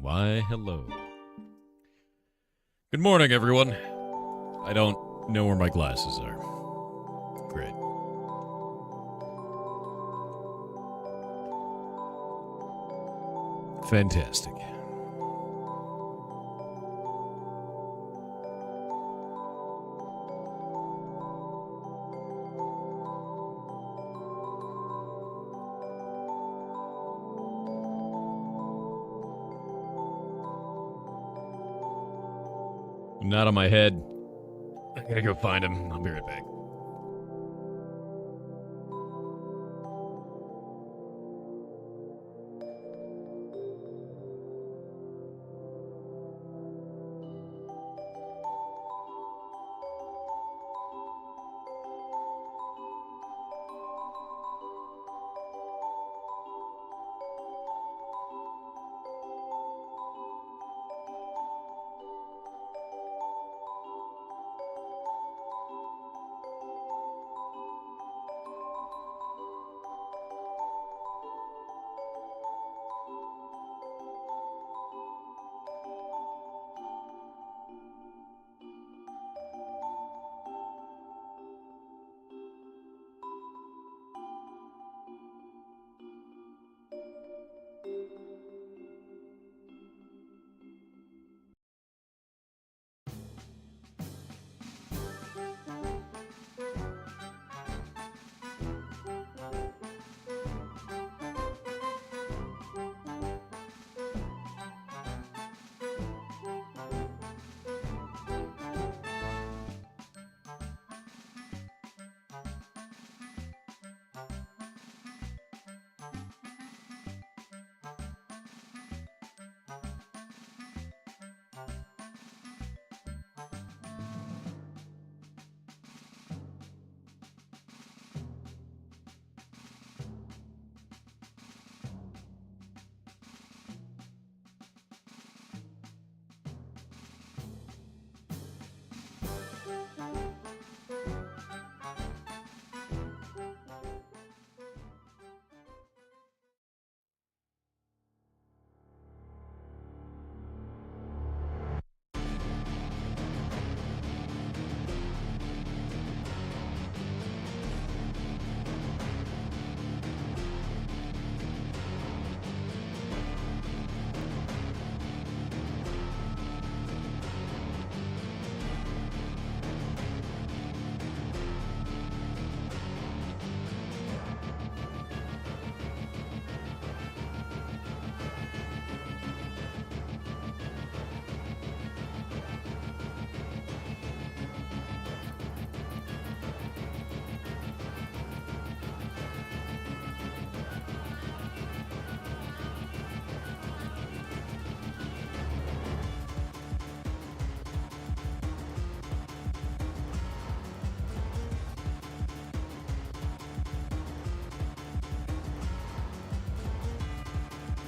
Why, hello. Good morning, everyone. I don't know where my glasses are. Great. Fantastic. Not on my head. I gotta go find him. I'll be right back.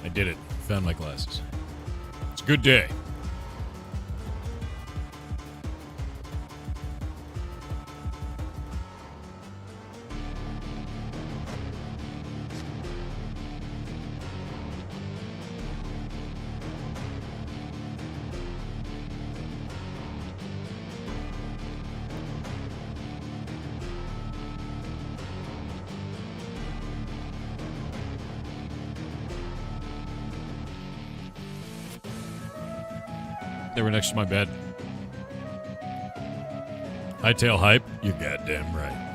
I did it. Found my glasses. It's a good day. They were next to my bed. Hytale hype? You're goddamn right.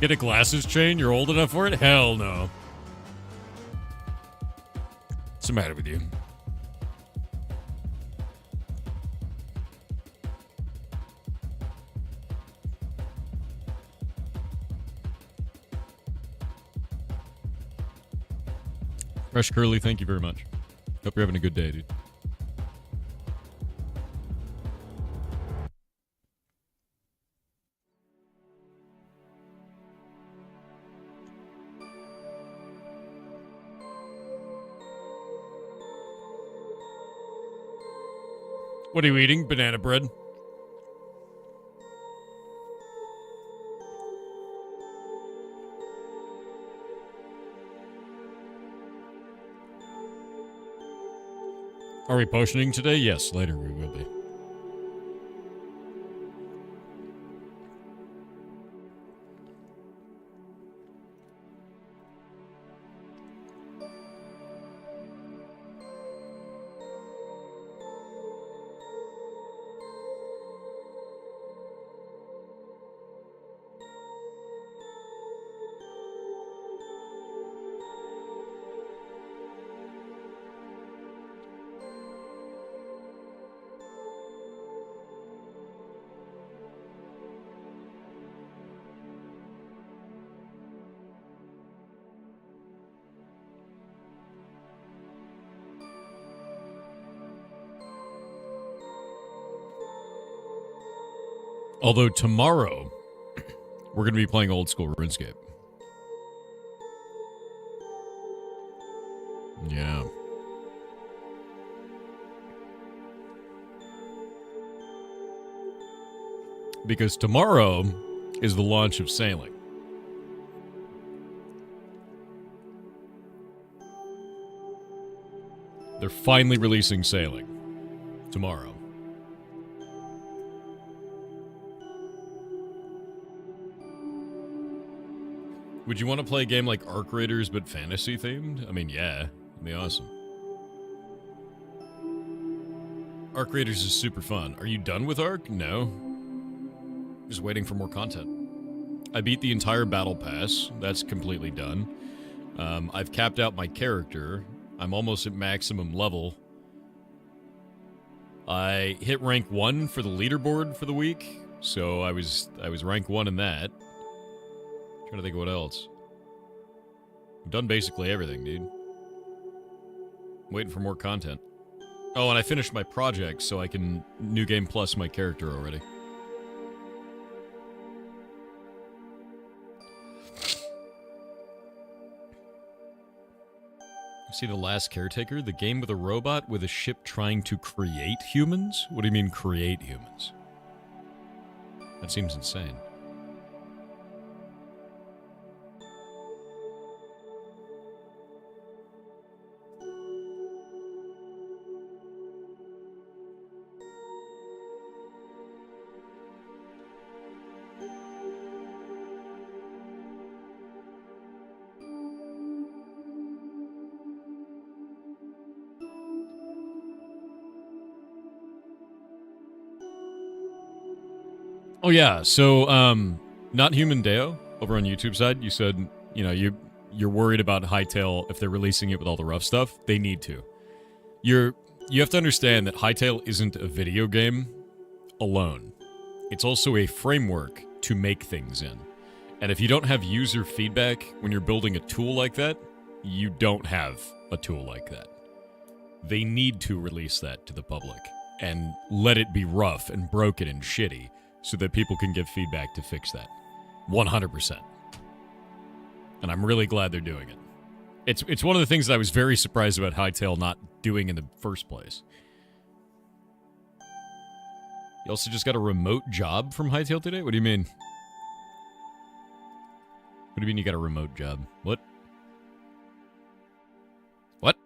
Get a glasses chain? You're old enough for it? Hell no. What's the matter with you? Fresh Curly, thank you very much. Hope you're having a good day, dude. What are you eating? Banana bread? Are we potioning today? Yes, later we will be. Although tomorrow, we're going to be playing old school RuneScape. Yeah. Because tomorrow is the launch of Sailing. They're finally releasing Sailing tomorrow. Would you want to play a game like Arc Raiders but fantasy themed? I mean, yeah, it'd be awesome. Arc Raiders is super fun. Are you done with Arc? No. Just waiting for more content. I beat the entire battle pass. That's completely done. I've capped out my character. I'm almost at maximum level. I hit rank 1 for the leaderboard for the week, so I was rank 1 in that. Trying to think of what else. I've done basically everything, dude. Waiting for more content. Oh, and I finished my project, so I can New Game Plus my character already. See The Last Caretaker? The game with a robot with a ship trying to create humans? What do you mean, create humans? That seems insane. Oh yeah, so Not Human Deo over on YouTube side, you said, you know, you're worried about Hytale if they're releasing it with all the rough stuff. They need to. You have to understand that Hytale isn't a video game alone. It's also a framework to make things in. And if you don't have user feedback when you're building a tool like that, you don't have a tool like that. They need to release that to the public and let it be rough and broken and shitty, so that people can give feedback to fix that. 100%. And I'm really glad they're doing it. It's one of the things that I was very surprised about Hytale not doing in the first place. You also just got a remote job from Hytale today? What do you mean? What do you mean you got a remote job? What? What?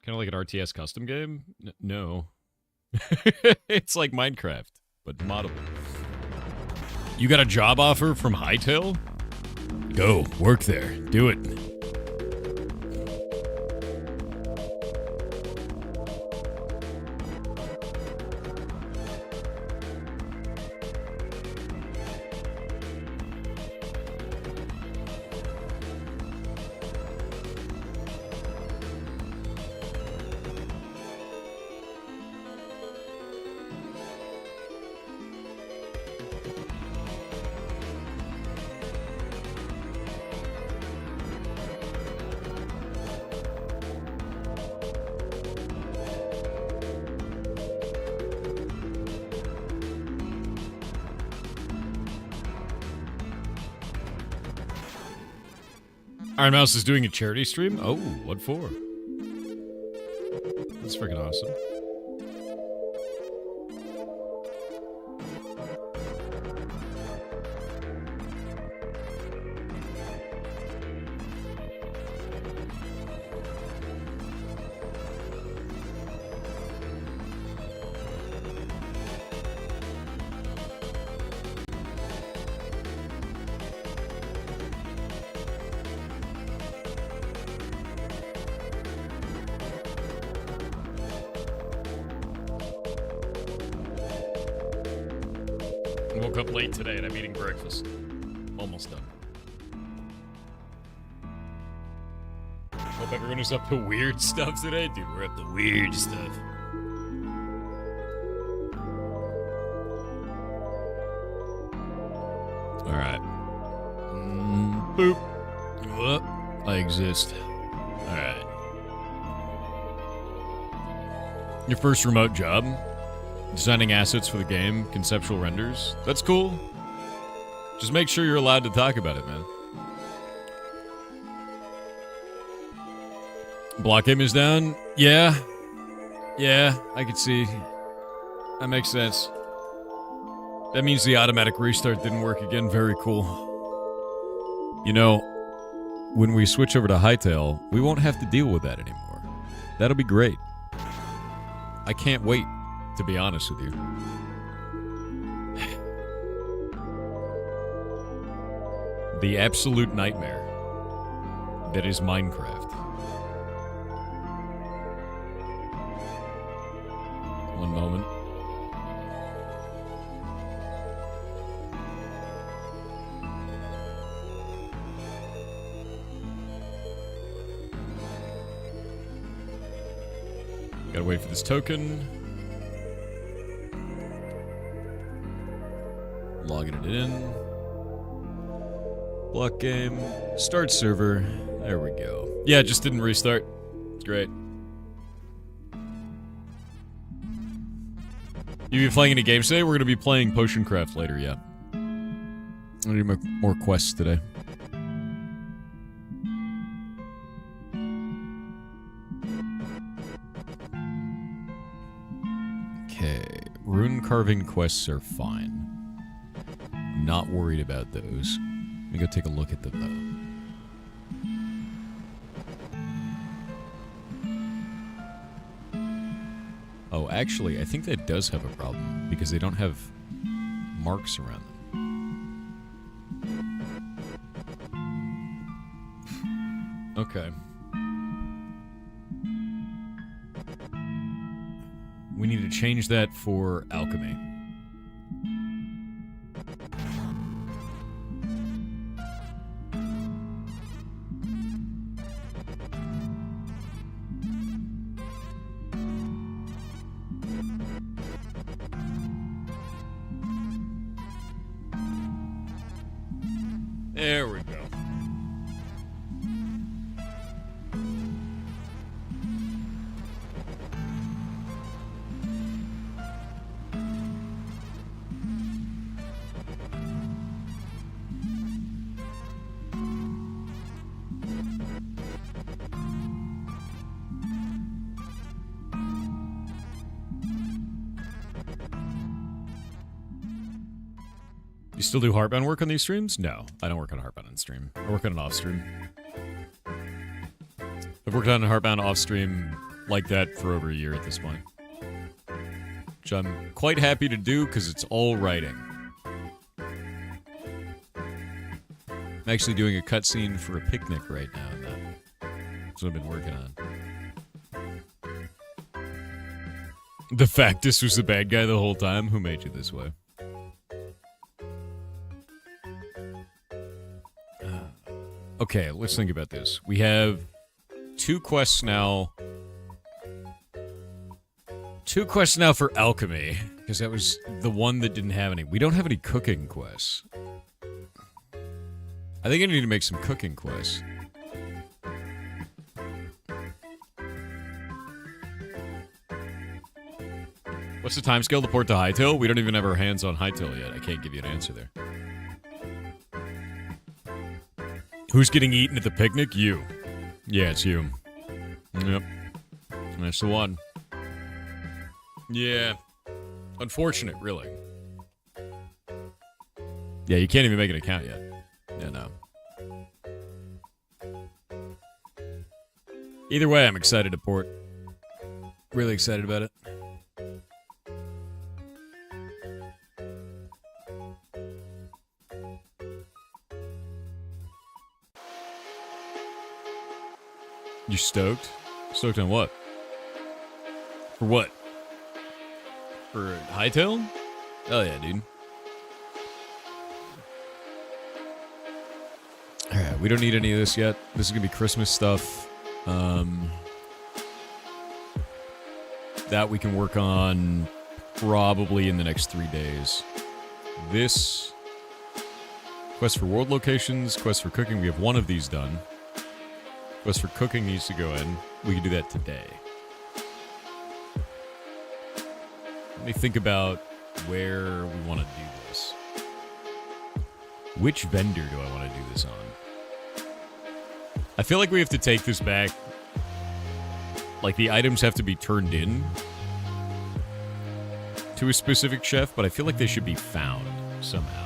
Kind of like an RTS custom game? No. It's like Minecraft, but moddable. You got a job offer from Hytale? Go, work there. Do it. Iron Mouse is doing a charity stream? Oh, what for? That's freaking awesome. I woke up late today and I'm eating breakfast. Almost done. Hope everyone is up to weird stuff today. Dude, we're up to weird stuff. Alright. Boop. Whoop. I exist. Alright. Your first remote job? Designing assets for the game, conceptual renders. That's cool. Just make sure you're allowed to talk about it, man. Block game is down? Yeah. Yeah, I can see. That makes sense. That means the automatic restart didn't work again. Very cool. You know, when we switch over to Hytale, we won't have to deal with that anymore. That'll be great. I can't wait, to be honest with you. The absolute nightmare that is Minecraft. One moment. Gotta wait for this token. Logging it in. Block game. Start server. There we go. Yeah, it just didn't restart. It's great. You be playing any games today? We're gonna be playing Potion Craft later, yeah. I'm gonna do more quests today. Okay. Rune carving quests are fine. I'm not worried about those. Let me go take a look at them, though. Oh, actually, I think that does have a problem, because they don't have marks around them. Okay. We need to change that for alchemy. There we go. You still do Heartbound work on these streams? No, I don't work on Heartbound on stream. I work on an off stream. I've worked on Heartbound off stream like that for over a year at this point. Which I'm quite happy to do because it's all writing. I'm actually doing a cutscene for a picnic right now, and that's what I've been working on. The fact this was the bad guy the whole time? Who made you this way? Okay, let's think about this. We have 2 quests now. 2 quests now for alchemy, because that was the one that didn't have any. We don't have any cooking quests. I think I need to make some cooking quests. What's the timescale to port to Hytale? We don't even have our hands on Hytale yet. I can't give you an answer there. Who's getting eaten at the picnic? You. Yeah, it's you. Yep. That's the one. Yeah. Unfortunate, really. Yeah, you can't even make an account yet. Yeah, no. Either way, I'm excited to port. Really excited about it. You stoked? Stoked on what? For what? For Hytale? Hell yeah, dude. Alright, we don't need any of this yet. This is gonna be Christmas stuff. That we can work on probably in the next 3 days. This quest for world locations, quest for cooking, we have one of these done. Quest for cooking needs to go in. We can do that today. Let me think about where we want to do this. Which vendor do I want to do this on? I feel like we have to take this back. Like, the items have to be turned in to a specific chef, but I feel like they should be found somehow.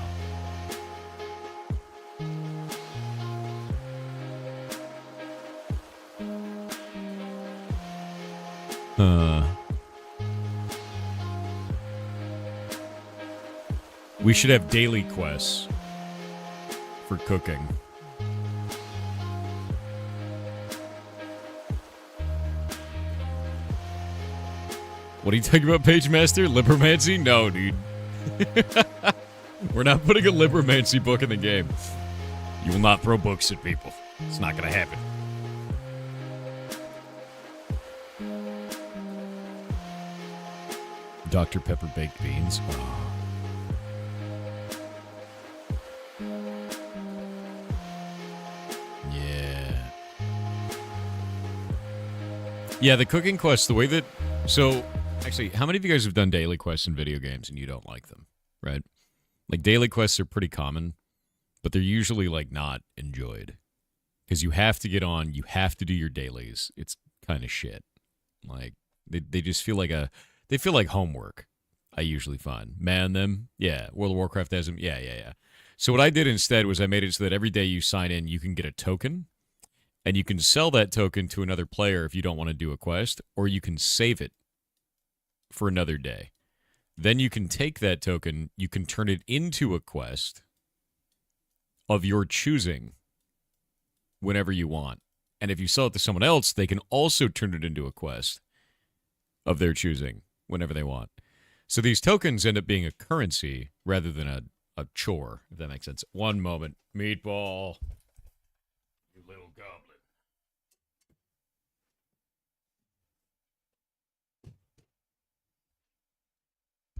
We should have daily quests for cooking. What are you talking about, Page Master? Libromancy? No, dude. We're not putting a Libromancy book in the game. You will not throw books at people. It's not going to happen. Dr. Pepper baked beans. Oh. Yeah, the cooking quests, the way that... So, actually, how many of you guys have done daily quests in video games and you don't like them, right? Like, daily quests are pretty common, but they're usually, like, not enjoyed. Because you have to get on, you have to do your dailies. It's kind of shit. Like, they just feel like they feel like homework, I usually find. Man them, yeah. World of Warcraft has them, yeah. So what I did instead was I made it so that every day you sign in, you can get a token. And you can sell that token to another player if you don't want to do a quest, or you can save it for another day. Then you can take that token, you can turn it into a quest of your choosing whenever you want. And if you sell it to someone else, they can also turn it into a quest of their choosing whenever they want. So these tokens end up being a currency rather than a chore, if that makes sense. One moment. Meatball. You little goblin.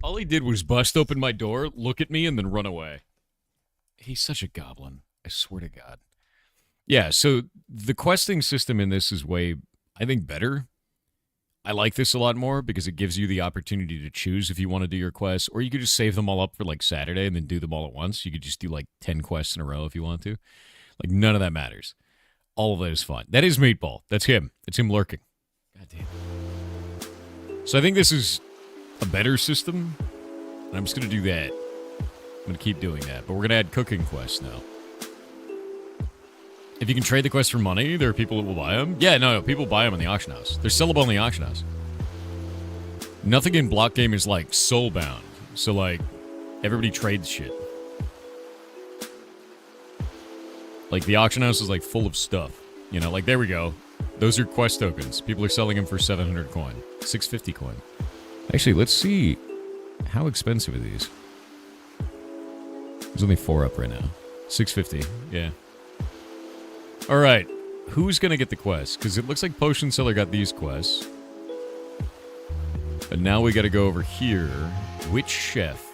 All he did was bust open my door, look at me, and then run away. He's such a goblin. I swear to God. Yeah, so the questing system in this is way, I think, better. I like this a lot more because it gives you the opportunity to choose if you want to do your quests, or you could just save them all up for, like, Saturday and then do them all at once. You could just do, like, 10 quests in a row if you want to. Like, none of that matters. All of that is fun. That is Meatball. That's him. It's him lurking. God damn. So I think this is a better system, and I'm just going to do that. I'm going to keep doing that, but we're going to add cooking quests now. If you can trade the quests for money, there are people that will buy them. Yeah, no, people buy them in the auction house. They're sellable in the auction house. Nothing in block game is, like, soulbound, so, like, everybody trades shit. Like, the auction house is, like, full of stuff. You know, like, there we go. Those are quest tokens. People are selling them for 700 coin. 650 coin. Actually, let's see. How expensive are these? There's only 4 up right now. 650. Yeah. All right. Who's going to get the quest? Because it looks like Potion Seller got these quests. And now we got to go over here. Which chef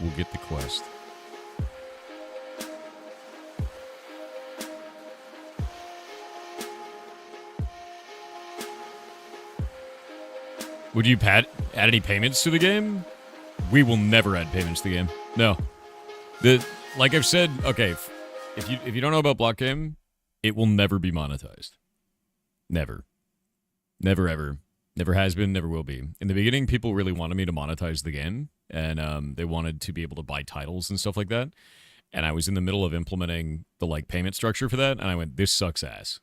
will get the quest? Would you add any payments to the game? We will never add payments to the game. No. Like I've said, okay, if you don't know about block game, it will never be monetized. Never. Never, ever. Never has been, never will be. In the beginning, people really wanted me to monetize the game, and they wanted to be able to buy titles and stuff like that. And I was in the middle of implementing the like payment structure for that, and I went, this sucks ass.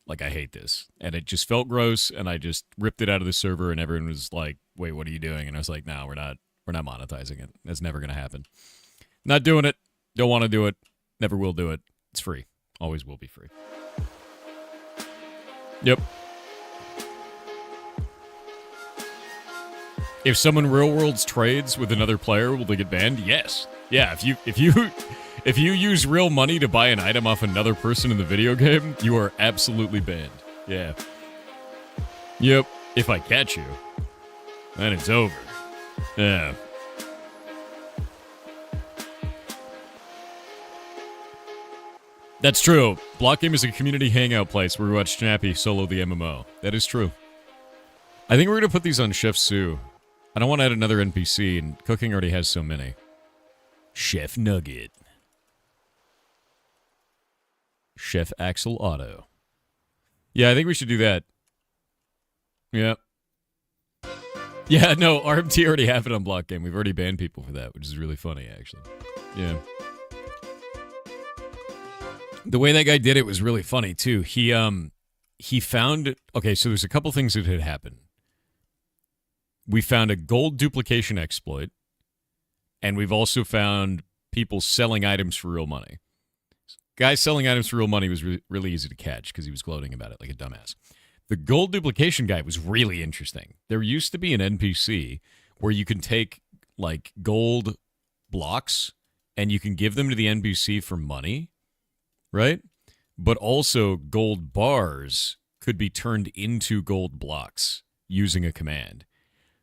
Like, I hate this. And it just felt gross, and I just ripped it out of the server, and everyone was like, wait, what are you doing? And I was like, no, we're not monetizing it. That's never going to happen. Not doing it. Don't want to do it. Never will do it. It's free. Always will be free. Yep. If someone real worlds trades with another player, will they get banned? Yes. Yeah, if you use real money to buy an item off another person in the video game, you are absolutely banned. Yeah. Yep. If I catch you, then it's over. Yeah. That's true. Block Game is a community hangout place where we watch Snappy solo the MMO. That is true. I think we're going to put these on Chef Sue. I don't want to add another NPC, and cooking already has so many. Chef Nugget. Chef Axel Otto. Yeah, I think we should do that. Yeah. Yeah, no, RMT already happened on Block Game. We've already banned people for that, which is really funny, actually. Yeah. The way that guy did it was really funny, too. He found... Okay, so there's a couple things that had happened. We found a gold duplication exploit, and we've also found people selling items for real money. Guy selling items for real money was really easy to catch because he was gloating about it like a dumbass. The gold duplication guy was really interesting. There used to be an NPC where you can take, like, gold blocks, and you can give them to the NPC for money, right? But also gold bars could be turned into gold blocks using a command.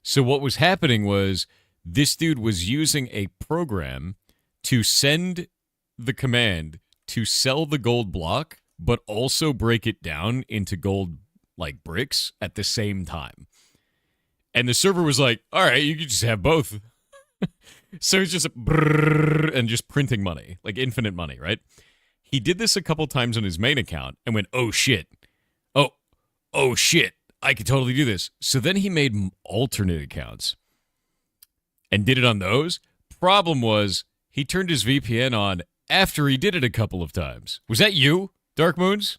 So what was happening was this dude was using a program to send the command to sell the gold block, but also break it down into gold, like, bricks at the same time. And the server was like, all right, you can just have both. So it's just and just printing money, like infinite money, right? He did this a couple times on his main account and went, oh, shit. Oh, shit. I could totally do this. So then he made alternate accounts and did it on those. Problem was, he turned his VPN on after he did it a couple of times. Was that you, Dark Moons?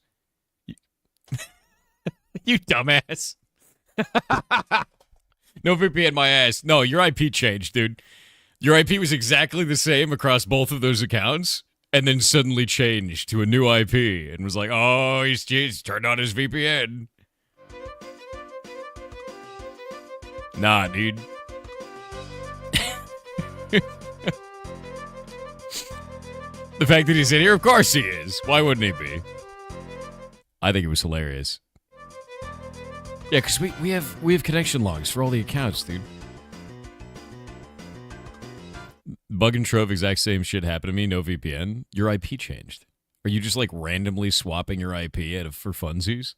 You dumbass. No VPN, my ass. No, your IP changed, dude. Your IP was exactly the same across both of those accounts, and then suddenly changed to a new IP and was like, oh, he's turned on his VPN. Nah, dude. The fact that he's in here, of course he is. Why wouldn't he be? I think it was hilarious. Yeah, because we have connection logs for all the accounts, dude. Bug and Trove, exact same shit happened to me, no VPN. Your IP changed. Are you just, like, randomly swapping your IP for funsies?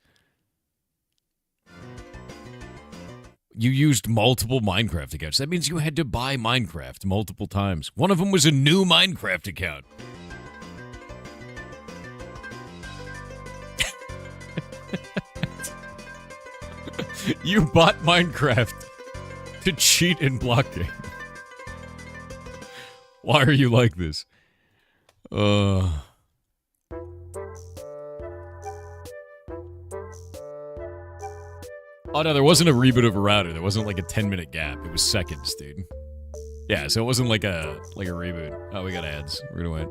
You used multiple Minecraft accounts. That means you had to buy Minecraft multiple times. One of them was a new Minecraft account. You bought Minecraft to cheat in Block Game. Why are you like this? Oh, no, there wasn't a reboot of a router. There wasn't like a 10-minute gap. It was seconds, dude. Yeah, so it wasn't like a reboot. Oh, we got ads. We're gonna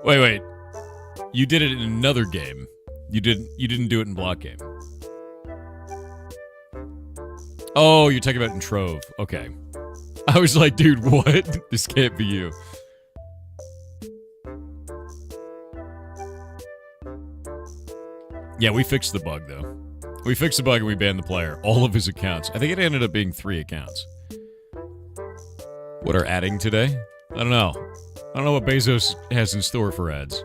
wait. Wait. You did it in another game. You didn't do it in Block Game. Oh, you're talking about in Trove. Okay. I was like, dude, what? This can't be you. Yeah, we fixed the bug, though. We fixed the bug and we banned the player. All of his accounts. I think it ended up being 3 accounts. What are adding today? I don't know. I don't know what Bezos has in store for ads.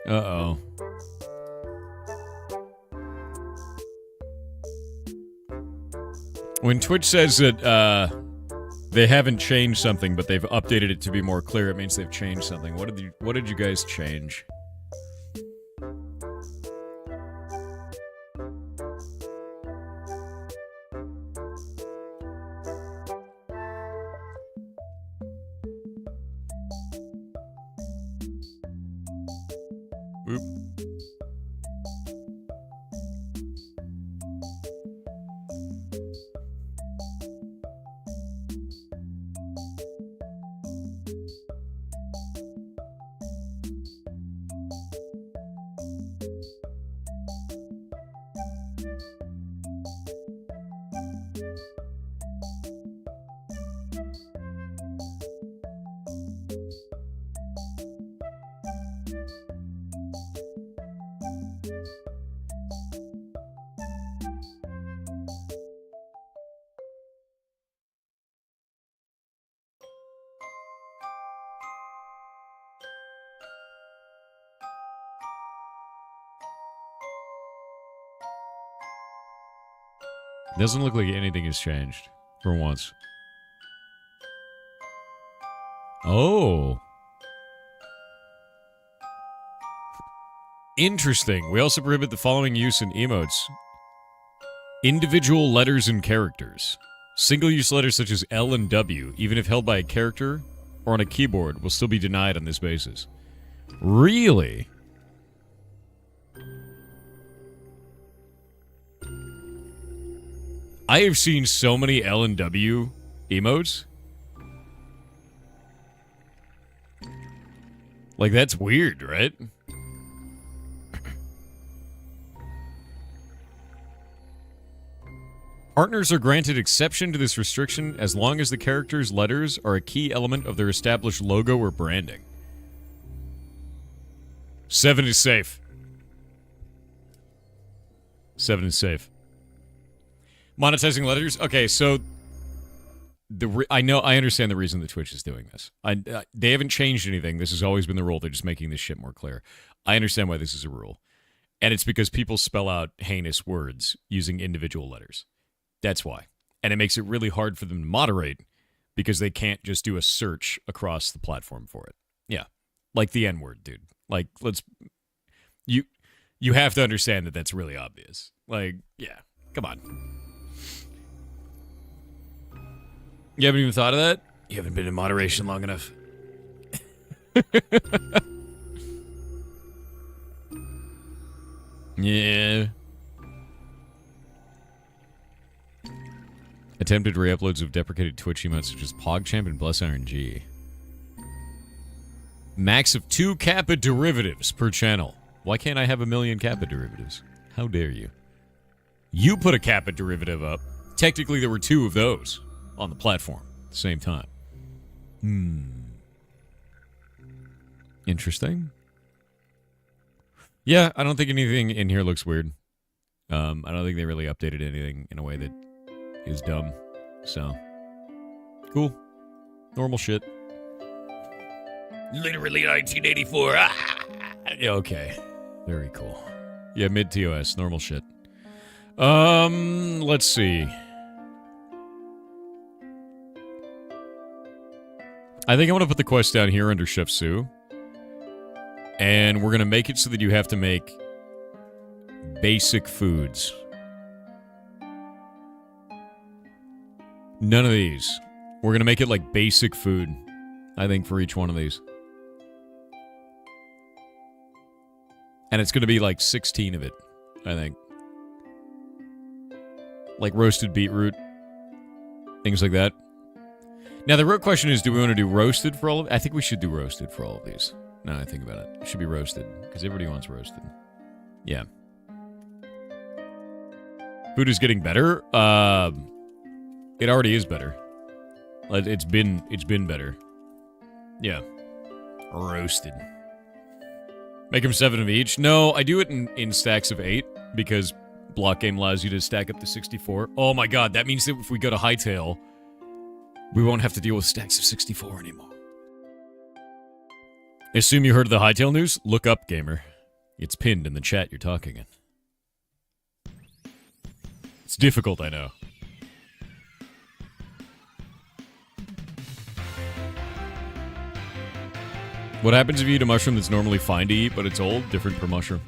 Uh-oh. When Twitch says that they haven't changed something, but they've updated it to be more clear, it means they've changed something. What did you guys change? Oop. Doesn't look like anything has changed for once. Oh. Interesting. We also prohibit the following use in emotes. Individual letters and characters. Single-use letters such as L and W, even if held by a character or on a keyboard, will still be denied on this basis. Really? I have seen so many L and W emotes. Like, that's weird, right? Partners are granted exception to this restriction as long as the character's letters are a key element of their established logo or branding. 7 is safe. 7 is safe. Monetizing letters? Okay, so I understand the reason that Twitch is doing this. They haven't changed anything. This has always been the rule. They're just making this shit more clear. I understand why this is a rule. And it's because people spell out heinous words using individual letters. That's why. And it makes it really hard for them to moderate because they can't just do a search across the platform for it. Yeah. Like the N-word, dude. Like, you have to understand that that's really obvious. Like, yeah. Come on. You haven't even thought of that? You haven't been in moderation long enough. Yeah. Attempted re-uploads of deprecated Twitch emotes such as PogChamp and Bless RNG. Max of 2 Kappa derivatives per channel. Why can't I have 1 million Kappa derivatives? How dare you? You put a Kappa derivative up. Technically, there were 2 of those on the platform at the same time. Interesting. Yeah, I don't think anything in here looks weird. I don't think they really updated anything in a way that is dumb. So, cool. Normal shit. Literally 1984. Okay. Very cool. Yeah, mid-TOS. Normal shit. Let's see. I think I'm going to put the quest down here under Chef Sue. And we're going to make it so that you have to make basic foods. None of these. We're going to make it like basic food, I think, for each one of these. And it's going to be like 16 of it, I think. Like roasted beetroot. Things like that. Now, the real question is, do we want to do roasted for all of it? I think we should do roasted for all of these. Now that I think about it. It should be roasted, because everybody wants roasted. Yeah. Food is getting better? It already is better. It's been better. Yeah. Roasted. Make them 7 of each? No, I do it in stacks of 8, because block game allows you to stack up to 64. Oh my god, that means that if we go to Hytale, we won't have to deal with stacks of 64 anymore. Assume you heard of the Hytale news? Look up, gamer. It's pinned in the chat you're talking in. It's difficult, I know. What happens if you eat a mushroom that's normally fine to eat, but it's old? Different per mushroom.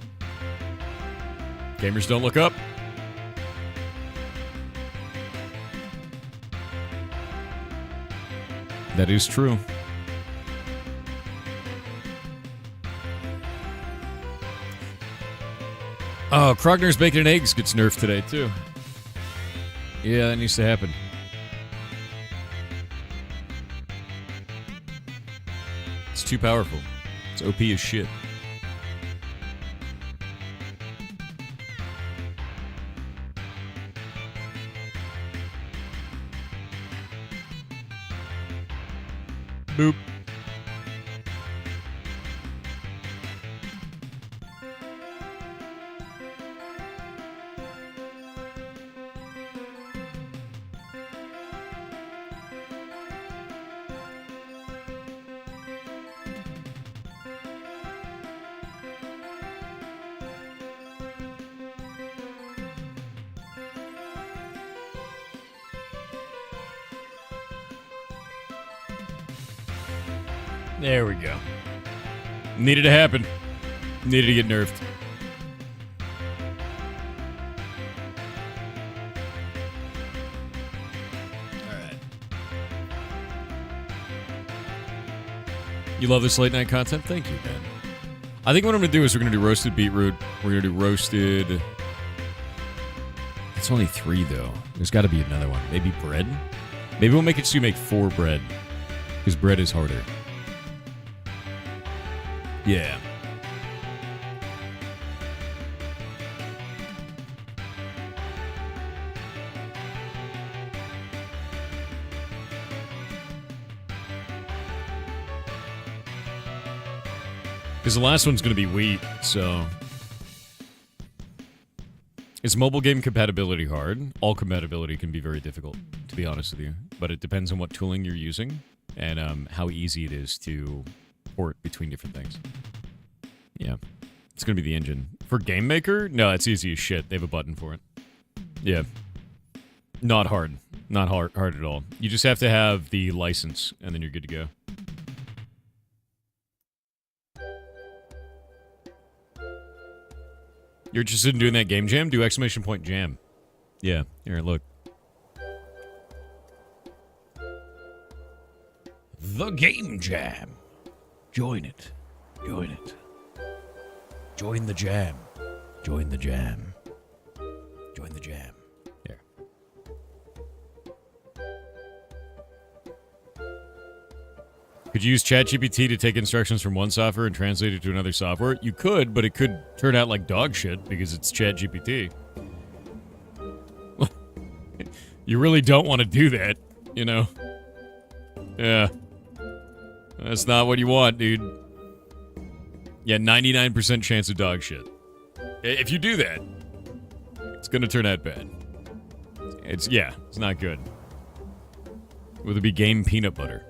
Gamers don't look up. That is true. Oh, Krogner's Bacon and Eggs gets nerfed today, too. Yeah, that needs to happen. It's too powerful. It's OP as shit. Boop. There we go. Needed to happen. Needed to get nerfed. Alright. You love this late night content? Thank you, man. I think what I'm going to do is we're going to do roasted beetroot. We're going to do roasted... It's only 3, though. There's got to be another one. Maybe bread? Maybe we'll make it so you make 4 bread. Because bread is harder. Yeah. Because the last one's going to be wheat, so... Is mobile game compatibility hard? All compatibility can be very difficult, to be honest with you. But it depends on what tooling you're using and how easy it is to port between different things. Yeah. It's going to be the engine. For Game Maker? No, it's easy as shit. They have a button for it. Yeah. Not hard. Not hard at all. You just have to have the license, and then you're good to go. You're interested in doing that game jam? Do exclamation point jam. Yeah. Here, look. The game jam. Join it. Join it. Join the jam. Join the jam. Join the jam. Here. Could you use ChatGPT to take instructions from one software and translate it to another software? You could, but it could turn out like dog shit because it's ChatGPT. You really don't want to do that, you know? Yeah. That's not what you want, dude. Yeah, 99% chance of dog shit. If you do that, it's gonna turn out bad. It's not good. Would it be game peanut butter?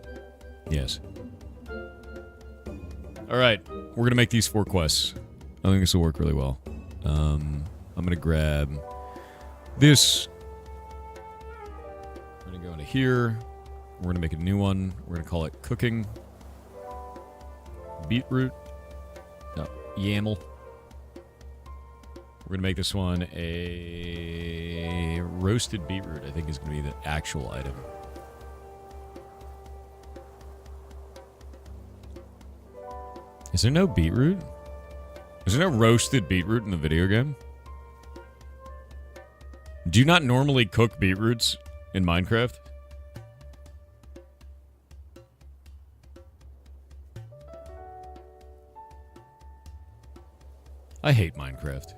Yes. Alright, we're gonna make these 4 quests. I think this will work really well. I'm gonna grab this. We're gonna go into here. We're gonna make a new one. We're gonna call it cooking. Beetroot. No, YAML. We're gonna make this one a roasted beetroot, I think is gonna be the actual item. Is there no beetroot? Is there no roasted beetroot in the video game? Do you not normally cook beetroots in Minecraft? I hate Minecraft.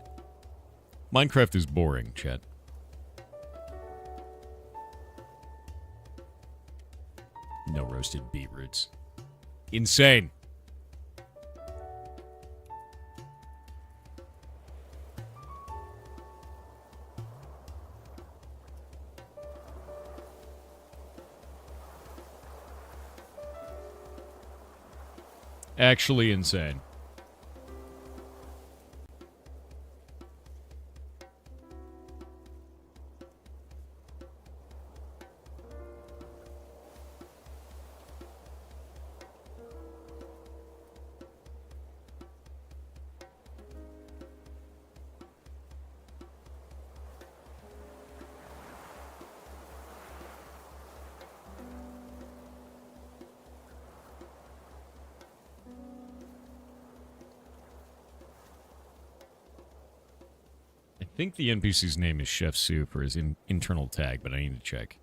Minecraft is boring, chat. No roasted beetroots. Insane. Actually insane. I think the NPC's name is Chef Sue for his internal tag, but I need to check.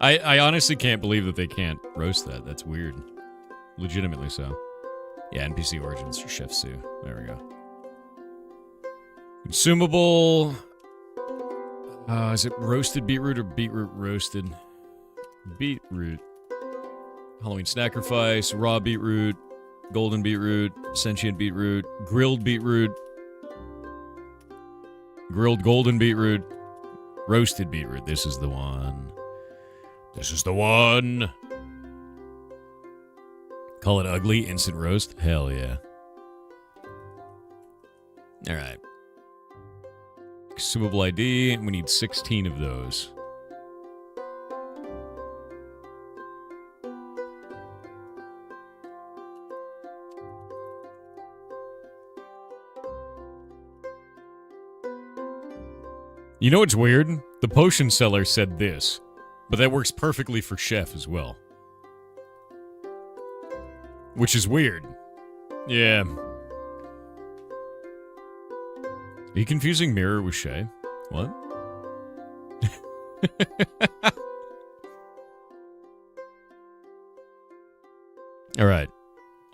I honestly can't believe that they can't roast that. That's weird. Legitimately so. Yeah, NPC origins for Chef Sue. There we go. Consumable. Is it roasted beetroot or beetroot roasted? Beetroot. Halloween sacrifice, raw beetroot, golden beetroot, sentient beetroot, grilled beetroot, grilled golden beetroot, roasted beetroot. This is the one. This is the one. Call it ugly, instant roast? Hell yeah. Alright. Consumable ID, we need 16 of those. You know what's weird? The potion seller said this, but that works perfectly for Chef as well. Which is weird. Yeah. Are you confusing Mirror with Shay? What? Alright.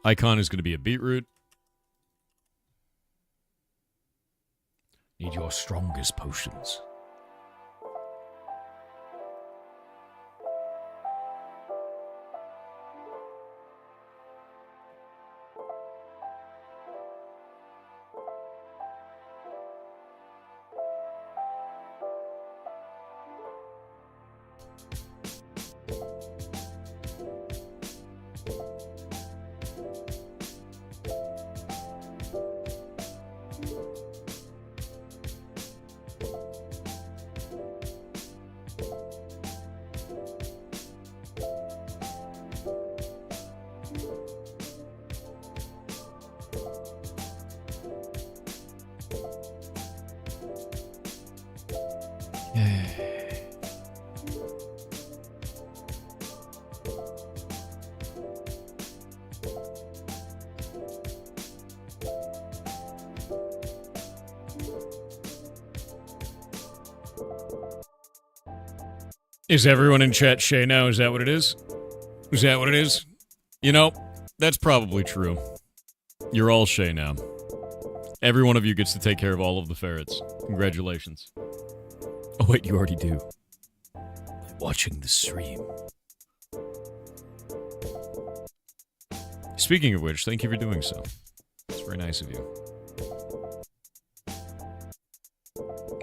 Icon is going to be a beetroot. Need your strongest potions. Is everyone in chat Shay now? Is that what it is? Is that what it is? You know, that's probably true. You're all Shay now. Every one of you gets to take care of all of the ferrets. Congratulations. Oh wait, you already do. By watching the stream. Speaking of which, thank you for doing so. It's very nice of you.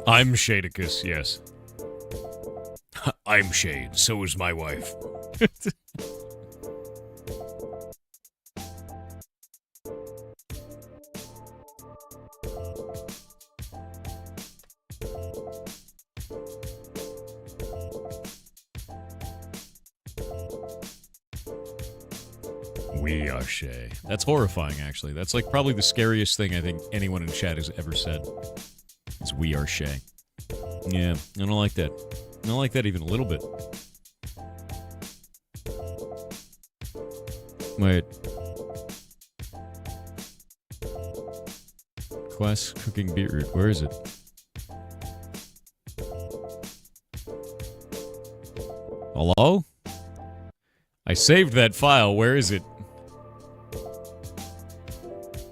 I'm Shadicus, yes. I'm Shade, so is my wife. We are Shay. That's horrifying, actually. That's like probably the scariest thing I think anyone in chat has ever said. Is we are Shay. Yeah, I don't like that. I don't like that even a little bit. Wait. Quest cooking beetroot. Where is it? Hello? I saved that file. Where is it?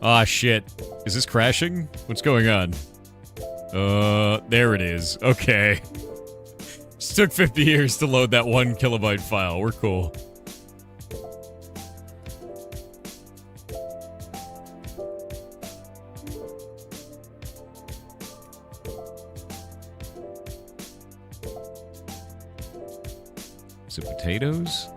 Ah, shit. Is this crashing? What's going on? There it is. Okay. It took 50 years to load that 1 kilobyte file. We're cool. Is it potatoes?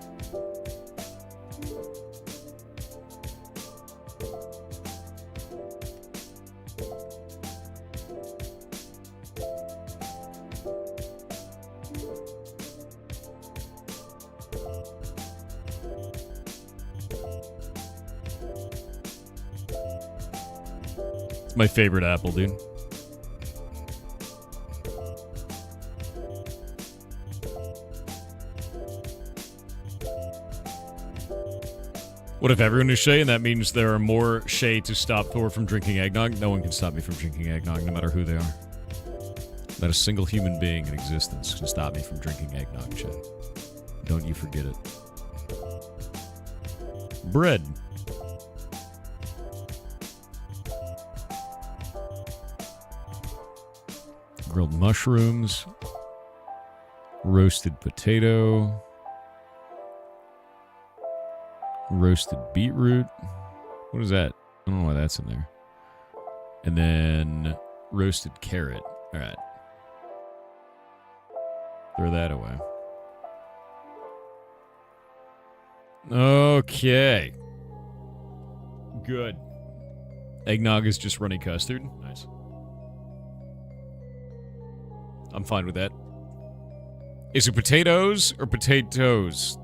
My favorite apple, dude. What if everyone is Shay, and that means there are more Shay to stop Thor from drinking eggnog? No one can stop me from drinking eggnog, no matter who they are. Not a single human being in existence can stop me from drinking eggnog, Shay. Don't you forget it. Bread. Grilled mushrooms. Roasted potato. Roasted beetroot. What is that? I don't know why that's in there. And then roasted carrot. All right. Throw that away. Okay. Good. Eggnog is just runny custard. Nice. I'm fine with that. Is it potatoes or potatoes?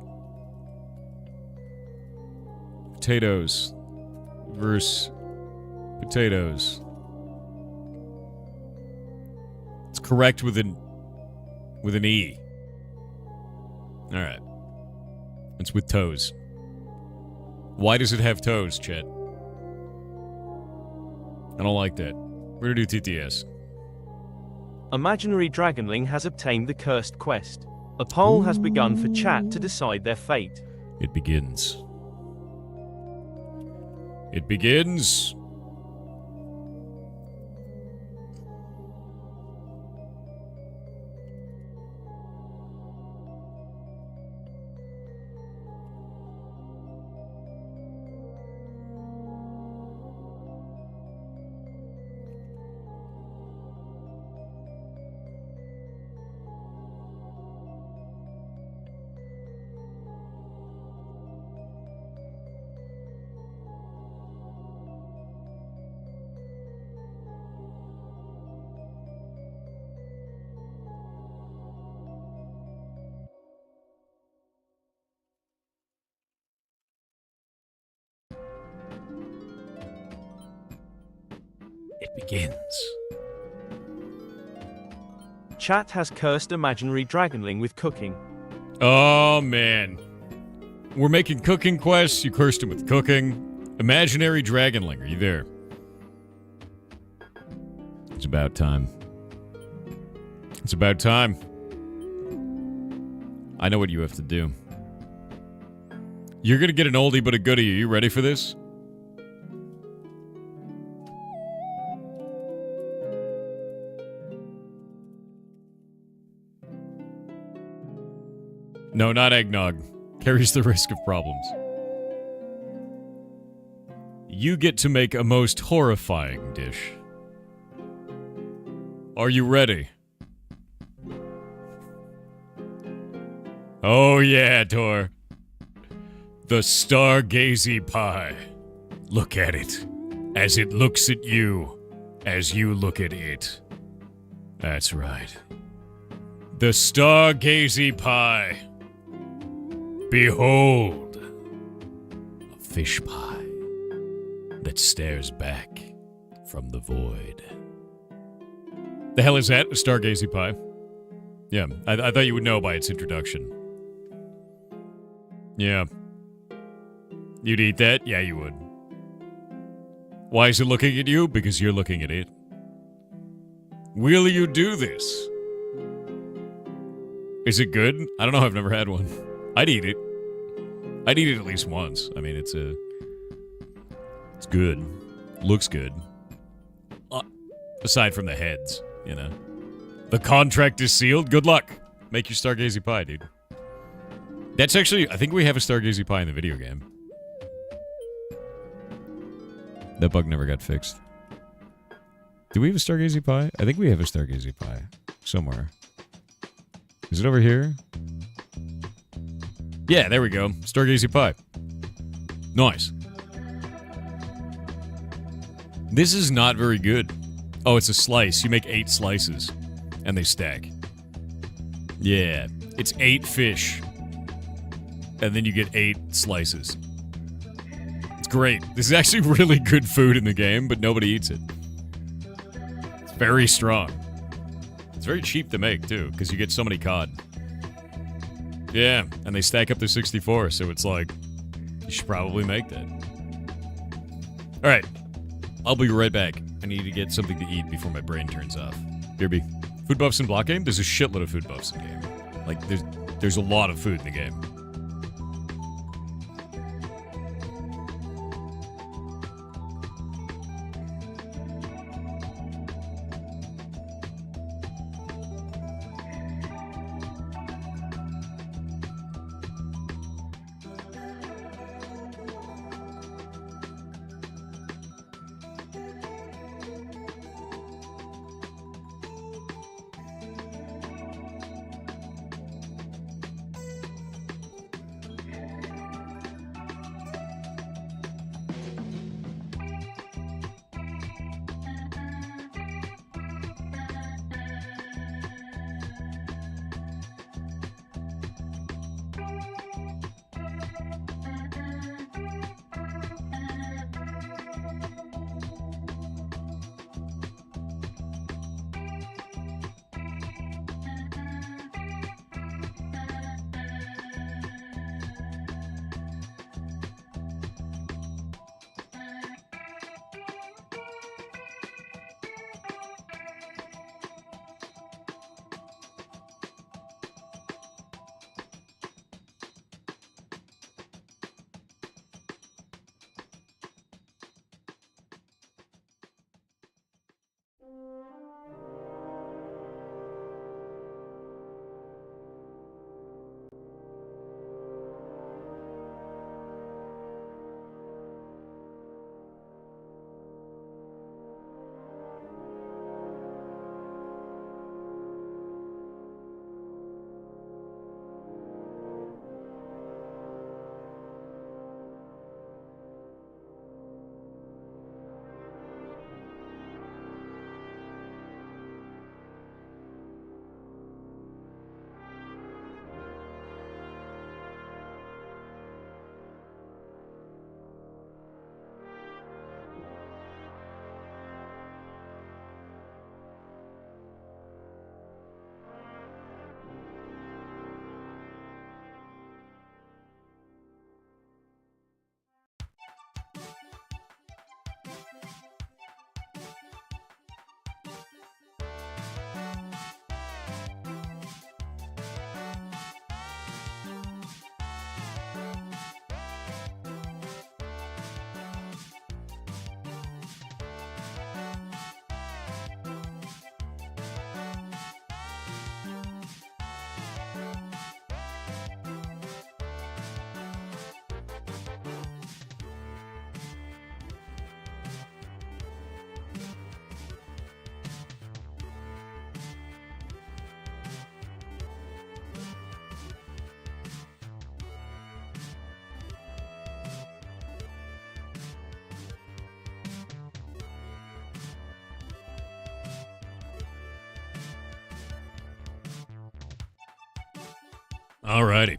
Potatoes versus potatoes. It's correct with an E. All right. It's with toes. Why does it have toes, Chet? I don't like that. We're gonna do TTS. Imaginary Dragonling has obtained the cursed quest. A poll has begun for chat to decide their fate. It begins. It begins. It begins. Chat has cursed Imaginary Dragonling with cooking. Oh, man. We're making cooking quests. You cursed him with cooking. Imaginary Dragonling, are you there? It's about time. It's about time. I know what you have to do. You're gonna get an oldie but a goodie. Are you ready for this? No, not eggnog. Carries the risk of problems. You get to make a most horrifying dish. Are you ready? Oh yeah, Tor. The stargazy pie. Look at it. As it looks at you. As you look at it. That's right. The stargazy pie. Behold, a fish pie that stares back from the void. The hell is that? A stargazy pie? Yeah, I thought you would know by its introduction. Yeah. You'd eat that? Yeah, you would. Why is it looking at you? Because you're looking at it. Will you do this? Is it good? I don't know, I've never had one. I'd eat it. I'd eat it at least once. I mean, it's good. Looks good. Aside from the heads, you know. The contract is sealed. Good luck. Make your stargazy pie, dude. That's actually, I think we have a stargazy pie in the video game. That bug never got fixed. Do we have a stargazy pie? I think we have a stargazy pie. Somewhere. Is it over here? Yeah, there we go. Stargazy pie. Nice. This is not very good. Oh, it's a slice. You make 8 slices. And they stack. Yeah. It's 8 fish. And then you get 8 slices. It's great. This is actually really good food in the game, but nobody eats it. It's very strong. It's very cheap to make, too, because you get so many cod. Yeah, and they stack up to 64, so it's like You should probably make that. All right. I'll be right back. I need to get something to eat before my brain turns off. BRB. Food buffs in block game? There's a shitload of food buffs in game. Like, there's a lot of food in the game. Alrighty.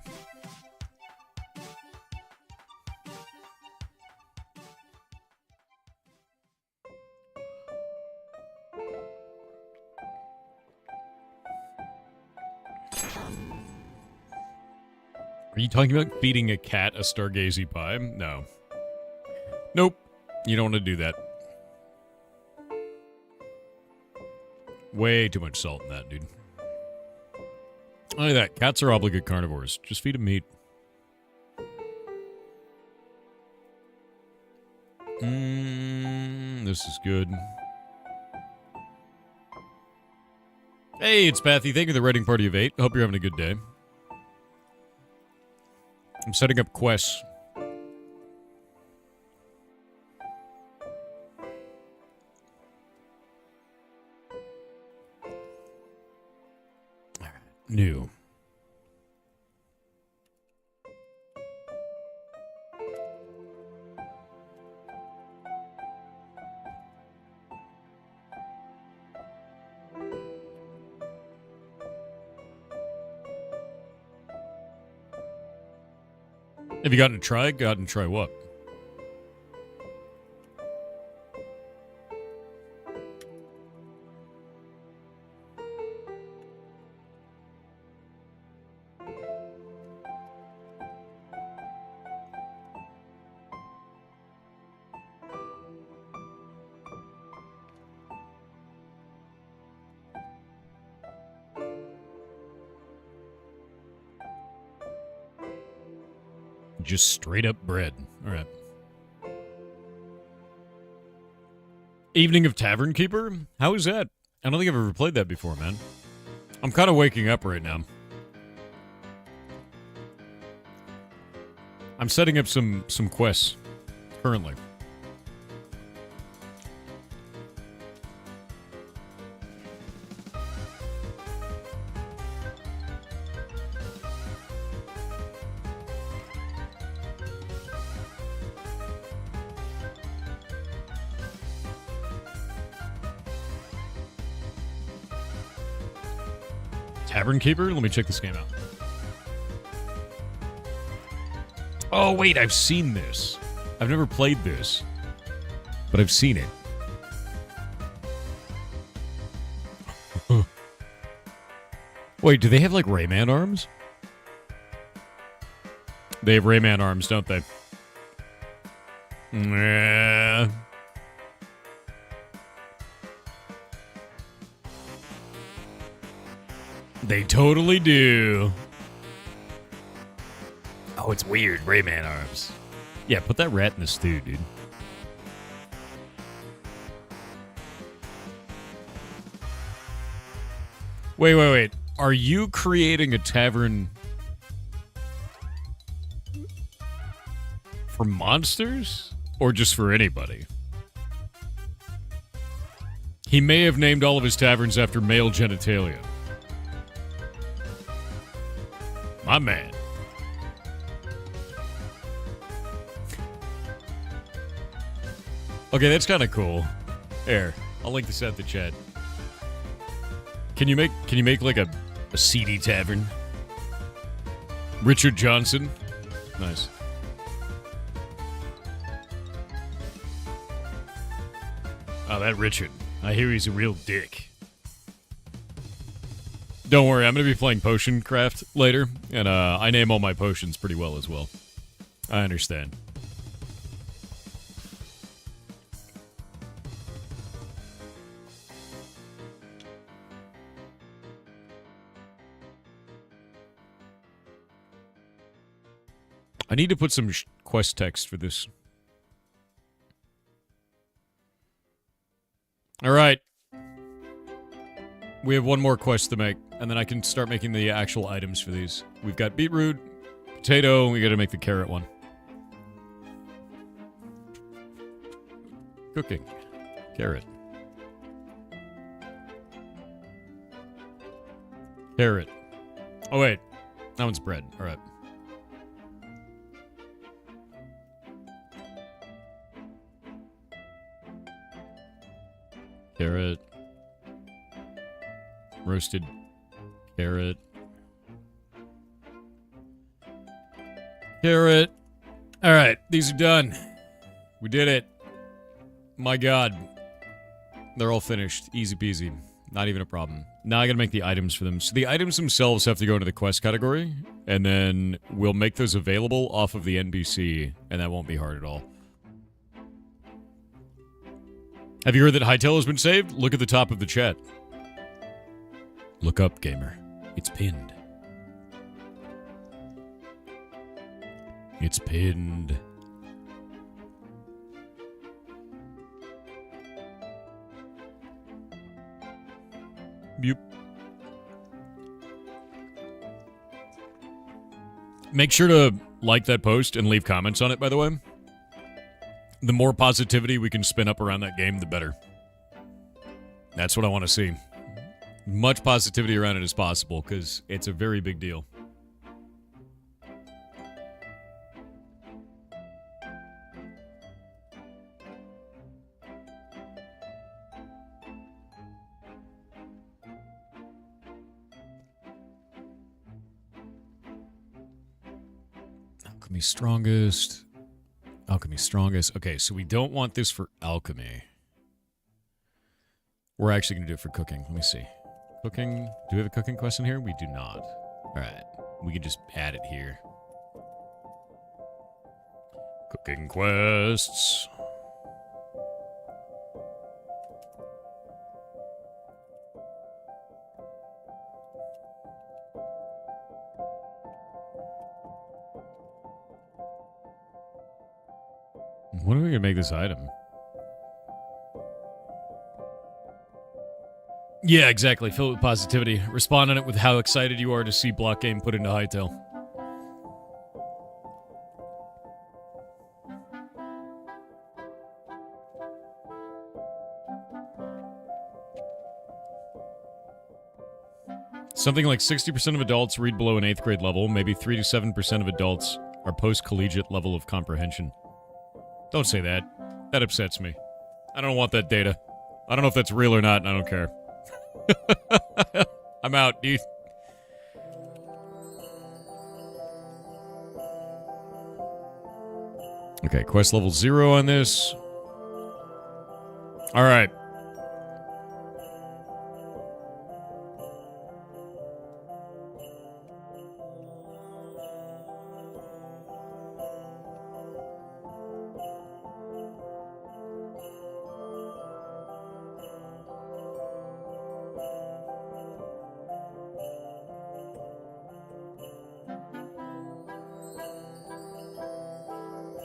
Are you talking about feeding a cat a Stargazy pie? No. Nope. You don't want to do that. Way too much salt in that, dude. Look at that. Cats are obligate carnivores. Just feed them meat. This is good. Hey, it's Pathy. Thank you for the rating party of 8. Hope you're having a good day. I'm setting up quests. Alright, new. Have you gotten to try? Gotten to try what? Just straight up bread. All right. Evening of Tavern Keeper? How is that? I don't think I've ever played that before, man. I'm kind of waking up right now. I'm setting up some quests currently. Tavern Keeper? Let me check this game out. Oh, wait, I've seen this. I've never played this, but I've seen it. Wait, do they have, like, Rayman arms? They have Rayman arms, don't they? Nah. They totally do. Oh, it's weird. Rayman arms. Yeah, put that rat in the stew, dude. Wait. Are you creating a tavern for monsters? Or just for anybody? He may have named all of his taverns after male genitalia. My man. Okay, that's kind of cool. There, I'll link this at the chat. Can you make like a seedy tavern? Richard Johnson. Nice. Oh, that Richard. I hear he's a real dick. Don't worry, I'm going to be playing Potion Craft later, and I name all my potions pretty well as well. I understand. I need to put some quest text for this. All right. We have one more quest to make, and then I can start making the actual items for these. We've got beetroot, potato, and we gotta make the carrot one. Cooking. Carrot. Carrot. Oh, wait. That one's bread. All right. Carrot. Roasted carrot. Carrot. All right, these are done. We did it. My God. They're all finished. Easy peasy. Not even a problem. Now I gotta make the items for them. So the items themselves have to go into the quest category, and then we'll make those available off of the NPC, and that won't be hard at all. Have you heard that Hytale has been saved? Look at the top of the chat. Look up, gamer. It's pinned. It's pinned. Yep. Make sure to like that post and leave comments on it, by the way. The more positivity we can spin up around that game, the better. That's what I want to see. Much positivity around it as possible, because it's a very big deal. Alchemy strongest. Alchemy strongest. Okay, so we don't want this for alchemy. We're actually going to do it for cooking. Let me see. Cooking. Do we have a cooking quest in here? We do not. All right. We can just add it here. Cooking quests. What are we gonna make this item? Yeah, exactly. Fill it with positivity. Respond on it with how excited you are to see block game put into Hytale. Something like 60% of adults read below an 8th grade level. Maybe 3 to 7% of adults are post-collegiate level of comprehension. Don't say that. That upsets me. I don't want that data. I don't know if that's real or not, and I don't care. I'm out, dude. Okay, quest level 0 on this. Alright.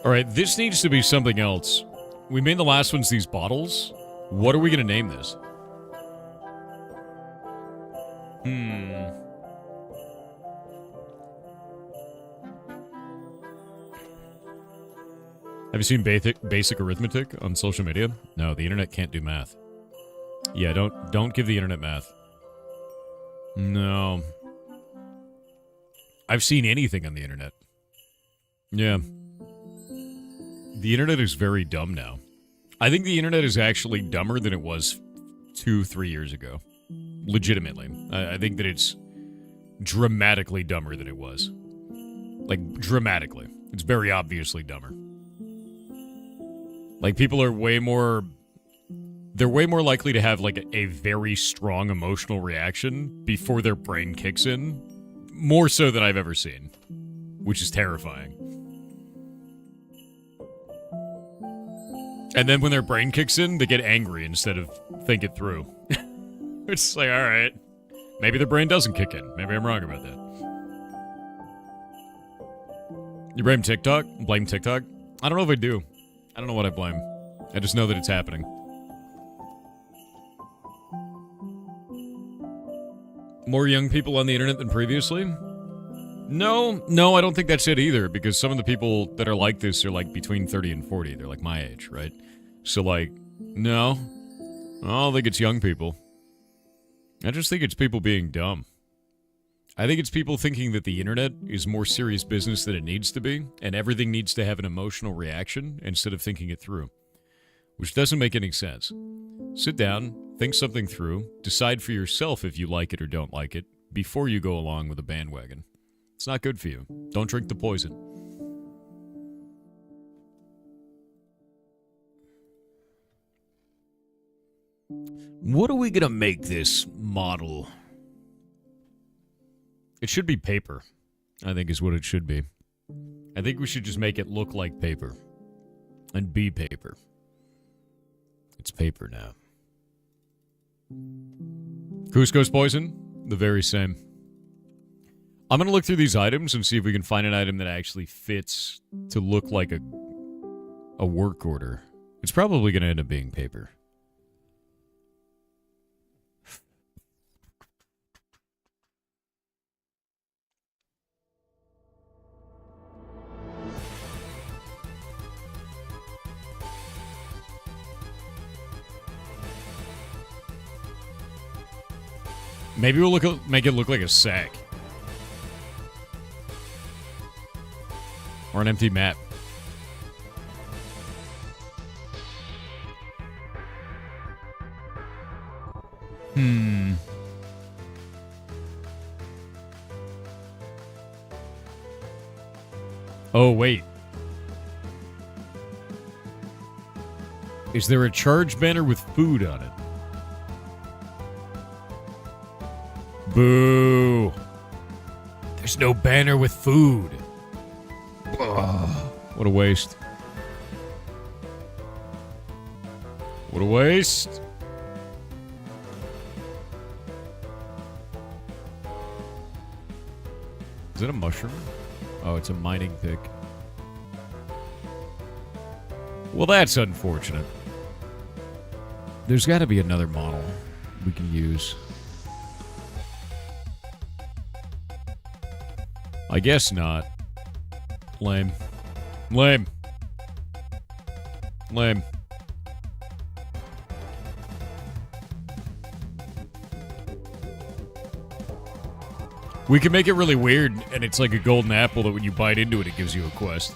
Alright, this needs to be something else. We made the last ones these bottles. What are we going to name this? Have you seen basic arithmetic on social media? No, the internet can't do math. Yeah, don't give the internet math. No. I've seen anything on the internet. Yeah. The internet is very dumb now. I think the internet is actually dumber than it was 2-3 years ago. Legitimately. I think that it's dramatically dumber than it was. Like, dramatically. It's very obviously dumber. Like, people are way more... They're way more likely to have, like, a very strong emotional reaction before their brain kicks in. More so than I've ever seen. Which is terrifying. And then when their brain kicks in, they get angry instead of think it through. It's like, alright. Maybe their brain doesn't kick in. Maybe I'm wrong about that. You blame TikTok? Blame TikTok? I don't know if I do. I don't know what I blame. I just know that it's happening. More young people on the internet than previously? No, I don't think that's it either, because some of the people that are like this are like between 30 and 40. They're like my age, right? So like, no. I don't think it's young people. I just think it's people being dumb. I think it's people thinking that the internet is more serious business than it needs to be, and everything needs to have an emotional reaction instead of thinking it through. Which doesn't make any sense. Sit down, think something through, decide for yourself if you like it or don't like it, before you go along with a bandwagon. It's not good for you. Don't drink the poison. What are we gonna make this model? It should be paper, I think is what it should be. I think we should just make it look like paper. And be paper. It's paper now. Cusco's poison? The very same. I'm going to look through these items and see if we can find an item that actually fits to look like a work order. It's probably going to end up being paper. Maybe we'll make it look like a sack. Or an empty map. Oh, wait. Is there a charge banner with food on it? Boo. There's no banner with food. Oh, what a waste. What a waste. Is it a mushroom? Oh, it's a mining pick. Well, that's unfortunate. There's got to be another model we can use. I guess not. Lame. Lame. Lame. We can make it really weird, and it's like a golden apple that when you bite into it, it gives you a quest.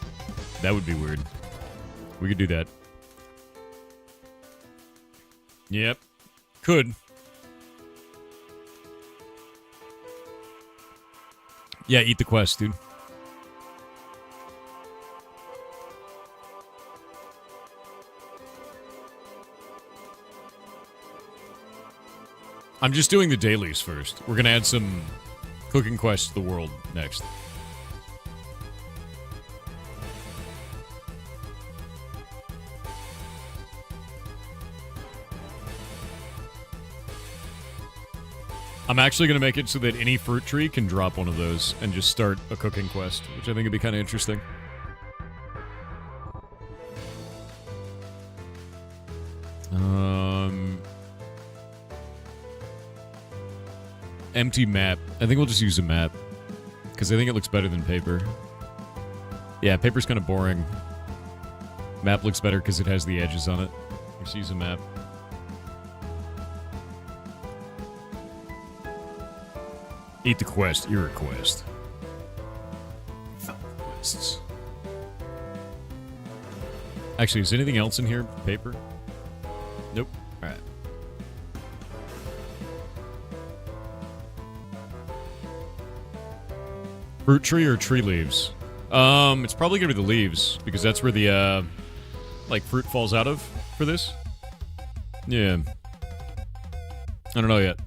That would be weird. We could do that. Yep. Could. Yeah, eat the quest, dude. I'm just doing the dailies first. We're gonna add some cooking quests to the world next. I'm actually going to make it so that any fruit tree can drop one of those and just start a cooking quest, which I think would be kind of interesting. Empty map. I think we'll just use a map, because I think it looks better than paper. Yeah, paper's kind of boring. Map looks better because it has the edges on it. Let's use a map. Eat the quest. You're a quest. Quests. Actually, is anything else in here? Paper? Nope. Alright. Fruit tree or tree leaves? It's probably gonna be the leaves, because that's where the, like, fruit falls out of for this. Yeah. I don't know yet.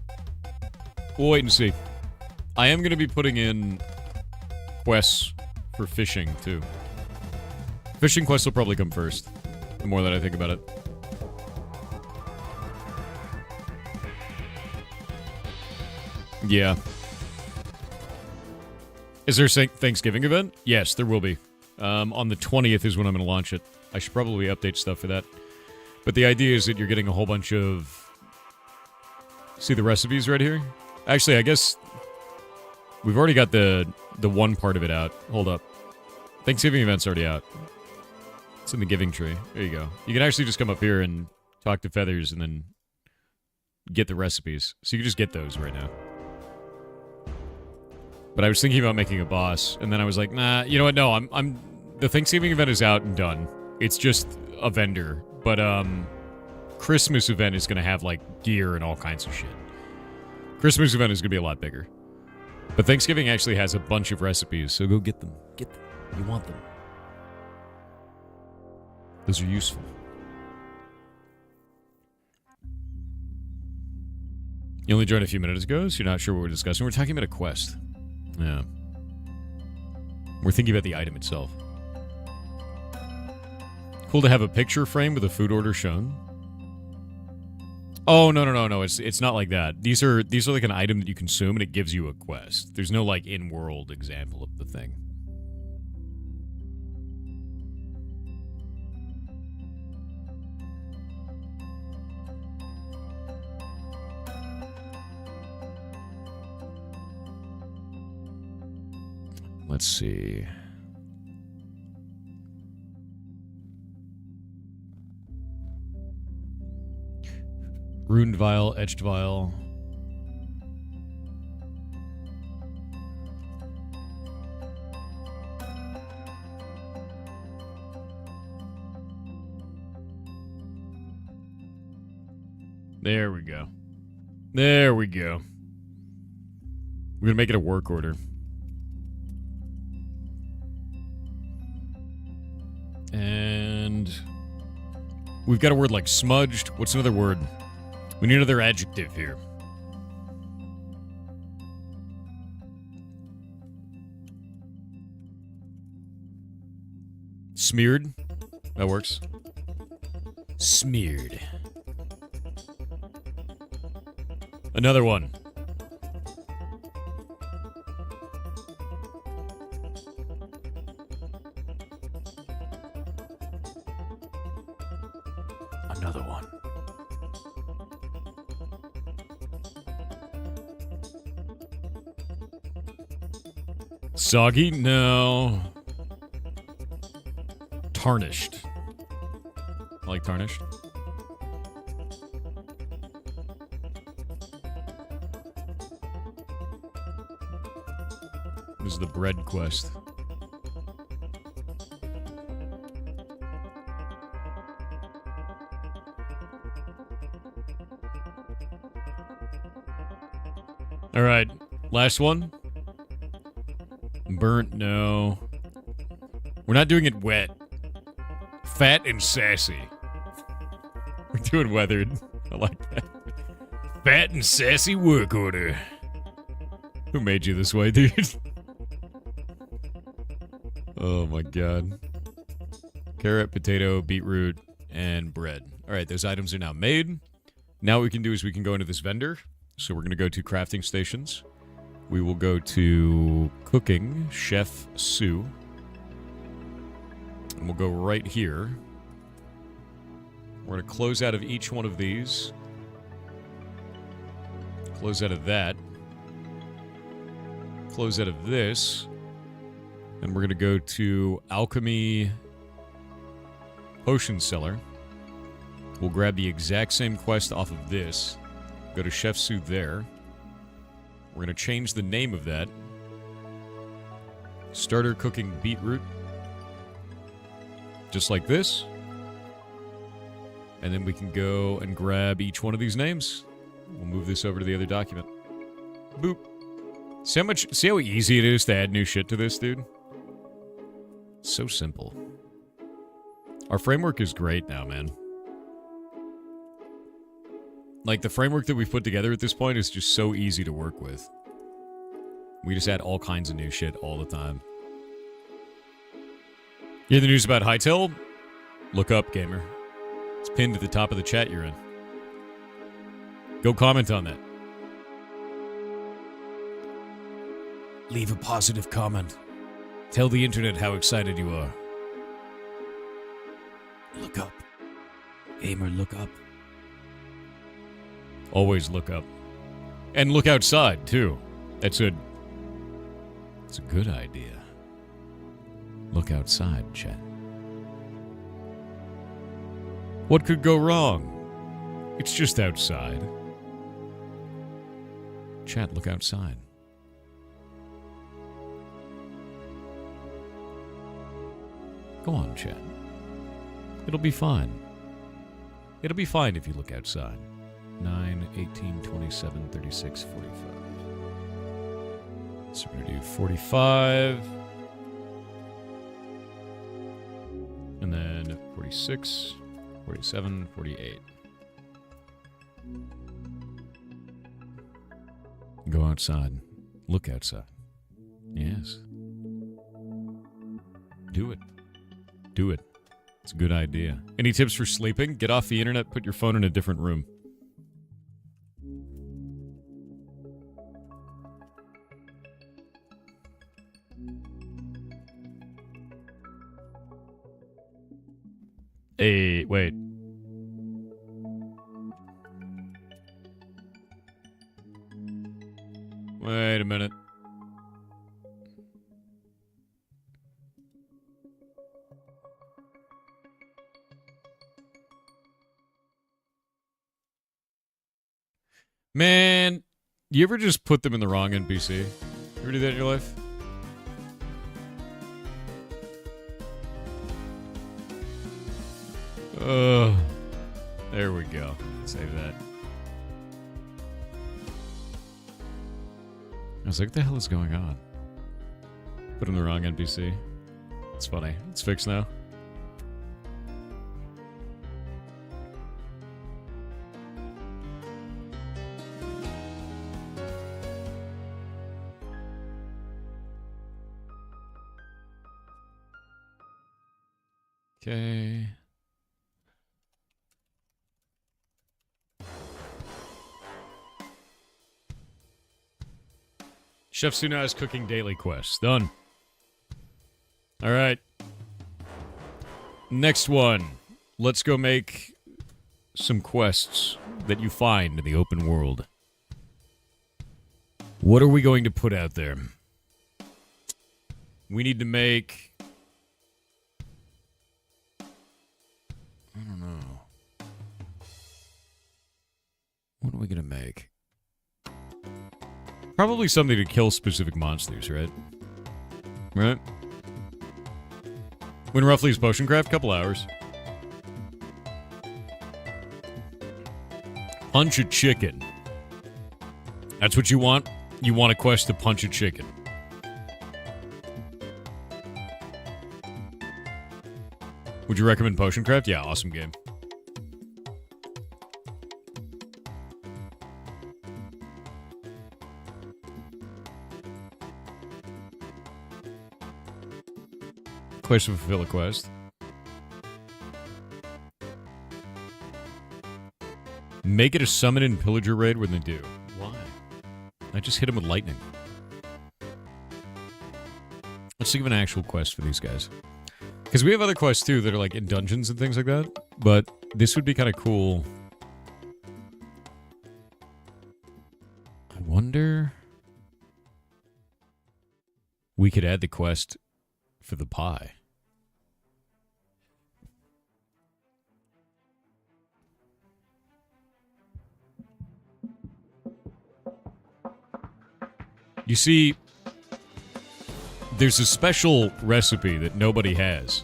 We'll wait and see. I am going to be putting in quests for fishing, too. Fishing quests will probably come first, the more that I think about it. Yeah. Is there a Thanksgiving event? Yes, there will be. On the 20th is when I'm going to launch it. I should probably update stuff for that. But the idea is that you're getting a whole bunch of... See the recipes right here? Actually, I guess... We've already got the one part of it out. Hold up. Thanksgiving event's already out. It's in the giving tree. There you go. You can actually just come up here and talk to Feathers and then get the recipes. So you can just get those right now. But I was thinking about making a boss, and then I was like, nah, you know what? No, I'm the Thanksgiving event is out and done. It's just a vendor. But Christmas event is gonna have like gear and all kinds of shit. Christmas event is gonna be a lot bigger. But Thanksgiving actually has a bunch of recipes, so go get them. Get them. You want them. Those are useful. You only joined a few minutes ago, so you're not sure what we're discussing. We're talking about a quest. Yeah. We're thinking about the item itself. Cool to have a picture frame with a food order shown. Oh, no. It's not like that. These are like an item that you consume and it gives you a quest. There's no like in-world example of the thing. Let's see. Runed vial, etched vial. There we go. There we go. We're gonna make it a work order. And we've got a word like smudged. What's another word? We need another adjective here. Smeared. That works. Smeared. Another one. Soggy? No. Tarnished. I like tarnished. This is the bread quest. All right, last one. Burnt, no. We're not doing it wet. Fat and sassy. We're doing weathered. I like that. Fat and sassy work order. Who made you this way, dude? Oh my god. Carrot, potato, beetroot, and bread. All right, those items are now made. Now what we can do is we can go into this vendor. So we're going to go to crafting stations. We will go to cooking, Chef Sue. And we'll go right here. We're going to close out of each one of these. Close out of that. Close out of this. And we're going to go to Alchemy Potion Cellar. We'll grab the exact same quest off of this. Go to Chef Sue there. We're going to change the name of that. Starter cooking beetroot. Just like this. And then we can go and grab each one of these names. We'll move this over to the other document. Boop. See how easy it is to add new shit to this, dude? So simple. Our framework is great now, man. Like, the framework that we've put together at this point is just so easy to work with. We just add all kinds of new shit all the time. You hear the news about Hytale? Look up, gamer. It's pinned at the top of the chat you're in. Go comment on that. Leave a positive comment. Tell the internet how excited you are. Look up. Gamer, look up. Always look up. And look outside, too. That's a good idea. Look outside, chat. What could go wrong? It's just outside. Chat, look outside. Go on, chat. It'll be fine. It'll be fine if you look outside. 9, 18, 27, 36, 45. So we're going to do 45. And then 46, 47, 48. Go outside. Look outside. Yes. Do it. Do it. It's a good idea. Any tips for sleeping? Get off the internet, put your phone in a different room. Hey, wait. Wait a minute. Man, you ever just put them in the wrong NPC? You ever do that in your life? There we go. Save that. I was like, what the hell is going on? Put in the wrong NPC. It's funny. It's fixed now. Okay. Chef Suna's cooking daily quests. Done. All right. Next one. Let's go make some quests that you find in the open world. What are we going to put out there? We need to make... I don't know. What are we going to make? Probably something to kill specific monsters, right? Right? When roughly is potion craft? Couple hours. Punch a chicken. That's what you want? You want a quest to punch a chicken. Would you recommend Potion Craft? Yeah, awesome game. Quest to fulfill a quest. Make it a summon and pillager raid when they do. Why? I just hit him with lightning. Let's think of an actual quest for these guys. Because we have other quests too that are like in dungeons and things like that. But this would be kind of cool. I wonder... We could add the quest for the pie. You see, there's a special recipe that nobody has,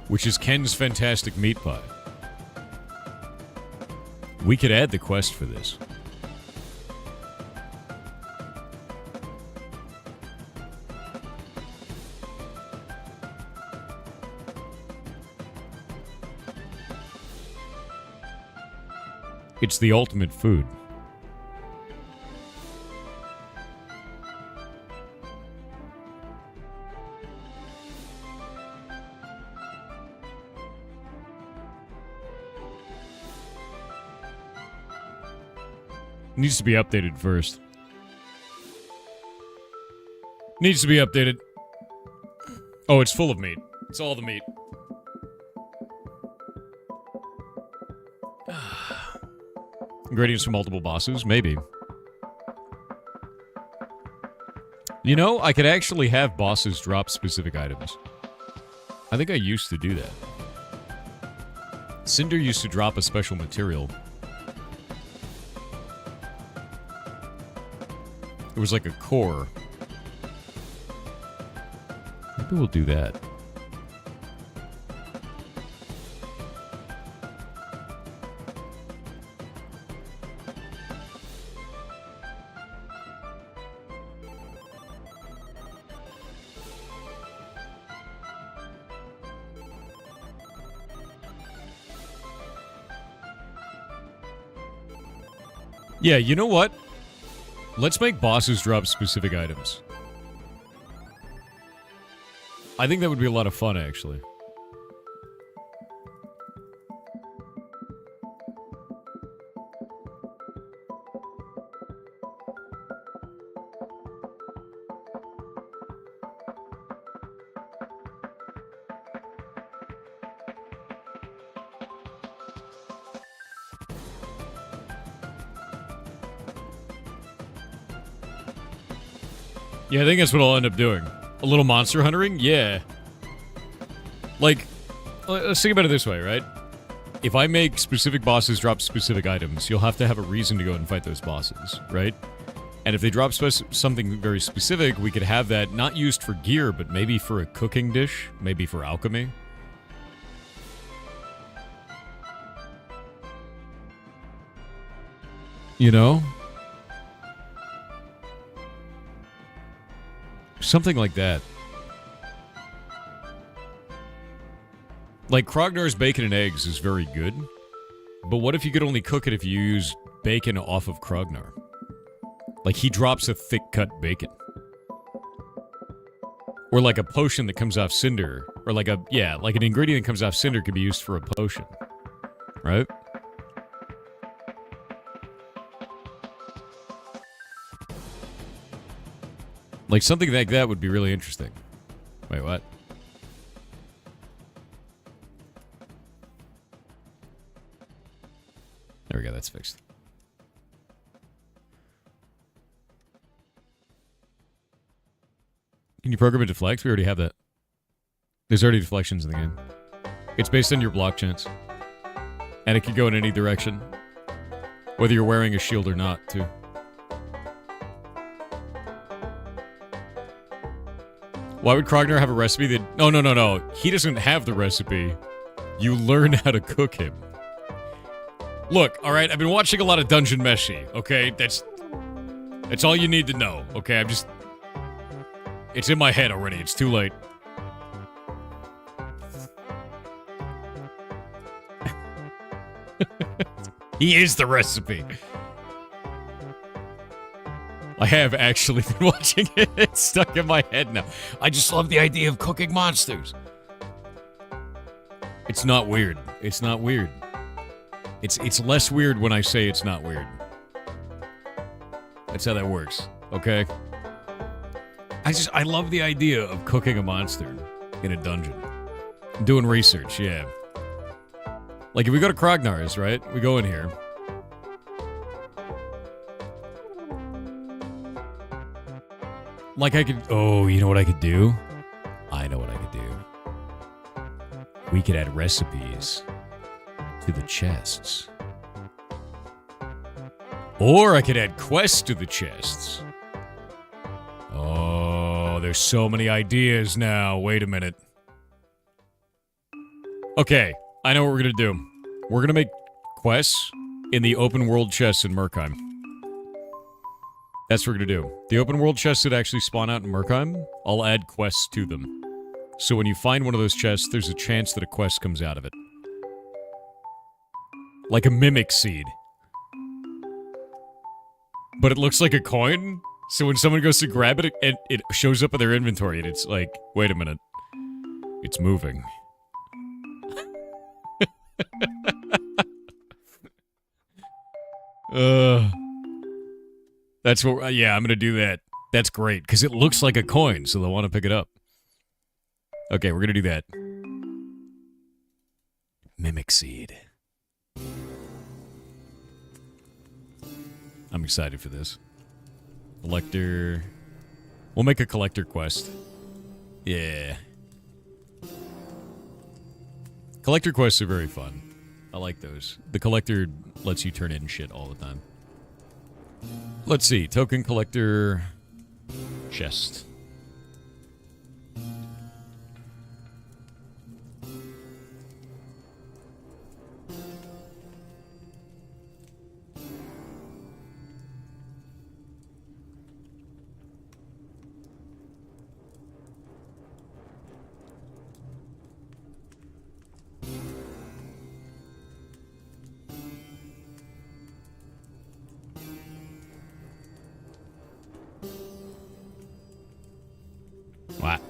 which is Ken's Fantastic Meat Pie. We could add the quest for this. It's the ultimate food. Needs to be updated first. Needs to be updated. Oh, it's full of meat. It's all the meat. Ingredients for multiple bosses? Maybe. You know, I could actually have bosses drop specific items. I think I used to do that. Cinder used to drop a special material. It was like a core. Maybe we'll do that. Yeah, you know what? Let's make bosses drop specific items. I think that would be a lot of fun, actually. Yeah, I think that's what I'll end up doing. A little monster huntering? Yeah. Like, let's think about it this way, right? If I make specific bosses drop specific items, you'll have to have a reason to go and fight those bosses, right? And if they drop something very specific, we could have that not used for gear, but maybe for a cooking dish, maybe for alchemy. You know? Something like that. Like, Krognar's bacon and eggs is very good. But what if you could only cook it if you use bacon off of Krognar? Like, he drops a thick-cut bacon. Or like a potion that comes off Cinder. Or like a, yeah, like an ingredient that comes off Cinder could be used for a potion. Right? Like, something like that would be really interesting. Wait, what? There we go, that's fixed. Can you program a deflect? We already have that. There's already deflections in the game. It's based on your block chance. And it can go in any direction. Whether you're wearing a shield or not, too. Why would Krogner have a recipe that... No. He doesn't have the recipe. You learn how to cook him. Look, alright, I've been watching a lot of Dungeon Meshi, okay? That's all you need to know, okay? I'm just... It's in my head already, it's too late. He is the recipe. I have actually been watching it. It's stuck in my head now. I just love the idea of cooking monsters. It's not weird. It's not weird. It's less weird when I say it's not weird. That's how that works, okay? I love the idea of cooking a monster in a dungeon. Doing research, yeah. Like, if we go to Krognar's, right? We go in here. Like, I could... Oh, you know what I could do? I know what I could do. We could add recipes to the chests. Or I could add quests to the chests. Oh, there's so many ideas now. Wait a minute. Okay, I know what we're gonna do. We're gonna make quests in the open world chests in Merkheim. That's what we're gonna do. The open world chests that actually spawn out in Merkheim, I'll add quests to them. So when you find one of those chests, there's a chance that a quest comes out of it. Like a mimic seed. But it looks like a coin, so when someone goes to grab it, it shows up in their inventory, and it's like, wait a minute. It's moving. That's what, yeah, I'm gonna do that. That's great, because it looks like a coin, so they'll want to pick it up. Okay, we're gonna do that. Mimic seed. I'm excited for this. Collector. We'll make a collector quest. Yeah. Collector quests are very fun. I like those. The collector lets you turn in shit all the time. Let's see. Token collector chest. What?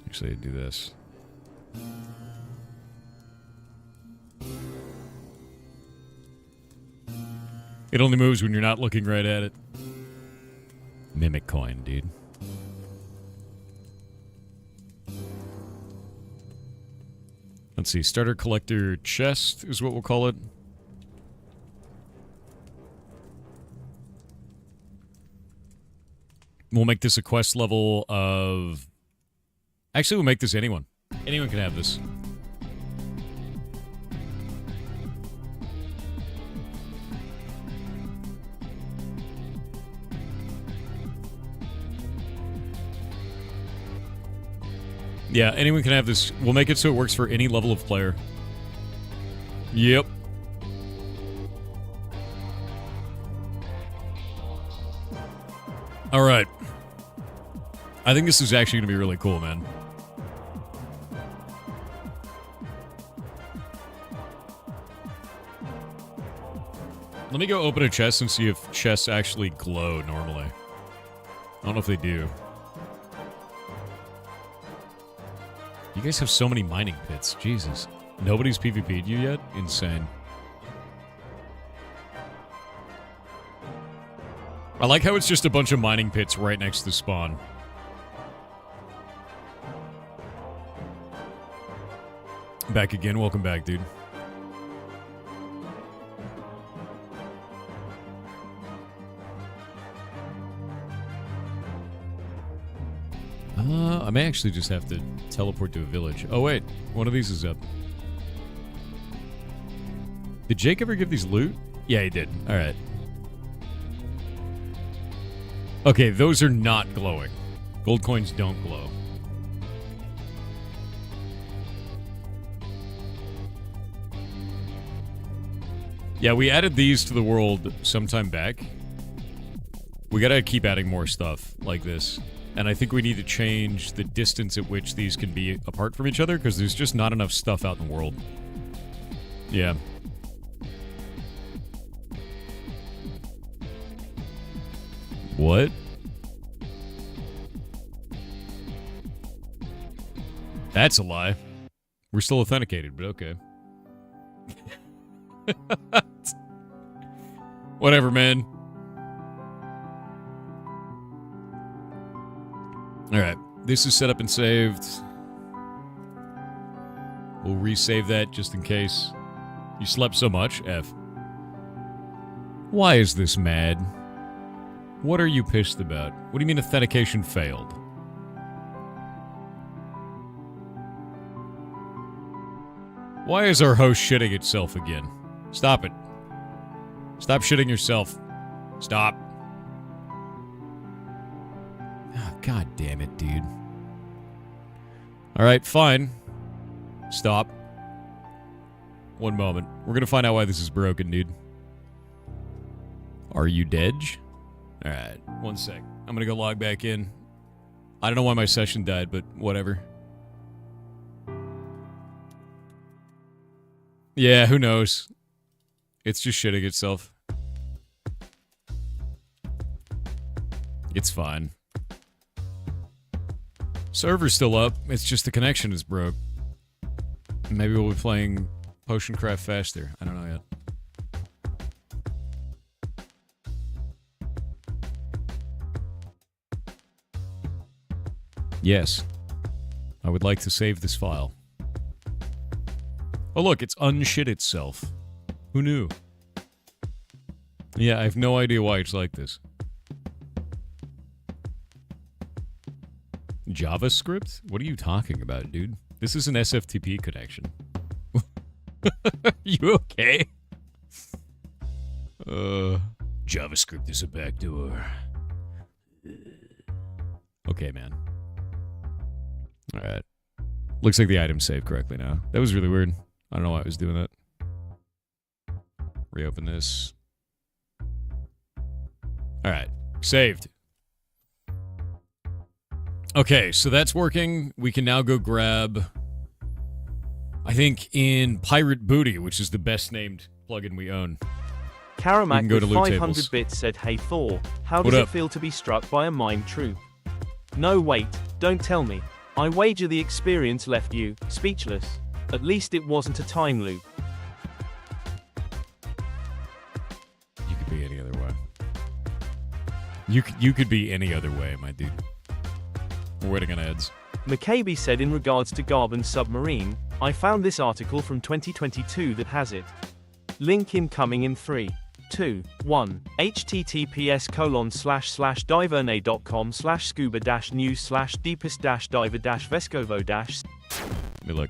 Actually, do this. It only moves when you're not looking right at it. Mimic coin, dude. Let's see. Starter collector chest is what we'll call it. We'll make this a quest level of... Actually, we'll make this anyone. Anyone can have this. Yeah, anyone can have this. We'll make it so it works for any level of player. Yep. Alright. I think this is actually going to be really cool, man. Let me go open a chest and see if chests actually glow normally. I don't know if they do. You guys have so many mining pits. Jesus. Nobody's PvP'd you yet? Insane. I like how it's just a bunch of mining pits right next to spawn. Back again. Welcome back, dude. I may actually just have to teleport to a village. Oh, wait. One of these is up. Did Jake ever give these loot? Yeah, he did. All right. Okay, those are not glowing. Gold coins don't glow. Yeah, we added these to the world sometime back. We gotta keep adding more stuff like this. And I think we need to change the distance at which these can be apart from each other, because there's just not enough stuff out in the world. Yeah. What? That's a lie. We're still authenticated, but okay. Whatever, man. Alright, this is set up and saved. We'll resave that just in case. You slept so much, F. Why is this mad? What are you pissed about? What do you mean authentication failed? Why is our host shitting itself again? Stop it. Stop shitting yourself. Stop. Oh, God damn it, dude. Alright, fine. Stop. One moment. We're gonna find out why this is broken, dude. Are you dead? Alright, one sec. I'm gonna go log back in. I don't know why my session died, but whatever. Yeah, who knows? It's just shitting itself. It's fine. Server's still up, it's just the connection is broke. Maybe we'll be playing Potion Craft faster. I don't know yet. Yes. I would like to save this file. Oh look, it's unshit itself. Who knew? Yeah, I have no idea why it's like this. JavaScript? What are you talking about, dude? This is an SFTP connection. You okay? JavaScript is a backdoor. Okay, man. Alright. Looks like the item's saved correctly now. That was really weird. I don't know why I was doing that. Reopen this. Alright. Saved. Okay, so that's working. We can now go grab... I think in Pirate Booty, which is the best named plugin we own. Karamak with 500 bits said, "Hey Thor, how does it feel to be struck by a mime troop?" No, wait, don't tell me. I wager the experience left you speechless. At least it wasn't a time loop. You could be any other way. You could be any other way, my dude. We're waiting on ads. McCabe said, in regards to Garben Submarine, I found this article from 2022 that has it. Link incoming in 3, 2, 1. https://divernay.com/scuba-news/deepest-diver-vescovo-. Let me look.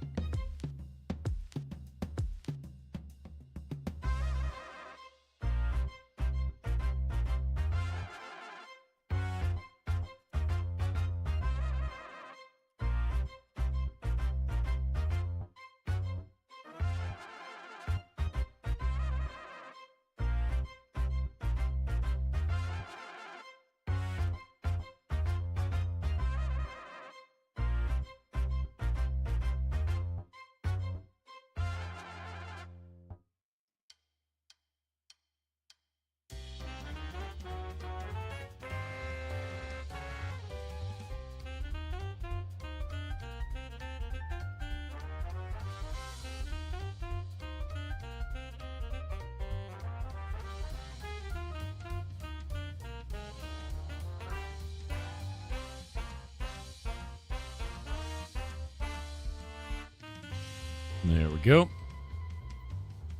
There we go.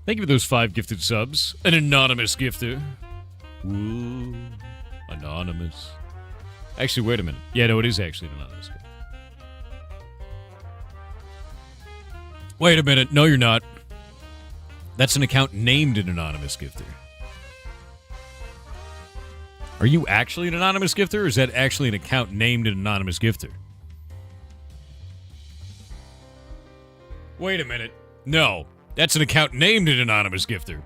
Thank you for those 5 gifted subs. An anonymous gifter. Ooh, anonymous. Actually, wait a minute. Yeah, no, it is actually an anonymous gift. Wait a minute. No, you're not. That's an account named an anonymous gifter. Are you actually an anonymous gifter, or is that actually an account named an anonymous gifter? Wait a minute. No, that's an account named an anonymous gifter.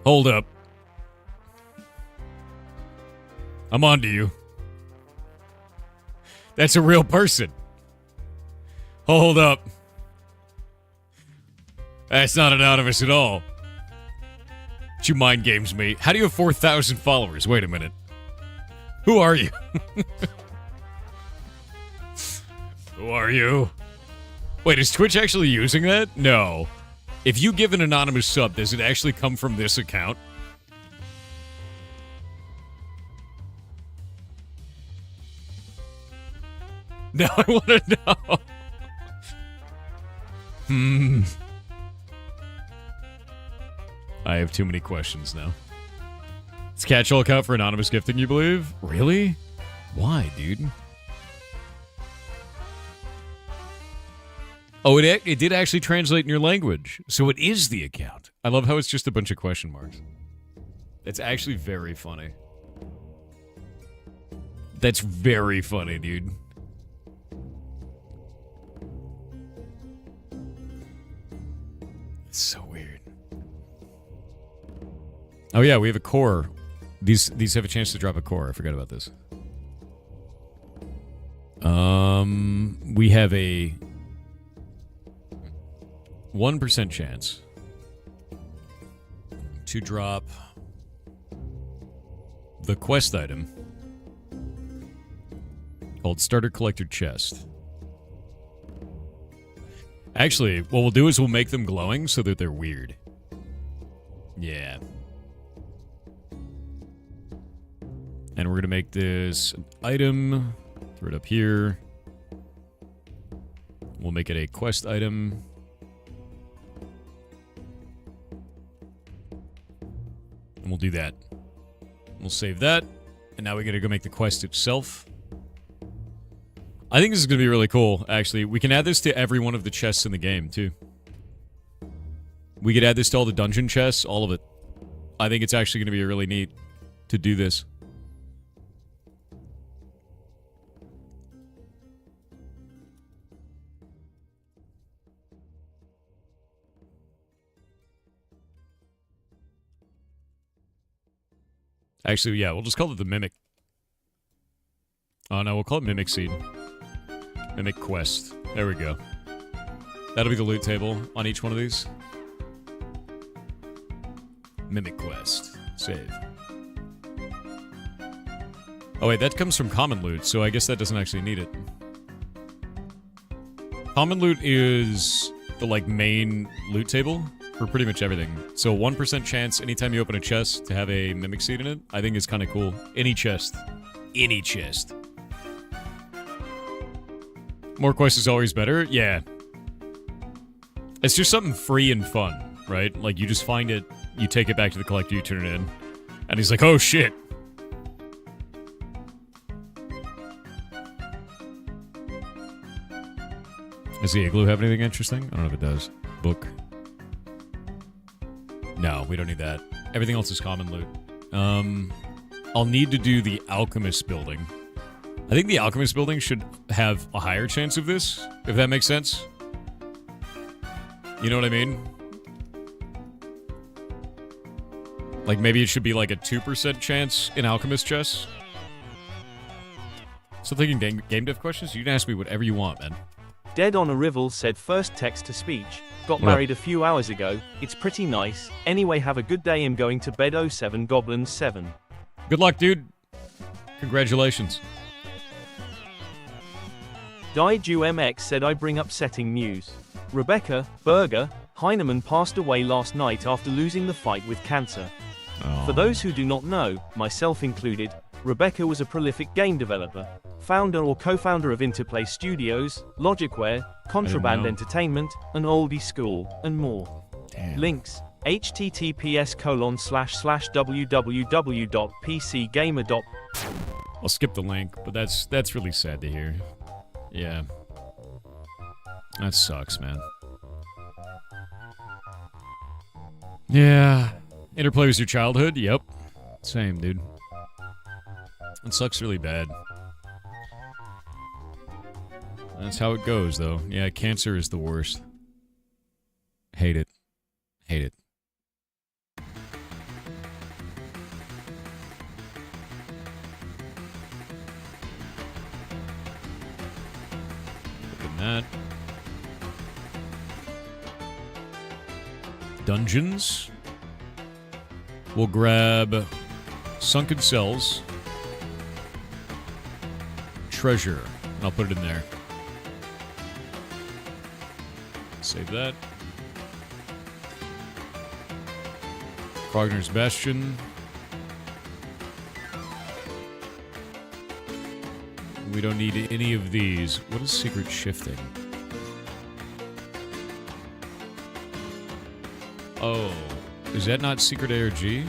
Hold up. I'm on to you. That's a real person. Hold up. That's not anonymous at all. You mind games me. How do you have 4,000 followers? Wait a minute. Who are you? Who are you? Wait, is Twitch actually using that? No. If you give an anonymous sub, does it actually come from this account? Now I want to know. I have too many questions now. It's catch-all account for anonymous gifting, you believe? Really? Why, dude? Oh, it did actually translate in your language. So it is the account. I love how it's just a bunch of question marks. That's actually very funny. That's very funny, dude. It's so weird. Oh yeah, we have a core. These have a chance to drop a core. I forgot about this. We have a 1% chance to drop the quest item called Starter Collector Chest. Actually, what we'll do is we'll make them glowing so that they're weird. Yeah. And we're going to make this an item. Throw it up here. We'll make it a quest item. And we'll do that. We'll save that. And now we got to go make the quest itself. I think this is going to be really cool, actually. We can add this to every one of the chests in the game, too. We could add this to all the dungeon chests, all of it. I think it's actually going to be really neat to do this. Actually, yeah, we'll just call it the Mimic. Oh, no, we'll call it Mimic Seed. Mimic Quest. There we go. That'll be the loot table on each one of these. Mimic Quest. Save. Oh, wait, that comes from common loot, so I guess that doesn't actually need it. Common loot is the, like, main loot table for pretty much everything. So 1% chance anytime you open a chest to have a Mimic Seed in it, I think is kind of cool. Any chest. Any chest. More quests is always better? Yeah. It's just something free and fun, right? Like, you just find it, you take it back to the collector, you turn it in, and he's like, oh shit. Does the igloo have anything interesting? I don't know if it does. Book. No, we don't need that. Everything else is common loot. I'll need to do the Alchemist building. I think the Alchemist building should have a higher chance of this, if that makes sense. You know what I mean? Like, maybe it should be like a 2% chance in Alchemist chests. Still thinking game dev questions? You can ask me whatever you want, man. Dead on Arrival said first text to speech. Got married a few hours ago. It's pretty nice. Anyway, have a good day. I'm going to bed. 07 Goblins 7. Good luck, dude. Congratulations. Daiju MX said I bring upsetting news. Rebecca Berger Heinemann passed away last night after losing the fight with cancer. For those who do not know, myself included, Rebecca was a prolific game developer, founder or co-founder of Interplay Studios, Logicware, Contraband Entertainment, and Oldie School, and more. Damn. Links: https://www.pcgamer. I'll skip the link, but that's really sad to hear. Yeah. That sucks, man. Yeah. Interplay was your childhood? Yep. Same, dude. It sucks really bad. That's how it goes, though. Yeah, cancer is the worst. Hate it. Hate it. Look at that. Dungeons. We'll grab Sunken Cells. Treasure. And I'll put it in there. Save that. Krogner's Bastion. We don't need any of these. What is secret shifting? Oh. Is that not secret ARG?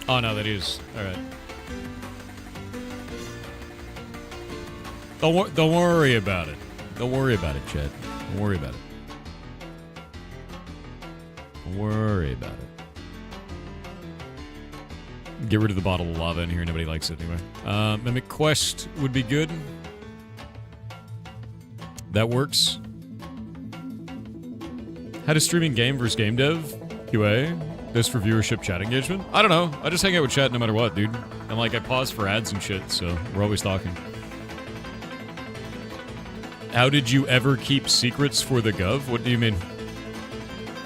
Oh, no, that is. Alright. Don't worry about it. Don't worry about it, Chet. Don't worry about it. Don't worry about it. Get rid of the bottle of lava in here. Nobody likes it anyway. Mimic Quest would be good. That works. How to streaming game versus game dev? QA? This for viewership chat engagement? I don't know. I just hang out with chat no matter what, dude. And like, I pause for ads and shit, so we're always talking. How did you ever keep secrets for the Gov? What do you mean?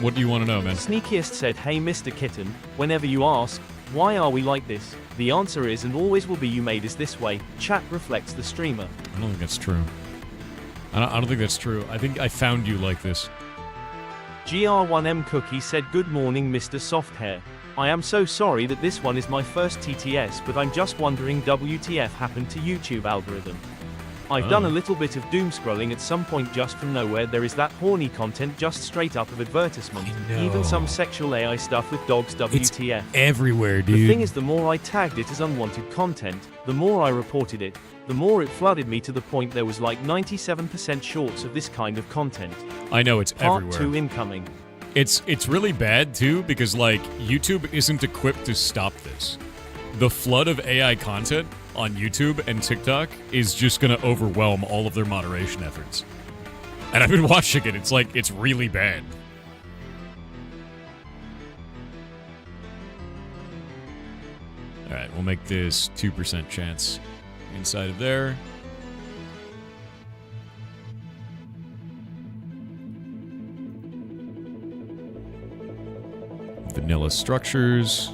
What do you want to know, man? Sneakiest said, hey Mr. Kitten, whenever you ask, why are we like this? The answer is and always will be you made us this way. Chat reflects the streamer. I don't think that's true. I don't think that's true. I think I found you like this. GR1M Cookie said, good morning Mr. Softhair. I am so sorry that this one is my first TTS, but I'm just wondering WTF happened to YouTube algorithm. I've done a little bit of doom scrolling at some point just from nowhere. There is that horny content just straight up of advertisement. Even some sexual AI stuff with dogs WTF. It's everywhere, dude. The thing is, the more I tagged it as unwanted content, the more I reported it, the more it flooded me to the point there was like 97% shorts of this kind of content. I know, it's everywhere. Part 2 incoming. It's really bad, too, because, like, YouTube isn't equipped to stop this. The flood of AI content on YouTube and TikTok is just going to overwhelm all of their moderation efforts. And I've been watching it. It's like, it's really bad. All right, we'll make this 2% chance inside of there. Vanilla structures.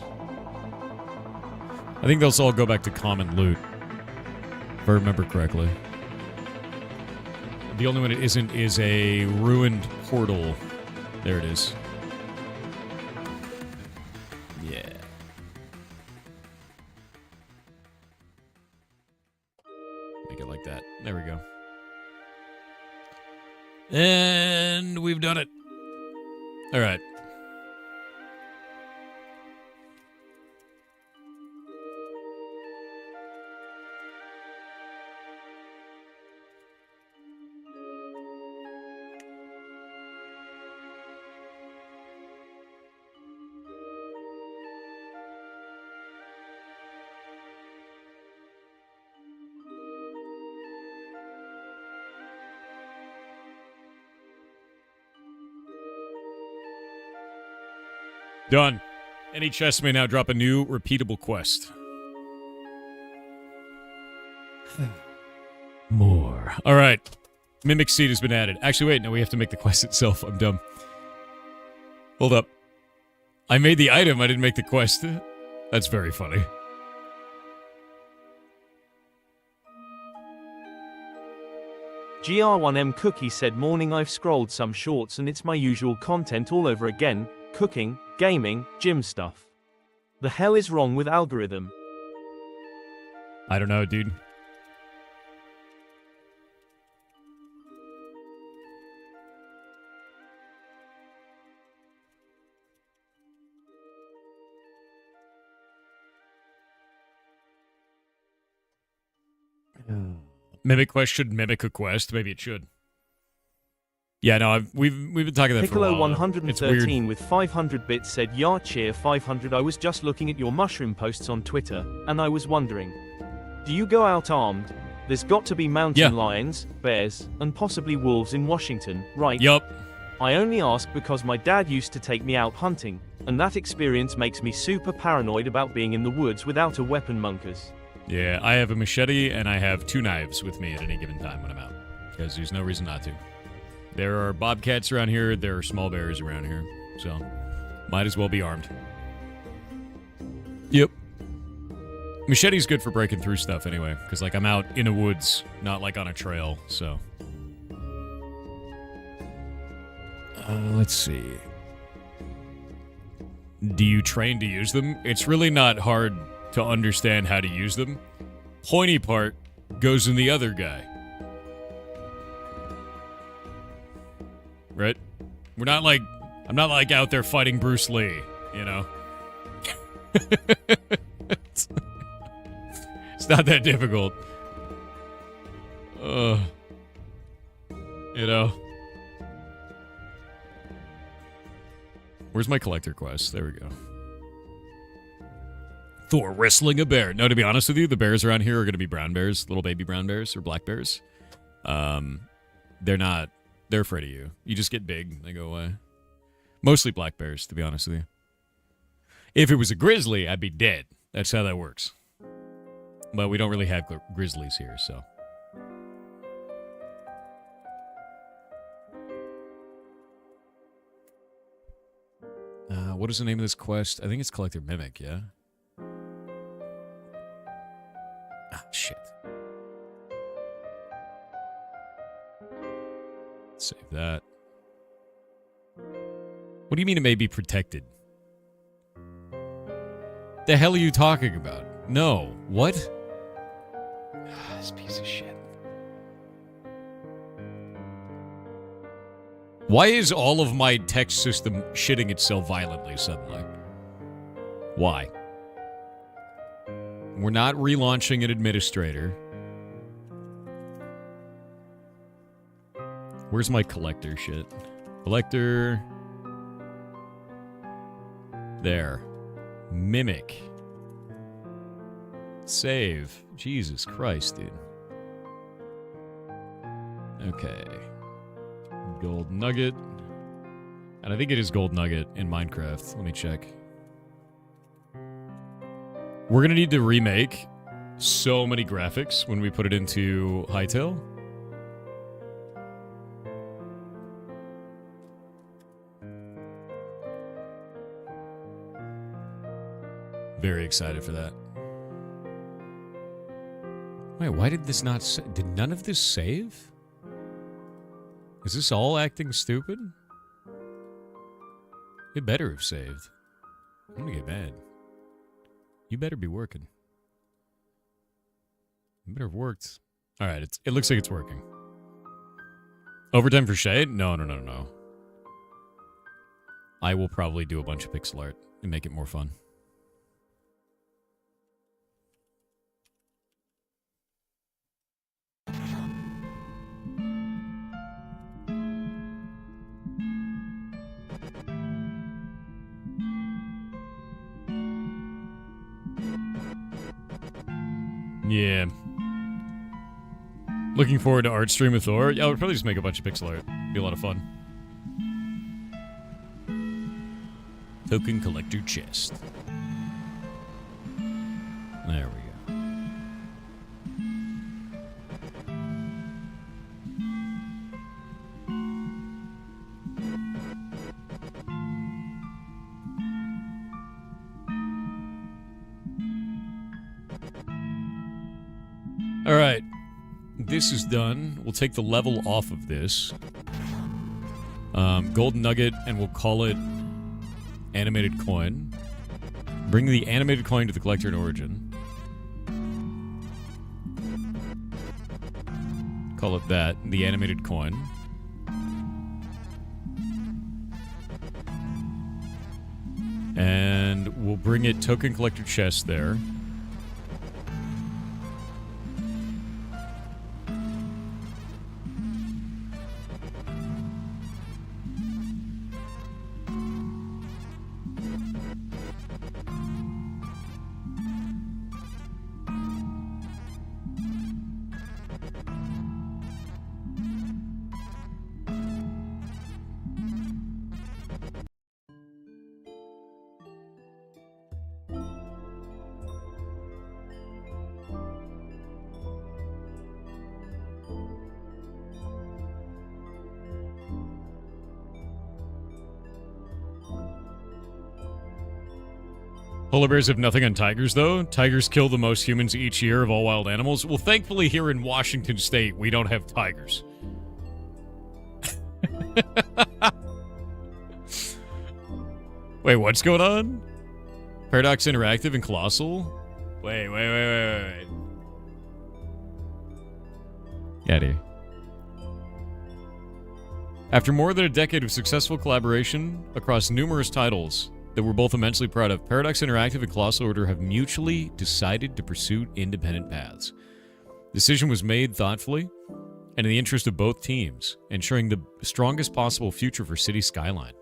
I think those all go back to common loot, if I remember correctly. The only one it isn't is a ruined portal. There it is. Yeah. Make it like that. There we go. And we've done it. All right. Done. Any chest may now drop a new repeatable quest. More. All right. Mimic Seed has been added. Actually, wait. No, we have to make the quest itself. I'm dumb. Hold up. I made the item. I didn't make the quest. That's very funny. GR1M Cookie said, morning, I've scrolled some shorts and it's my usual content all over again. Cooking, gaming, gym stuff. The hell is wrong with algorithm? I don't know, dude. Mimic quest should mimic a quest. Maybe it should. Yeah, no, we've been talking that Piccolo for a while. 113 with 500 bits said, "Yar cheer 500. I was just looking at your mushroom posts on Twitter, and I was wondering, do you go out armed? There's got to be mountain lions, bears, and possibly wolves in Washington, right?" Yup. I only ask because my dad used to take me out hunting, and that experience makes me super paranoid about being in the woods without a weapon, Monkers. Yeah, I have a machete and I have 2 knives with me at any given time when I'm out, because there's no reason not to. There are bobcats around here, there are small bears around here, so might as well be armed. Yep. Machete's good for breaking through stuff anyway, because like I'm out in the woods, not like on a trail, so. Let's see. Do you train to use them? It's really not hard to understand how to use them. Pointy part goes in the other guy. Right? I'm not like out there fighting Bruce Lee, you know? It's not that difficult. You know? Where's my collector quest? There we go. Thor wrestling a bear. No, to be honest with you, the bears around here are going to be brown bears, little baby brown bears or black bears. They're not. They're afraid of you. You just get big, they go away. Mostly black bears, to be honest with you. If it was a grizzly, I'd be dead. That's how that works. But we don't really have grizzlies here, so. What is the name of this quest? I think it's Collector Mimic, yeah? Ah, shit. Save that. What do you mean it may be protected? The hell are you talking about? No. What? This piece of shit. Why is all of my text system shitting itself violently suddenly? Why? We're not relaunching an administrator. Where's my collector shit? Collector. There. Mimic. Save. Jesus Christ, dude. Okay. Gold nugget. And I think it is gold nugget in Minecraft. Let me check. We're going to need to remake so many graphics when we put it into Hytale. Very excited for that. Wait, why did this not... Did none of this save? Is this all acting stupid? It better have saved. I'm gonna get mad. You better be working. You better have worked. Alright, it looks like it's working. Overtime for Shade? No. I will probably do a bunch of pixel art and make it more fun. Yeah. Looking forward to art stream with Thor. Yeah, I would probably just make a bunch of pixel art. Be a lot of fun. Token collector chest. There we go. All right, this is done. We'll take the level off of this. Golden nugget, and we'll call it animated coin. Bring the animated coin to the collector in origin. Call it that, the animated coin. And we'll bring it token collector chest there. Polar bears have nothing on tigers, though. Tigers kill the most humans each year of all wild animals. Well, thankfully here in Washington State, we don't have tigers. Wait, what's going on? Paradox Interactive and Colossal? Wait. Get here. After more than a decade of successful collaboration across numerous titles that we're both immensely proud of, Paradox Interactive and Colossal Order have mutually decided to pursue independent paths. The decision was made thoughtfully and in the interest of both teams, ensuring the strongest possible future for City Skyline.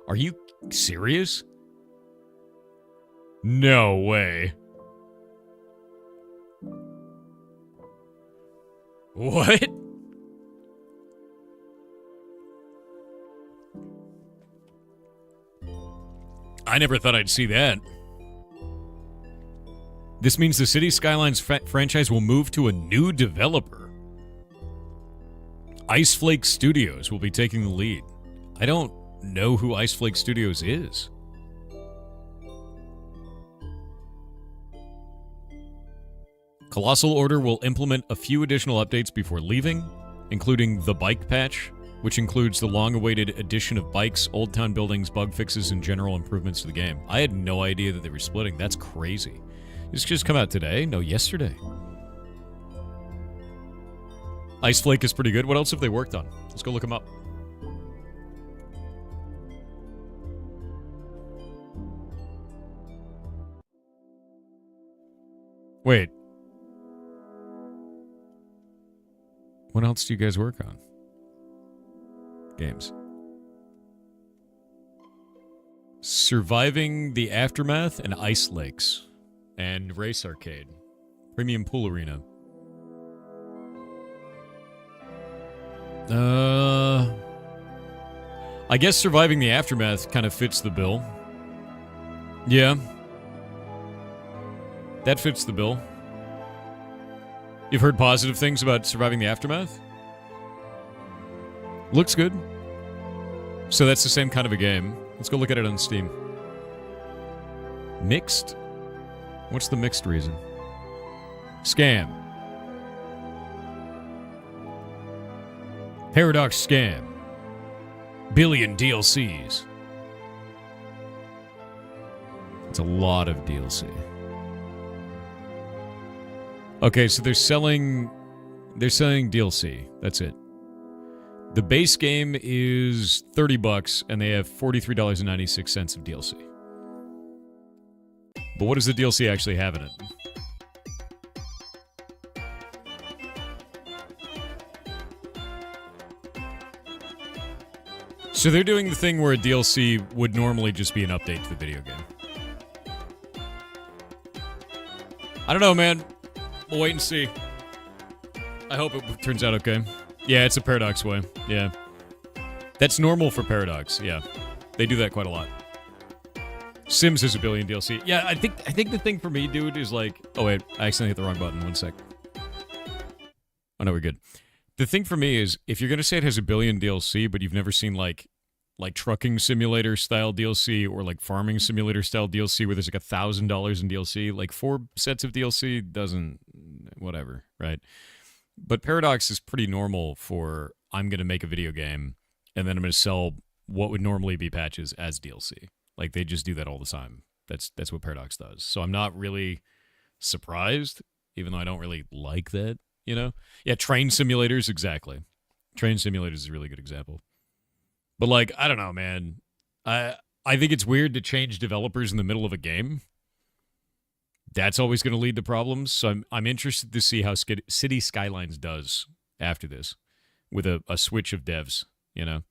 Are you serious? No way. What? I never thought I'd see that. This means the City Skylines franchise will move to a new developer. Iceflake Studios will be taking the lead. I don't know who Iceflake Studios is. Colossal Order will implement a few additional updates before leaving, including the bike patch, which includes the long-awaited addition of bikes, Old Town buildings, bug fixes, and general improvements to the game. I had no idea that they were splitting. That's crazy. This just come out today? No, yesterday. Iceflake is pretty good. What else have they worked on? Let's go look them up. Wait. What else do you guys work on? Games. Surviving the Aftermath and Ice Lakes. And Race Arcade. Premium Pool Arena. I guess Surviving the Aftermath kind of fits the bill. Yeah. That fits the bill. You've heard positive things about Surviving the Aftermath? Looks good. So that's the same kind of a game. Let's go look at it on Steam. Mixed? What's the mixed reason? Scam. Paradox Scam. Billion DLCs. It's a lot of DLC. Okay, so they're selling DLC. That's it. The base game is $30 and they have $43.96 of DLC. But what does the DLC actually have in it? So they're doing the thing where a DLC would normally just be an update to the video game. I don't know, man. We'll wait and see. I hope it turns out okay. Yeah, it's a Paradox way. Yeah. That's normal for Paradox, yeah. They do that quite a lot. Sims has a billion DLC. Yeah, I think the thing for me, dude, is like... Oh, wait. I accidentally hit the wrong button. 1 sec. Oh, no, we're good. The thing for me is, if you're going to say it has a billion DLC, but you've never seen, like trucking simulator-style DLC or, like, farming simulator-style DLC where there's, like, $1,000 in DLC, like, 4 sets of DLC doesn't... Whatever, right? But Paradox is pretty normal for, I'm going to make a video game, and then I'm going to sell what would normally be patches as DLC. Like, they just do that all the time. That's what Paradox does. So I'm not really surprised, even though I don't really like that, you know? Yeah, train simulators, exactly. Train simulators is a really good example. But, like, I don't know, man. I think it's weird to change developers in the middle of a game. That's always going to lead to problems. So I'm interested to see how City Skylines does after this with a switch of devs, you know?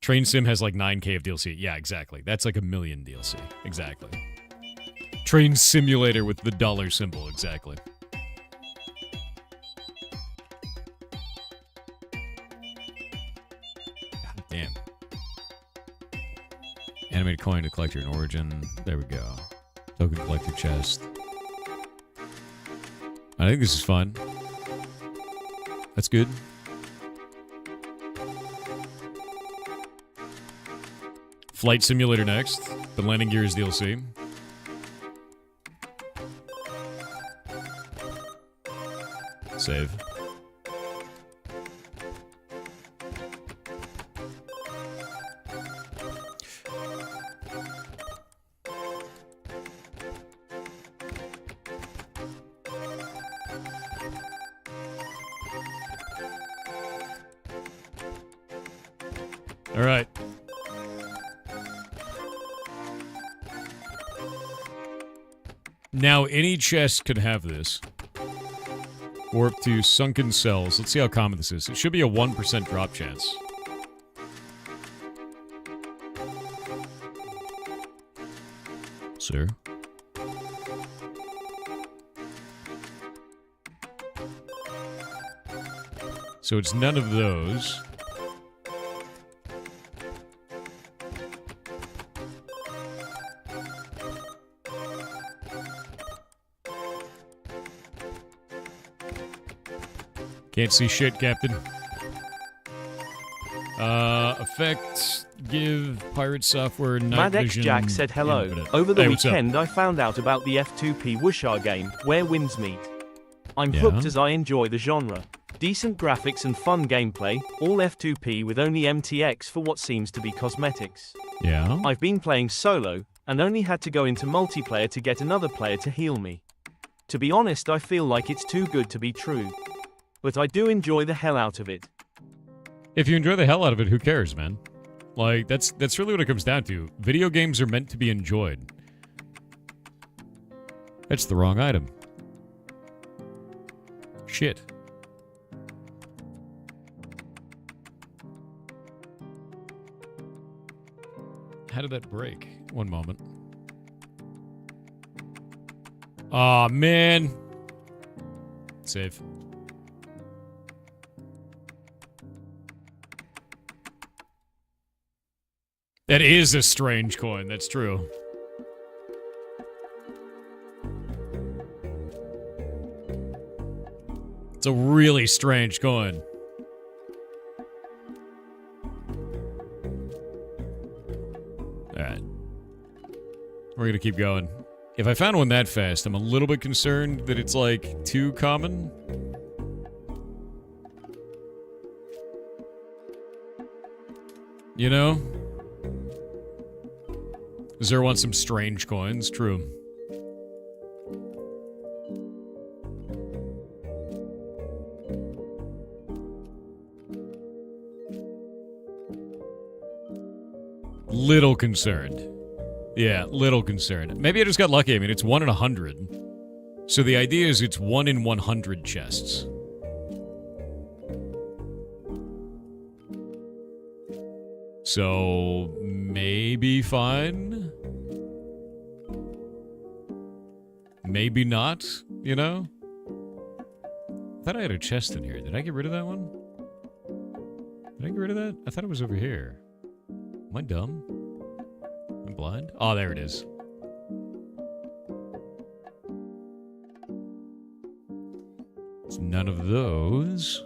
Train Sim has like 9K of DLC. Yeah, exactly. That's like 1 million DLC. Exactly. Train Simulator with the dollar symbol. Exactly. God damn. Animated coin to collect your origin. There we go. Token collector chest. I think this is fun. That's good. Flight Simulator next. The Landing Gears DLC. Save. All right. Now, any chest could have this. Warp to sunken cells. Let's see how common this is. It should be a 1% drop chance. Sir? So it's none of those. Can't see shit, Captain. Effect, give pirate software night vision. Jack said hello. Infinite. Over the weekend, I found out about the F2P Wuxia game, Where Winds Meet. I'm hooked as I enjoy the genre. Decent graphics and fun gameplay, all F2P with only MTX for what seems to be cosmetics. Yeah. I've been playing solo, and only had to go into multiplayer to get another player to heal me. To be honest, I feel like it's too good to be true. But I do enjoy the hell out of it. If you enjoy the hell out of it, who cares, man? Like, that's really what it comes down to. Video games are meant to be enjoyed. That's the wrong item. Shit. How did that break? One moment. Aw, man. Save. That is a strange coin, that's true. It's a really strange coin. Alright. We're gonna keep going. If I found one that fast, I'm a little bit concerned that it's, like, too common. You know? Zero wants some strange coins, true. Little concerned. Yeah, little concerned. Maybe I just got lucky. I mean, it's 1 in 100. So the idea is it's 1 in 100 chests. So, maybe fine? Maybe not, you know? I thought I had a chest in here. Did I get rid of that one? Did I get rid of that? I thought it was over here. Am I dumb? Am I blind? Oh, there it is. It's none of those.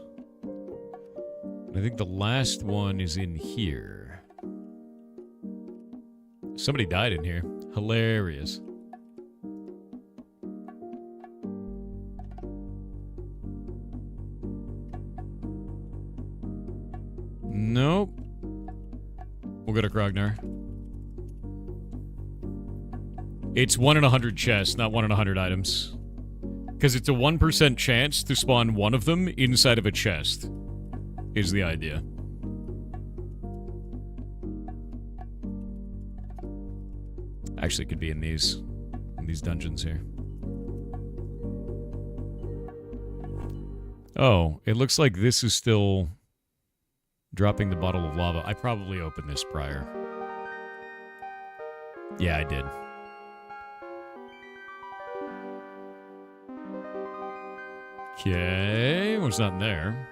I think the last one is in here. Somebody died in here. Hilarious. Nope. We'll go to Krognar. It's 1 in 100 chests, not 1 in 100 items. Because it's a 1% chance to spawn one of them inside of a chest. Is the idea. Actually, it could be in these dungeons here. Oh, it looks like this is still dropping the bottle of lava. I probably opened this prior. Yeah, I did. Okay, what's not in there?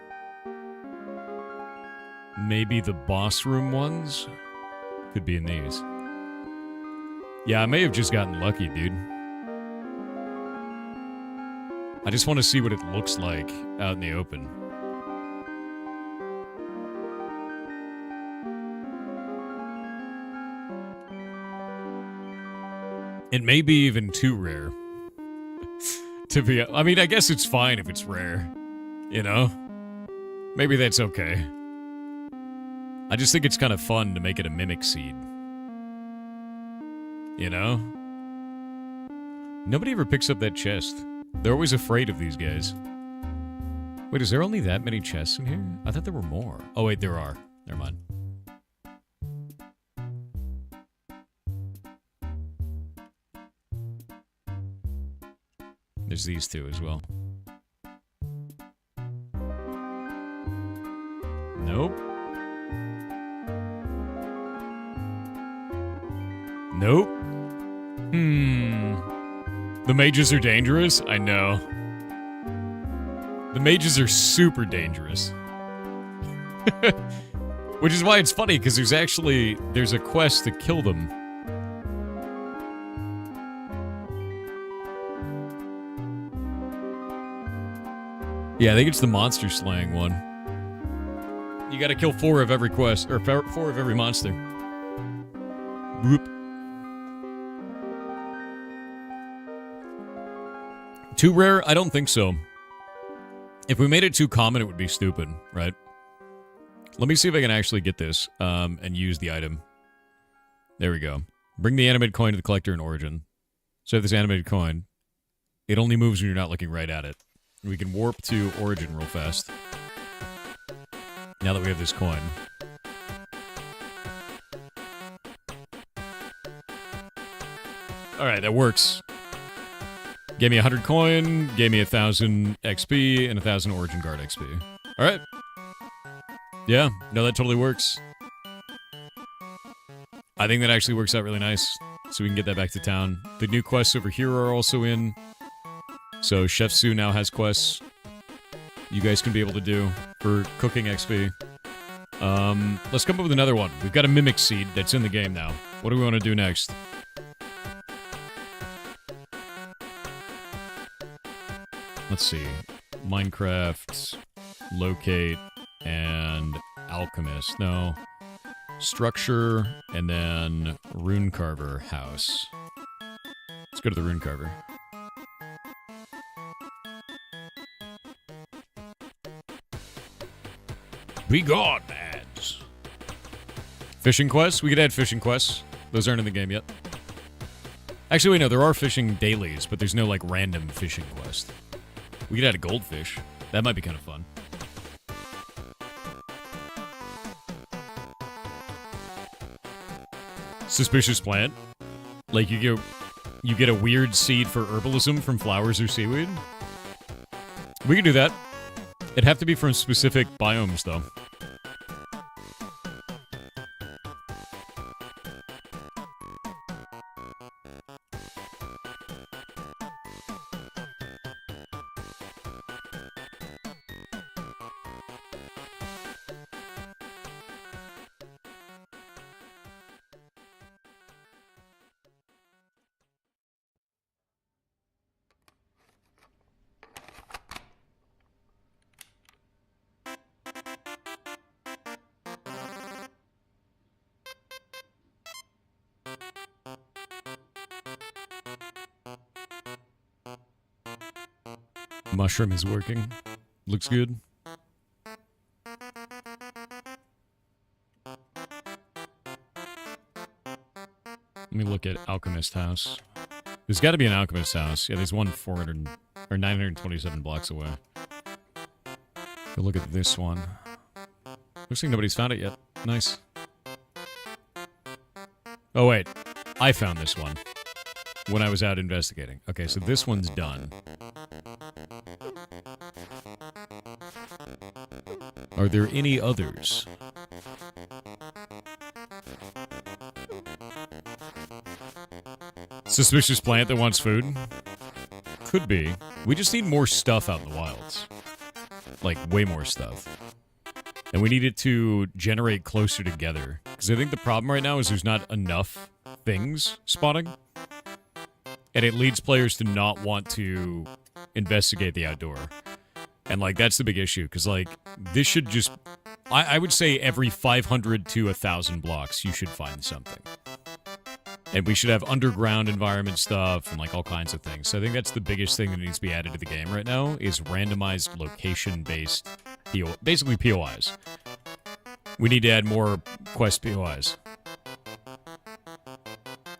Maybe the boss room ones? Could be in these. Yeah, I may have just gotten lucky, dude. I just want to see what it looks like out in the open. It may be even too rare. To be... I mean, I guess it's fine if it's rare. You know? Maybe that's okay. I just think it's kind of fun to make it a mimic seed. You know? Nobody ever picks up that chest. They're always afraid of these guys. Wait, is there only that many chests in here? I thought there were more. Oh, wait, there are. Never mind. There's these two as well. Nope. Nope. The mages are dangerous? I know. The mages are super dangerous. Which is why it's funny, because there's a quest to kill them. Yeah, I think it's the monster slaying one. You gotta kill 4 of every quest, or 4 of every monster. Whoop. Too rare? I don't think so. If we made it too common, it would be stupid, right? Let me see if I can actually get this, and use the item. There we go. Bring the animated coin to the collector in Origin. So this animated coin, it only moves when you're not looking right at it. We can warp to Origin real fast. Now that we have this coin. Alright, that works. Gave me 100 coin, gave me 1,000 XP, and 1,000 Origin Guard XP. Alright. Yeah, no, that totally works. I think that actually works out really nice. So we can get that back to town. The new quests over here are also in. So Chef Sue now has quests you guys can be able to do for cooking XP. Let's come up with another one. We've got a mimic seed that's in the game now. What do we want to do next? Let's see. Minecraft, locate, and alchemist. No. Structure, and then rune carver house. Let's go to the rune carver. Be gone, ads. Fishing quests? We could add fishing quests. Those aren't in the game yet. Actually, wait, no, there are fishing dailies, but there's no, like, random fishing quest. We could add a goldfish. That might be kind of fun. Suspicious plant? Like, you get a weird seed for herbalism from flowers or seaweed? We could do that. It'd have to be from specific biomes, though. Mushroom is working. Looks good. Let me look at Alchemist House. There's got to be an Alchemist House. Yeah, there's one 400 or 927 blocks away. Go look at this one. Looks like nobody's found it yet. Nice. Oh wait, I found this one when I was out investigating. Okay, so this one's done. Are there any others? Suspicious plant that wants food? Could be. We just need more stuff out in the wilds. Like, way more stuff. And we need it to generate closer together. Because I think the problem right now is there's not enough things spawning. And it leads players to not want to investigate the outdoor. And, like, that's the big issue, because, like, this should just... I would say every 500 to 1,000 blocks, you should find something. And we should have underground environment stuff and like all kinds of things. So I think that's the biggest thing that needs to be added to the game right now is randomized location-based basically POIs. We need to add more quest POIs.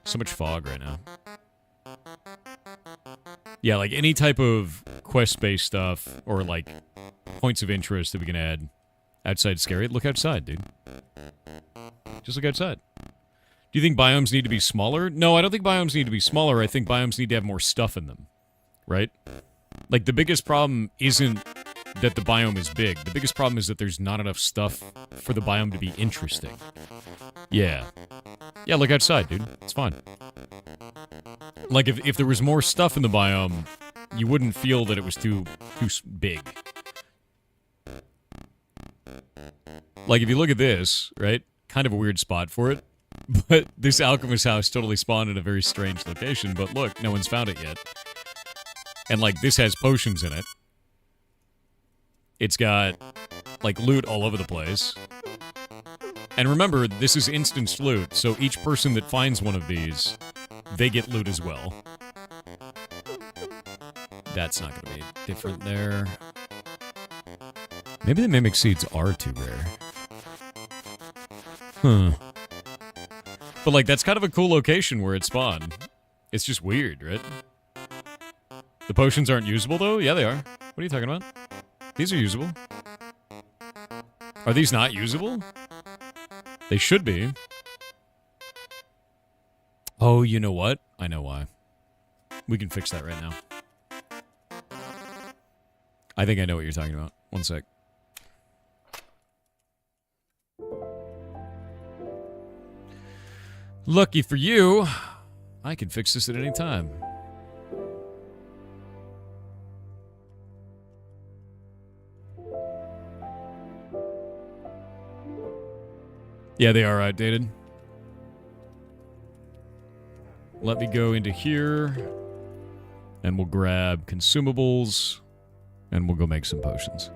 So much fog right now. Yeah, like any type of quest-based stuff or like points of interest that we can add outside scary. Look outside, dude. Just look outside. Do you think biomes need to be smaller? No, I don't think biomes need to be smaller. I think biomes need to have more stuff in them. Right? Like, the biggest problem isn't that the biome is big. The biggest problem is that there's not enough stuff for the biome to be interesting. Yeah. Yeah, look outside, dude. It's fine. Like, if there was more stuff in the biome, you wouldn't feel that it was too big. Like, if you look at this, right? Kind of a weird spot for it. But this alchemist house totally spawned in a very strange location. But look, no one's found it yet. And, like, this has potions in it. It's got, like, loot all over the place. And remember, this is instance loot, so each person that finds one of these, they get loot as well. That's not going to be different there. Maybe the mimic seeds are too rare. Huh. But, like, that's kind of a cool location where it spawned. It's just weird, right? The potions aren't usable, though? Yeah, they are. What are you talking about? These are usable. Are these not usable? They should be. Oh, you know what? I know why. We can fix that right now. I think I know what you're talking about. One sec. Lucky for you, I can fix this at any time. Yeah, they are outdated. Let me go into here, and we'll grab consumables, and we'll go make some potions.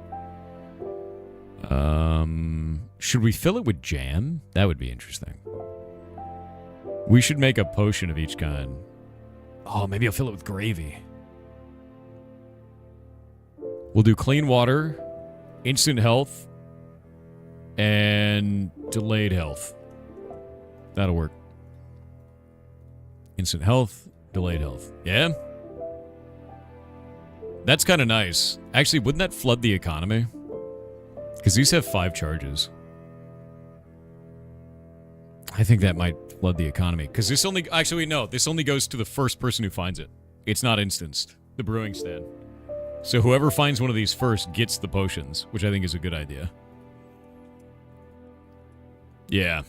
Should we fill it with jam? That would be interesting. We should make a potion of each kind. Oh, maybe I'll fill it with gravy. We'll do clean water, instant health, and delayed health. That'll work. Instant health, delayed health. Yeah? That's kind of nice. Actually, wouldn't that flood the economy? Because these have 5 charges. I think that might flood the economy. Because this only... Actually, no. This only goes to the first person who finds it. It's not instanced. The brewing stand. So whoever finds one of these first gets the potions, which I think is a good idea. Yeah.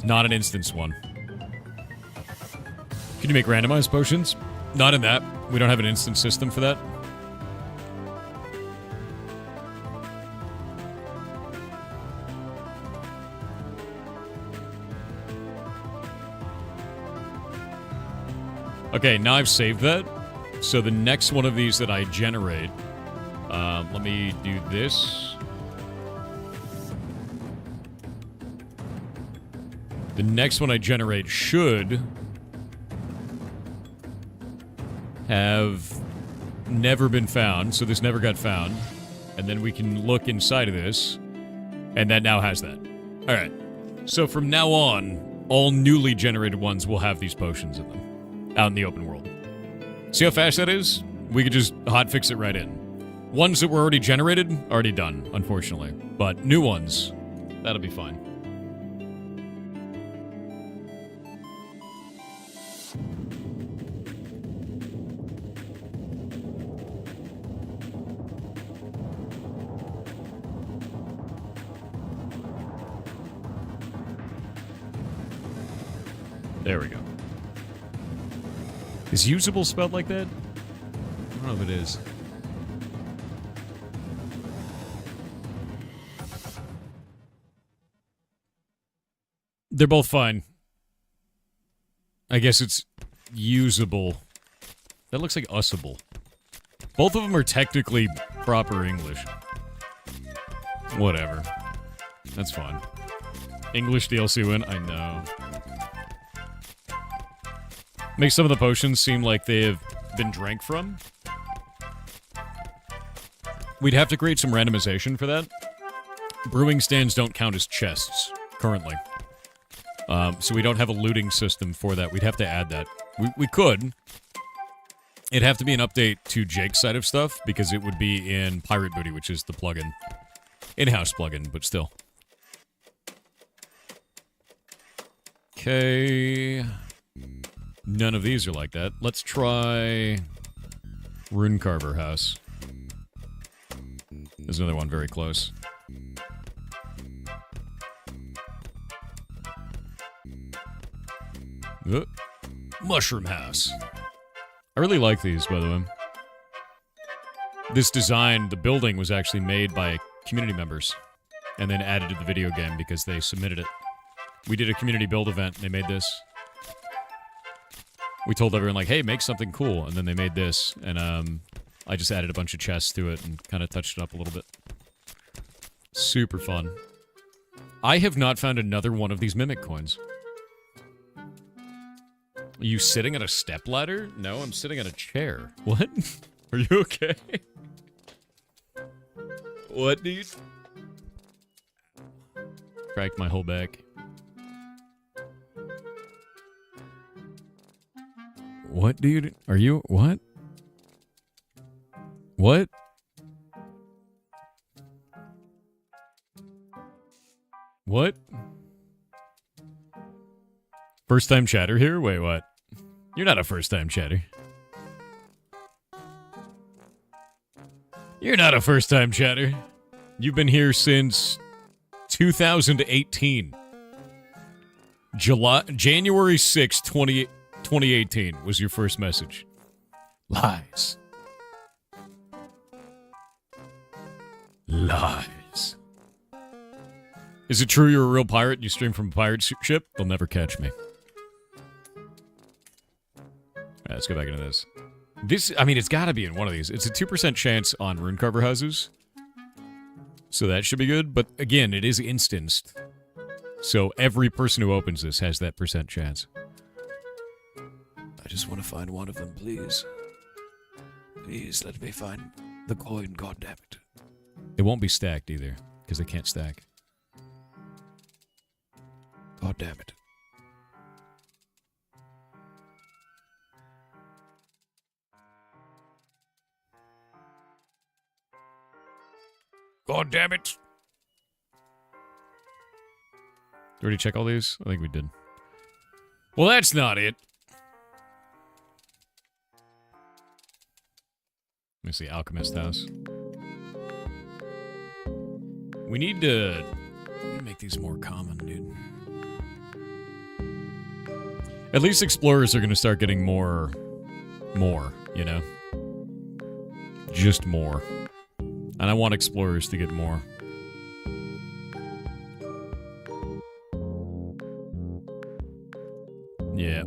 Not an instance one. Can you make randomized potions? Not in that. We don't have an instance system for that. Okay, now I've saved that. So the next one of these that I generate, let me do this. The next one I generate should have never been found, so this never got found. And then we can look inside of this, and that now has that. Alright, so from now on, all newly generated ones will have these potions in them, out in the open world. See how fast that is? We could just hotfix it right in. Ones that were already generated, already done, unfortunately. But new ones, that'll be fine. There we go. Is usable spelled like that? I don't know if it is. They're both fine. I guess it's usable. That looks like usable. Both of them are technically proper English. Whatever. That's fine. English DLC win? I know. Makes some of the potions seem like they have been drank from. We'd have to create some randomization for that. Brewing stands don't count as chests, currently. So we don't have a looting system for that. We'd have to add that. We could. It'd have to be an update to Jake's side of stuff, because it would be in Pirate Booty, which is the plugin. In-house plugin, but still. Okay. None of these are like that. Let's try Rune Carver House. There's another one very close. Mushroom House. I really like these, by the way. This design, the building, was actually made by community members and then added to the video game because they submitted it. We did a community build event, and they made this. We told everyone, like, hey, make something cool, and then they made this, and I just added a bunch of chests to it and kind of touched it up a little bit. Super fun. I have not found another one of these Mimic coins. Are you sitting on a stepladder? No, I'm sitting on a chair. What? Are you okay? What, dude? Cracked my whole back. What, dude? Are you... What? What? What? First time chatter here? Wait, what? You're not a first time chatter. You're not a first time chatter. You've been here since 2018. January 6th, 2018 was your first message. Lies. Lies. Is it true you're a real pirate and you stream from a pirate ship? They'll never catch me. Alright, let's go back into this. This, I mean, it's gotta be in one of these. It's a 2% chance on rune carver houses. So that should be good, but again, it is instanced. So every person who opens this has that % chance. I just want to find one of them, please. Please let me find the coin, goddammit. It won't be stacked either, because they can't stack. Goddammit. God damn it! Did we already check all these? I think we did. Well, that's not it. Let me see, Alchemist House. We need to make these more common, dude. At least explorers are going to start getting more, you know? Just more. And I want explorers to get more. Yeah.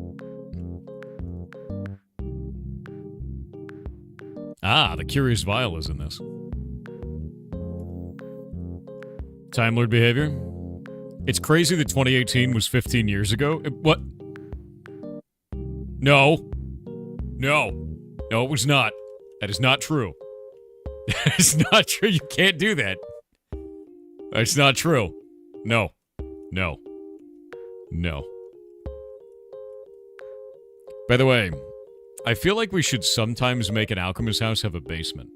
Ah, the Curious Vial is in this. Time Lord behavior. It's crazy that 2018 was 15 years ago. What? No. No. No, it was not. That is not true. It's not true. You can't do that. It's not true. No. No. No. By the way, I feel like we should sometimes make an alchemist house have a basement.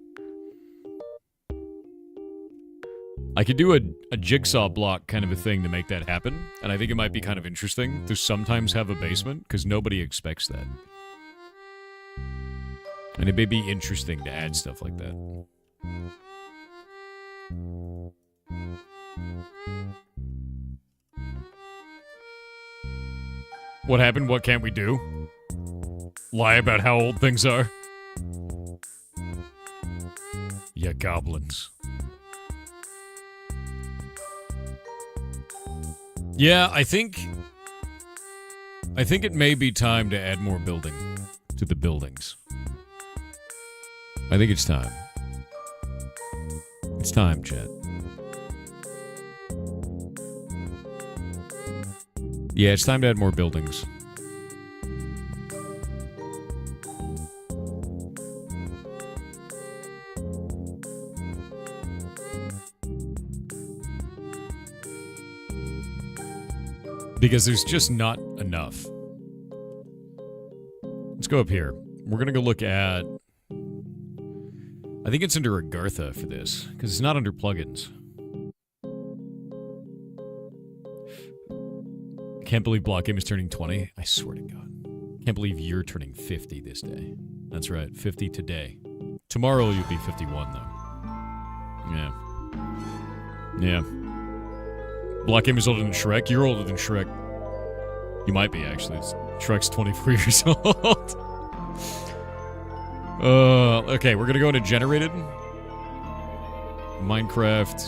I could do a jigsaw block kind of a thing to make that happen, and I think it might be kind of interesting to sometimes have a basement, because nobody expects that. And it may be interesting to add stuff like that. What happened? What can't we do? Lie about how old things are? Yeah, goblins. Yeah, I think it may be time to add more building to the buildings. I think it's time. It's time, chat. Yeah, it's time to add more buildings. Because there's just not enough. Let's go up here. We're going to go look at... I think it's under Agartha for this, because it's not under plugins. Can't believe Block Game is turning 20. I swear to God. Can't believe you're turning 50 this day. That's right, 50 today. Tomorrow you'll be 51, though. Yeah. Yeah. Block Game is older than Shrek. You're older than Shrek. You might be, actually. Shrek's 24 years old. Okay, we're gonna go into generated. Minecraft.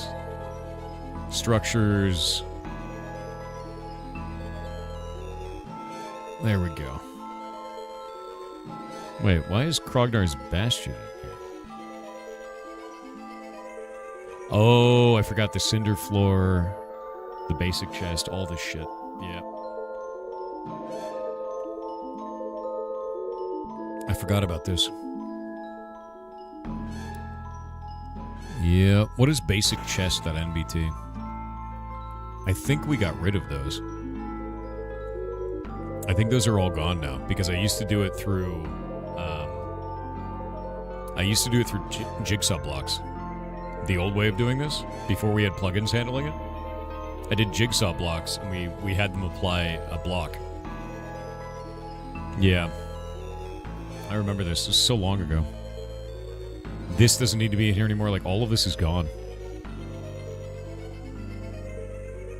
Structures. There we go. Wait, why is Krognar's Bastion here? Oh, I forgot the cinder floor, the basic chest, all this shit. Yeah. I forgot about this. Yeah, what is basic chest.nbt? I think we got rid of those. I think those are all gone now, because I used to do it through... Jigsaw blocks. The old way of doing this, before we had plugins handling it. I did Jigsaw blocks, and we had them apply a block. Yeah. I remember this. This is so long ago. This doesn't need to be in here anymore. Like, all of this is gone.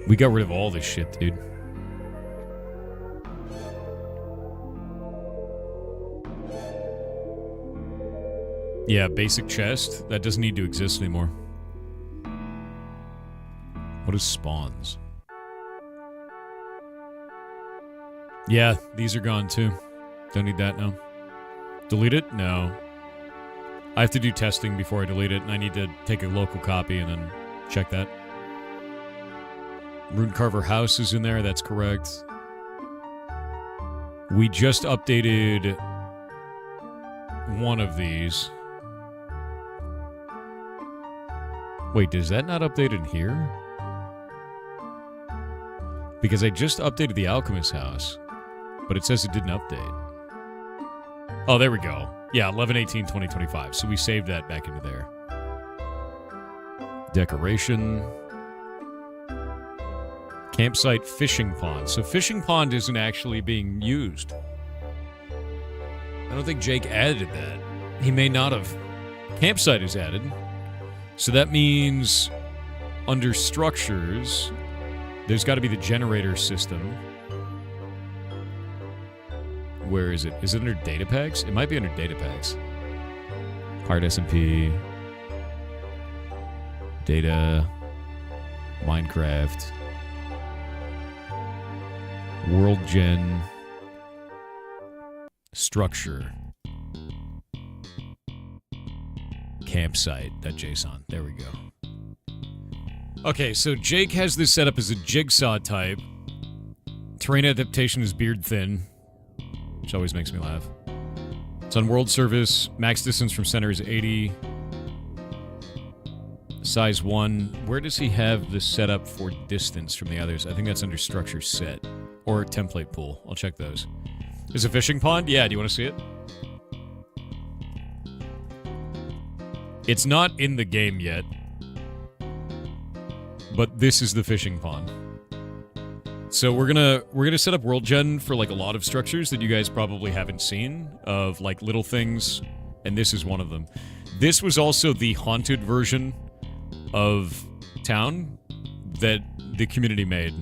We got rid of all this shit, dude. Yeah, basic chest. That doesn't need to exist anymore. What is spawns? Yeah, these are gone too. Don't need that now. Delete it? No. I have to do testing before I delete it, and I need to take a local copy and then check that. Runecarver House is in there, that's correct. We just updated one of these. Wait, does that not update in here? Because I just updated the Alchemist House, but it says it didn't update. Oh, there we go. Yeah, 11/18/2025. So we saved that back into there. Decoration. Campsite fishing pond. So fishing pond isn't actually being used. I don't think Jake added that. He may not have. Campsite is added. So that means under structures, there's got to be the generator system. Where is it? Is it under data packs? It might be under data packs. Hard SMP. Data. Minecraft. World Gen. Structure. Campsite.json. There we go. Okay, so Jake has this set up as a jigsaw type. Terrain adaptation is beard thin, which always makes me laugh. It's on world service. Max distance from center is 80. Size 1. Where does he have this set up for distance from the others? I think that's under structure set. Or template pool. I'll check those. Is a fishing pond? Yeah, do you want to see it? It's not in the game yet. But this is the fishing pond. So we're gonna set up world gen for like a lot of structures that you guys probably haven't seen of like little things, and this is one of them. This was also the haunted version of town that the community made,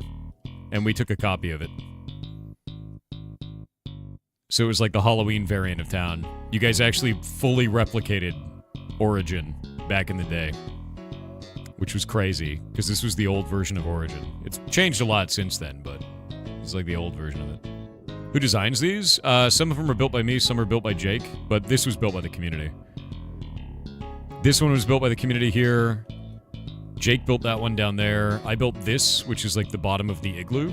and we took a copy of it. So it was like the Halloween variant of town. You guys actually fully replicated Origin back in the day, which was crazy, because this was the old version of Origin. It's changed a lot since then, but it's like the old version of it. Who designs these? Some of them are built by me, some are built by Jake, but this was built by the community. This one was built by the community here. Jake built that one down there. I built this, which is like the bottom of the igloo.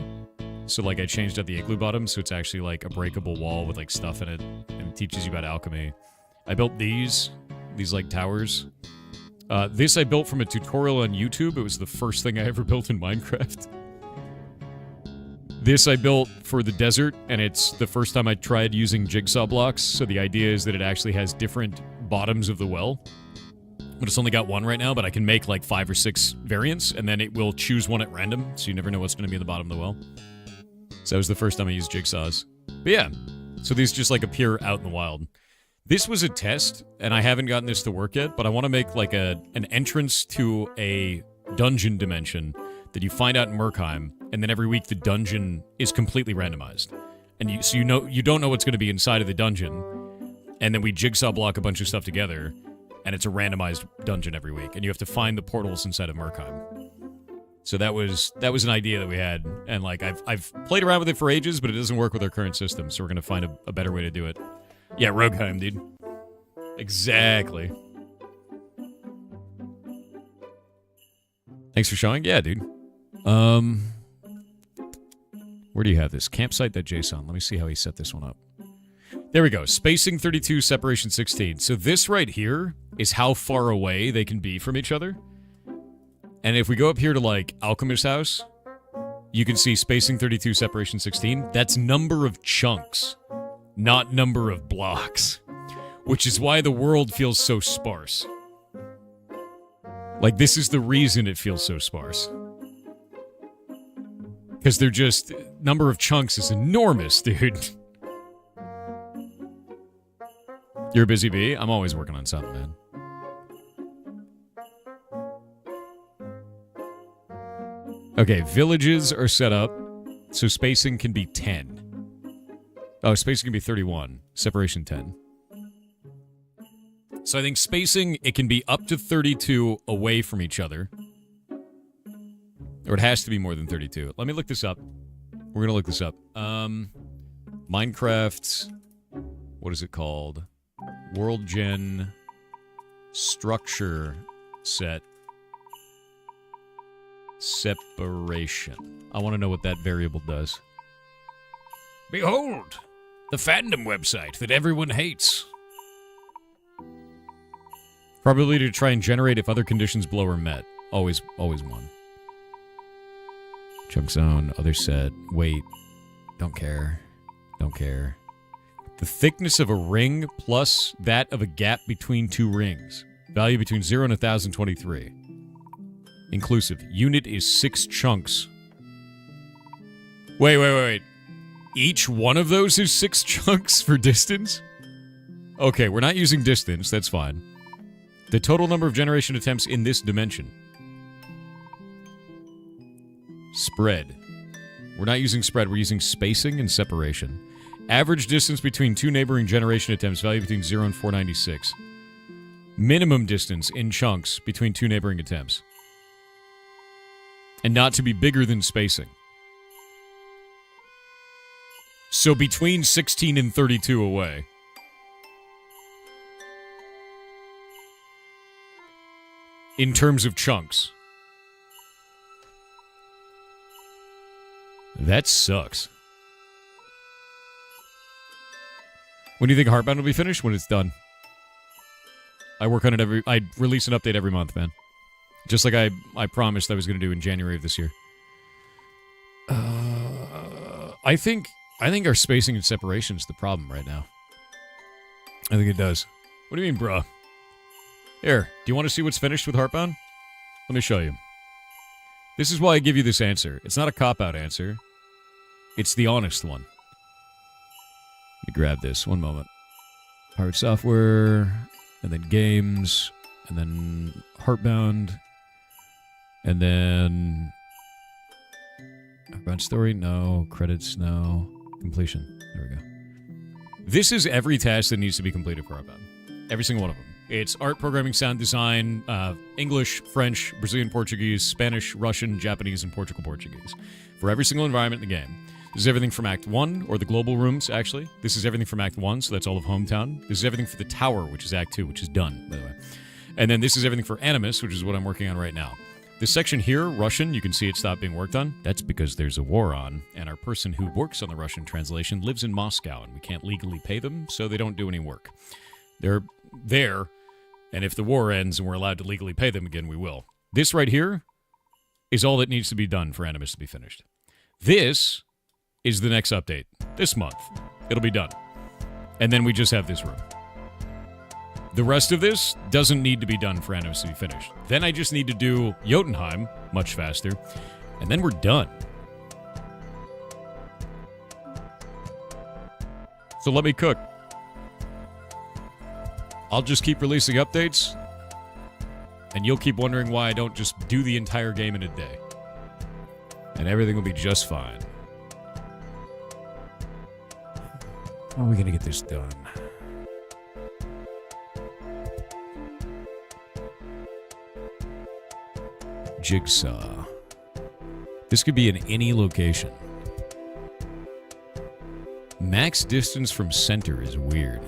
So like I changed out the igloo bottom, so it's actually like a breakable wall with like stuff in it, and it teaches you about alchemy. I built these like towers. This I built from a tutorial on YouTube. It was the first thing I ever built in Minecraft. This I built for the desert, and it's the first time I tried using jigsaw blocks, so the idea is that it actually has different bottoms of the well. But it's only got one right now, but I can make like 5 or 6 variants, and then it will choose one at random, so you never know what's going to be in the bottom of the well. So that was the first time I used jigsaws. But yeah, so these just like appear out in the wild. This was a test, and I haven't gotten this to work yet, but I want to make like an entrance to a dungeon dimension that you find out in Merkheim, and then every week the dungeon is completely randomized. And you don't know what's going to be inside of the dungeon, and then we jigsaw block a bunch of stuff together, and it's a randomized dungeon every week, and you have to find the portals inside of Merkheim. So that was an idea that we had, and like I've played around with it for ages, but it doesn't work with our current system, so we're going to find a better way to do it. Yeah, Rogueheim, dude. Exactly. Thanks for showing. Yeah, dude. Where do you have this? Campsite.json. Let me see how he set this one up. There we go. Spacing 32, separation 16. So this right here is how far away they can be from each other. And if we go up here to, like, Alchemist's house, you can see spacing 32, separation 16. That's number of chunks, not number of blocks. Which is why the world feels so sparse. Like, this is the reason it feels so sparse. Because they're just... Number of chunks is enormous, dude. You're a busy bee? I'm always working on something, man. Okay, villages are set up, so spacing can be 10. Oh, spacing can be 31. Separation 10. So I think spacing, it can be up to 32 away from each other. Or it has to be more than 32. Let me look this up. We're going to look this up. Minecraft... What is it called? World Gen Structure Set Separation. I want to know what that variable does. Behold! The fandom website that everyone hates. Probability to try and generate if other conditions below are met. Always 1. Chunk zone, other set, weight, don't care, don't care. The thickness of a ring plus that of a gap between 2 rings. Value between 0 and 1023. Inclusive. Unit is 6 chunks. Wait. Each one of those is 6 chunks for distance? Okay, we're not using distance, that's fine. The total number of generation attempts in this dimension. Spread. We're not using spread, we're using spacing and separation. Average distance between 2 neighboring generation attempts, value between 0 and 496. Minimum distance in chunks between 2 neighboring attempts. And not to be bigger than spacing. So between 16 and 32 away. In terms of chunks. That sucks. When do you think Heartbound will be finished? When it's done. I work on it I release an update every month, man. Just like I promised I was going to do in January of this year. I think our spacing and separation is the problem right now. I think it does. What do you mean, bruh? Here, do you want to see what's finished with Heartbound? Let me show you. This is why I give you this answer. It's not a cop-out answer. It's the honest one. Let me grab this. One moment. Hard software, and then games, and then Heartbound, and then Heartbound story, no. Credits, no. Completion. There we go. This is every task that needs to be completed for Heartbound. Every single one of them. It's art, programming, sound design, English, French, Brazilian Portuguese, Spanish, Russian, Japanese, and Portugal Portuguese. For every single environment in the game. This is everything from Act 1, or the global rooms, actually. This is everything from Act 1, so that's all of Hometown. This is everything for the tower, which is Act 2, which is done, by the way. And then this is everything for Animus, which is what I'm working on right now. This section here, Russian, you can see it stopped being worked on. That's because there's a war on, and our person who works on the Russian translation lives in Moscow, and we can't legally pay them, so they don't do any work. They're there, and if the war ends and we're allowed to legally pay them again, we will. This right here is all that needs to be done for Animus to be finished. This is the next update. This month. It'll be done. And then we just have this room. The rest of this doesn't need to be done for Animus to be finished. Then I just need to do Jotunheim much faster. And then we're done. So let me cook. I'll just keep releasing updates. And you'll keep wondering why I don't just do the entire game in a day. And everything will be just fine. How are we going to get this done? Jigsaw. This could be in any location. Max distance from center is weird.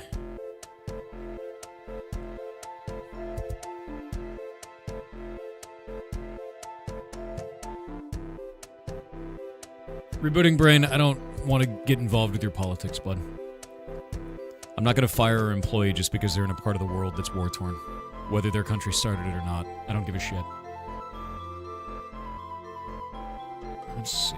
Rebooting brain, I don't want to get involved with your politics, bud. I'm not going to fire an employee just because they're in a part of the world that's war-torn. Whether their country started it or not, I don't give a shit. Let's see.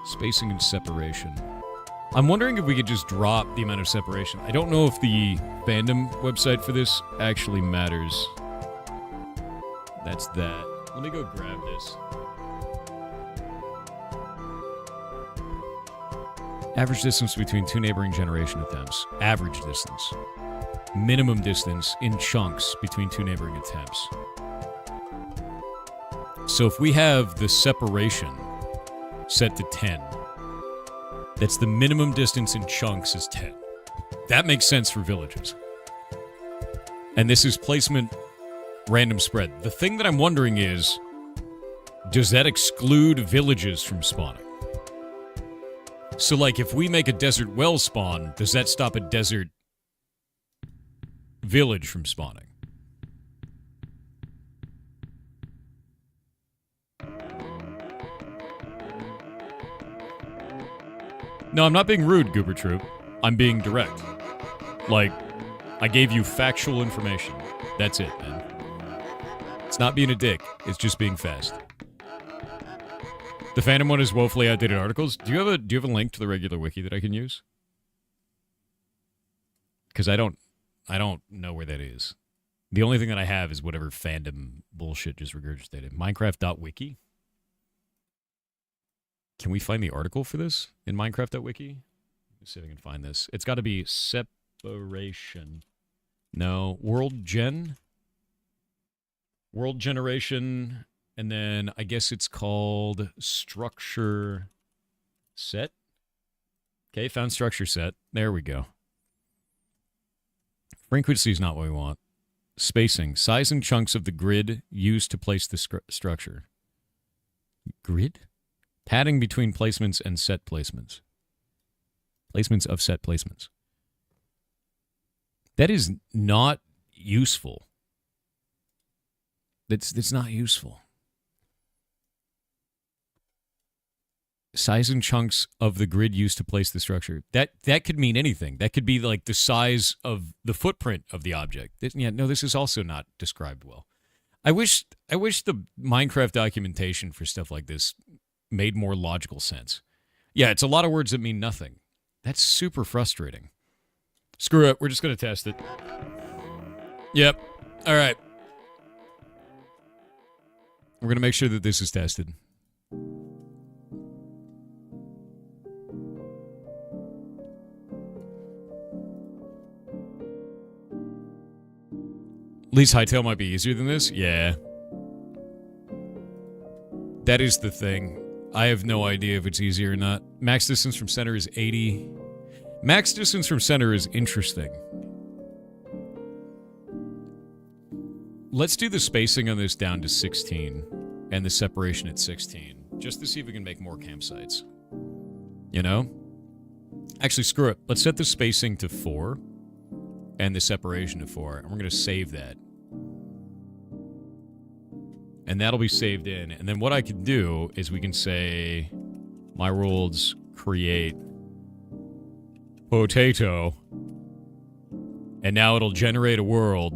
Spacing and separation. I'm wondering if we could just drop the amount of separation. I don't know if the fandom website for this actually matters. That's that. Let me go grab this. Average distance between two neighboring generation attempts. Average distance. Minimum distance in chunks between two neighboring attempts. So if we have the separation set to 10, that's the minimum distance in chunks is 10. That makes sense for villages. And this is placement random spread. The thing that I'm wondering is, does that exclude villages from spawning? So, like, if we make a desert well spawn, does that stop a desert village from spawning? No, I'm not being rude, Goober Troop. I'm being direct. Like, I gave you factual information. That's it, man. It's not being a dick. It's just being fast. The Phantom one is woefully outdated articles. Do you have a link to the regular wiki that I can use? Because I don't know where that is. The only thing that I have is whatever fandom bullshit just regurgitated. Minecraft.wiki. Can we find the article for this in Minecraft.wiki? Let's see if I can find this. It's got to be separation. No, world generation, and then I guess it's called structure set. Okay, found structure set. There we go. Frequency is not what we want. Spacing. Size and chunks of the grid used to place the structure. Grid? Padding between placements and set placements. Placements of set placements. That is not useful. That's not useful. Size and chunks of the grid used to place the structure. That could mean anything. That could be like the size of the footprint of the object. This is also not described well. I wish the Minecraft documentation for stuff like this made more logical sense. Yeah, it's a lot of words that mean nothing. That's super frustrating. Screw it. We're just going to test it. Yep. All right. We're going to make sure that this is tested. At least Hytale might be easier than this. Yeah. That is the thing. I have no idea if it's easier or not. Max distance from center is 80. Max distance from center is interesting. Let's do the spacing on this down to 16 and the separation at 16, just to see if we can make more campsites. You know? Actually, screw it. Let's set the spacing to 4 and the separation to 4, and we're going to save that. And that'll be saved in. And then what I can do is we can say my worlds create potato, and now it'll generate a world.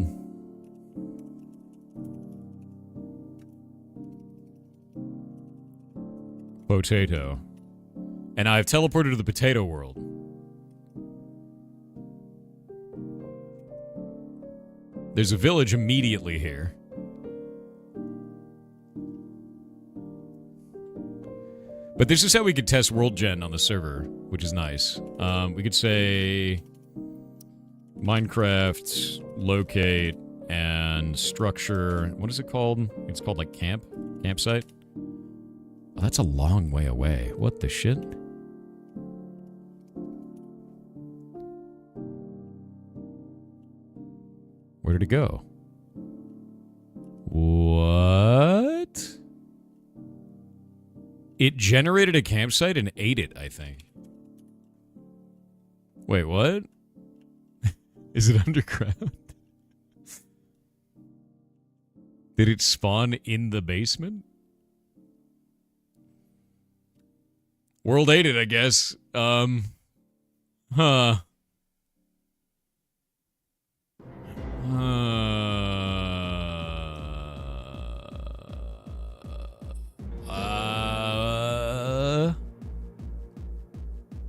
Potato. And I've teleported to the potato world. There's a village immediately here. But this is how we could test world gen on the server, which is nice. We could say Minecraft, locate, and structure. What is it called? It's called like campsite. Oh, that's a long way away. What the shit? Where did it go? What? It generated a campsite and ate it, I think. Wait, what? Is it underground? Did it spawn in the basement? World ate it, I guess. Huh.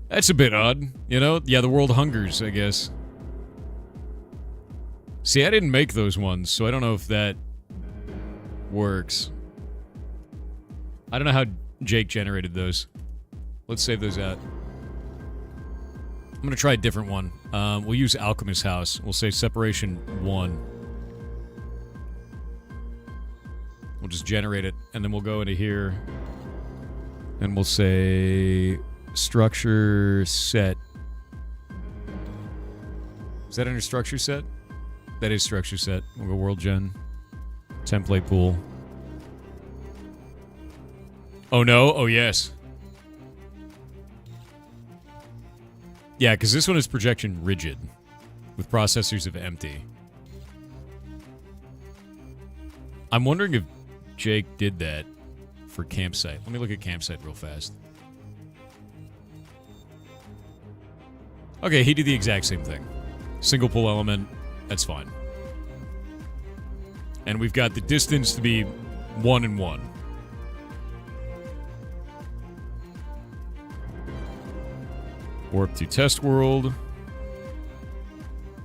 That's a bit odd, you know? Yeah, the world hungers, I guess. See, I didn't make those ones, so I don't know if that works. I don't know how Jake generated those. Let's save those out. I'm gonna try a different one. We'll use Alchemist's House. We'll say separation 1. We'll just generate it, and then we'll go into here, and we'll say structure set. Is that under structure set? That is structure set. We'll go world gen. Template pool. Oh no? Oh yes. Yeah, because this one is projection rigid with processors of empty. I'm wondering if Jake did that for campsite. Let me look at campsite real fast. Okay, he did the exact same thing. Single pull element, that's fine. And we've got the distance to be 1 and 1. Warp to test world.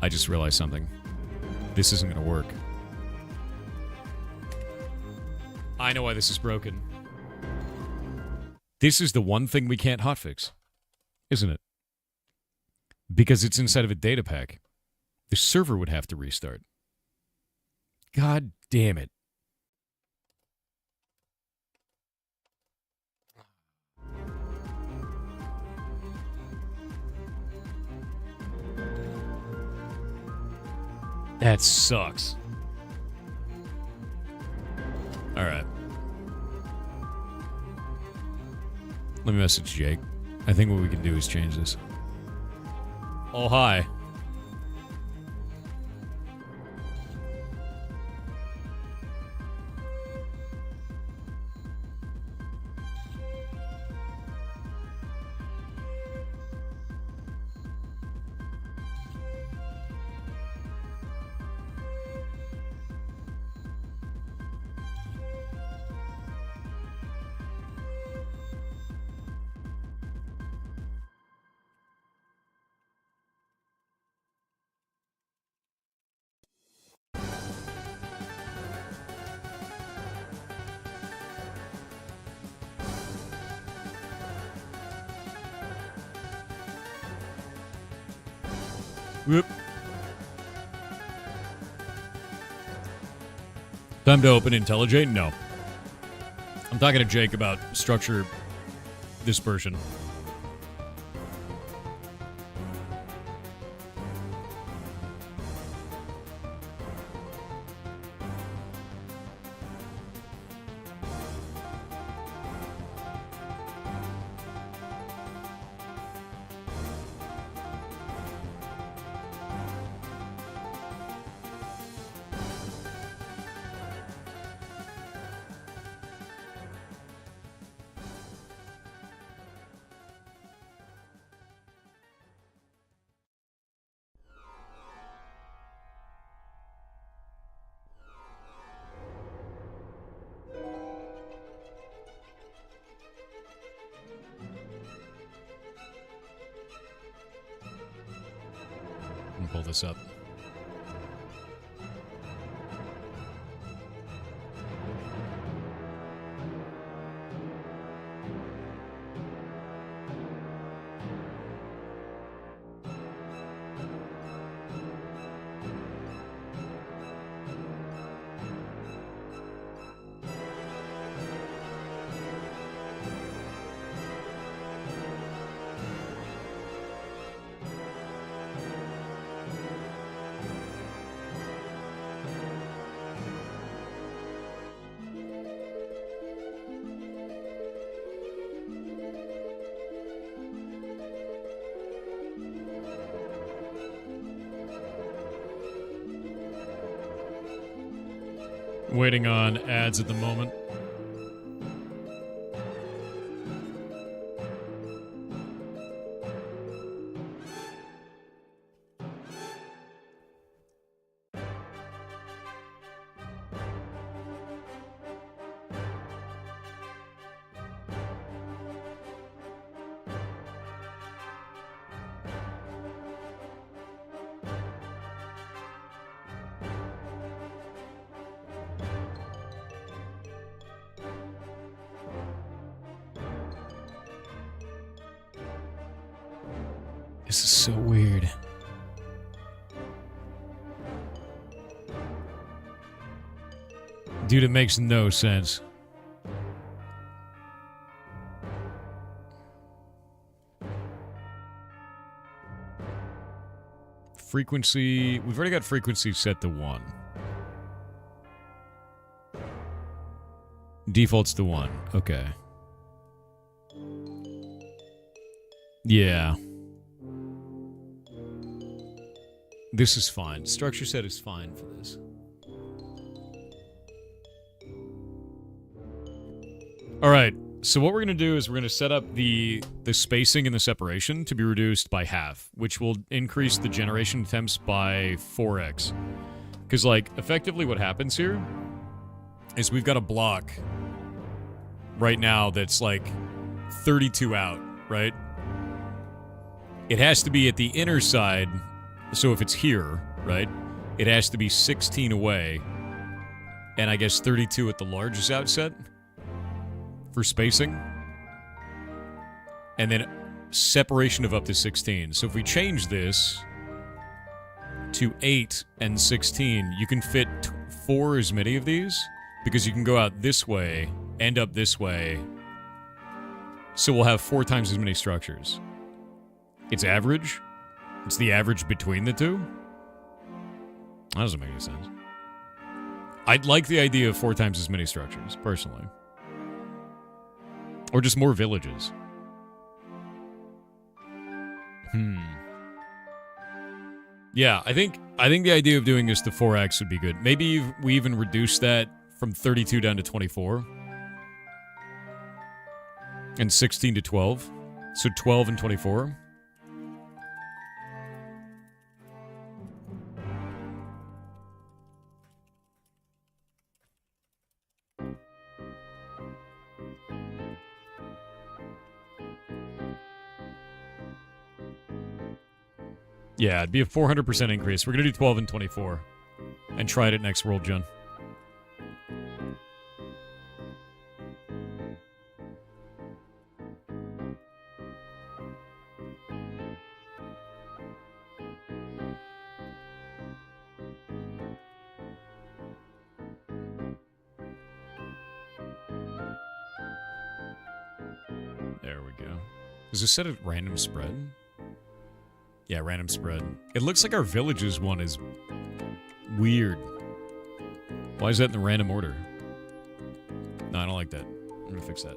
I just realized something. This isn't going to work. I know why this is broken. This is the one thing we can't hotfix, isn't it? Because it's inside of a data pack. The server would have to restart. God damn it. That sucks. Alright. Let me message Jake. I think what we can do is change this. Oh, hi. Whoop. Time to open IntelliJ? No. I'm talking to Jake about structure dispersion. pull this up. Waiting on ads at the moment. This is so weird. Dude, it makes no sense. Frequency... We've already got frequency set to 1. Default's to 1. Okay. Yeah. This is fine. Structure set is fine for this. All right. So what we're going to do is we're going to set up the spacing and the separation to be reduced by half, which will increase the generation attempts by 4x. Because, like, effectively what happens here is we've got a block right now that's, like, 32 out, right? It has to be at the inner side. So if it's here, right, it has to be 16 away, and I guess 32 at the largest outset for spacing, and then separation of up to 16. So if we change this to 8 and 16, you can fit 4 as many of these, because you can go out this way, end up this way, so we'll have 4 times as many structures. It's average. It's the average between the two? That doesn't make any sense. I'd like the idea of 4 times as many structures, personally. Or just more villages. Yeah, I think the idea of doing this to 4x would be good. Maybe we even reduce that from 32 down to 24. And 16 to 12. So 12 and 24. Yeah, it'd be a 400% increase. We're going to do 12 and 24. And try it at next World Gen. There we go. Is this set at random spread? Yeah, random spread. It looks like our villages one is weird. Why is that in the random order? No, I don't like that. I'm gonna fix that.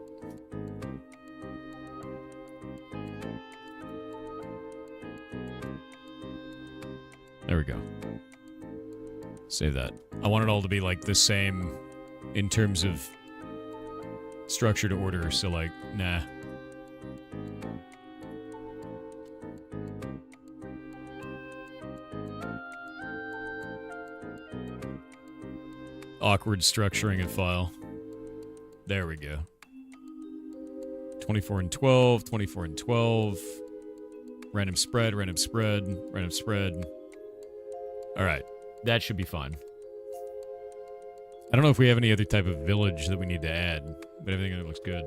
There we go. Save that. I want it all to be like the same in terms of structured order, so like, nah. Awkward structuring a file. There we go. 24 and 12, 24 and 12. Random spread, random spread, random spread. All right. That should be fine. I don't know if we have any other type of village that we need to add, but everything looks good.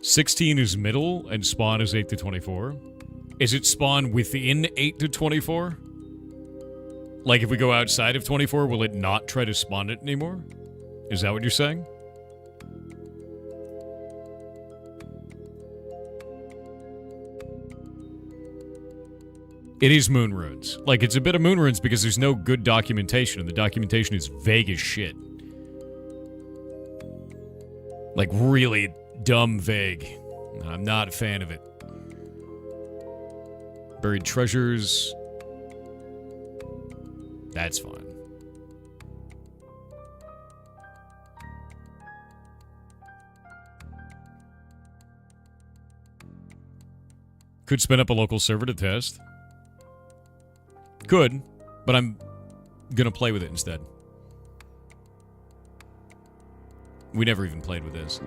16 is middle, and spawn is 8 to 24. Is it spawn within 8 to 24? Like, if we go outside of 24, will it not try to spawn it anymore? Is that what you're saying? It is moon ruins. Like, it's a bit of moon ruins because there's no good documentation, and the documentation is vague as shit. Like, really dumb vague. I'm not a fan of it. Buried treasures. That's fine. Could spin up a local server to test. Could, but I'm gonna play with it instead. We never even played with this.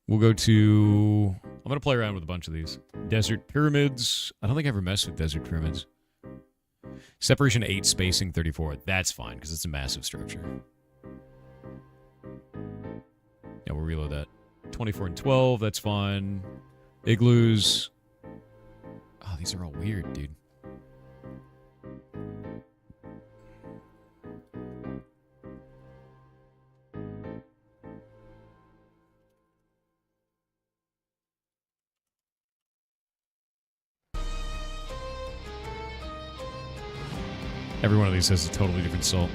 We'll go to... I'm going to play around with a bunch of these. Desert Pyramids. I don't think I ever messed with Desert Pyramids. Separation 8, spacing 34. That's fine, because it's a massive structure. Yeah, we'll reload that. 24 and 12, that's fine. Igloos. Oh, these are all weird, dude. Every one of these has a totally different salt.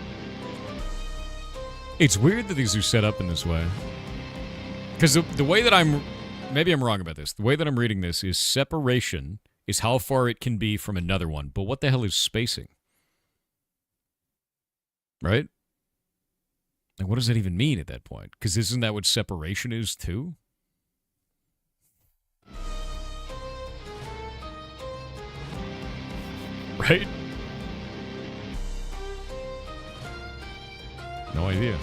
It's weird that these are set up in this way. Because the way that I'm... Maybe I'm wrong about this. The way that I'm reading this is separation is how far it can be from another one. But what the hell is spacing? Right? Like, what does that even mean at that point? Because isn't that what separation is, too? Right? No idea.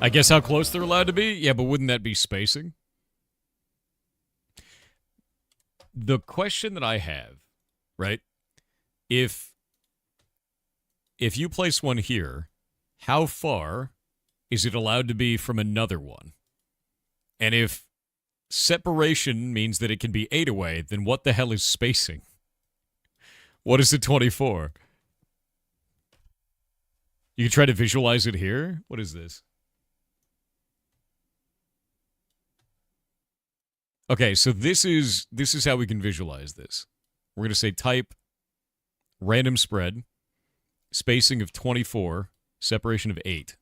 I guess how close they're allowed to be? Yeah, but wouldn't that be spacing? The question that I have, right? If you place one here, how far is it allowed to be from another one? And if separation means that it can be 8 away, then what the hell is spacing? What is the 24? You can try to visualize it here? What is this? Okay, so this is how we can visualize this. We're going to say type random spread, spacing of 24, separation of 8.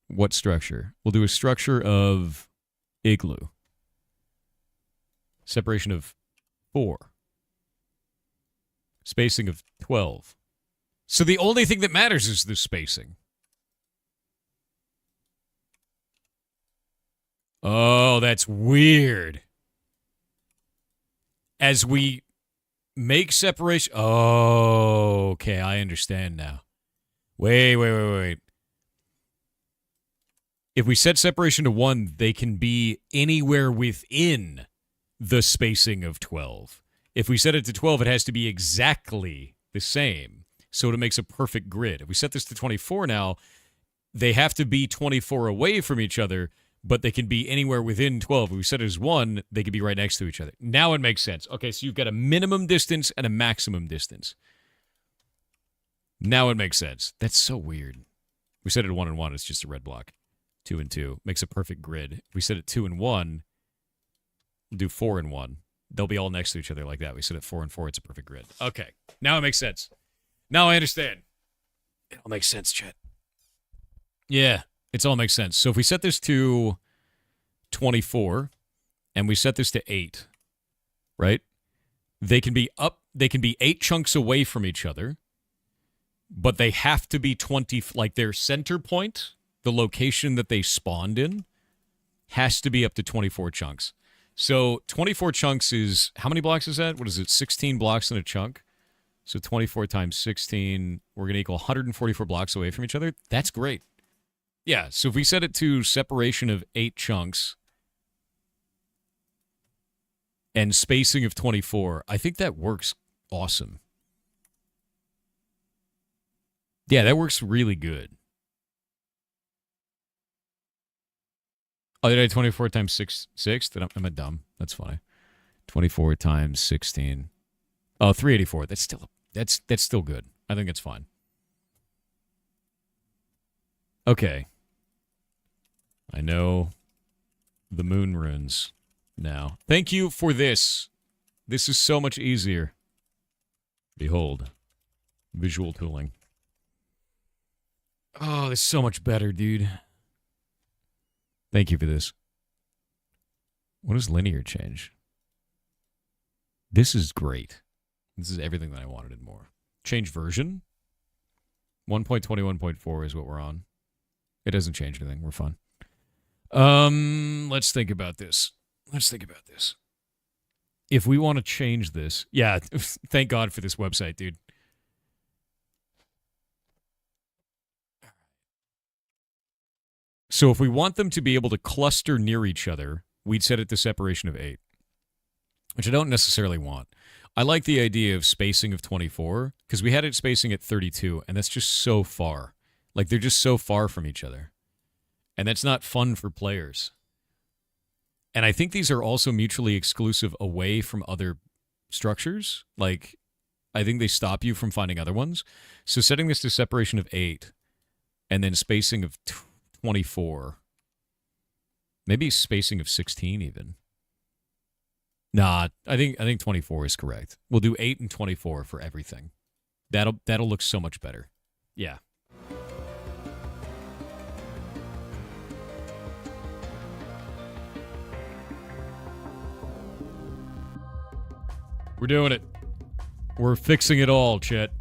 What structure? We'll do a structure of igloo. Separation of 4. Spacing of 12. So the only thing that matters is the spacing. Oh, that's weird. As we make separation... Oh, okay, I understand now. Wait. If we set separation to 1, they can be anywhere within the spacing of 12. If we set it to 12, it has to be exactly the same. So it makes a perfect grid. If we set this to 24 now, they have to be 24 away from each other, but they can be anywhere within 12. If we set it as 1, they could be right next to each other. Now it makes sense. Okay, so you've got a minimum distance and a maximum distance. Now it makes sense. That's so weird. We set it at 1 and 1, it's just a red block. 2 and 2 makes a perfect grid. If we set it 2 and 1, we'll do 4 and 1. They'll be all next to each other like that. We set it 4 and 4, it's a perfect grid. Okay, now it makes sense. Now I understand. It all makes sense, chat. Yeah, it all makes sense. So if we set this to 24, and we set this to 8, right? They can be 8 chunks away from each other, but they have to be 20, like their center point, the location that they spawned in, has to be up to 24 chunks. So 24 chunks is, how many blocks is that? What is it, 16 blocks in a chunk? So 24 times 16, we're going to equal 144 blocks away from each other. That's great. Yeah, so if we set it to separation of 8 chunks and spacing of 24, I think that works awesome. Yeah, that works really good. Oh, did I 24 times 6? Am I dumb? That's funny. 24 times 16. Oh, 384. That's still good. I think it's fine. Okay. I know the moon runes now. Thank you for this. This is so much easier. Behold. Visual tooling. Oh, this is so much better, dude. Thank you for this. What is linear change? This is great. This is everything that I wanted and more. Change version. 1.21.4 is what we're on. It doesn't change anything. We're fine. Let's think about this. If we want to change this, yeah, thank God for this website, dude. So if we want them to be able to cluster near each other, we'd set it to separation of 8, which I don't necessarily want. I like the idea of spacing of 24, because we had it spacing at 32, and that's just so far. Like, they're just so far from each other. And that's not fun for players. And I think these are also mutually exclusive away from other structures. Like, I think they stop you from finding other ones. So setting this to separation of 8, and then spacing of 24. Maybe spacing of 16 even. Nah, I think 24 is correct. We'll do 8 and 24 for everything. That'll look so much better. Yeah. We're doing it. We're fixing it all, Chet.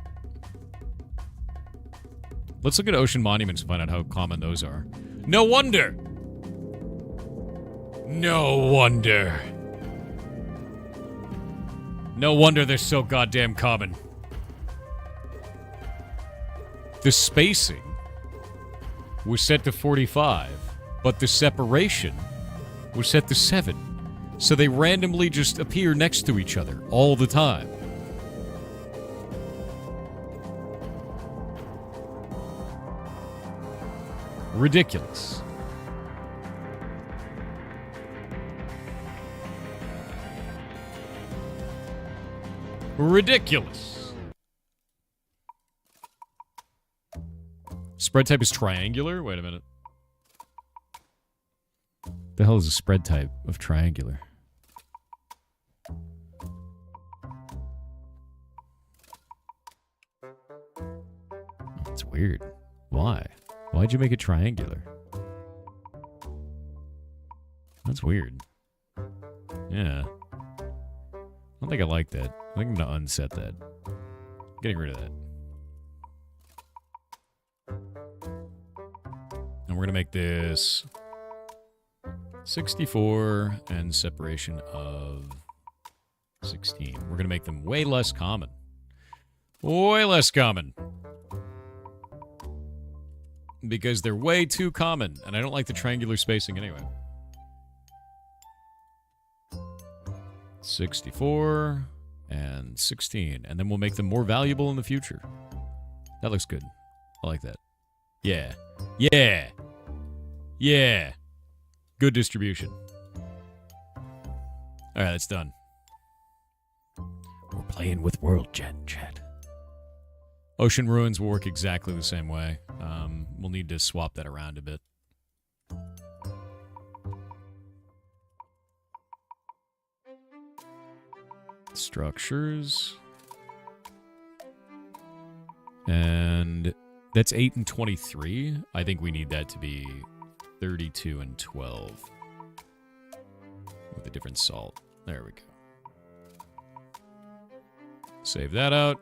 Let's look at ocean monuments and find out how common those are. No wonder! No wonder. No wonder they're so goddamn common. The spacing was set to 45, but the separation was set to 7. So they randomly just appear next to each other all the time. Ridiculous. Ridiculous. Spread type is triangular? Wait a minute. The hell is a spread type of triangular? That's weird. Why? Why'd you make it triangular? That's weird. Yeah. I don't think I like that. I think I'm going to unset that. Getting rid of that. And we're going to make this 64 and separation of 16. We're going to make them way less common. Way less common. Because they're way too common, and I don't like the triangular spacing anyway. 64 and 16, and then we'll make them more valuable in the future. That looks good. I like that. Yeah. Yeah. Yeah. Good distribution. All right, that's done. We're playing with world chat. Ocean ruins will work exactly the same way. We'll need to swap that around a bit. Structures. And that's 8 and 23. I think we need that to be 32 and 12. With a different salt. There we go. Save that out.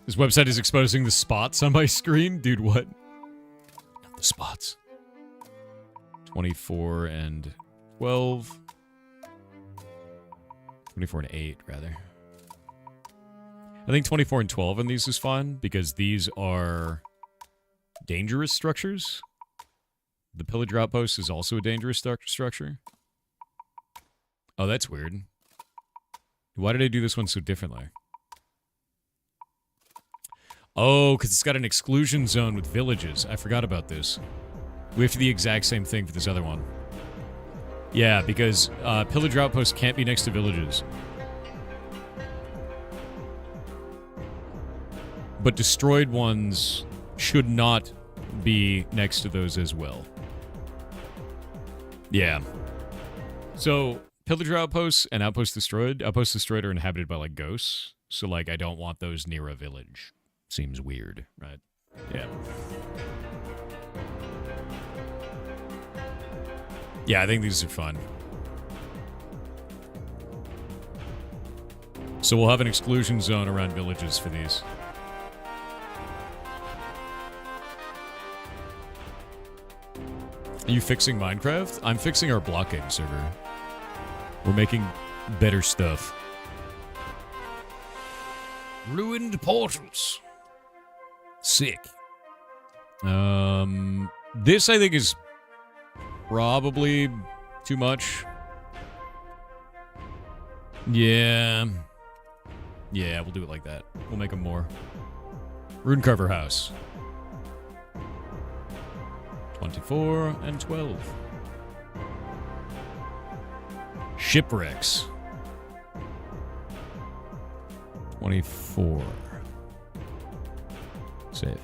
This website is exposing the spots on my screen. Dude, what? Not the spots. 24 and 12. 24 and 8, rather. I think 24 and 12 on these is fine, because these are dangerous structures. The pillager outpost is also a dangerous structure. Oh, that's weird. Why did I do this one so differently? Oh, because it's got an exclusion zone with villages. I forgot about this. We have to do the exact same thing for this other one. Yeah, because pillager outposts can't be next to villages. But destroyed ones should not be next to those as well. Yeah. So, pillager outposts and outposts destroyed are inhabited by, like, ghosts. So, like, I don't want those near a village. Seems weird, right? Yeah. Yeah, I think these are fun. So we'll have an exclusion zone around villages for these. Are you fixing Minecraft? I'm fixing our block game server. We're making better stuff. Ruined portals. Sick. This I think is probably too much. Yeah. Yeah, we'll do it like that. We'll make them more. Runecarver house. 24 and 12. Shipwrecks. 24. Save.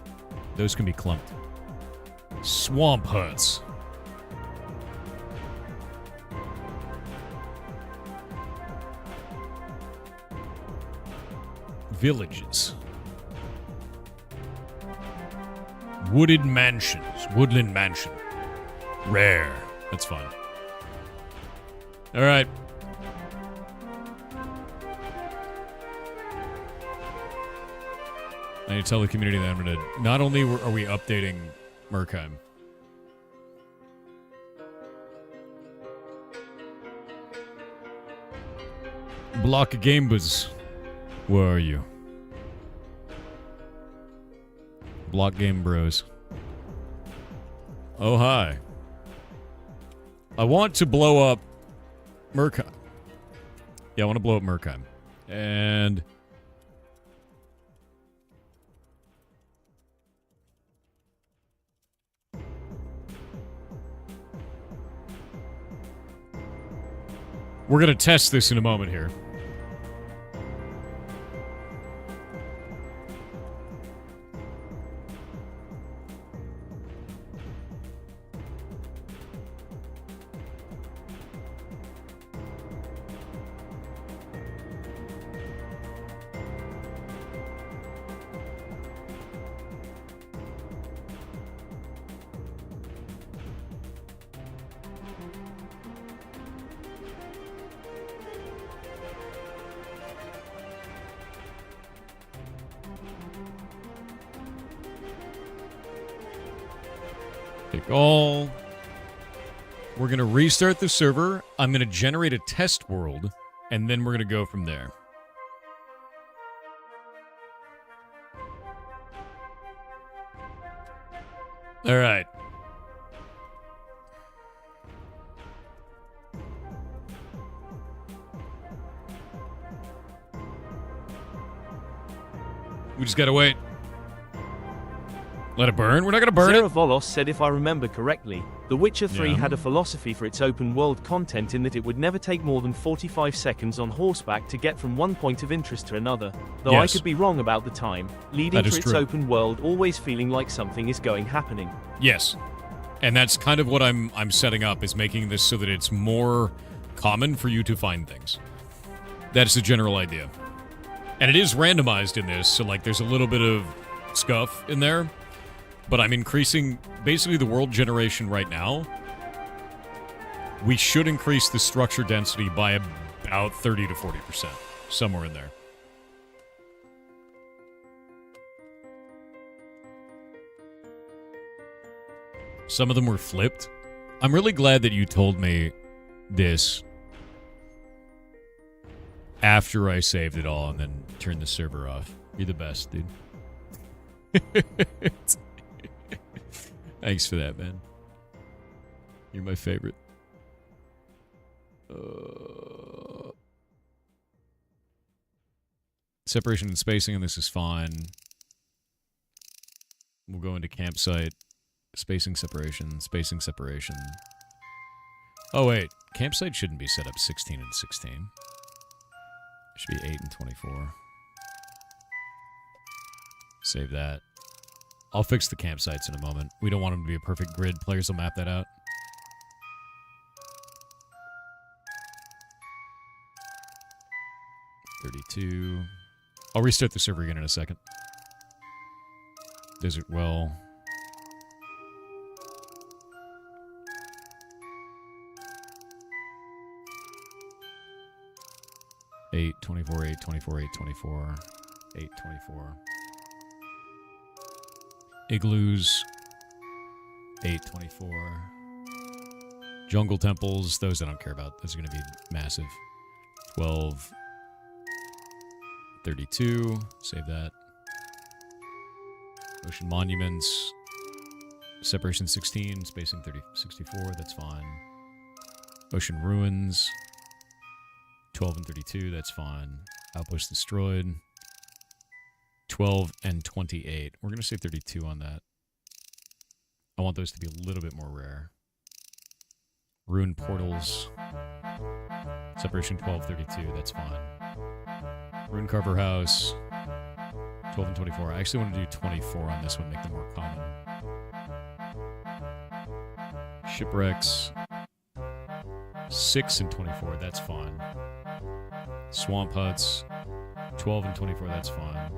Those can be clumped. Swamp huts. Villages. Wooded mansions. Woodland mansion. Rare. That's fun. All right. I need to tell the community that I'm going to... Not only are we updating Merkheim. Block of Gamebuzz. Where are you? Block Game Bros. Oh, hi. I want to blow up Merkheim. Yeah, I want to blow up Merkheim. And... we're going to test this in a moment here. All. We're going to restart the server. I'm going to generate a test world, and then we're going to go from there. All right. We just got to wait. Let it burn? We're not going to burn Sarah it? Volos said, if I remember correctly, The Witcher 3 had a philosophy for its open-world content in that it would never take more than 45 seconds on horseback to get from one point of interest to another, though I could be wrong about the time, leading to its open world always feeling like something is happening. Yes. And that's kind of what I'm setting up, is making this so that it's more common for you to find things. That's the general idea. And it is randomized in this, so like there's a little bit of scuff in there. But I'm increasing, basically the world generation right now. We should increase the structure density by about 30 to 40%. somewhere in there. Some of them were flipped. I'm really glad that you told me this after I saved it all and then turned the server off. You're the best, dude. Thanks for that, man. You're my favorite. Separation and spacing on this is fine. We'll go into campsite. Spacing separation, spacing separation. Oh, wait. Campsite shouldn't be set up 16 and 16. It should be 8 and 24. Save that. I'll fix the campsites in a moment. We don't want them to be a perfect grid. Players will map that out. $32. I'll restart the server again in a second. Desert Well. Eight 24, 8 24, 8 24, 8 24. Igloos, 8 24. Jungle temples, those I don't care about. Those are going to be massive. 12 32. Save that. Ocean monuments. Separation 16. Spacing 64. That's fine. Ocean ruins. 12 and 32. That's fine. Outpost destroyed. 12 and 28. We're going to say 32 on that. I want those to be a little bit more rare. Ruined portals. Separation 12, 32. That's fine. Rune Carver House. 12 and 24. I actually want to do 24 on this one, make them more common. Shipwrecks. 6 and 24. That's fine. Swamp huts. 12 and 24. That's fine.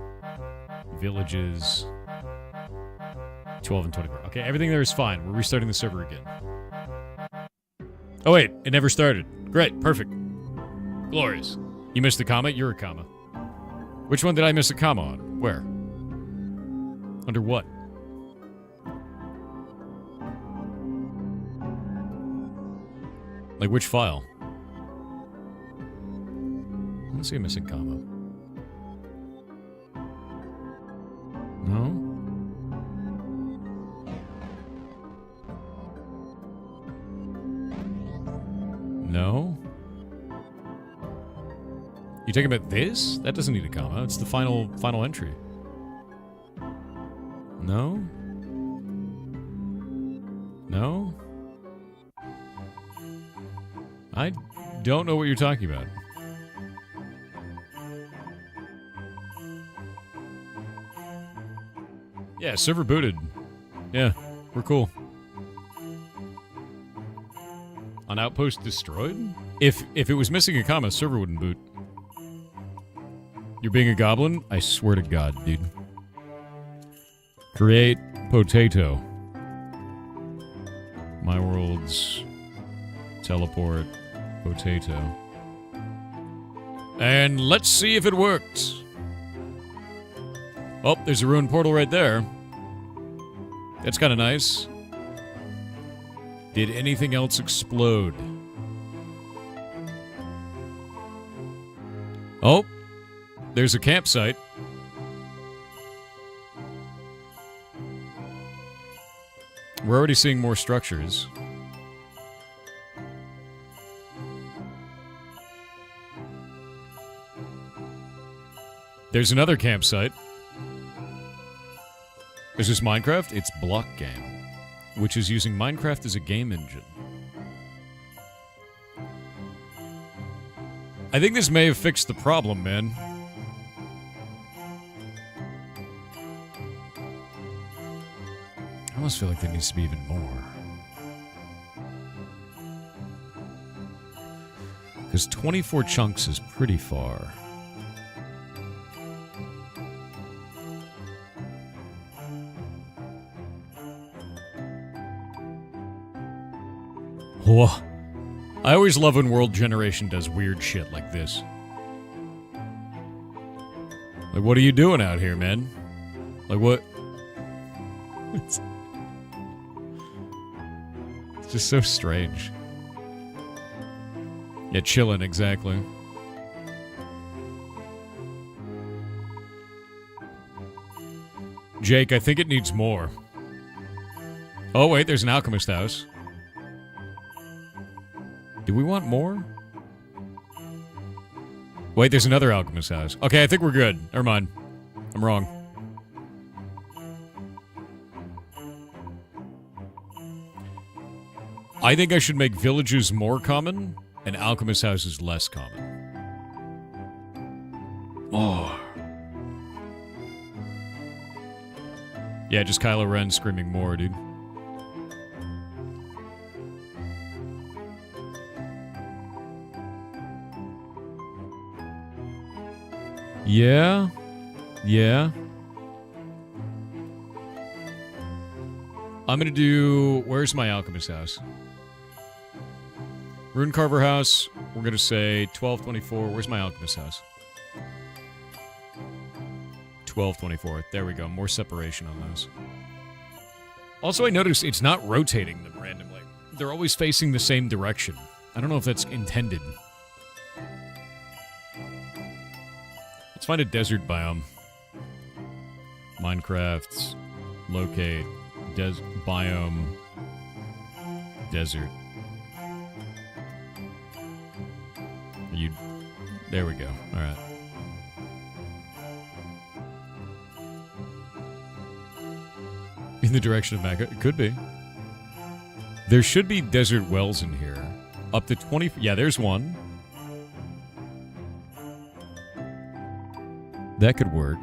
Villages. 12 and 24. Okay, everything there is fine. We're restarting the server again. Oh, wait. It never started. Great. Perfect. Glorious. You missed a comma? You're a comma. Which one did I miss a comma on? Where? Under what? Like which file? I don't see a missing comma. No? No? You talking about this? That doesn't need a comma. It's the final entry. No? No? I don't know what you're talking about. Yeah, server booted. Yeah, we're cool. On outpost destroyed? If it was missing a comma, server wouldn't boot. You're being a goblin? I swear to God, dude. Create potato. My world's teleport potato. And let's see if it works. Oh, there's a ruined portal right there. That's kind of nice. Did anything else explode? Oh, there's a campsite. We're already seeing more structures. There's another campsite. Is this Minecraft? It's Block Game, which is using Minecraft as a game engine. I think this may have fixed the problem, man. I almost feel like there needs to be even more. Because 24 chunks is pretty far. Whoa. I always love when World Generation does weird shit like this. Like, what are you doing out here, man? Like, what? It's just so strange. Yeah, chilling, exactly. Jake, I think it needs more. Oh, wait, there's an alchemist house. Do we want more? Wait, there's another alchemist house. Okay, I think we're good. Never mind. I'm wrong. I think I should make villages more common and alchemist houses less common. Oh. Yeah, just Kylo Ren screaming more, dude. Yeah. Yeah. I'm gonna do... Where's my alchemist house? Rune Carver house. We're gonna say 1224. Where's my alchemist house? 1224. There we go. More separation on those. Also, I noticed it's not rotating them randomly. They're always facing the same direction. I don't know if that's intended. Let's find a desert biome. Minecraft's locate biome desert. There we go. All right. In the direction of Mecca? It could be. There should be desert wells in here. Up to 20... Yeah, there's one. That could work.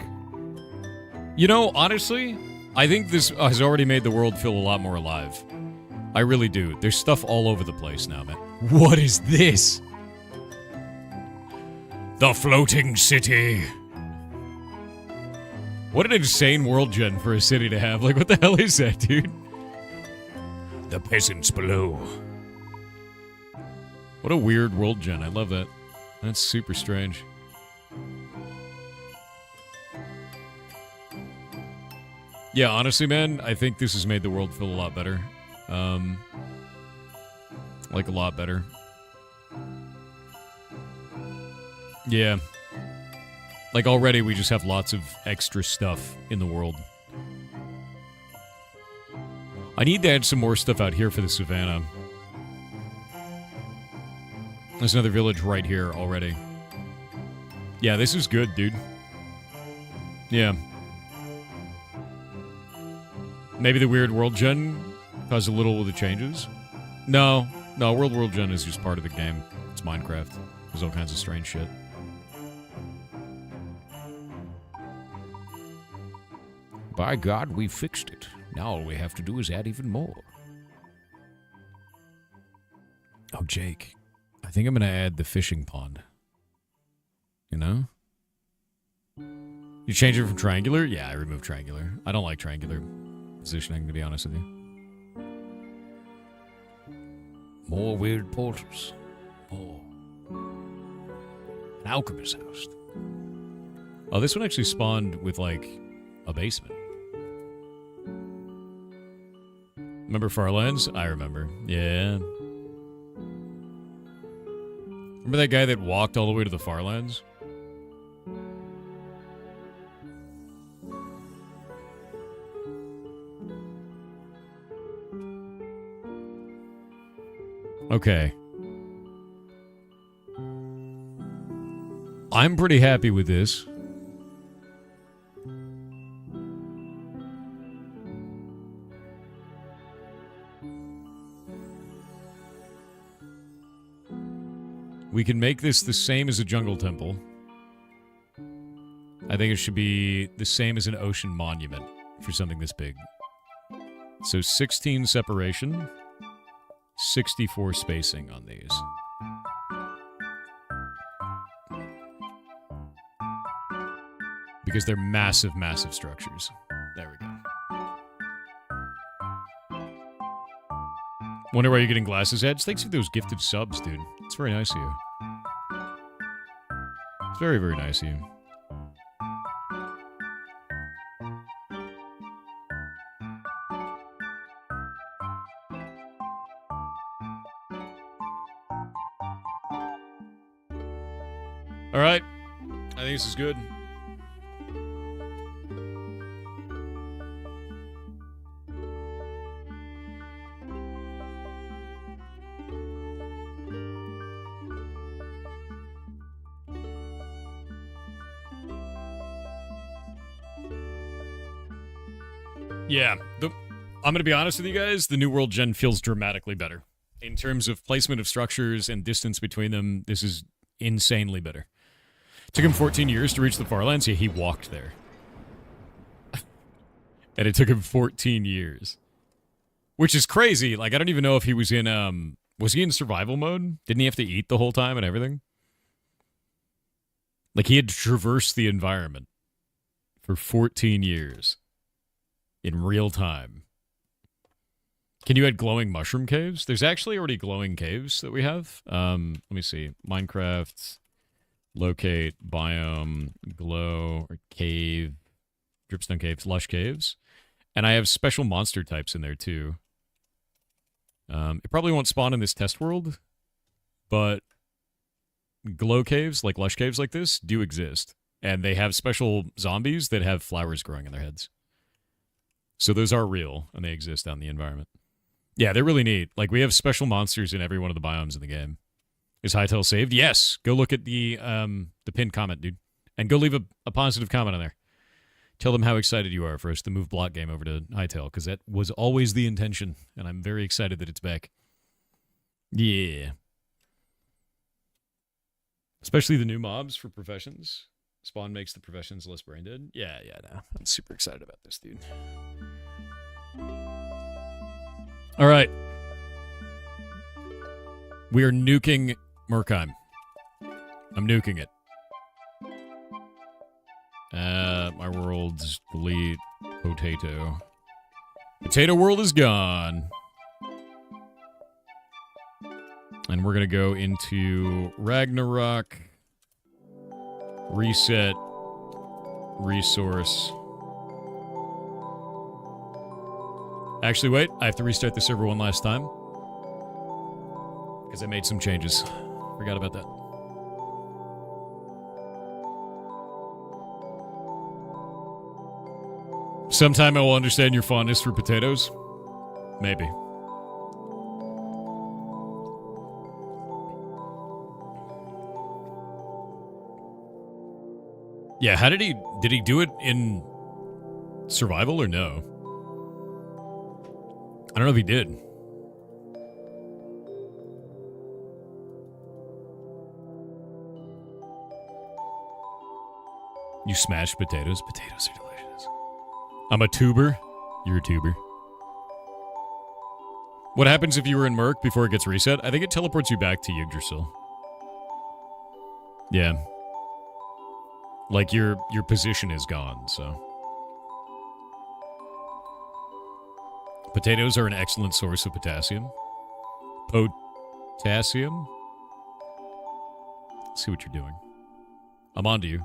You know, honestly, I think this has already made the world feel a lot more alive. I really do. There's stuff all over the place now, man. What is this? The floating city. What an insane world gen for a city to have. Like, what the hell is that, dude? The peasants below. What a weird world gen. I love that. That's super strange. Yeah, honestly, man, I think this has made the world feel a lot better. Like, a lot better. Yeah. Like, already we just have lots of extra stuff in the world. I need to add some more stuff out here for the savannah. There's another village right here already. Yeah, this is good, dude. Yeah. Maybe the weird world gen caused a little of the changes? No, world gen is just part of the game. It's Minecraft. There's all kinds of strange shit. By God, we fixed it. Now all we have to do is add even more. Oh, Jake. I think I'm going to add the fishing pond. You know? You change it from triangular? Yeah, I removed triangular. I don't like triangular positioning, to be honest with you. More weird portals. More. An alchemist house. Oh, this one actually spawned with, like, a basement. Remember Farlands? I remember. Yeah. Remember that guy that walked all the way to the Farlands? Okay. I'm pretty happy with this. We can make this the same as a jungle temple. I think it should be the same as an ocean monument for something this big. So 16 separation, 64 spacing on these. Because they're massive, massive structures. There we go. Wonder why you're getting glasses, Edge? Thanks for those gifted subs, dude. It's very nice of you. It's very, very nice of you. All right. I think this is good. Yeah, I'm going to be honest with you guys. The New World Gen feels dramatically better. In terms of placement of structures and distance between them, this is insanely better. Took him 14 years to reach the Far Lands. Yeah, he walked there. And it took him 14 years. Which is crazy. Like, I don't even know if he was in, was he in survival mode? Didn't he have to eat the whole time and everything? Like, he had to traverse the environment for 14 years. In real time. Can you add glowing mushroom caves? There's actually already glowing caves that we have. Let me see. Minecraft, locate, biome, glow, or cave, dripstone caves, lush caves. And I have special monster types in there too. It probably won't spawn in this test world, but glow caves, like lush caves like this, do exist. And they have special zombies that have flowers growing in their heads. So those are real, and they exist out in the environment. Yeah, they're really neat. Like, we have special monsters in every one of the biomes in the game. Is Hytale saved? Yes. Go look at the pinned comment, dude. And go leave a positive comment on there. Tell them how excited you are for us to move Block Game over to Hytale, because that was always the intention, and I'm very excited that it's back. Yeah. Especially the new mobs for professions. Spawn makes the professions less brain dead. Yeah, no. I'm super excited about this, dude. All right. We are nuking Merkheim. I'm nuking it. My world's delete potato. Potato world is gone. And we're going to go into Ragnarok. Reset. Resource. Actually, wait. I have to restart the server one last time. Because I made some changes. Forgot about that. Sometime I will understand your fondness for potatoes. Maybe. Yeah, how did he do it in survival or no? I don't know if he did. You smash potatoes? Potatoes are delicious. I'm a tuber. You're a tuber. What happens if you were in Merc before it gets reset? I think it teleports you back to Yggdrasil. Yeah. Like, your position is gone, so. Potatoes are an excellent source of potassium. Potassium? Let's see what you're doing. I'm on to you.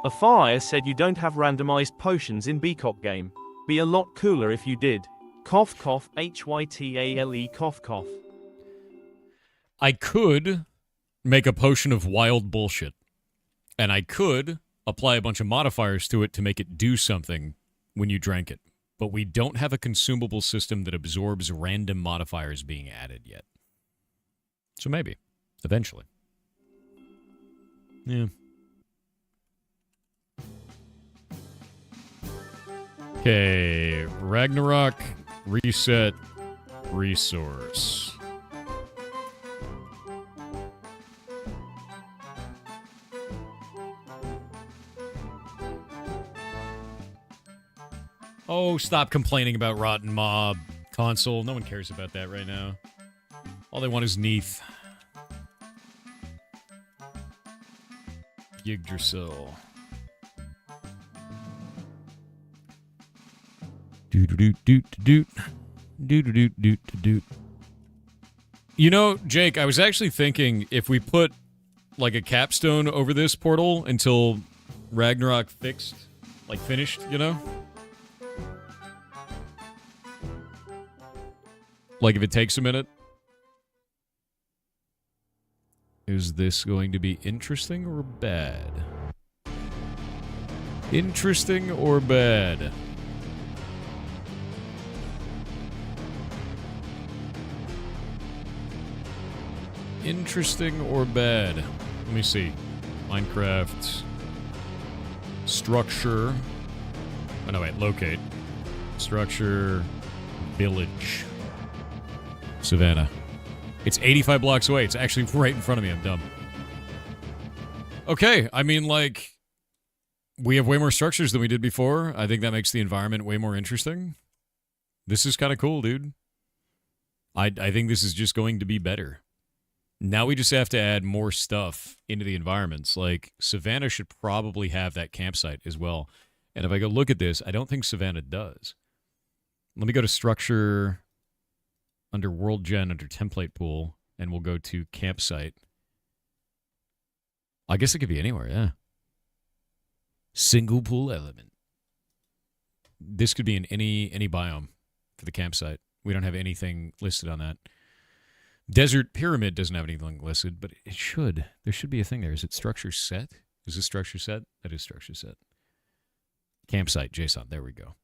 A fire said you don't have randomized potions in BCOP game. Be a lot cooler if you did. Cough cough HYTALE cough cough. I could make a potion of wild bullshit. And I could apply a bunch of modifiers to it to make it do something when you drank it. But we don't have a consumable system that absorbs random modifiers being added yet. So maybe. Eventually. Yeah. Okay. Ragnarok. Reset. Resource. Oh, stop complaining about Rotten Mob console. No one cares about that right now. All they want is Neath. Yggdrasil. Doot. You know, Jake, I was actually thinking if we put like a capstone over this portal until Ragnarok finished, you know? Like if it takes a minute. Is this going to be interesting or bad? Interesting or bad? Interesting or bad? Let me see. Minecraft. Structure. Oh, no, wait. Locate. Structure. Village. Savannah. It's 85 blocks away. It's actually right in front of me. I'm dumb. Okay. I mean, like, we have way more structures than we did before. I think that makes the environment way more interesting. This is kind of cool, dude. I think this is just going to be better. Now we just have to add more stuff into the environments. Like, Savannah should probably have that campsite as well. And if I go look at this, I don't think Savannah does. Let me go to structure under world gen, under template pool, and we'll go to campsite. I guess it could be anywhere, yeah. Single pool element. This could be in any biome for the campsite. We don't have anything listed on that. Desert Pyramid doesn't have anything listed, but it should. There should be a thing there. Is it structure set? Is this structure set? That is structure set. Campsite, JSON. There we go.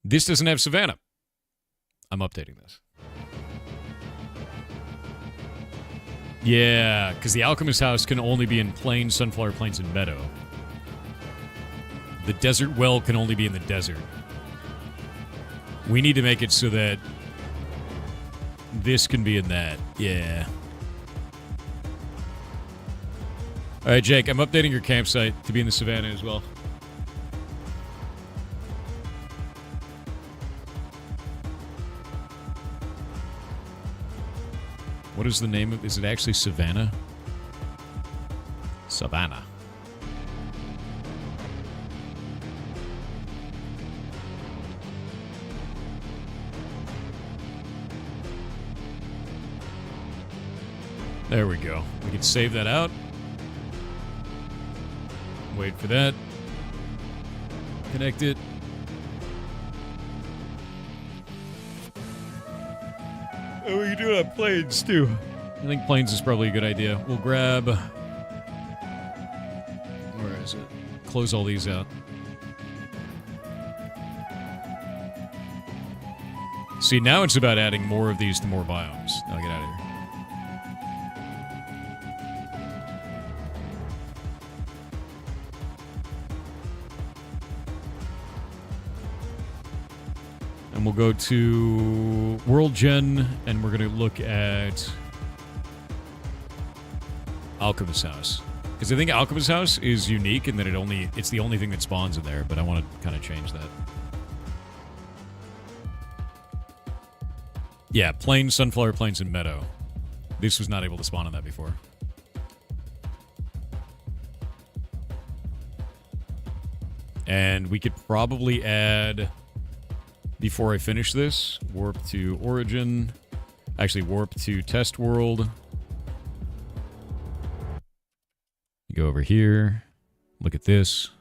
This doesn't have Savannah. I'm updating this. Yeah, because the Alchemist House can only be in Plains, Sunflower Plains, and Meadow. The Desert Well can only be in the desert. We need to make it so that this can be in that. Yeah. All right, Jake, I'm updating your campsite to be in the Savannah as well. What is the name of... Is it actually Savannah? Savannah. There we go. We can save that out. Wait for that. Connect it. Oh, we can do it on Plains, too. I think Plains is probably a good idea. We'll grab... Where is it? Close all these out. See, now it's about adding more of these to more biomes. Now get out of here. And we'll go to World Gen, and we're going to look at Alchemist House. Because I think Alchemist House is unique in that it's the only thing that spawns in there, but I want to kind of change that. Yeah, Plains, Sunflower Plains, and Meadow. This was not able to spawn on that before. And we could probably add... Before I finish this, warp to origin. Actually, warp to test world. You go over here. Look at this.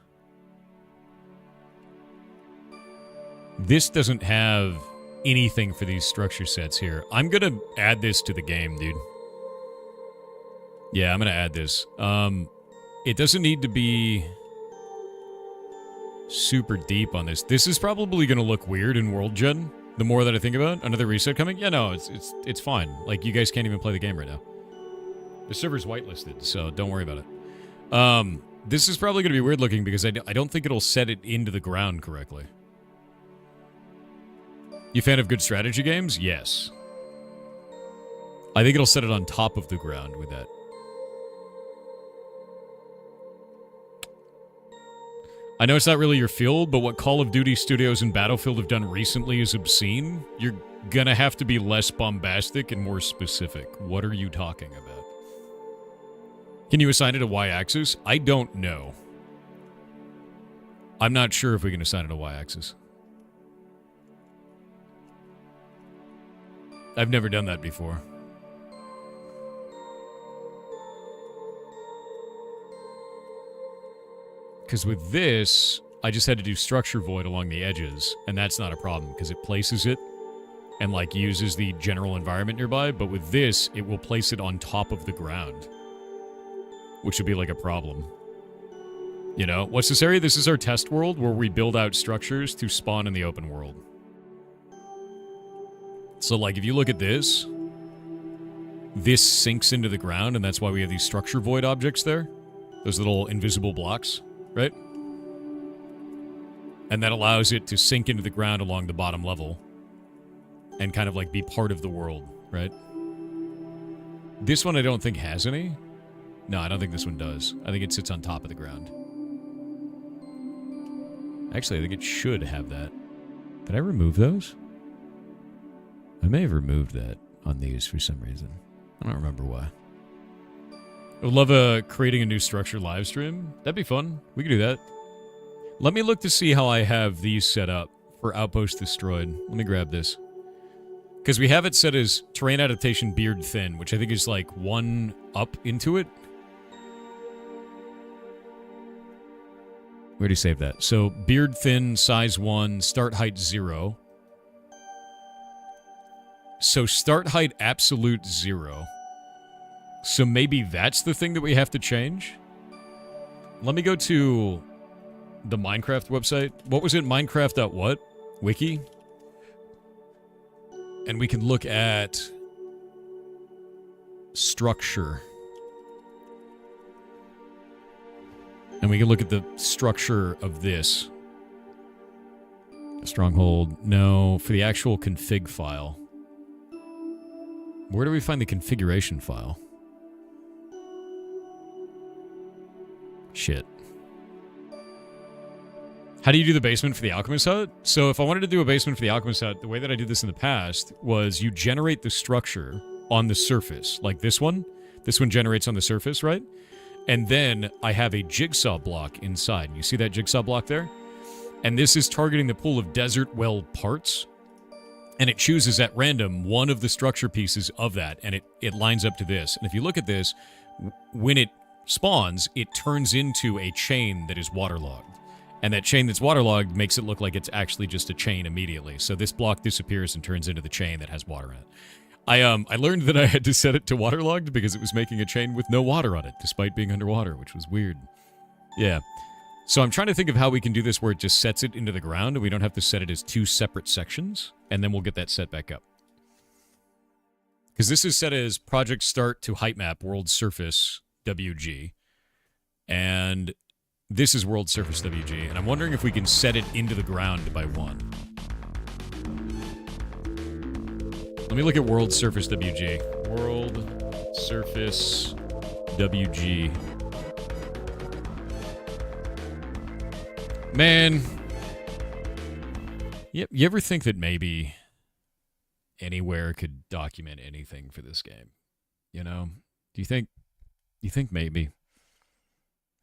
This doesn't have anything for these structure sets here. I'm going to add this to the game, dude. Yeah, I'm going to add this. It doesn't need to be... super deep on this. This is probably going to look weird in World Gen. The more that I think about it. Another reset coming? Yeah, no, it's fine. Like, you guys can't even play the game right now. The server's whitelisted, so don't worry about it. This is probably going to be weird looking because I don't think it'll set it into the ground correctly. You fan of good strategy games? Yes. I think it'll set it on top of the ground with that. I know it's not really your field, but what Call of Duty Studios and Battlefield have done recently is obscene. You're gonna have to be less bombastic and more specific. What are you talking about? Can you assign it a y-axis? I don't know. I'm not sure if we can assign it a y-axis. I've never done that before. Because with this, I just had to do structure void along the edges, and that's not a problem, because it places it and like uses the general environment nearby, but with this, it will place it on top of the ground, which would be like a problem. You know, what's this area? This is our test world where we build out structures to spawn in the open world. So like if you look at this sinks into the ground, and that's why we have these structure void objects there. Those little invisible blocks, right? And that allows it to sink into the ground along the bottom level and kind of like be part of the world, right? This one I don't think has any. No, I don't think this one does. I think it sits on top of the ground. Actually, I think it should have that. Did I remove those? I may have removed that on these for some reason. I don't remember why. I would love creating a new structure live stream. That'd be fun. We could do that. Let me look to see how I have these set up for Outpost Destroyed. Let me grab this. Because we have it set as Terrain Adaptation Beard Thin, which I think is like 1 up into it. Where do you save that? So, Beard Thin, Size 1, Start Height 0. So, Start Height Absolute 0. So maybe that's the thing that we have to change? Let me go to the Minecraft website. What was it? Minecraft.what? Wiki? And we can look at structure. And we can look at the structure of this. Stronghold. No. For the actual config file. Where do we find the configuration file? Shit. How do you do the basement for the Alchemist Hut? So if I wanted to do a basement for the Alchemist Hut, the way that I did this in the past was you generate the structure on the surface. Like this one. This one generates on the surface, right? And then I have a jigsaw block inside. You see that jigsaw block there? And this is targeting the pool of desert well parts. And it chooses at random one of the structure pieces of that. And it lines up to this. And if you look at this, when it spawns, it turns into a chain that is waterlogged. And that chain that's waterlogged makes it look like it's actually just a chain immediately. So this block disappears and turns into the chain that has water in it. I learned that I had to set it to waterlogged because it was making a chain with no water on it, despite being underwater, which was weird. Yeah. So I'm trying to think of how we can do this where it just sets it into the ground and we don't have to set it as 2 separate sections, and then we'll get that set back up. Because this is set as project start to height map world surface WG. And this is world surface WG. And I'm wondering if we can set it into the ground by 1. Let me look at world surface WG. World surface WG. Man. You ever think that maybe anywhere could document anything for this game? You know? Do you think maybe?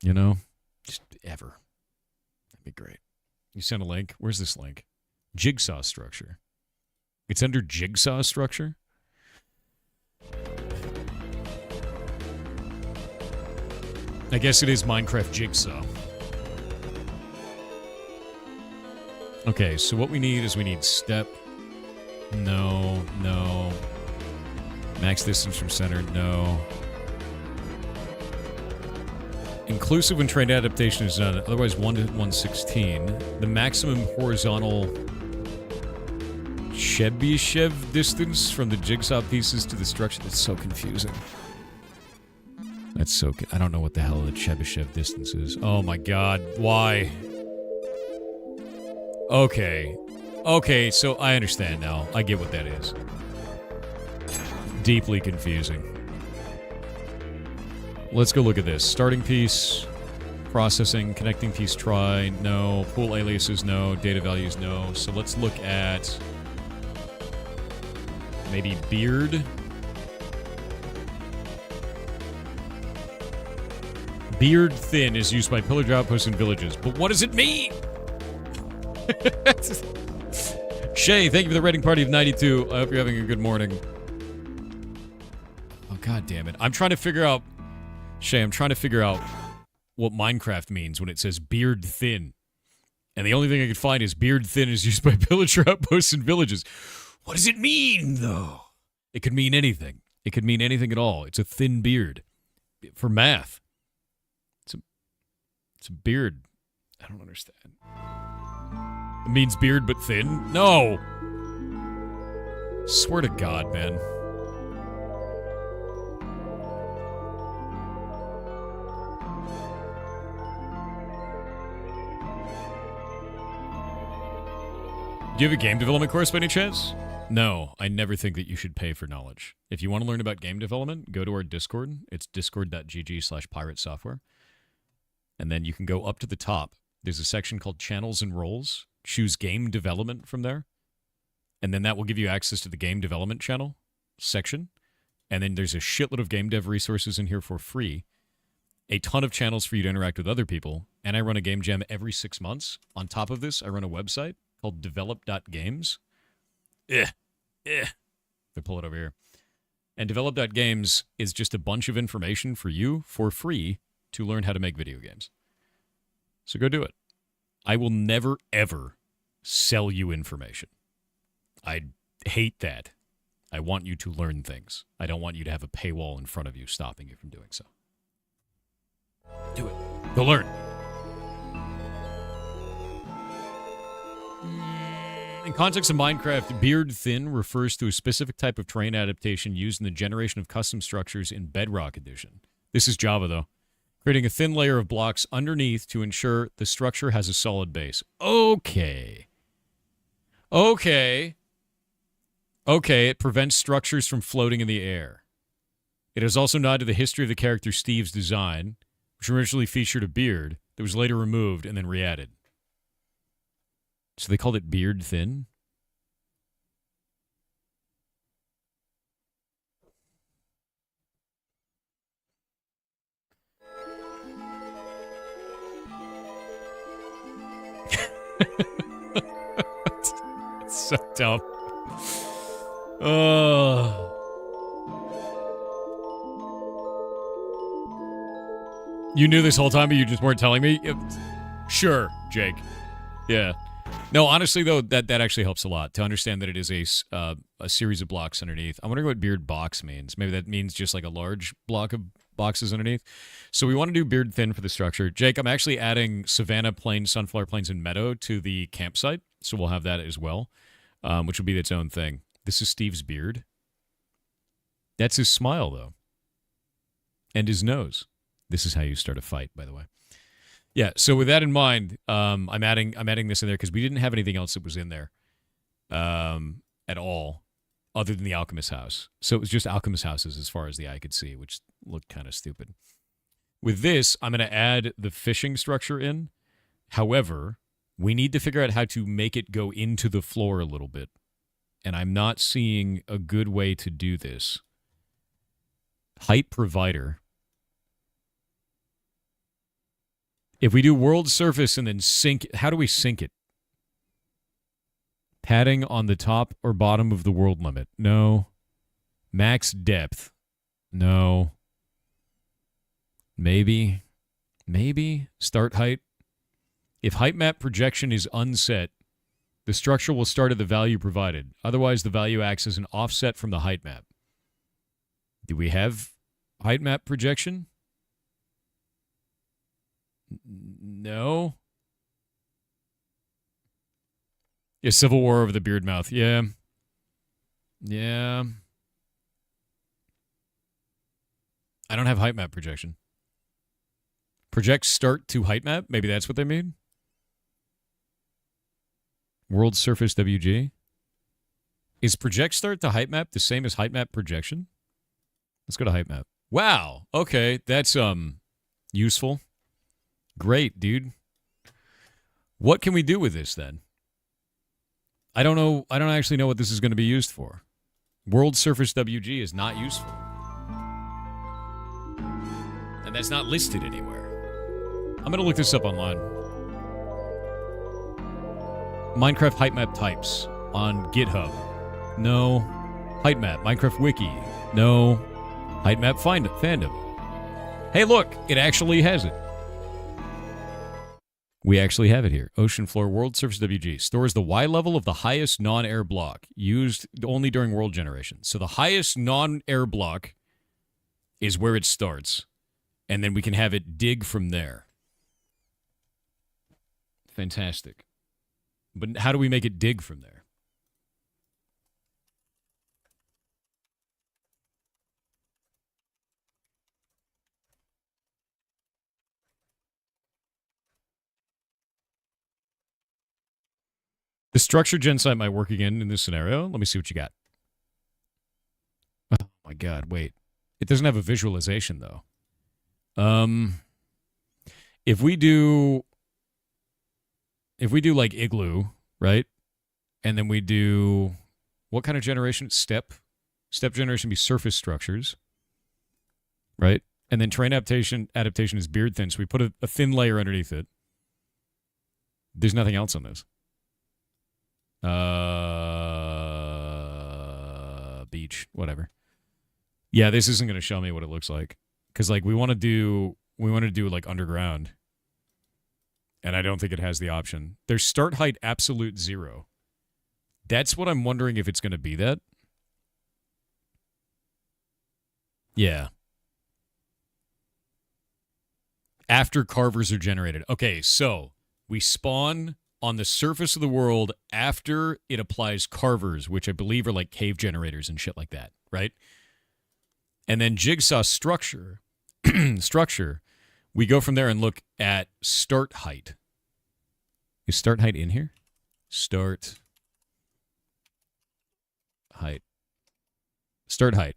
You know? Just ever. That'd be great. You send a link. Where's this link? Jigsaw structure. It's under jigsaw structure? I guess it is Minecraft Jigsaw. Okay, so what we need is we need step. No, no. Max distance from center, no. Inclusive when terrain adaptation is done, otherwise 1 to 116. The maximum horizontal Chebyshev distance from the jigsaw pieces to the structure. That's so confusing. That's so... I don't know what the hell the Chebyshev distance is. Oh my god. Why? Okay. Okay, so I understand now. I get what that is. Deeply confusing. Let's go look at this. Starting piece, processing, connecting piece, try, no. Pool aliases, no. Data values, no. So let's look at maybe beard. Beard thin is used by pillager outposts and villages. But what does it mean? Shay, thank you for the rating party of 92. I hope you're having a good morning. Oh, god damn it. I'm trying to figure out... Shay, I'm trying to figure out what Minecraft means when it says beard thin. And the only thing I could find is beard thin is used by pillager outposts and villages. What does it mean, though? It could mean anything. It could mean anything at all. It's a thin beard. For math. It's a beard. I don't understand. It means beard but thin? No! Swear to God, man. Do you have a game development course by any chance? No, I never think that you should pay for knowledge. If you want to learn about game development, go to our Discord. It's discord.gg/piratesoftware. And then you can go up to the top. There's a section called Channels and Roles. Choose Game Development from there. And then that will give you access to the Game Development channel section. And then there's a shitload of game dev resources in here for free. A ton of channels for you to interact with other people. And I run a game jam every 6 months. On top of this, I run a website called develop.games. They pull it over here. And develop.games is just a bunch of information for you for free to learn how to make video games. So go do it. I will never, ever sell you information. I hate that. I want you to learn things. I don't want you to have a paywall in front of you stopping you from doing so. Do it. Go learn. In context of Minecraft, beard thin refers to a specific type of terrain adaptation used in the generation of custom structures in Bedrock Edition. This is Java, though. Creating a thin layer of blocks underneath to ensure the structure has a solid base. Okay, it prevents structures from floating in the air. It is also nod to the history of the character Steve's design, which originally featured a beard that was later removed and then re-added. So they called it beard thin? It's so dumb. You knew this whole time, but you just weren't telling me? Sure, Jake. Yeah. No, honestly, though, that actually helps a lot to understand that it is a series of blocks underneath. I'm wondering what beard box means. Maybe that means just like a large block of boxes underneath. So we want to do beard thin for the structure. Jake, I'm actually adding Savanna Plains, Sunflower Plains, and Meadow to the campsite. So we'll have that as well, which will be its own thing. This is Steve's beard. That's his smile, though. And his nose. This is how you start a fight, by the way. Yeah, so with that in mind, I'm adding this in there because we didn't have anything else that was in there at all other than the Alchemist House. So it was just Alchemist Houses as far as the eye could see, which looked kind of stupid. With this, I'm going to add the fishing structure in. However, we need to figure out how to make it go into the floor a little bit. And I'm not seeing a good way to do this. Height provider. If we do world surface and then sink it, how do we sink it? Padding on the top or bottom of the world limit? No. Max depth? No. Maybe. Start height? If height map projection is unset, the structure will start at the value provided. Otherwise, the value acts as an offset from the height map. Do we have height map projection? No. Yeah, Civil War over the beard mouth. Yeah. I don't have height map projection. Project start to height map? Maybe that's what they mean? World surface WG? Is project start to height map the same as height map projection? Let's go to height map. Wow. Okay, that's useful. Great, dude. What can we do with this then? I don't know. I don't actually know what this is going to be used for. World surface WG is not useful. And that's not listed anywhere. I'm going to look this up online. Minecraft height map types on GitHub. No. Height map. Minecraft wiki. No. Height map fandom. Hey, look. It actually has it. We actually have it here. Ocean floor, world surface WG. Stores the Y level of the highest non-air block, used only during world generation. So the highest non-air block is where it starts. And then we can have it dig from there. Fantastic. But how do we make it dig from there? The structure gen site might work again in this scenario. Let me see what you got. Oh my god, wait. It doesn't have a visualization though. If we do like igloo, right? And then we do what kind of generation? Step generation be surface structures, right? And then terrain adaptation is beard thin, so we put a thin layer underneath it. There's nothing else on this. Beach, whatever. Yeah, this isn't going to show me what it looks like because like we want to do like underground, and I don't think it has the option. There's start height absolute 0. That's what I'm wondering if it's going to be that. Yeah. After carvers are generated. Okay, so we spawn on the surface of the world after it applies carvers, which I believe are like cave generators and shit like that, right? And then jigsaw structure, we go from there and look at start height. Is start height in here? Start height. Start height.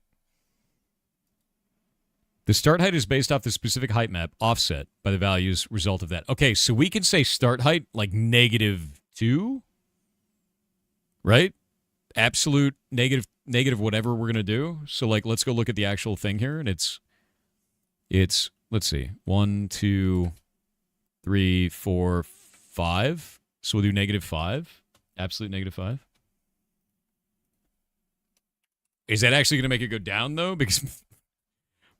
The start height is based off the specific height map, offset by the values result of that. Okay, so we can say start height like -2, right? Absolute negative whatever we're going to do. So like, let's go look at the actual thing here. And it's let's see, 1, 2, 3, 4, 5. So we'll do -5, absolute -5. Is that actually going to make it go down though? Because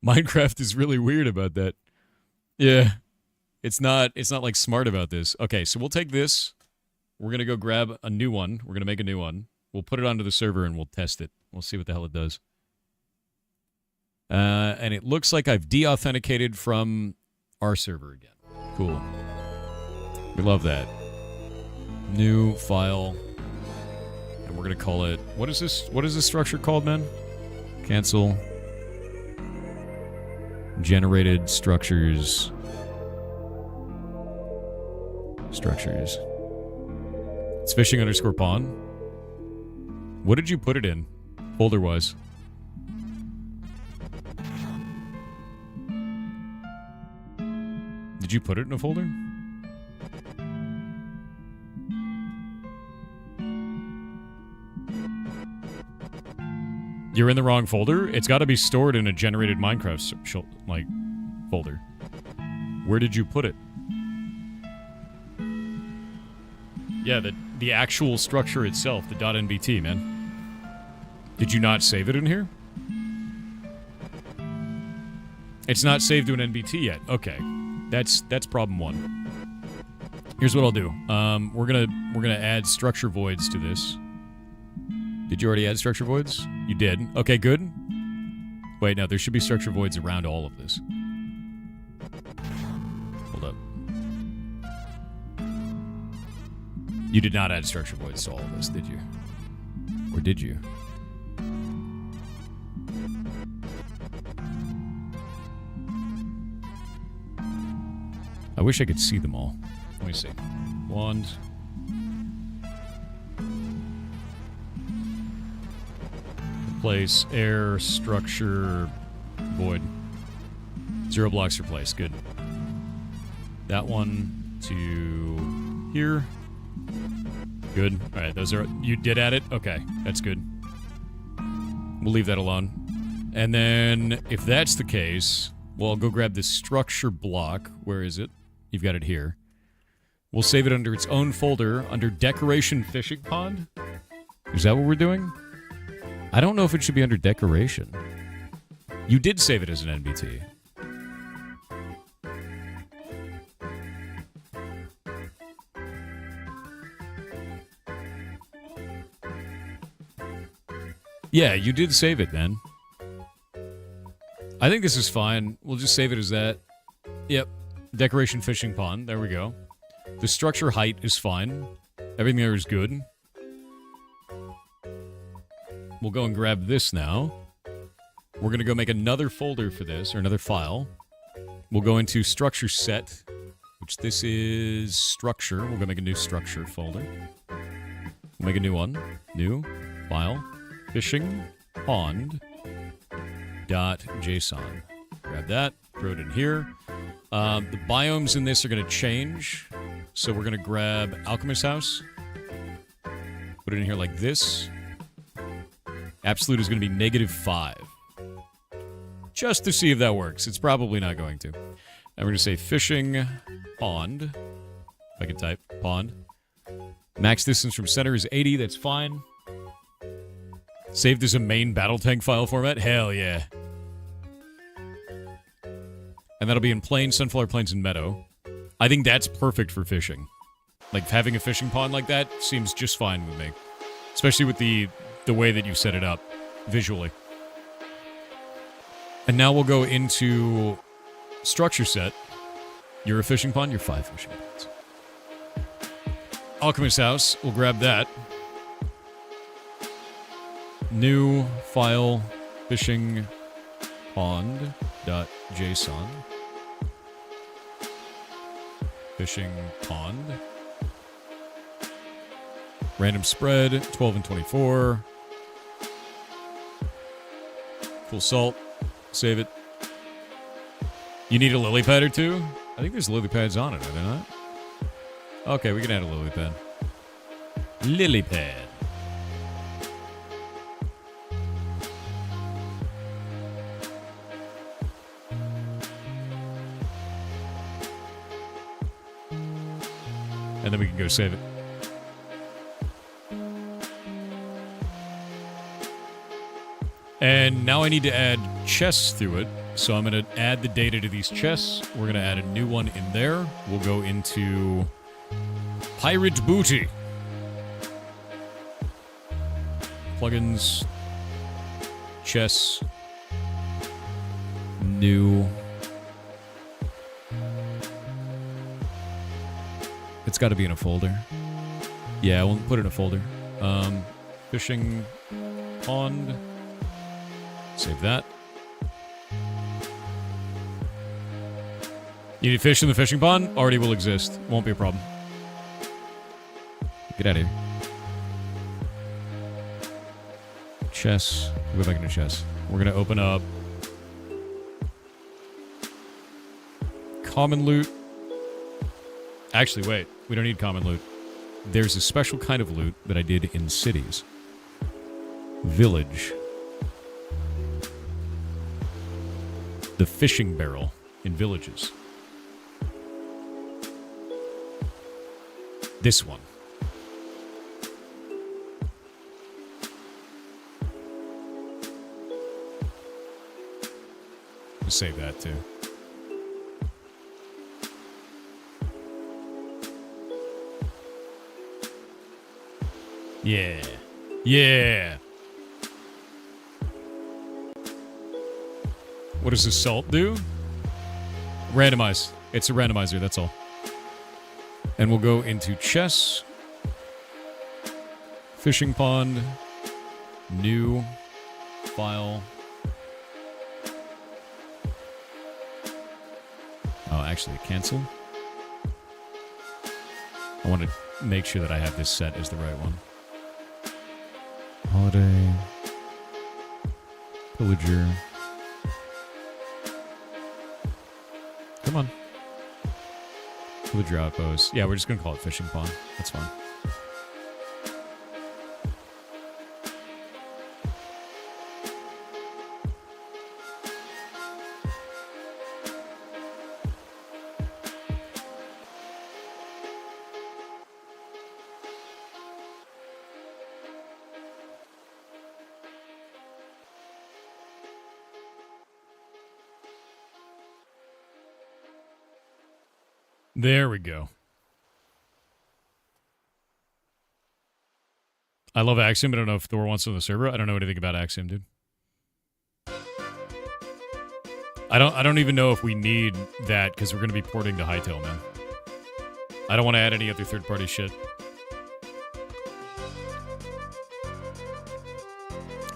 Minecraft is really weird about that. Yeah. It's not like smart about this. Okay, so we'll take this. We're going to go grab a new one. We're going to make a new one. We'll put it onto the server and we'll test it. We'll see what the hell it does. And it looks like I've de-authenticated from our server again. Cool. We love that. New file. And we're going to call it... What is this structure called, man? Cancel. Generated structures. It's fishing_pond. What did you put it in, folder-wise? Did you put it in a folder? You're in the wrong folder? It's got to be stored in a generated Minecraft folder. Where did you put it? Yeah, the actual structure itself, the .nbt, man. Did you not save it in here? It's not saved to an NBT yet. Okay, that's problem 1. Here's what I'll do. We're gonna add structure voids to this. Did you already add structure voids? You did. Okay, good. Wait, no, there should be structure voids around all of this. Hold up. You did not add structure voids to all of this, did you? Or did you? I wish I could see them all. Let me see. Wand. Place, air, structure, void. 0 blocks replaced. Good. That one to here. Good. All right, those are... You did add it? Okay, that's good. We'll leave that alone. And then, if that's the case, well, I'll go grab this structure block. Where is it? You've got it here. We'll save it under its own folder, under Decoration Fishing Pond. Is that what we're doing? I don't know if it should be under Decoration. You did save it as an NBT. Yeah, you did save it, man. I think this is fine. We'll just save it as that. Yep. Decoration fishing pond. There we go. The structure height is fine. Everything there is good. We'll go and grab this now. We're going to go make another folder for this, or another file. We'll go into structure set, which this is structure. We'll go make a new structure folder. We'll make a new one. New file. Fishing pond. .json. Grab that, throw it in here. The biomes in this are going to change. So we're going to grab Alchemist House. Put it in here like this. Absolute is going to be -5. Just to see if that works. It's probably not going to. And we're going to say fishing pond. If I can type pond. Max distance from center is 80. That's fine. Saved as a main battle tank file format? Hell yeah. And that'll be in plain, sunflower plains, and meadow. I think that's perfect for fishing. Like, having a fishing pond like that seems just fine with me. Especially with the way that you set it up, visually. And now we'll go into structure set. You're a fishing pond, you're 5 fishing ponds. Alchemist House, we'll grab that. New file, fishing pond.json. Fishing pond. Random spread, 12 and 24. Full salt. Save it. You need a lily pad or two? I think there's lily pads on it, are there not? Okay, we can add a lily pad. Lily pad. And then we can go save it. And now I need to add chests through it. So I'm going to add the data to these chests. We're going to add a new one in there. We'll go into Pirate Booty. Plugins. Chests. New. It's got to be in a folder. Yeah, we'll put it in a folder. Fishing pond. Save that. You need fish in the fishing pond? Already will exist. Won't be a problem. Get out of here. Chess. Go back into chess. We're going to open up common loot. Actually, wait. We don't need common loot. There's a special kind of loot that I did in cities. Village. The fishing barrel in villages. This one. Just save that too. Yeah. Yeah. What does the salt do? Randomize. It's a randomizer, that's all. And we'll go into chess. Fishing pond. New. File. Oh, actually, cancel. I want to make sure that I have this set as the right one. Holiday. Pillager. Come on. Pillager outpost. Yeah, we're just going to call it fishing pond. That's fine. There we go. I love Axiom. I don't know if Thor wants on the server. I don't know anything about Axiom, dude. I don't even know if we need that because we're going to be porting to Hytale, man. I don't want to add any other third-party shit.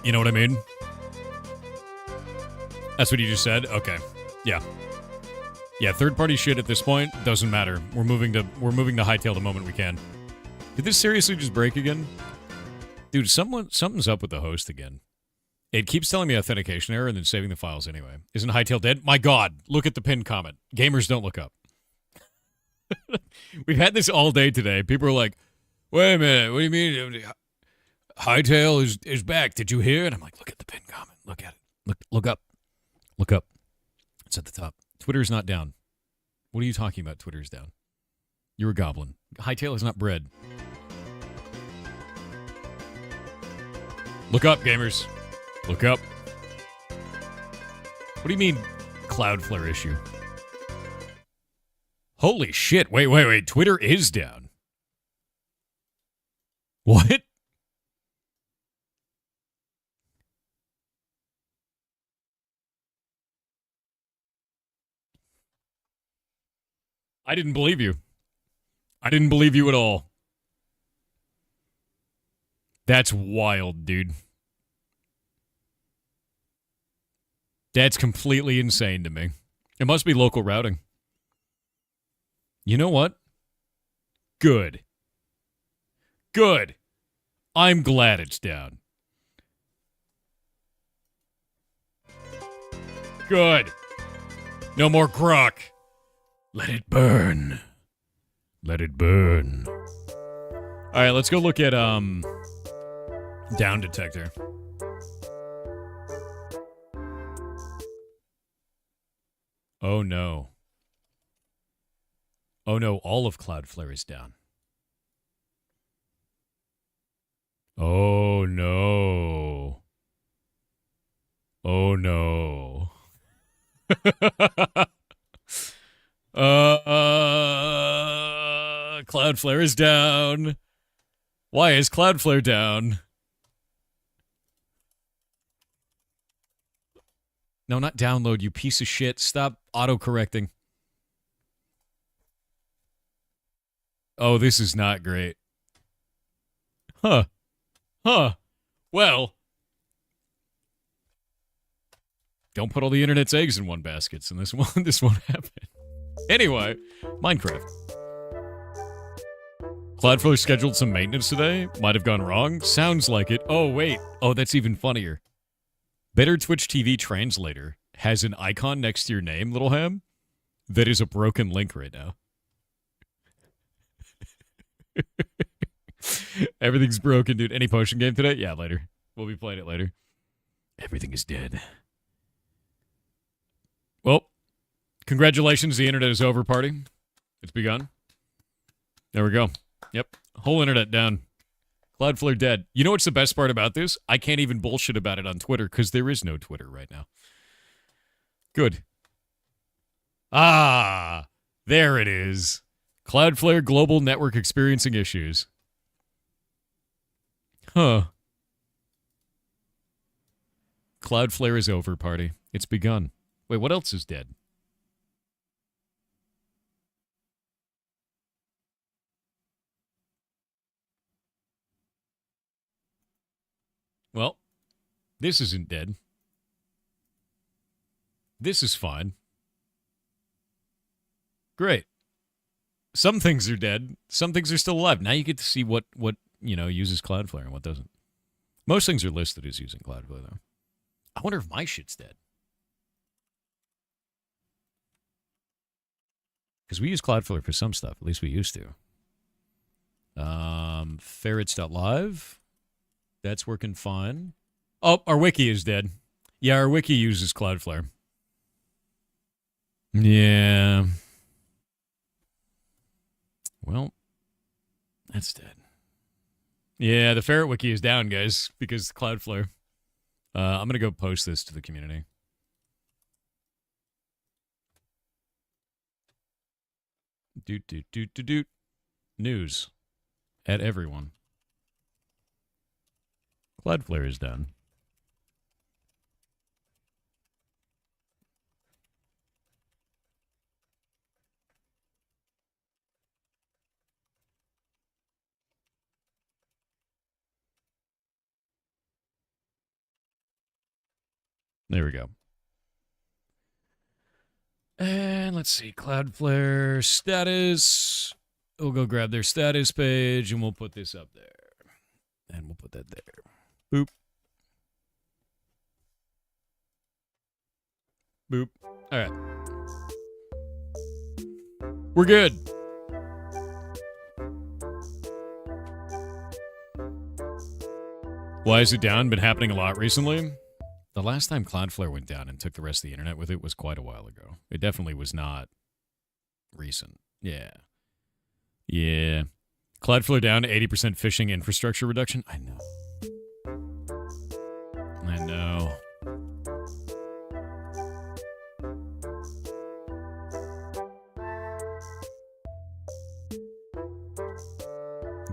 You know what I mean? That's what you just said? Okay. Yeah. Yeah, third-party shit at this point doesn't matter. We're moving to Hytale the moment we can. Did this seriously just break again? Dude, something's up with the host again. It keeps telling me authentication error and then saving the files anyway. Isn't Hytale dead? My God, look at the pinned comment. Gamers don't look up. We've had this all day today. People are like, wait a minute, what do you mean? Hytale is back. Did you hear? And I'm like, look at the pinned comment. Look at it. Look up. Look up. It's at the top. Twitter's not down. What are you talking about? Twitter's down. You're a goblin. Hytale is not bread. Look up, gamers. Look up. What do you mean, Cloudflare issue? Holy shit. Wait. Twitter is down. What? I didn't believe you. I didn't believe you at all. That's wild, dude. That's completely insane to me. It must be local routing. You know what? Good. Good. I'm glad it's down. Good. No more grok. Let it burn. Let it burn. All right, let's go look at down detector. Oh no. Oh no, all of Cloudflare is down. Oh no. Oh no. Cloudflare is down. Why is Cloudflare down? No, not download, you piece of shit. Stop auto-correcting. Oh, this is not great. Huh. Well. Don't put all the internet's eggs in one basket, and this won't happen. Anyway, Minecraft. Cloudflare scheduled some maintenance today. Might have gone wrong. Sounds like it. Oh, wait. Oh, that's even funnier. Better Twitch TV translator has an icon next to your name, Little Ham, that is a broken link right now. Everything's broken, dude. Any potion game today? Yeah, later. We'll be playing it later. Everything is dead. Well, congratulations. The internet is over, party. It's begun. There we go. Yep. Whole internet down. Cloudflare dead. You know what's the best part about this? I can't even bullshit about it on Twitter because there is no Twitter right now. Good. Ah, there it is. Cloudflare global network experiencing issues. Huh. Cloudflare is over, party. It's begun. Wait, what else is dead? Well, this isn't dead. This is fine. Great. Some things are dead. Some things are still alive. Now you get to see what uses Cloudflare and what doesn't. Most things are listed as using Cloudflare, though. I wonder if my shit's dead. Because we use Cloudflare for some stuff. At least we used to. Ferrets.live. That's working fine. Oh, our wiki is dead. Yeah, our wiki uses Cloudflare. Yeah. Well, that's dead. Yeah, the ferret wiki is down, guys, because Cloudflare. I'm going to go post this to the community. Doot. News at everyone. Cloudflare is down. There we go. And let's see, Cloudflare status. We'll go grab their status page, and we'll put this up there. And we'll put that there. Boop. Boop. All right. We're good. Why is it down? Been happening a lot recently. The last time Cloudflare went down and took the rest of the internet with it was quite a while ago. It definitely was not recent. Yeah. Yeah. Cloudflare down, 80% phishing infrastructure reduction. I know. I know.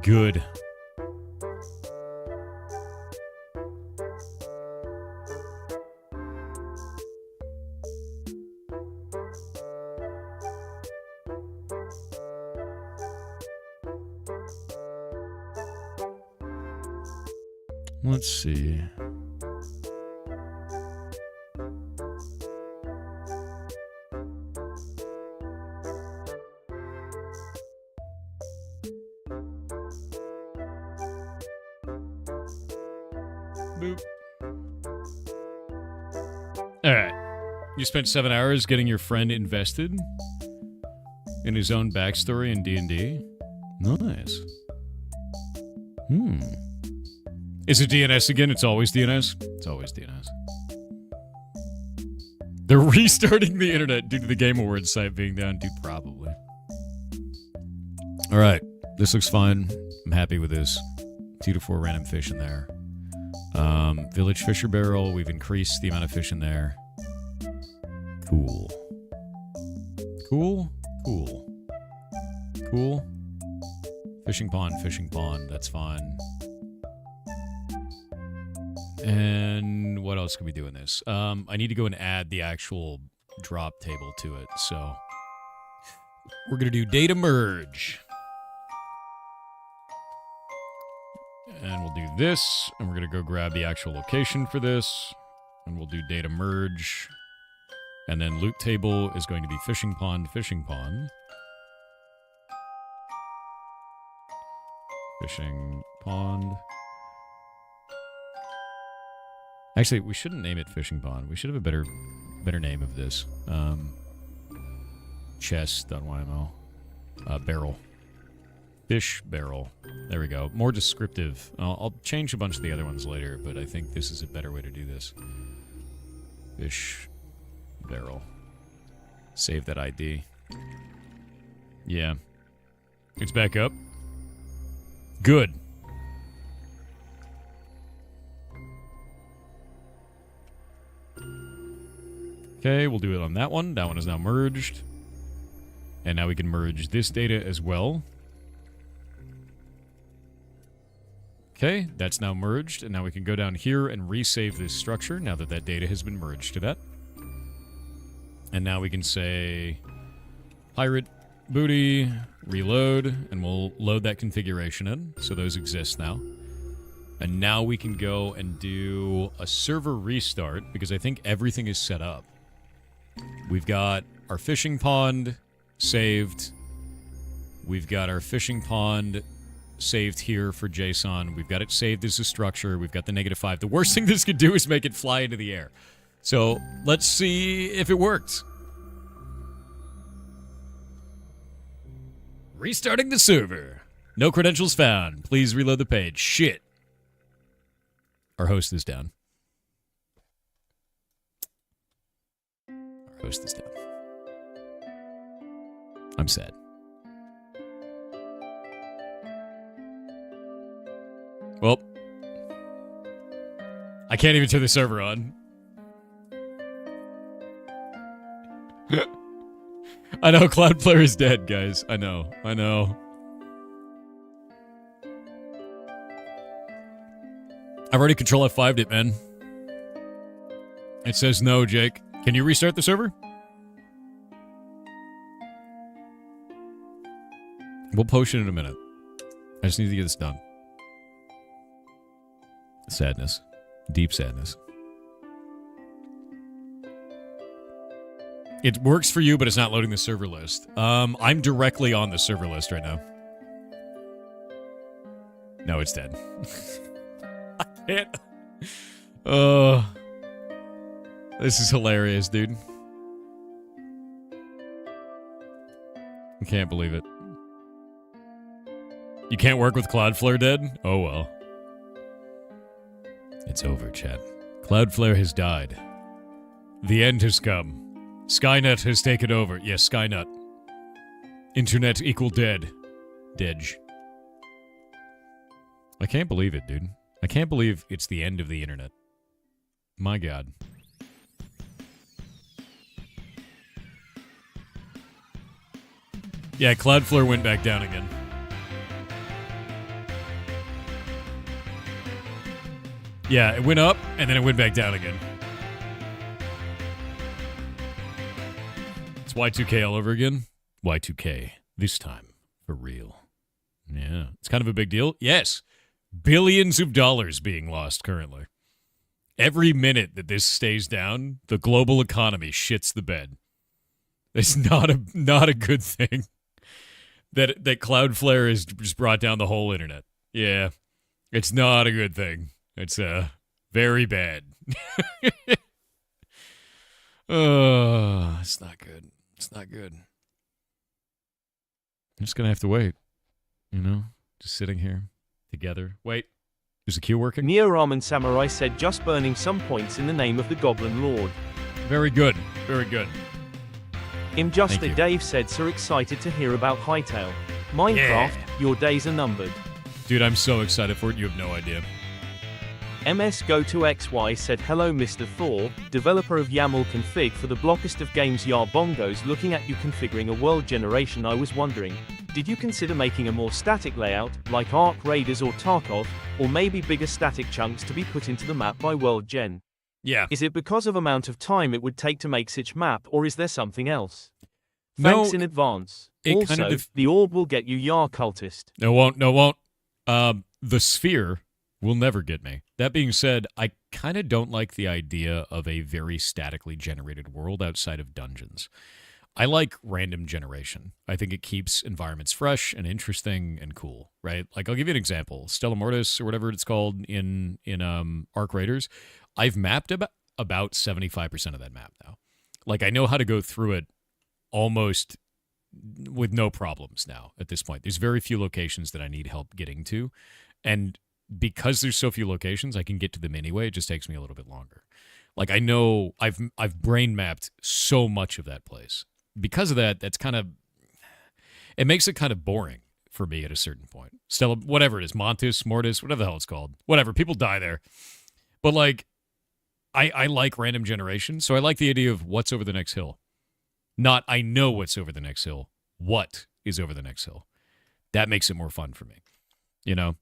Good. Let's see. Boop. All right. You spent 7 hours getting your friend invested in his own backstory in D&D? Nice. Is it DNS again? It's always DNS? It's always DNS. They're restarting the internet due to the Game Awards site being down. Dude, probably. All right. This looks fine. I'm happy with this. 2 to 4 random fish in there. Village Fisher Barrel. We've increased the amount of fish in there. Cool. Cool. Cool. Cool. Fishing pond. That's fine. And what else can we do in this? I need to go and add the actual drop table to it. So we're going to do data merge. And we'll do this. And we're going to go grab the actual location for this. And we'll do data merge. And then loot table is going to be fishing pond. Fishing pond. Actually, we shouldn't name it fishing pond. We should have a better name of this. Chest.yml. Barrel. Fish barrel. There we go. More descriptive. I'll change a bunch of the other ones later, but I think this is a better way to do this. Fish barrel. Save that ID. Yeah. It's back up. Good. Okay, we'll do it on that one. That one is now merged. And now we can merge this data as well. Okay, that's now merged. And now we can go down here and resave this structure now that that data has been merged to that. And now we can say pirate booty, reload, and we'll load that configuration in. So those exist now. And now we can go and do a server restart because I think everything is set up. We've got our fishing pond saved. We've got our fishing pond saved here for JSON. We've got it saved as a structure. We've got the -5. The worst thing this could do is make it fly into the air. So let's see if it works. Restarting the server. No credentials found. Please reload the page. Shit. Our host is down. Our host is down. I'm sad. Well, I can't even turn the server on. I know, Cloudflare is dead, guys. I know. I've already Control F5'd it, man. It says no, Jake. Can you restart the server? We'll post it in a minute. I just need to get this done. Sadness. Deep sadness. It works for you, but it's not loading the server list. I'm directly on the server list right now. No, it's dead. I can't. This is hilarious, dude. I can't believe it. You can't work with Cloudflare dead? Oh well. It's over, chat. Cloudflare has died. The end has come. Skynet has taken over. Yes, Skynet. Internet equal dead. Dej. I can't believe it, dude. I can't believe it's the end of the internet. My God. Yeah, Cloudflare went back down again. Yeah, it went up, and then it went back down again. It's Y2K all over again. Y2K. This time. For real. Yeah. It's kind of a big deal. Yes. Billions of dollars being lost currently. Every minute that this stays down, the global economy shits the bed. It's not a good thing. That Cloudflare has just brought down the whole internet. Yeah. It's not a good thing. It's very bad. It's not good. It's not good. I'm just gonna have to wait. You know? Just sitting here together. Wait. Is the queue working? Neo Ramen Samurai said just burning some points in the name of the Goblin Lord. Very good. Very good. Imjuster Dave said so excited to hear about Hytale. Minecraft, your days are numbered. Dude, I'm so excited for it, you have no idea. MS-Go-to-XY said hello Mr. Thor, developer of YAML config for the blockest of games Bongos. Looking at you configuring a world generation, I was wondering, did you consider making a more static layout, like Ark Raiders or Tarkov, or maybe bigger static chunks to be put into the map by world gen? Yeah. Is it because of amount of time it would take to make such map, or is there something else? Thanks in advance. Also, kind of the orb will get you, Yar cultist. No, won't. No, won't. The sphere will never get me. That being said, I kind of don't like the idea of a very statically generated world outside of dungeons. I like random generation. I think it keeps environments fresh and interesting and cool, right? Like, I'll give you an example. Stella Mortis, or whatever it's called in Ark Raiders, I've mapped about 75% of that map now. Like, I know how to go through it almost with no problems now at this point. There's very few locations that I need help getting to, and because there's so few locations, I can get to them anyway. It just takes me a little bit longer. Like, I know I've brain mapped so much of that place. Because of that, that's kind of, it makes it kind of boring for me at a certain point. Stella, whatever it is, Mortis, whatever the hell it's called. Whatever, people die there. But, like, I like random generation, so I like the idea of what's over the next hill. Not I know what's over the next hill. What is over the next hill? That makes it more fun for me. You know?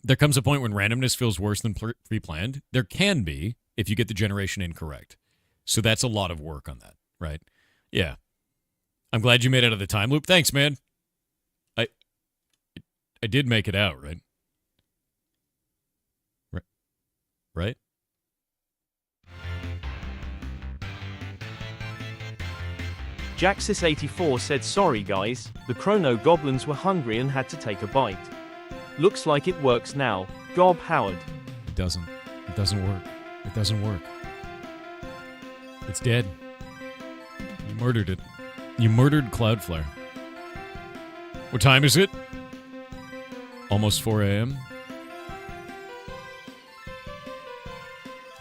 There comes a point when randomness feels worse than pre-planned. There can be if you get the generation incorrect. So that's a lot of work on that, right? Yeah. I'm glad you made it out of the time loop. Thanks, man. I did make it out, right? Right? Jaxis84 said sorry guys, the Chrono Goblins were hungry and had to take a bite. Looks like it works now. Gob Howard. It doesn't. It doesn't work. It doesn't work. It's dead. You murdered it. You murdered Cloudflare. What time is it? Almost 4 a.m.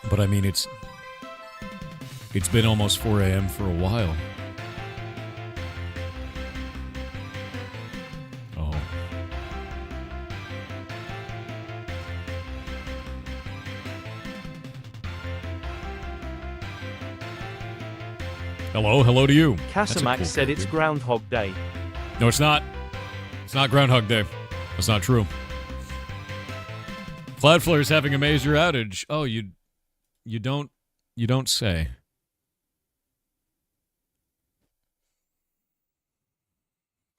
But I mean, it's been almost 4 a.m. for a while. Oh. Hello to you. Casamax cool said it's Groundhog Day. No, it's not. It's not Groundhog Day. That's not true. Cloudflare is having a major outage. Oh, you don't say.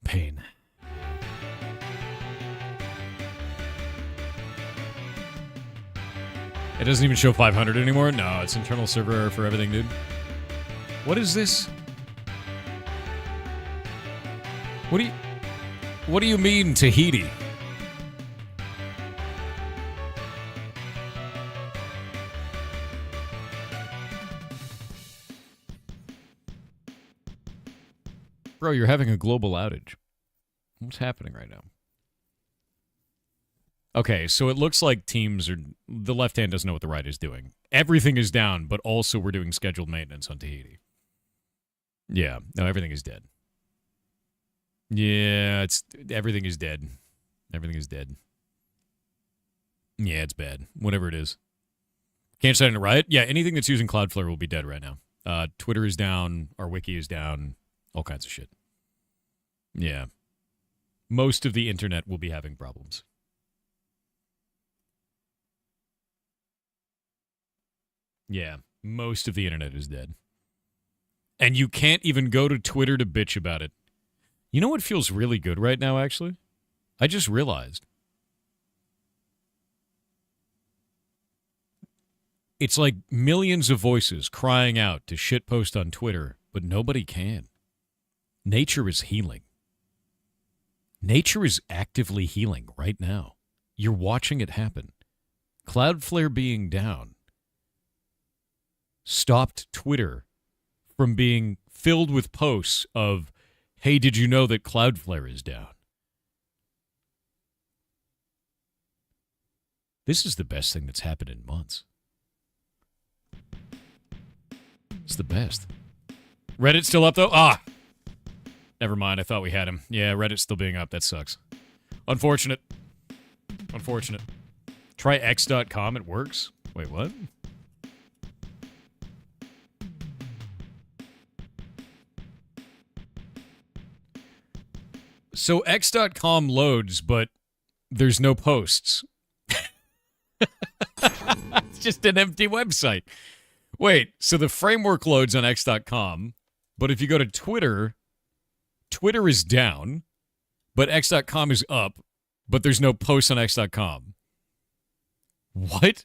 Pain. It doesn't even show 500 anymore? No, it's internal server error for everything, dude. What is this? What do you mean, Tahiti? Bro, you're having a global outage. What's happening right now? Okay, so it looks like teams are... The left hand doesn't know what the right is doing. Everything is down, but also we're doing scheduled maintenance on Tahiti. Yeah, no, everything is dead. Yeah, everything is dead. Everything is dead. Yeah, it's bad. Whatever it is. Can't set in a riot? Yeah, anything that's using Cloudflare will be dead right now. Twitter is down. Our wiki is down. All kinds of shit. Yeah. Most of the internet will be having problems. Yeah, most of the internet is dead. And you can't even go to Twitter to bitch about it. You know what feels really good right now, actually? I just realized. It's like millions of voices crying out to shitpost on Twitter, but nobody can. Nature is healing. Nature is actively healing right now. You're watching it happen. Cloudflare being down stopped Twitter from being filled with posts of, hey, did you know that Cloudflare is down? This is the best thing that's happened in months. It's the best. Reddit's still up, though? Ah! Never mind, I thought we had him. Yeah, Reddit's still being up. That sucks. Unfortunate. Unfortunate. Try x.com, it works? Wait, what? So x.com loads, but there's no posts. It's just an empty website. Wait, so the framework loads on x.com, but if you go to Twitter, Twitter is down, but x.com is up, but there's no posts on x.com. What?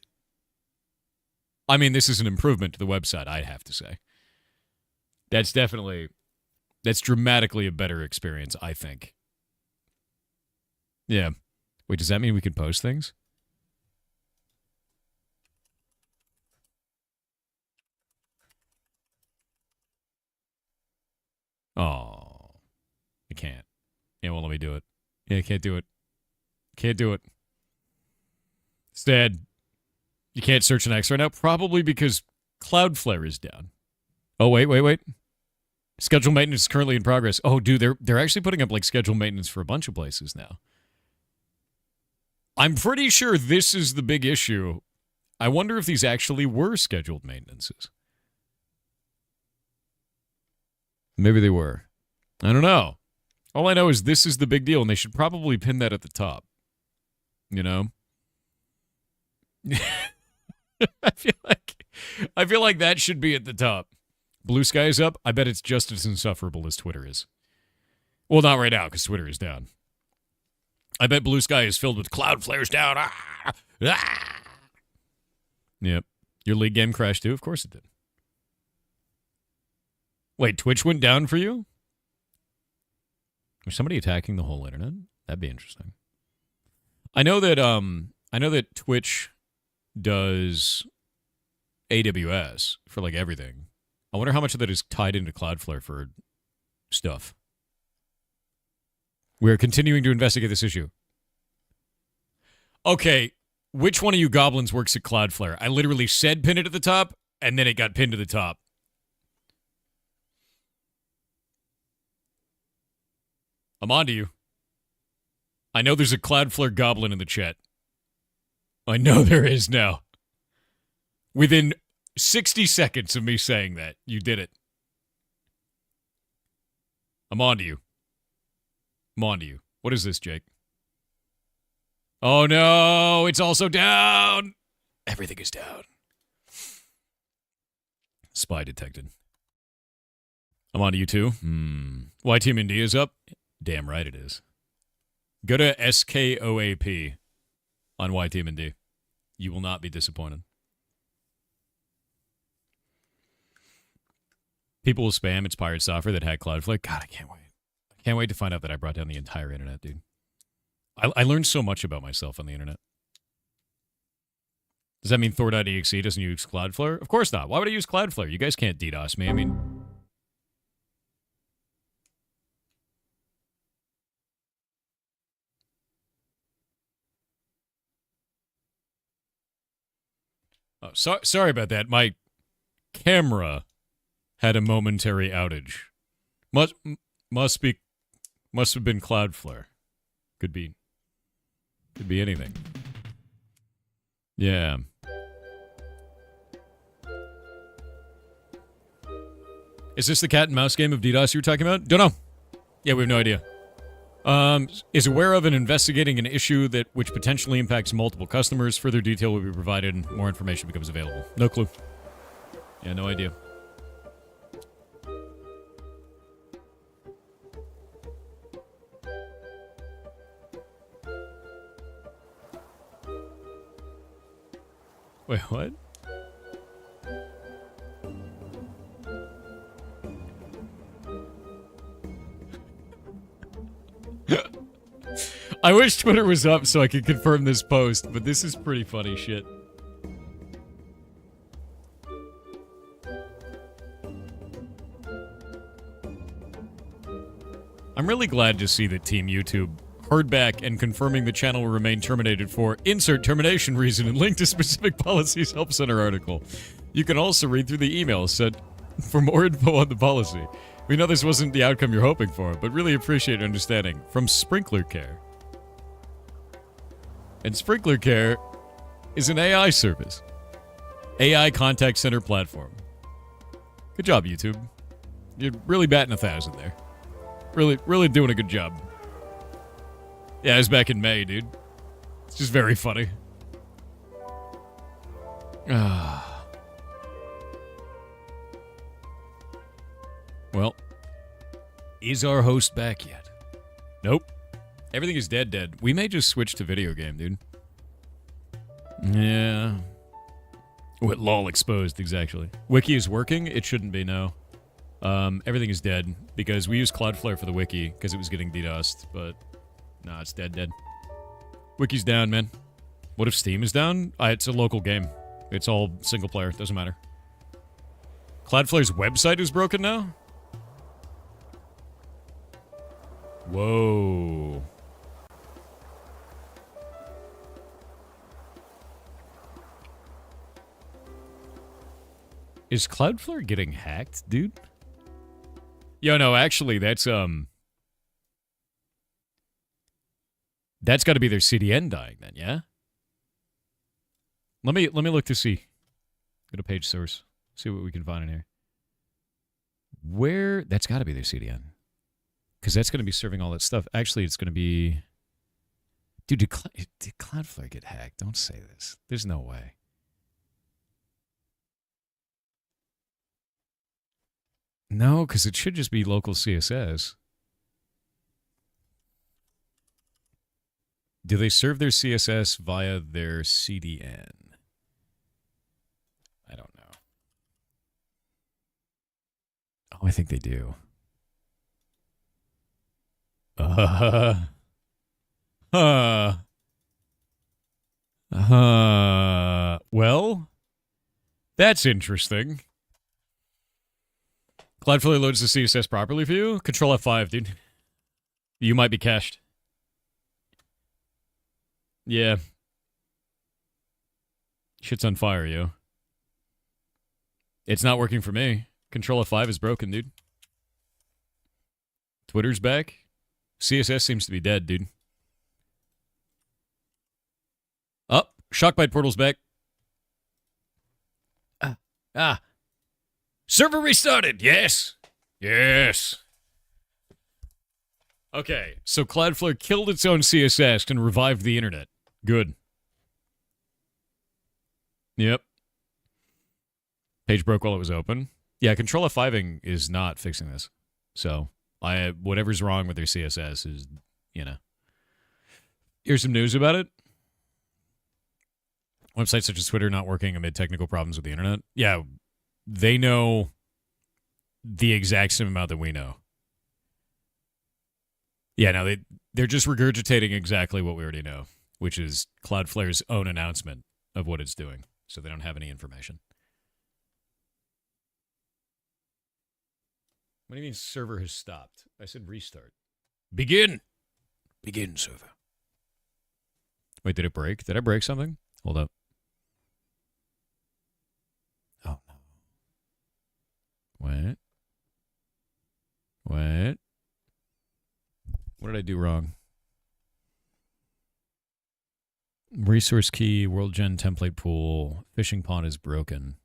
I mean, this is an improvement to the website, I'd have to say. That's dramatically a better experience, I think. Yeah. Wait, does that mean we can post things? Oh. I can't. Yeah, well, let me do it. Yeah, I can't do it. Can't do it. It's dead. You can't search an X right now? Probably because Cloudflare is down. Oh, wait. Schedule maintenance is currently in progress. Oh, dude, they're actually putting up, like, schedule maintenance for a bunch of places now. I'm pretty sure this is the big issue. I wonder if these actually were scheduled maintenances. Maybe they were. I don't know. All I know is this is the big deal, and they should probably pin that at the top. You know? I feel like that should be at the top. Blue Sky is up. I bet it's just as insufferable as Twitter is. Well, not right now, because Twitter is down. I bet Blue Sky is filled with Cloudflare's down. Yep. Your league game crashed too? Of course it did. Wait, Twitch went down for you? Was somebody attacking the whole internet? That'd be interesting. I know that Twitch does AWS for like everything. I wonder how much of that is tied into Cloudflare for stuff. We're continuing to investigate this issue. Okay, which one of you goblins works at Cloudflare? I literally said pin it at the top, and then it got pinned to the top. I'm on to you. I know there's a Cloudflare goblin in the chat. I know there is now. Within 60 seconds of me saying that, you did it. I'm on to you. I'm on to you. What is this, Jake? Oh no, it's also down. Everything is down. Spy detected. I'm on to you too. Why Team India is up? Damn right it is. Go to SKOAP on Y Team India. You will not be disappointed. People will spam it's pirate software that hacked Cloudflare. God, I can't wait. I can't wait to find out that I brought down the entire internet, dude. I learned so much about myself on the internet. Does that mean Thor.exe doesn't use Cloudflare? Of course not. Why would I use Cloudflare? You guys can't DDoS me. I mean... Oh, sorry about that. My camera had a momentary outage. Must have been Cloudflare. Could be anything. Yeah. Is this the cat and mouse game of DDoS you were talking about? Don't know. Yeah, we have no idea. Is aware of and investigating an issue which potentially impacts multiple customers. Further detail will be provided and more information becomes available. No clue. Yeah, no idea. Wait, what? I wish Twitter was up so I could confirm this post, but this is pretty funny shit. I'm really glad to see that Team YouTube heard back and confirming the channel will remain terminated for insert termination reason and link to specific policies help center article. You can also read through the email sent for more info on the policy. We know this wasn't the outcome you're hoping for, but really appreciate understanding. From Sprinkler Care. And Sprinkler Care is an AI service. AI contact center platform. Good job, YouTube. You're really batting 1,000 there. Really doing a good job. Yeah, it was back in May, dude. It's just very funny. Well, is our host back yet? Nope. Everything is dead. We may just switch to video game, dude. Yeah. What lol exposed, exactly. Wiki is working? It shouldn't be, no. Everything is dead, because we used Cloudflare for the wiki, because it was getting DDoSed, but... Nah, it's dead. Wiki's down, man. What if Steam is down? It's a local game. It's all single player, doesn't matter. Cloudflare's website is broken now? Whoa. Is Cloudflare getting hacked, dude? Yo, no, actually, that's got to be their CDN dying then, yeah? Let me look to see. Go to page source. See what we can find in here. Where... That's got to be their CDN. Because that's going to be serving all that stuff. Actually, it's going to be... Dude, did Cloudflare get hacked? Don't say this. There's no way. No, because it should just be local CSS. Do they serve their CSS via their CDN? I don't know. Oh, I think they do. Well, that's interesting. Cloudflare loads the CSS properly for you? Control F5, dude. You might be cached. Yeah. Shit's on fire, yo. It's not working for me. Control F5 is broken, dude. Twitter's back. CSS seems to be dead, dude. Oh, Shockbite portal's back. Server restarted. Yes. Okay, so Cloudflare killed its own CSS and revived the internet. Good. Yep. Page broke while it was open. Yeah, Control F5ing is not fixing this. So, whatever's wrong with their CSS is, Here's some news about it. Websites such as Twitter not working amid technical problems with the internet. Yeah, they know the exact same amount that we know. Yeah, no, they're just regurgitating exactly what we already know, which is Cloudflare's own announcement of what it's doing. So they don't have any information. What do you mean server has stopped? I said restart. Begin. Begin server. Wait, did it break? Did I break something? Hold up. Oh, no. Wait. What did I do wrong? Resource key, world gen template pool, fishing pond is broken.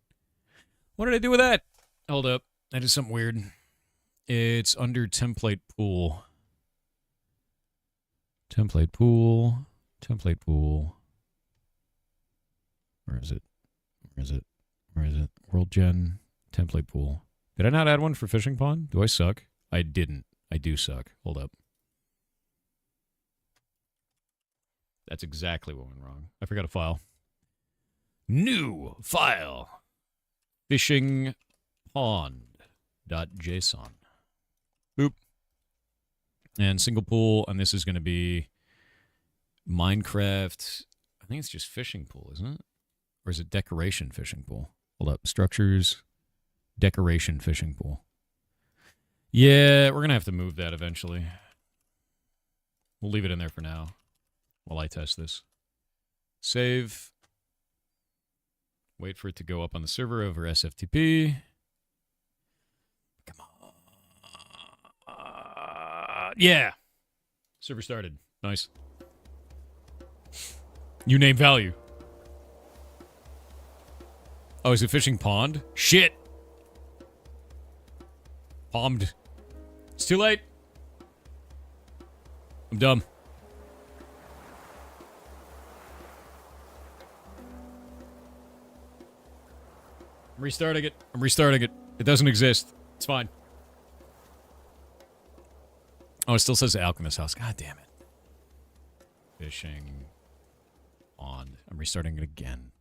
What did I do with that? Hold up. I did something weird. It's under template pool. Template pool. Where is it? World gen template pool. Did I not add one for fishing pond? Do I suck? I didn't. I do suck. Hold up. That's exactly what went wrong. I forgot a file. New file. Fishing pond.json. Boop. And single pool, and this is going to be Minecraft. I think it's just fishing pool, isn't it? Or is it decoration fishing pool? Hold up. Structures, decoration fishing pool. Yeah, we're going to have to move that eventually. We'll leave it in there for now while I test this. Save. Wait for it to go up on the server over SFTP. Come on. Yeah. Server started. Nice. You name value. Oh, is it fishing pond? Shit. Palmed. It's too late. I'm dumb. I'm restarting it. It doesn't exist. It's fine. Oh, it still says Alchemist House. God damn it. Fishing pond. I'm restarting it again.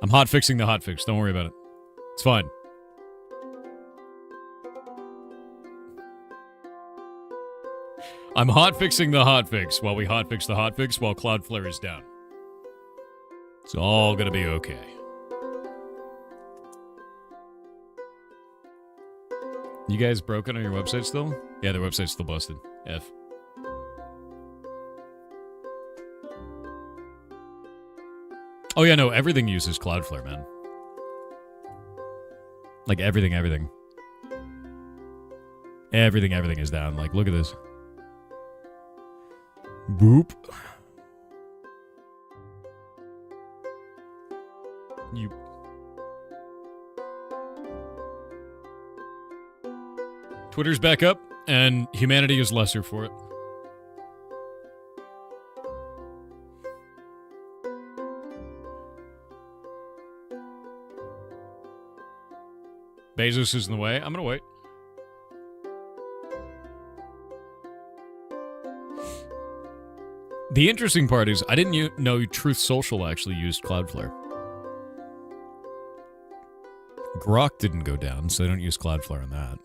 I'm hot fixing the hot fix. Don't worry about it. It's fine. I'm hot fixing the hot fix while we hot fix the hot fix while Cloudflare is down. It's all gonna be okay. You guys broken on your website still? Yeah, their website's still busted. F. Oh yeah, no, everything uses Cloudflare, man. Like everything. Everything is down. Like, look at this. Boop. You. Twitter's back up, and humanity is lesser for it. Bezos is in the way. I'm gonna wait. The interesting part is I didn't know Truth Social actually used Cloudflare. Grok didn't go down, so they don't use Cloudflare on that.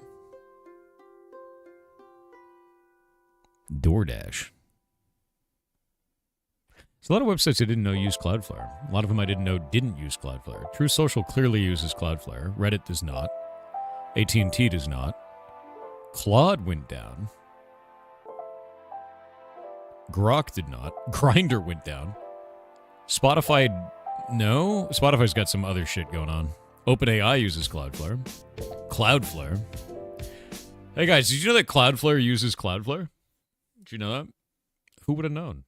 DoorDash. There's a lot of websites I didn't know used Cloudflare. A lot of them I didn't know didn't use Cloudflare. Truth Social clearly uses Cloudflare. Reddit does not. AT&T does not. Claude went down. Grok did not. Grindr went down. Spotify, no. Spotify's got some other shit going on. OpenAI uses Cloudflare. Cloudflare. Hey guys, did you know that Cloudflare uses Cloudflare? Did you know that? Who would have known?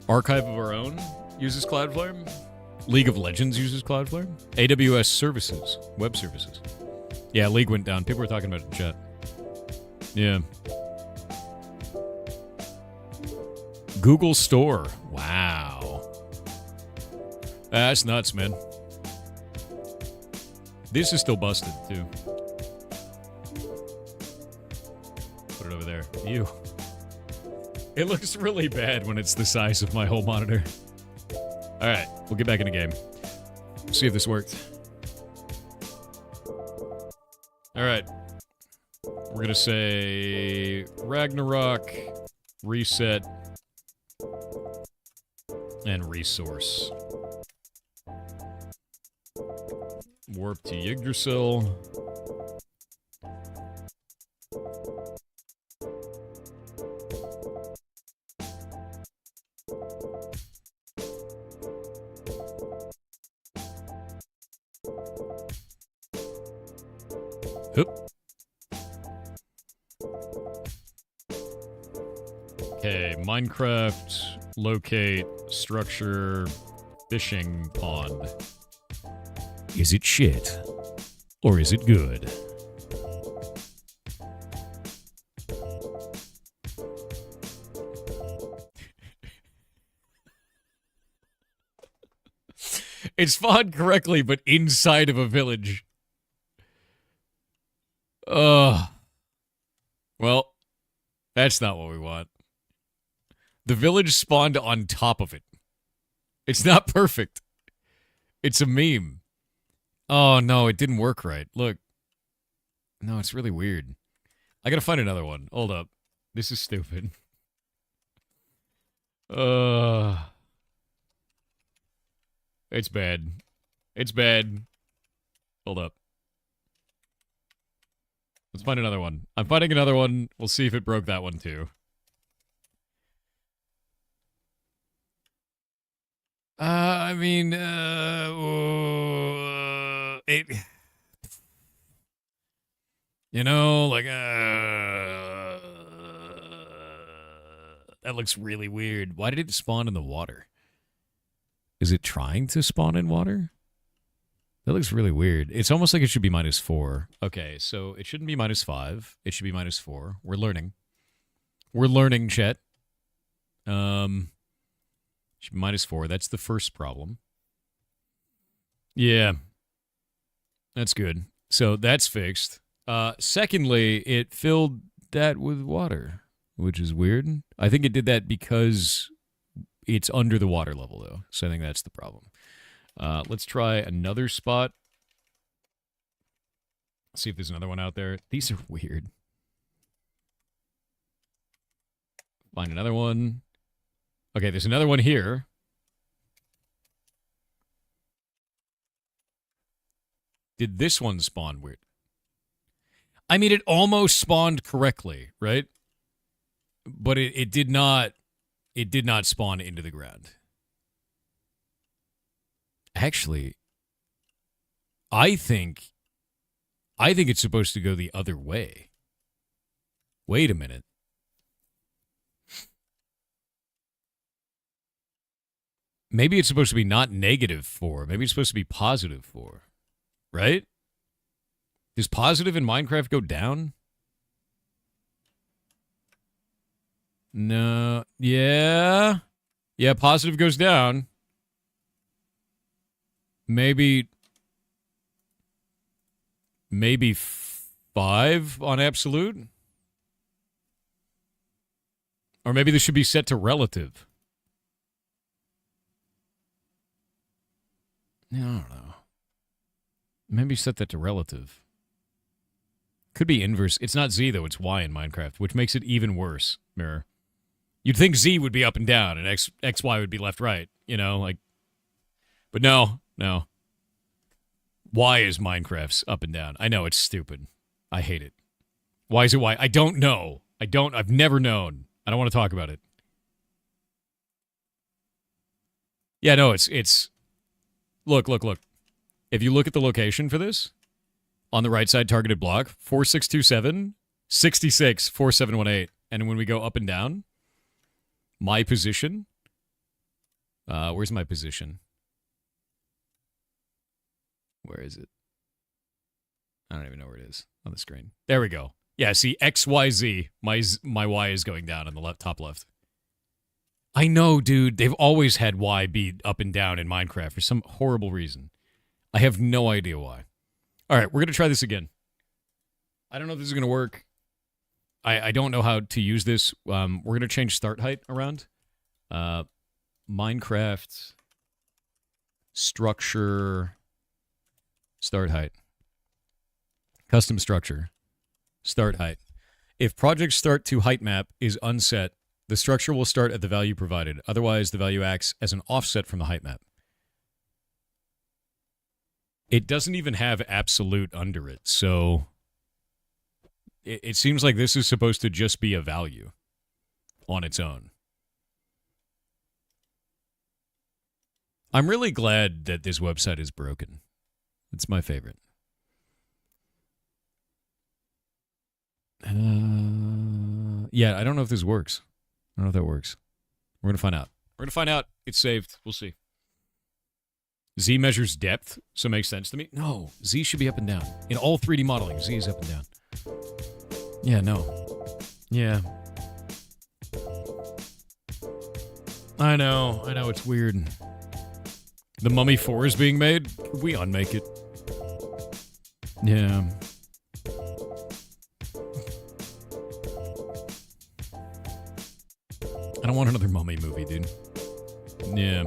Archive of Our Own uses Cloudflare. League of Legends uses Cloudflare. AWS services, web services. Yeah, League went down. People were talking about it in chat. Yeah. Google Store. Wow. That's nuts, man. This is still busted, too. Put it over there. Ew. It looks really bad when it's the size of my whole monitor. Alright, we'll get back in the game. See if this worked. Alright. We're gonna say Ragnarok, reset, and resource. Warp to Yggdrasil. Okay, Minecraft, locate, structure, fishing pond. Is it shit? Or is it good? It's spawned correctly, but inside of a village. Well, that's not what we want. The village spawned on top of it. It's not perfect. It's a meme. Oh, no, it didn't work right. Look. No, it's really weird. I gotta find another one. Hold up. This is stupid. It's bad. It's bad. Hold up. Let's find another one. I'm finding another one. We'll see if it broke that one, too. I mean, it, you know, like, that looks really weird. Why did it spawn in the water? Is it trying to spawn in water? That looks really weird. It's almost like it should be -4. Okay, so it shouldn't be -5. It should be -4. We're learning. We're learning, chat. Should be -4. That's the first problem. Yeah. That's good. So that's fixed. Secondly, it filled that with water, which is weird. I think it did that because it's under the water level, though. So I think that's the problem. Let's try another spot. See if there's another one out there. These are weird. Find another one. Okay, there's another one here. Did this one spawn weird? I mean, it almost spawned correctly, right? But it did not spawn into the ground. Actually, I think it's supposed to go the other way. Wait a minute. Maybe it's supposed to be not -4. Maybe it's supposed to be +4. Right? Does positive in Minecraft go down? No. Yeah. Yeah, positive goes down. Maybe 5 on absolute? Or maybe this should be set to relative. I don't know. Maybe set that to relative. Could be inverse. It's not Z, though. It's Y in Minecraft, which makes it even worse, Mirror. You'd think Z would be up and down, and XY would be left-right, you know? Like, but no. Y is Minecraft's up and down. I know, it's stupid. I hate it. Why is it Y? I don't know. I've never known. I don't want to talk about it. Yeah, no, it's... Look. If you look at the location for this, on the right side targeted block, 4627, 66, 4718. And when we go up and down, my position, where's my position? Where is it? I don't even know where it is on the screen. There we go. Yeah, see, XYZ, my Y is going down on the top left. I know, dude. They've always had Y be up and down in Minecraft for some horrible reason. I have no idea why. All right, we're going to try this again. I don't know if this is going to work. I don't know how to use this. We're going to change start height around. Minecraft structure start height. Custom structure start height. If project start to height map is unset, the structure will start at the value provided. Otherwise, the value acts as an offset from the height map. It doesn't even have absolute under it, so it seems like this is supposed to just be a value on its own. I'm really glad that this website is broken. It's my favorite. Yeah, I don't know if this works. I don't know if that works. We're going to find out. We're going to find out. It's saved. We'll see. Z measures depth, so it makes sense to me. No, Z should be up and down. In all 3D modeling, Z is up and down. Yeah, no. Yeah. I know, it's weird. The Mummy 4 is being made? We unmake it. Yeah. I don't want another Mummy movie, dude. Yeah.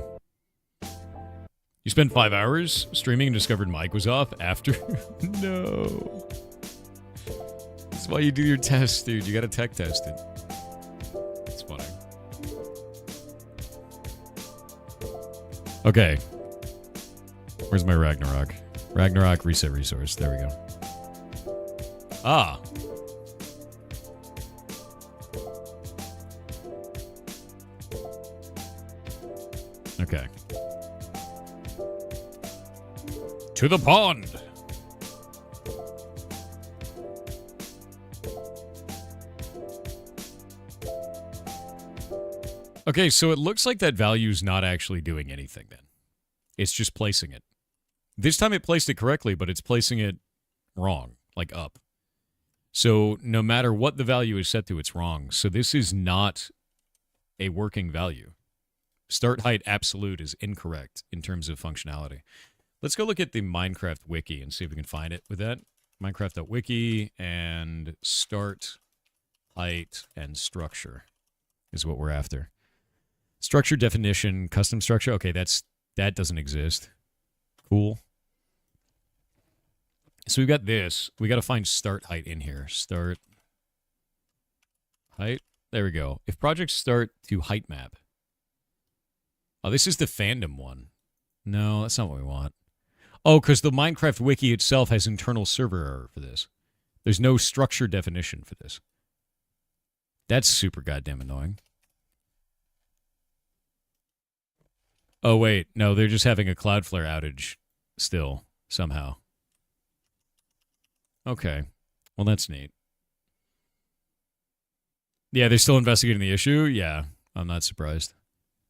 You spent 5 hours streaming and discovered mic was off after? No. That's why you do your tests, dude. You gotta tech test it. It's funny. Okay. Where's my Ragnarok? Ragnarok reset resource. There we go. Ah. Okay. To the pond. Okay, so it looks like that value's not actually doing anything then. It's just placing it. This time it placed it correctly, but it's placing it wrong, like up. So no matter what the value is set to, it's wrong. So this is not a working value. Start height absolute is incorrect in terms of functionality. Let's go look at the Minecraft wiki and see if we can find it with that. Minecraft.wiki and start height and structure is what we're after. Structure definition, custom structure. Okay, that doesn't exist. Cool. So we've got this. We got to find start height in here. Start height. There we go. If projects start to height map. Oh, this is the fandom one. No, that's not what we want. Oh, because the Minecraft wiki itself has internal server error for this. There's no structure definition for this. That's super goddamn annoying. Oh, wait. No, they're just having a Cloudflare outage still, somehow. Okay. Well, that's neat. Yeah, they're still investigating the issue? Yeah, I'm not surprised.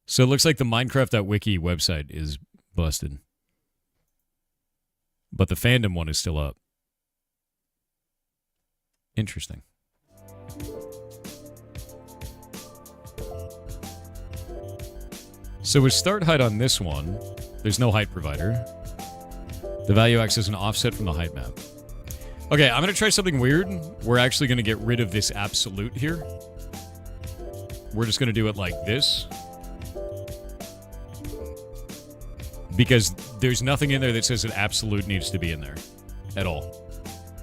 So it looks like the Minecraft.wiki website is busted. But the fandom one is still up. Interesting. So with start height on this one, there's no height provider. The value acts as an offset from the height map. Okay, I'm going to try something weird. We're actually going to get rid of this absolute here. We're just going to do it like this. Because there's nothing in there that says that absolute needs to be in there. At all.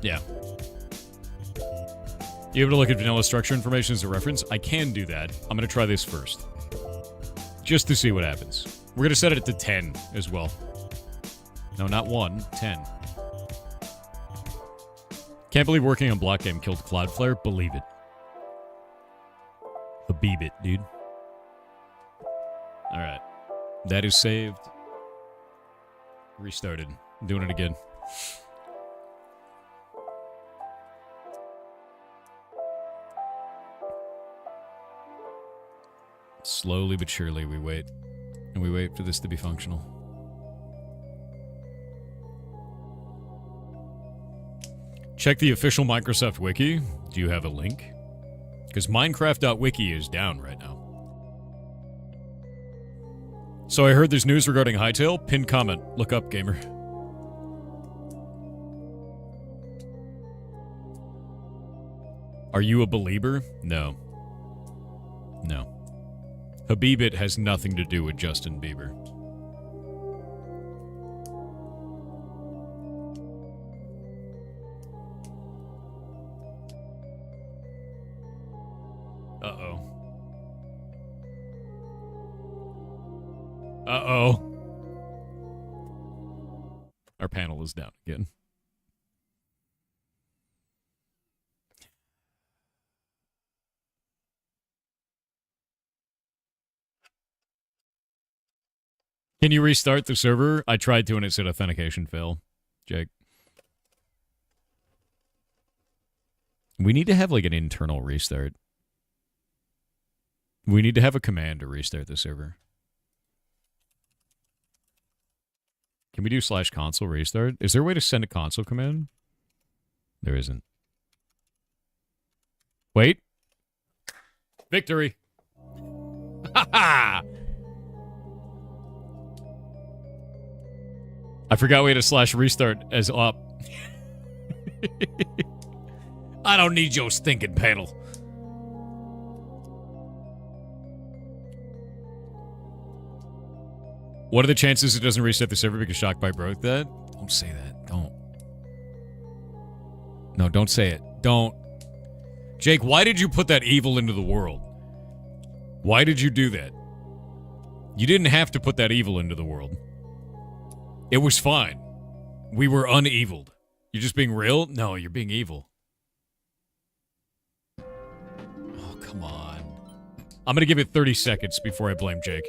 Yeah. You able to look at vanilla structure information as a reference? I can do that. I'm going to try this first. Just to see what happens. We're going to set it to 10 as well. No, not 1. 10. Can't believe working on Block Game killed Cloudflare. Believe it. Habib it, dude. Alright. That is saved. Restarted. I'm doing it again. Slowly but surely we wait. And we wait for this to be functional. Check the official Microsoft wiki. Do you have a link? Because Minecraft.wiki is down right now. So I heard there's news regarding Hytale. Pinned comment. Look up, gamer. Are you a believer? No. No. Habibit has nothing to do with Justin Bieber. Uh-oh. Uh-oh. Our panel is down again. Can you restart the server? I tried to and it said authentication fail. Jake. We need to have like an internal restart. We need to have a command to restart the server. Can we do /console restart? Is there a way to send a console command? There isn't. Wait. Victory. Ha ha! I forgot we had a /restart as op. I don't need your stinking panel. What are the chances it doesn't reset the server because Shockby broke that? Don't say that. Don't. No, don't say it. Don't. Jake, why did you put that evil into the world? Why did you do that? You didn't have to put that evil into the world. It was fine. We were uneviled. You're just being real? No, you're being evil. Oh, come on. I'm going to give it 30 seconds before I blame Jake.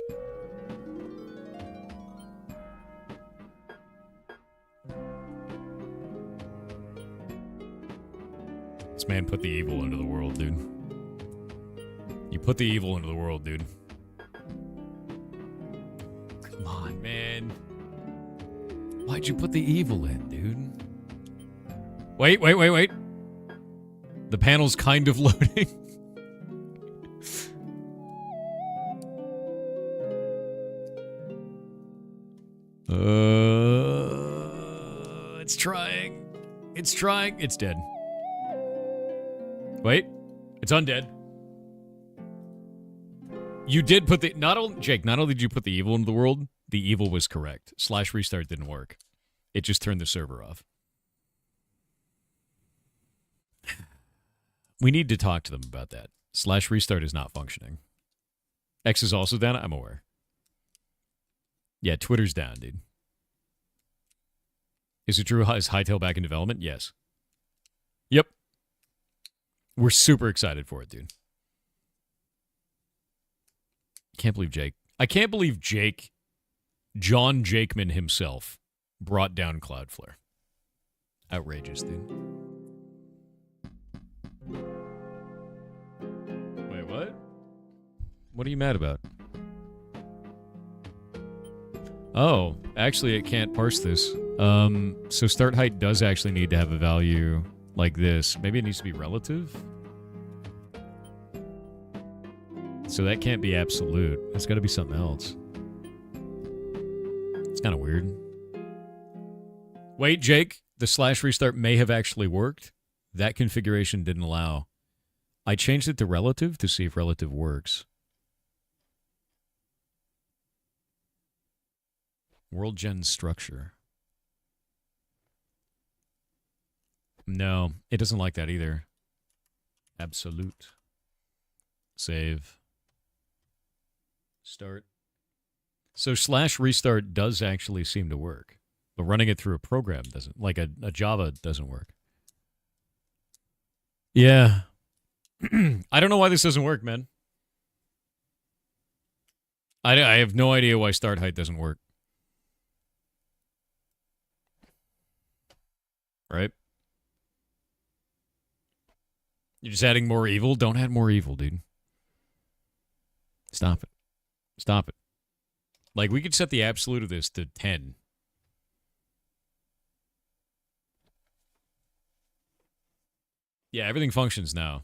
This man put the evil into the world, dude. You put the evil into the world, dude. Come on, man. Why'd you put the evil in, dude? Wait. The panel's kind of loading. It's trying. It's trying. It's dead. Wait. It's undead. You did put the... Jake, not only did you put the evil into the world, the evil was correct. /restart didn't work. It just turned the server off. We need to talk to them about that. /restart is not functioning. X is also down? I'm aware. Yeah, Twitter's down, dude. Is it true? Is Hytale back in development? Yes. Yep. We're super excited for it, dude. Can't believe Jake. I can't believe Jake, John Jakeman himself, brought down Cloudflare. Outrageous, dude. Wait, what? What are you mad about? Oh, actually, it can't parse this. So start height does actually need to have a value like this. Maybe it needs to be relative. So that can't be absolute. That's got to be something else. It's kind of weird. Wait, Jake, the /restart may have actually worked. That configuration didn't allow. I changed it to relative to see if relative works. World gen structure. No, it doesn't like that either. Absolute. Save. Start. So /restart does actually seem to work, but running it through a program doesn't. Like a Java doesn't work. Yeah. I don't know why this doesn't work, man. I have no idea why start height doesn't work. Right? You're just adding more evil? Don't add more evil, dude. Stop it. Stop it. Like, we could set the absolute of this to 10. Yeah, everything functions now.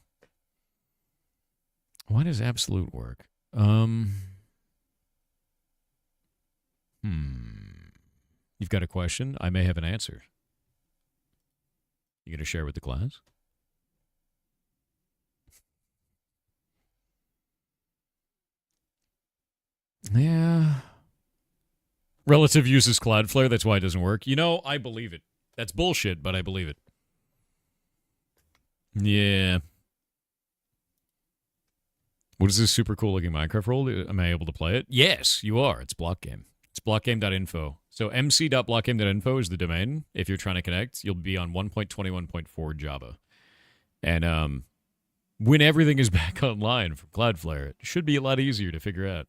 Why does absolute work? You've got a question? I may have an answer. You going to share with the class? Yeah. Relative uses Cloudflare. That's why it doesn't work. You know, I believe it. That's bullshit, but I believe it. Yeah. What is this super cool looking Minecraft role? Am I able to play it? Yes, you are. It's block game. It's blockgame.info. So mc.blockgame.info is the domain. If you're trying to connect, you'll be on 1.21.4 Java. And when everything is back online from Cloudflare, it should be a lot easier to figure out.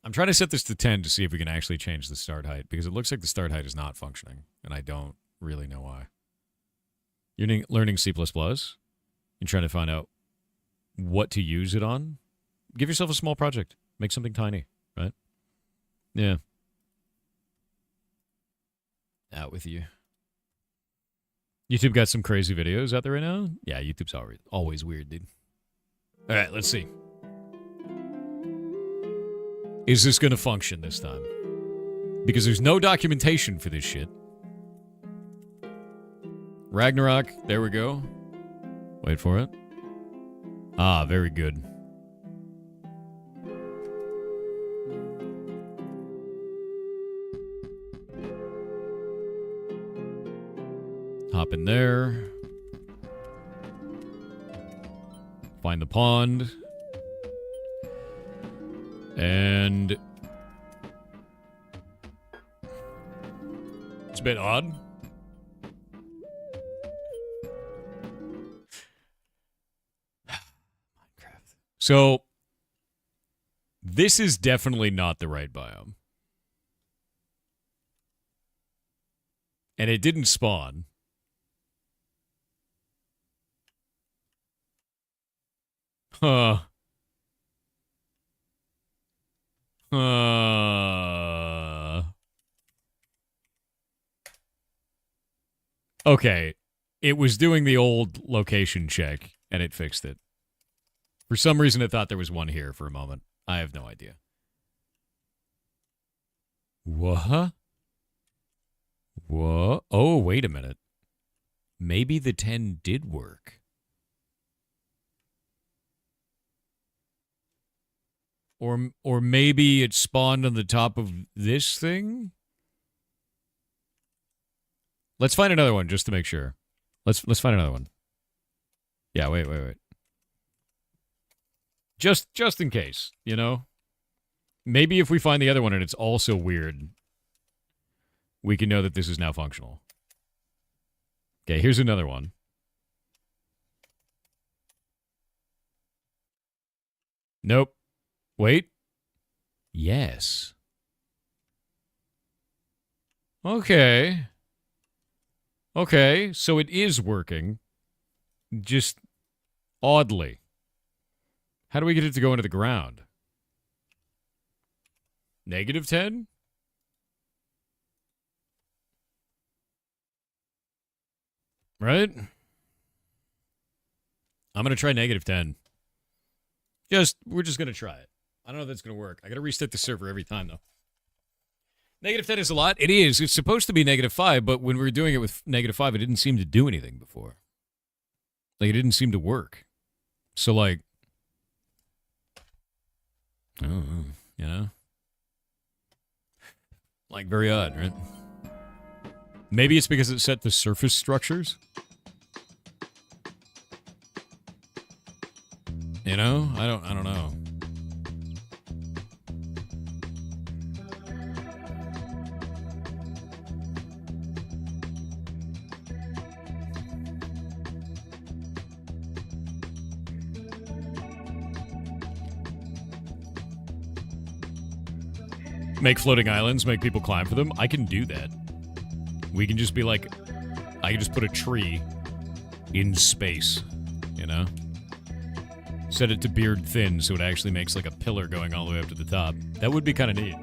I'm trying to set this to 10 to see if we can actually change the start height, because it looks like the start height is not functioning, and I don't really know why. You're learning C++. You're trying to find out what to use it on. Give yourself a small project. Make something tiny, right? Yeah. Out with you. YouTube got some crazy videos out there right now? Yeah, YouTube's always weird, dude. All right, let's see. Is this going to function this time? Because there's no documentation for this shit. Ragnarok, there we go. Wait for it. Ah, very good. Hop in there. Find the pond. And it's a bit odd. Minecraft. So this is definitely not the right biome. And it didn't spawn. Huh. Okay. It was doing the old location check, and it fixed it. For some reason, it thought there was one here for a moment. I have no idea. What? What? Oh, wait a minute. Maybe the 10 did work. Or maybe it spawned on the top of this thing? Let's find another one just to make sure. Let's find another one. Yeah, wait. Just in case, you know? Maybe if we find the other one and it's also weird, we can know that this is now functional. Okay, here's another one. Nope. Wait. Yes. Okay. Okay, so it is working. Just oddly. How do we get it to go into the ground? -10? Right? I'm going to try -10. We're just going to try it. I don't know if that's going to work. I got to restart the server every time, though. -10 is a lot. It is. It's supposed to be -5, but when we were doing it with -5, it didn't seem to do anything before. Like, it didn't seem to work. So, like, I don't know, you know? Like, very odd, right? Maybe it's because it set the surface structures? You know? I don't know. Make floating islands, make people climb for them. I can do that. We can just be like, I can just put a tree in space, you know? Set it to beard thin so it actually makes like a pillar going all the way up to the top. That would be kind of neat.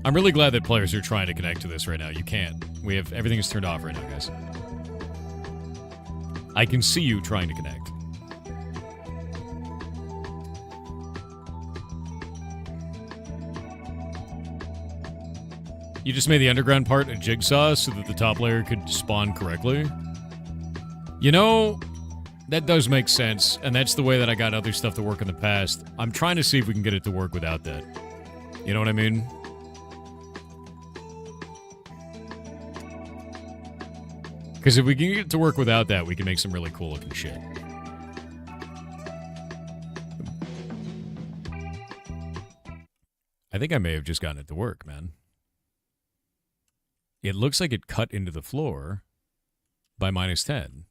I'm really glad that players are trying to connect to this right now. You can't. Everything is turned off right now, guys. I can see you trying to connect. You just made the underground part a jigsaw so that the top layer could spawn correctly? You know, that does make sense, and that's the way that I got other stuff to work in the past. I'm trying to see if we can get it to work without that. You know what I mean? Because if we can get it to work without that, we can make some really cool looking shit. I think I may have just gotten it to work, man. It looks like it cut into the floor by -10.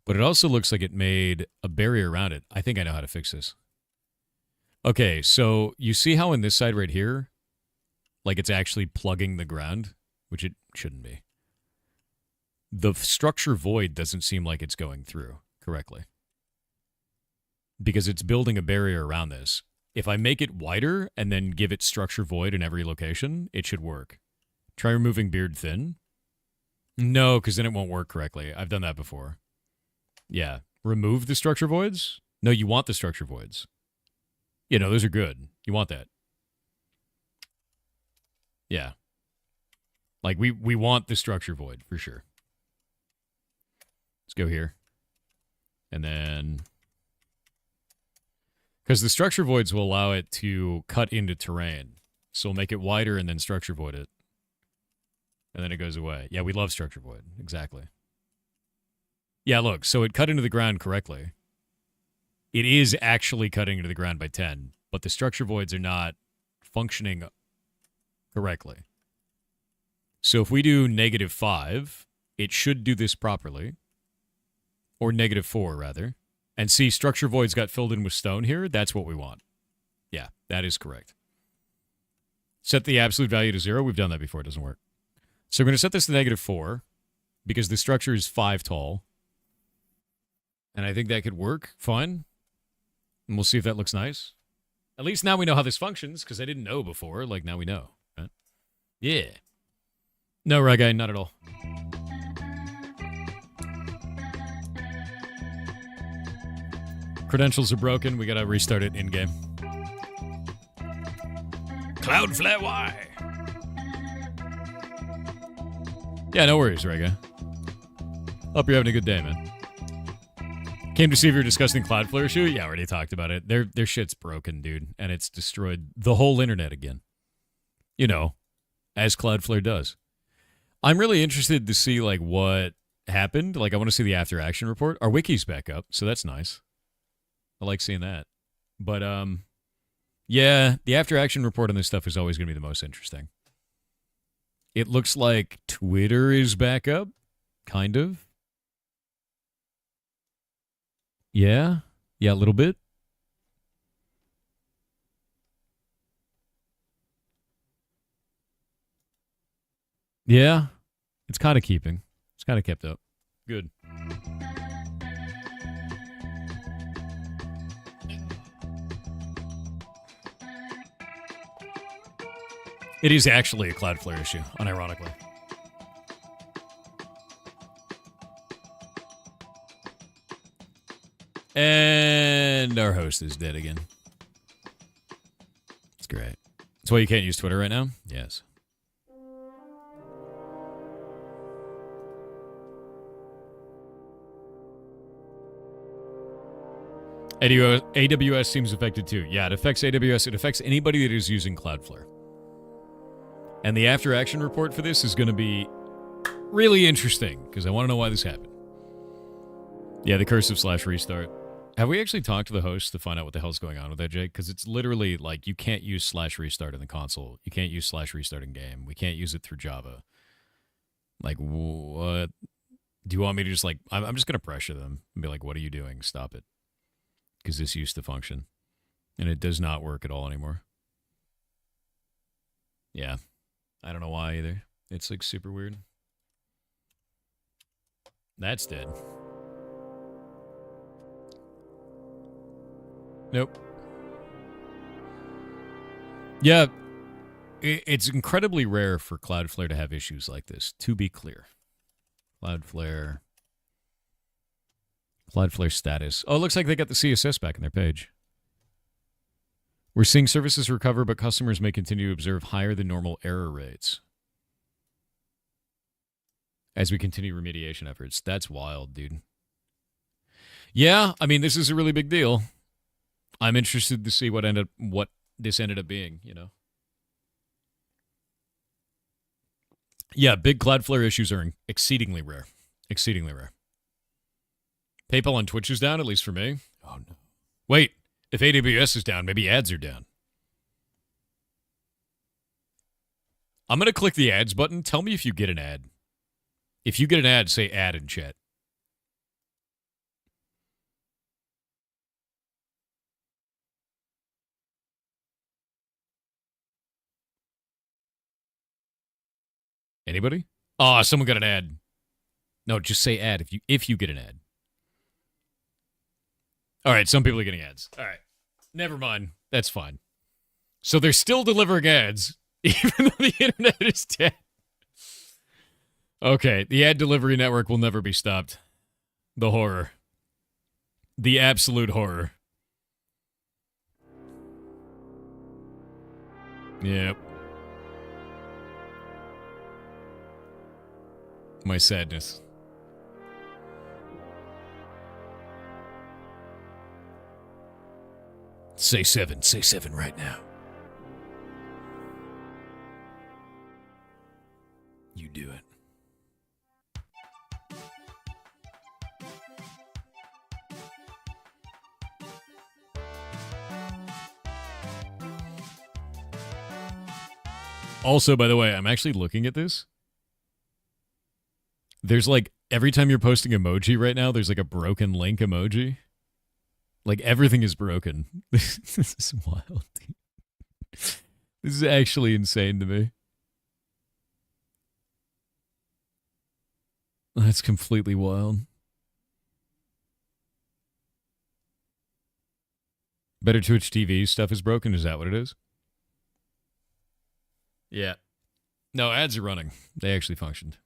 But it also looks like it made a barrier around it. I think I know how to fix this. Okay, so you see how in this side right here, like it's actually plugging the ground, which it shouldn't be. The structure void doesn't seem like it's going through correctly. Because it's building a barrier around this. If I make it wider and then give it structure void in every location, it should work. Try removing beard thin. No, because then it won't work correctly. I've done that before. Yeah. Remove the structure voids? No, you want the structure voids. Yeah, no, those are good. You want that. Yeah. Like, we want the structure void, for sure. Let's go here. And then... because the structure voids will allow it to cut into terrain. So we'll make it wider and then structure void it. And then it goes away. Yeah, we love structure void. Exactly. Yeah, look. So it cut into the ground correctly. It is actually cutting into the ground by 10. But the structure voids are not functioning correctly. So if we do -5, it should do this properly. Or -4, rather. And see, structure voids got filled in with stone here. That's what we want. Yeah, that is correct. Set the absolute value to 0. We've done that before. It doesn't work. So we're going to set this to -4 because the structure is 5 tall. And I think that could work fine. And we'll see if that looks nice. At least now we know how this functions because I didn't know before. Like, now we know. Right? Yeah. No, Reggae, not at all. Credentials are broken. We gotta restart it in-game. Cloudflare, why? Yeah, no worries, Reggae. Hope you're having a good day, man. Came to see if you're discussing Cloudflare issue? Yeah, I already talked about it. Their shit's broken, dude. And it's destroyed the whole internet again. You know, as Cloudflare does. I'm really interested to see, like, what happened. Like, I want to see the after-action report. Our wiki's back up, so that's nice. I like seeing that. But, yeah, the after-action report on this stuff is always going to be the most interesting. It looks like Twitter is back up, kind of. Yeah, a little bit. Yeah, it's kind of keeping. It's kind of kept up. Good. It is actually a Cloudflare issue, unironically. And our host is dead again. It's great. That's why you can't use Twitter right now? Yes. AWS seems affected too. Yeah, it affects AWS. It affects anybody that is using Cloudflare. And the after-action report for this is going to be really interesting, because I want to know why this happened. Yeah, the cursive /restart. Have we actually talked to the host to find out what the hell's going on with that, Jake? Because it's literally like you can't use /restart in the console. You can't use /restart in game. We can't use it through Java. Like, what? Do you want me to just, like, I'm just going to pressure them and be like, what are you doing? Stop it. Because this used to function. And it does not work at all anymore. Yeah. I don't know why either. It's, like, super weird. That's dead. Nope. Yeah. It's incredibly rare for Cloudflare to have issues like this, to be clear. Cloudflare status. Oh, it looks like they got the CSS back in their page. We're seeing services recover, but customers may continue to observe higher than normal error rates as we continue remediation efforts. That's wild, dude. Yeah, I mean, this is a really big deal. I'm interested to see what this ended up being, you know. Yeah, big Cloudflare issues are exceedingly rare. Exceedingly rare. PayPal on Twitch is down, at least for me. Oh, no. Wait, if AWS is down, maybe ads are down. I'm going to click the ads button. Tell me if you get an ad. If you get an ad, say ad in chat. Anybody? Oh, someone got an ad. No, just say ad if you get an ad. All right, some people are getting ads. All right. Never mind. That's fine. So they're still delivering ads, even though the internet is dead. Okay, the ad delivery network will never be stopped. The horror. The absolute horror. Yep. My sadness. Say seven right now. You do it. Also, by the way, I'm actually looking at this. There's like, every time you're posting emoji right now, there's like a broken link emoji. Like, everything is broken. This is wild. This is actually insane to me. That's completely wild. Better Twitch TV stuff is broken? Is that what it is? Yeah. No, ads are running. They actually functioned.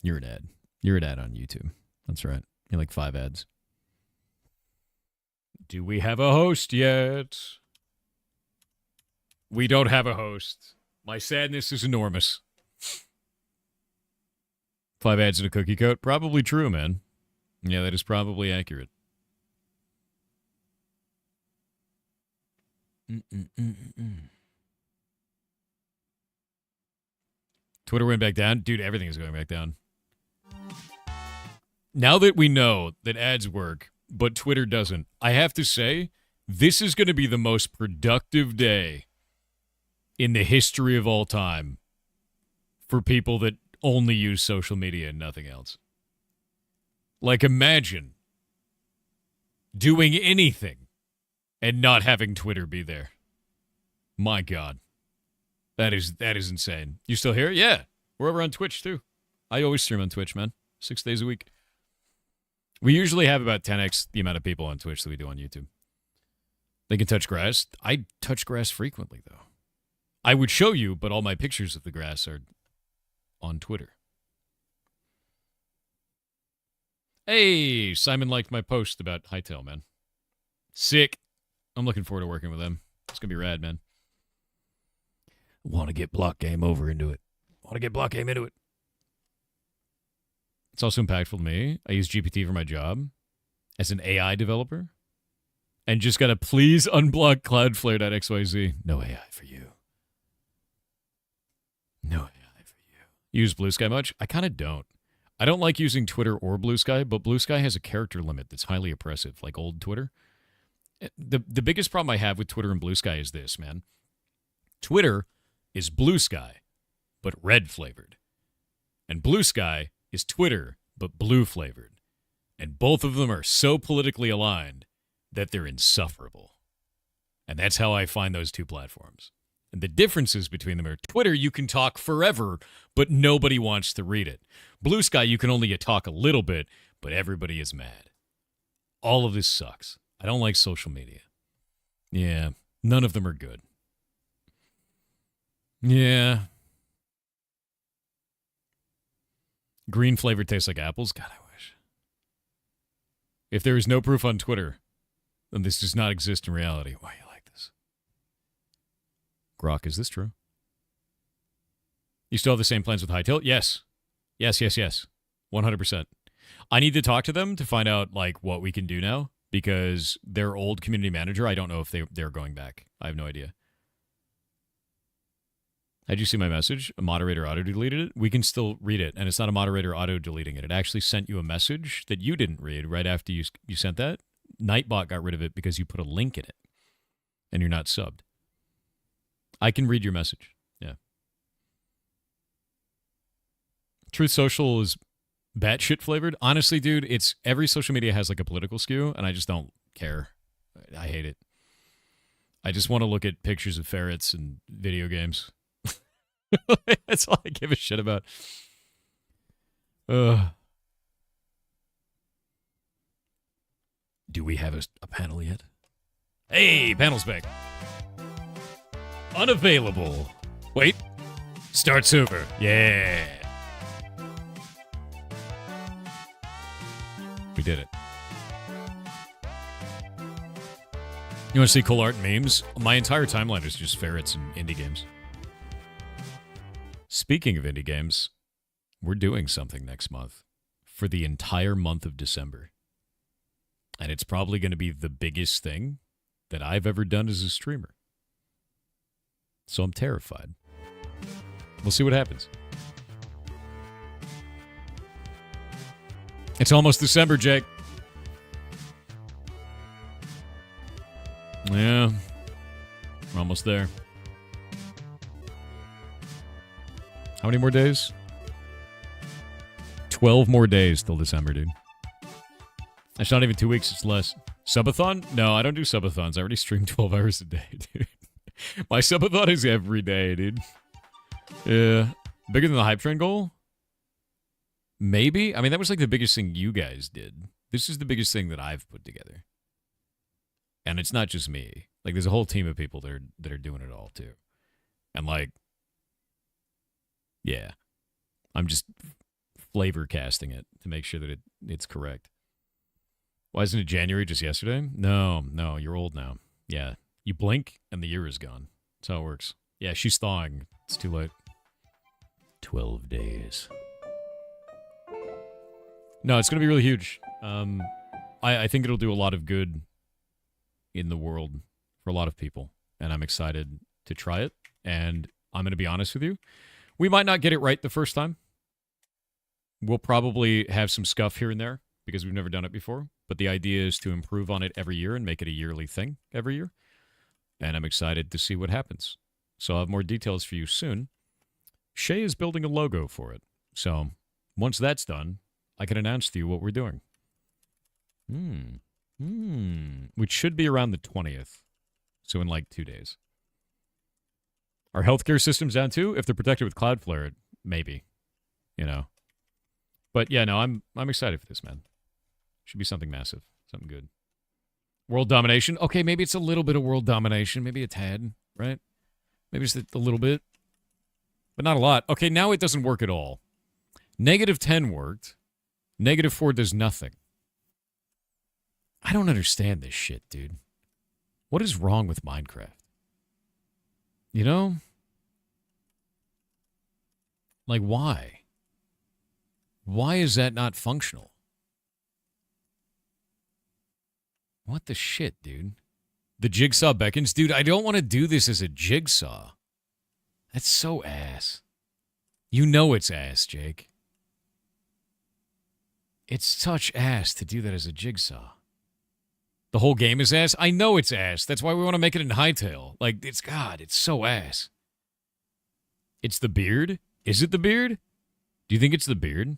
You're an ad. You're an ad on YouTube. That's right. You're like 5 ads. Do we have a host yet? We don't have a host. My sadness is enormous. 5 ads in a cookie coat? Probably true, man. Yeah, that is probably accurate. Twitter went back down? Dude, everything is going back down. Now that we know that ads work, but Twitter doesn't, I have to say, this is going to be the most productive day in the history of all time for people that only use social media and nothing else. Like, imagine doing anything and not having Twitter be there. My God. That is insane. You still here? Yeah. We're over on Twitch, too. I always stream on Twitch, man. 6 days a week. We usually have about 10x the amount of people on Twitch that we do on YouTube. They can touch grass. I touch grass frequently, though. I would show you, but all my pictures of the grass are on Twitter. Hey, Simon liked my post about Hytale, man. Sick. I'm looking forward to working with them. It's going to be rad, man. Want to get Block Game into it. It's also impactful to me. I use GPT for my job as an AI developer. And just got to please unblock Cloudflare.xyz. No AI for you. No AI for you. Use Blue Sky much? I kind of don't. I don't like using Twitter or Blue Sky, but Blue Sky has a character limit that's highly oppressive, like old Twitter. The biggest problem I have with Twitter and Blue Sky is this, man. Twitter is Blue Sky, but red flavored. And Blue Sky is Twitter, but blue flavored. And both of them are so politically aligned that they're insufferable. And that's how I find those two platforms. And the differences between them are Twitter, you can talk forever, but nobody wants to read it. Blue Sky, you can only talk a little bit, but everybody is mad. All of this sucks. I don't like social media. Yeah, none of them are good. Yeah. Green flavor tastes like apples? God, I wish. If there is no proof on Twitter, then this does not exist in reality. Why are you like this? Grok, is this true? You still have the same plans with Hytale? Yes. Yes. 100%. I need to talk to them to find out, like, what we can do now, because their old community manager, I don't know if they're going back. I have no idea. Did you see my message? A moderator auto-deleted it? We can still read it, and it's not a moderator auto-deleting it. It actually sent you a message that you didn't read right after you sent that. Nightbot got rid of it because you put a link in it, and you're not subbed. I can read your message. Yeah. Truth Social is batshit flavored. Honestly, dude, it's every social media has like a political skew, and I just don't care. I hate it. I just want to look at pictures of ferrets and video games. That's all I give a shit about. Do we have a panel yet? Hey, panel's back. Unavailable. Wait. Start server. Yeah. We did it. You want to see cool art and memes? My entire timeline is just ferrets and indie games. Speaking of indie games, we're doing something next month for the entire month of December. And it's probably going to be the biggest thing that I've ever done as a streamer. So I'm terrified. We'll see what happens. It's almost December, Jake. Yeah. We're almost there. How many more days? 12 more days till December, dude. That's not even 2 weeks, it's less. Subathon? No, I don't do subathons. I already stream 12 hours a day, dude. My subathon is every day, dude. Yeah. Bigger than the hype train goal? Maybe? I mean, that was like the biggest thing you guys did. This is the biggest thing that I've put together. And it's not just me. Like, there's a whole team of people that are doing it all, too. And, like, yeah. I'm just flavor casting it to make sure that it's correct. Why isn't it January just yesterday? No, you're old now. Yeah. You blink and the year is gone. That's how it works. Yeah, she's thawing. It's too late. 12 days. No, it's going to be really huge. I think it'll do a lot of good in the world for a lot of people. And I'm excited to try it. And I'm going to be honest with you. We might not get it right the first time. We'll probably have some scuff here and there because we've never done it before. But the idea is to improve on it every year and make it a yearly thing every year. And I'm excited to see what happens. So I'll have more details for you soon. Shay is building a logo for it. So once that's done, I can announce to you what we're doing. Which should be around the 20th. So in like 2 days. Are healthcare systems down too? If they're protected with Cloudflare, maybe. You know. But yeah, no, I'm excited for this, man. Should be something massive. Something good. World domination? Okay, maybe it's a little bit of world domination. Maybe a tad, right? Maybe just a little bit. But not a lot. Okay, now it doesn't work at all. -10 worked. -4 does nothing. I don't understand this shit, dude. What is wrong with Minecraft? You know? Like, why? Why is that not functional? What the shit, dude? The jigsaw beckons? Dude, I don't want to do this as a jigsaw. That's so ass. You know it's ass, Jake. It's such ass to do that as a jigsaw. The whole game is ass? I know it's ass. That's why we want to make it in Hytale. Like, it's so ass. It's the beard? Is it the beard? Do you think it's the beard?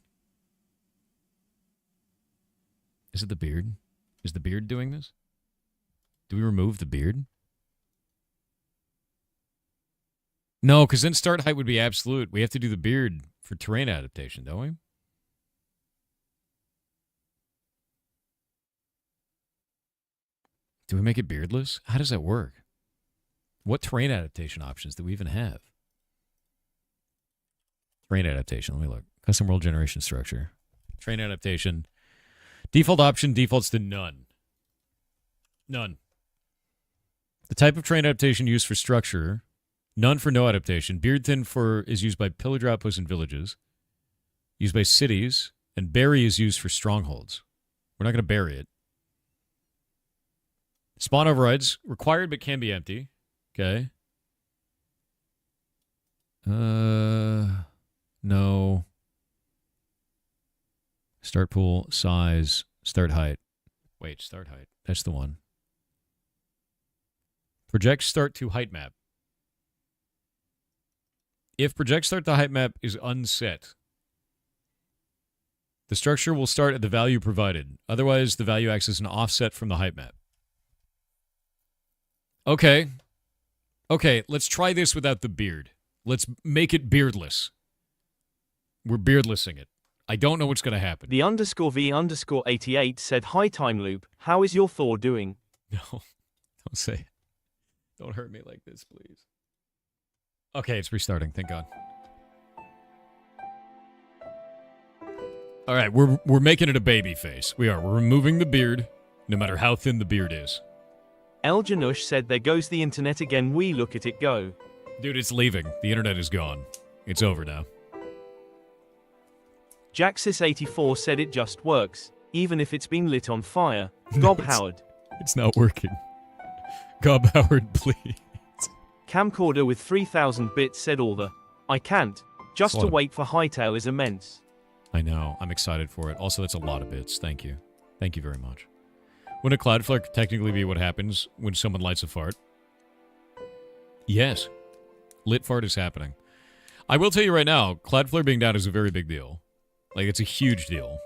Is it the beard? Is the beard doing this? Do we remove the beard? No, because then start height would be absolute. We have to do the beard for terrain adaptation, don't we? Do we make it beardless? How does that work? What terrain adaptation options do we even have? Terrain adaptation. Let me look. Custom world generation structure. Terrain adaptation. Default option defaults to none. None. The type of terrain adaptation used for structure None for no adaptation. Beard thin for is used by pillager outposts and villages. Used by cities. And bury is used for strongholds. We're not going to bury it. Spawn overrides. Required but can be empty. Okay. No. Start pool, size, start height. Wait, start height. That's the one. Project start to height map. If project start to height map is unset, the structure will start at the value provided. Otherwise, the value acts as an offset from the height map. Okay. Okay, let's try this without the beard. Let's make it beardless. We're beardlessing it. I don't know what's going to happen. The _V_88 said, "Hi, time loop. How is your Thor doing?" No, don't say it. Don't hurt me like this, please. Okay, it's restarting. Thank God. All right, we're making it a baby face. We are. We're removing the beard, no matter how thin the beard is. El Janush said, "There goes the internet again. We look at it go." Dude, it's leaving. The internet is gone. It's over now. Jaxis84 said, "It just works, even if it's been lit on fire." Gob Howard. It's not working. Gob Howard, please. Camcorder with 3000 bits said, "All the I can't. Just to wait for Hytale is immense." I know. I'm excited for it. Also, that's a lot of bits. Thank you. Thank you very much. Wouldn't a Cloudflare technically be what happens when someone lights a fart? Yes. Lit fart is happening. I will tell you right now, Cloudflare being down is a very big deal. Like, it's a huge deal.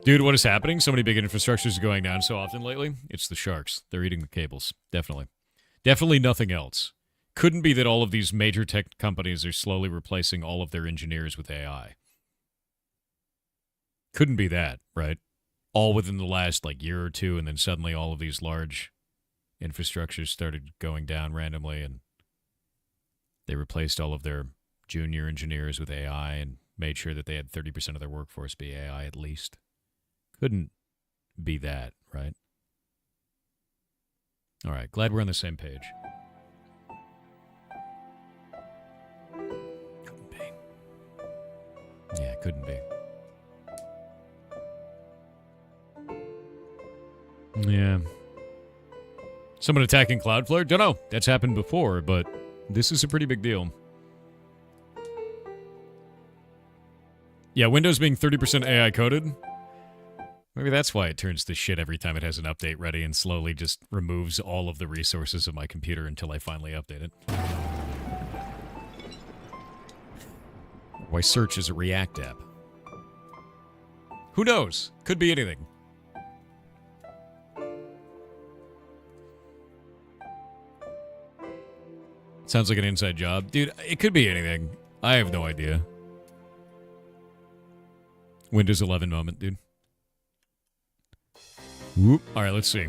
Dude, what is happening? So many big infrastructures are going down so often lately. It's the sharks. They're eating the cables. Definitely. Definitely nothing else. Couldn't be that all of these major tech companies are slowly replacing all of their engineers with AI. Couldn't be that, right? All within the last, year or two, and then suddenly all of these large infrastructures started going down randomly, and they replaced all of their junior engineers with AI and made sure that they had 30% of their workforce be AI at least. Couldn't be that, right? All right, glad we're on the same page. Couldn't be. Yeah, couldn't be. Yeah. Someone attacking Cloudflare? Don't know. That's happened before, but this is a pretty big deal. Yeah, Windows being 30% AI coded. Maybe that's why it turns to shit every time it has an update ready and slowly just removes all of the resources of my computer until I finally update it. Why search is a React app. Who knows? Could be anything. Sounds like an inside job. Dude, it could be anything. I have no idea. Windows 11 moment, dude. Whoop. All right, let's see.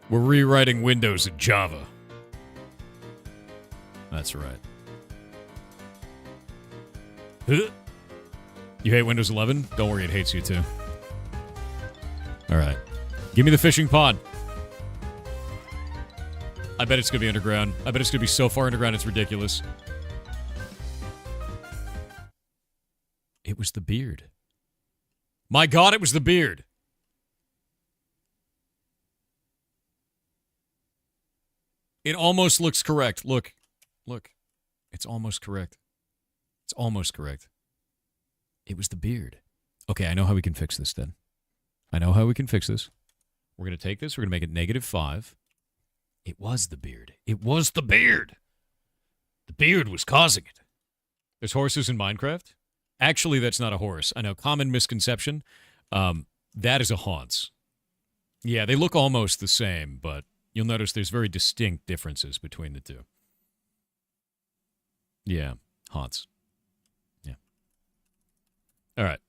We're rewriting Windows in Java. That's right. You hate Windows 11? Don't worry, it hates you too. All right. Give me the fishing pod. I bet it's going to be underground. I bet it's going to be so far underground it's ridiculous. It was the beard. My God, it was the beard. It almost looks correct. Look. It's almost correct. It's almost correct. It was the beard. Okay, I know how we can fix this then. I know how we can fix this. We're going to take this. We're going to make it -5. It was the beard. It was the beard. The beard was causing it. There's horses in Minecraft? Actually, that's not a horse. I know, common misconception. That is a haunts. Yeah, they look almost the same, but you'll notice there's very distinct differences between the two. Yeah, haunts. Yeah. All right.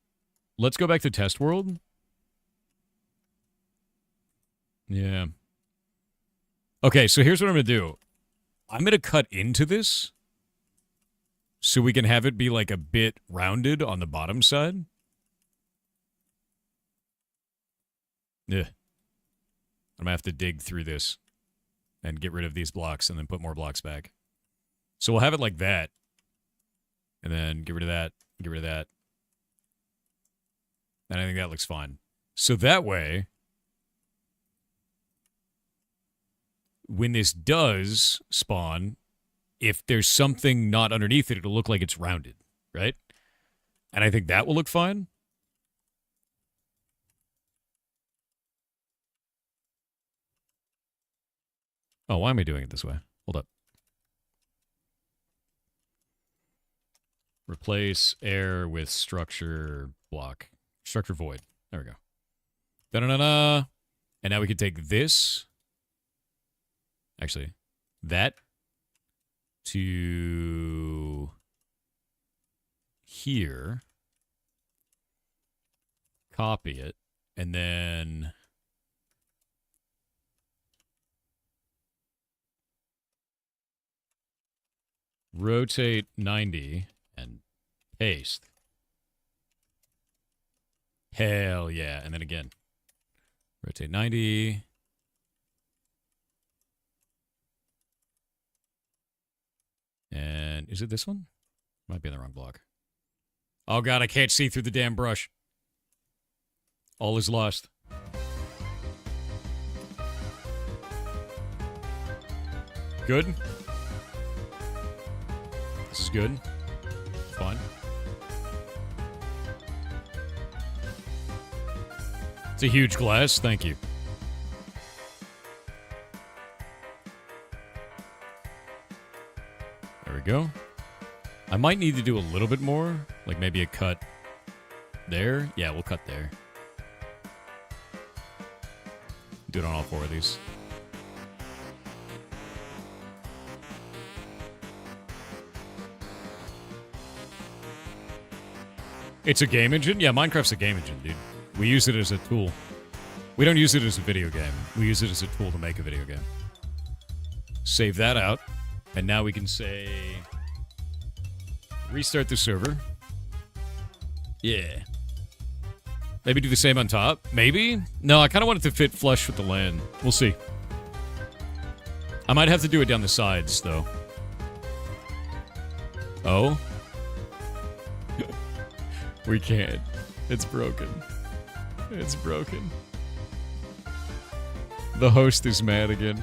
Let's go back to test world. Yeah. Okay, so here's what I'm going to do. I'm going to cut into this so we can have it be like a bit rounded on the bottom side. Yeah. I'm going to have to dig through this and get rid of these blocks and then put more blocks back. So we'll have it like that. And then get rid of that, get rid of that. And I think that looks fine. So that way, when this does spawn, if there's something not underneath it, it'll look like it's rounded, right? And I think that will look fine. Oh, why am I doing it this way? Hold up. Replace air with structure block. Structure void. There we go. Da-da-da-da. And now we can take this. Actually, that to here. Copy it. And then rotate 90 and paste. Hell yeah. And then again, rotate 90. And is it this one? Might be in the wrong block. Oh God, I can't see through the damn brush. All is lost. Good. This is good. Fun. It's a huge glass. Thank you. There we go. I might need to do a little bit more. Like maybe a cut there. Yeah, we'll cut there. Do it on all four of these. It's a game engine? Yeah, Minecraft's a game engine, dude. We use it as a tool. We don't use it as a video game. We use it as a tool to make a video game. Save that out. And now we can say... restart the server. Yeah. Maybe do the same on top? Maybe? No, I kind of want it to fit flush with the land. We'll see. I might have to do it down the sides, though. Oh? We can't. It's broken. It's broken. The host is mad again.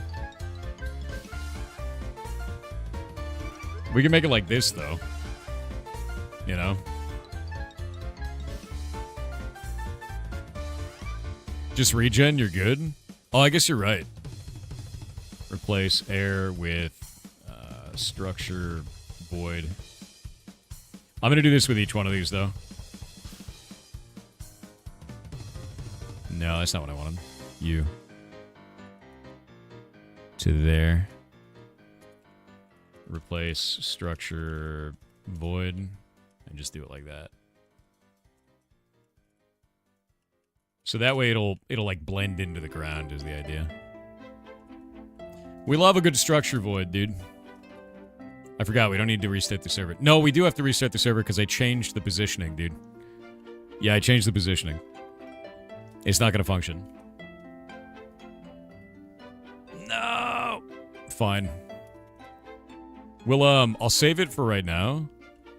We can make it like this, though. You know? Just regen, you're good? Oh, I guess you're right. Replace air with structure void. I'm going to do this with each one of these, though. No, that's not what I wanted. You. To there. Replace structure void. And just do it like that. So that way it'll like blend into the ground is the idea. We love a good structure void, dude. I forgot, we don't need to restart the server. No, we do have to restart the server because I changed the positioning, dude. Yeah, I changed the positioning. It's not gonna function. No! Fine. We'll, I'll save it for right now,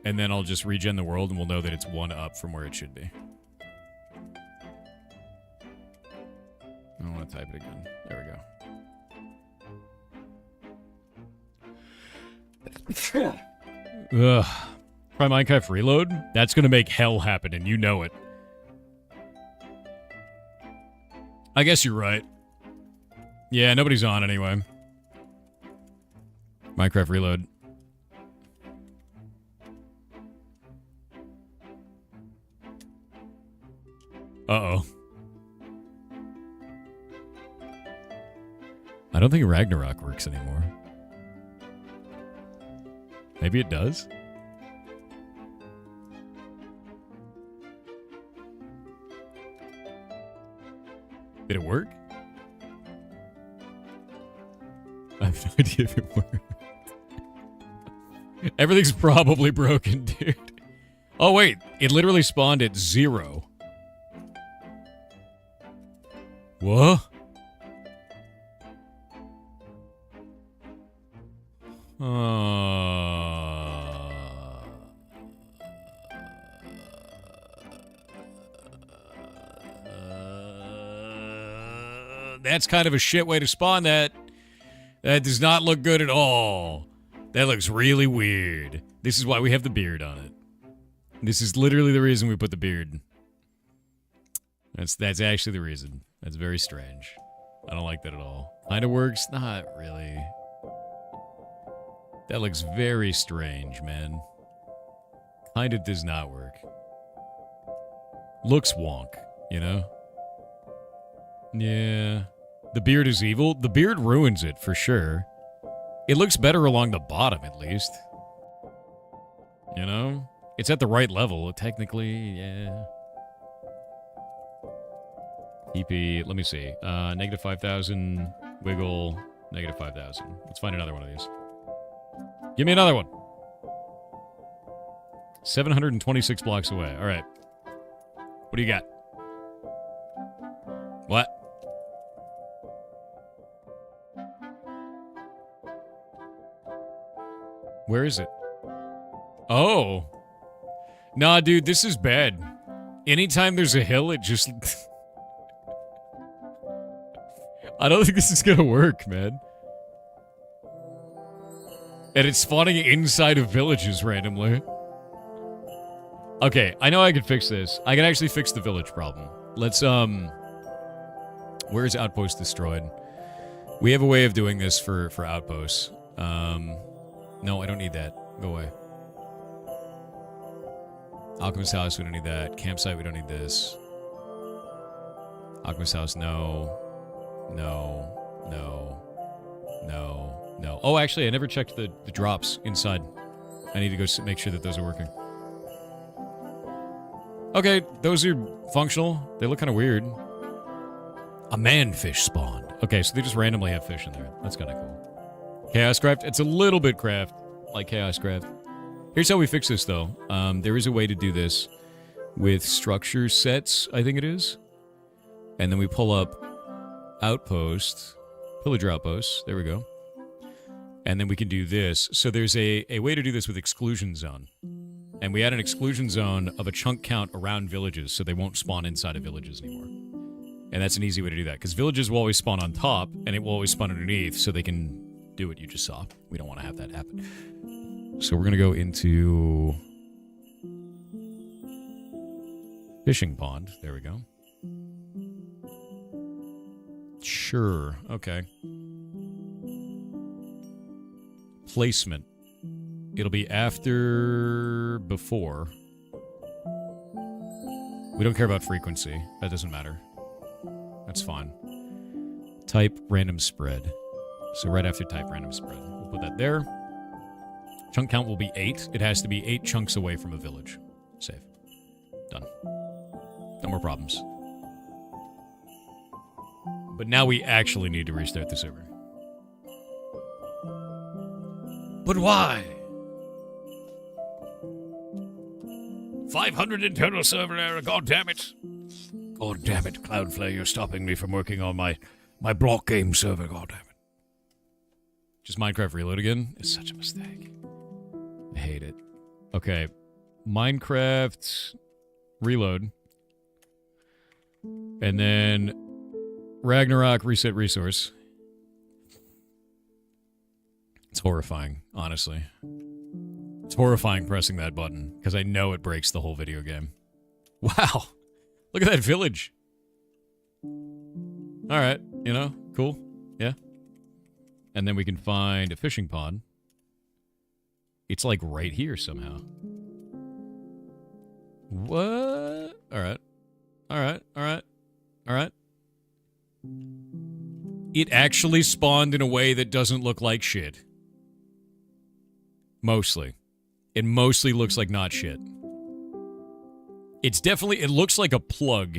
and then I'll just regen the world, and we'll know that it's one up from where it should be. I want to type it again. There we go. Ugh. Try Minecraft Reload? That's gonna make hell happen, and you know it. I guess you're right. Yeah, nobody's on anyway. Minecraft Reload. Uh-oh. I don't think Ragnarok works anymore. Maybe it does? Did it work? I have no idea if it worked. Everything's probably broken, dude. Oh, wait. It literally spawned at 0. What? That's kind of a shit way to spawn that. That does not look good at all. That looks really weird. This is why we have the beard on it. This is literally the reason we put the beard. That's actually the reason. That's very strange. I don't like that at all. Kinda works? Not really. That looks very strange, man. Kinda does not work. Looks wonk, you know? Yeah. The beard is evil. The beard ruins it, for sure. It looks better along the bottom, at least. You know? It's at the right level, technically, yeah. EP, let me see. Negative 5,000, wiggle, negative 5,000. Let's find another one of these. Give me another one. 726 blocks away. All right. What do you got? What? Where is it? Oh. Nah, dude, this is bad. Anytime there's a hill, it just... I don't think this is gonna work, man. And it's spawning inside of villages randomly. Okay, I know I can fix this. I can actually fix the village problem. Let's, where's Outpost destroyed? We have a way of doing this for Outposts. No, I don't need that. Go away. Alchemist House, we don't need that. Campsite, we don't need this. Alchemist House, no. No. No. No. No. Oh, actually, I never checked the drops inside. I need to go make sure that those are working. Okay, those are functional. They look kind of weird. A manfish spawned. Okay, so they just randomly have fish in there. That's kind of cool. Chaos Craft. It's a little bit craft, like Chaos Craft. Here's how we fix this, though. There is a way to do this with structure sets, I think it is. And then we pull up Outpost, Pillager Outpost. There we go. And then we can do this. So there's a way to do this with Exclusion Zone. And we add an exclusion zone of a chunk count around villages so they won't spawn inside of villages anymore. And that's an easy way to do that, because villages will always spawn on top, and it will always spawn underneath, so they can do what you just saw. We don't want to have that happen. So we're going to go into fishing pond. There we go. Sure. Okay. Placement. It'll be after, before. We don't care about frequency. That doesn't matter. That's fine. Type random spread. So right after type random spread. We'll put that there. Chunk count will be 8. It has to be 8 chunks away from a village. Save. Done. No more problems. But now we actually need to restart the server. But why? 500 internal server error, god damn it. God damn it, Cloudflare, you're stopping me from working on my block game server, god damn it. Just Minecraft reload again? It's such a mistake. I hate it. Okay, Minecraft reload. And then Ragnarok reset resource. It's horrifying, honestly. It's horrifying pressing that button, because I know it breaks the whole video game. Wow! Look at that village! Alright, you know, cool. Yeah. And then we can find a fishing pond. It's like right here somehow. What? Alright. Alright, alright. Alright. It actually spawned in a way that doesn't look like shit. Mostly. It mostly looks like not shit. It's definitely, it looks like a plug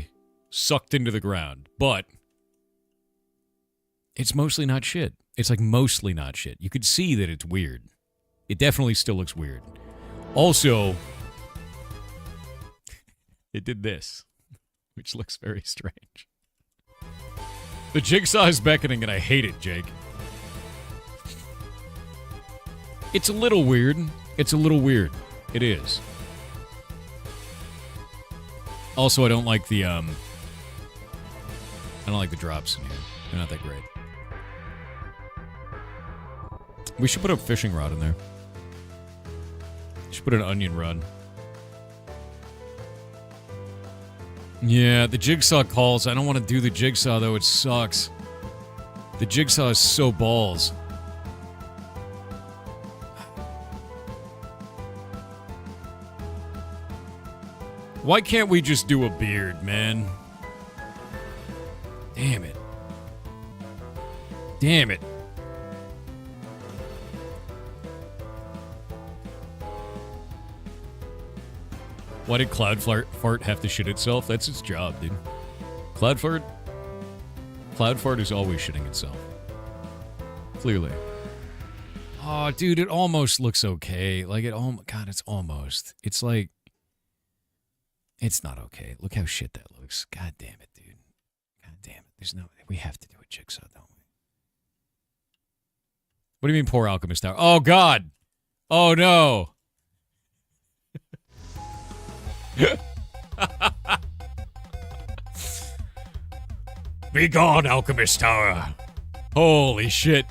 sucked into the ground, but it's mostly not shit. It's like mostly not shit. You could see that it's weird. It definitely still looks weird. Also, it did this, which looks very strange. The jigsaw is beckoning and I hate it, Jake. It's a little weird. It's a little weird. It is. Also, I don't like the drops in here. They're not that great. We should put a fishing rod in there. Should put an onion rod. Yeah, the jigsaw calls. I don't want to do the jigsaw, though. It sucks. The jigsaw is so balls. Why can't we just do a beard, man? Damn it. Damn it. Why did Cloudflare have to shit itself? That's its job, dude. Cloudflare is always shitting itself. Clearly. Oh, dude, it almost looks okay. Like, God, it's almost. It's like, it's not okay. Look how shit that looks. God damn it, dude. God damn it. We have to do a jigsaw, don't we? What do you mean, poor Alchemist Tower? Oh, God. Oh, no. Be gone, Alchemist Tower. Holy shit.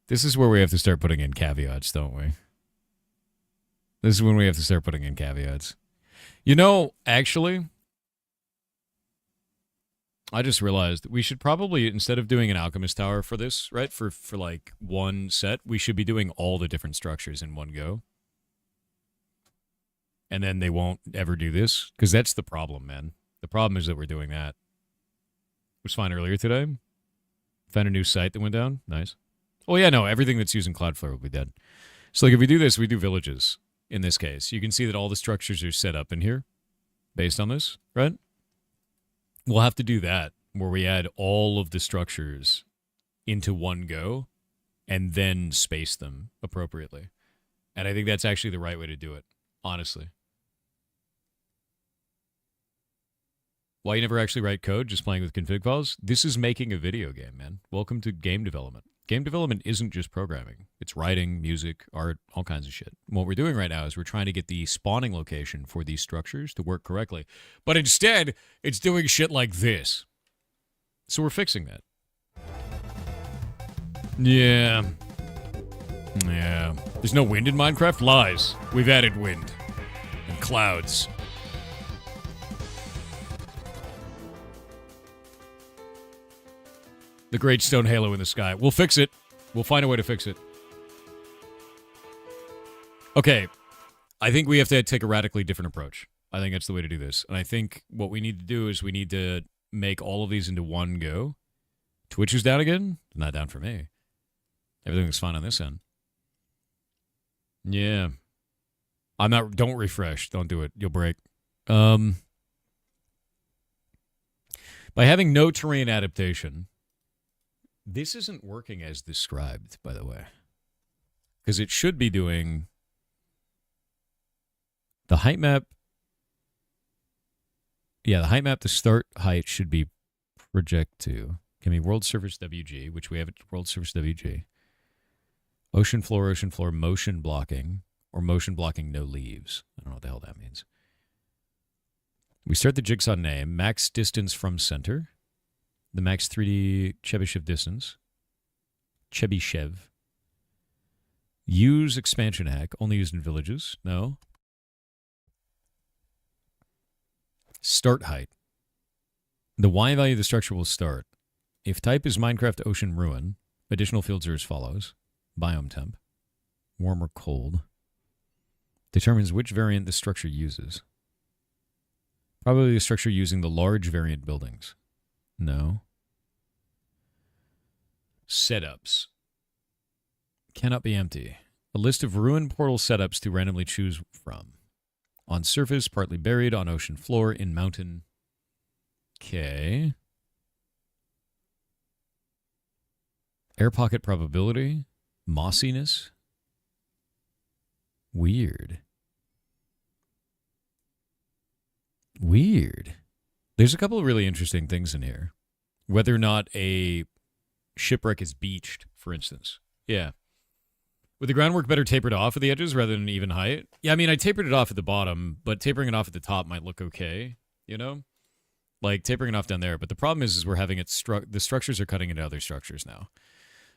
This is where we have to start putting in caveats, don't we? This is when we have to start putting in caveats. You know, actually, I just realized we should probably, instead of doing an Alchemist Tower for this, right, for like one set, we should be doing all the different structures in one go. And then they won't ever do this, because that's the problem, man. The problem is that we're doing that. It was fine earlier today. Found a new site that went down. Nice. Oh, yeah, no, everything that's using Cloudflare will be dead. So, like, if we do this, we do villages in this case. You can see that all the structures are set up in here based on this, right? We'll have to do that, where we add all of the structures into one go and then space them appropriately. And I think that's actually the right way to do it, honestly. Why you never actually write code, just playing with config files? This is making a video game, man. Welcome to game development. Game development isn't just programming. It's writing, music, art, all kinds of shit. What we're doing right now is we're trying to get the spawning location for these structures to work correctly. But instead, it's doing shit like this. So we're fixing that. Yeah. Yeah. There's no wind in Minecraft? Lies. We've added wind. And clouds. The great stone halo in the sky. We'll fix it. We'll find a way to fix it. Okay. I think we have to take a radically different approach. I think that's the way to do this. And I think what we need to do is we need to make all of these into one go. Twitch is down again? Not down for me. Everything's fine on this end. Yeah. I'm not... Don't refresh. Don't do it. You'll break. By having no terrain adaptation... This isn't working as described, by the way. Because it should be doing... The height map... Yeah, the height map, the start height should be project to. Give me world surface WG, which we have at world surface WG. Ocean floor, motion blocking. Or motion blocking no leaves. I don't know what the hell that means. We start the jigsaw name. Max distance from center. The max 3D Chebyshev distance. Chebyshev. Use expansion hack. Only used in villages. No. Start height. The Y value of the structure will start. If type is Minecraft Ocean Ruin, additional fields are as follows. Biome temp. Warm or cold. Determines which variant the structure uses. Probably the structure using the large variant buildings. No. Setups. Cannot be empty. A list of ruin portal setups to randomly choose from. On surface, partly buried, on ocean floor, in mountain. Okay. Air pocket probability. Mossiness. Weird. Weird. There's a couple of really interesting things in here. Whether or not a shipwreck is beached, for instance. Yeah. Would the groundwork better tapered off at the edges rather than even height? Yeah, I mean, I tapered it off at the bottom, but tapering it off at the top might look okay, you know? Like, tapering it off down there. But the problem is we're having it the structures are cutting into other structures now.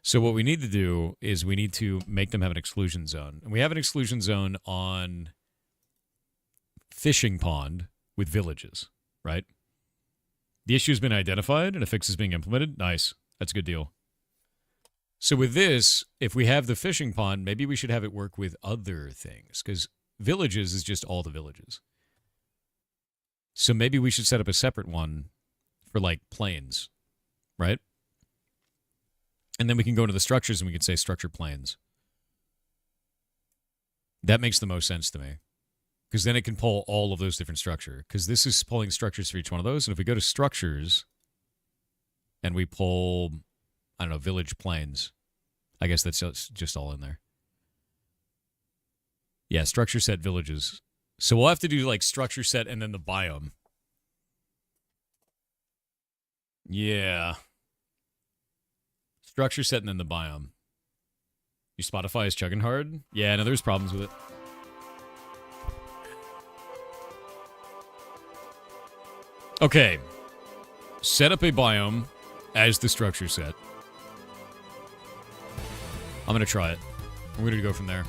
So what we need to do is we need to make them have an exclusion zone. And we have an exclusion zone on fishing pond with villages, right? The issue has been identified and a fix is being implemented. Nice. That's a good deal. So with this, if we have the fishing pond, maybe we should have it work with other things, because villages is just all the villages. So maybe we should set up a separate one for, like, plains, right? And then we can go into the structures and we can say structure plains. That makes the most sense to me, because then it can pull all of those different structures, because this is pulling structures for each one of those. And if we go to structures and we pull, I don't know, village plains, I guess that's just all in there. Yeah, structure set villages. So we'll have to do, like, structure set and then the biome. Yeah. Structure set and then the biome. Your Spotify is chugging hard? Yeah, no, there's problems with it. Okay. Set up a biome as the structure set. I'm going to try it. We're going to go from there.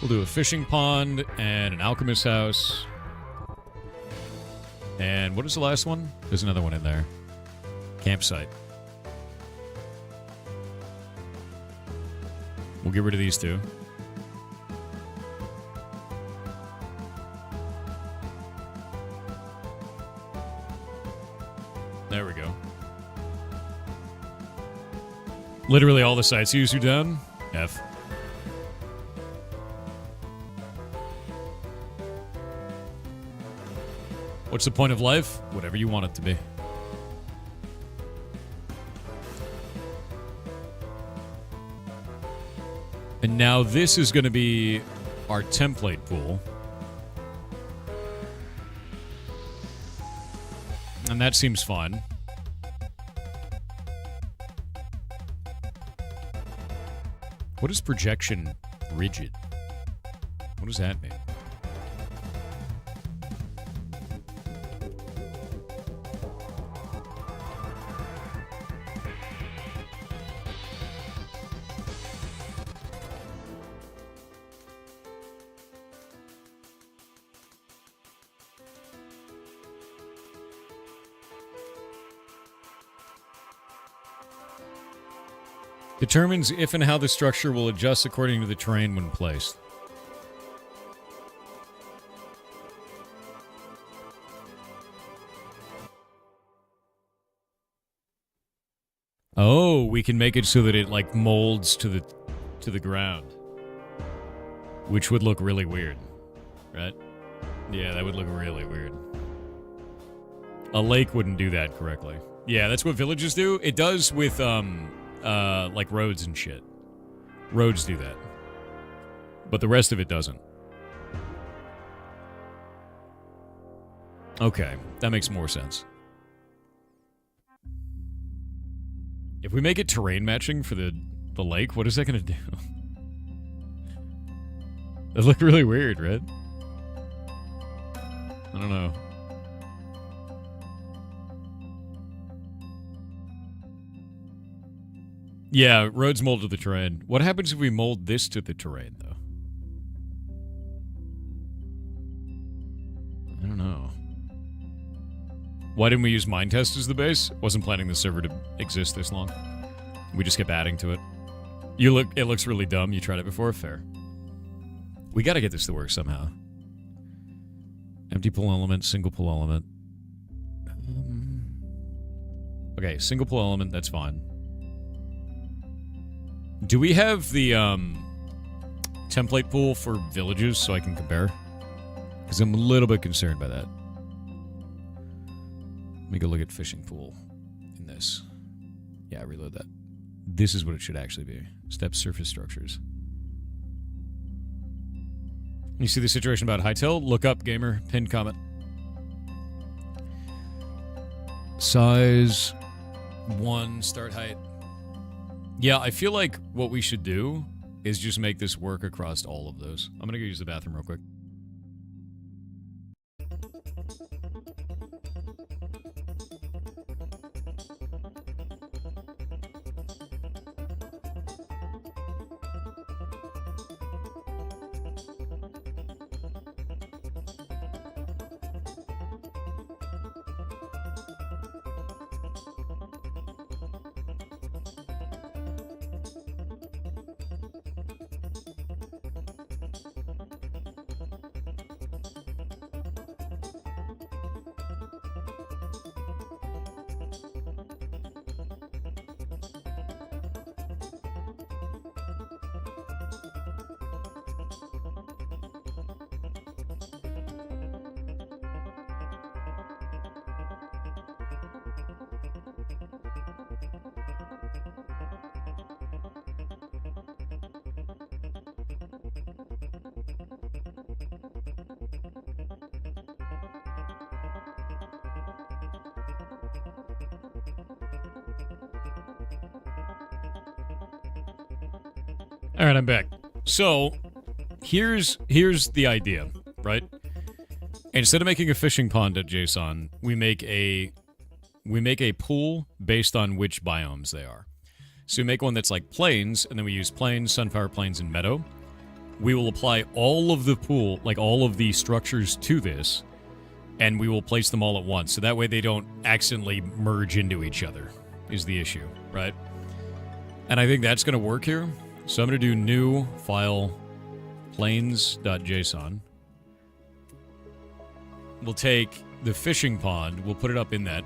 We'll do a fishing pond and an alchemist house. And what is the last one? There's another one in there. Campsite. We'll get rid of these two. There we go. Literally all the sites used are done. F. What's the point of life? Whatever you want it to be. And now this is going to be our template pool. And that seems fun. What is projection rigid? What does that mean? Determines if and how the structure will adjust according to the terrain when placed. Oh, we can make it so that it, like, molds to the ground, which would look really weird, right? Yeah, that would look really weird. A lake wouldn't do that correctly. Yeah, that's what villages do. It does with like roads and shit. Roads do that. But the rest of it doesn't. Okay, that makes more sense. If we make it terrain matching for the lake, what is that going to do? That look really weird, right? I don't know. Yeah, roads mold to the terrain. What happens if we mold this to the terrain, though? I don't know. Why didn't we use Minetest as the base? Wasn't planning the server to exist this long. We just kept adding to it. It looks really dumb. You tried it before? Fair. We gotta get this to work somehow. Empty pull element, single pull element. Okay, single pull element, that's fine. Do we have the template pool for villages so I can compare? Because I'm a little bit concerned by that. Let me go look at fishing pool in this. Yeah, reload that. This is what it should actually be. Step surface structures. You see the situation about Hytale? Look up, gamer. Pinned comment. Size 1, start height. Yeah, I feel like what we should do is just make this work across all of those. I'm gonna go use the bathroom real quick. All right, I'm back. So, here's the idea, right? Instead of making a fishing pond.json, we make a pool based on which biomes they are. So we make one that's like plains, and then we use plains, sunflower plains, and meadow. We will apply all of the pool, like all of the structures to this, and we will place them all at once. So that way they don't accidentally merge into each other, is the issue, right? And I think that's going to work here. So I'm going to do new file plains.json. We'll take the fishing pond. We'll put it up in that.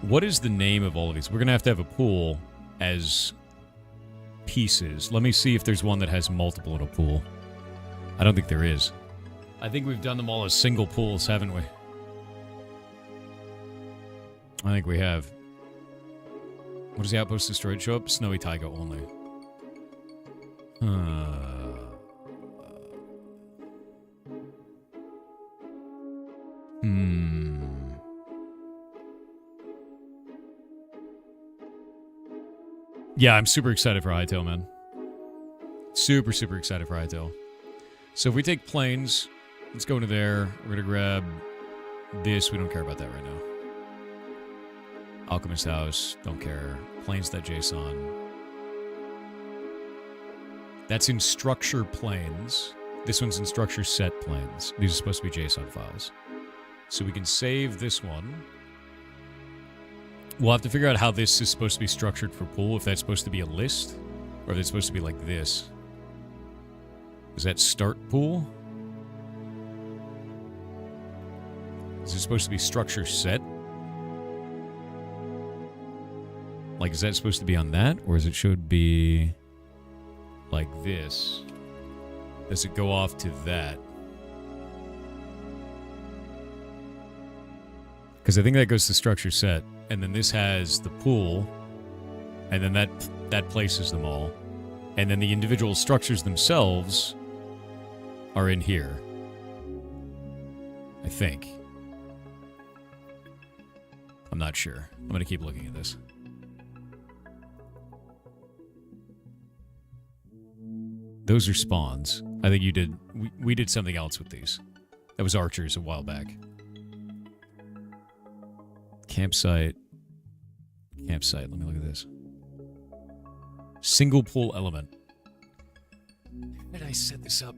What is the name of all of these? We're going to have a pool as pieces. Let me see if there's one that has multiple in a pool. I don't think there is. I think we've done them all as single pools, haven't we? I think we have. What does the outpost destroyed show up? Snowy Taiga only. Yeah, I'm super excited for Hytale, man. Super, super excited for Hytale. So if we take plains, let's go into there. We're going to grab this. We don't care about that right now. Alchemist House, don't care. Plains.json. That's in structure plains. This one's in structure set plains. These are supposed to be JSON files. So we can save this one. We'll have to figure out how this is supposed to be structured for pool, if that's supposed to be a list, or if it's supposed to be like this. Is that start pool? Is it supposed to be structure set? Like, is that supposed to be on that? Or is it should be like this? Does it go off to that? Because I think that goes to structure set. And then this has the pool. And then that places them all. And then the individual structures themselves are in here. I think. I'm not sure. I'm going to keep looking at this. Those are spawns. I think you did... We did something else with these. That was archers a while back. Campsite. Campsite. Let me look at this. Single pool element. How did I set this up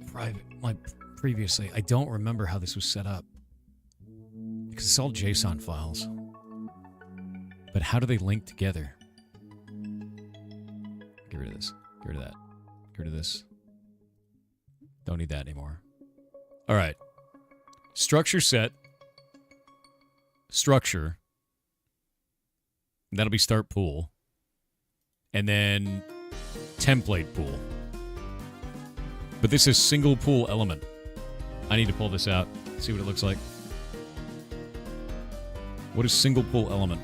previously? I don't remember how this was set up. Because it's all JSON files. But how do they link together? Get rid of this. Get rid of that. Get rid of this. Don't need that anymore. All right. Structure set. Structure. That'll be start pool. And then template pool. But this is single pool element. I need to pull this out. See what it looks like. What is single pool element?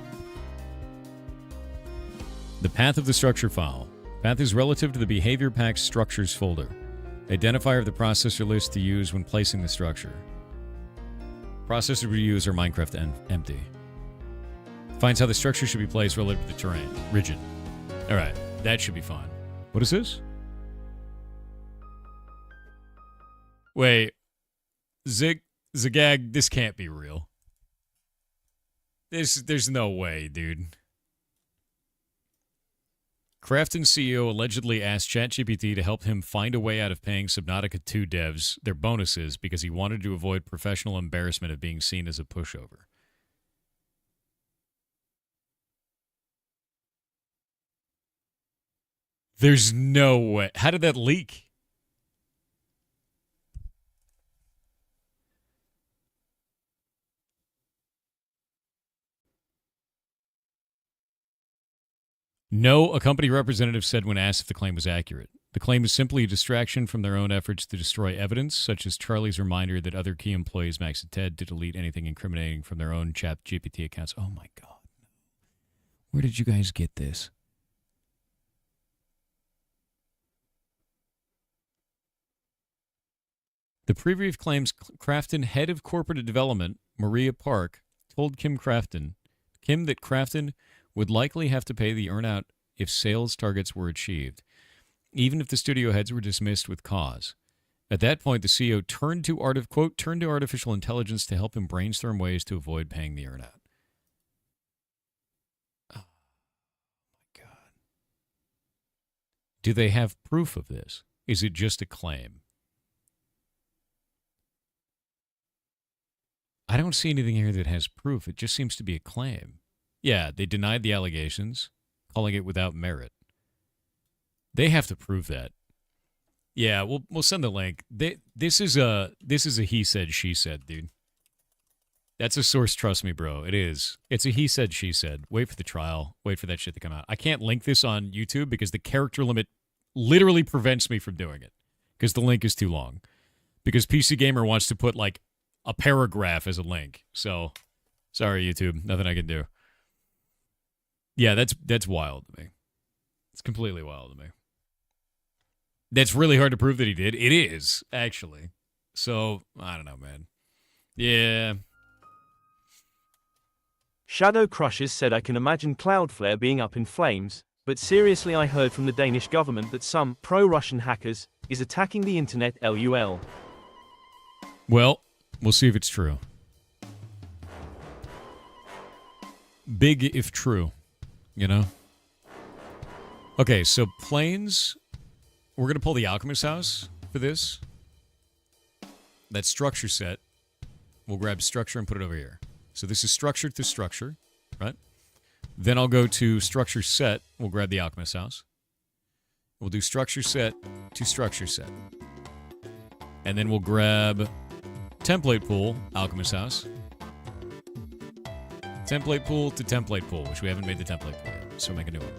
The path of the structure file. Path is relative to the behavior pack structures folder. Identifier of the processor list to use when placing the structure. Processor to use or Minecraft empty. Finds how the structure should be placed relative to the terrain. Rigid. Alright, that should be fine. What is this? Wait. Zagag, this can't be real. There's no way, dude. Krafton CEO allegedly asked ChatGPT to help him find a way out of paying Subnautica 2 devs their bonuses because he wanted to avoid professional embarrassment of being seen as a pushover. There's no way. How did that leak? No, a company representative said when asked if the claim was accurate. The claim is simply a distraction from their own efforts to destroy evidence, such as Charlie's reminder that other key employees, Max and Ted, to delete anything incriminating from their own ChatGPT accounts. Oh my God. Where did you guys get this? The previous claims Krafton, head of corporate development, Maria Park, told Kim that Krafton would likely have to pay the earnout if sales targets were achieved, even if the studio heads were dismissed with cause. At that point, the CEO turned to artificial intelligence to help him brainstorm ways to avoid paying the earnout. Oh, my God. Do they have proof of this? Is it just a claim? I don't see anything here that has proof. It just seems to be a claim. Yeah, they denied the allegations, calling it without merit. They have to prove that. Yeah, we'll send the link. This is a he said, she said, dude. That's a source, trust me, bro. It is. It's a he said, she said. Wait for the trial. Wait for that shit to come out. I can't link this on YouTube because the character limit literally prevents me from doing it because the link is too long. Because PC Gamer wants to put, like, a paragraph as a link. So, sorry, YouTube. Nothing I can do. Yeah, that's wild to me. It's completely wild to me. That's really hard to prove that he did. It is, actually. So, I don't know, man. Yeah. Shadow Crushes said I can imagine Cloudflare being up in flames, but seriously I heard from the Danish government that some pro-Russian hackers is attacking the internet LUL. Well, we'll see if it's true. Big if true. You know? Okay, so planes. We're going to pull the Alchemist house for this. That structure set. We'll grab structure and put it over here. So this is structure to structure, right? Then I'll go to structure set. We'll grab the Alchemist house. We'll do structure set to structure set. And then we'll grab template pool, Alchemist house. Template pool to template pool, which we haven't made the template pool yet, so we'll make a new one.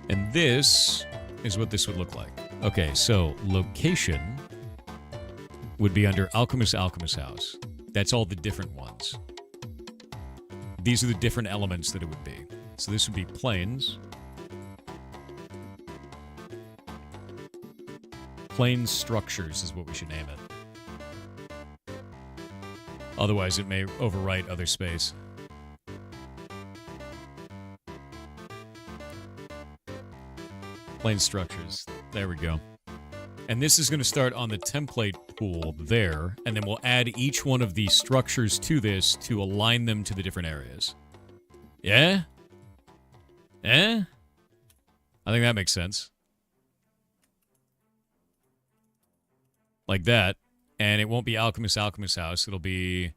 And this is what this would look like. Okay, so location would be under Alchemist house. That's all the different ones. These are the different elements that it would be. So this would be planes. Plane structures is what we should name it. Otherwise, it may overwrite other space. Plane structures. There we go. And this is going to start on the template pool there, and then we'll add each one of these structures to this to align them to the different areas. Yeah? Eh? I think that makes sense. Like that. And it won't be Alchemist house. It'll be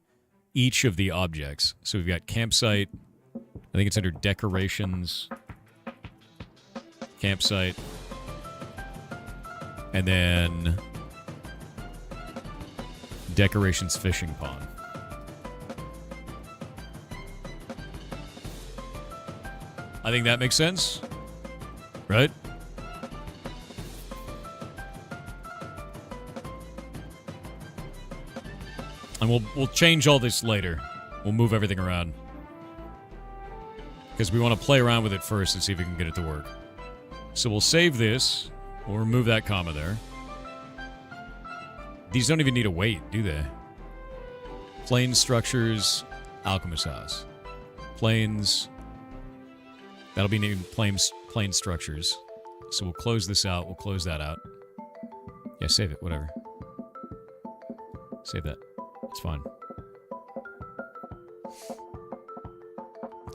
each of the objects. So we've got campsite. I think it's under decorations. Campsite. And then decorations fishing pond. I think that makes sense. Right? And we'll change all this later. We'll move everything around. Because we want to play around with it first and see if we can get it to work. So we'll save this. We'll remove that comma there. These don't even need a wait, do they? Plane structures, Alchemist House. Planes. That'll be named plane structures. So we'll close this out. We'll close that out. Yeah, save it. Whatever. Save that. It's fine.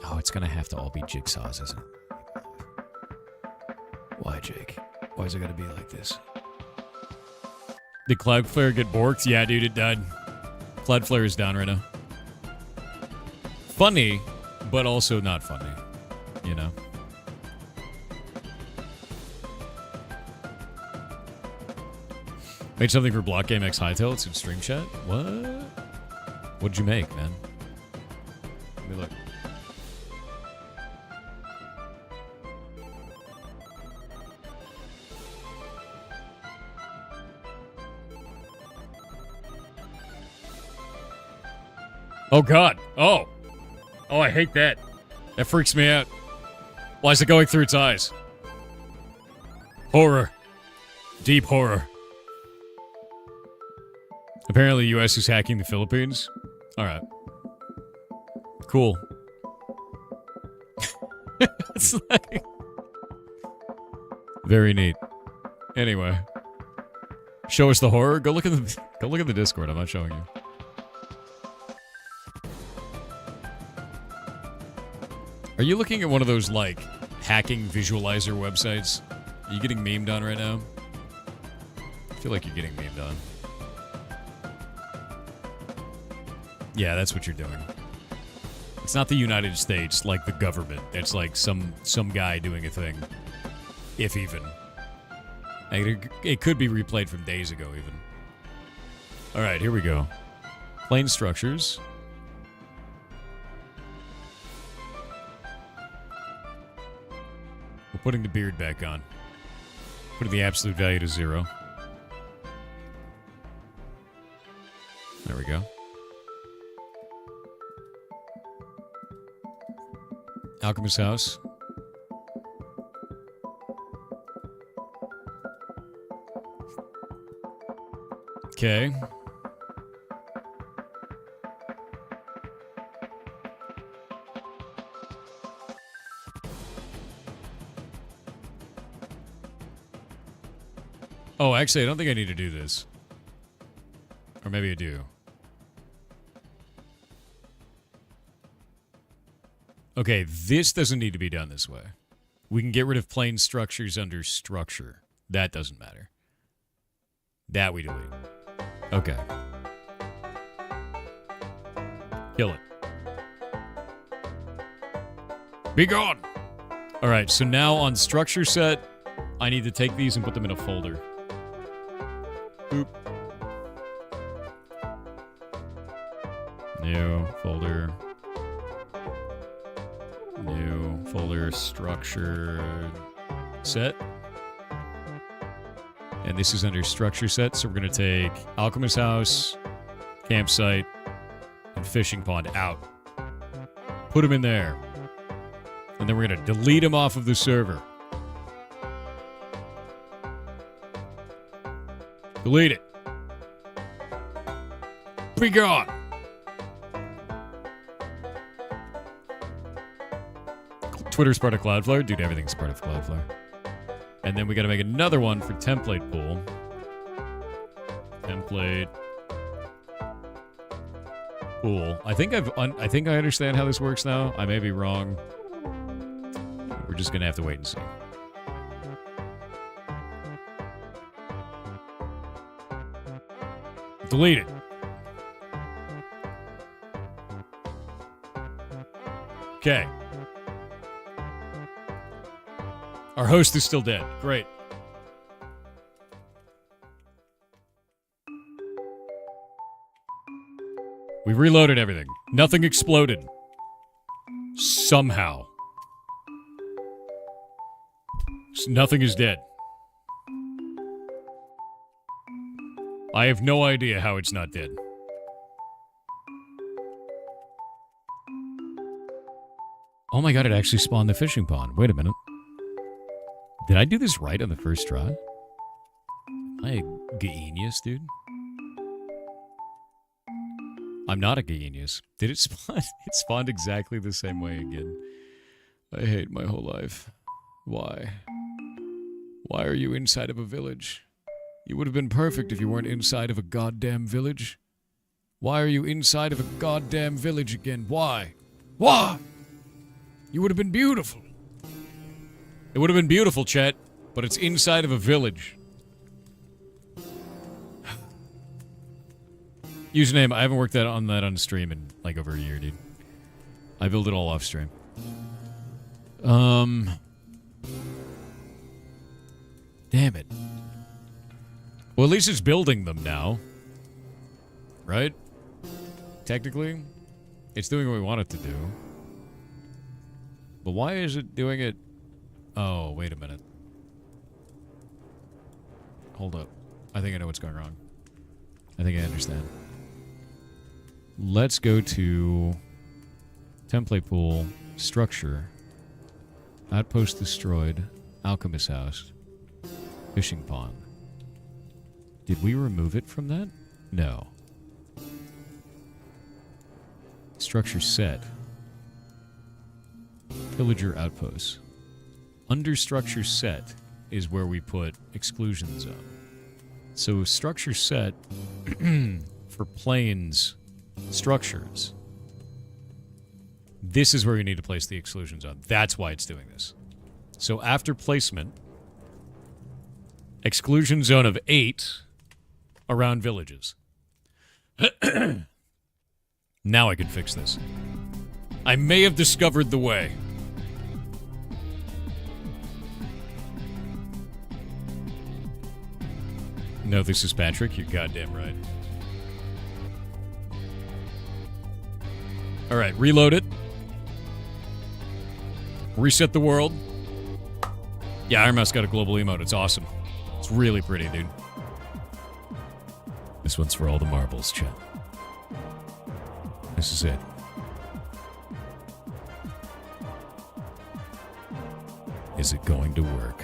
Oh, it's gonna have to all be jigsaws, isn't it? Why, Jake? Why is it gonna be like this? Did Cloudflare get borked? Yeah, dude, it died. Cloudflare is down right now. Funny, but also not funny. You know? Made something for Block Game X Hytale. It's in stream chat. What? What'd you make, man? Let me look. Oh, God. Oh. Oh, I hate that. That freaks me out. Why is it going through its eyes? Horror. Deep horror. Apparently, the U.S. is hacking the Philippines. All right. Cool. It's like... Very neat. Anyway. Show us the horror? Go look at the Discord. I'm not showing you. Are you looking at one of those, like, hacking visualizer websites? Are you getting memed on right now? I feel like you're getting memed on. Yeah, that's what you're doing. It's not the United States, like the government. It's like some guy doing a thing. If even. It could be replayed from days ago, even. Alright, here we go. Plane structures. We're putting the beard back on. Putting the absolute value to 0. There we go. Alchemist House. Okay. Oh, actually, I don't think I need to do this. Or maybe I do. Okay, this doesn't need to be done this way. We can get rid of plane structures under structure. That doesn't matter. That we delete. Okay. Kill it. Be gone! Alright, so now on structure set, I need to take these and put them in a folder. Boop. New folder. New folder structure set. And this is under structure set, so we're going to take Alchemist House, Campsite, and Fishing Pond out. Put them in there. And then we're going to delete them off of the server. Delete it. Be gone. Twitter's part of Cloudflare. Dude, everything's part of Cloudflare. And then we got to make another one for template pool. Template pool. I think I understand how this works now. I may be wrong. We're just gonna have to wait and see. Delete it. Okay. Our host is still dead. Great. We reloaded everything. Nothing exploded. Somehow. Nothing is dead. I have no idea how it's not dead. Oh my god, it actually spawned the fishing pond. Wait a minute. Did I do this right on the first try? Am I a genius, dude? I'm not a genius. Did it spawn? It spawned exactly the same way again. I hate my whole life. Why? Why are you inside of a village? You would have been perfect if you weren't inside of a goddamn village. Why are you inside of a goddamn village again? Why? Why? You would have been beautiful. It would have been beautiful, Chet, but it's inside of a village. Username, I haven't worked on that on stream in like over a year, dude. I build it all off stream. Damn it. Well, at least it's building them now. Right? Technically, it's doing what we want it to do. But why is it doing it? Oh, wait a minute. Hold up. I think I know what's going wrong. I think I understand. Let's go to template pool, structure, outpost destroyed, alchemist house, fishing pond. Did we remove it from that? No. Structure set. Pillager outposts. Under structure set is where we put exclusion zone. So structure set for planes structures. This is where you need to place the exclusion zone. That's why it's doing this. So after placement, exclusion zone of 8 around villages. Now I can fix this. I may have discovered the way. No, this is Patrick. You're goddamn right. All right, reload it. Reset the world. Yeah, Iron Mouse got a global emote. It's awesome. It's really pretty, dude. This one's for all the marbles, chat. This is it. Is it going to work?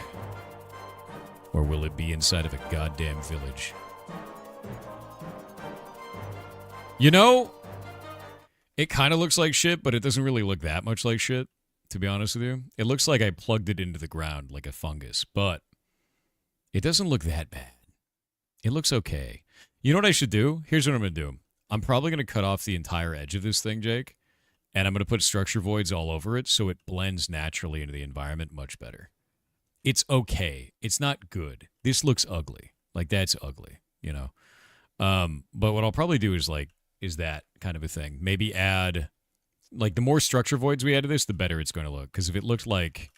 Or will it be inside of a goddamn village? You know, it kind of looks like shit, but it doesn't really look that much like shit, to be honest with you. It looks like I plugged it into the ground like a fungus, but it doesn't look that bad. It looks okay. You know what I should do? Here's what I'm going to do. I'm probably going to cut off the entire edge of this thing, Jake, and I'm going to put structure voids all over it so it blends naturally into the environment much better. It's okay. It's not good. This looks ugly. Like, that's ugly, you know? But what I'll probably do is that kind of a thing. Maybe add, like, the more structure voids we add to this, the better it's going to look. Because if it looked like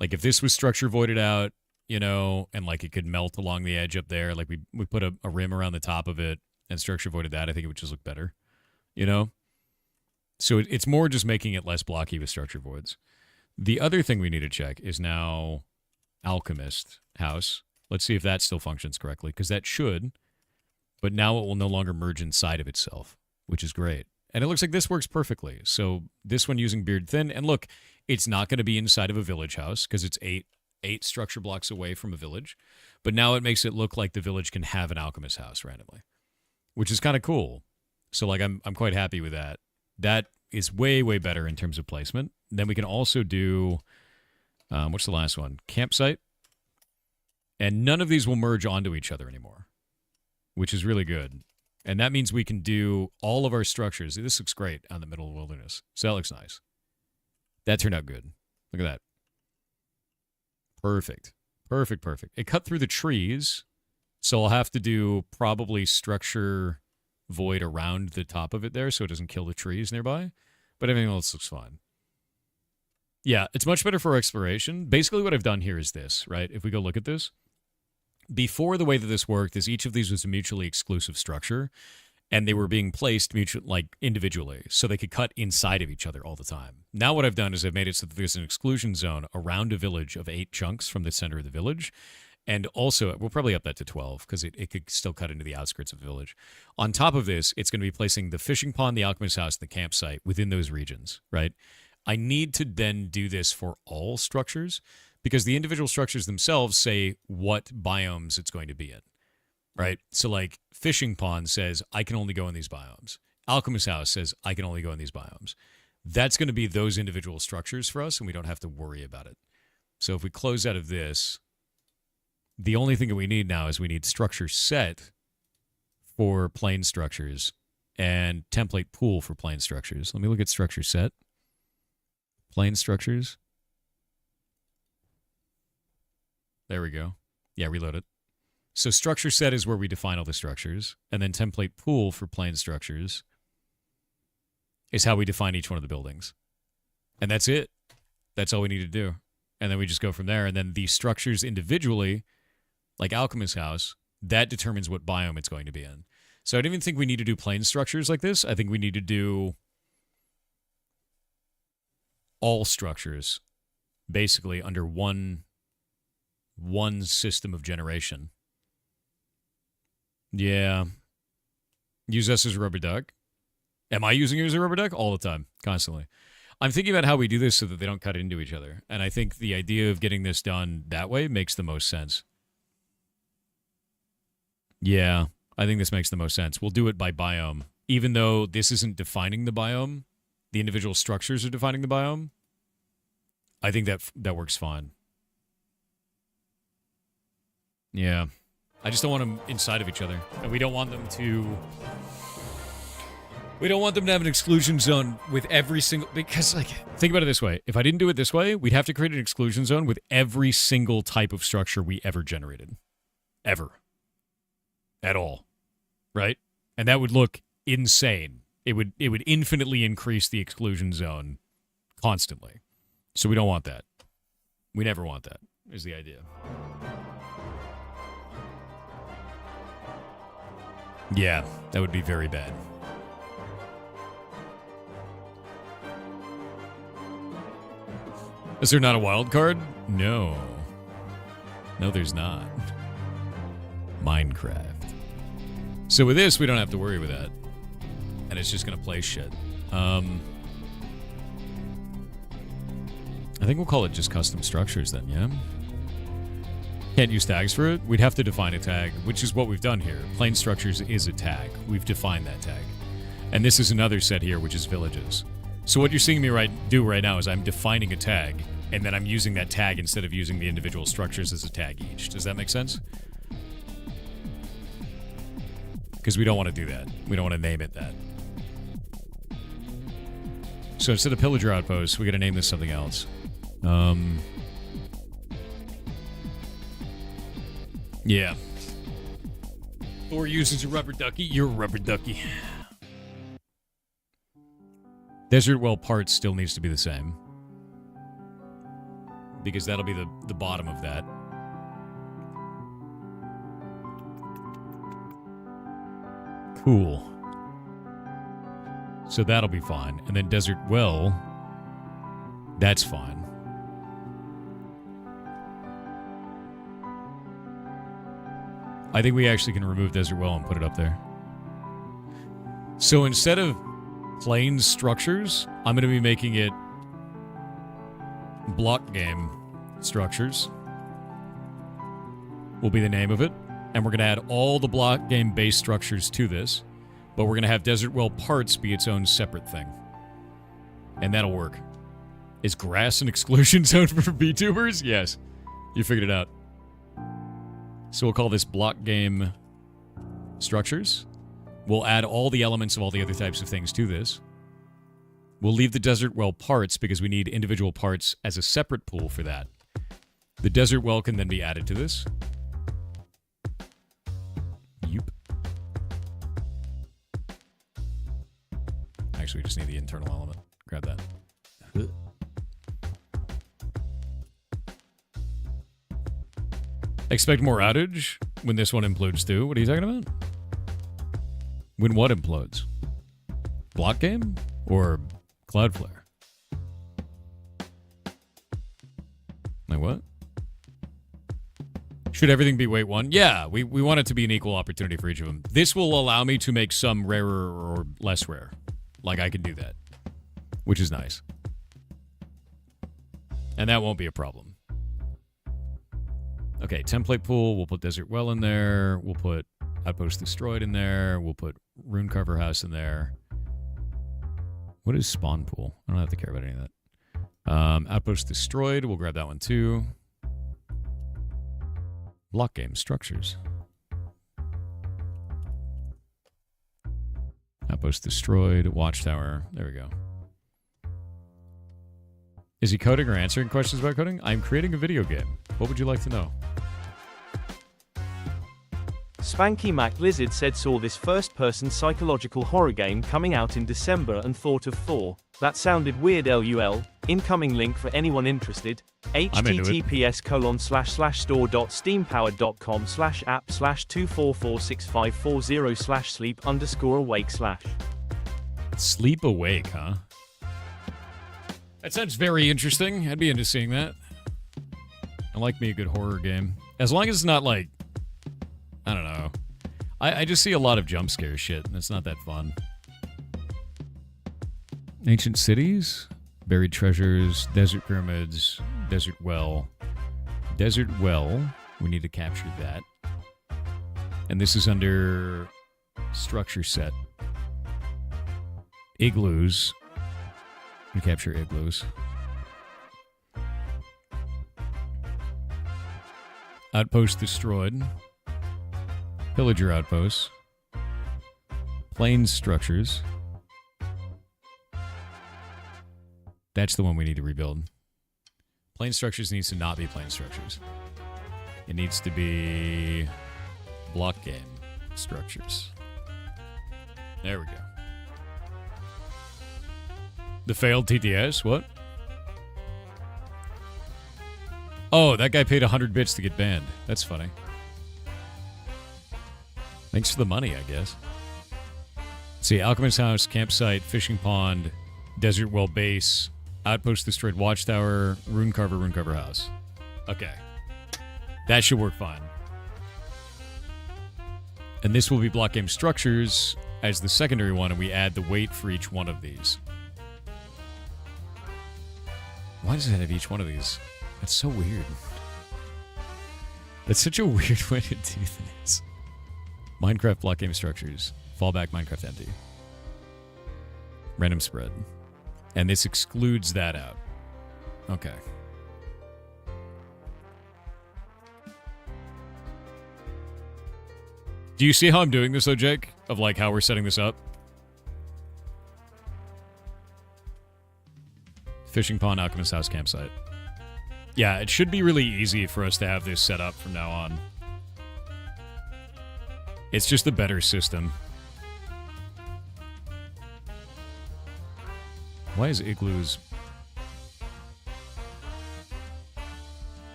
if this was structure voided out, you know, and like it could melt along the edge up there, like we put a rim around the top of it and structure voided that, I think it would just look better, you know? So it's more just making it less blocky with structure voids. The other thing we need to check is now Alchemist House. Let's see if that still functions correctly, because that should, but now it will no longer merge inside of itself, which is great. And it looks like this works perfectly. So this one using Beard Thin, and look, it's not going to be inside of a village house because it's eight structure blocks away from a village, but now it makes it look like the village can have an Alchemist House randomly, which is kind of cool. So like I'm quite happy with that. That is way, way better in terms of placement. Then we can also do, what's the last one? Campsite. And none of these will merge onto each other anymore, which is really good. And that means we can do all of our structures. This looks great on the middle of the wilderness. So that looks nice. That turned out good. Look at that. Perfect. Perfect, perfect. It cut through the trees, so I'll have to do probably structure void around the top of it there so it doesn't kill the trees nearby. But everything else looks fine. Yeah, it's much better for exploration. Basically what I've done here is this, right? If we go look at this, before the way that this worked is each of these was a mutually exclusive structure, and they were being placed individually, so they could cut inside of each other all the time. Now what I've done is I've made it so that there's an exclusion zone around a village of 8 chunks from the center of the village, and also, we'll probably up that to 12, because it could still cut into the outskirts of the village. On top of this, it's going to be placing the fishing pond, the alchemist house, and the campsite within those regions, right? I need to then do this for all structures because the individual structures themselves say what biomes it's going to be in, right? So like Fishing Pond says, I can only go in these biomes. Alchemist House says, I can only go in these biomes. That's going to be those individual structures for us, and we don't have to worry about it. So if we close out of this, the only thing that we need now is we need structure set for plane structures and template pool for plane structures. Let me look at structure set. Plane structures. There we go. Yeah, reload it. So structure set is where we define all the structures, and then template pool for plane structures is how we define each one of the buildings. And that's it. That's all we need to do. And then we just go from there. And then the structures individually, like Alchemist House, that determines what biome it's going to be in. So I don't even think we need to do plane structures like this. I think we need to do all structures basically under one system of generation. Yeah. Use us as a rubber duck. Am I using you as a rubber duck? All the time, constantly. I'm thinking about how we do this so that they don't cut into each other. And I think the idea of getting this done that way makes the most sense. Yeah, I think this makes the most sense. We'll do it by biome. Even though this isn't defining the biome, the individual structures are defining the biome, I think that works fine. Yeah. I just don't want them inside of each other. And we don't want them to... We don't want them to have an exclusion zone with every single... Because, like, think about it this way. If I didn't do it this way, we'd have to create an exclusion zone with every single type of structure we ever generated. Ever. At all. Right? And that would look insane. It would infinitely increase the exclusion zone constantly. So we don't want that. We never want that, is the idea. Yeah, that would be very bad. Is there not a wild card? No. No, there's not. Minecraft. So with this, we don't have to worry with that. And it's just going to play shit. I think we'll call it just custom structures then, yeah? Can't use tags for it? We'd have to define a tag, which is what we've done here. Plane structures is a tag. We've defined that tag. And this is another set here, which is villages. So what you're seeing me do right now is I'm defining a tag, and then I'm using that tag instead of using the individual structures as a tag each. Does that make sense? Because we don't want to do that. We don't want to name it that. So instead of pillager outposts, we got to name this something else. Yeah. Thor uses a rubber ducky. You're a rubber ducky. Desert Well parts still needs to be the same. Because that'll be the bottom of that. Cool. So that'll be fine. And then Desert Well, that's fine. I think we actually can remove Desert Well and put it up there. So instead of plane structures, I'm going to be making it block game structures will be the name of it. And we're going to add all the block game base structures to this. But we're going to have Desert Well parts be its own separate thing. And that'll work. Is grass an exclusion zone for VTubers? Yes. You figured it out. So we'll call this block game structures. We'll add all the elements of all the other types of things to this. We'll leave the Desert Well parts because we need individual parts as a separate pool for that. The Desert Well can then be added to this. Yup. Actually, we just need the internal element. Grab that. Expect more outage when this one implodes too. What are you talking about? When what implodes? Block game or Cloudflare? Like what? Should everything be weight 1? Yeah, we want it to be an equal opportunity for each of them. This will allow me to make some rarer or less rare. Like I can do that, which is nice. And that won't be a problem. Okay, template pool. We'll put Desert Well in there. We'll put Outpost Destroyed in there. We'll put Rune Carver House in there. What is Spawn Pool? I don't have to care about any of that. Outpost Destroyed. We'll grab that one too. Block game structures. Outpost Destroyed. Watchtower. There we go. Is he coding or answering questions about coding? I'm creating a video game. What would you like to know? Spanky Mac Lizard saw this first-person psychological horror game coming out in December and thought of Thor. That sounded weird LUL. Incoming link for anyone interested. https://store.steampowered.com/app/2446540/sleep_awake/. Sleep awake, huh? That sounds very interesting. I'd be into seeing that. I like me a good horror game. As long as it's not like, I don't know. I just see a lot of jump scare shit, and it's not that fun. Ancient cities, buried treasures, desert pyramids, desert well. Desert well, we need to capture that. And this is under structure set. Igloos. We capture igloos. Outpost destroyed. Pillager outposts. Plains structures. That's the one we need to rebuild. Plain structures needs to not be plain structures. It needs to be block game structures. There we go. The failed TTS? What? Oh, that guy paid 100 bits to get banned. That's funny. Thanks for the money, I guess. Let's see, Alchemist House, Campsite, Fishing Pond, Desert Well Base, Outpost Destroyed Watchtower, Rune Carver House. Okay. That should work fine. And this will be block game structures as the secondary one, and we add the weight for each one of these. Why does it have each one of these? That's so weird. That's such a weird way to do things. Minecraft block game structures. Fallback Minecraft empty. Random spread. And this excludes that out. Okay. Do you see how I'm doing this, though, Jake? Of, like, how we're setting this up? Fishing Pond, Alchemist House, Campsite. Yeah, it should be really easy for us to have this set up from now on. It's just a better system. Why is igloos...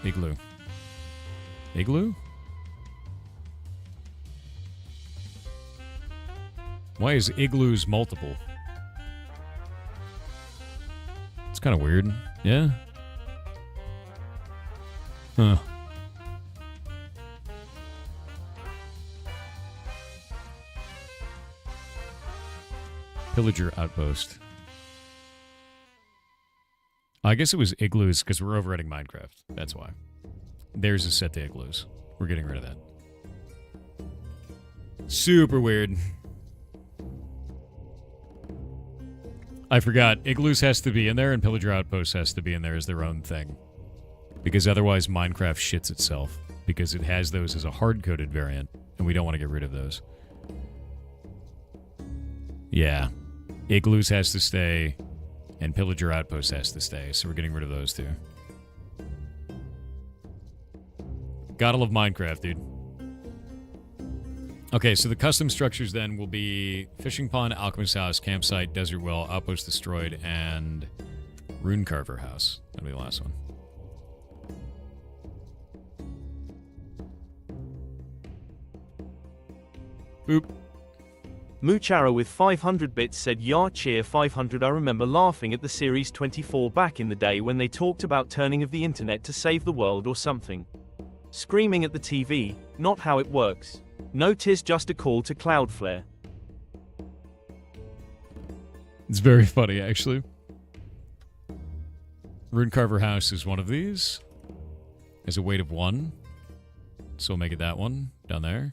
Igloo. Igloo? Why is igloos multiple? It's kind of weird. Yeah? Huh. Pillager Outpost. I guess it was igloos because we're overriding Minecraft. That's why. There's a set to igloos. We're getting rid of that. Super weird. I forgot. Igloos has to be in there and Pillager Outpost has to be in there as their own thing. Because otherwise Minecraft shits itself. Because it has those as a hard-coded variant. And we don't want to get rid of those. Yeah. Igloos has to stay. And Pillager Outpost has to stay. So we're getting rid of those two. Gotta love Minecraft, dude. Okay, so the custom structures then will be Fishing Pond, Alchemist House, Campsite, Desert Well, Outpost Destroyed, and Rune Carver House. That'll be the last one. Boop. Moochara with 500 bits said, "Yar cheer 500. I remember laughing at the Series 24 back in the day when they talked about turning of the internet to save the world or something. Screaming at the TV, not how it works. No, 'tis just a call to Cloudflare." It's very funny, actually. Runecarver House is one of these. There's a weight of 1. So we'll make it that one down there.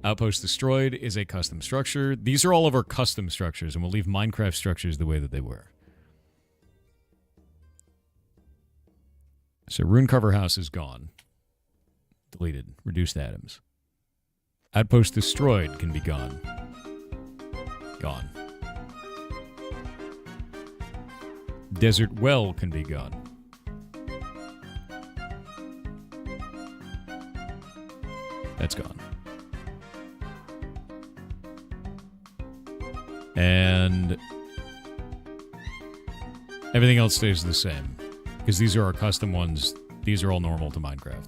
Outpost Destroyed is a custom structure. These are all of our custom structures, and we'll leave Minecraft structures the way that they were. So Runecarver House is gone. Deleted. Reduced atoms. Outpost Destroyed can be gone. Gone. Desert Well can be gone. That's gone. And everything else stays the same. Because these are our custom ones. These are all normal to Minecraft.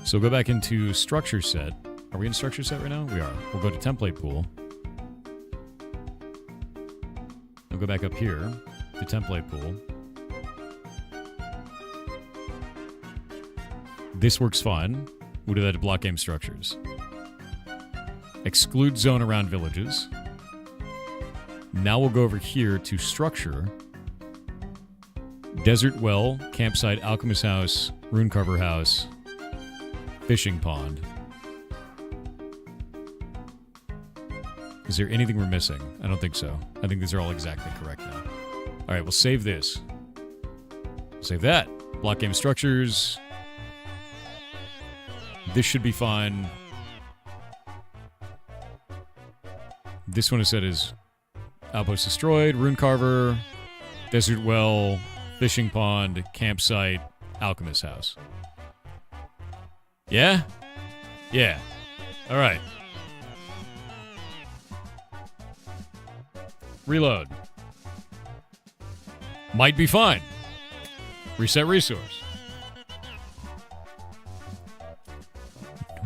So go back into structure set. Are we in structure set right now? We are. We'll go to template pool. We'll go back up here to template pool. This works fine. We'll do that to block game structures. Exclude zone around villages. Now we'll go over here to structure. Desert Well, Campsite, Alchemist House, Runecarver House, Fishing Pond. Is there anything we're missing? I don't think so. I think these are all exactly correct now. All right, we'll save this. Save that. Block game structures. This should be fine. This one is set as Outpost Destroyed, Runecarver, Desert Well, Fishing Pond, Campsite, Alchemist House. Yeah? Yeah. All right. Reload. Might be fine. Reset resource.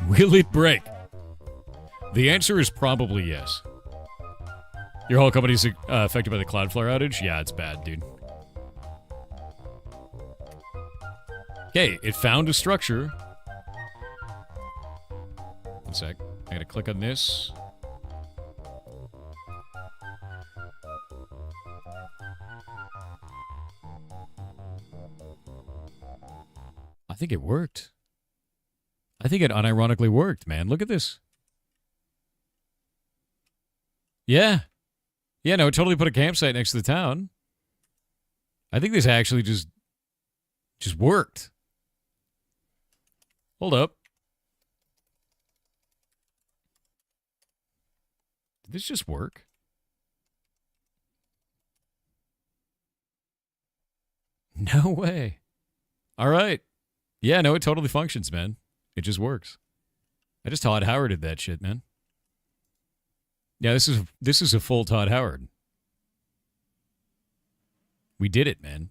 Will it break? The answer is probably yes. Your whole company's affected by the Cloudflare outage? Yeah, it's bad, dude. Okay, it found a structure. One sec. I gotta click on this. I think it worked. I think it unironically worked, man. Look at this. Yeah. Yeah, no, it totally put a campsite next to the town. I think this actually just worked. Hold up. Did this just work? No way. All right. Yeah, no, it totally functions, man. It just works. I just Todd Howarded that shit, man. Yeah, this is a full Todd Howard. We did it, man.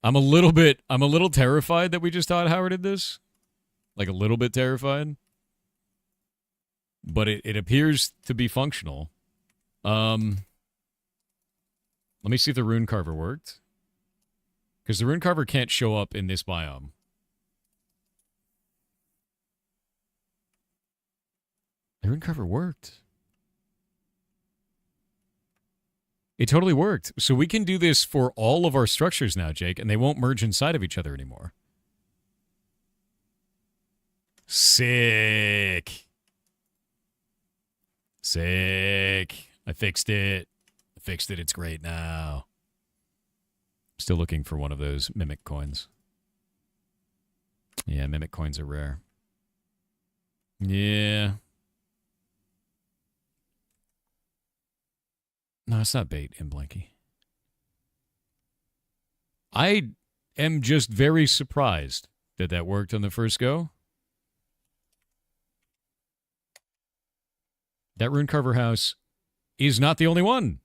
I'm a little terrified that we just Todd Howarded this. Like a little bit terrified. But it appears to be functional. Let me see if the Runecarver worked. Because the Runecarver can't show up in this biome. The Runecarver worked. It totally worked. So we can do this for all of our structures now, Jake, and they won't merge inside of each other anymore. Sick. Sick. I fixed it. It's great now. Still looking for one of those Mimic coins. Yeah, Mimic coins are rare. Yeah. No, it's not bait, Blanky. I am just very surprised that that worked on the first go. That Runecarver house is not the only one.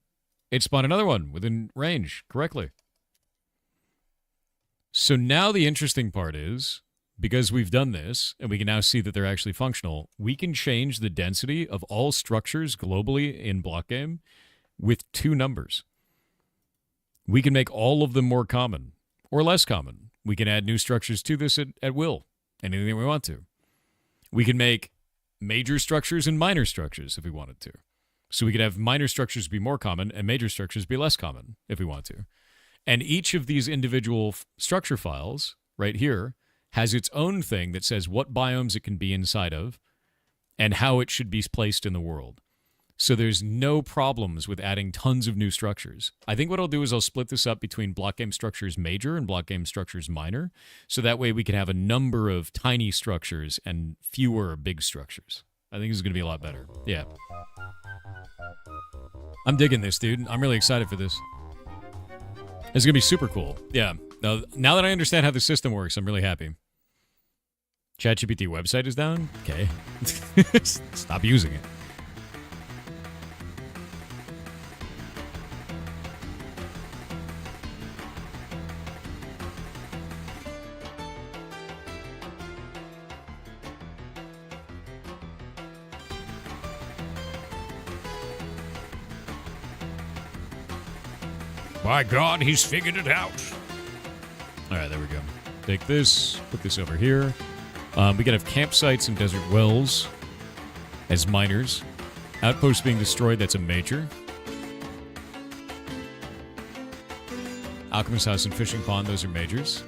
It spawned another one within range correctly. So now the interesting part is, because we've done this, and we can now see that they're actually functional, we can change the density of all structures globally in block game with 2 numbers. We can make all of them more common or less common. We can add new structures to this at will, anything we want to. We can make major structures and minor structures if we wanted to. So we could have minor structures be more common and major structures be less common if we want to. And each of these individual structure files right here has its own thing that says what biomes it can be inside of and how it should be placed in the world. So there's no problems with adding tons of new structures. I think what I'll do is I'll split this up between block game structures major and block game structures minor. So that way we can have a number of tiny structures and fewer big structures. I think this is going to be a lot better. Yeah. I'm digging this, dude. I'm really excited for this. It's going to be super cool. Yeah. Now that I understand how the system works, I'm really happy. ChatGPT website is down? Okay. Stop using it. By God, he's figured it out. All right, there we go. Take this, put this over here. We can have campsites and desert wells as minors. Outposts being destroyed, that's a major. Alchemist house and fishing pond, those are majors.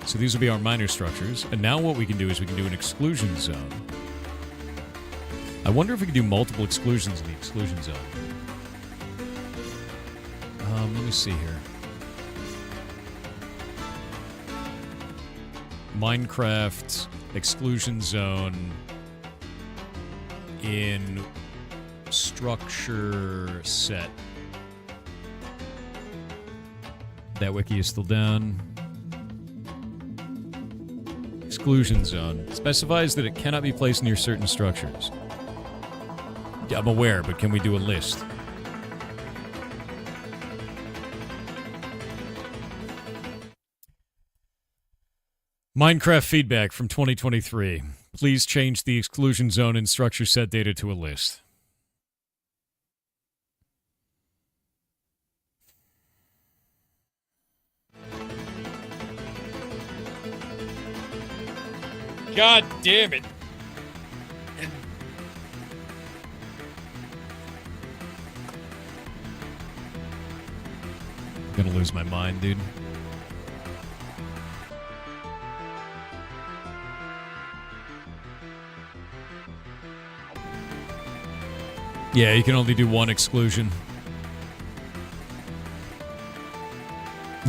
So these will be our minor structures. And now what we can do is we can do an exclusion zone. I wonder if we can do multiple exclusions in the exclusion zone. Let me see here. Minecraft exclusion zone in structure set. That wiki is still down. Exclusion zone specifies that it cannot be placed near certain structures. Yeah, I'm aware, but can we do a list? Minecraft feedback from 2023. Please change the exclusion zone and structure set data to a list. God damn it. I'm gonna lose my mind, dude. Yeah, you can only do one exclusion.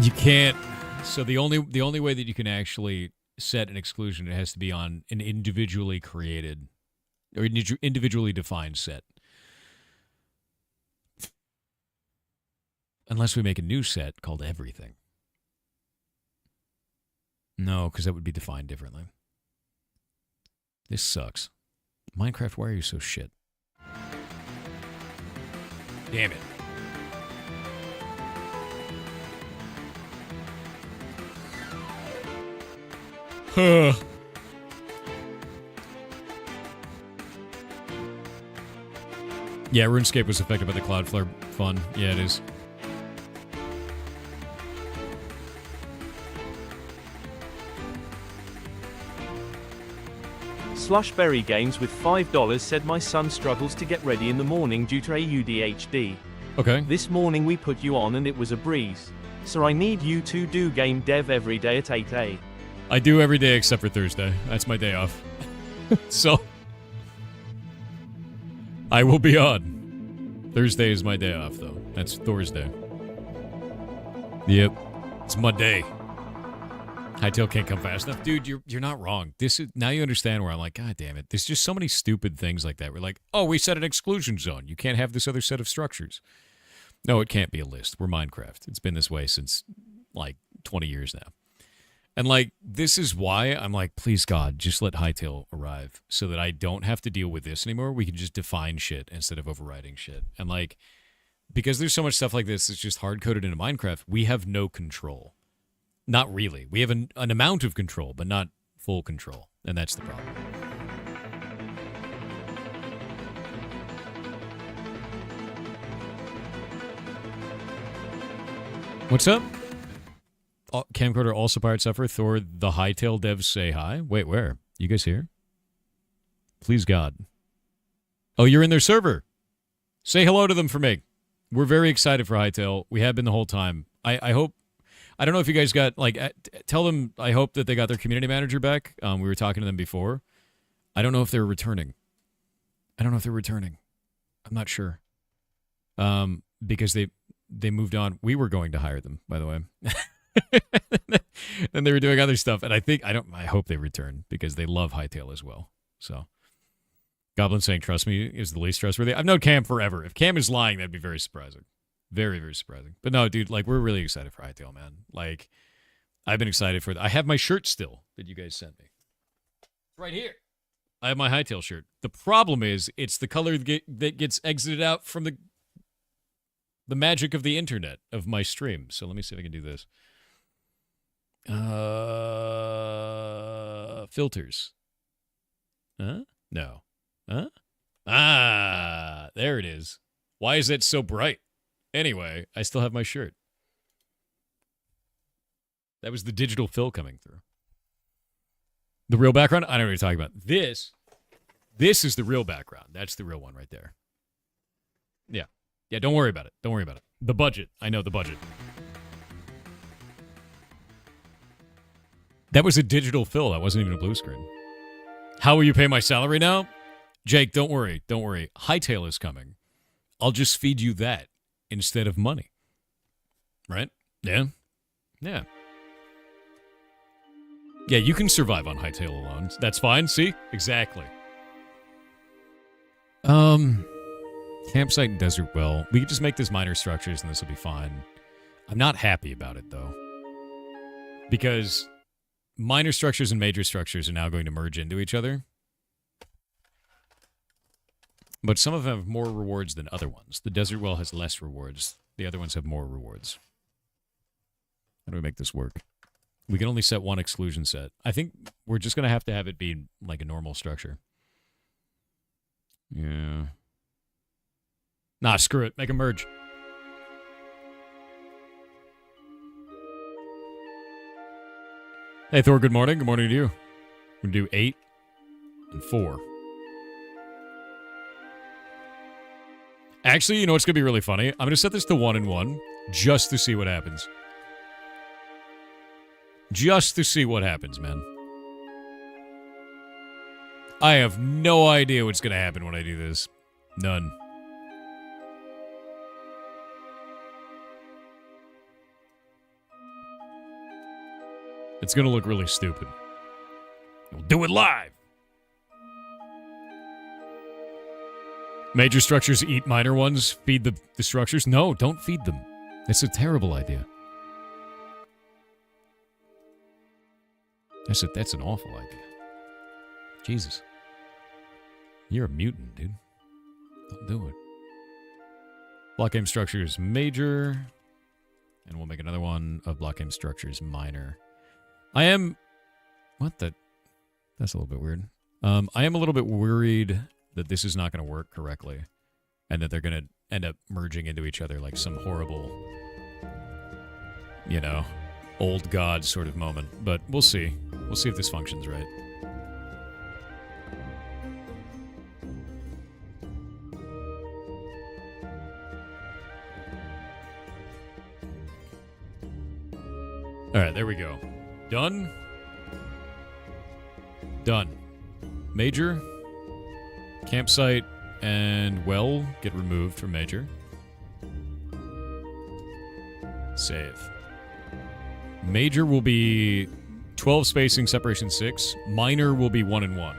You can't. So the only way that you can actually set an exclusion, it has to be on an individually created or individually defined set. Unless we make a new set called everything. No, because that would be defined differently. This sucks. Minecraft, why are you so shit? Damn it. Huh. Yeah, RuneScape was affected by the Cloudflare fun. Yeah, it is. Slushberry Games with $5 said my son struggles to get ready in the morning due to ADHD. Okay. This morning we put you on and it was a breeze. So I need you to do game dev every day at 8 a.m. I do every day except for Thursday. That's my day off. So I will be on. Thursday is my day off though. That's Thursday. Yep. It's my day. Hytale can't come fast enough. Dude, you're not wrong. This is now you understand where I'm like, God damn it. There's just so many stupid things like that. We're like, oh, we set an exclusion zone. You can't have this other set of structures. No, it can't be a list. We're Minecraft. It's been this way since like 20 years now. And like, this is why I'm like, please God, just let Hytale arrive so that I don't have to deal with this anymore. We can just define shit instead of overriding shit. And like, because there's so much stuff like this that's just hard-coded into Minecraft, we have no control. Not really. We have an amount of control, but not full control. And that's the problem. What's up? Camcorder also Pirate Suffer. Thor, the Hytale devs say hi. Wait, where? You guys here? Please God. Oh, you're in their server. Say hello to them for me. We're very excited for Hytale. We have been the whole time. I hope. I don't know if you guys got, like, tell them I hope that they got their community manager back. We were talking to them before. I don't know if they're returning. I'm not sure. Because they moved on. We were going to hire them, by the way. And they were doing other stuff. And I hope they return because they love Hytale as well. So, Goblin saying, trust me, is the least trustworthy. I've known Cam forever. If Cam is lying, that'd be very surprising. Very, very surprising. But no, dude, like, we're really excited for Hytale, man. Like, I've been excited for I have my shirt still that you guys sent me. Right here. I have my Hytale shirt. The problem is, it's the color that gets exited out from the magic of the internet of my stream. So let me see if I can do this. Filters. Huh? No. Huh? Ah, there it is. Why is that so bright? Anyway, I still have my shirt. That was the digital fill coming through. The real background? I don't know what you're talking about. This is the real background. That's the real one right there. Yeah. Yeah, don't worry about it. Don't worry about it. The budget. I know the budget. That was a digital fill. That wasn't even a blue screen. How will you pay my salary now? Jake, don't worry. Don't worry. Hytale is coming. I'll just feed you that instead of money. Right? Yeah. Yeah. Yeah, you can survive on Hytale alone. That's fine. See? Exactly. Campsite and desert well. We could just make this minor structures and this will be fine. I'm not happy about it, though. Because minor structures and major structures are now going to merge into each other. But some of them have more rewards than other ones. The desert well has less rewards. The other ones have more rewards. How do we make this work? We can only set one exclusion set. I think we're just going to have it be like a normal structure. Yeah. Nah, screw it. Make a merge. Hey, Thor, good morning. Good morning to you. We're going to do 8 and 4. Actually, you know what's going to be really funny? I'm going to set this to 1 and 1 just to see what happens. Just to see what happens, man. I have no idea what's going to happen when I do this. None. It's going to look really stupid. We'll do it live. Major structures eat minor ones. Feed the structures. No, don't feed them. That's a terrible idea. That's an awful idea. Jesus. You're a mutant, dude. Don't do it. Block game structures major. And we'll make another one of block game structures minor. I am... What the... That's a little bit weird. I am a little bit worried that this is not going to work correctly. And that they're going to end up merging into each other like some horrible... You know... Old god sort of moment. But we'll see. We'll see if this functions right. Alright, there we go. Done. Done. Major. Campsite and well get removed from major. Save. Major will be 12 spacing, separation 6. Minor will be 1 and 1.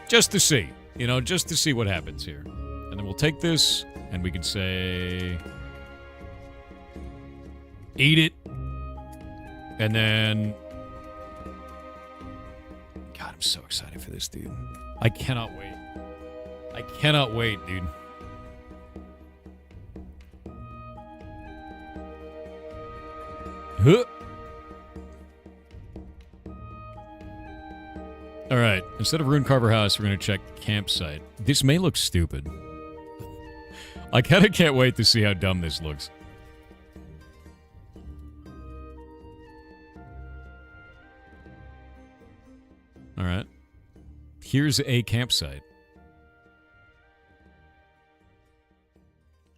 Just to see. You know, just to see what happens here. And then we'll take this, and we can say... Eat it. And then... God, I'm so excited for this, dude. I cannot wait. I cannot wait, dude. Huh. All right. Instead of Rune Carver House, we're going to check campsite. This may look stupid. I kind of can't wait to see how dumb this looks. All right. Here's a campsite.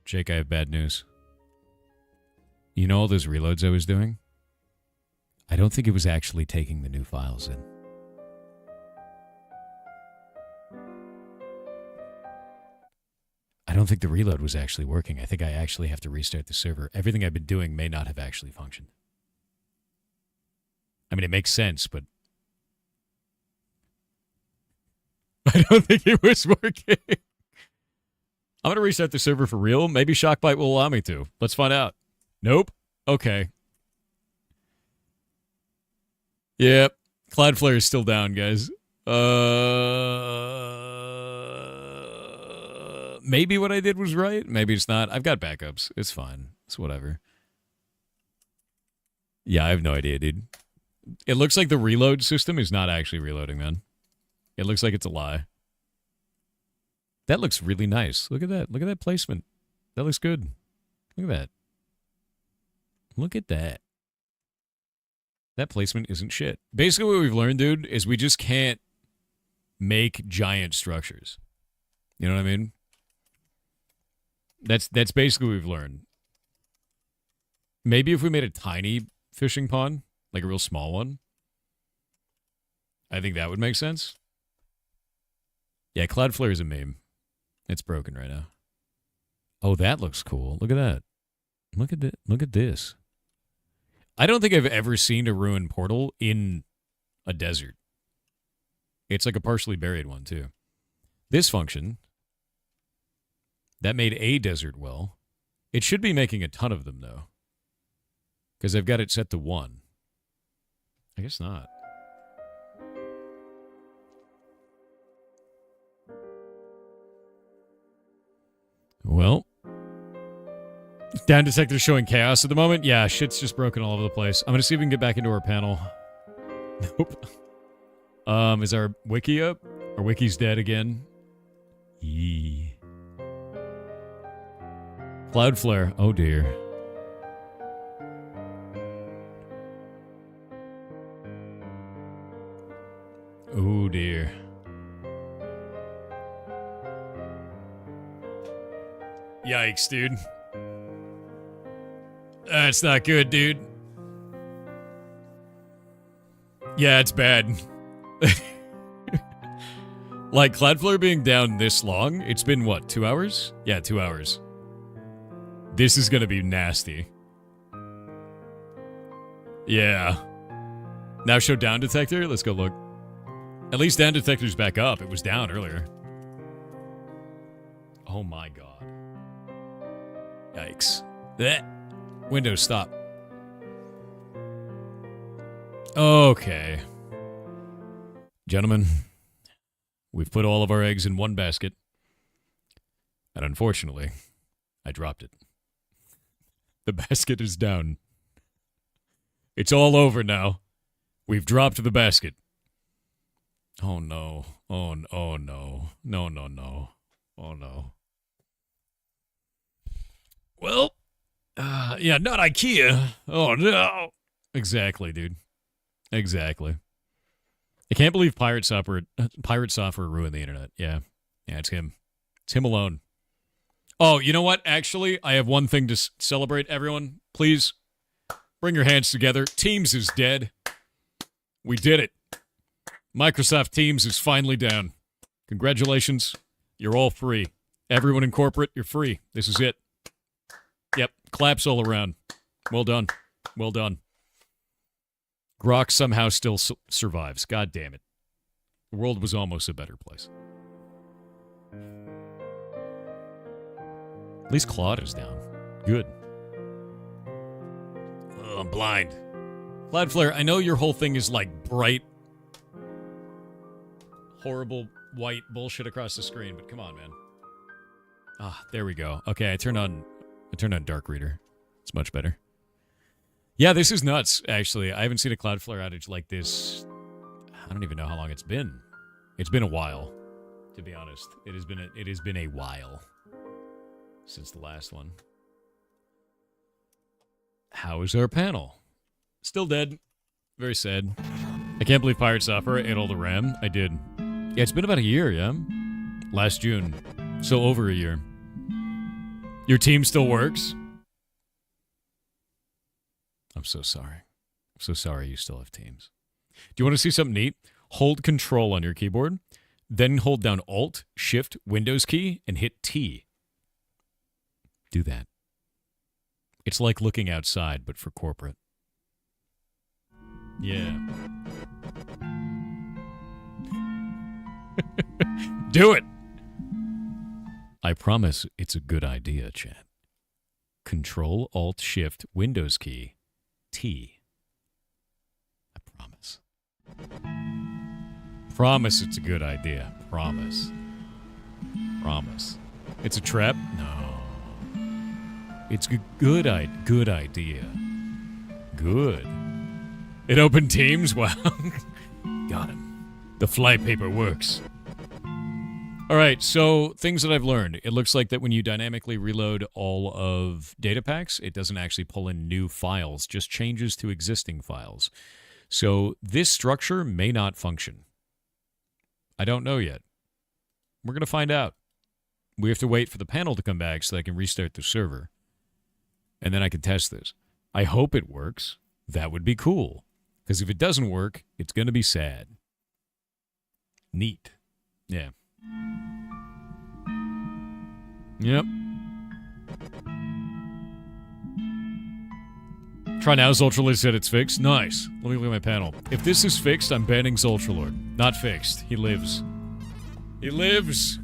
Jake, I have bad news. You know all those reloads I was doing? I don't think it was actually taking the new files in. I don't think the reload was actually working. I think I actually have to restart the server. Everything I've been doing may not have actually functioned. I mean, it makes sense, but I don't think it was working. I'm going to reset the server for real. Maybe Shockbite will allow me to. Let's find out. Nope. Okay. Yep. Cloudflare is still down, guys. Maybe what I did was right. Maybe it's not. I've got backups. It's fine. It's whatever. Yeah, I have no idea, dude. It looks like the reload system is not actually reloading, man. It looks like it's a lie. That looks really nice. Look at that. Look at that placement. That looks good. Look at that. Look at that. That placement isn't shit. Basically what we've learned, dude, is we just can't make giant structures. You know what I mean? That's basically what we've learned. Maybe if we made a tiny fishing pond, like a real small one, I think that would make sense. Yeah, Cloudflare is a meme. It's broken right now. Oh, that looks cool. Look at that. Look at it. Look at this. I don't think I've ever seen a ruined portal in a desert. It's like a partially buried one, too. This function, that made a desert well. It should be making a ton of them, though. Because I've got it set to 1. I guess not. Well, down detector showing chaos at the moment. Yeah, shit's just broken all over the place. I'm going to see if we can get back into our panel. Nope. Is our wiki up? Our wiki's dead again. Yee. Cloudflare. Oh, dear. Oh, dear. Yikes, dude. That's not good, dude. Yeah, it's bad. Like, Cloudflare being down this long, it's been, what, 2 hours? Yeah, 2 hours. This is gonna be nasty. Yeah. Now show down detector? Let's go look. At least down detector's back up. It was down earlier. Oh my god. Yikes. Blech. Windows, stop. Okay. Gentlemen, we've put all of our eggs in one basket. And unfortunately, I dropped it. The basket is down. It's all over now. We've dropped the basket. Oh no. Oh no. No, no, no. Oh no. Well, yeah, not IKEA. Oh, no. Exactly, dude. Exactly. I can't believe Pirate Software ruined the internet. Yeah. Yeah, it's him. It's him alone. Oh, you know what? Actually, I have one thing to celebrate, everyone. Please, bring your hands together. Teams is dead. We did it. Microsoft Teams is finally down. Congratulations. You're all free. Everyone in corporate, you're free. This is it. Yep, claps all around. Well done. Well done. Grok somehow still survives. God damn it. The world was almost a better place. At least Claude is down. Good. Oh, I'm blind. Cloudflare, I know your whole thing is like bright, horrible white bullshit across the screen, but come on, man. Ah, there we go. Okay, I turned on Dark Reader. It's much better. Yeah, this is nuts, actually. I haven't seen a Cloudflare outage like this. I don't even know how long it's been. It's been a while, to be honest. It has been a while since the last one. How is our panel? Still dead. Very sad. I can't believe Pirate Software ate all the RAM. I did. Yeah, it's been about a year, yeah? Last June. So over a year. Your team still works? I'm so sorry. I'm so sorry you still have teams. Do you want to see something neat? Hold Control on your keyboard, then hold down Alt, Shift, Windows key, and hit T. Do that. It's like looking outside, but for corporate. Yeah. Do it! I promise it's a good idea, chat. Control, Alt, Shift, Windows key, T. I promise. Promise it's a good idea. Promise. Promise. It's a trap? No. It's a good idea. Good. It opened Teams? Wow. Got him. The flypaper works. All right, so things that I've learned. It looks like that when you dynamically reload all of data packs, it doesn't actually pull in new files, just changes to existing files. So this structure may not function. I don't know yet. We're going to find out. We have to wait for the panel to come back so that I can restart the server. And then I can test this. I hope it works. That would be cool. Because if it doesn't work, it's going to be sad. Neat. Yeah. Yep. Try now, Zoltralord said it's fixed. Nice. Let me look at my panel. If this is fixed, I'm banning Zoltralord. Not fixed. He lives. He lives.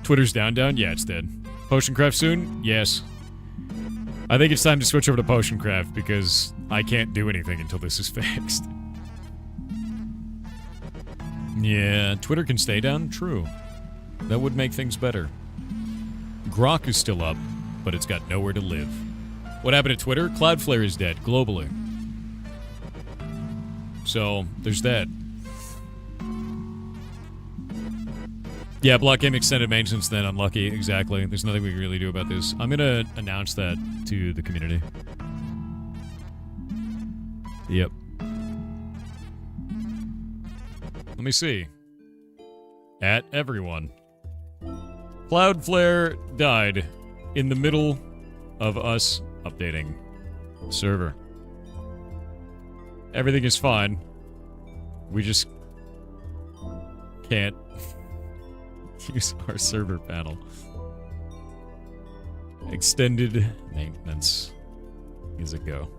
Twitter's down? Yeah, it's dead. Potioncraft soon? Yes. I think it's time to switch over to Potioncraft because I can't do anything until this is fixed. Yeah, Twitter can stay down? True. That would make things better. Grok is still up, but it's got nowhere to live. What happened to Twitter? Cloudflare is dead, globally. So, there's that. Yeah, block game extended maintenance then, unlucky, exactly. There's nothing we can really do about this. I'm gonna announce that to the community. Yep. Let me see. At everyone. Cloudflare died in the middle of us updating the server. Everything is fine. We just can't use our server panel. Extended maintenance is a go.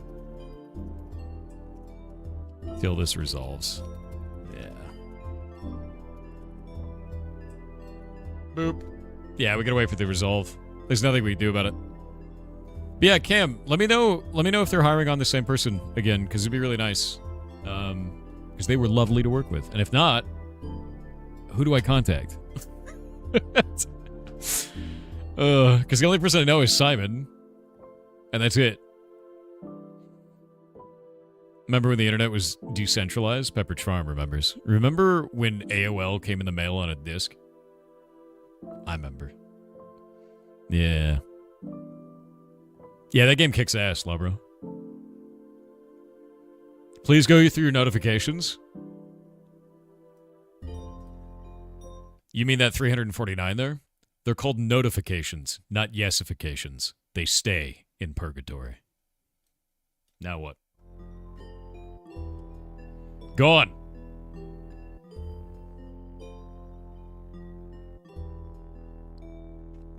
Till this resolves. Yeah. Boop. Yeah, we gotta wait for the resolve. There's nothing we can do about it. But yeah, Cam, let me know if they're hiring on the same person again, because it'd be really nice. Because they were lovely to work with. And if not, who do I contact? Because the only person I know is Simon. And that's it. Remember when the internet was decentralized? Pepper Charm remembers. Remember when AOL came in the mail on a disc? I remember. Yeah. Yeah, that game kicks ass, Lobro. Please go through your notifications. You mean that 349 there? They're called notifications, not yesifications. They stay in purgatory. Now what? Go on.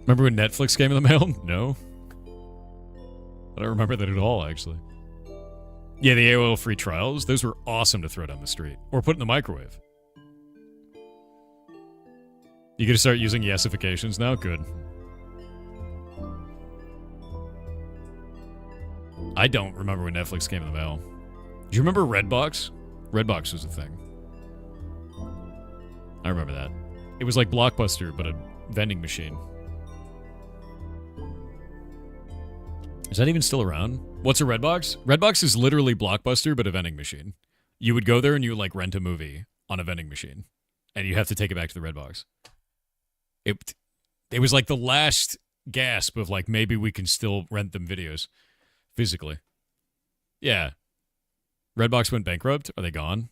Remember when Netflix came in the mail? No. I don't remember that at all, actually. Yeah, the AOL free trials, those were awesome to throw down the street. Or put in the microwave. You gonna start using yesifications now? Good. I don't remember when Netflix came in the mail. Do you remember Redbox? Redbox was a thing. I remember that. It was like Blockbuster, but a vending machine. Is that even still around? What's a Redbox? Redbox is literally Blockbuster, but a vending machine. You would go there and you would, like, rent a movie on a vending machine. And you have to take it back to the Redbox. It was like the last gasp of, like, maybe we can still rent them videos physically. Yeah. Redbox went bankrupt? Are they gone?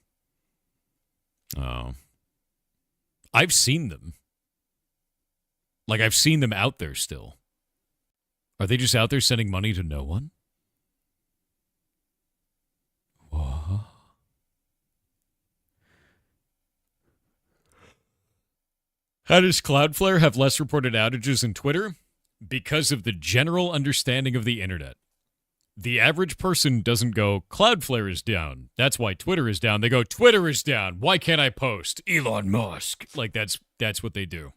Oh. I've seen them. Like, I've seen them out there still. Are they just out there sending money to no one? What? How does Cloudflare have less reported outages than Twitter? Because of the general understanding of the internet. The average person doesn't go, Cloudflare is down. That's why Twitter is down. They go, Twitter is down. Why can't I post? Elon Musk. Like, that's what they do.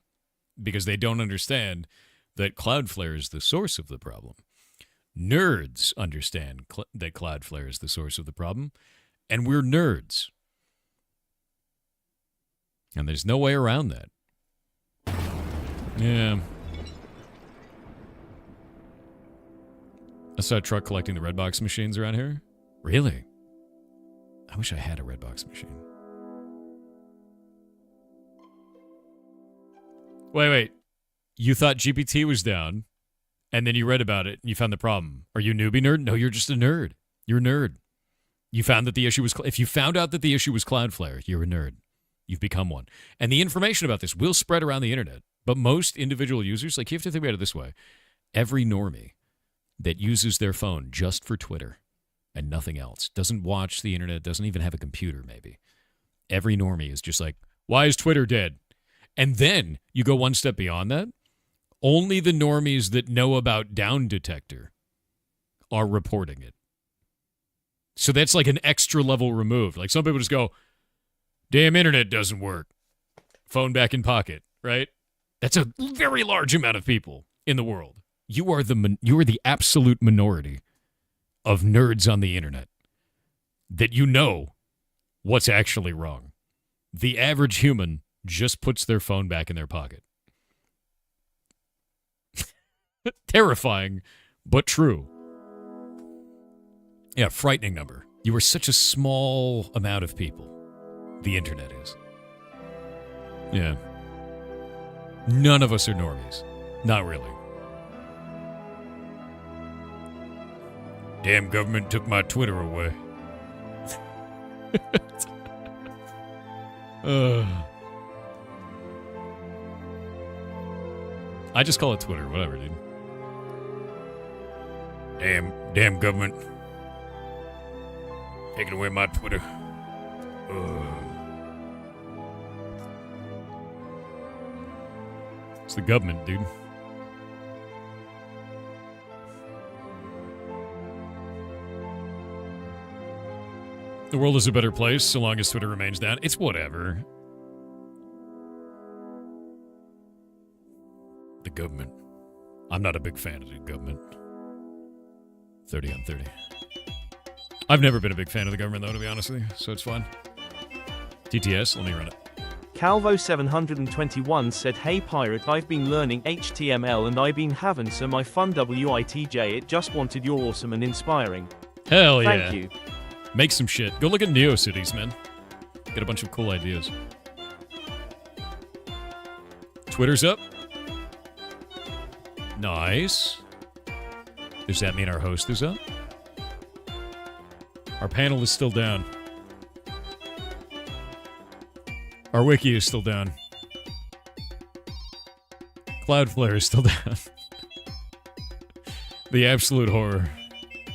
Because they don't understand that Cloudflare is the source of the problem. Nerds understand that Cloudflare is the source of the problem. And we're nerds. And there's no way around that. Yeah. I saw a truck collecting the Redbox machines around here. Really? I wish I had a Redbox machine. Wait. You thought GPT was down, and then you read about it, and you found the problem. Are you a newbie nerd? No, you're just a nerd. You're a nerd. You found that the issue was... If you found out that the issue was Cloudflare, you're a nerd. You've become one. And the information about this will spread around the internet. But most individual users, like, you have to think about it this way. Every normie that uses their phone just for Twitter and nothing else, doesn't watch the internet, doesn't even have a computer maybe. Every normie is just like, why is Twitter dead? And then you go one step beyond that. Only the normies that know about Down Detector are reporting it. So that's like an extra level removed. Like some people just go, damn internet doesn't work. Phone back in pocket, right? That's a very large amount of people in the world. You are the absolute minority of nerds on the internet that you know what's actually wrong. The average human just puts their phone back in their pocket. Terrifying, but true. Yeah, frightening number. You are such a small amount of people. The internet is. Yeah. None of us are normies. Not really. Damn government took my Twitter away. I just call it Twitter, whatever, dude. Damn government. Taking away my Twitter. It's the government, dude. The world is a better place so long as Twitter remains down. It's whatever. The government. I'm not a big fan of the government. 30 on 30. I've never been a big fan of the government, though, to be honest with you, so it's fine. TTS, let me run it. Calvo721 said, hey pirate, I've been learning HTML and I've been having so my fun WITJ, it just wanted your awesome and inspiring. Hell yeah. Thank you. Make some shit. Go look at NeoCities, man. Get a bunch of cool ideas. Twitter's up. Nice. Does that mean our host is up? Our panel is still down. Our wiki is still down. Cloudflare is still down. The absolute horror.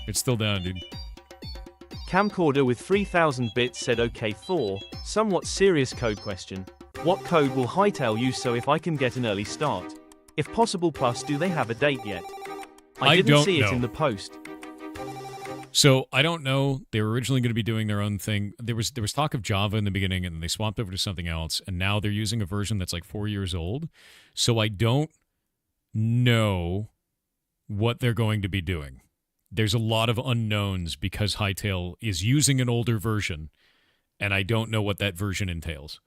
It's still down, dude. Camcorder with 3000 bits said, okay Thor, somewhat serious code question. What code will Hytale use so if I can get an early start? If possible, plus do they have a date yet? I didn't see it in the post. So I don't know. They were originally going to be doing their own thing. There was talk of Java in the beginning, and then they swapped over to something else, and now they're using a version that's like 4 years old. So I don't know what they're going to be doing. There's a lot of unknowns because Hytale is using an older version, and I don't know what that version entails.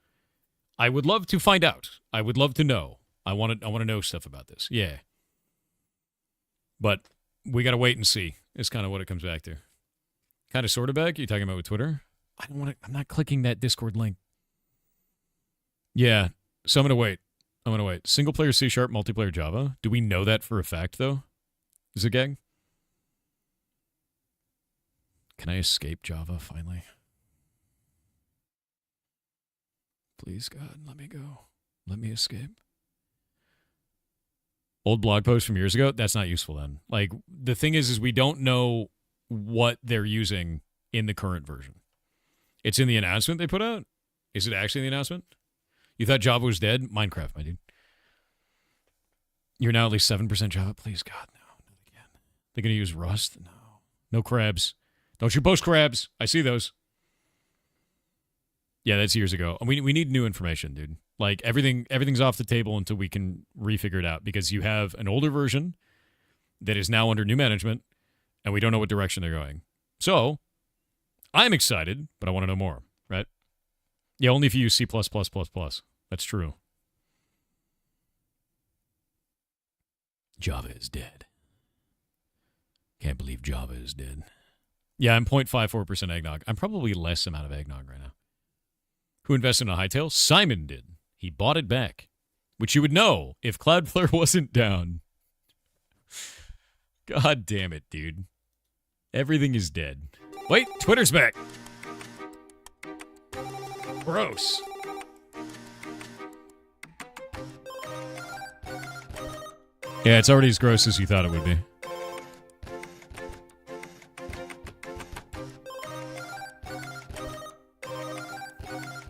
I would love to find out. I would love to know. I want to know stuff about this. Yeah. But we got to wait and see. Is kind of what it comes back to. Kind of sort of back? You talking about with Twitter? I'm not clicking that Discord link. Yeah. So I'm going to wait. Single player C#, multiplayer Java. Do we know that for a fact though? Is it gang? Can I escape Java finally? Please, God, let me go. Let me escape. Old blog post from years ago, that's not useful then. Like, the thing is we don't know what they're using in the current version. It's in the announcement they put out? Is it actually in the announcement? You thought Java was dead? Minecraft, my dude. You're now at least 7% Java? Please, God, no. Not again. They're going to use Rust? No. No crabs. Don't you post crabs. I see those. Yeah, that's years ago. We need new information, dude. Like, everything's off the table until we can refigure it out, because you have an older version that is now under new management, and we don't know what direction they're going. So, I'm excited, but I want to know more, right? Yeah, only if you use C++++. That's true. Java is dead. Can't believe Java is dead. Yeah, I'm 0.54% eggnog. I'm probably less amount of eggnog right now. Who invested in a Hytale? Simon did. He bought it back, which you would know if Cloudflare wasn't down. God damn it, dude. Everything is dead. Wait, Twitter's back. Gross. Yeah, it's already as gross as you thought it would be.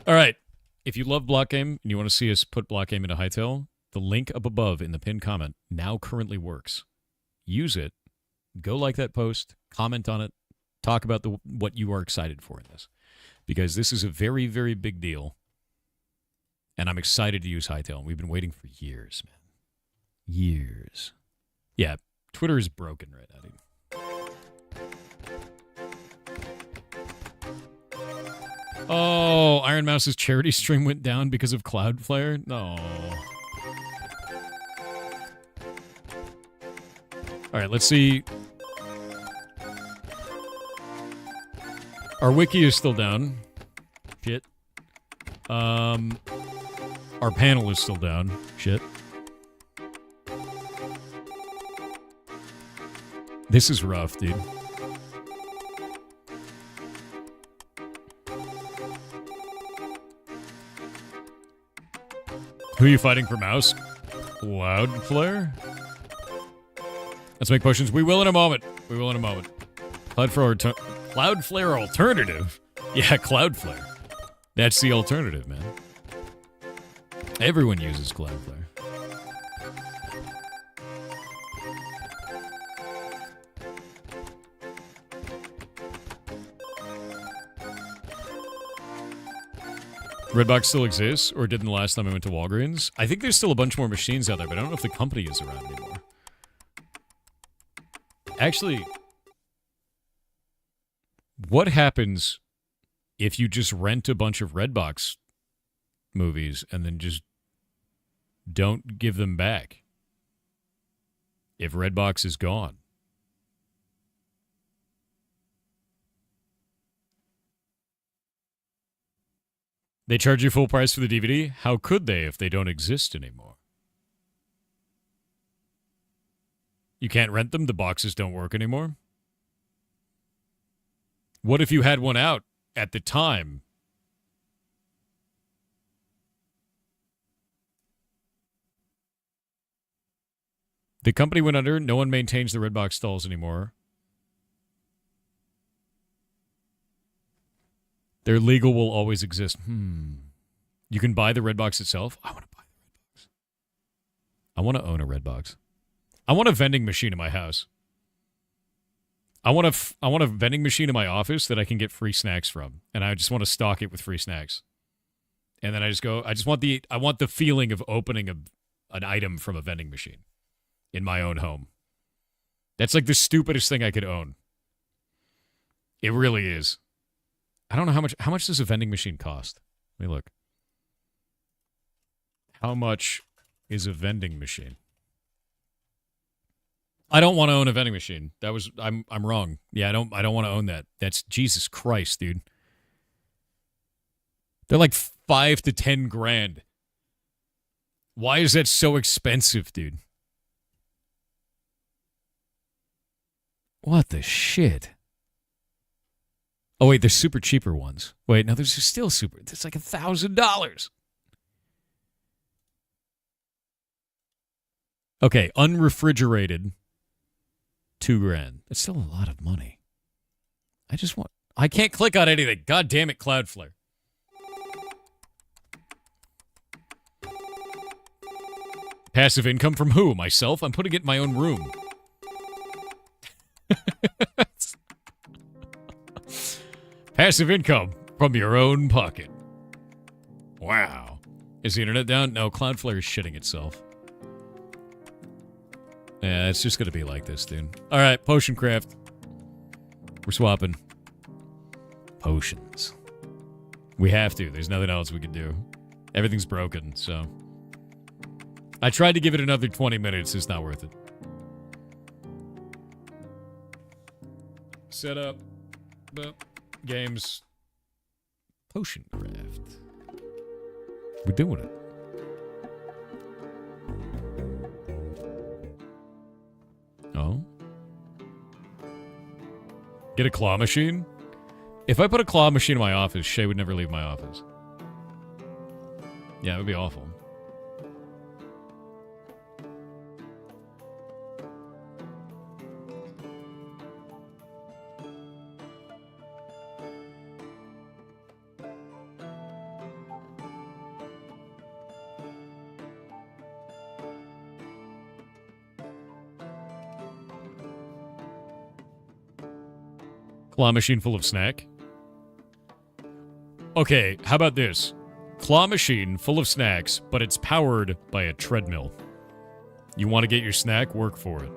All right. If you love Block Game and you want to see us put Block Game into Hytale, the link up above in the pinned comment now currently works. Use it. Go like that post. Comment on it. Talk about what you are excited for in this. Because this is a very, very big deal. And I'm excited to use Hytale. We've been waiting for years, man. Years. Yeah, Twitter is broken right now, dude. Oh, Iron Mouse's charity stream went down because of Cloudflare? No. All right, let's see. Our wiki is still down. Shit. Our panel is still down. Shit. This is rough, dude. Who are you fighting for, Mouse? Cloudflare? Let's make potions. We will in a moment. We will in a moment. Cloudflare alternative? Yeah, Cloudflare. That's the alternative, man. Everyone uses Cloudflare. Redbox still exists, or didn't the last time I went to Walgreens? I think there's still a bunch more machines out there, but I don't know if the company is around anymore. Actually, what happens if you just rent a bunch of Redbox movies and then just don't give them back? If Redbox is gone? They charge you full price for the DVD? How could they if they don't exist anymore? You can't rent them? The boxes don't work anymore? What if you had one out at the time? The company went under. No one maintains the Redbox stalls anymore. Their legal will always exist. You can buy the Redbox itself? I want to buy the Redbox. I want to own a Redbox. I want a vending machine in my house. I want a vending machine in my office that I can get free snacks from, and I just want to stock it with free snacks. And then I want the feeling of opening an item from a vending machine in my own home. That's like the stupidest thing I could own. It really is. I don't know how much does a vending machine cost? Let me look. How much is a vending machine? I don't want to own a vending machine. I'm wrong. Yeah, I don't want to own that. That's Jesus Christ, dude. They're like 5 to 10 grand. Why is that so expensive, dude? What the shit? Oh, wait, there's super cheaper ones. Wait, no, there's still super. It's like $1,000. Okay, unrefrigerated. $2,000. That's still a lot of money. I can't click on anything. God damn it, Cloudflare. Passive income from who? Myself? I'm putting it in my own room. Passive income from your own pocket. Wow. Is the internet down? No, Cloudflare is shitting itself. Yeah, it's just going to be like this, dude. All right, potion craft. We're swapping. Potions. We have to. There's nothing else we can do. Everything's broken, so... I tried to give it another 20 minutes. It's not worth it. Set up. Games. Potion craft. We're doing it. Oh? Get a claw machine? If I put a claw machine in my office, Shay would never leave my office. Yeah, it would be awful. Claw machine full of snack. Okay, how about this? Claw machine full of snacks, but it's powered by a treadmill. You want to get your snack? Work for it.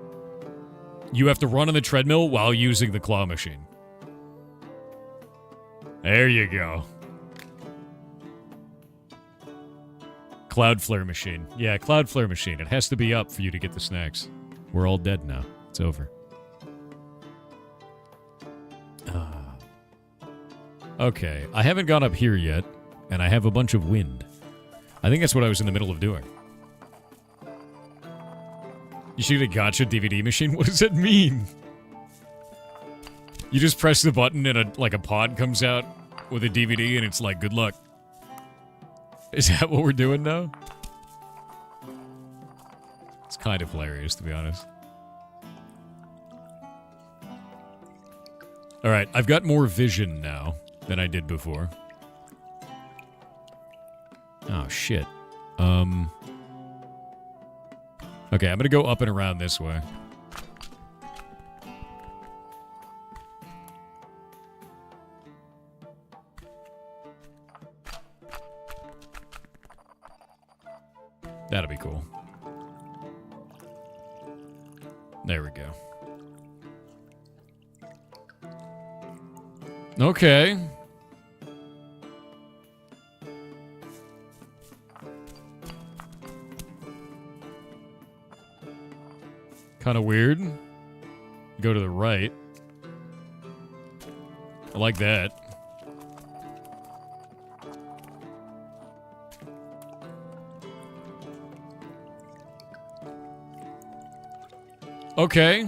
You have to run on the treadmill while using the claw machine. There you go. Cloudflare machine. Yeah, Cloudflare machine. It has to be up for you to get the snacks. We're all dead now. It's over. Okay, I haven't gone up here yet, and I have a bunch of wind. I think that's what I was in the middle of doing. You should get a gotcha DVD machine? What does that mean? You just press the button and a pod comes out with a DVD and it's like, good luck. Is that what we're doing now? It's kind of hilarious, to be honest. Alright, I've got more vision now than I did before. Oh, shit. Okay, I'm gonna go up and around this way. That'll be cool. There we go. Okay. Kind of weird. Go to the right. I like that. Okay.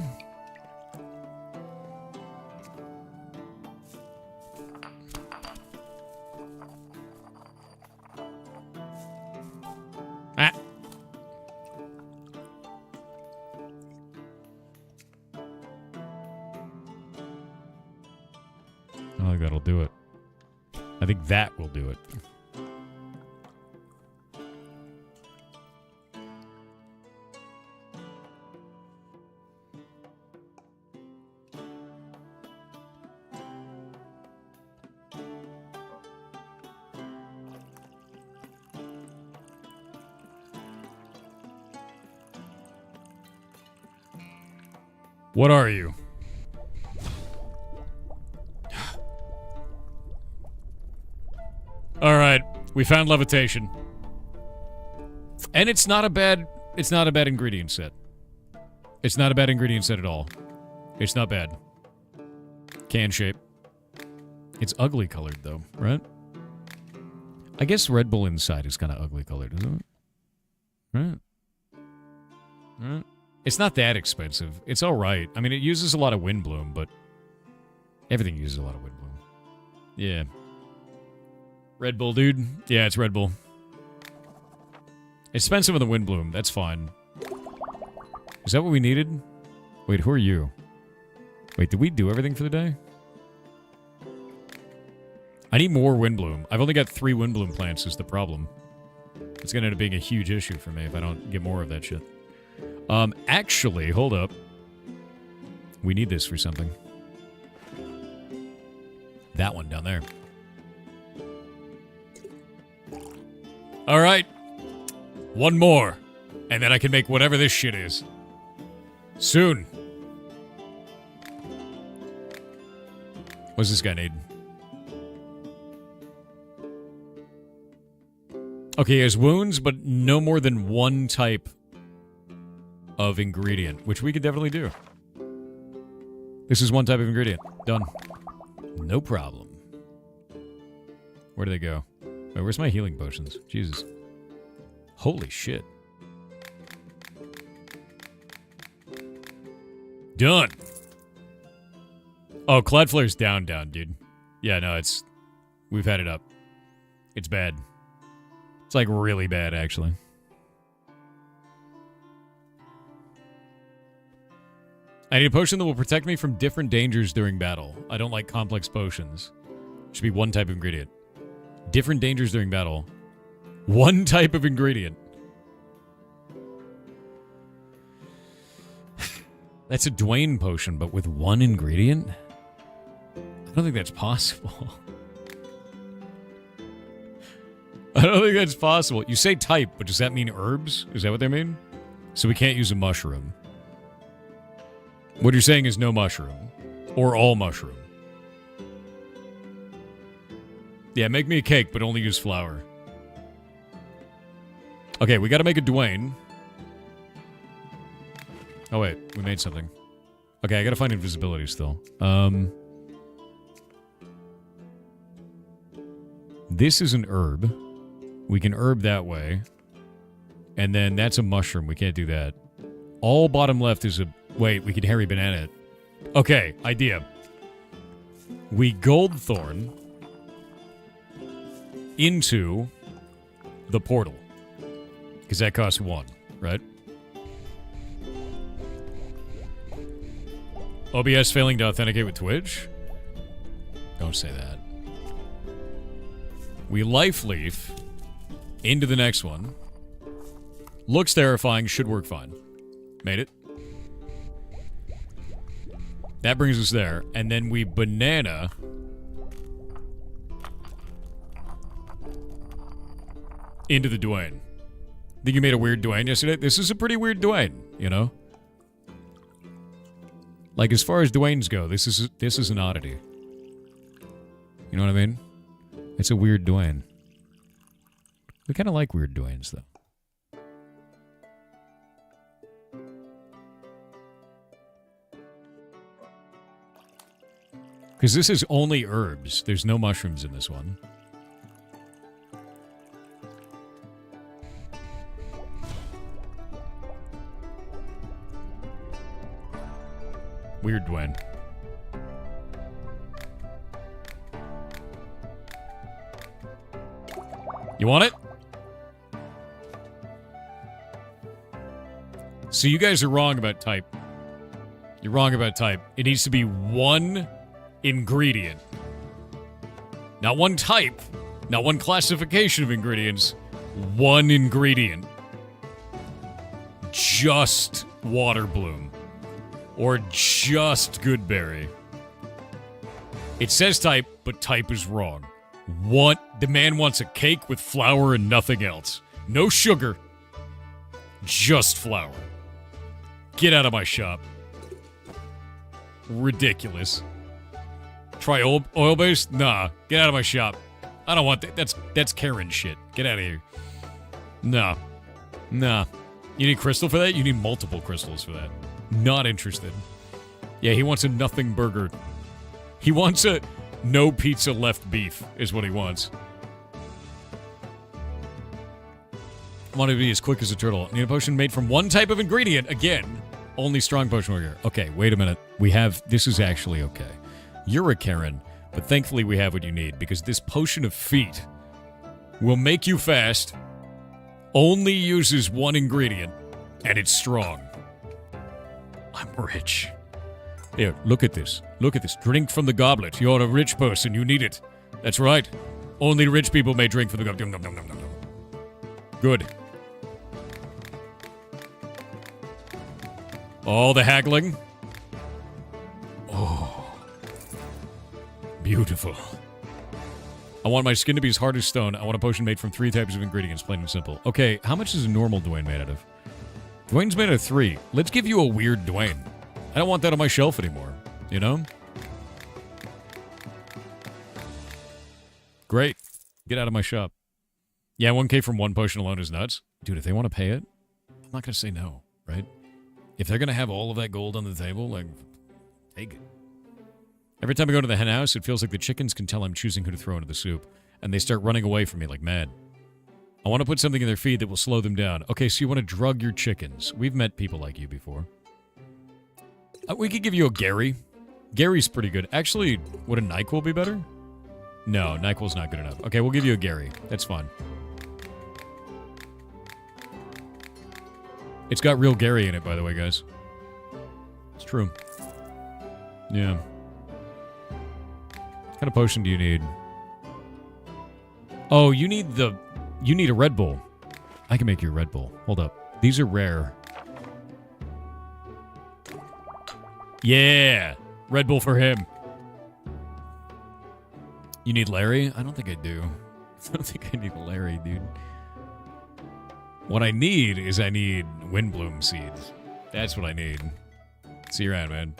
Ah. I think that'll do it. I think that will do it. What are you? Alright, we found levitation. And it's not a bad ingredient set. It's not a bad ingredient set at all. It's not bad. Can shape. It's ugly colored though, right? I guess Red Bull inside is kind of ugly colored, isn't it? Right. Right. It's not that expensive. It's alright. I mean, it uses a lot of wind bloom, but everything uses a lot of wind bloom. Yeah. Red Bull, dude. Yeah, it's Red Bull. Expensive with the wind bloom. That's fine. Is that what we needed? Wait, who are you? Wait, did we do everything for the day? I need more Windbloom. I've only got 3 Windbloom plants is the problem. It's going to end up being a huge issue for me if I don't get more of that shit. Actually, hold up. We need this for something. That one down there. All right. One more. And then I can make whatever this shit is. Soon. What's this guy need? Okay, he has wounds, but no more than 1 type of ingredient, which we could definitely do. This is 1 type of ingredient. Done. No problem. Where do they go? Wait, where's my healing potions? Jesus. Holy shit. Done. Oh, Cloudflare's down, dude. Yeah, no, it's... We've had it up. It's bad. It's, like, really bad, actually. I need a potion that will protect me from different dangers during battle. I don't like complex potions. Should be 1 type of ingredient. Different dangers during battle. 1 type of ingredient. That's a Dwayne potion, but with 1 ingredient? I don't think that's possible. I don't think that's possible. You say type, but does that mean herbs? Is that what they mean? So we can't use a mushroom. What you're saying is no mushroom. Or all mushroom. Yeah, make me a cake, but only use flour. Okay, we gotta make a Dwayne. Oh wait, we made something. Okay, I gotta find invisibility still. This is an herb. We can herb that way. And then that's a mushroom. We can't do that. All bottom left is a... Wait, we can hairy banana it. Okay, idea. We gold thorn into the portal. Because that costs 1, right? OBS failing to authenticate with Twitch? Don't say that. We life leaf into the next one. Looks terrifying, should work fine. Made it. That brings us there. And then we banana into the Dwayne. Think you made a weird Dwayne yesterday? This is a pretty weird Dwayne, you know? Like, as far as Dwaynes go, this is an oddity. You know what I mean? It's a weird Dwayne. We kind of like weird Dwaynes, though. Because this is only herbs. There's no mushrooms in this one. Weird Dwayne. You want it? So you guys are wrong about type. You're wrong about type. It needs to be 1 ingredient. Not 1 type. Not 1 classification of ingredients. 1 ingredient. Just water bloom. Or just goodberry. It says type, but type is wrong. What? The man wants a cake with flour and nothing else. No sugar. Just flour. Get out of my shop. Ridiculous. Try oil-based? Nah. Get out of my shop. I don't want that. That's Karen shit. Get out of here. Nah. Nah. You need crystal for that? You need multiple crystals for that. Not interested. Yeah, he wants a nothing burger. He wants a no pizza left beef, is what he wants. I want to be as quick as a turtle. Need a potion made from 1 type of ingredient. Again, only strong potion warrior. Okay, wait a minute. We have... This is actually okay. You're a Karen, but thankfully we have what you need, because this potion of feet will make you fast, only uses 1 ingredient, and it's strong. I'm rich. Here, look at this. Look at this. Drink from the goblet. You're a rich person. You need it. That's right. Only rich people may drink from the goblet. Nom, nom, nom, nom, nom. Good. All the haggling. Oh. Beautiful. I want my skin to be as hard as stone. I want a potion made from 3 types of ingredients, plain and simple. Okay, how much is a normal Dwayne made out of? Dwayne's made out of 3. Let's give you a weird Dwayne. I don't want that on my shelf anymore, you know? Great. Get out of my shop. Yeah, 1K from one potion alone is nuts. Dude, if they want to pay it, I'm not going to say no, right? If they're going to have all of that gold on the table, like, take it. Every time I go to the hen house, it feels like the chickens can tell I'm choosing who to throw into the soup, and they start running away from me like mad. I want to put something in their feed that will slow them down. Okay, so you want to drug your chickens. We've met people like you before. We could give you a Gary. Gary's pretty good. Actually, would a NyQuil be better? No, NyQuil's not good enough. Okay, we'll give you a Gary. That's fine. It's got real Gary in it, by the way, guys. It's true. Yeah. What kind of potion do you need? Oh, you need a Red Bull. I can make you a Red Bull. Hold up. These are rare. Yeah! Red Bull for him. You need Larry? I don't think I do. I don't think I need Larry, dude. What I need is Windbloom seeds. That's what I need. See you around, man.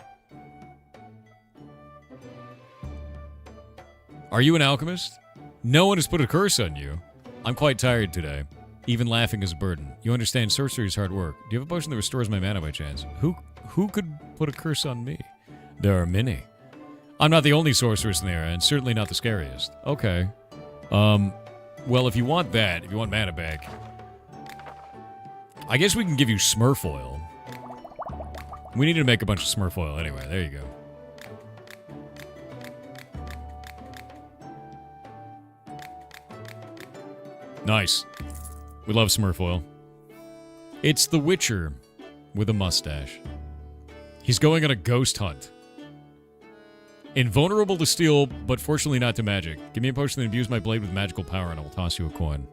Are you an alchemist? No one has put a curse on you. I'm quite tired today. Even laughing is a burden. You understand sorcery is hard work. Do you have a potion that restores my mana by chance? Who could put a curse on me? There are many. I'm not the only sorceress in the area, and certainly not the scariest. Okay. Well, if you want that, if you want mana back, I guess we can give you Smurf oil. We need to make a bunch of Smurf oil anyway. There you go. Nice. We love Smurf oil. It's the Witcher with a mustache. He's going on a ghost hunt. Invulnerable to steel, but fortunately not to magic. Give me a potion that imbues my blade with magical power and I will toss you a coin.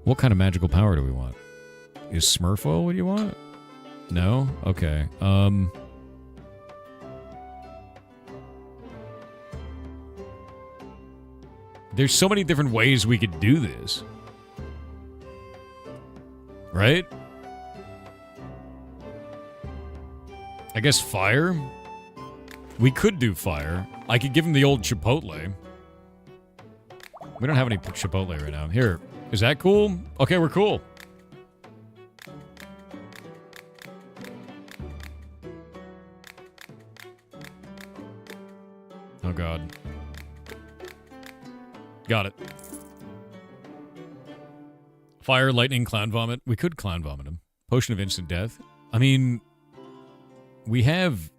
What kind of magical power do we want? Is Smurf oil what you want? No? Okay. There's so many different ways we could do this. Right? I guess fire? We could do fire. I could give him the old Chipotle. We don't have any Chipotle right now. Here. Is that cool? Okay, we're cool. Oh, God. Got it. Fire, lightning, clown vomit. We could clown vomit him. Potion of instant death. I mean, we have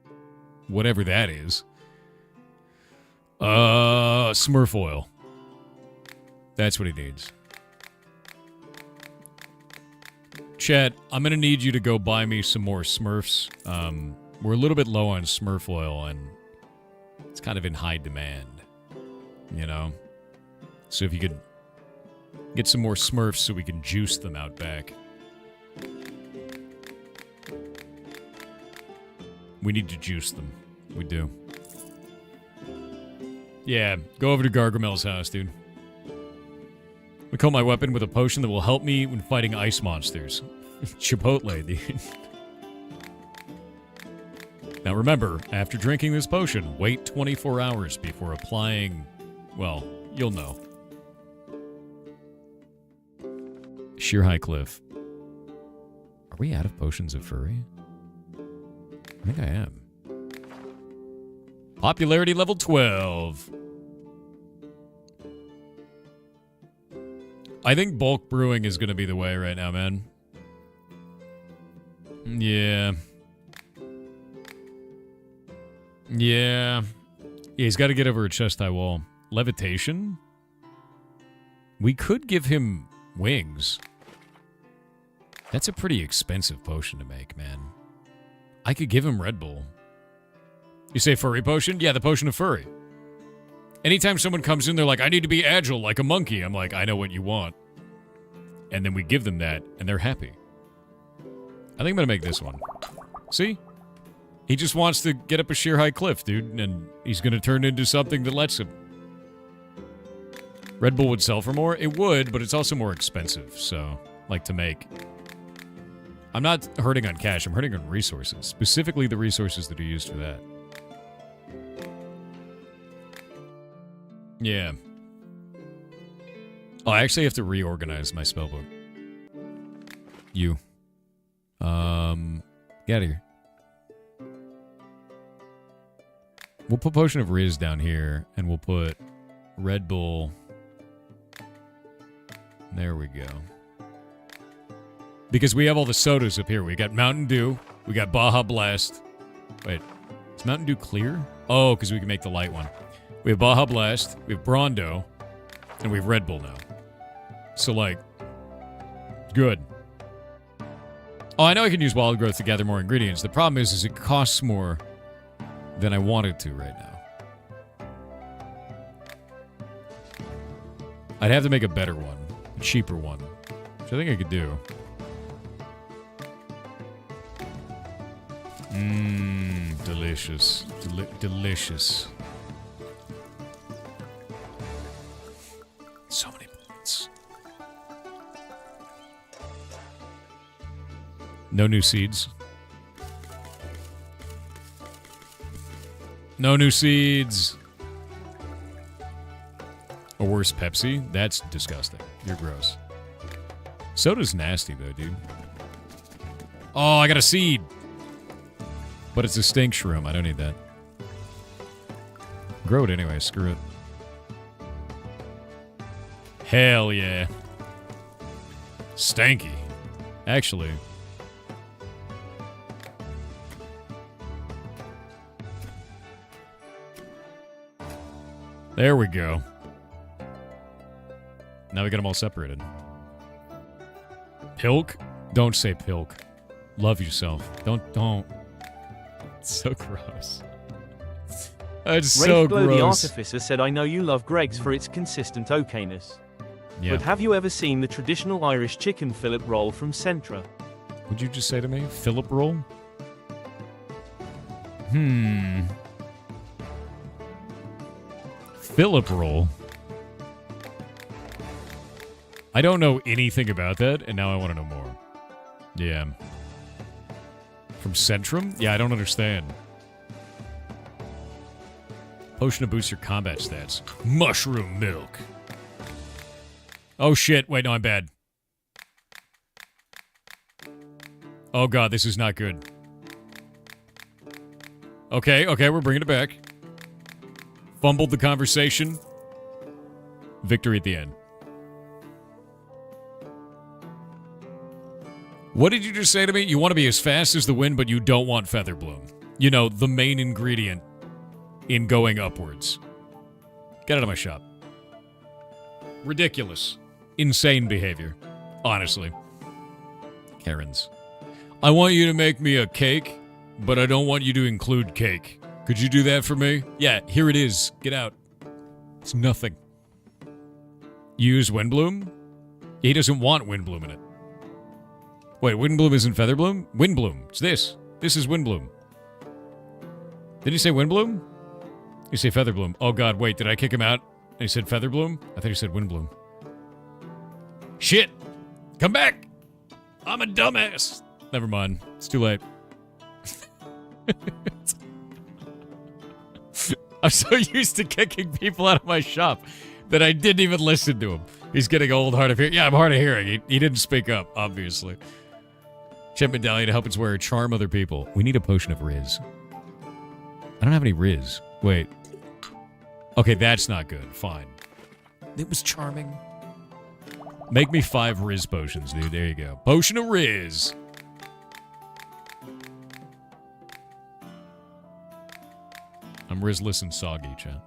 whatever that is. Smurf oil. That's what he needs. Chat, I'm going to need you to go buy me some more Smurfs. We're a little bit low on Smurf oil, and it's kind of in high demand. You know? So if you could get some more Smurfs so we can juice them out back. We need to juice them. We do. Yeah, go over to Gargamel's house, dude. We kill my weapon with a potion that will help me when fighting ice monsters. Chipotle, dude. Now remember, after drinking this potion, wait 24 hours before applying... Well, you'll know. Sheer High Cliff. Are we out of potions of furry? I think I am. Popularity level 12. I think bulk brewing is going to be the way right now, man. Yeah. Yeah. He's got to get over a chest-high wall. Levitation? We could give him wings. That's a pretty expensive potion to make, man. I could give him Red Bull. You say furry potion? Yeah, the potion of furry. Anytime someone comes in, they're like, I need to be agile like a monkey. I'm like, I know what you want. And then we give them that, and they're happy. I think I'm going to make this one. See? He just wants to get up a sheer high cliff, dude, and he's going to turn into something that lets him. Red Bull would sell for more? It would, but it's also more expensive, so, like, to make. I'm not hurting on cash, I'm hurting on resources. Specifically the resources that are used for that. Yeah. Oh, I actually have to reorganize my spellbook. You. Get out of here. We'll put Potion of Riz down here, and we'll put Red Bull. There we go. Because we have all the sodas up here. We got Mountain Dew. We got Baja Blast. Wait. Is Mountain Dew clear? Oh, because we can make the light one. We have Baja Blast. We have Brondo. And we have Red Bull now. So, like, good. Oh, I know I can use Wild Growth to gather more ingredients. The problem is it costs more than I want it to right now. I'd have to make a better one. A cheaper one. Which I think I could do. Mmm, delicious. Delicious. So many bullets. No new seeds. No new seeds. Or worse, Pepsi? That's disgusting. You're gross. Soda's nasty, though, dude. Oh, I got a seed. But it's a stink shroom. I don't need that. Grow it anyway. Screw it. Hell yeah. Stanky. Actually. There we go. Now we got them all separated. Pilk? Don't say pilk. Love yourself. Don't. It's so gross. It's so gross. the Artificer said, I know you love Greggs for its consistent okayness. Yeah. But have you ever seen the traditional Irish chicken fillet roll from Centra? What'd you just say to me? Phillip roll? Phillip roll? I don't know anything about that, and now I want to know more. Yeah. From Centrum? Yeah, I don't understand. Potion to boost your combat stats. Mushroom milk. Oh shit, wait, no, I'm bad. Oh god, this is not good. Okay, we're bringing it back. Fumbled the conversation. Victory at the end. What did you just say to me? You want to be as fast as the wind, but you don't want Featherbloom. You know, the main ingredient in going upwards. Get out of my shop. Ridiculous. Insane behavior. Honestly. Karens. I want you to make me a cake, but I don't want you to include cake. Could you do that for me? Yeah, here it is. Get out. It's nothing. Use Windbloom? He doesn't want Windbloom in it. Wait, Windbloom isn't Featherbloom? Windbloom. It's this. This is Windbloom. Did he say Windbloom? You say Featherbloom. Oh god, wait, did I kick him out? And he said Featherbloom? I thought he said Windbloom. Shit! Come back! I'm a dumbass! Never mind. It's too late. I'm so used to kicking people out of my shop that I didn't even listen to him. He's getting old, hard of hearing. Yeah, I'm hard of hearing. He didn't speak up, obviously. Chip medallion to help its wearer charm other people. We need a potion of Riz. I don't have any Riz. Wait. Okay, that's not good. Fine. It was charming. Make me 5 Riz potions, dude. There you go. Potion of Riz. I'm Rizless and soggy, chat.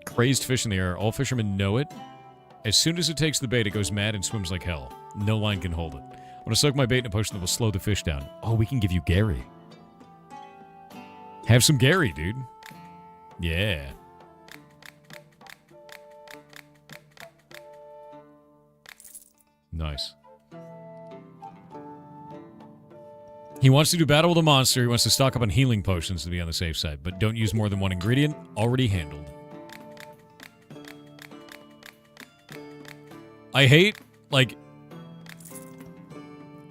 Crazed fish in the air. All fishermen know it. As soon as it takes the bait, it goes mad and swims like hell. No line can hold it. Want to soak my bait in a potion that will slow the fish down. Oh, we can give you Gary. Have some Gary, dude. Yeah. Nice. He wants to do battle with a monster. He wants to stock up on healing potions to be on the safe side, but don't use more than one ingredient. Already handled. I hate, like...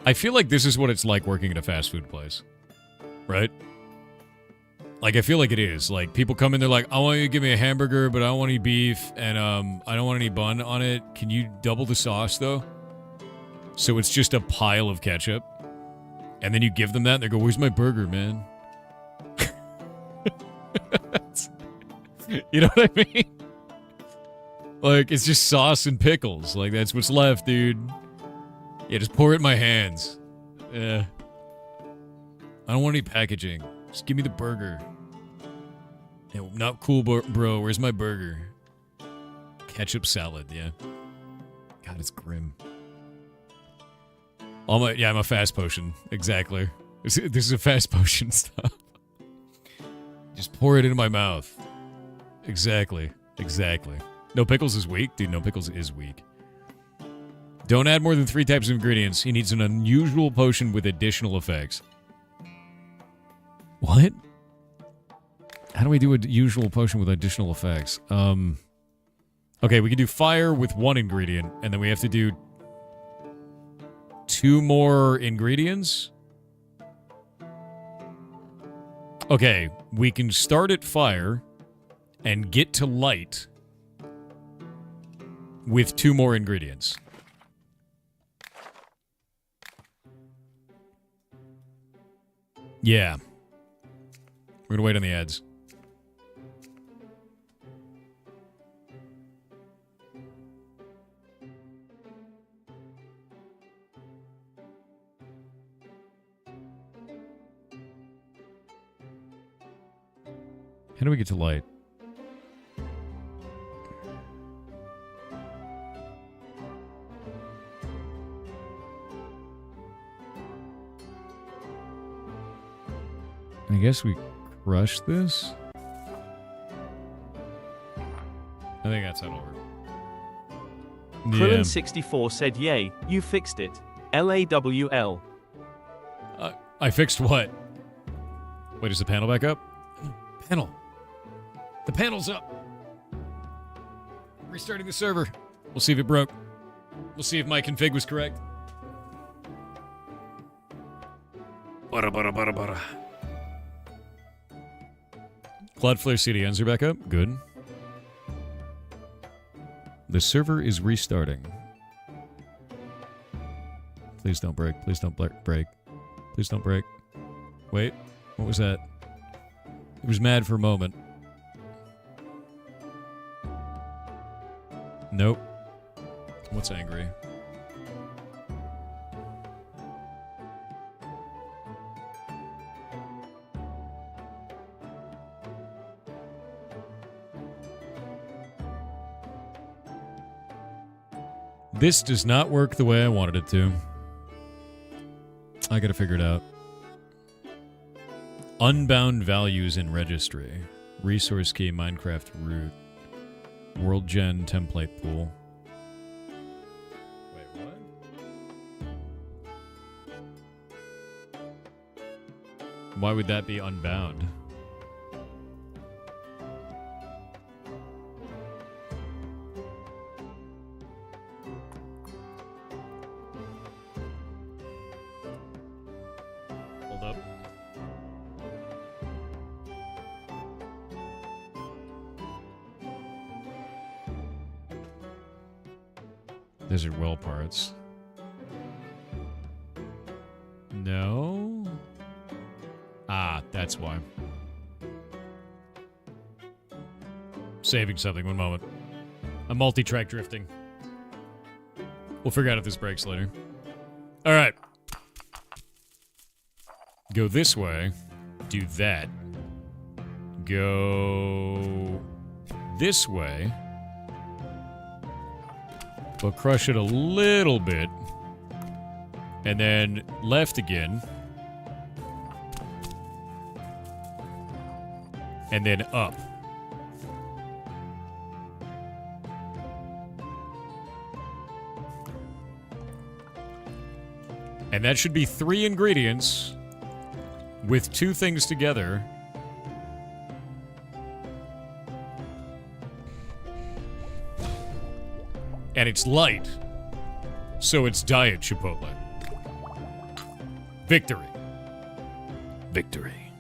I feel like this is what it's like working at a fast food place. Right? Like, I feel like it is. Like, people come in, they're like, I want you to give me a hamburger, but I don't want any beef, and I don't want any bun on it. Can you double the sauce, though? So it's just a pile of ketchup. And then you give them that, and they go, where's my burger, man? You know what I mean? Like, it's just sauce and pickles. Like, that's what's left, dude. Yeah, just pour it in my hands. Yeah. I don't want any packaging. Just give me the burger. Yeah, not cool, bro. Where's my burger? Ketchup salad, yeah. God, it's grim. I'm a fast potion. Exactly. This is a fast potion stuff. Just pour it into my mouth. Exactly. Exactly. No pickles is weak? Dude, no pickles is weak. Don't add more than 3 types of ingredients. He needs an unusual potion with additional effects. What? How do we do a usual potion with additional effects? Okay, we can do fire with 1 ingredient, and then we have to do 2 more ingredients? Okay, we can start at fire and get to light with 2 more ingredients. Yeah. We're gonna wait on the ads. How do we get to light? I guess we crush this? I think that's how it'll work. Krillin64 said, yay, you fixed it. LAWL. I fixed what? Wait, is the panel back up? Panel. The panel's up. Restarting the server. We'll see if it broke. We'll see if my config was correct. Cloudflare CDNs are back up. Good. The server is restarting. Please don't break. Please don't break. Please don't break. Wait. What was that? It was mad for a moment. Nope. What's angry? This does not work the way I wanted it to. I gotta figure it out. Unbound values in registry. Resource key, Minecraft root. World gen template pool. Wait, what? Why would that be unbound? Desert well parts. No? Ah, that's why. Saving something, one moment. I'm multi-track drifting. We'll figure out if this breaks later. Alright. Go this way. Do that. Go this way. We'll crush it a little bit. And then left again. And then up. And that should be 3 ingredients with 2 things together. And it's light. So it's Diet Chipotle. Victory. Victory.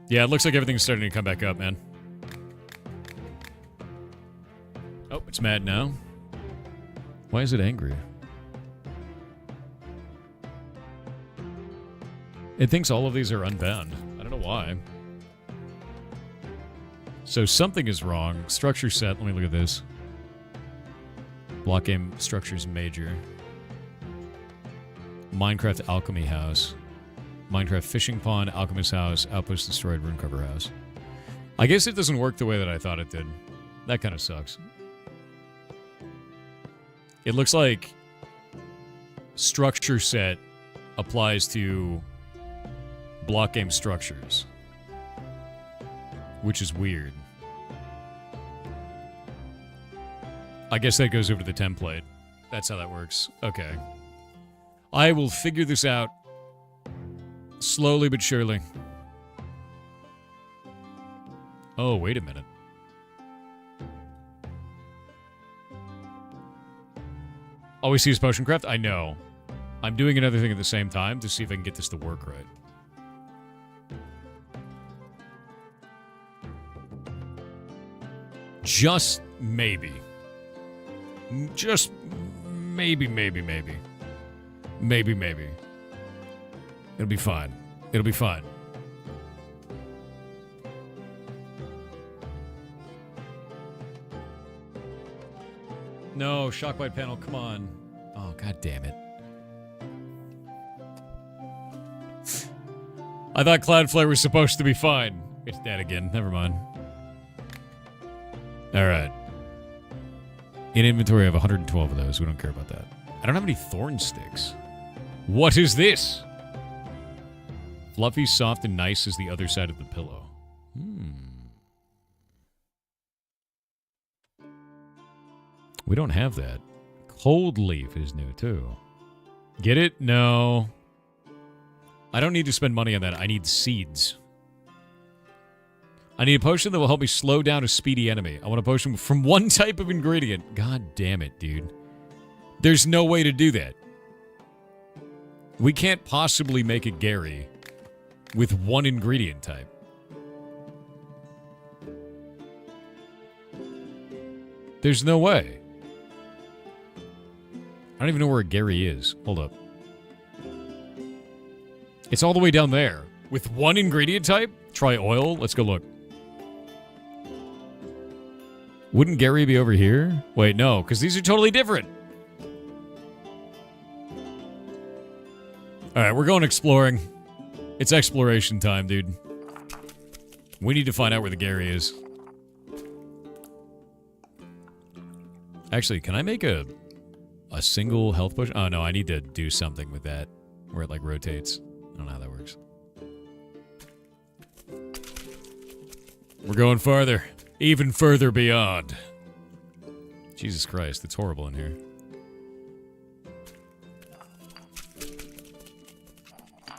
Yeah, it looks like everything's starting to come back up, man. Oh, it's mad now. Why is it angry? It thinks all of these are unbound. I don't know why. So something is wrong. Structure set. Let me look at this. Block game structures major. Minecraft alchemy house. Minecraft fishing pond, alchemist house, outpost destroyed, rune cover house. I guess it doesn't work the way that I thought it did. That kind of sucks. It looks like structure set applies to block game structures, which is weird. I guess that goes over to the template. That's how that works. Okay. I will figure this out slowly but surely. Oh, wait a minute. Oh, we see his potion craft? I know. I'm doing another thing at the same time to see if I can get this to work right. Just maybe. Just maybe. Maybe. It'll be fine. It'll be fine. No, Shockwide panel, come on. Oh, god damn it. I thought Cloudflare was supposed to be fine. It's dead again. Never mind. Alright. In inventory, I have 112 of those. We don't care about that. I don't have any thorn sticks. What is this? Fluffy, soft, and nice as the other side of the pillow. We don't have that. Cold leaf is new, too. Get it? No. I don't need to spend money on that. I need seeds. I need a potion that will help me slow down a speedy enemy. I want a potion from one type of ingredient. God damn it, dude. There's no way to do that. We can't possibly make a Gary with one ingredient type. There's no way. I don't even know where a Gary is. Hold up. It's all the way down there. With one ingredient type? Try oil? Let's go look. Wouldn't Gary be over here? Wait, no, because these are totally different. Alright, we're going exploring. It's exploration time, dude. We need to find out where the Gary is. Actually, can I make a single health potion? Oh, no, I need to do something with that. Where it, like, rotates. I don't know how that works. We're going farther. Even further beyond. Jesus Christ, it's horrible in here.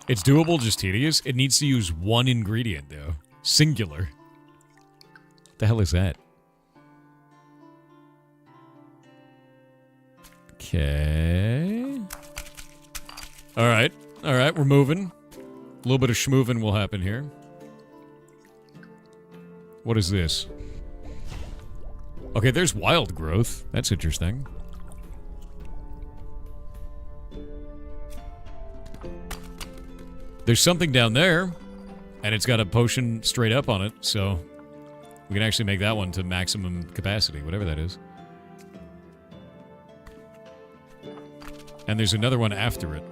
It's doable, just tedious. It needs to use one ingredient, though. Singular. What the hell is that? Okay. Alright. Alright, we're moving. A little bit of schmoovin' will happen here. What is this? Okay, there's wild growth. That's interesting. There's something down there, and it's got a potion straight up on it, so we can actually make that one to maximum capacity, whatever that is. And there's another one after it.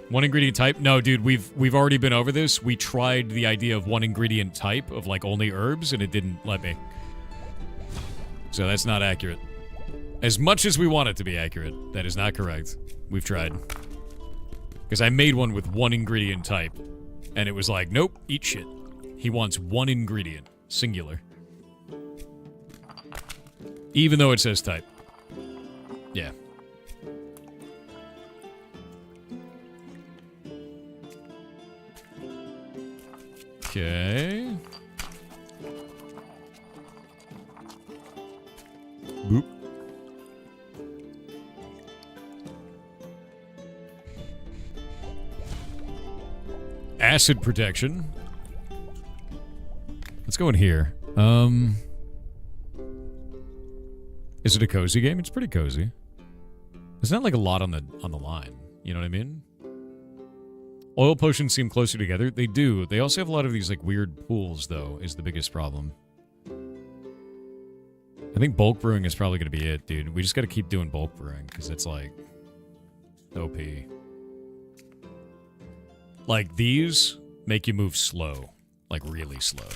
One ingredient type? No, dude, we've already been over this. We tried the idea of one ingredient type of, like, only herbs, and it didn't let me. So that's not accurate. As much as we want it to be accurate, that is not correct. We've tried. Because I made one with one ingredient type, and it was like, nope, eat shit. He wants one ingredient, singular. Even though it says type. Yeah. Okay. Boop. Acid protection. Let's go in here. Is it a cozy game? It's pretty cozy. There's not like a lot on the line. You know what I mean? Oil potions seem closer together. They do. They also have a lot of these like weird pools, though, is the biggest problem. I think bulk brewing is probably going to be it, dude. We just got to keep doing bulk brewing because it's like OP. Like these make you move slow, like really slow.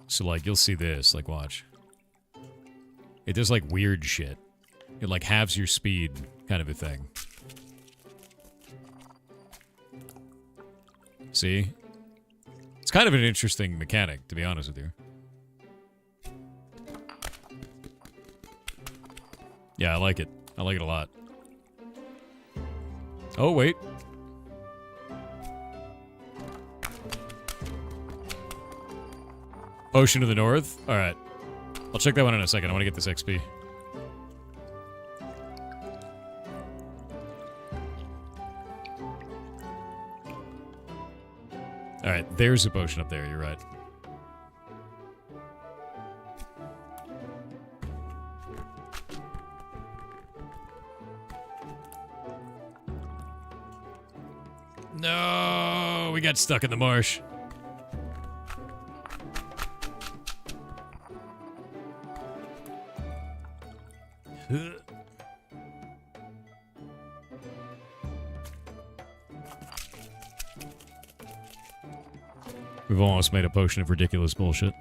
So like you'll see this, like watch. It does like weird shit. It like halves your speed, kind of a thing. See? It's kind of an interesting mechanic, to be honest with you. Yeah, I like it. I like it a lot. Oh, wait. Potion to the north? Alright. I'll check that one in a second. I want to get this XP. Alright, there's a potion up there. You're right. No, we got stuck in the marsh. We've almost made a potion of ridiculous bullshit.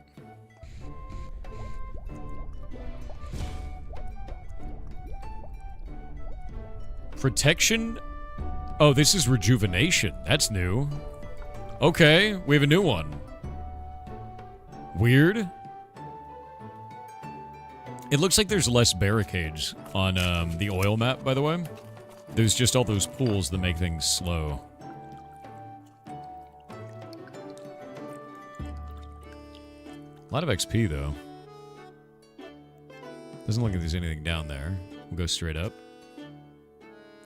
Protection? Oh, this is rejuvenation. That's new. Okay, we have a new one. Weird. It looks like there's less barricades on the oil map, by the way. There's just all those pools that make things slow. A lot of XP, though. Doesn't look like there's anything down there. We'll go straight up. I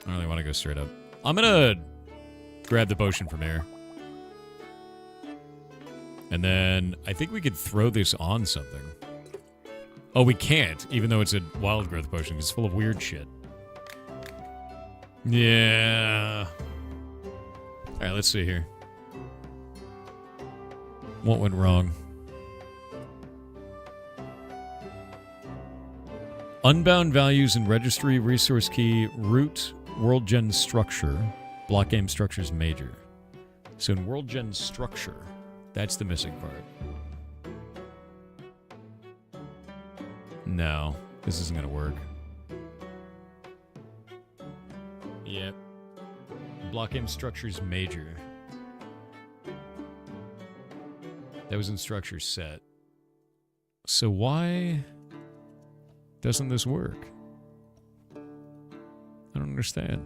don't really want to go straight up. I'm gonna grab the potion from here. And then I think we could throw this on something. Oh, we can't, even though it's a wild growth potion, because it's full of weird shit. Yeah. Alright, let's see here. What went wrong? Unbound values in registry, resource key, root, world gen structure, block game structures major. So in world gen structure, that's the missing part. No, this isn't gonna work. Yep. Block game structures major. That was in structure set. So why doesn't this work? I don't understand.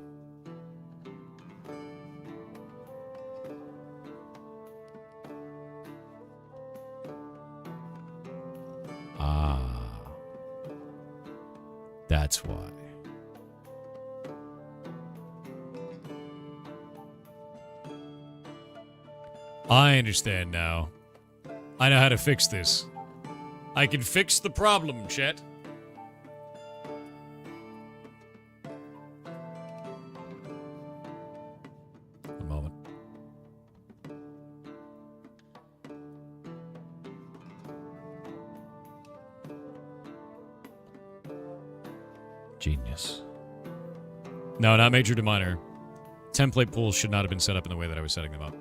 Ah. That's why. I understand now. I know how to fix this. I can fix the problem, chat. A moment. Genius. No, not major to minor. Template pools should not have been set up in the way that I was setting them up.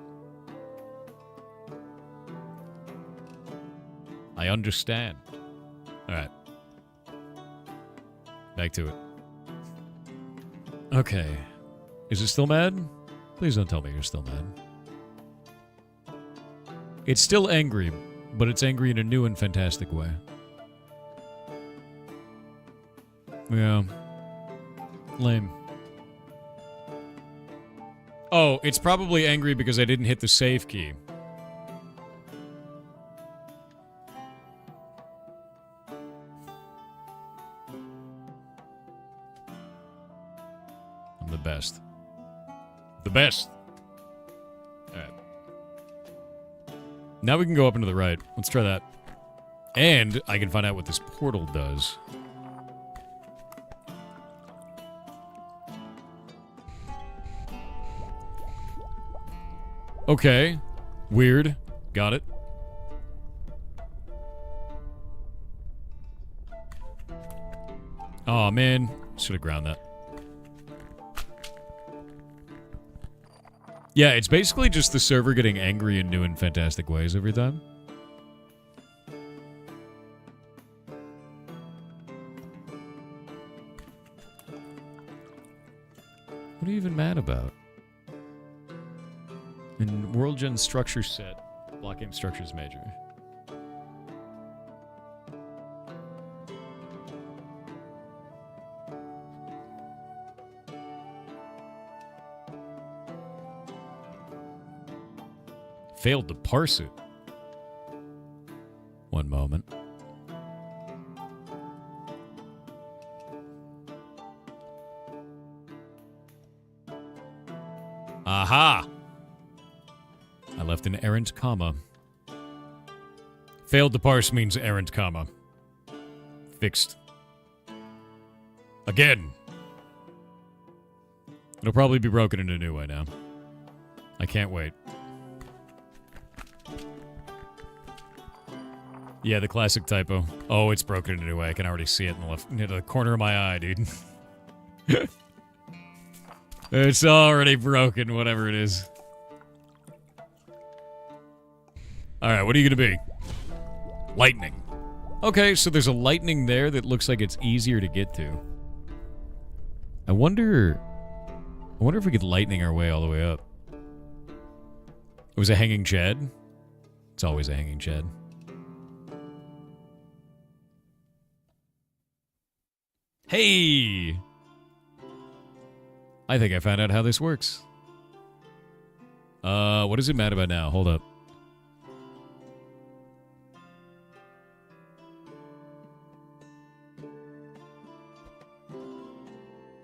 I understand. Alright. Back to it. Okay. Is it still mad? Please don't tell me you're still mad. It's still angry, but it's angry in a new and fantastic way. Yeah. Lame. Oh, it's probably angry because I didn't hit the save key. I'm the best. The best! Alright. Now we can go up and to the right. Let's try that. And I can find out what this portal does. Okay. Weird. Got it. Aw, man. Should have ground that. Yeah, it's basically just the server getting angry in new and fantastic ways every time. What are you even mad about? In World Gen structure set, block game structure is major. Failed to parse it. One moment. Aha! I left an errant comma. Failed to parse means errant comma. Fixed. Again! It'll probably be broken in a new way now. I can't wait. Yeah, the classic typo. Oh, it's broken in a new way. I can already see it in the left, near the corner of my eye, dude. It's already broken, whatever it is. Alright, what are you gonna be? Lightning. Okay, so there's a lightning there that looks like it's easier to get to. I wonder if we could lightning our way all the way up. It was a hanging Chad? It's always a hanging Chad. Hey! I think I found out how this works. What is it mad about now? Hold up.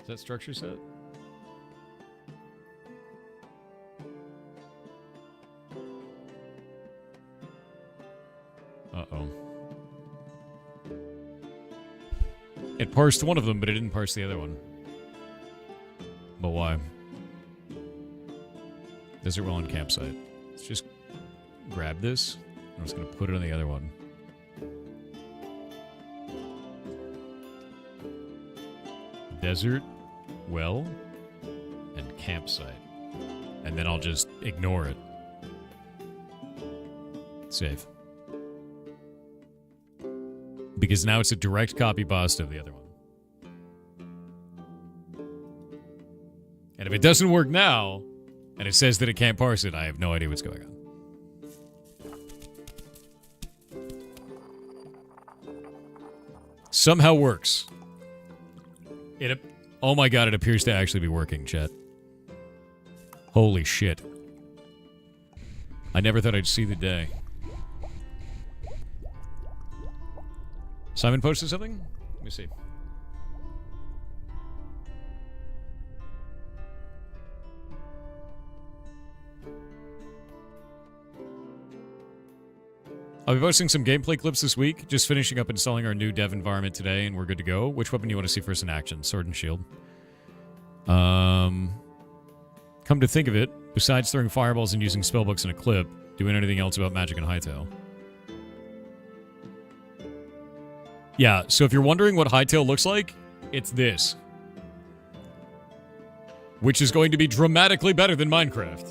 Is that structure set? Uh-oh. It parsed one of them, but it didn't parse the other one. But why? Desert well and campsite. Let's just grab this. I'm just going to put it on the other one. Desert, well, and campsite. And then I'll just ignore it. Save. Because now it's a direct copy pasta of the other one. And if it doesn't work now, and it says that it can't parse it, I have no idea what's going on. Somehow works. Oh my god, it appears to actually be working, chat. Holy shit. I never thought I'd see the day. Simon posted something? Let me see. I'll be posting some gameplay clips this week. Just finishing up installing our new dev environment today, and we're good to go. Which weapon do you want to see first in action? Sword and shield. Come to think of it, besides throwing fireballs and using spellbooks in a clip, doing anything else about magic and Hytale? Yeah, so if you're wondering what Hytale looks like, it's this. Which is going to be dramatically better than Minecraft.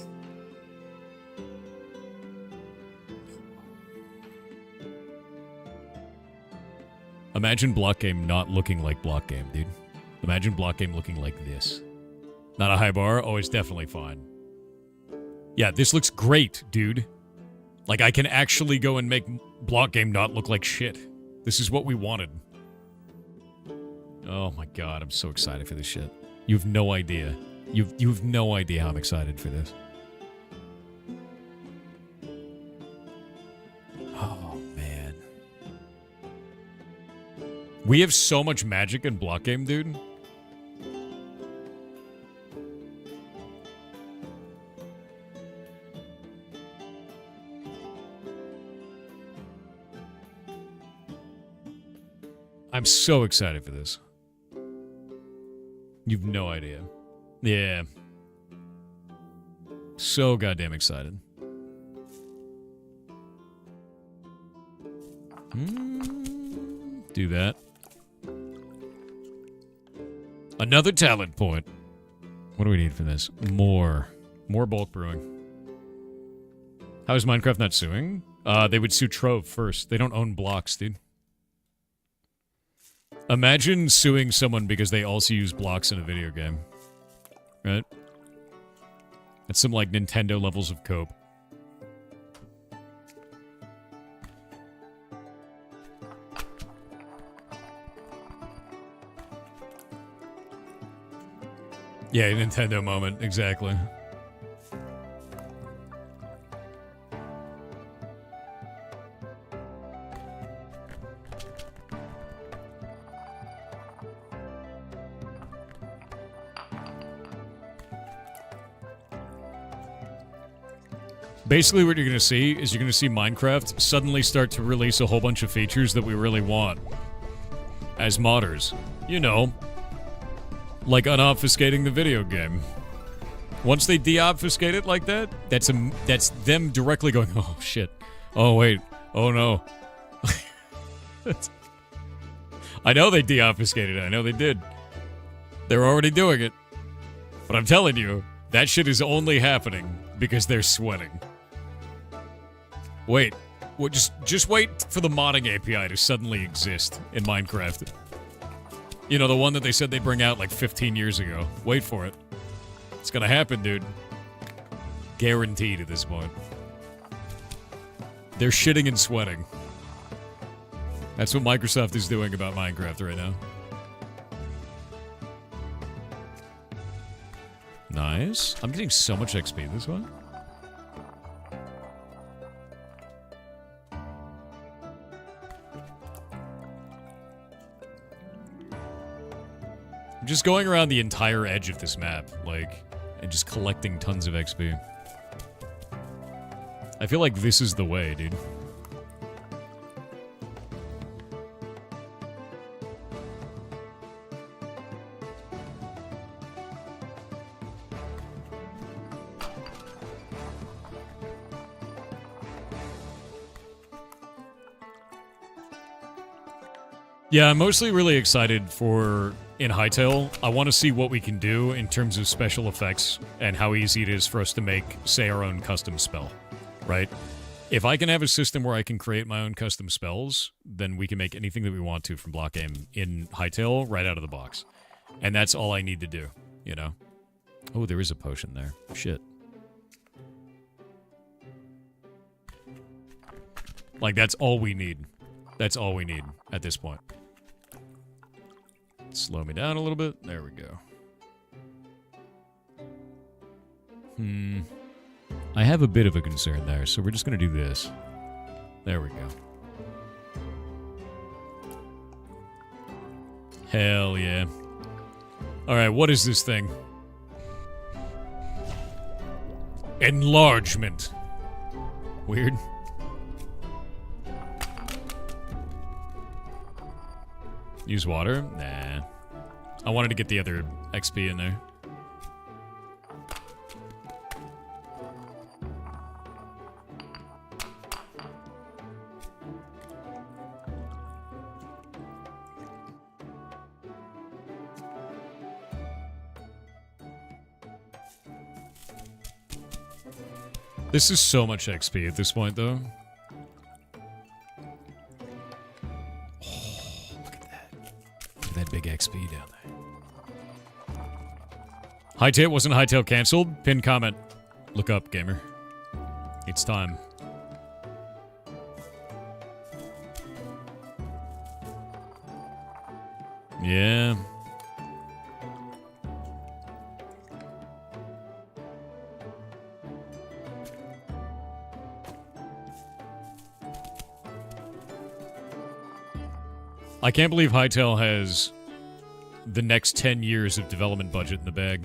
Imagine block game not looking like block game, dude. Imagine block game looking like this. Not a high bar? Oh, it's definitely fine. Yeah, this looks great, dude. Like, I can actually go and make block game not look like shit. This is what we wanted. Oh my god, I'm so excited for this shit. You have no idea. You have no idea how I'm excited for this. Oh, man. We have so much magic in block game, dude. I'm so excited for this. You've no idea. Yeah. So goddamn excited. Do that. Another talent point. What do we need for this? More bulk brewing. How is Minecraft not suing? They would sue Trove first. They don't own blocks, dude. Imagine suing someone because they also use blocks in a video game. Right? That's some, like, Nintendo levels of cope. Yeah, Nintendo moment, exactly. Basically, what you're going to see is you're going to see Minecraft suddenly start to release a whole bunch of features that we really want as modders. You know, like unobfuscating the video game. Once they deobfuscate it like that, that's them directly going, oh shit, oh wait, oh no. I know they deobfuscated it, I know they did. They're already doing it. But I'm telling you, that shit is only happening because they're sweating. Wait, well, just wait for the modding API to suddenly exist in Minecraft. You know, the one that they said they'd bring out like 15 years ago. Wait for it. It's gonna happen, dude. Guaranteed at this point. They're shitting and sweating. That's what Microsoft is doing about Minecraft right now. Nice. I'm getting so much XP this one. Just going around the entire edge of this map, like, and just collecting tons of XP. I feel like this is the way, dude. Yeah, I'm mostly really excited for... in Hytale, I want to see what we can do in terms of special effects and how easy it is for us to make, say, our own custom spell, right? If I can have a system where I can create my own custom spells, then we can make anything that we want to from block game in Hytale right out of the box. And that's all I need to do, you know? Oh, there is a potion there. Shit. Like, that's all we need. That's all we need at this point. Slow me down a little bit. There we go. I have a bit of a concern there, so we're just going to do this. There we go. Hell yeah. Alright, what is this thing? Enlargement. Weird. Use water? Nah. I wanted to get the other XP in there. This is so much XP at this point, though. that big XP down there. Hytale wasn't Hytale canceled? Pin comment. Look up, gamer. It's time. Yeah. I can't believe Hytale has the next 10 years of development budget in the bag.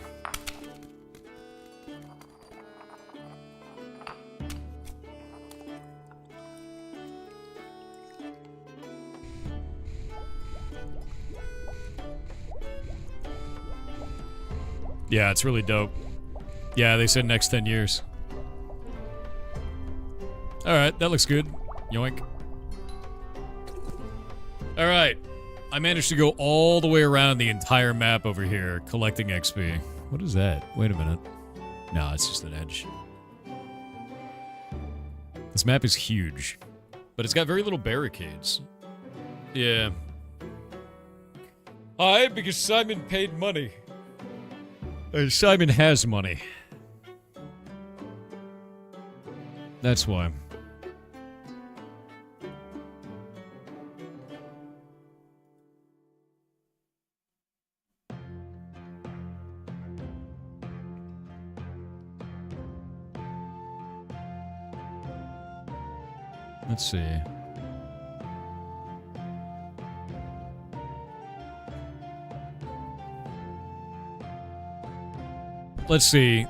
Yeah, it's really dope. Yeah, they said next 10 years. Alright, that looks good. Yoink. Alright. I managed to go all the way around the entire map over here, collecting XP. What is that? Wait a minute. No, it's just an edge. This map is huge. But it's got very little barricades. Yeah. Hi, because Simon paid money. Simon has money. That's why. Let's see. Let's see.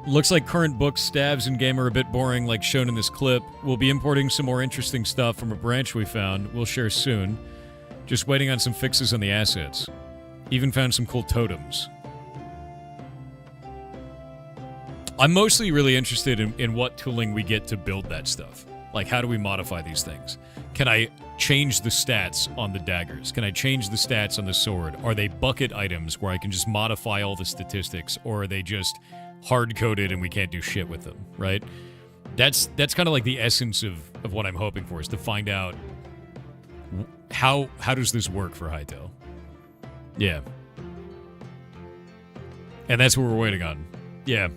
Looks like current books, stabs, and game are a bit boring, like shown in this clip. We'll be importing some more interesting stuff from a branch we found. We'll share soon. Just waiting on some fixes on the assets. Even found some cool totems. I'm mostly really interested in what tooling we get to build that stuff. Like, how do we modify these things? Can I change the stats on the daggers? Can I change the stats on the sword? Are they bucket items where I can just modify all the statistics? Or are they just hard-coded and we can't do shit with them, right? That's kind of like the essence of what I'm hoping for, is to find out how does this work for Hytale? Yeah. And that's what we're waiting on. Yeah.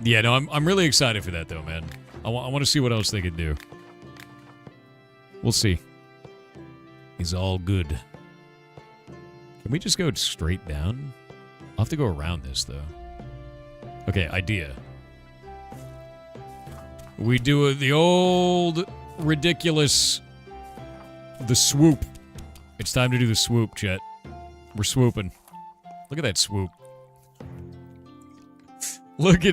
Yeah, no, I'm really excited for that, though, man. I want to see what else they could do. We'll see. It's all good. Can we just go straight down? I'll have to go around this, though. Okay, idea. We do the old, ridiculous... The swoop. It's time to do the swoop, chat. We're swooping. Look at that swoop. Look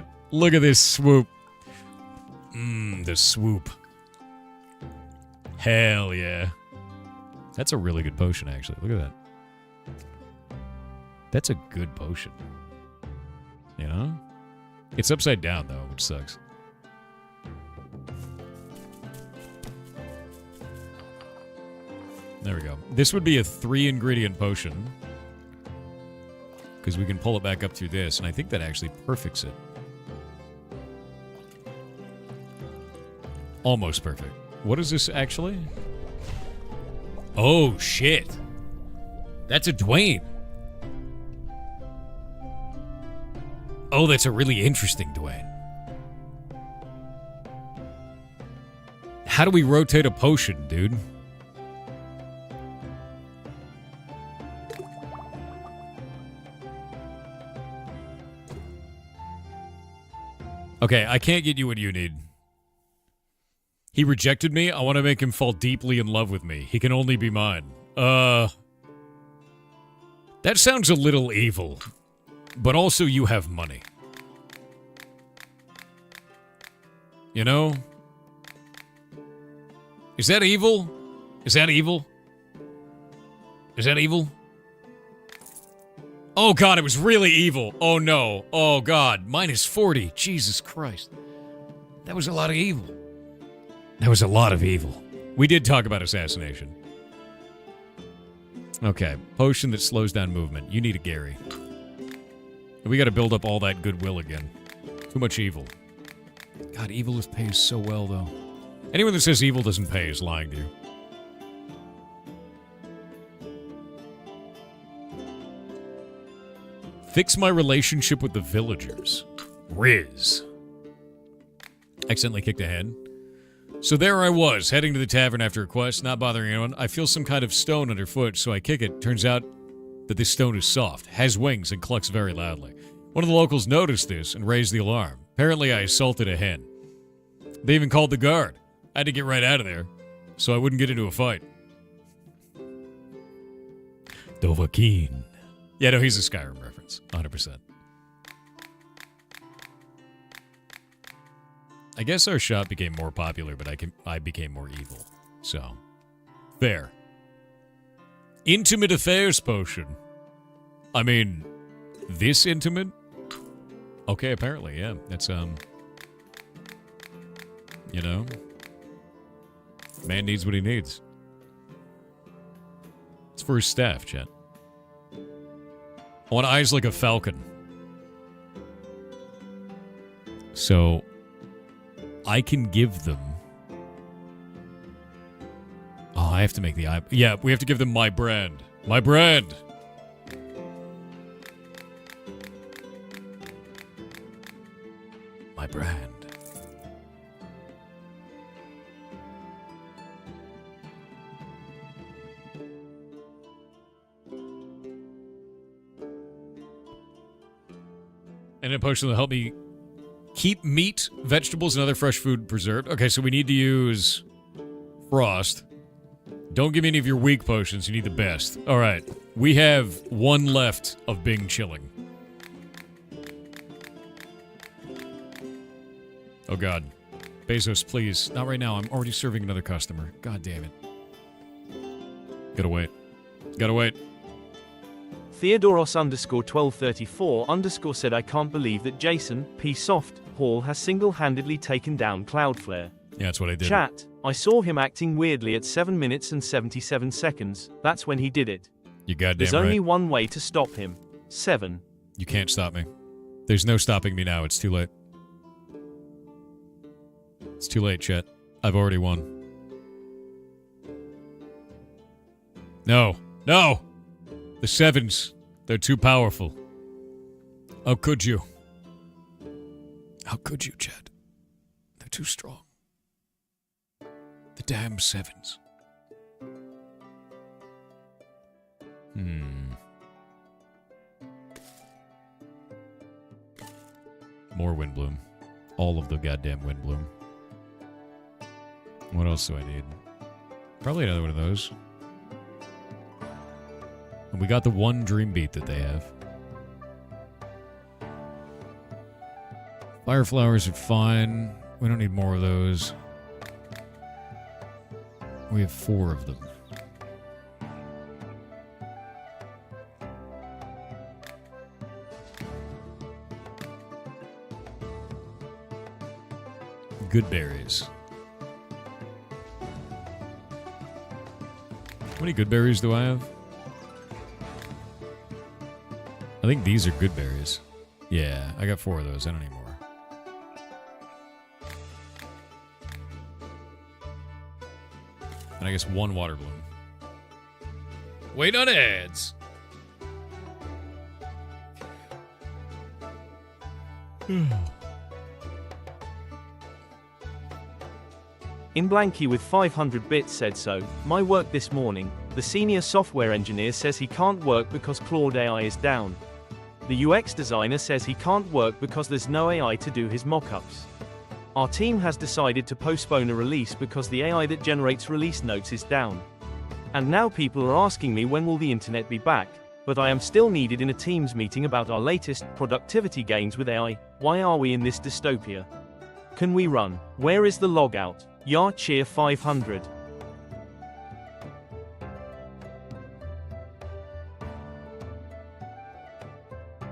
at this swoop. The swoop. Hell yeah. That's a really good potion, actually. Look at that. That's a good potion. You know? It's upside down, though, which sucks. There we go. This would be a 3-ingredient potion. Because we can pull it back up through this, and I think that actually perfects it. Almost perfect. What is this, actually? Oh, shit. That's a Dwayne. Oh, that's a really interesting Dwayne. How do we rotate a potion, dude? Okay, I can't get you what you need. He rejected me. I want to make him fall deeply in love with me. He can only be mine. That sounds a little evil. But also you have money. You know? Is that evil? Is that evil? Is that evil? Oh god, it was really evil. Oh no. Oh god. Minus 40. Jesus Christ. That was a lot of evil. That was a lot of evil. We did talk about assassination. Okay, potion that slows down movement. You need a Gary. We gotta build up all that goodwill again. Too much evil. God, evil pays so well, though. Anyone that says evil doesn't pay is lying to you. Fix my relationship with the villagers. Riz. Accidentally kicked ahead. So there I was, heading to the tavern after a quest, not bothering anyone. I feel some kind of stone underfoot, so I kick it. Turns out that this stone is soft, has wings, and clucks very loudly. One of the locals noticed this and raised the alarm. Apparently I assaulted a hen. They even called the guard. I had to get right out of there, so I wouldn't get into a fight. Dovahkiin. Yeah, no, he's a Skyrim reference. 100%. I guess our shop became more popular, but I became more evil. So, fair. Intimate affairs potion. I mean, this intimate? Okay, apparently, yeah. That's, you know, man needs what he needs. It's for his staff, chat. I want eyes like a falcon. So, I can give them... Oh, I have to make the eye... Yeah, we have to give them my brand. My brand! My brand. And a potion will help me keep meat, vegetables, and other fresh food preserved. Okay, so we need to use frost. Don't give me any of your weak potions. You need the best. All right. We have one left of Bing chilling. Oh, God. Bezos, please. Not right now. I'm already serving another customer. God damn it. Gotta wait. Gotta wait. Theodoros _1234 said I can't believe that Jason, P. Soft, Hall has single-handedly taken down Cloudflare. Yeah, that's what I did. Chat, I saw him acting weirdly at 7 minutes and 77 seconds. That's when he did it. You goddamn There's right. only one way to stop him. 7. You can't stop me. There's no stopping me now. It's too late. It's too late, chat. I've already won. No. No! The 7s. They're too powerful. How could you? How could you, chat? They're too strong. The damn 7s. More Windbloom. All of the goddamn Windbloom. What else do I need? Probably another one of those. And we got the one dream beat that they have. Fire flowers are fine. We don't need more of those. We have 4 of them. Good berries. How many good berries do I have? I think these are good berries. Yeah, I got 4 of those. I don't need more. And I guess 1 water bloom. Wait on ads. In Blanky with 500 bits said so, my work this morning, the senior software engineer says he can't work because Claude AI is down. The UX designer says he can't work because there's no AI to do his mockups. Our team has decided to postpone a release because the AI that generates release notes is down. And now people are asking me when will the internet be back, but I am still needed in a Teams meeting about our latest productivity gains with AI. Why are we in this dystopia? Can we run? Where is the logout? Yar cheer 500.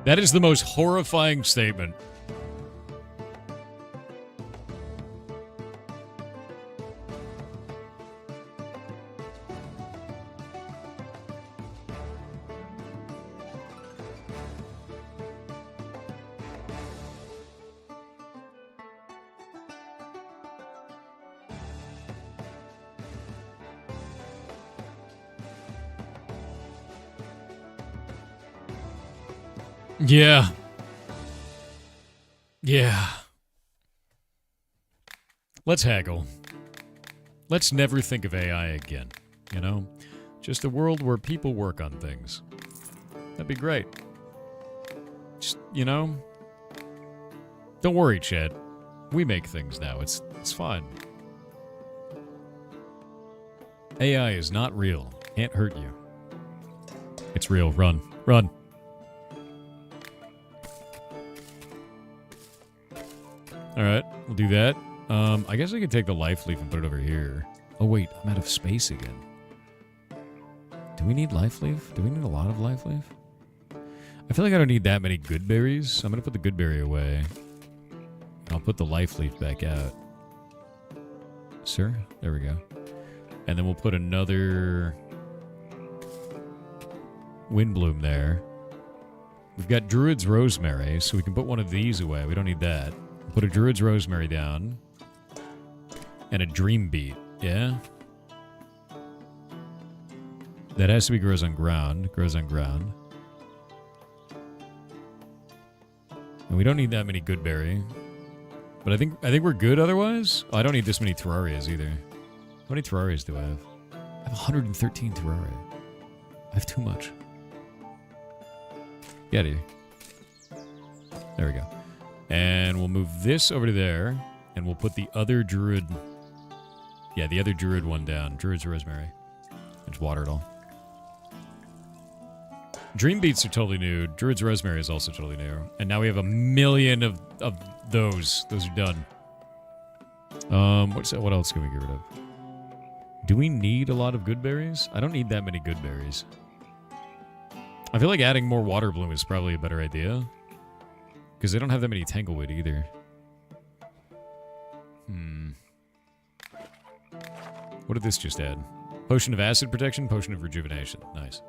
That is the most horrifying statement. Yeah. Yeah. Let's haggle. Let's never think of AI again, you know? Just a world where people work on things. That'd be great. Just, you know? Don't worry, Chad. We make things now. It's fine. AI is not real. Can't hurt you. It's real. Run. Run. Alright, we'll do that. I guess I could take the life leaf and put it over here. Oh wait, I'm out of space again. Do we need life leaf? Do we need a lot of life leaf? I feel like I don't need that many good berries, so I'm gonna put the good berry away. I'll put the life leaf back out. Sir? There we go. And then we'll put another Windbloom there. We've got Druid's Rosemary, so we can put one of these away. We don't need that. Put a Druid's Rosemary down. And a Dream Beet. Yeah? That has to be grows on ground. Grows on ground. And we don't need that many Goodberry. But I think we're good otherwise. Oh, I don't need this many Terrarias either. How many Terrarias do I have? I have 113 Terraria. I have too much. Get out of here. There we go. And we'll move this over to there. And we'll put the other Druid... Yeah, the other Druid one down. Druid's Rosemary. Just water it all. Dream Beets are totally new. Druid's Rosemary is also totally new. And now we have 1 million of those. Those are done. What else can we get rid of? Do we need a lot of good berries? I don't need that many good berries. I feel like adding more water bloom is probably a better idea. Because they don't have that many tanglewood either. What did this just add? Potion of acid protection, potion of rejuvenation. Nice.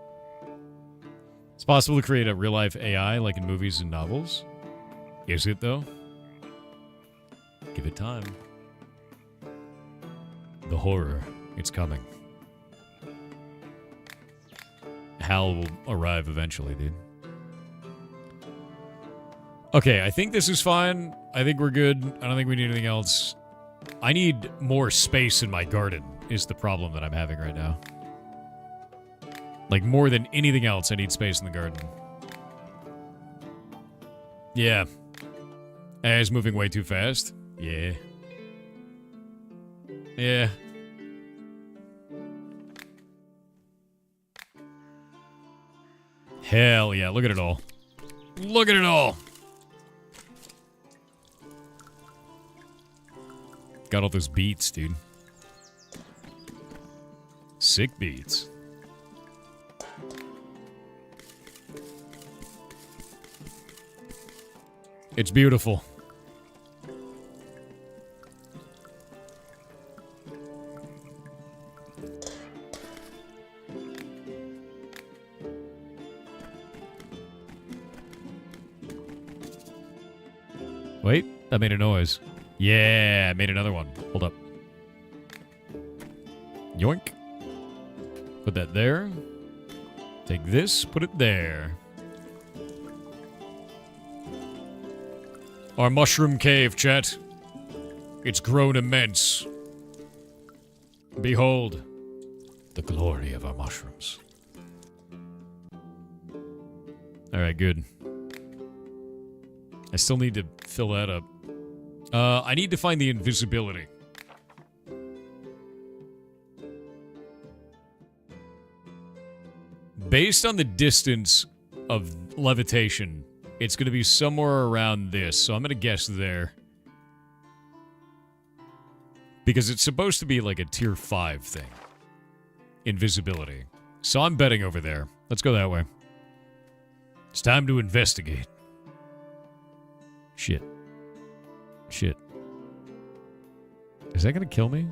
It's possible to create a real-life AI like in movies and novels. Is it, though? Give it time. The horror. It's coming. Hal will arrive eventually, dude. Okay, I think this is fine. I think we're good. I don't think we need anything else. I need more space in my garden, is the problem that I'm having right now. Like, more than anything else, I need space in the garden. Yeah. AI's moving way too fast. Yeah. Yeah. Hell yeah, look at it all. Look at it all! Got all those beets, dude. Sick beets. It's beautiful. Wait, that made a noise. Yeah, I made another one. Hold up. Yoink. Put that there. Take this, put it there. Our mushroom cave, chat. It's grown immense. Behold, the glory of our mushrooms. Alright, good. I still need to fill that up. I need to find the invisibility. Based on the distance of levitation, it's going to be somewhere around this, so I'm going to guess there. Because it's supposed to be like a tier 5 thing. Invisibility. So I'm betting over there. Let's go that way. It's time to investigate. Shit. Shit. Is that going to kill me?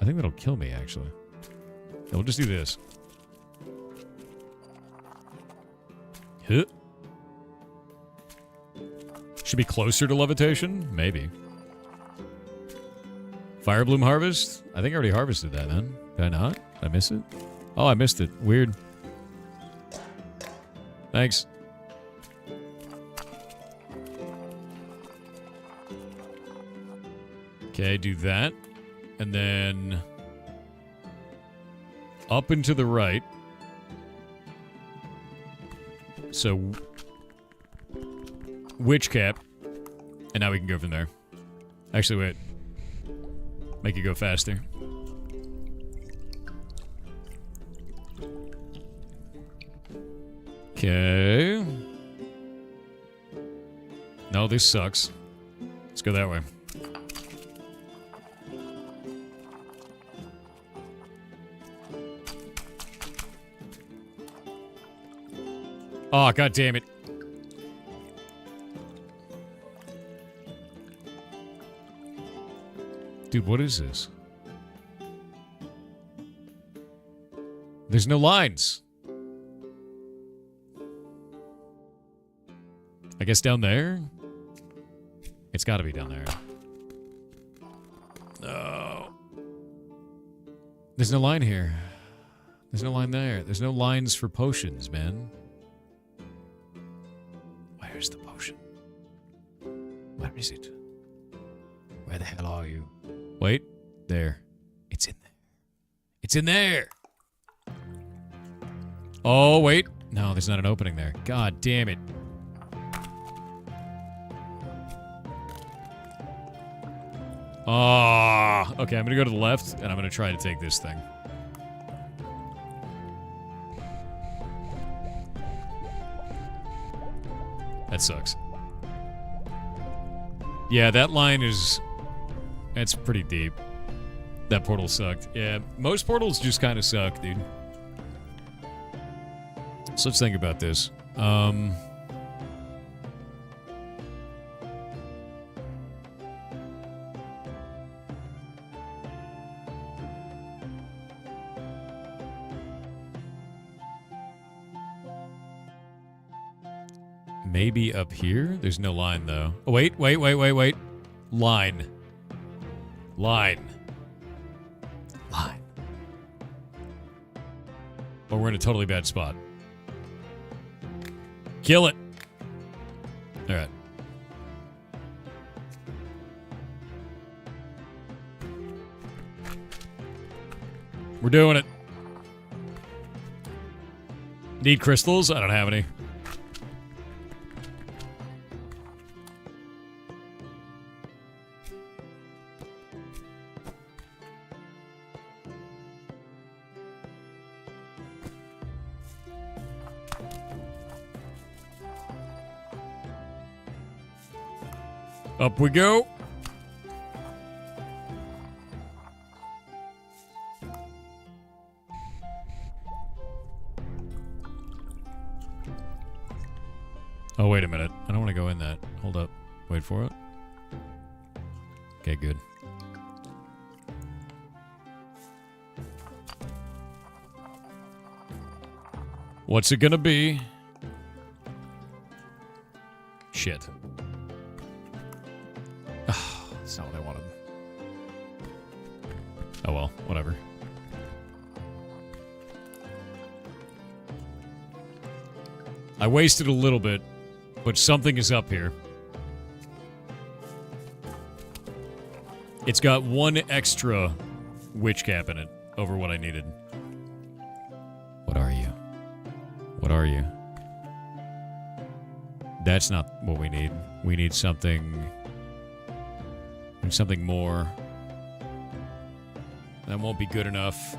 I think that'll kill me, actually. No, we'll just do this. Huh. Should be closer to levitation? Maybe. Firebloom harvest? I think I already harvested that, man. Did I not? Did I miss it? Oh, I missed it. Weird. Thanks. Okay, do that. And then up and to the right. So witch cap. And now we can go from there. Actually, wait. Make it go faster. Okay. No, this sucks. Let's go that way. Oh, god damn it. Dude, what is this? There's no lines. I guess down there? It's gotta be down there. No. There's no line here. There's no line there. There's no lines for potions, man. Where's the potion? Where is it? Where the hell are you? Wait. There. It's in there. It's in there! Oh, wait. No, there's not an opening there. God damn it. Oh, okay, I'm gonna go to the left, and I'm gonna try to take this thing. That sucks. Yeah, that line is... That's pretty deep. That portal sucked. Yeah, most portals just kind of suck, dude. So let's think about this. Maybe up here? There's no line, though. Oh, wait. Line. Line. Or we're in a totally bad spot. Kill it. All right. We're doing it. Need crystals? I don't have any. Up we go. Oh, wait a minute. I don't want to go in that. Hold up. Wait for it. Okay, good. What's it gonna be? Shit. That's not what I wanted. Oh well, whatever. I wasted a little bit, but something is up here. It's got one extra witch cap in it over what I needed. What are you? What are you? That's not what we need. We need something... something more. That won't be good enough.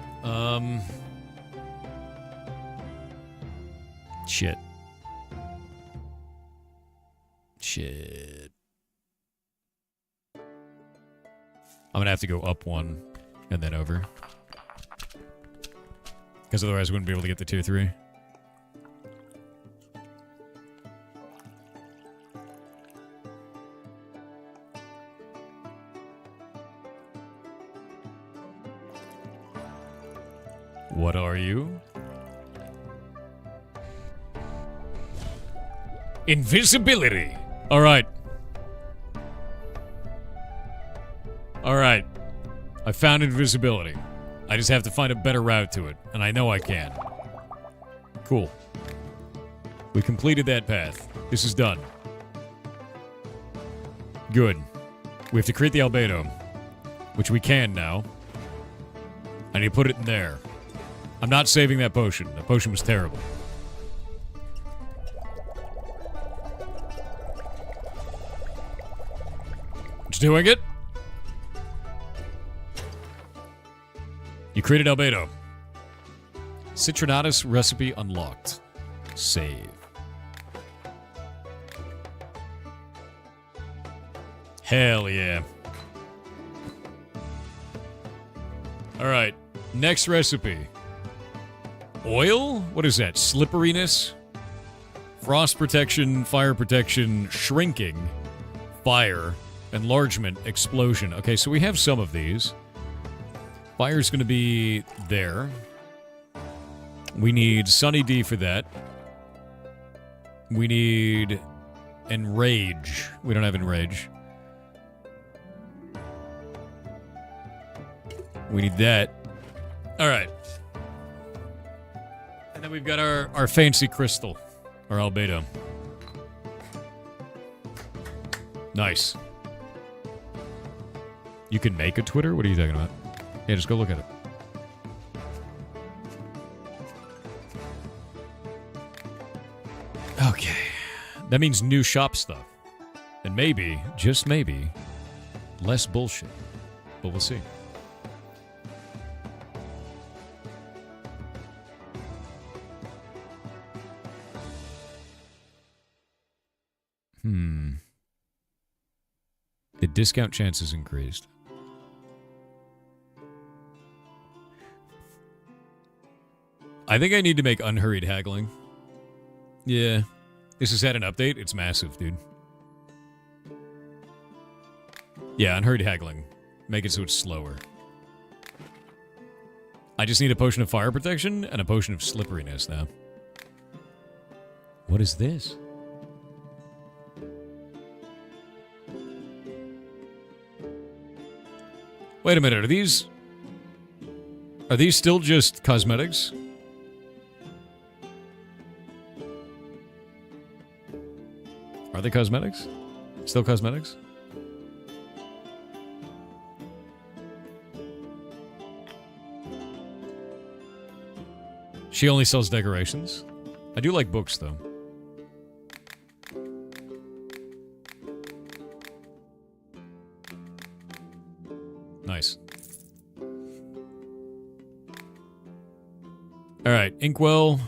Shit. Shit. I'm gonna have to go up one and then over. Because otherwise I wouldn't be able to get the tier 3. What are you? Invisibility! Alright. Alright. I found invisibility. I just have to find a better route to it, and I know I can. Cool. We completed that path. This is done. Good. We have to create the albedo. which we can now. I need to put it in there. I'm not saving that potion. That potion was terrible. It's doing it. You created albedo. Citrinatus recipe unlocked. Save. Hell yeah. Alright, next recipe. Oil? What is that? Slipperiness? Frost protection, fire protection, shrinking, fire, enlargement, explosion. Okay, so we have some of these. Fire's gonna be there. We need Sunny D for that. We need Enrage. We don't have Enrage. We need that. Alright. And then we've got our fancy crystal. Our albedo. Nice. You can make a Twitter? What are you talking about? Yeah, just go look at it. Okay. That means new shop stuff. And maybe, just maybe, less bullshit. But we'll see. The discount chance is increased. I think I need to make unhurried haggling. Yeah. This has had an update. It's massive, dude. Yeah, unhurried haggling. Make it so it's slower. I just need a potion of fire protection and a potion of slipperiness now. What is this? Wait a minute, are these still just cosmetics? Are they cosmetics? Still cosmetics? She only sells decorations? I do like books, though. Nice. Alright, Inkwell.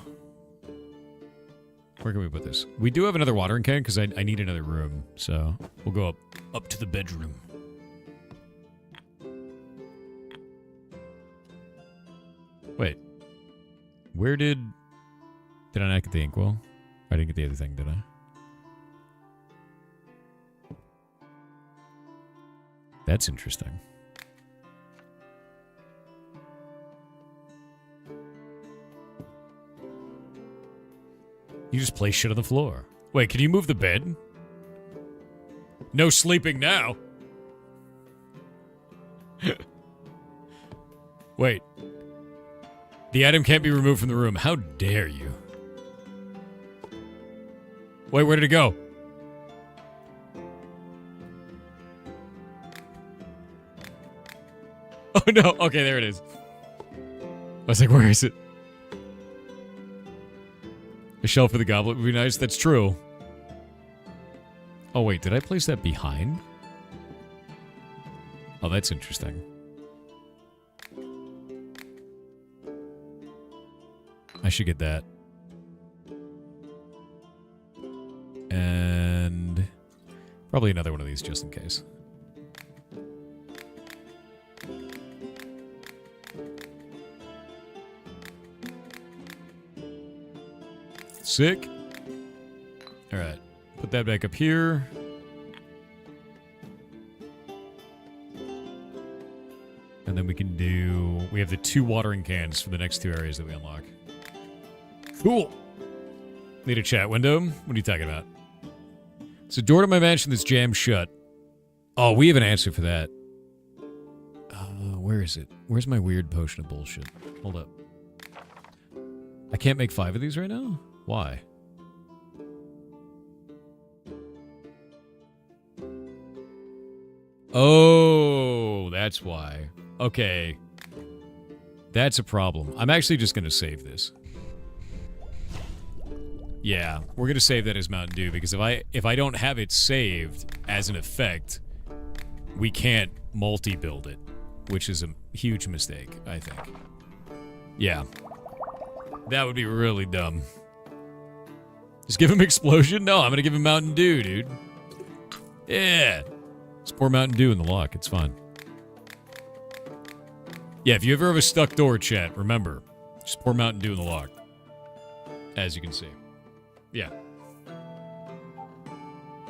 Where can we put this? We do have another watering can because I need another room. So we'll go up to the bedroom. Wait. Where did I not get the Inkwell? I didn't get the other thing, did I? That's interesting. You just place shit on the floor. Wait, can you move the bed? No sleeping now. Wait. The item can't be removed from the room. How dare you? Wait, where did it go? Oh no, okay, there it is. I was like, where is it? A shelf for the goblet would be nice. That's true. Oh, wait. Did I place that behind? Oh, that's interesting. I should get that. And probably another one of these just in case. Sick. Alright. Put that back up here. And then we can do... We have the 2 watering cans for the next 2 areas that we unlock. Cool. Need a chat window? What are you talking about? It's a door to my mansion that's jammed shut. Oh, we have an answer for that. Where is it? Where's my weird potion of bullshit? Hold up. I can't make 5 of these right now? Why? Oh, that's why. Okay. That's a problem. I'm actually just going to save this. Yeah, we're going to save that as Mountain Dew, because if I don't have it saved as an effect, we can't multi-build it, which is a huge mistake, I think. Yeah. That would be really dumb. Just give him Explosion? No, I'm going to give him Mountain Dew, dude. Yeah. Just pour Mountain Dew in the lock. It's fine. Yeah, if you ever have a stuck door, chat, remember, just pour Mountain Dew in the lock. As you can see. Yeah.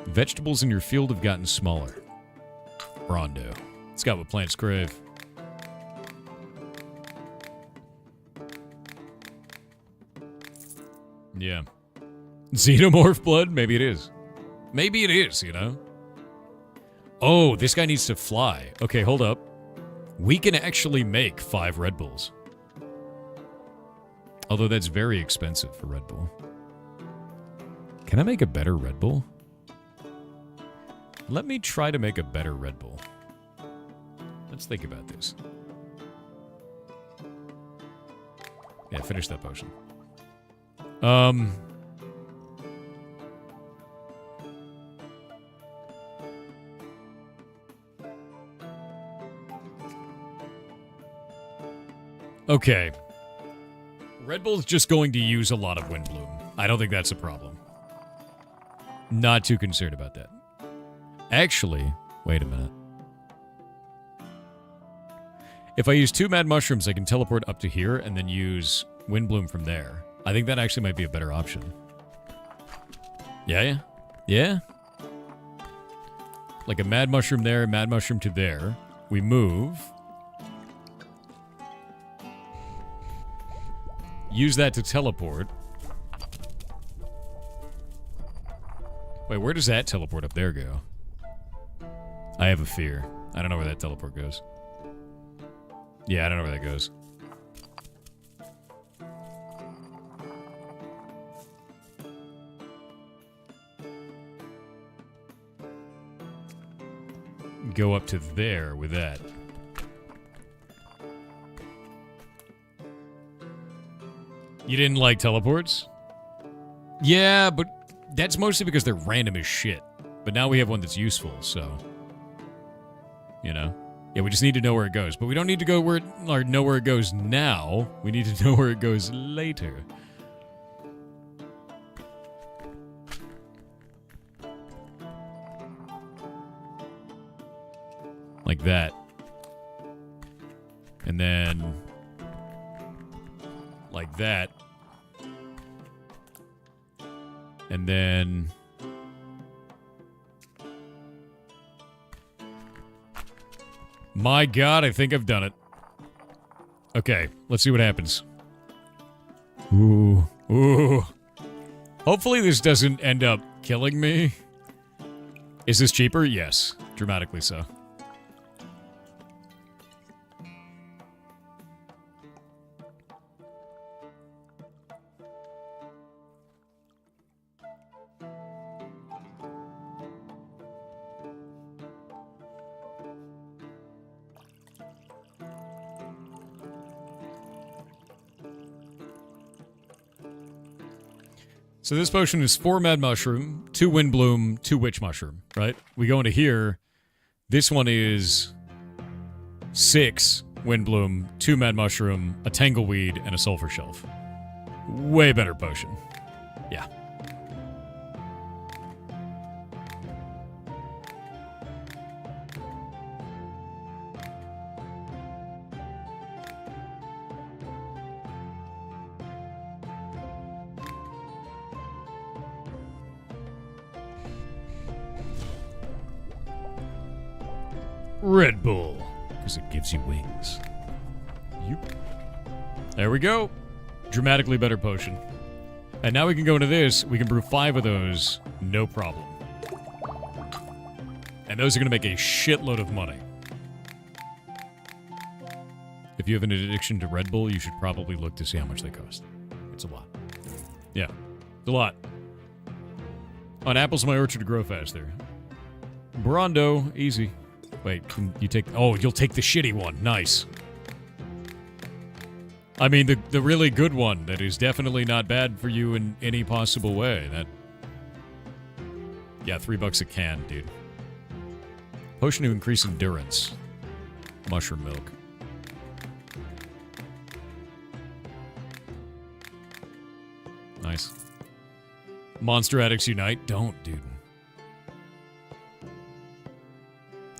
Vegetables in your field have gotten smaller. Rondo. It's got what plants crave. Yeah. Xenomorph blood? Maybe it is. Maybe it is, you know? Oh, this guy needs to fly. Okay, hold up. We can actually make 5 Red Bulls. Although that's very expensive for Red Bull. Can I make a better Red Bull? Let me try to make a better Red Bull. Let's think about this. Yeah, finish that potion. Okay. Red Bull's just going to use a lot of Windbloom. I don't think that's a problem. Not too concerned about that. Actually, wait a minute. If I use 2 Mad Mushrooms, I can teleport up to here and then use Windbloom from there. I think that actually might be a better option. Yeah? Yeah? Like a Mad Mushroom there, Mad Mushroom to there. We move. Use that to teleport. Wait, where does that teleport up there go? I have a fear. I don't know where that teleport goes. Yeah, I don't know where that goes. Go up to there with that. You didn't like teleports? Yeah, but that's mostly because they're random as shit. But now we have one that's useful, so... You know? Yeah, we just need to know where it goes. But we don't need to go where it, or know where it goes now. We need to know where it goes later. Like that. And then... like that. And then... My god, I think I've done it. Okay, let's see what happens. Ooh. Ooh. Hopefully this doesn't end up killing me. Is this cheaper? Yes. Dramatically so. So this potion is 4 Mad Mushroom, 2 Windbloom, 2 Witch Mushroom, right? We go into here. This one is 6 Windbloom, 2 Mad Mushroom, a Tangleweed, and a Sulfur Shelf. Way better potion. Yeah. Red Bull, because it gives you wings. Yep. There we go. Dramatically better potion. And now we can go into this. We can brew 5 of those, no problem. And those are going to make a shitload of money. If you have an addiction to Red Bull, you should probably look to see how much they cost. It's a lot. Yeah, it's a lot. On apples in my orchard to grow faster. Brondo, easy. Wait, can you take... Oh, you'll take the shitty one. Nice. I mean, the really good one that is definitely not bad for you in any possible way. That... Yeah, $3 a can, dude. Potion to increase endurance. Mushroom milk. Nice. Monster Addicts Unite? Don't, dude.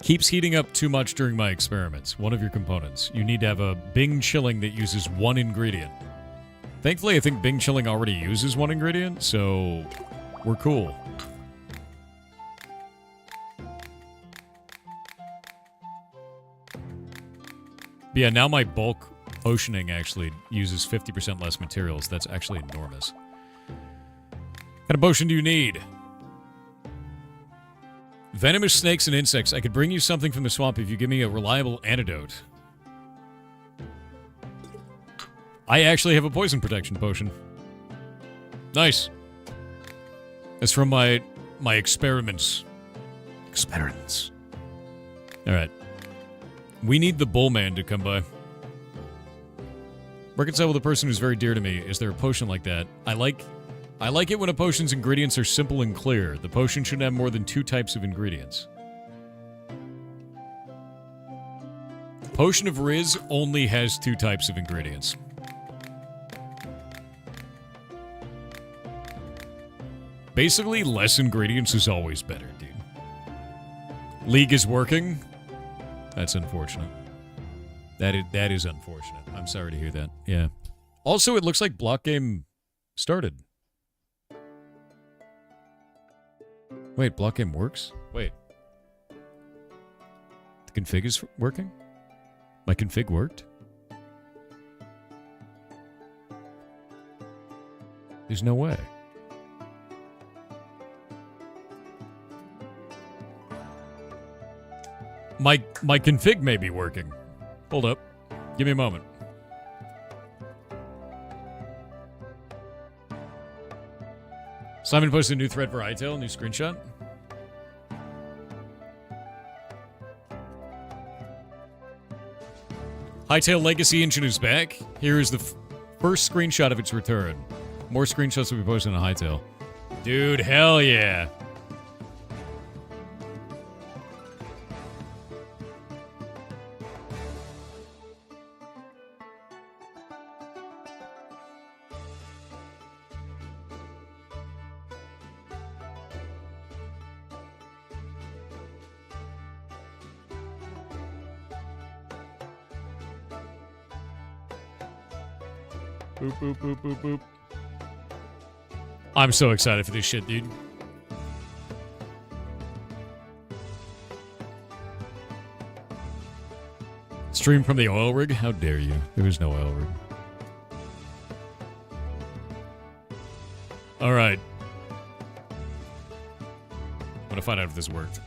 Keeps heating up too much during my experiments. One of your components. You need to have a Bing Chilling that uses one ingredient. Thankfully, I think Bing Chilling already uses one ingredient, so we're cool. But yeah, now my bulk potioning actually uses 50% less materials. That's actually enormous. What kind of potion do you need? Venomous snakes and insects. I could bring you something from the swamp if you give me a reliable antidote. I actually have a poison protection potion. Nice. That's from my experiments. Experiments. All right. We need the bullman to come by. Reconcile with a person who's very dear to me. Is there a potion like that? I like it when a potion's ingredients are simple and clear. The potion should have more than 2 types of ingredients. Potion of Riz only has 2 types of ingredients. Basically, less ingredients is always better, dude. League is working. That's unfortunate. That is unfortunate. I'm sorry to hear that. Yeah. Also, it looks like block game started. Wait, block game works? Wait. The config is working? My config worked? There's no way. My config may be working. Hold up. Give me a moment. Simon posted a new thread for Hytale, new screenshot. Hytale Legacy Engine is back. Here is the first screenshot of its return. More screenshots will be posted on Hytale. Dude, hell yeah. Boop, boop, boop, boop, boop. I'm so excited for this shit, dude. Stream from the oil rig? How dare you? There is no oil rig. Alright. I'm gonna find out if this worked.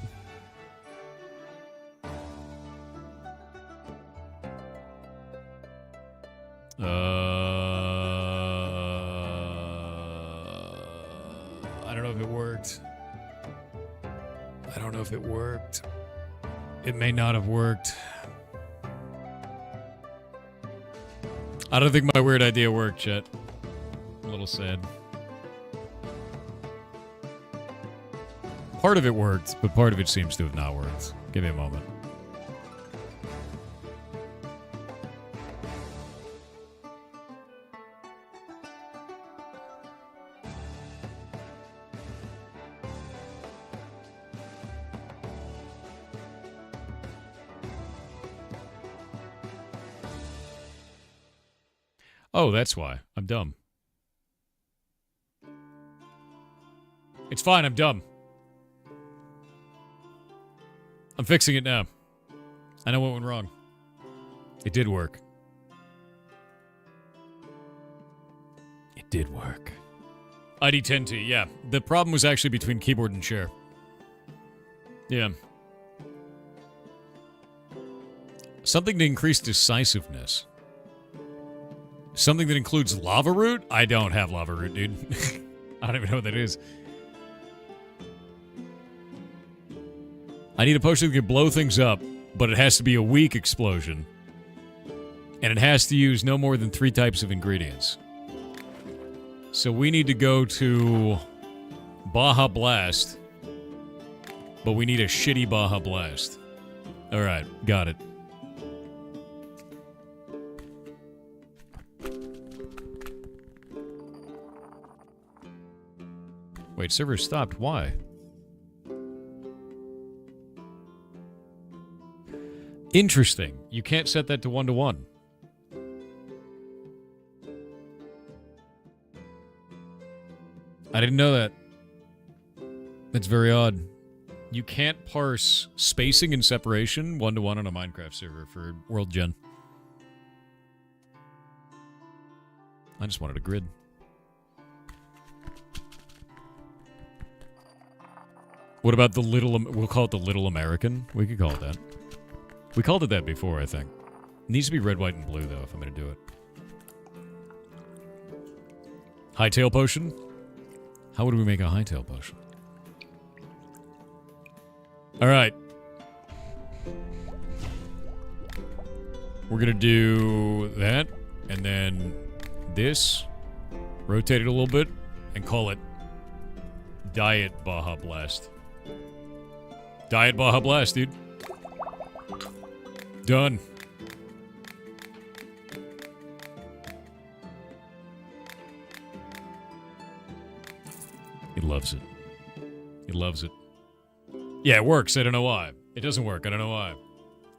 I don't know if it worked. I don't know if it worked. It may not have worked. I don't think my weird idea worked, Chet. I'm a little sad. Part of it worked, but part of it seems to have not worked. Give me a moment. Oh, that's why. I'm dumb. It's fine, I'm dumb. I'm fixing it now. I know what went wrong. It did work. It did work. ID10T, yeah. The problem was actually between keyboard and chair. Yeah. Something to increase decisiveness. Something that includes lava root? I don't have lava root, dude. I don't even know what that is. I need a potion that can blow things up, but it has to be a weak explosion. And it has to use no more than 3 types of ingredients. So we need to go to Baja Blast. But we need a shitty Baja Blast. Alright, got it. Wait, server stopped. Why? Interesting. You can't set that to 1-to-1. I didn't know that. That's very odd. You can't parse spacing and separation 1-to-1 on a Minecraft server for World Gen. I just wanted a grid. What about the little... We'll call it the Little American. We could call it that. We called it that before, I think. It needs to be red, white, and blue, though, if I'm going to do it. Hytale potion? How would we make a Hytale potion? Alright. We're going to do that, and then this. Rotate it a little bit, and call it Diet Baja Blast. Diet Baja Blast, dude. Done. He loves it. He loves it. Yeah, it works. I don't know why. It doesn't work. I don't know why.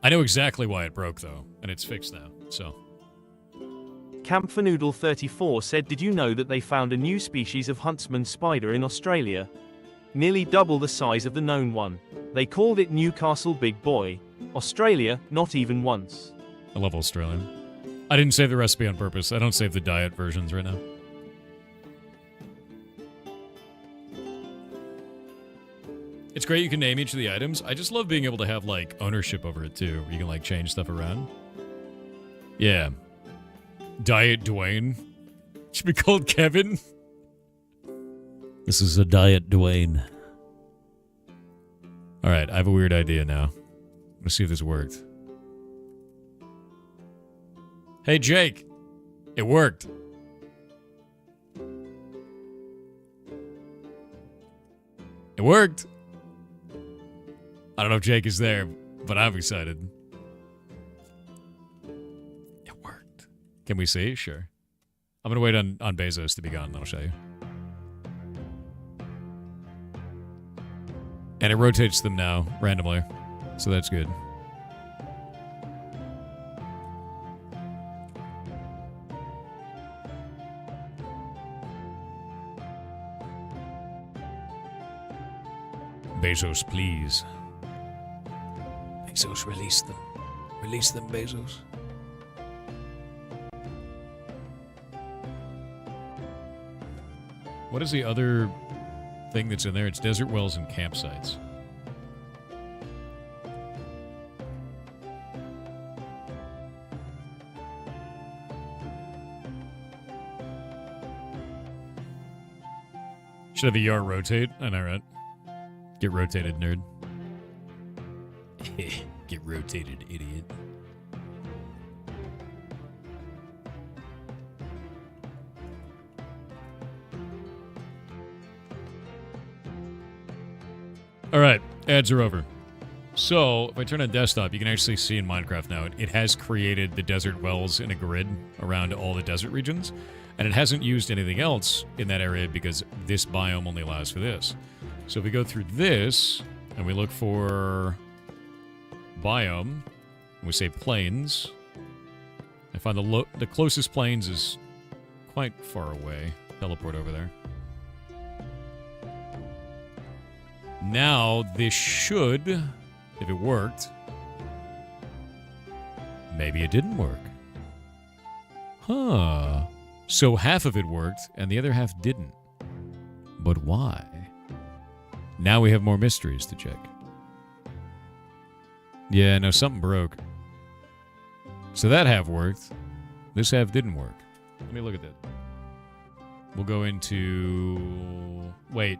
I know exactly why it broke, though, and it's fixed now, so. Campfanoodle34 said, did you know that they found a new species of huntsman spider in Australia? Nearly double the size of the known one. They called it Newcastle Big Boy. Australia, not even once. I love Australian. I didn't save the recipe on purpose. I don't save the diet versions right now. It's great you can name each of the items. I just love being able to have, like, ownership over it, too. Where you can, like, change stuff around. Yeah. Diet Dwayne. Should be called Kevin. This is a Diet Dwayne. Alright, I have a weird idea now. Let's see if this worked. Hey, Jake. It worked. It worked. I don't know if Jake is there, but I'm excited. It worked. Can we see? Sure. I'm gonna wait on Bezos to be gone, then I'll show you. And it rotates them now, randomly. So that's good. Bezos, please. Bezos, release them. Release them, Bezos. What is the other thing that's in there? It's desert wells and campsites. Should have a ER rotate. I know, right? Get rotated, nerd. Get rotated, idiot. Alright, ads are over. So, if I turn on desktop, you can actually see in Minecraft now, it has created the desert wells in a grid around all the desert regions, and it hasn't used anything else in that area because this biome only allows for this. So if we go through this, and we look for biome, and we say plains, I find the closest plains is quite far away. Teleport over there. Now, this should, if it worked, maybe it didn't work. Huh. So half of it worked, and the other half didn't. But why? Now we have more mysteries to check. Yeah, no, something broke. So that half worked. This half didn't work. Let me look at that. We'll go into... Wait.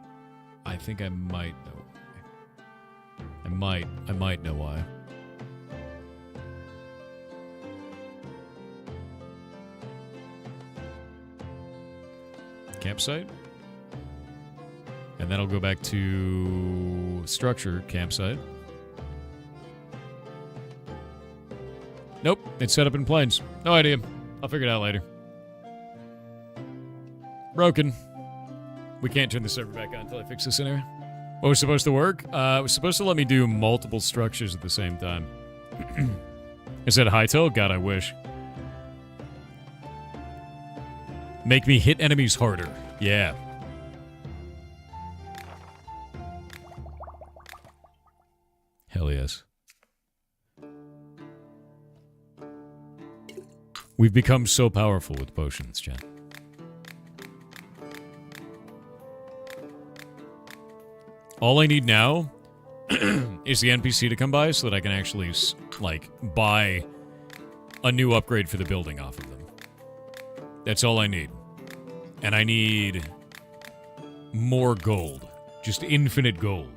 I think I might know. I might know why. Campsite. And then I'll go back to structure, campsite. Nope, it's set up in planes. No idea. I'll figure it out later. Broken. We can't turn the server back on until I fix this anyway. What was supposed to work? It was supposed to let me do multiple structures at the same time. Is that Hytale? God, I wish. Make me hit enemies harder. Yeah. Hell yes. We've become so powerful with potions, chat. All I need now is the NPC to come by so that I can actually, like, buy a new upgrade for the building off of them. That's all I need. And I need more gold. Just infinite gold.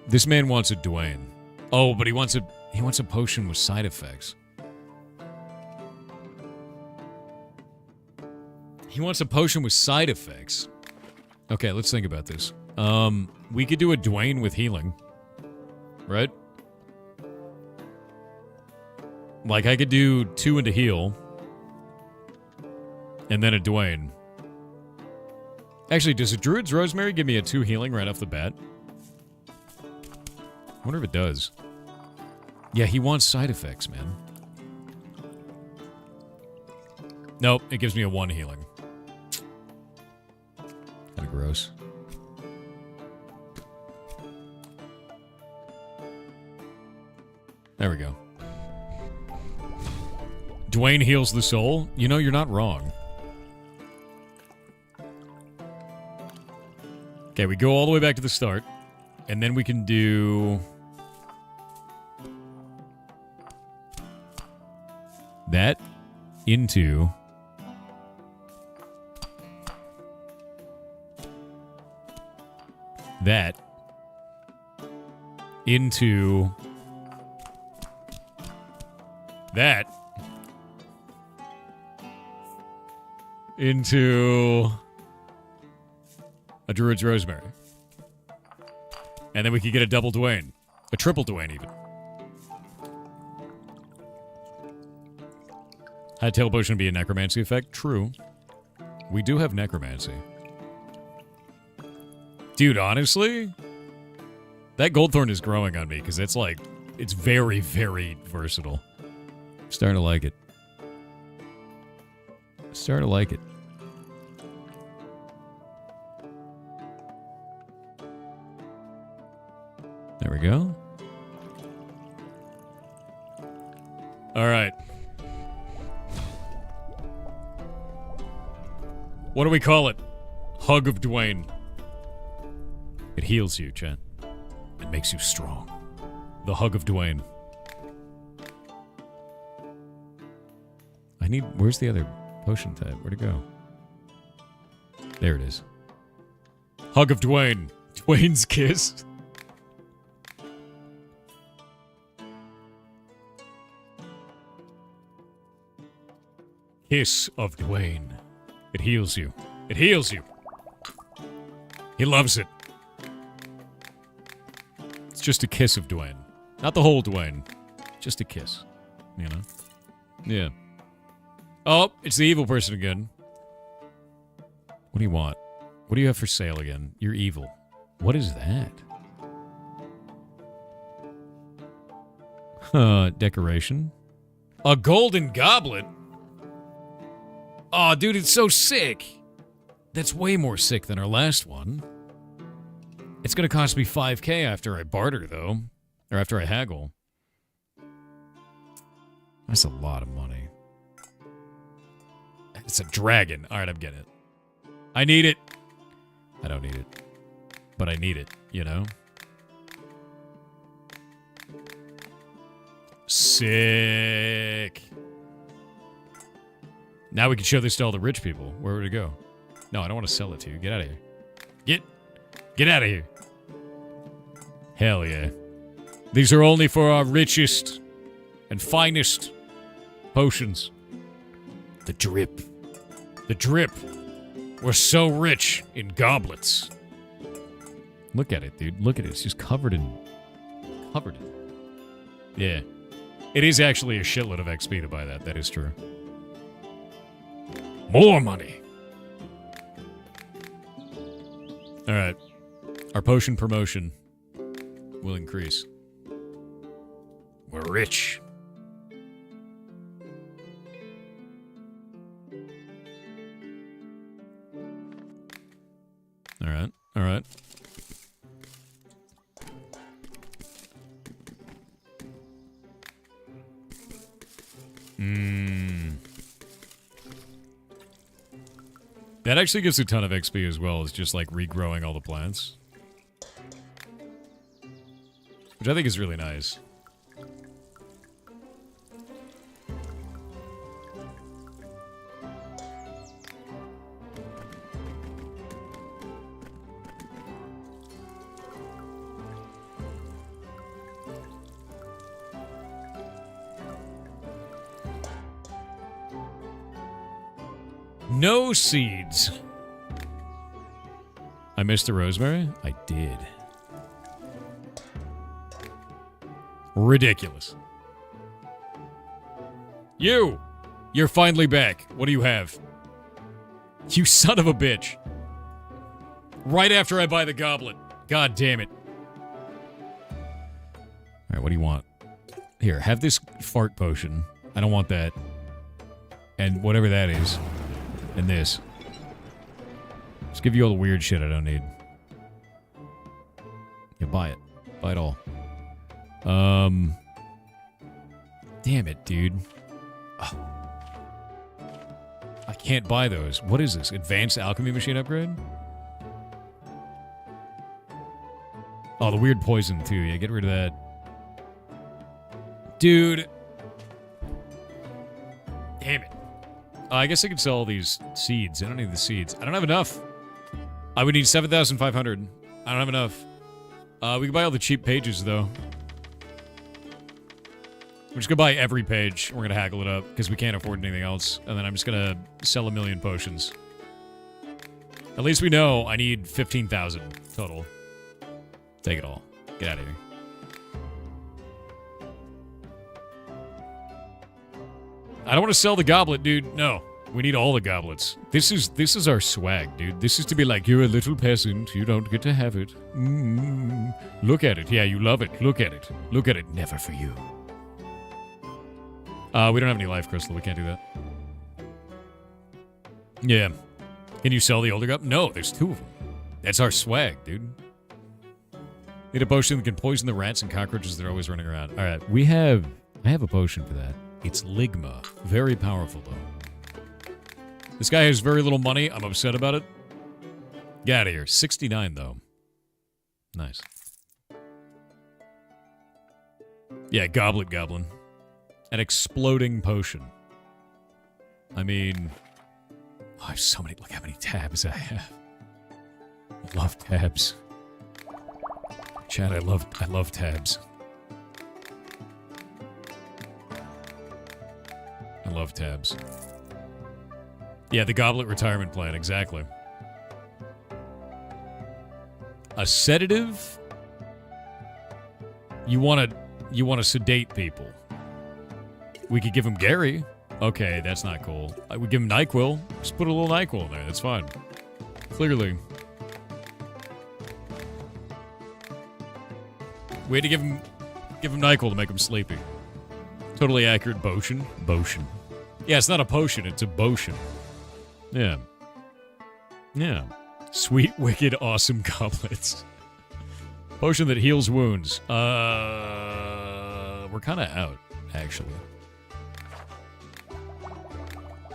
This man wants a Dwayne. Oh, but he wants a potion with side effects. He wants a potion with side effects. Okay, let's think about this. We could do a Dwayne with healing. Right? Like, I could do 2 into heal. And then a Dwayne. Actually, does a Druid's Rosemary give me a 2 healing right off the bat? I wonder if it does. Yeah, he wants side effects, man. Nope, it gives me a 1 healing. Kinda gross. There we go. Dwayne heals the soul? You know, you're not wrong. Okay, we go all the way back to the start. And then we can do... that into... that into... that into a Druid's Rosemary. And then we could get a double Dwayne. A triple Dwayne, even. Hytale potion would be a necromancy effect? True. We do have necromancy. Dude, honestly, that Goldthorn is growing on me, because it's like, it's very, very versatile. I'm starting to like it. Starting to like it. There we go. All right. What do we call it? Hug of Dwayne. It heals you, Chan. It makes you strong. The Hug of Dwayne. I need... Where's the other potion type? Where'd it go? There it is. Hug of Dwayne. Dwayne's kiss. Kiss of Dwayne. It heals you. It heals you. He loves it. It's just a kiss of Dwayne. Not the whole Dwayne. Just a kiss. You know? Yeah. Oh, it's the evil person again. What do you want? What do you have for sale again? You're evil. What is that? Decoration. A golden goblet? Oh, dude, it's so sick. That's way more sick than our last one. It's gonna cost me 5K after I barter, though. Or after I haggle. That's a lot of money. It's a dragon. Alright, I'm getting it. I need it. I don't need it. But I need it, you know? Sick. Now we can show this to all the rich people. Where would it go? No, I don't want to sell it to you. Get out of here. Get out of here. Hell yeah. These are only for our richest and finest potions. The drip. The drip. We're so rich in goblets. Look at it, dude. Look at it. It's just covered in... Yeah. It is actually a shitload of XP to buy that. That is true. More money. Alright. Our potion promotion will increase. We're rich. Alright. Alright. That actually gives a ton of XP as well as just like regrowing all the plants. Which I think is really nice. No seeds. I missed the rosemary? I did. Ridiculous. You're finally back. What do you have? You son of a bitch. Right after I buy the goblet. God damn it. Alright, what do you want? Here, have this fart potion. I don't want that. And whatever that is. And this. Just give you all the weird shit I don't need. Yeah, buy it. Buy it all. Damn it, dude. Oh. I can't buy those. What is this? Advanced alchemy machine upgrade? Oh, the weird poison, too. Yeah, get rid of that. Dude. Damn it. I guess I could sell all these seeds. I don't need the seeds. I don't have enough. I would need 7,500. I don't have enough. We can buy all the cheap pages, though. We're just gonna buy every page. We're gonna haggle it up, because we can't afford anything else. And then I'm just gonna sell 1 million potions. At least we know I need 15,000 total. Take it all. Get out of here. I don't want to sell the goblet, dude. No. We need all the goblets. This is our swag, dude. This is to be like, you're a little peasant. You don't get to have it. Look at it. Yeah, you love it. Look at it. Look at it. Never for you. We don't have any life crystal. We can't do that. Yeah. Can you sell the older goblet? No, there's 2 of them. That's our swag, dude. Need a potion that can poison the rats and cockroaches that are always running around. All right, I have a potion for that. It's Ligma. Very powerful, though. This guy has very little money. I'm upset about it. Get out of here. 69, though. Nice. Yeah, Goblet Goblin. An exploding potion. I mean... Oh, I have so many... Look how many tabs I have. I love tabs. Chat, I love tabs. I love tabs. Yeah, the Goblet retirement plan, exactly. A sedative? You want to sedate people. We could give him Gary. Okay, that's not cool. I would give him NyQuil. Just put a little NyQuil in there. That's fine. Clearly. We had to give him NyQuil to make him sleepy. Totally accurate potion. Potion. Yeah, it's not a potion, it's a potion. Yeah. Yeah. Sweet, wicked, awesome goblets. Potion that heals wounds. We're kind of out, actually.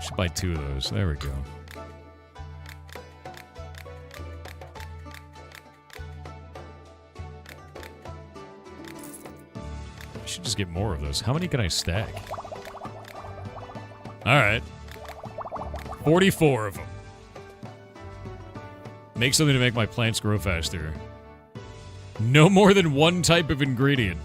Should buy 2 of those. There we go. I should just get more of those. How many can I stack? Alright. 44 of them. Make something to make my plants grow faster. No more than one type of ingredient.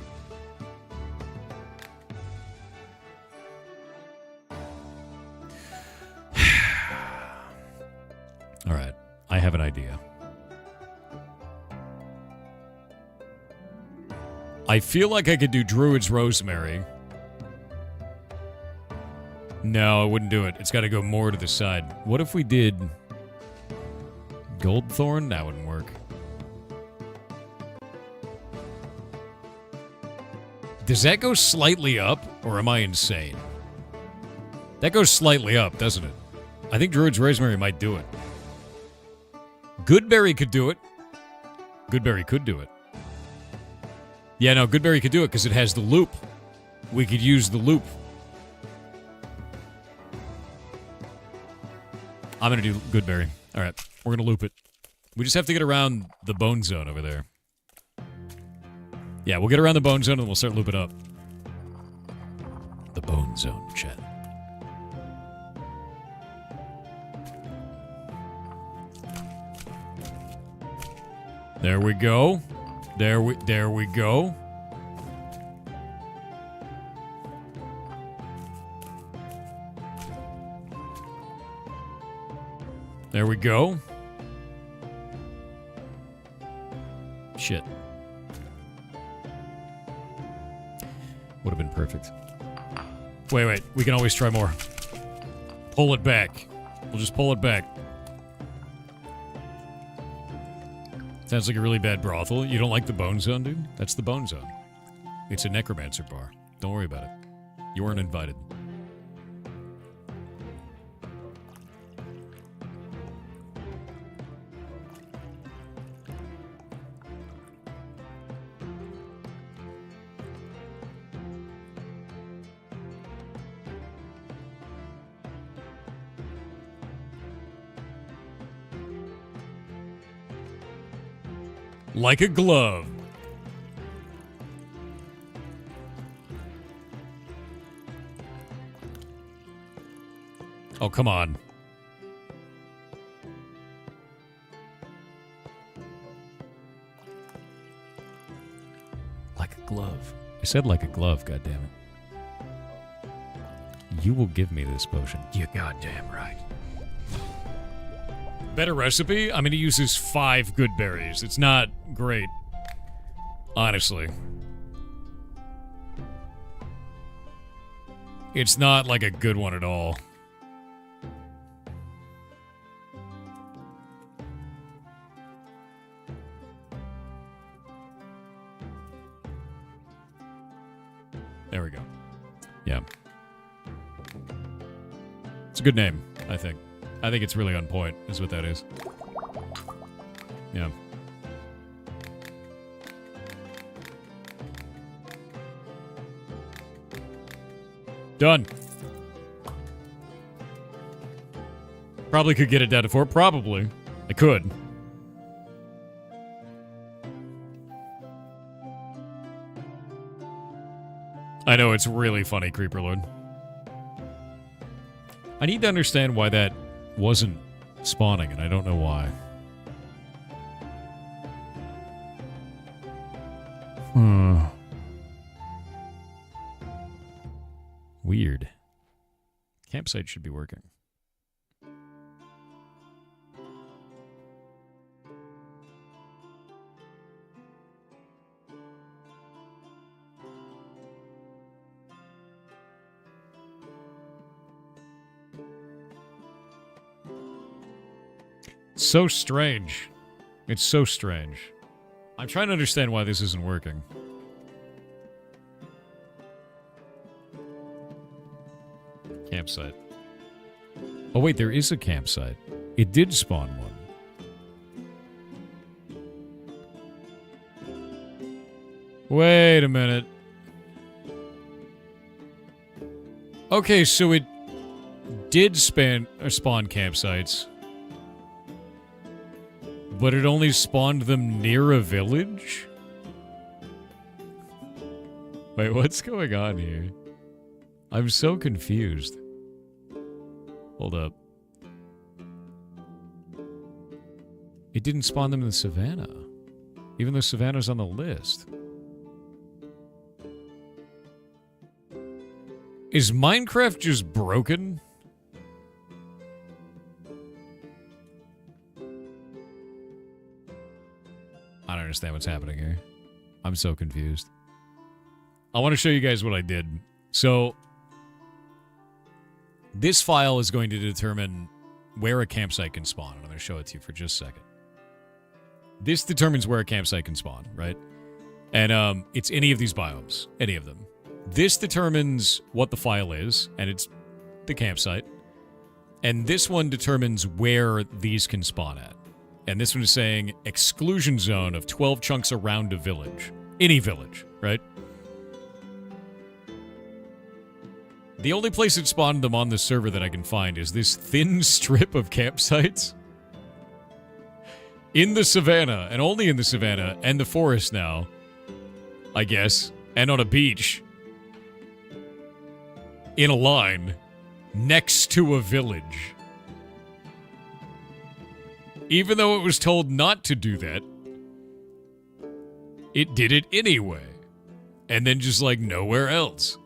All right, I have an idea. I feel like I could do Druid's Rosemary. No, I wouldn't do it. It's got to go more to the side. What if we did Goldthorn? That wouldn't work. Does that go slightly up, or am I insane? That goes slightly up, doesn't it? I think Druid's Rosemary might do it. Goodberry could do it. Goodberry could do it. Yeah, no, Goodberry could do it because it has the loop. We could use the loop. I'm going to do Goodberry. All right, we're going to loop it. We just have to get around the bone zone over there. Yeah, we'll get around the bone zone and we'll start looping up. The bone zone, chat. There we go. There we go. There we go. Shit. Would have been perfect. Wait. We can always try more. Pull it back. We'll just pull it back. Sounds like a really bad brothel. You don't like the bone zone, dude? That's the bone zone. It's a necromancer bar. Don't worry about it. You weren't invited. Like a glove. Oh, come on. Like a glove. I said like a glove, goddammit. You will give me this potion. You goddamn right. Better recipe? I mean, it uses 5 good berries. It's not great. Honestly. It's not like a good one at all. There we go. Yeah. It's a good name, I think. I think it's really on point, is what that is. Yeah. Done. Probably could get it down to 4. Probably. I could. I know, it's really funny, Creeper Lord. I need to understand why that wasn't spawning, and I don't know why. Weird. Campsite should be working. So strange. It's so strange. I'm trying to understand why this isn't working. Campsite. Oh wait, there is a campsite. It did spawn one. Wait a minute. Okay, so it did spawn campsites. But it only spawned them near a village? Wait, what's going on here? I'm so confused. Hold up. It didn't spawn them in the savannah. Even though Savannah's on the list. Is Minecraft just broken? I don't understand what's happening here. I'm so confused. I want to show you guys what I did. So, this file is going to determine where a campsite can spawn. I'm going to show it to you for just a second. This determines where a campsite can spawn, right? And it's any of these biomes. Any of them. This determines what the file is, and it's the campsite. And this one determines where these can spawn at. And this one is saying exclusion zone of 12 chunks around a village. Any village, right? The only place it spawned them on the server that I can find is this thin strip of campsites in the savannah, and only in the savannah, and the forest now, I guess, and on a beach, in a line, next to a village. Even though it was told not to do that, it did it anyway. And then just like nowhere else.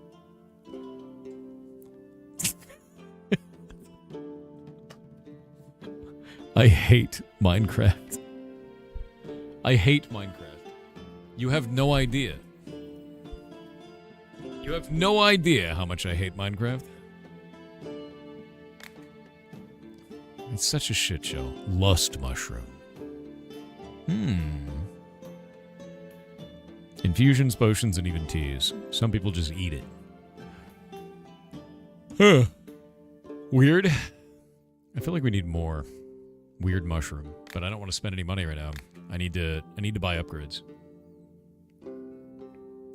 I hate Minecraft. I hate Minecraft. You have no idea. You have no idea how much I hate Minecraft. It's such a shit show. Lust mushroom. Infusions, potions, and even teas. Some people just eat it. Huh. Weird. I feel like we need more weird mushroom, but I don't want to spend any money right now. I need to buy upgrades.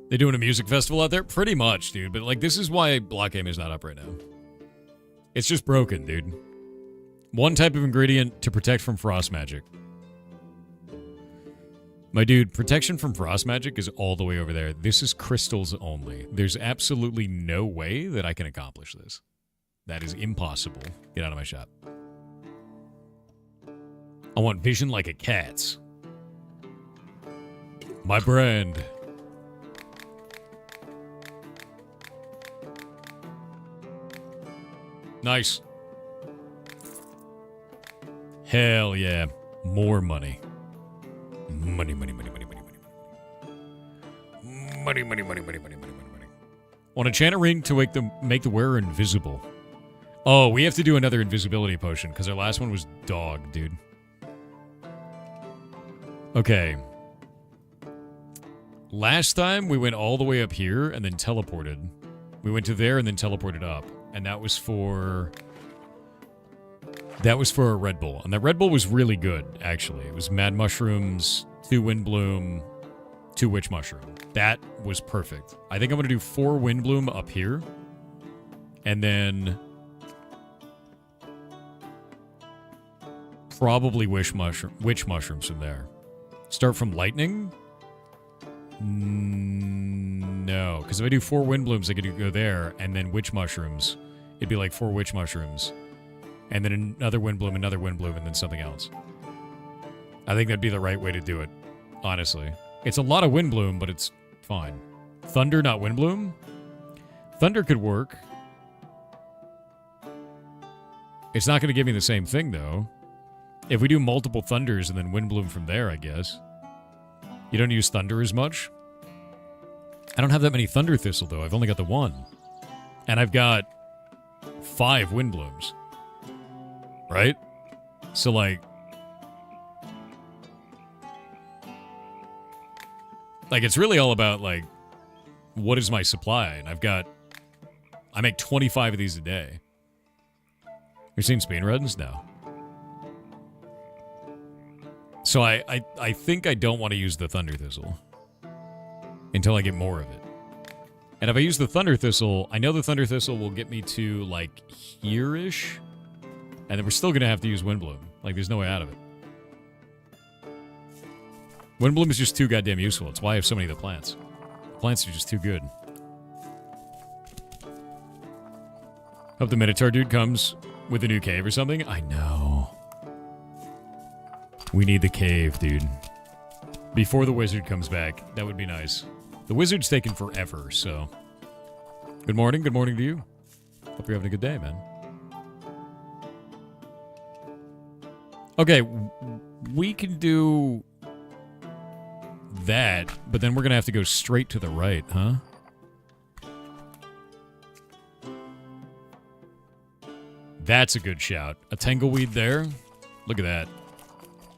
They doing a music festival out there? Pretty much, dude. But like, this is why Block Game is not up right now. It's just broken, dude. One type of ingredient to protect from frost magic. My dude, protection from frost magic is all the way over there. This is crystals only. There's absolutely no way that I can accomplish this. That is impossible. Get out of my shop. I want vision like a cat's. My brand. Nice. Hell yeah. More money. Money, money, money, money, money, money. Money, money, money, money, money, money, money, money. Want to chant a ring to make the wearer invisible. Oh, we have to do another invisibility potion, because our last one was dog, dude. Okay. Last time, we went all the way up here and then teleported. We went to there and then teleported up. And that was for... That was for a Red Bull. And that Red Bull was really good, actually. It was Mad Mushrooms, 2 Windbloom, 2 Witch Mushroom. That was perfect. I think I'm going to do 4 Windbloom up here. And then... probably Witch Mushrooms from there. Start from Lightning? No. Because if I do 4 Windblooms, I get to go there. And then Witch Mushrooms. It'd be like 4 Witch Mushrooms. And then another Windbloom, and then something else. I think that'd be the right way to do it, honestly. It's a lot of Windbloom, but it's fine. Thunder, not Windbloom? Thunder could work. It's not going to give me the same thing, though. If we do multiple Thunders and then Windbloom from there, I guess. You don't use Thunder as much? I don't have that many Thunder Thistle, though. I've only got the 1. And I've got 5 Windblooms. Right? So, like... Like, it's really all about, like, what is my supply? And I've got... I make 25 of these a day. You're seeing speedruns? No. So I think I don't want to use the Thunder Thistle. Until I get more of it. And if I use the Thunder Thistle, I know the Thunder Thistle will get me to, like, here-ish. And then we're still going to have to use Windbloom. Like, there's no way out of it. Windbloom is just too goddamn useful. It's why I have so many of the plants. The plants are just too good. Hope the Minotaur dude comes with a new cave or something. I know. We need the cave, dude. Before the wizard comes back. That would be nice. The wizard's taking forever, so... Good morning to you. Hope you're having a good day, man. Okay, we can do... that, but then we're gonna have to go straight to the right, huh? That's a good shout. A tangleweed there. Look at that.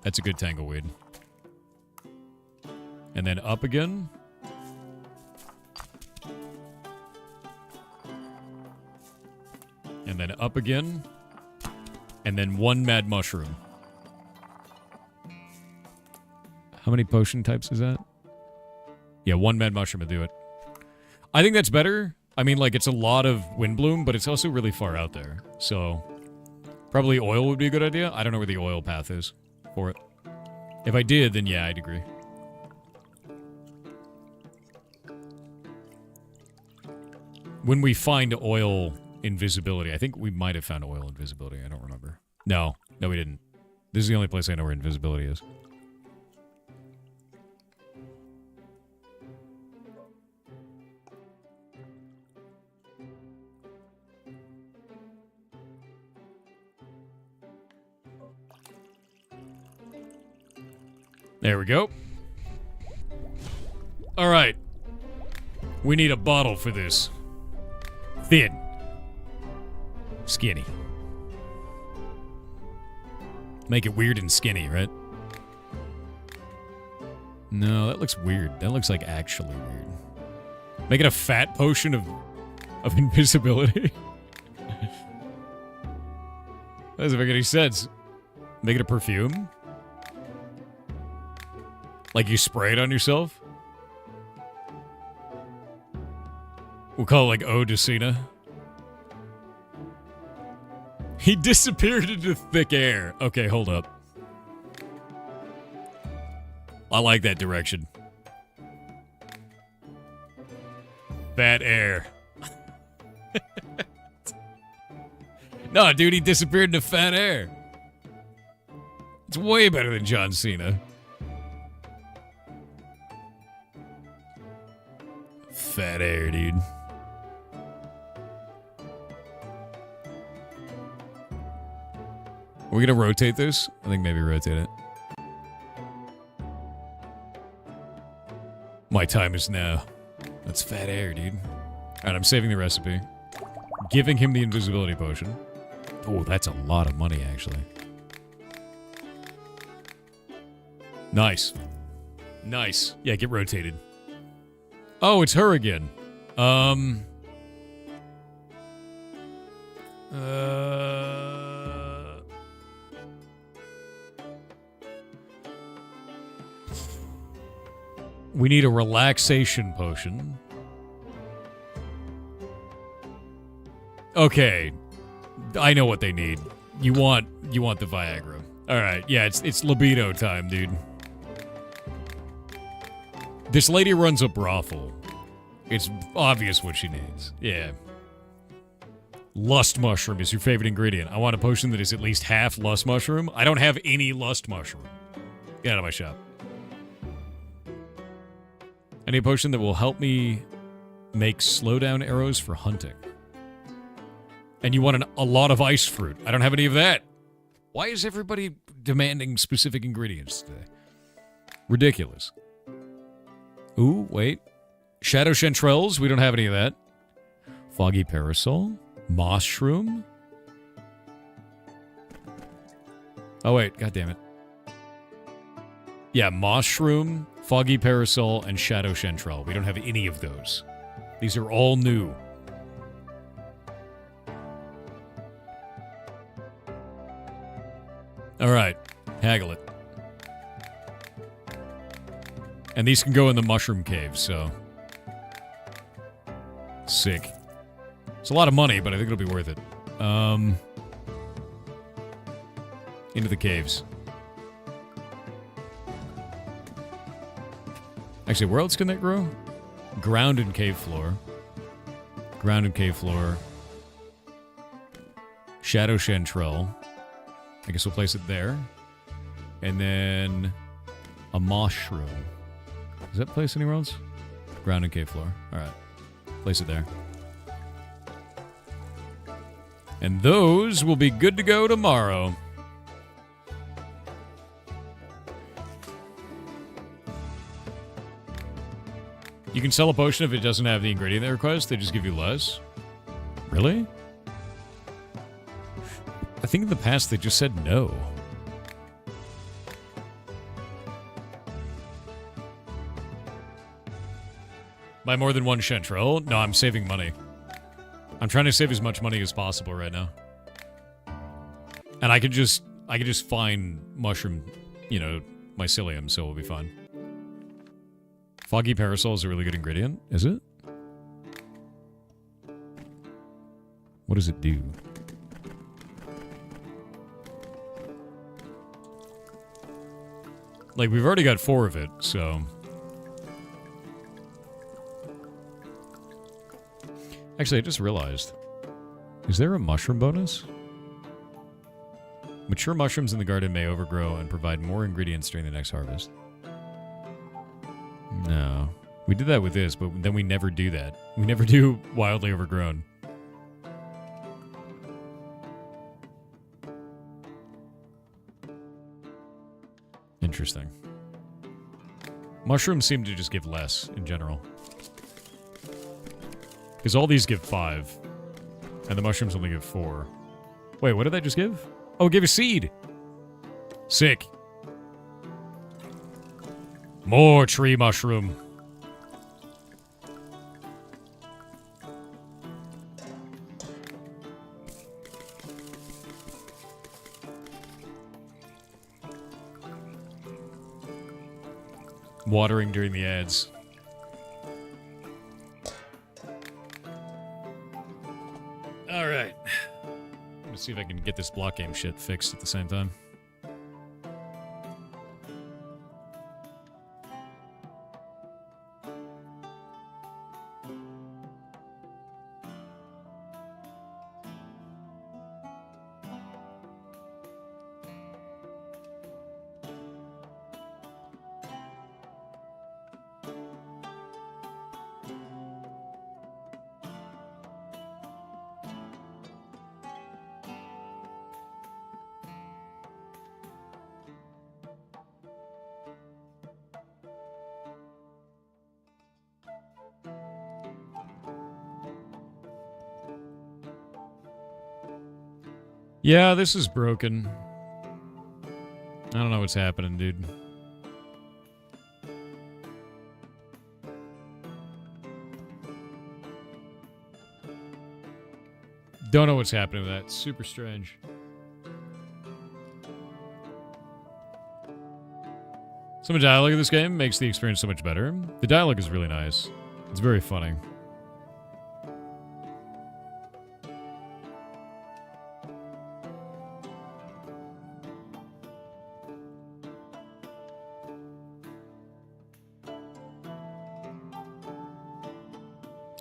That's a good tangleweed. And then up again. And then up again. And then one mad mushroom. How many potion types is that? Yeah, one mad mushroom to do it. I think that's better. I mean, like, it's a lot of Windbloom, but it's also really far out there. So, probably oil would be a good idea. I don't know where the oil path is for it. If I did, then yeah, I'd agree. When we find oil invisibility, I think we might have found oil invisibility. I don't remember. No, we didn't. This is the only place I know where invisibility is. There we go. All right. We need a bottle for this. Thin. Skinny. Make it weird and skinny, right? No, that looks weird. That looks like actually weird. Make it a fat potion of invisibility. That doesn't make any sense. Make it a perfume? Like you spray it on yourself? We'll call it like Eau de Cena. He disappeared into thick air. Okay, hold up. I like that direction. Fat air. No, dude, he disappeared into fat air. It's way better than John Cena. Fat air, dude. Are we gonna rotate this? I think maybe rotate it. My time is now. That's fat air, dude. Alright, I'm saving the recipe. Giving him the invisibility potion. Oh, that's a lot of money, actually. Nice. Nice. Yeah, get rotated. Oh, it's her again. We need a relaxation potion. Okay. I know what they need. You want the Viagra. Alright, yeah, it's libido time, dude. This lady runs a brothel. It's obvious what she needs. Yeah. Lust mushroom is your favorite ingredient. I want a potion that is at least half lust mushroom. I don't have any lust mushroom. Get out of my shop. I need a potion that will help me make slowdown arrows for hunting. And you want a lot of ice fruit. I don't have any of that. Why is everybody demanding specific ingredients today? Ridiculous. Ooh, wait. Shadow chanterelles, we don't have any of that. Foggy parasol. Moss shroom. Oh, wait, god damn it. Yeah, moss shroom, foggy parasol, and shadow chanterelle. We don't have any of those. These are all new. Alright, haggle it. And these can go in the mushroom cave, so... Sick. It's a lot of money, but I think it'll be worth it. Into the caves. Actually, where else can that grow? Ground and cave floor. Ground and cave floor. Shadow chanterelle. I guess we'll place it there. And then... A mushroom. Is that placed anywhere else? Ground and cave floor. Alright. Place it there. And those will be good to go tomorrow. You can sell a potion if it doesn't have the ingredient they request. They just give you less. Really? I think in the past they just said no. Buy more than one chanterelle? No, I'm saving money. I'm trying to save as much money as possible right now. And I could just find mushroom, mycelium, so we'll be fine. Foggy parasol is a really good ingredient, is it? What does it do? Like, we've already got 4 of it, so... Actually, I just realized. Is there a mushroom bonus? Mature mushrooms in the garden may overgrow and provide more ingredients during the next harvest. No. We did that with this, but then we never do that. We never do wildly overgrown. Interesting. Mushrooms seem to just give less in general. Because all these give 5. And the mushrooms only give 4. Wait, what did that just give? Oh, it gave a seed! Sick. More tree mushroom. Watering during the ads. Alright. Let's see if I can get this block game shit fixed at the same time. Yeah, this is broken. I don't know what's happening, dude. Don't know what's happening with that. Super strange. Some of the dialogue of this game makes the experience so much better. The dialogue is really nice. It's very funny.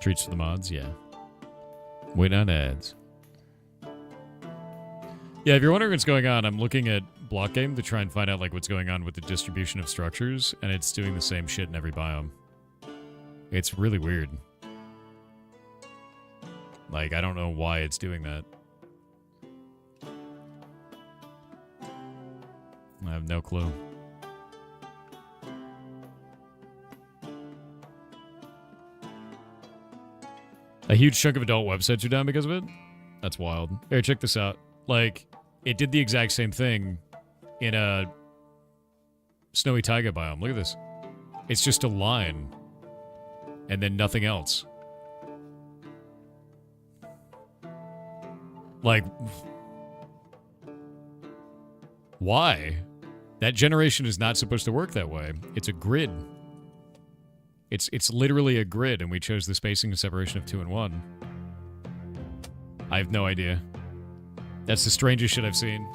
Treats for the mods, yeah. Wait on ads. Yeah, if you're wondering what's going on, I'm looking at Block Game to try and find out like what's going on with the distribution of structures, and it's doing the same shit in every biome. It's really weird. Like, I don't know why it's doing that. I have no clue. A huge chunk of adult websites are down because of it? That's wild. Here, check this out. Like, it did the exact same thing in a snowy taiga biome. Look at this. It's just a line. And then nothing else. Like, why? That generation is not supposed to work that way. It's a grid. It's literally a grid, and we chose the spacing and separation of 2 and 1. I have no idea. That's the strangest shit I've seen.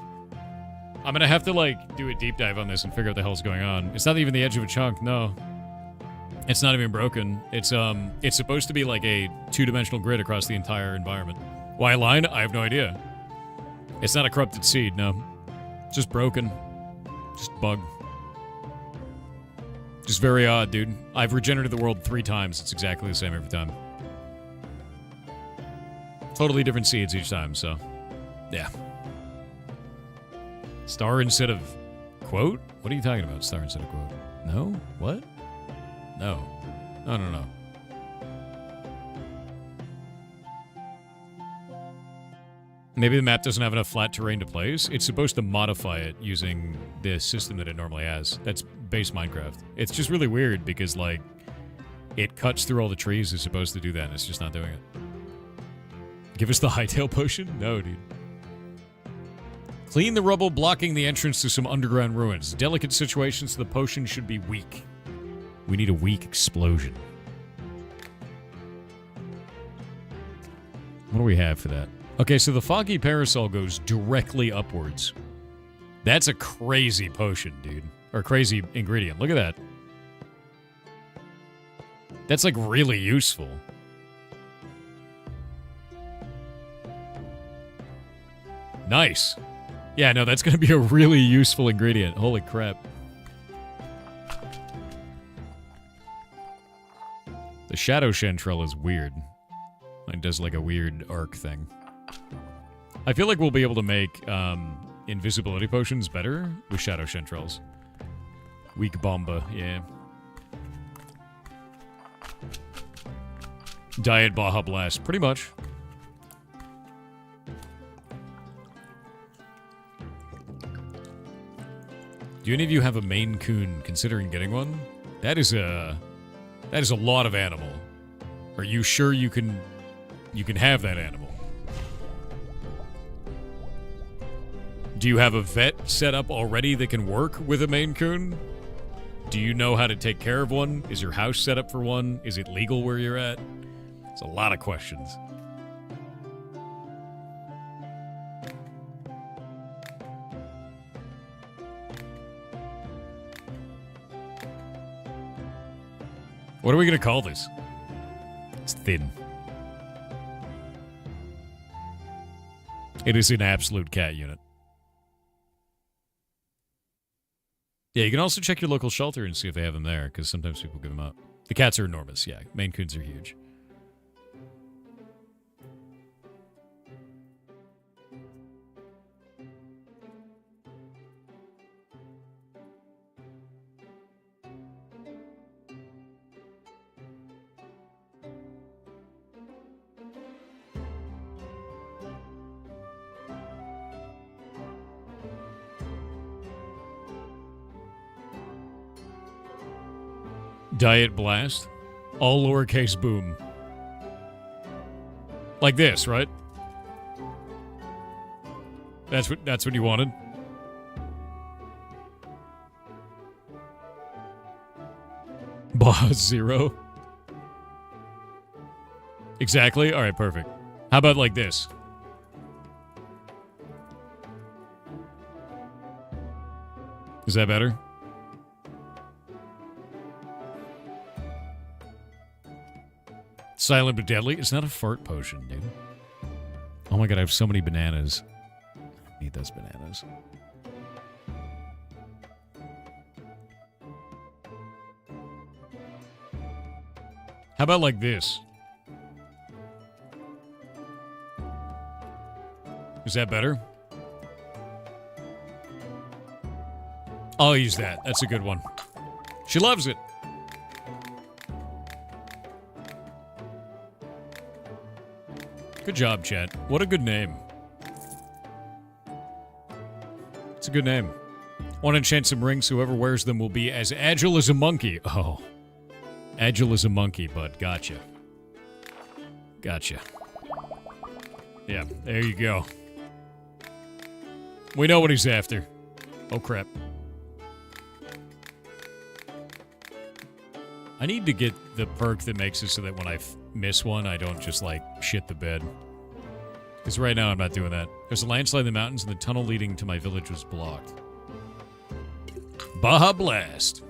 I'm gonna have to, like, do a deep dive on this and figure out what the hell's going on. It's not even the edge of a chunk, no. It's not even broken. It's supposed to be like a 2-dimensional grid across the entire environment. Why a line? I have no idea. It's not a corrupted seed, no. It's just broken. Just bug. Just very odd, dude. I've regenerated the world 3 times. It's exactly the same every time. Totally different seeds each time, so... yeah. Star instead of... quote? What are you talking about, star instead of quote? No? What? No. No. Maybe the map doesn't have enough flat terrain to place. It's supposed to modify it using the system that it normally has. That's base Minecraft. It's just really weird because, like, it cuts through all the trees. It's supposed to do that, and it's just not doing it. Give us the Hytale potion? No, dude. Clean the rubble blocking the entrance to some underground ruins. Delicate situations, so the potion should be weak. We need a weak explosion. What do we have for that? Okay, so the foggy parasol goes directly upwards. That's a crazy potion, dude. Or crazy ingredient. Look at that. That's, like, really useful. Nice. Yeah, no, that's going to be a really useful ingredient. Holy crap. The Shadow Chanterelle is weird. It does, like, a weird arc thing. I feel like we'll be able to make invisibility potions better with Shadow Chanterelles. Weak Bomba, yeah. Diet Baja Blast, pretty much. Do any of you have a Maine Coon considering getting one? That is a lot of animal. Are you sure you can have that animal? Do you have a vet set up already that can work with a Maine Coon? Do you know how to take care of one? Is your house set up for one? Is it legal where you're at? It's a lot of questions. What are we going to call this? It's thin. It is an absolute cat unit. Yeah, you can also check your local shelter and see if they have them there, because sometimes people give them up. The cats are enormous, yeah. Maine Coons are huge. Diet Blast. All lowercase boom. Like this, right? That's what you wanted? Boss 0. Exactly? Alright, perfect. How about like this? Is that better? Silent but deadly. It's not a fart potion, dude. Oh my god, I have so many bananas. I need those bananas. How about like this? Is that better? I'll use that. That's a good one. She loves it. Good job, chat. What a good name. It's a good name. Want to enchant some rings? Whoever wears them will be as agile as a monkey. Oh. Agile as a monkey, bud. Gotcha. Gotcha. Yeah, there you go. We know what he's after. Oh, crap. I need to get the perk that makes it so that when I miss one, I don't just, like, shit the bed. Because right now I'm not doing that. There's a landslide in the mountains and the tunnel leading to my village was blocked. Baja Blast.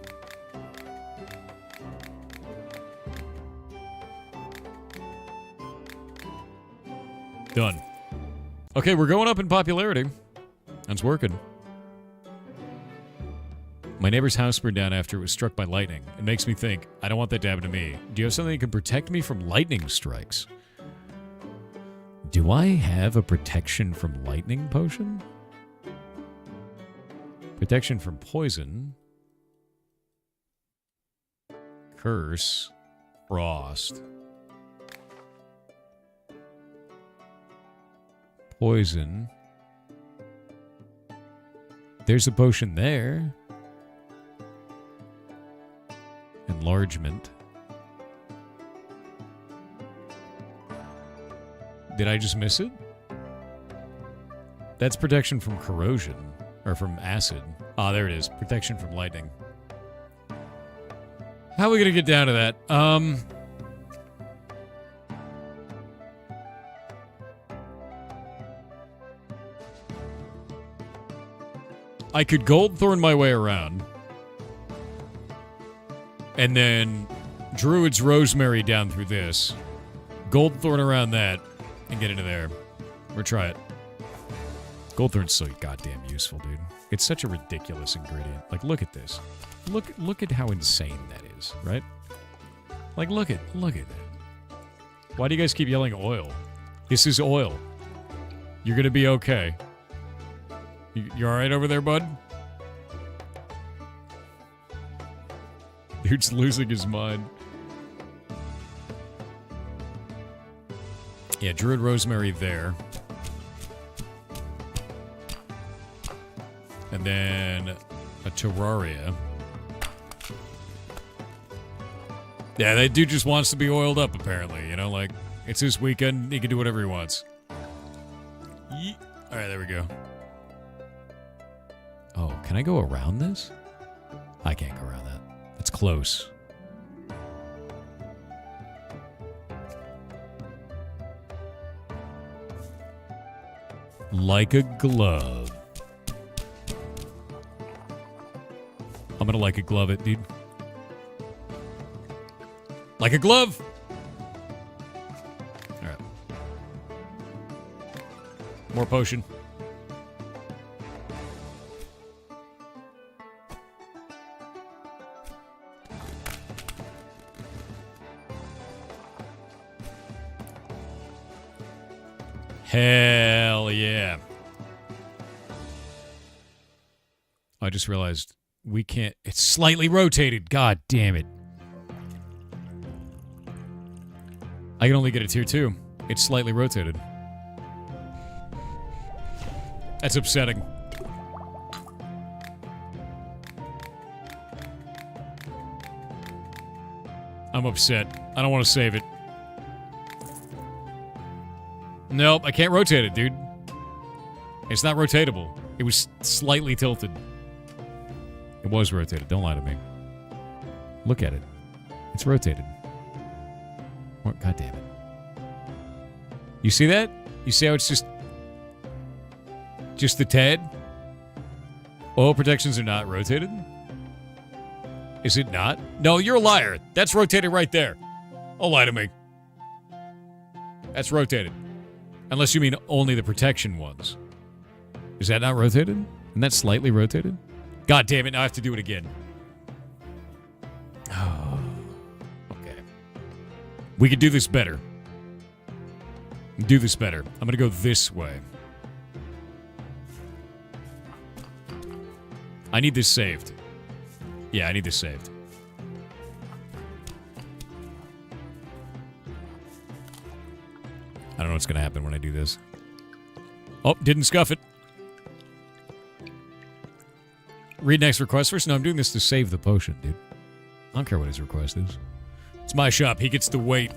Done. Okay, we're going up in popularity. That's working. My neighbor's house burned down after it was struck by lightning. It makes me think, I don't want that to happen to me. Do you have something that can protect me from lightning strikes? Do I have a protection from lightning potion? Protection from poison. Curse. Frost. Poison. There's a potion there. Enlargement. Did I just miss it? That's protection from corrosion. Or from acid. Ah, there it is. Protection from lightning. How are we going to get down to that? I could Goldthorn my way around. And then Druid's Rosemary down through this. Goldthorn around that. And get into there. Or try it. Goldthorn's so goddamn useful, dude. It's such a ridiculous ingredient. Like, look at this. Look at how insane that is, right? Like, look at that. Why do you guys keep yelling oil? This is oil. You're gonna be okay. You alright over there, bud? Dude's losing his mind. Yeah, Druid Rosemary there. And then a Terraria. Yeah, that dude just wants to be oiled up, apparently. You know, like, it's his weekend. He can do whatever he wants. Yeet. All right, there we go. Oh, can I go around this? I can't go around that. It's close. Like a glove. I'm gonna like a glove it, dude. Like a glove! Alright. More potion. Hell yeah. I just realized we can't... It's slightly rotated. God damn it. I can only get a tier 2. It's slightly rotated. That's upsetting. I'm upset. I don't want to save it. Nope, I can't rotate it, dude. It's not rotatable. It was slightly tilted. It was rotated. Don't lie to me. Look at it. It's rotated. What? God damn it. You see that? You see how it's just the tad? Oil protections are not rotated? Is it not? No, you're a liar. That's rotated right there. Don't lie to me. That's rotated. Unless you mean only the protection ones. Is that not rotated? Isn't that slightly rotated? God damn it, now I have to do it again. Oh, okay. We could do this better. Do this better. I'm gonna go this way. I need this saved. Yeah, I need this saved. I don't know what's going to happen when I do this. Oh, didn't scuff it. Read next request first. No, I'm doing this to save the potion, dude. I don't care what his request is. It's my shop. He gets to wait.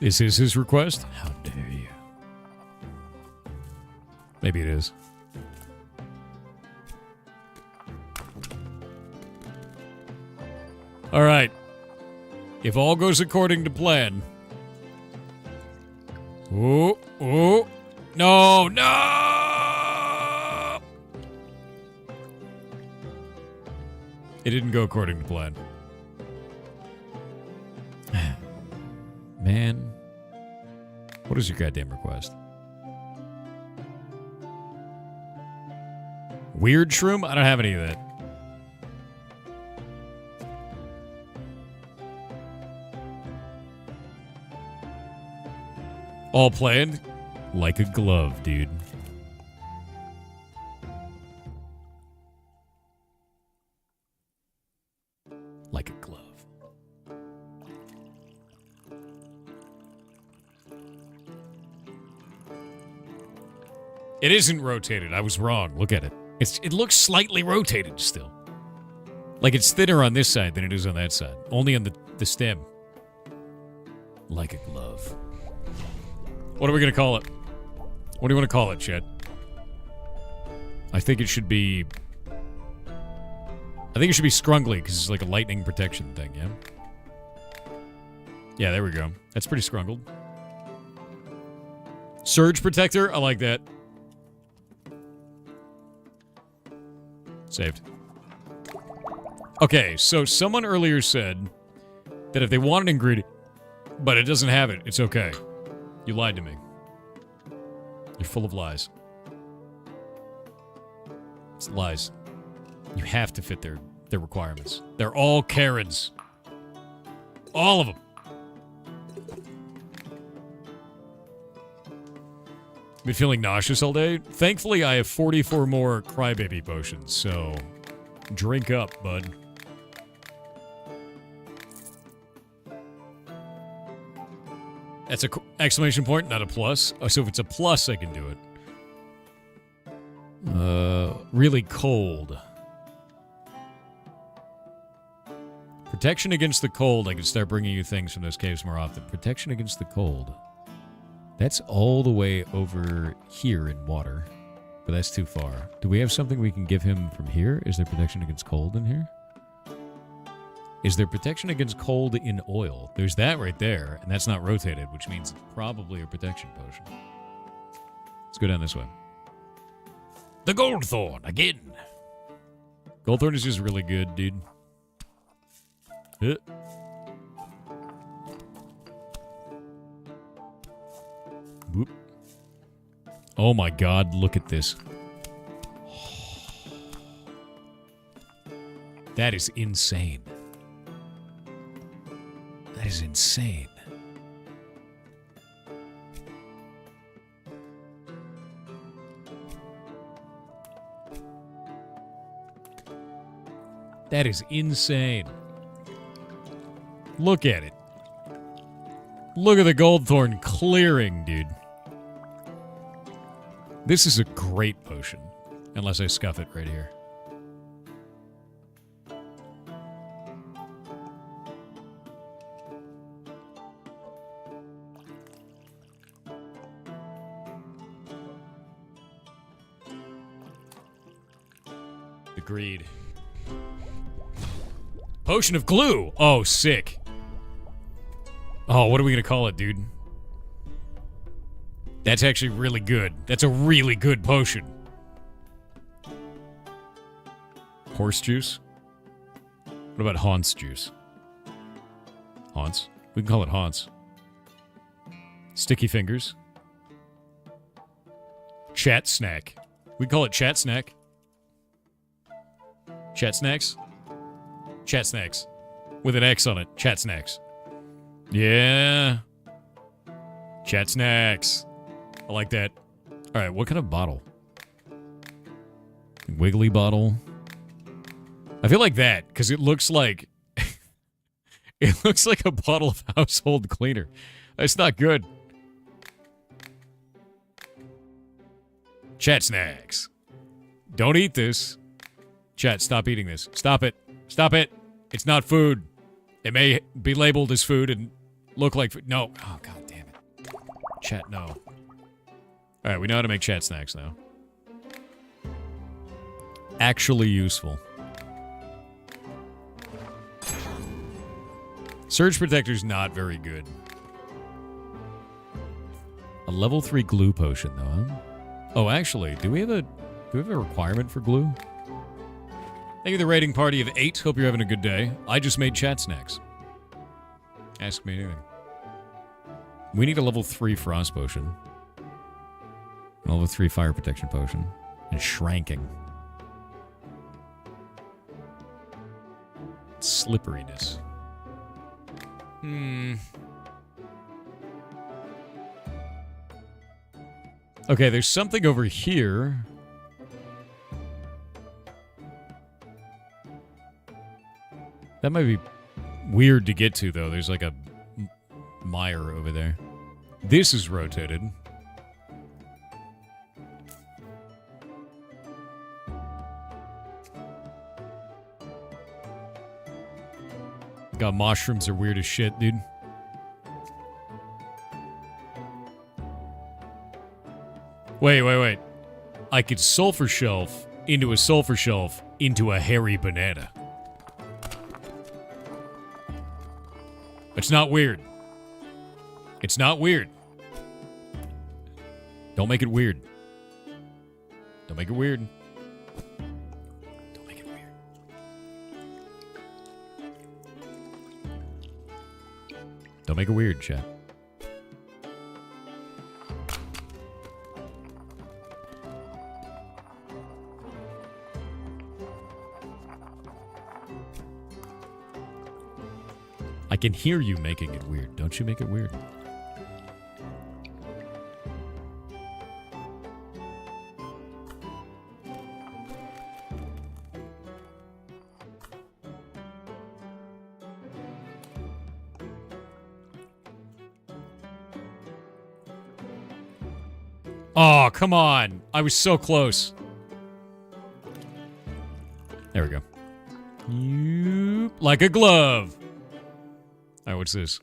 Is this his request? How dare you? Maybe it is. All right. If all goes according to plan, Oh, oh. No, no! It didn't go according to plan. Man. What is your goddamn request? Weird shroom? I don't have any of that. All planned? Like a glove, dude. Like a glove. It isn't rotated. I was wrong. Look at it. It looks slightly rotated still. Like it's thinner on this side than it is on that side. Only on the stem. Like a glove. What are we going to call it? What do you want to call it, Chet? I think it should be... scrungly, because it's like a lightning protection thing, yeah? Yeah, there we go. That's pretty scrungled. Surge protector? I like that. Saved. Okay, so someone earlier said that if they want an ingredient, but it doesn't have it, it's okay. You lied to me. You're full of lies. It's lies. You have to fit their requirements. They're all Karens. All of them. Been feeling nauseous all day? Thankfully, I have 44 more crybaby potions, so drink up, bud. That's a exclamation point, not a plus. Oh, so if it's a plus, I can do it. Really cold. Protection against the cold. I can start bringing you things from those caves more often. Protection against the cold. That's all the way over here in water. But that's too far. Do we have something we can give him from here? Is there protection against cold in here? Is there protection against cold in oil? There's that right there, and that's not rotated, which means it's probably a protection potion. Let's go down this way. The Goldthorn, again. Goldthorn is just really good, dude. Whoop. Oh my god, look at this. That is insane. That is insane. That is insane. Look at it. Look at the Goldthorn clearing, dude. This is a great potion. Unless I scuff it right here. Agreed. Potion of glue! Oh, sick. Oh, what are we gonna call it, dude? That's actually really good. That's a really good potion. Horse juice? What about Haunts juice? Haunts? We can call it Haunts. Sticky fingers. Chat snack. We call it chat snack. Chat snacks? Chat snacks. With an X on it. Chat snacks. Yeah. Chat snacks. I like that. Alright, what kind of bottle? Wiggly bottle. I feel like that, because it looks like... it looks like a bottle of household cleaner. That's not good. Chat snacks. Don't eat this. Chat, stop eating this. Stop it. Stop it. It's not food. It may be labeled as food and look like food. No. Oh, god damn it. Chat, no. Alright, we know how to make chat snacks now. Actually useful. Surge Protector's not very good. A level 3 glue potion, though, huh? Oh, actually, do we have a requirement for glue? Thank you, the rating party of 8. Hope you're having a good day. I just made chat snacks. Ask me anything. We need a level 3 frost potion. A level 3 fire protection potion. And shranking. Slipperiness. Okay, there's something over here. That might be weird to get to, though. There's like a mire over there. This is rotated. God, mushrooms are weird as shit, dude. Wait. I could sulfur shelf into a sulfur shelf into a hairy banana. It's not weird. It's not weird. Don't make it weird. Don't make it weird. Don't make it weird. Don't make it weird, chat. I can hear you making it weird. Don't you make it weird. Oh, come on. I was so close. There we go. Like a glove. All right, what's this?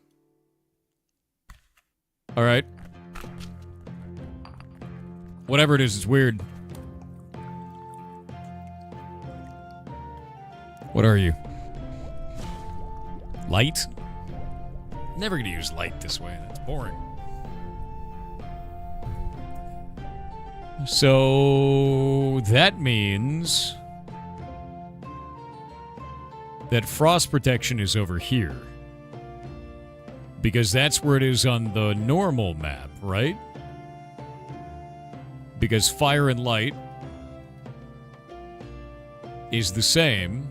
All right. Whatever it is, it's weird. What are you? Light? Never gonna use light this way. That's boring. So that means that frost protection is over here. Because that's where it is on the normal map, right? Because fire and light is the same.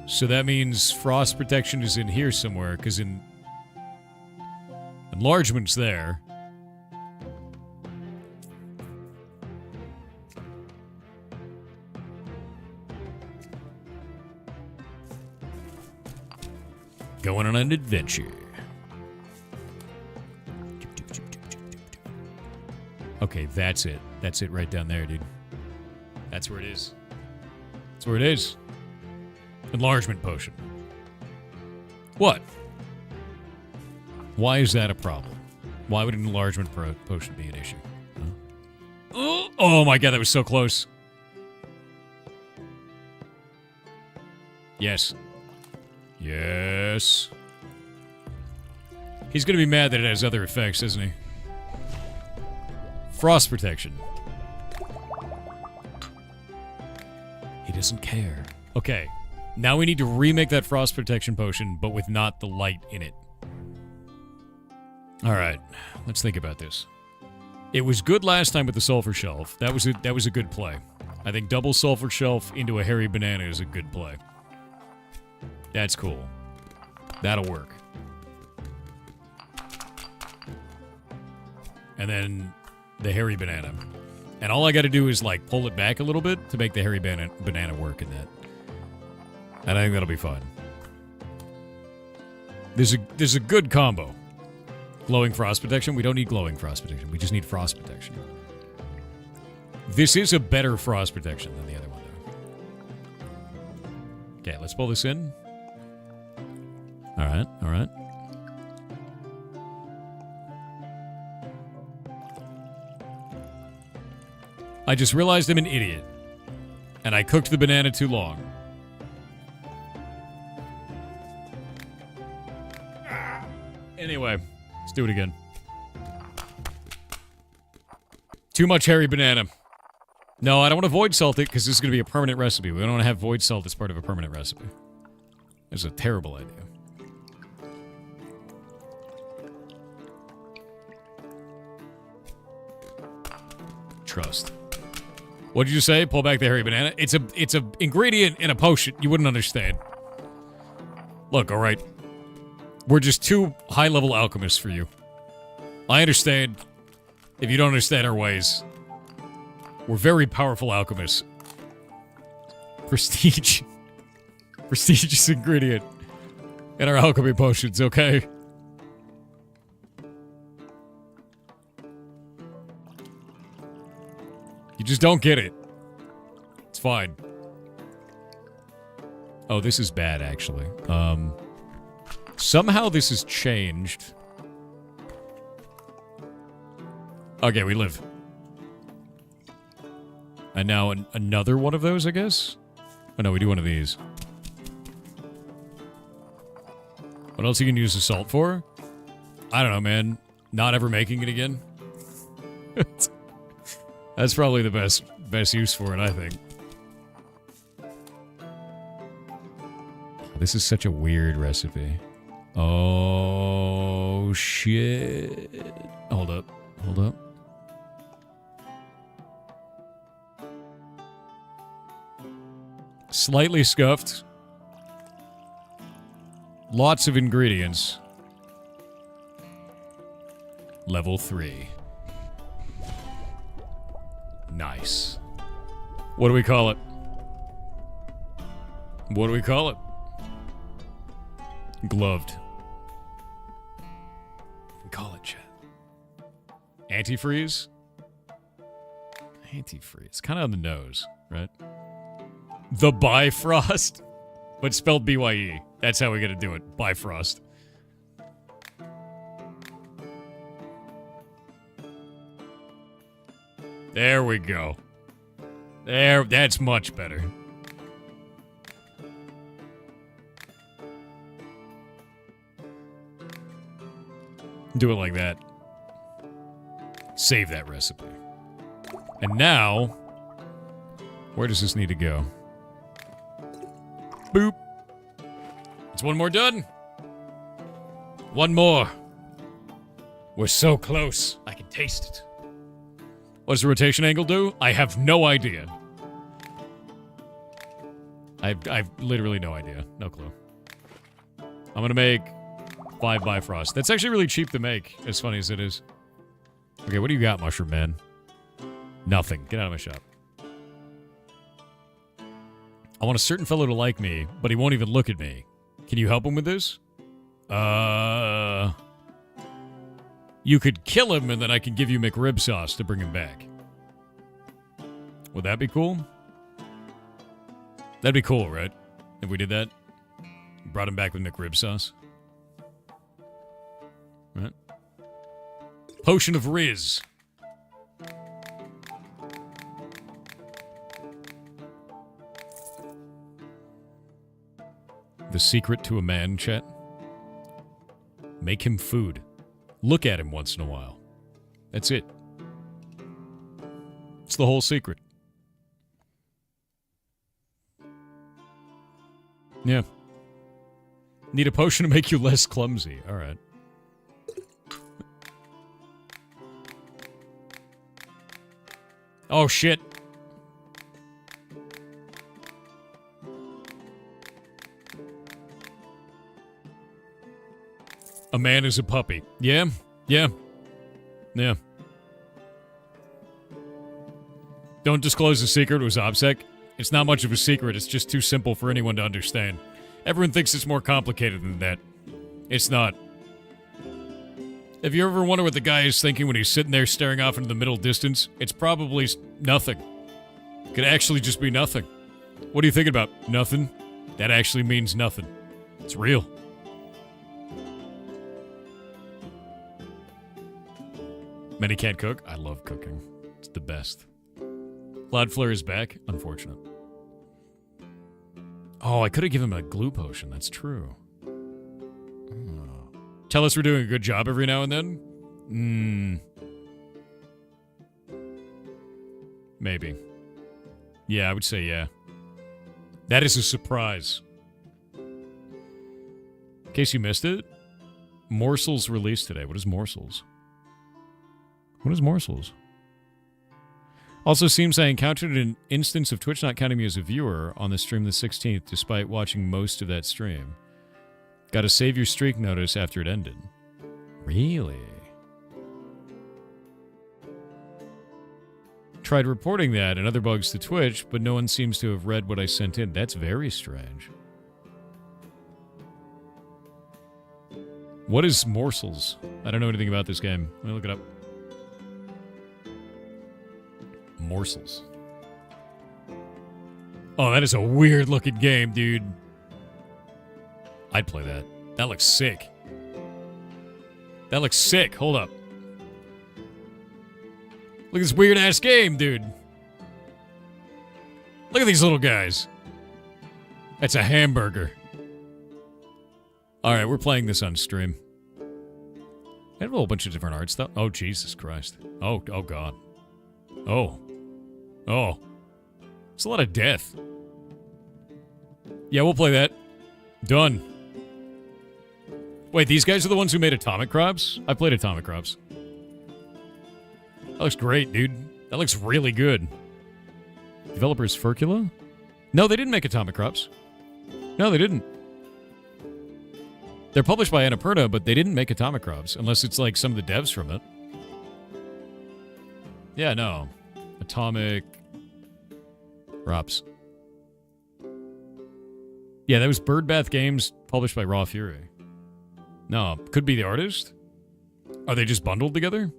So that means frost protection is in here somewhere, because enlargement's there. Going on an adventure. Okay, that's it. That's it right down there, dude. That's where it is. That's where it is. Enlargement potion. What? Why is that a problem? Why would an enlargement potion be an issue? Huh? Oh my god, that was so close. Yes. Yes. He's gonna be mad that it has other effects, isn't he? Frost protection. He doesn't care. Okay. Now we need to remake that frost protection potion, but with not the light in it. Alright. Let's think about this. It was good last time with the sulfur shelf. That was a good play. I think double sulfur shelf into a hairy banana is a good play. That's cool. That'll work. And then the hairy banana. And all I gotta do is, like, pull it back a little bit to make the hairy banana work in that. And I think that'll be fun. There's a good combo. Glowing frost protection. We don't need glowing frost protection. We just need frost protection. This is a better frost protection than the other one, though. Okay, let's pull this in. Alright, alright. I just realized I'm an idiot. And I cooked the banana too long. Anyway, let's do it again. Too much hairy banana. No, I don't want to void salt it because this is going to be a permanent recipe. We don't want to have void salt as part of a permanent recipe. It's a terrible idea. Trust. What did you say? Pull back the hairy banana? It's a ingredient in a potion. You wouldn't understand. Look, alright. We're just two high-level alchemists for you. I understand if you don't understand our ways. We're very powerful alchemists. Prestige. Prestigious ingredient in our alchemy potions, okay? You just don't get it. It's fine. Oh, this is bad, actually. Somehow this has changed. Okay, we live. And now another one of those, I guess? Oh, no, we do one of these. What else you can use the salt for? I don't know, man. Not ever making it again? That's probably the best use for it, I think. This is such a weird recipe. Oh, shit. Hold up. Hold up. Slightly scuffed. Lots of ingredients. Level 3. Nice. What do we call it? What do we call it? Gloved. We call it, chat. Antifreeze? Antifreeze. Kind of on the nose, right? The Bifrost? But spelled B-Y-E. That's how we gotta do it. Bifrost. There we go. There, that's much better. Do it like that. Save that recipe. And now, where does this need to go? Boop. It's one more done. One more. We're so close. I can taste it. What does the rotation angle do? I have no idea. I've literally no idea. No clue. I'm gonna make 5 Bifrost. That's actually really cheap to make, as funny as it is. Okay, what do you got, Mushroom Man? Nothing. Get out of my shop. I want a certain fellow to like me, but he won't even look at me. Can you help him with this? You could kill him, and then I can give you McRib sauce to bring him back. Would that be cool? That'd be cool, right? If we did that? Brought him back with McRib sauce. Right? Potion of Riz. The secret to a man, chat? Make him food. Look at him once in a while. That's it. It's the whole secret. Yeah. Need a potion to make you less clumsy. Alright. Oh, shit. A man is a puppy. Yeah. Yeah. Yeah. Don't disclose the secret was OBSEC. It's not much of a secret. It's just too simple for anyone to understand. Everyone thinks it's more complicated than that. It's not. If you ever wonder what the guy is thinking when he's sitting there staring off into the middle distance, it's probably nothing. It could actually just be nothing. What are you thinking about? Nothing? That actually means nothing. It's real. Many can't cook? I love cooking. It's the best. Cloudflare is back? Unfortunate. Oh, I could have given him a glue potion. That's true. Oh. Tell us we're doing a good job every now and then? Maybe. Yeah, I would say yeah. That is a surprise. In case you missed it, Morsels released today. What is Morsels? What is Morsels? Also seems I encountered an instance of Twitch not counting me as a viewer on the stream the 16th, despite watching most of that stream. Got a save your streak notice after it ended. Really? Tried reporting that and other bugs to Twitch, but no one seems to have read what I sent in. That's very strange. What is Morsels? I don't know anything about this game. Let me look it up. Morsels. Oh, that is a weird looking game, dude. I'd play that. That looks sick. That looks sick. Hold up. Look at this weird ass game, dude. Look at these little guys. That's a hamburger. Alright, we're playing this on stream. I have a whole bunch of different art stuff. Oh, Jesus Christ. Oh God. Oh. It's a lot of death. Yeah, we'll play that. Done. Wait, these guys are the ones who made Atomic Crops? I played Atomic Crops. That looks great, dude. That looks really good. Developers Furcula? No, they didn't make Atomic Crops. No, they didn't. They're published by Annapurna, but they didn't make Atomic Crops, unless it's like some of the devs from it. Yeah, no. Atomic Crops. Yeah, that was Birdbath Games, published by Raw Fury. No, could be the artist? Are they just bundled together?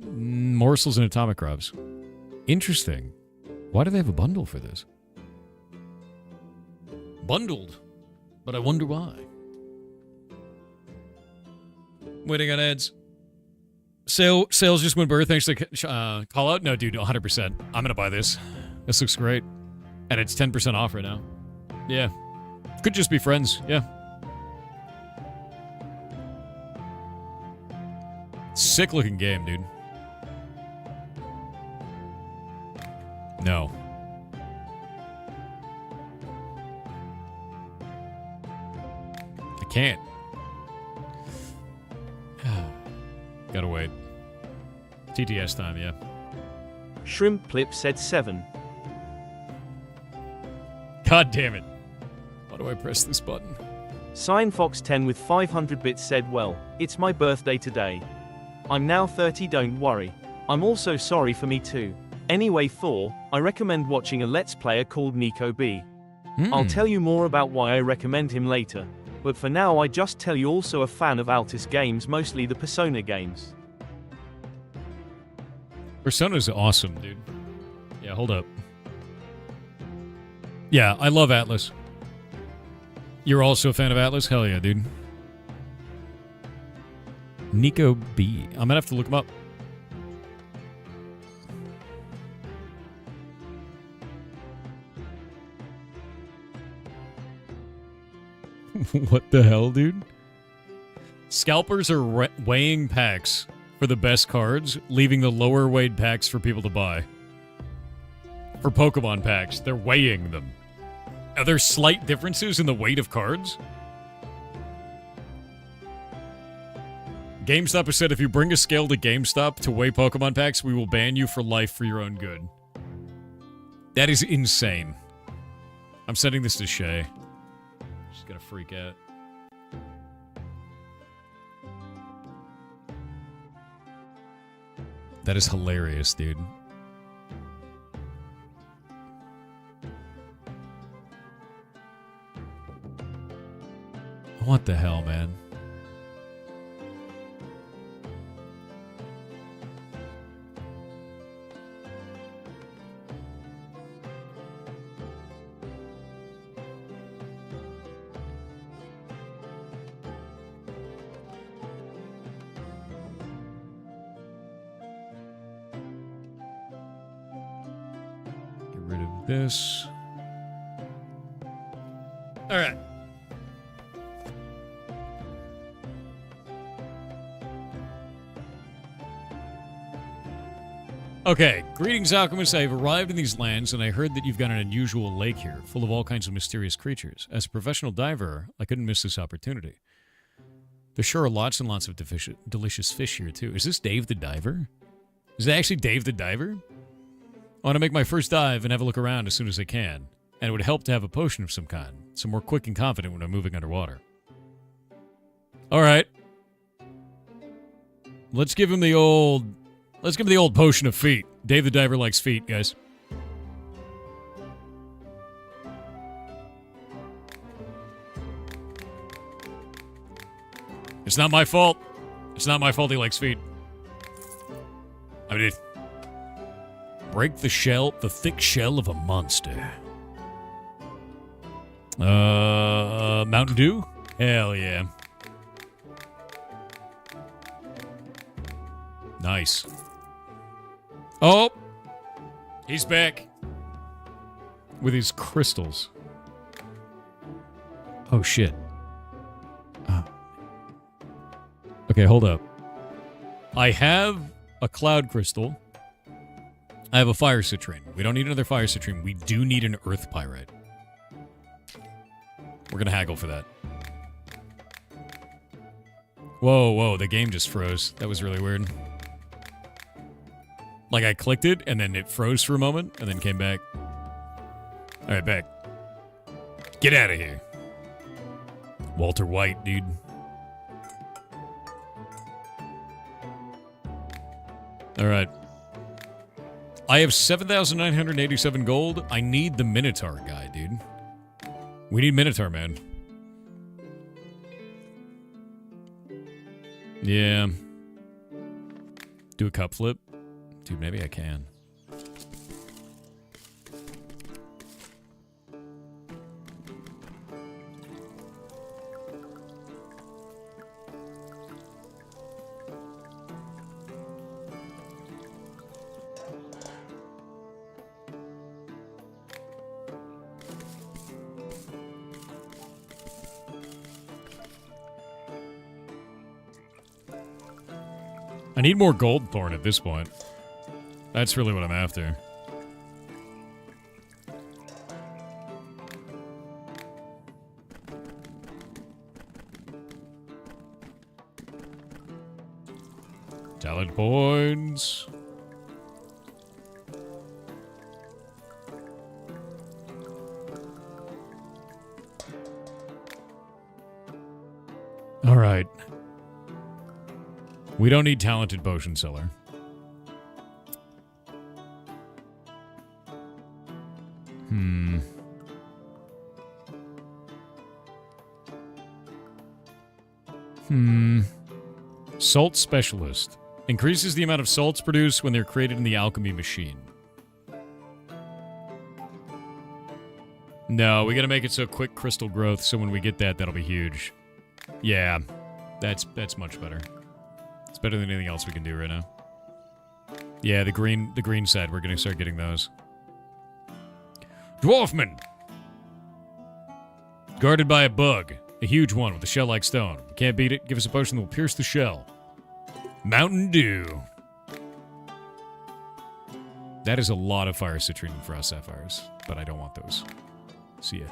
Morsels and Atomic Crops. Interesting. Why do they have a bundle for this? Bundled. But I wonder why. Waiting on ads. Sales just went birth thanks to call out? No, dude, 100%. I'm going to buy this. This looks great. And it's 10% off right now. Yeah. Could just be friends. Yeah. Sick looking game, dude. No. I can't. Gotta wait. TTS time, yeah. Shrimp Plip said 7. God damn it. Why do I press this button? Sign Fox 10 with 500 bits said, well, it's my birthday today. I'm now 30, don't worry. I'm also sorry for me too. Anyway, Thor, I recommend watching a Let's Player called Nico B. I'll tell you more about why I recommend him later. But for now I just tell you also a fan of Altus games, mostly the Persona games. Persona's awesome, dude. Yeah, hold up. Yeah, I love Atlas. You're also a fan of Atlas? Hell yeah, dude. Nico B. I'm gonna have to look him up. What the hell, dude? Scalpers are weighing packs for the best cards, leaving the lower weighed packs for people to buy. For Pokemon packs, they're weighing them. Are there slight differences in the weight of cards? GameStop has said if you bring a scale to GameStop to weigh Pokemon packs, we will ban you for life for your own good. That is insane. I'm sending this to Shay. She's gonna freak out. That is hilarious, dude. What the hell, man? Get rid of this. All right. Okay, greetings, Alchemist. I have arrived in these lands, and I heard that you've got an unusual lake here, full of all kinds of mysterious creatures. As a professional diver, I couldn't miss this opportunity. There sure are lots and lots of delicious fish here, too. Is this Dave the Diver? Is it actually Dave the Diver? I want to make my first dive and have a look around as soon as I can, and it would help to have a potion of some kind, so I'm more quick and confident when I'm moving underwater. All right. Let's give him the old potion of feet. Dave the Diver likes feet, guys. It's not my fault. It's not my fault he likes feet. I mean, break the thick shell of a monster. Mountain Dew? Hell yeah. Nice. Oh! He's back. With his crystals. Oh, shit. Oh. Okay, hold up. I have a cloud crystal. I have a fire citrine. We don't need another fire citrine. We do need an earth pyrite. We're gonna haggle for that. Whoa, the game just froze. That was really weird. Like, I clicked it, and then it froze for a moment, and then came back. Alright, back. Get out of here. Walter White, dude. Alright. I have 7,987 gold. I need the Minotaur guy, dude. We need Minotaur, man. Yeah. Do a cup flip. Dude, maybe I can. I need more gold thorn at this point. That's really what I'm after. Talent points. All right. We don't need talented potion seller. Salt specialist. Increases the amount of salts produced when they're created in the alchemy machine. No, we gotta make it so quick crystal growth, so when we get that, that'll be huge. Yeah, that's much better. It's better than anything else we can do right now. Yeah, the green side, we're gonna start getting those. Dwarfman! Guarded by a bug. A huge one with a shell-like stone. You can't beat it, give us a potion that will pierce the shell. Mountain Dew. That is a lot of fire citrine and frost sapphires, but I don't want those. See ya.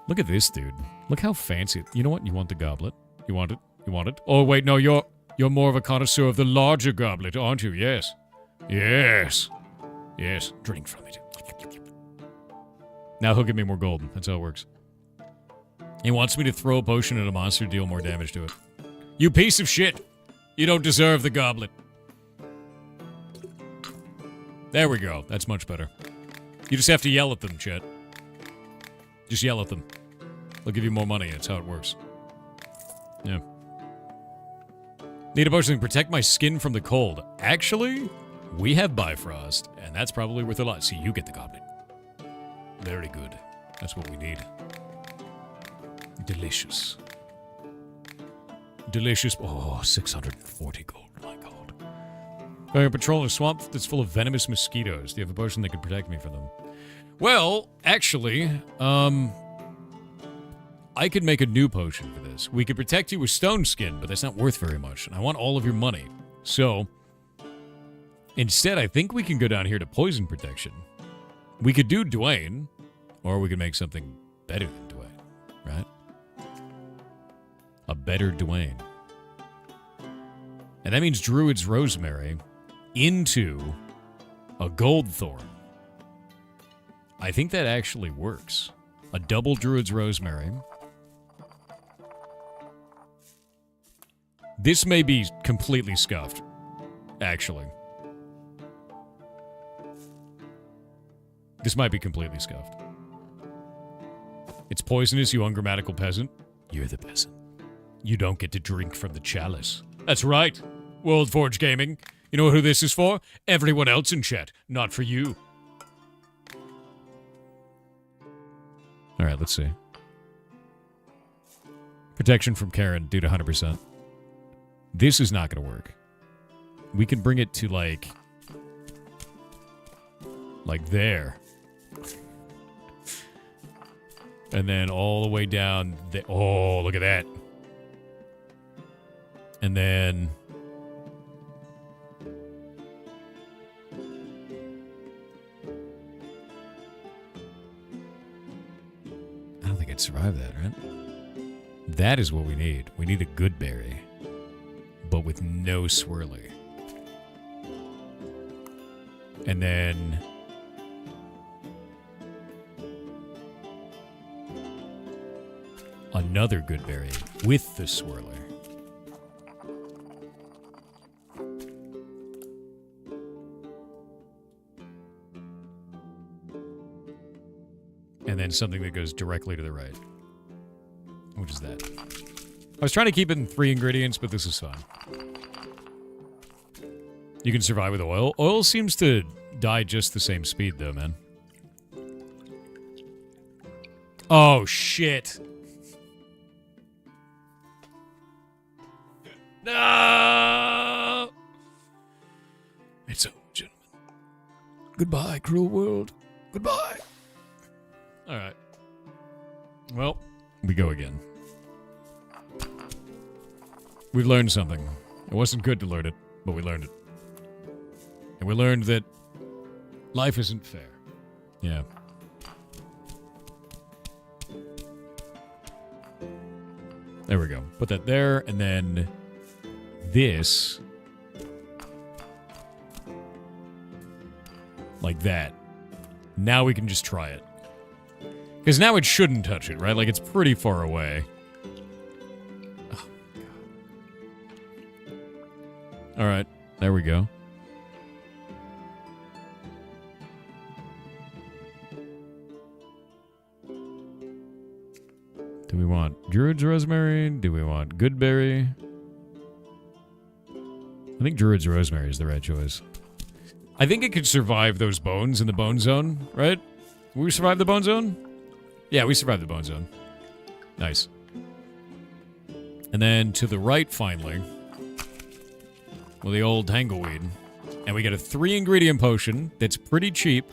Look at this, dude. Look how fancy. You know what? You want the goblet? You want it? You want it? Oh, wait, no, you're more of a connoisseur of the larger goblet, aren't you? Yes. Yes. Yes. Drink from it. Now he'll give me more gold. That's how it works. He wants me to throw a potion at a monster to deal more damage to it. You piece of shit! You don't deserve the goblet. There we go. That's much better. You just have to yell at them, Chet. Just yell at them. They'll give you more money. That's how it works. Yeah. Need a potion to protect my skin from the cold. Actually, we have Bifrost, and that's probably worth a lot. See, you get the goblet. Very good. That's what we need. Delicious. Delicious. Oh, 640 gold. My God. Going to patrol a swamp that's full of venomous mosquitoes. Do you have a potion that can protect me from them? Well, actually, I could make a new potion for this. We could protect you with stone skin, but that's not worth very much. And I want all of your money. So, Instead, I think we can go down here to poison protection. We could do Dwayne, or we could make something better than Dwayne, right? A better Dwayne. And that means Druid's Rosemary into a Gold Thorn. I think that actually works. A double Druid's Rosemary. This may be completely scuffed, actually. This might be completely scuffed. It's poisonous, you ungrammatical peasant. You're the peasant. You don't get to drink from the chalice. That's right, World Forge Gaming. You know who this is for? Everyone else in chat, not for you. All right, let's see. Protection from Karen, dude, 100%. This is not going to work. We can bring it to, like there. And then all the way down. Oh, look at that. And then... I don't think I'd survive that, right? That is what we need. We need a good berry. But with no swirly. And then... another good berry with the swirler. And then something that goes directly to the right. Which is that. I was trying to keep it in 3 ingredients, but this is fine. You can survive with oil. Oil seems to die just the same speed, though, man. Oh, shit. No! It's over, gentlemen. Goodbye, cruel world. Goodbye. All right. Well, we go again. We've learned something. It wasn't good to learn it, but we learned it. And we learned that life isn't fair. Yeah. There we go. Put that there, and then this. Like that. Now we can just try it. Because now it shouldn't touch it, right? Like, it's pretty far away. Oh, God. All right. There we go. Do we want Druid's Rosemary? Do we want Goodberry? I think Druid's Rosemary is the right choice. I think it could survive those bones in the bone zone, right? Will we survive the bone zone? Yeah, we survived the bone zone. Nice. And then to the right, finally, with the old Tangleweed. And we get a 3-ingredient potion that's pretty cheap.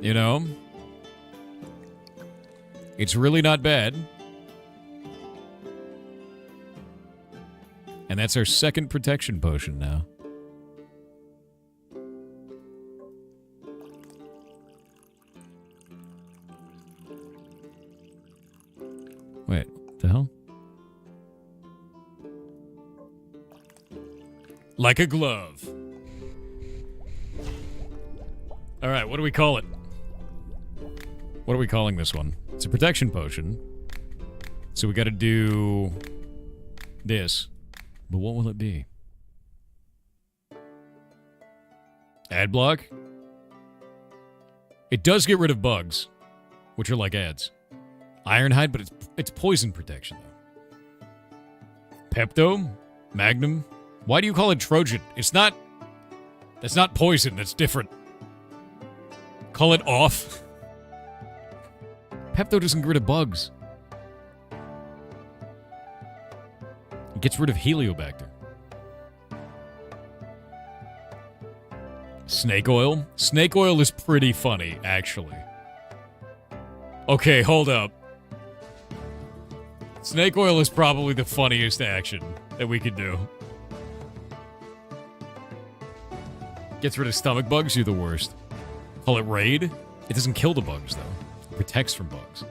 You know? It's really not bad. And that's our second protection potion now. Wait, what the hell? Like a glove. All right, what do we call it? What are we calling this one? It's a protection potion. So we got to do this. But what will it be? Ad block? It does get rid of bugs, which are like ads. Ironhide, but it's poison protection, though. Pepto? Magnum? Why do you call it Trojan? It's not... That's not poison. That's different. Call it off. Pepto doesn't get rid of bugs. It gets rid of Heliobacter. Snake oil? Snake oil is pretty funny, actually. Okay, hold up. Snake oil is probably the funniest action that we could do. Gets rid of stomach bugs, you're the worst. Call it Raid. It doesn't kill the bugs, though. It protects from bugs.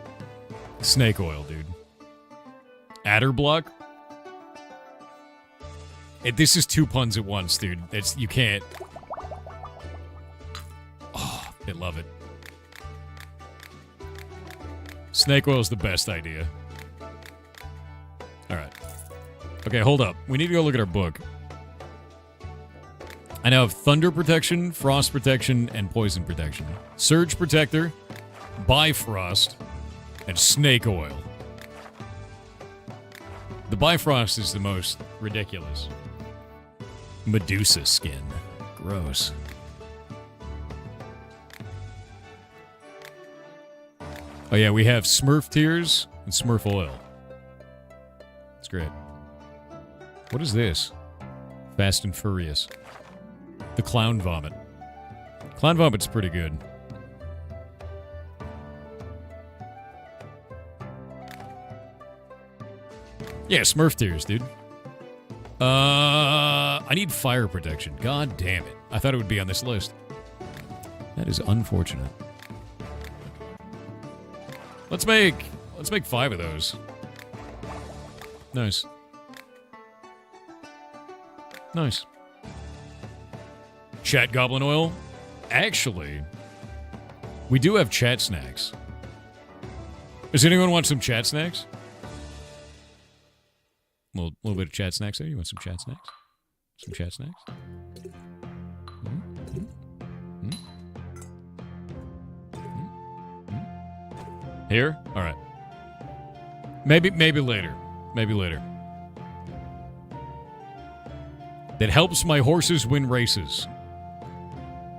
Snake oil, dude. Adder block. This is 2 puns at once, dude. You can't. Oh, they love it. Snake oil is the best idea. All right. Okay, hold up. We need to go look at our book. I now have thunder protection, frost protection, and poison protection. Surge protector, Bifrost, and snake oil. The Bifrost is the most ridiculous. Medusa skin. Gross. Oh yeah, we have Smurf tears and Smurf oil. That's great. What is this? Fast and Furious. The clown vomit. Clown vomit's pretty good. Yeah, Smurf tears, dude. I need fire protection. God damn it. I thought it would be on this list. That is unfortunate. Let's make 5 of those. Nice. Nice. Chat goblin oil? Actually, we do have chat snacks. Does anyone want some chat snacks? A little bit of chat snacks there. You want some chat snacks? Some chat snacks? Here? All right. Maybe later. Maybe later. That helps my horses win races.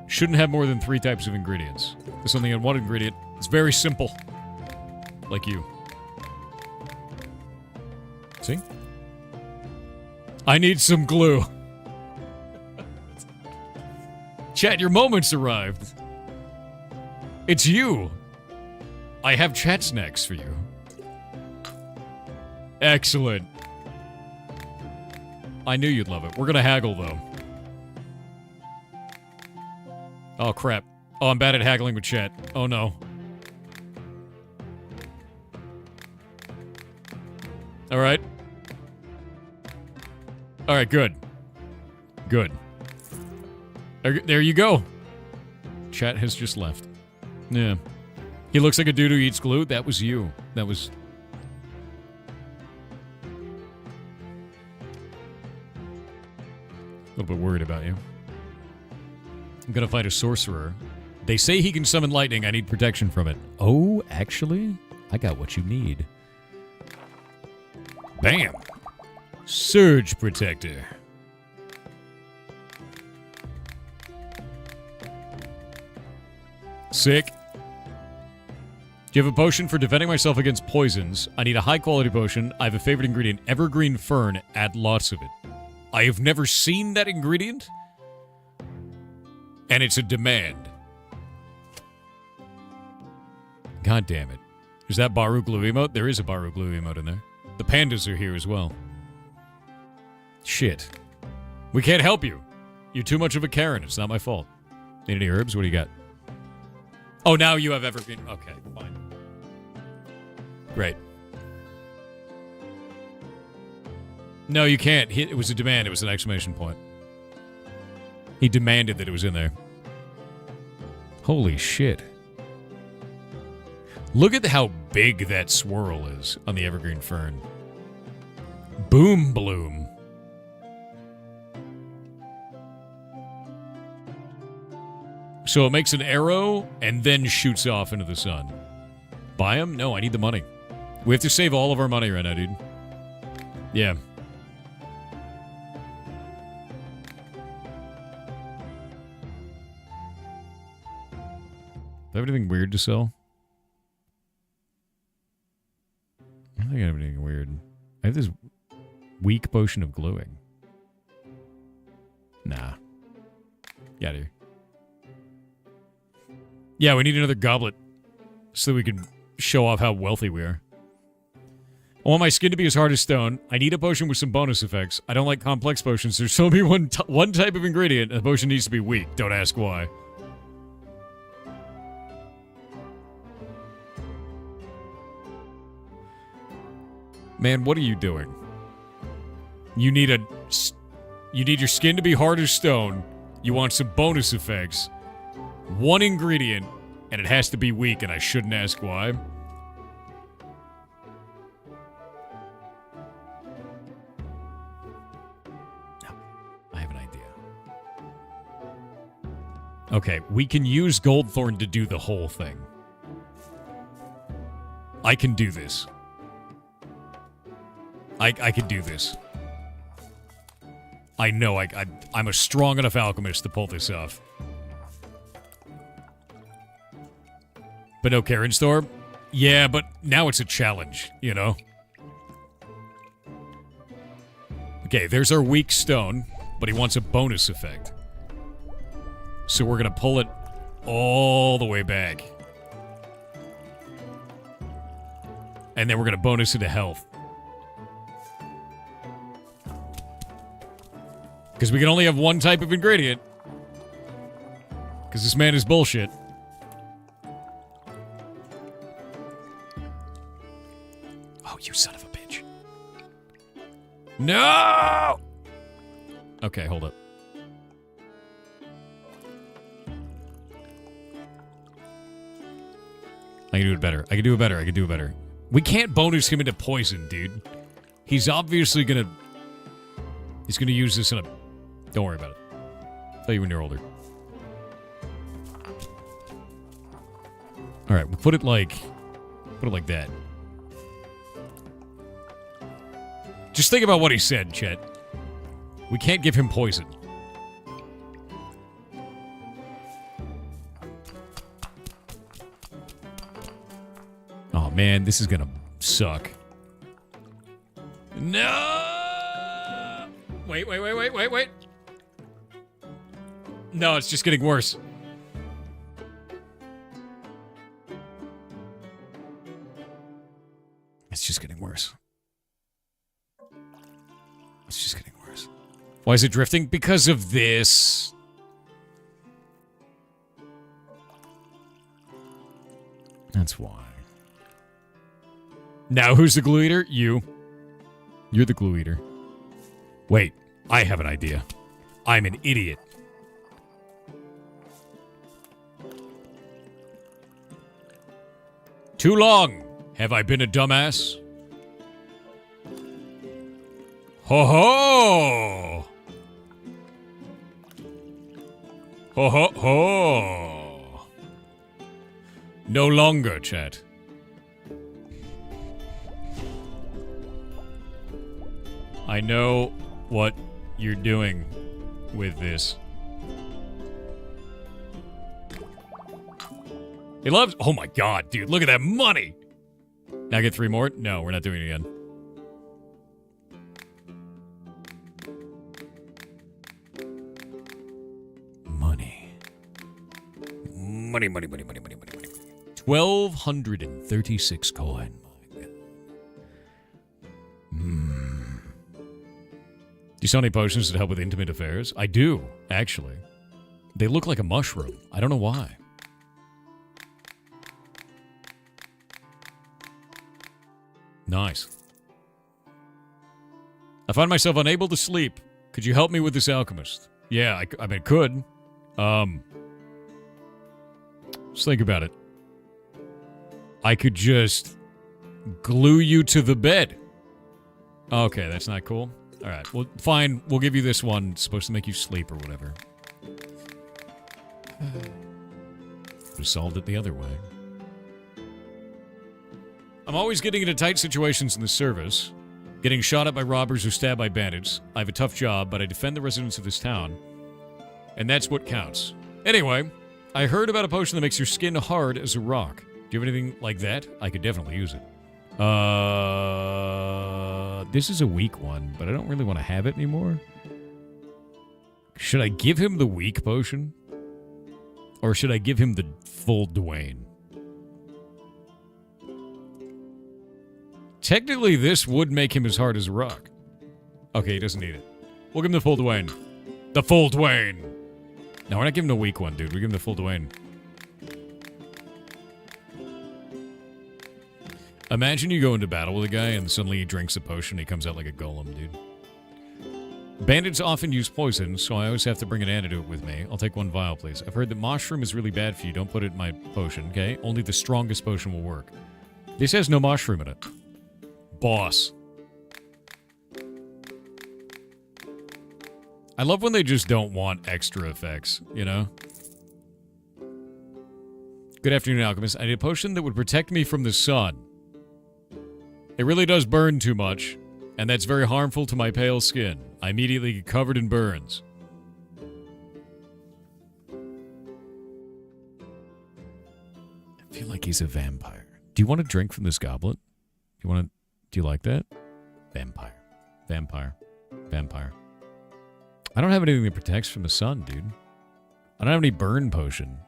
Shouldn't have more than 3 types of ingredients. There's something in one ingredient. It's very simple. Like you. See? I need some glue. Chat, your moment's arrived. It's you. I have chat snacks for you. Excellent. I knew you'd love it. We're gonna haggle, though. Oh, crap. Oh, I'm bad at haggling with chat. Oh, no. Alright. Alright, good. Good. There you go. Chat has just left. Yeah. He looks like a dude who eats glue. That was you. That was... a little bit worried about you. I'm gonna fight a sorcerer. They say he can summon lightning. I need protection from it. Oh, actually, I got what you need. Bam! Surge protector. Sick. Do you have a potion for defending myself against poisons? I need a high-quality potion. I have a favorite ingredient, evergreen fern. Add lots of it. I have never seen that ingredient, and it's a demand. God damn it. Is that Baru glue emote? There is a Baru glue emote in there. The pandas are here as well. Shit. We can't help you. You're too much of a Karen. It's not my fault. Need any herbs? What do you got? Oh, now you have evergreen. Okay, fine. Great. No, you can't. It was a demand. It was an exclamation point. He demanded that it was in there. Holy shit. Look at how big that swirl is on the evergreen fern. Boom bloom. So it makes an arrow and then shoots off into the sun. Buy them? No, I need the money. We have to save all of our money right now, dude. Yeah. Do I have anything weird to sell? I don't think I have anything weird. I have this weak potion of gluing. Nah. Get out of here. Yeah, we need another goblet so that we can show off how wealthy we are. I want my skin to be as hard as stone. I need a potion with some bonus effects. I don't like complex potions. There's only one type of ingredient, and the potion needs to be weak. Don't ask why. Man, what are you doing? You need your skin to be hard as stone. You want some bonus effects. One ingredient, and it has to be weak, and I shouldn't ask why. I have an idea. Okay, we can use Goldthorn to do the whole thing. I can do this. I can do this. I know I'm a strong enough alchemist to pull this off. But no Karen Storm? Yeah, but now it's a challenge, you know? Okay, there's our weak stone, but he wants a bonus effect. So we're gonna pull it all the way back. And then we're gonna bonus it to health. Because we can only have one type of ingredient. Because this man is bullshit. Oh, you son of a bitch. No! Okay, hold up. I can do it better. I can do it better. I can do it better. We can't bonus him into poison, dude. He's obviously gonna... He's gonna use this in a... Don't worry about it. I'll tell you when you're older. Alright, we'll put it like that. Just think about what he said, Chet. We can't give him poison. Oh man, this is gonna suck. No! Wait. No, it's just getting worse. It's just getting worse. It's just getting worse. Why is it drifting? Because of this. That's why. Now who's the glue eater? You. You're the glue eater. Wait, I have an idea. I'm an idiot. Too long have I been a dumbass. Ho ho! Ho ho ho! No longer, chat. I know what you're doing with this. He loves... Oh my god, dude. Look at that money! Now get 3 more? No, we're not doing it again. Money. Money. 1,236 coin. My god. Do you sell any potions that help with intimate affairs? I do, actually. They look like a mushroom. I don't know why. Nice. I find myself unable to sleep. Could you help me with this alchemist? Yeah, I mean, could. Just think about it. I could just glue you to the bed. Okay, that's not cool. Alright, well, fine. We'll give you this one. It's supposed to make you sleep or whatever. We solved it the other way. I'm always getting into tight situations in the service. Getting shot at by robbers or stabbed by bandits. I have a tough job, but I defend the residents of this town. And that's what counts. Anyway, I heard about a potion that makes your skin hard as a rock. Do you have anything like that? I could definitely use it. This is a weak one, but I don't really want to have it anymore. Should I give him the weak potion? Or should I give him the full Dwayne? Technically, this would make him as hard as a rock. Okay, he doesn't need it. We'll give him the full Dwayne. The full Dwayne! No, we're not giving him a weak one, dude. We give him the full Dwayne. Imagine you go into battle with a guy and suddenly he drinks a potion and he comes out like a golem, dude. Bandits often use poison, so I always have to bring an antidote with me. I'll take 1 vial, please. I've heard that mushroom is really bad for you. Don't put it in my potion, okay? Only the strongest potion will work. This has no mushroom in it. Boss. I love when they just don't want extra effects, you know? Good afternoon, Alchemist. I need a potion that would protect me from the sun. It really does burn too much, and that's very harmful to my pale skin. I immediately get covered in burns. I feel like he's a vampire. Do you want to drink from this goblet? Do you like that? Vampire. Vampire. Vampire. I don't have anything that protects from the sun, dude. I don't have any burn potion.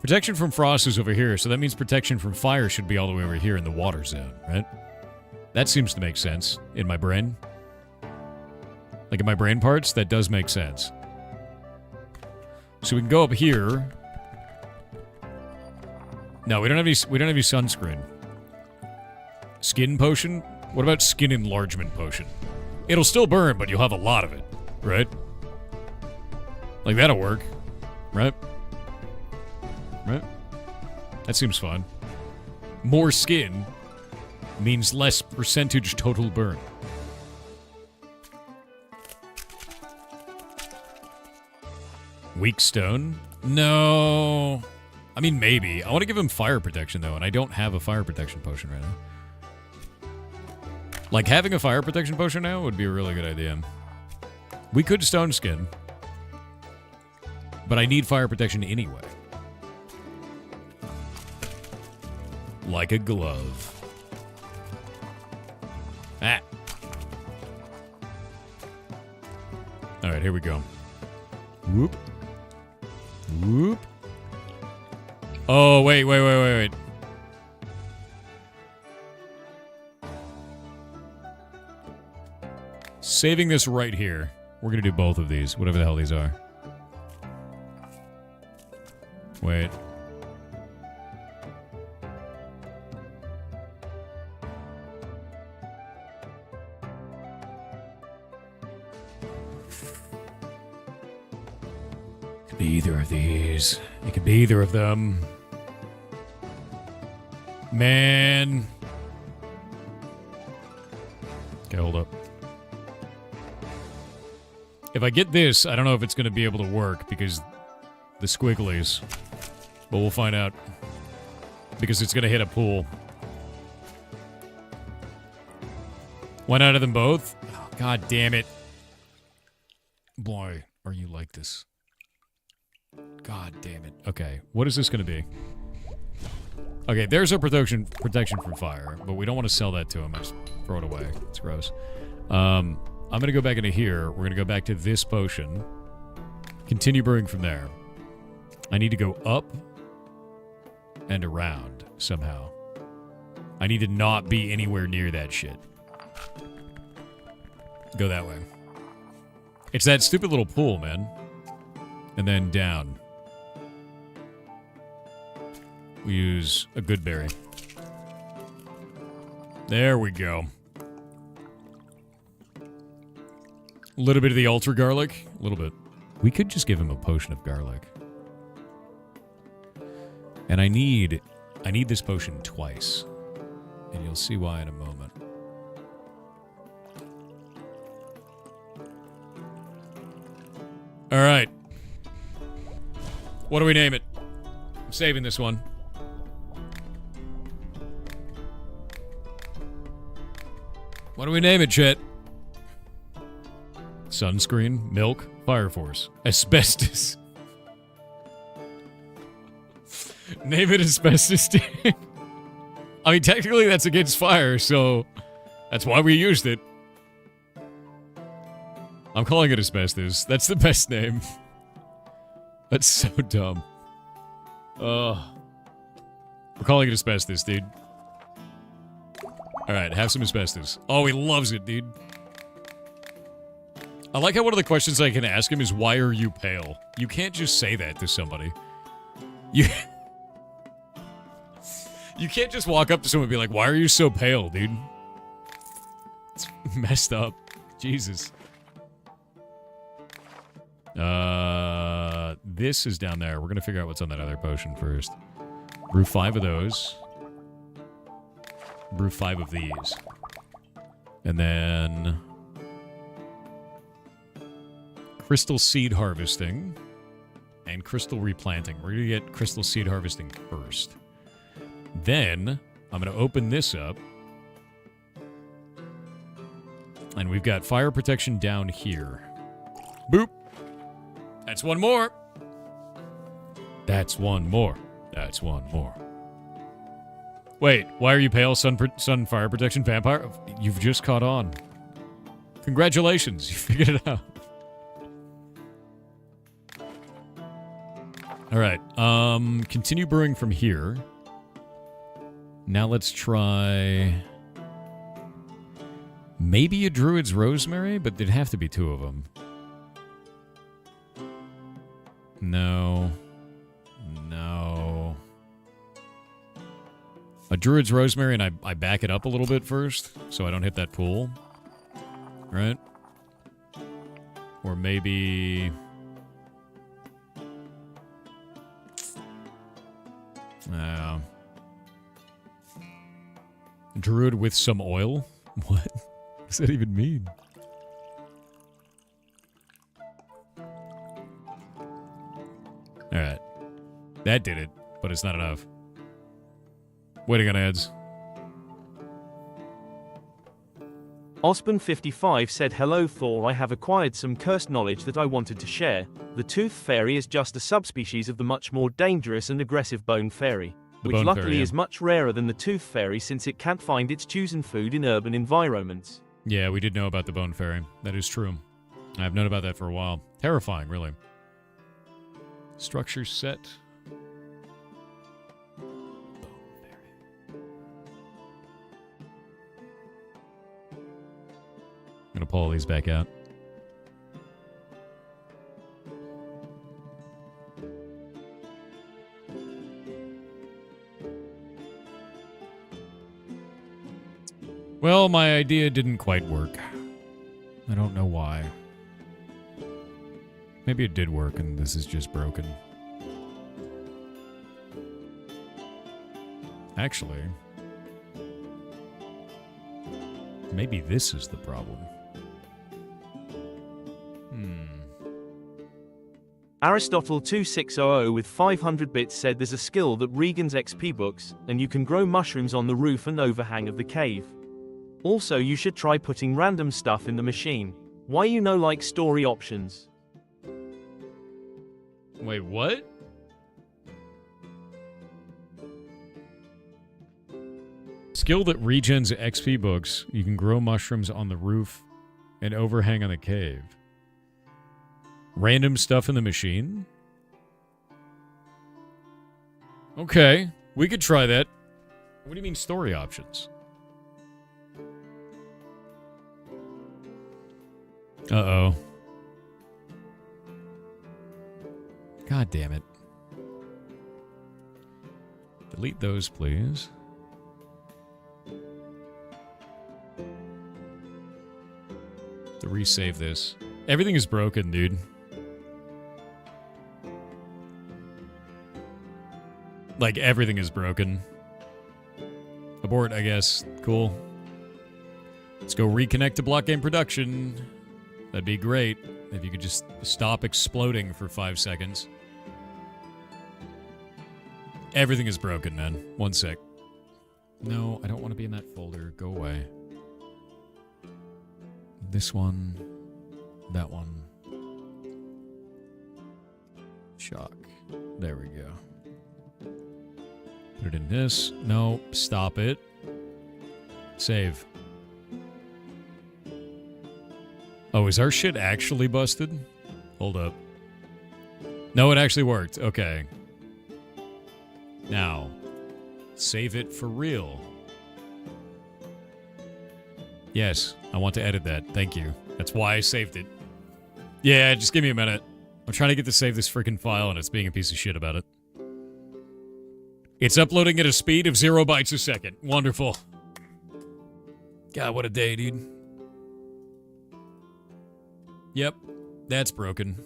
Protection from frost is over here, so that means protection from fire should be all the way over here in the water zone, right? That seems to make sense in my brain. Like in my brain parts, that does make sense. So we can go up here. No, we don't have any sunscreen. Skin potion? What about skin enlargement potion? It'll still burn, but you'll have a lot of it, right? Like, that'll work. Right? Right? That seems fine. More skin means less percentage total burn. Weak stone? No. I mean, maybe. I want to give him fire protection, though, and I don't have a fire protection potion right now. Like, having a fire protection potion now would be a really good idea. We could stone skin. But I need fire protection anyway. Like a glove. Ah. Alright, here we go. Whoop. Whoop. Oh, wait. Saving this right here. We're gonna do both of these, whatever the hell these are. Wait. Could be either of these. It could be either of them. Man. Okay, hold up. If I get this, I don't know if it's going to be able to work because the squigglies. But we'll find out. Because it's going to hit a pool. One out of them both? Oh, God damn it. Boy, are you like this. God damn it. Okay, what is this going to be? Okay, there's our protection from fire, but we don't want to sell that to him. I just throw it away. It's gross. I'm going to go back into here. We're going to go back to this potion. Continue brewing from there. I need to go up and around somehow. I need to not be anywhere near that shit. Go that way. It's that stupid little pool, man. And then down. We use a good berry. There we go. A little bit of the ultra garlic. A little bit. We could just give him a potion of garlic. And I need this potion twice. And you'll see why in a moment. Alright. What do we name it? I'm saving this one. What do we name it, chat? Sunscreen, milk, fire force, asbestos. Name it asbestos. I mean, technically that's against fire, so that's why we used it. I'm calling it asbestos. That's the best name. That's so dumb. We're calling it asbestos, dude. Alright, have some asbestos. Oh, he loves it, dude. I like how one of the questions I can ask him is, why are you pale? You can't just say that to somebody. You can't just walk up to someone and be like, why are you so pale, dude? It's messed up. Jesus. This is down there. We're gonna figure out what's on that other potion first. Brew 5 of those. Brew 5 of these. And then... crystal seed harvesting. And crystal replanting. We're gonna get crystal seed harvesting first. Then, I'm gonna open this up. And we've got fire protection down here. Boop! That's one more! That's one more. That's one more. Wait, why are you pale? Sun fire protection vampire? You've just caught on. Congratulations, you figured it out. Alright, continue brewing from here. Now let's try... maybe a druid's rosemary, but there'd have to be 2 of them. No. No. A druid's rosemary, and I back it up a little bit first, so I don't hit that pool. Right? Or maybe... druid with some oil? What does that even mean? Alright. That did it, but it's not enough. Waiting on ads. Osborne55 said, hello Thor, I have acquired some cursed knowledge that I wanted to share. The Tooth Fairy is just a subspecies of the much more dangerous and aggressive Bone Fairy, which luckily is much rarer than the Tooth Fairy since it can't find its chosen food in urban environments. Yeah, we did know about the Bone Fairy. That is true. I've known about that for a while. Terrifying, really. Structure set. I'm gonna pull all these back out. Well, my idea didn't quite work. I don't know why. Maybe it did work and this is just broken. Actually, maybe this is the problem. Aristotle 2600 with 500 bits said there's a skill that Regan's XP books, and you can grow mushrooms on the roof and overhang of the cave. Also, you should try putting random stuff in the machine. Why like story options? Wait, what? Skill that regens XP books. You can grow mushrooms on the roof and overhang on the cave. Random stuff in the machine? Okay, we could try that. What do you mean story options? Uh-oh. God damn it. Delete those, please. To resave this. Everything is broken, dude. Like, everything is broken. Abort, I guess. Cool. Let's go reconnect to block game production. That'd be great if you could just stop exploding for 5 seconds. Everything is broken, man. 1 sec. No, I don't want to be in that folder. Go away. This one. That one. Shock. There we go. Put it in this. No, stop it. Save. Oh, is our shit actually busted? Hold up. No, it actually worked. Okay. Now, save it for real. Yes, I want to edit that. Thank you. That's why I saved it. Yeah, just give me a minute. I'm trying to get to save this freaking file, and it's being a piece of shit about it. It's uploading at a speed of 0 bytes a second. Wonderful. God, what a day, dude. Yep, that's broken.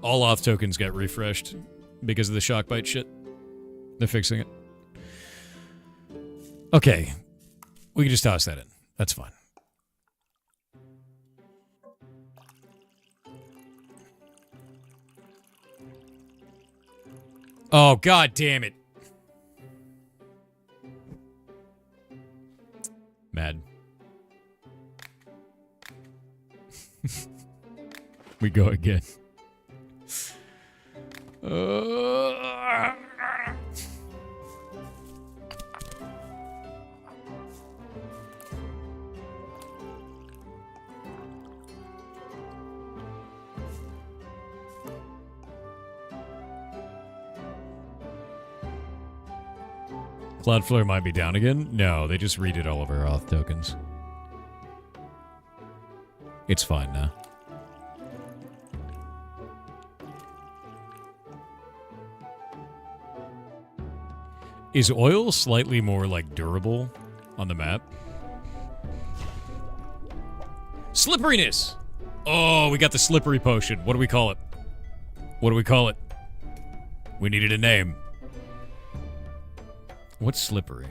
All auth tokens got refreshed because of the shock byte shit. They're fixing it. Okay. We can just toss that in. That's fine. Oh, god damn it. Mad. We go again. Cloudflare might be down again? No, they just redid all of our auth tokens. It's fine now. Is oil slightly more, like, durable on the map? Slipperiness! Oh, we got the slippery potion. What do we call it? What do we call it? We needed a name. What's slippery?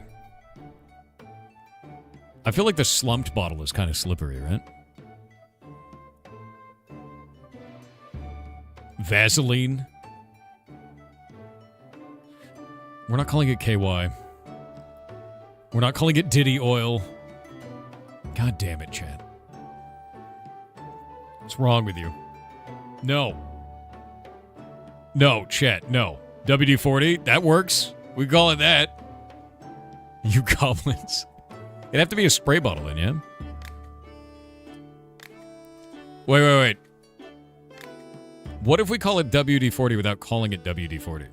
I feel like the slumped bottle is kind of slippery, right? Vaseline? We're not calling it KY. We're not calling it Diddy oil. God damn it, Chad. What's wrong with you? No. No, Chat, no. WD-40, that works. We call it that. You goblins. It'd have to be a spray bottle then, yeah? Wait. What if we call it WD-40 without calling it WD-40?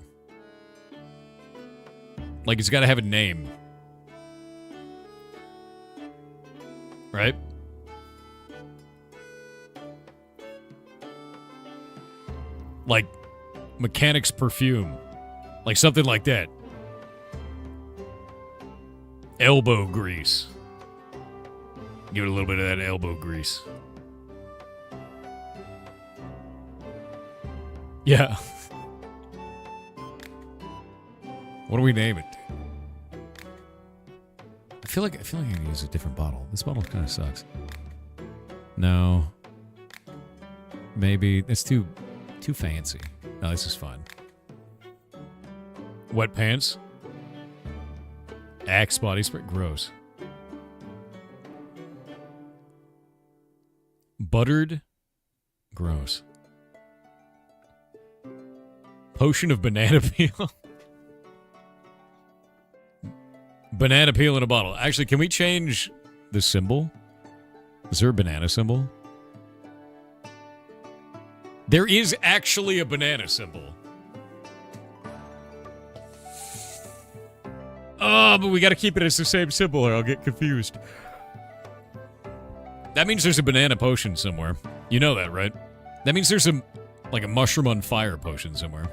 Like, it's got to have a name. Right? Like, mechanic's perfume. Like, something like that. Elbow grease. Give it a little bit of that elbow grease. Yeah. What do we name it? I feel like I can use a different bottle. This bottle kind of sucks. No. Maybe it's too fancy. No, this is fine. Wet pants. Axe body spray. Gross. Buttered. Gross. Potion of banana peel. Banana peel in a bottle. Actually, can we change the symbol? Is there a banana symbol? There is actually a banana symbol. Oh, but we got to keep it as the same symbol or I'll get confused. That means there's a banana potion somewhere. You know that, right? That means there's a mushroom on fire potion somewhere.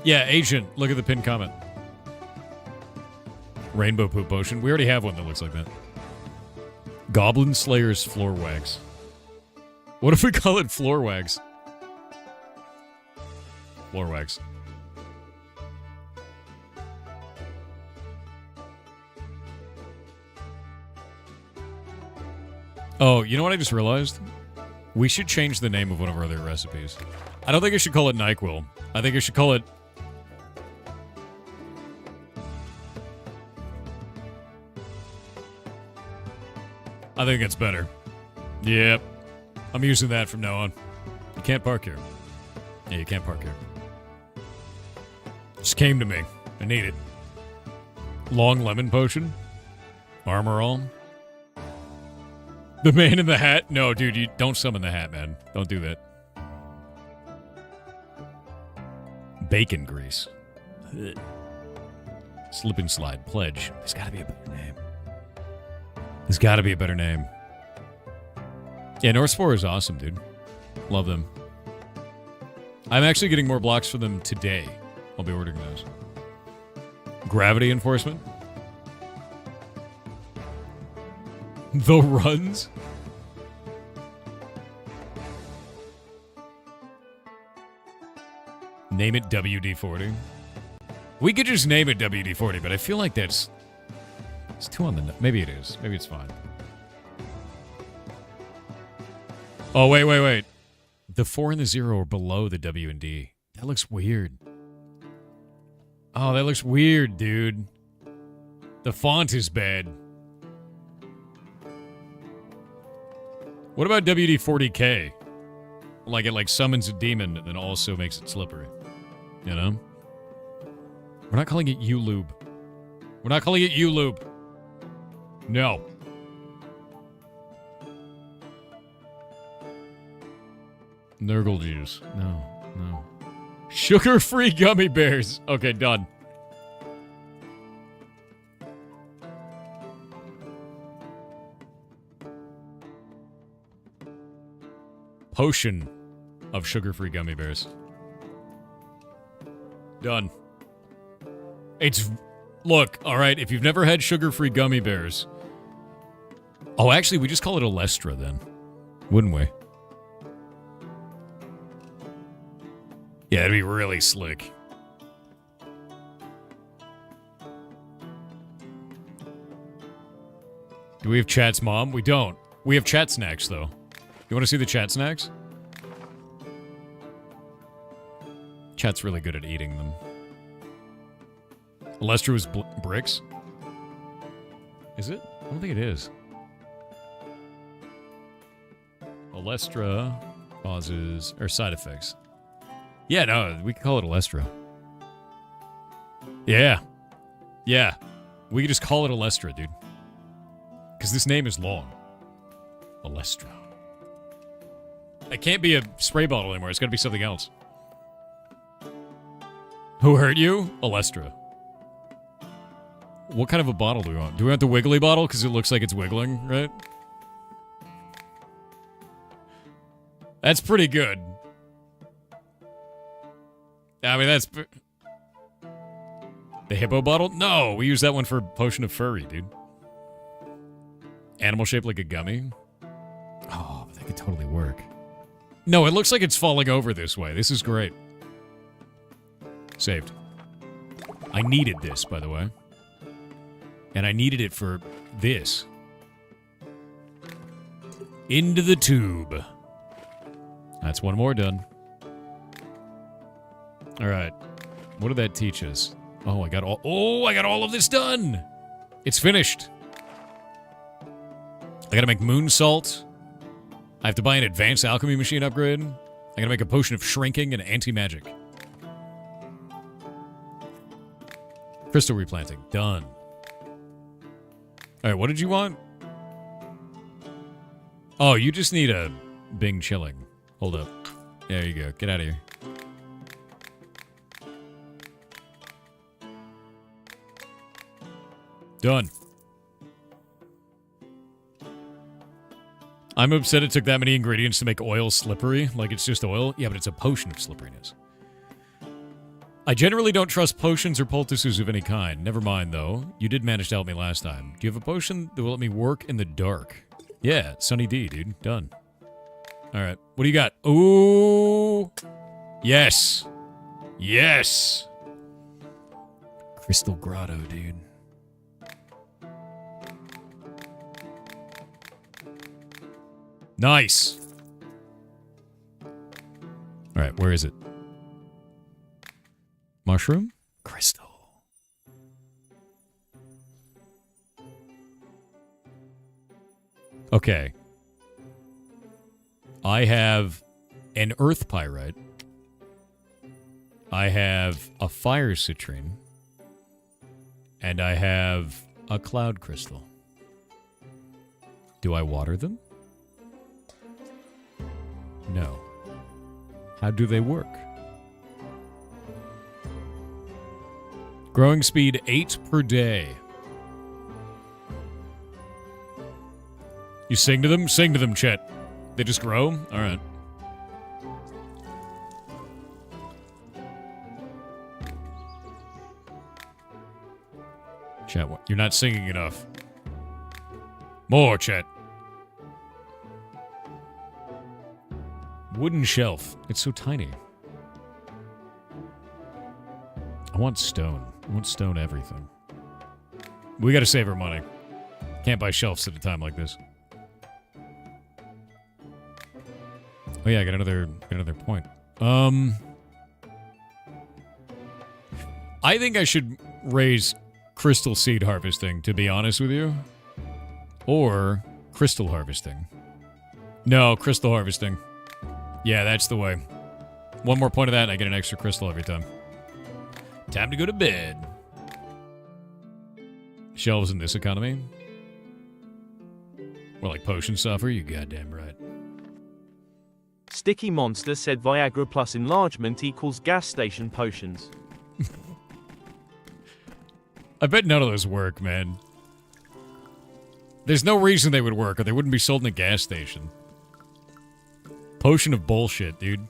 Yeah, Agent, look at the pinned comment. Rainbow poop potion. We already have one that looks like that. Goblin Slayer's floor wax. What if we call it floor wax? Floor wax. Oh, you know what I just realized? We should change the name of one of our other recipes. I don't think I should call it NyQuil. I think I should call it... I think it's better. Yep. I'm using that from now on. You can't park here. Yeah, you can't park here. Just came to me. I need it. Long lemon potion. Armor all. The man in the hat? No, dude, you don't summon the hat, man. Don't do that. Bacon grease. Ugh. Slip and slide. Pledge. There's gotta be a better name. There's gotta be a better name. Yeah, North Spore is awesome, dude. Love them. I'm actually getting more blocks for them today. I'll be ordering those. Gravity enforcement. The runs. Name it WD-40. We could just name it WD-40, but I feel like it's too on the... Maybe it is. Maybe it's fine. Oh, wait. The 4 and the 0 are below the W and D. That looks weird. Oh, that looks weird, dude. The font is bad. What about WD-40K? Like it summons a demon and then also makes it slippery. You know? We're not calling it U-Lube. We're not calling it U-Lube. No. Nurgle juice. No. Sugar-free gummy bears. Okay, done. Potion of sugar-free gummy bears. Done. Look, alright, if you've never had sugar-free gummy bears... Oh, actually, we just call it Alestra then. Wouldn't we? Yeah, it'd be really slick. Do we have Chat's mom? We don't. We have Chat snacks, though. You want to see the Chat snacks? Chat's really good at eating them. Alestra was bricks? Is it? I don't think it is. Alestra causes... or side effects. Yeah, no, we can call it Alestra. Yeah. Yeah. We can just call it Alestra, dude. Because this name is long. Alestra. It can't be a spray bottle anymore. It's got to be something else. Who hurt you? Alestra. What kind of a bottle do we want? Do we want the wiggly bottle? Because it looks like it's wiggling, right? That's pretty good. I mean, that's... The hippo bottle? No, we use that one for Potion of Furry, dude. Animal shaped like a gummy? Oh, that could totally work. No, it looks like it's falling over this way. This is great. Saved. I needed this, by the way. And I needed it for this. Into the tube. That's one more done. Alright. What did that teach us? Oh, I got all of this done! It's finished. I gotta make moon salt. I have to buy an advanced alchemy machine upgrade. I gotta make a potion of shrinking and anti-magic. Crystal replanting. Done. Alright, what did you want? Oh, you just need a Bing chilling. Hold up. There you go. Get out of here. Done. I'm upset it took that many ingredients to make oil slippery. Like it's just oil. Yeah, but it's a potion of slipperiness. I generally don't trust potions or poultices of any kind. Never mind, though. You did manage to help me last time. Do you have a potion that will let me work in the dark? Yeah, Sunny D, dude. Done. Alright. What do you got? Ooh! Yes! Yes! Crystal Grotto, dude. Nice! Alright, where is it? Mushroom? Crystal. Okay. I have an earth pyrite. I have a fire citrine. And I have a cloud crystal. Do I water them? No. How do they work? Growing speed 8 per day. You sing to them? Sing to them, Chet. They just grow? Alright. Chet, what? You're not singing enough. More, Chet. Wooden shelf. It's so tiny. I want stone. I want stone everything. We gotta save our money. Can't buy shelves at a time like this. Oh yeah, I got another point. I think I should raise crystal seed harvesting, to be honest with you. Or crystal harvesting. No, crystal harvesting. Yeah, that's the way. One more point of that and I get an extra crystal every time. Time to go to bed. Shelves in this economy? More like potion software? You goddamn right. Sticky Monster said Viagra plus enlargement equals gas station potions. I bet none of those work, man. There's no reason they would work, or they wouldn't be sold in a gas station. Potion of bullshit, dude.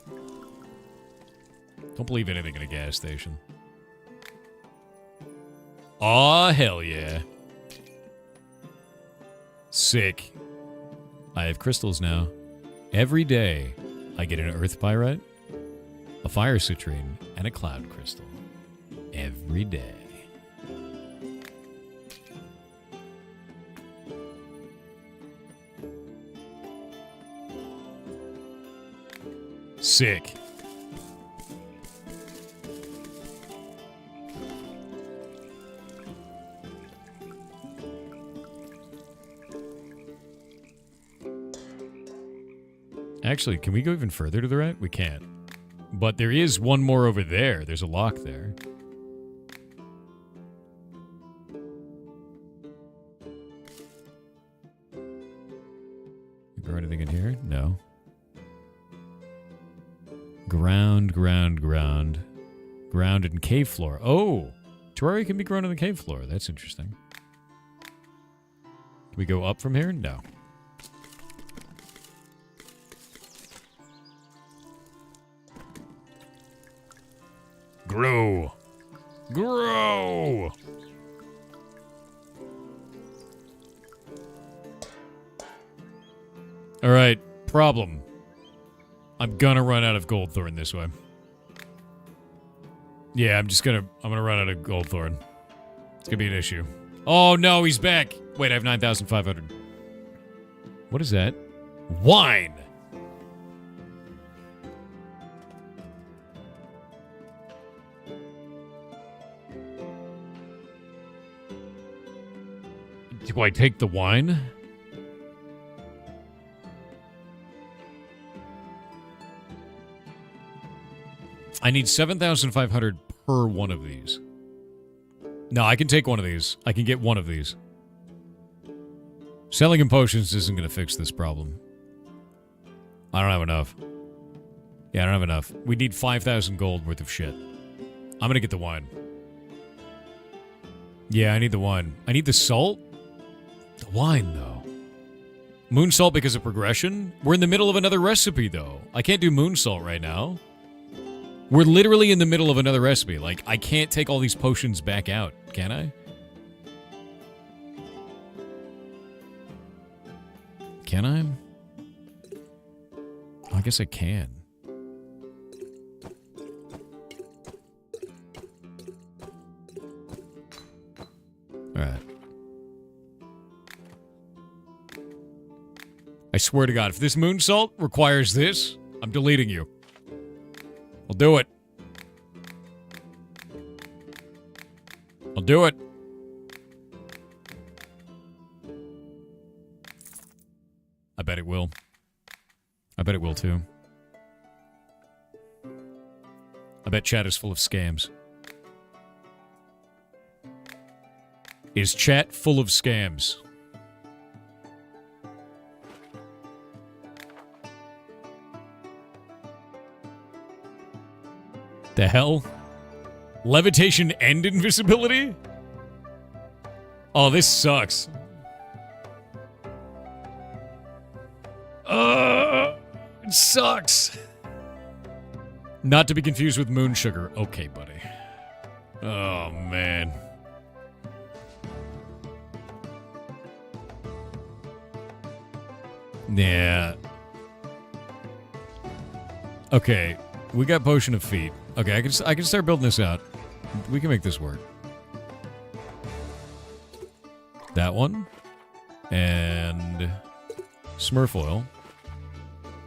Don't believe anything in a gas station. Aw, hell yeah. Sick. I have crystals now. Every day, I get an earth pyrite, a fire citrine, and a cloud crystal. Every day. Sick. Actually, can we go even further to the right? We can't. But there is one more over there. There's a lock there. Grow anything in here? No. Ground. Ground and cave floor. Oh! Terraria can be grown on the cave floor. That's interesting. Can we go up from here? No. Grow. Grow! Alright, problem. I'm gonna run out of Goldthorn this way. Yeah, I'm gonna run out of Goldthorn. It's gonna be an issue. Oh no, he's back! Wait, I have 9,500. What is that? Wine! Do I take the wine? I need 7,500 per one of these. No, I can take one of these. I can get one of these. Selling in potions isn't going to fix this problem. I don't have enough. Yeah, I don't have enough. We need 5,000 gold worth of shit. I'm going to get the wine. Yeah, I need the wine. I need the salt? The wine, though. Moon salt because of progression? We're in the middle of another recipe, though. I can't do moon salt right now. We're literally in the middle of another recipe. Like, I can't take all these potions back out, can I? Can I? I guess I can. Alright. I swear to God, if this moon salt requires this, I'm deleting you. I'll do it. I'll do it. I bet it will. I bet it will too. I bet chat is full of scams. Is chat full of scams? The hell? Levitation and invisibility? Oh, this sucks. It sucks. Not to be confused with moon sugar. Okay, buddy. Oh, man. Yeah. Okay, we got Potion of Feet. Okay, I can start building this out. We can make this work. That one. And Smurf Oil.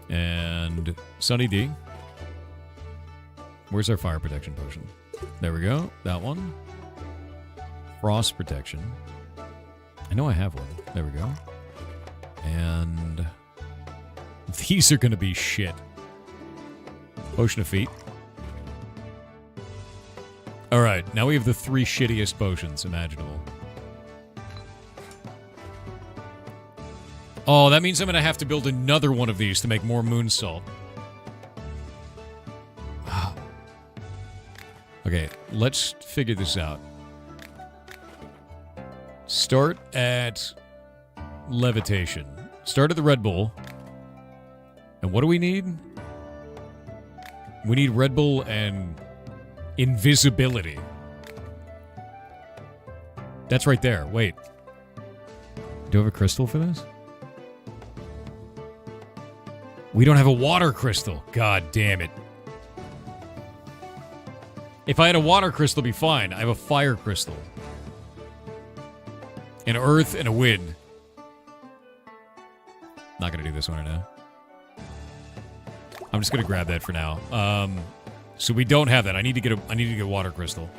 And Sunny D. Where's our fire protection potion? There we go. That one. Frost protection. I know I have one. There we go. And these are going to be shit. Potion of Feet. Alright, now we have the 3 shittiest potions imaginable. Oh, that means I'm going to have to build another one of these to make more moon salt. Okay, let's figure this out. Start at levitation. Start at the Red Bull. And what do we need? We need Red Bull and invisibility. That's right there. Wait. Do I have a crystal for this? We don't have a water crystal. God damn it. If I had a water crystal, it'd be fine. I have a fire crystal. An earth and a wind. Not gonna do this one right now. I'm just gonna grab that for now. So we don't have that. I need to get a water crystal.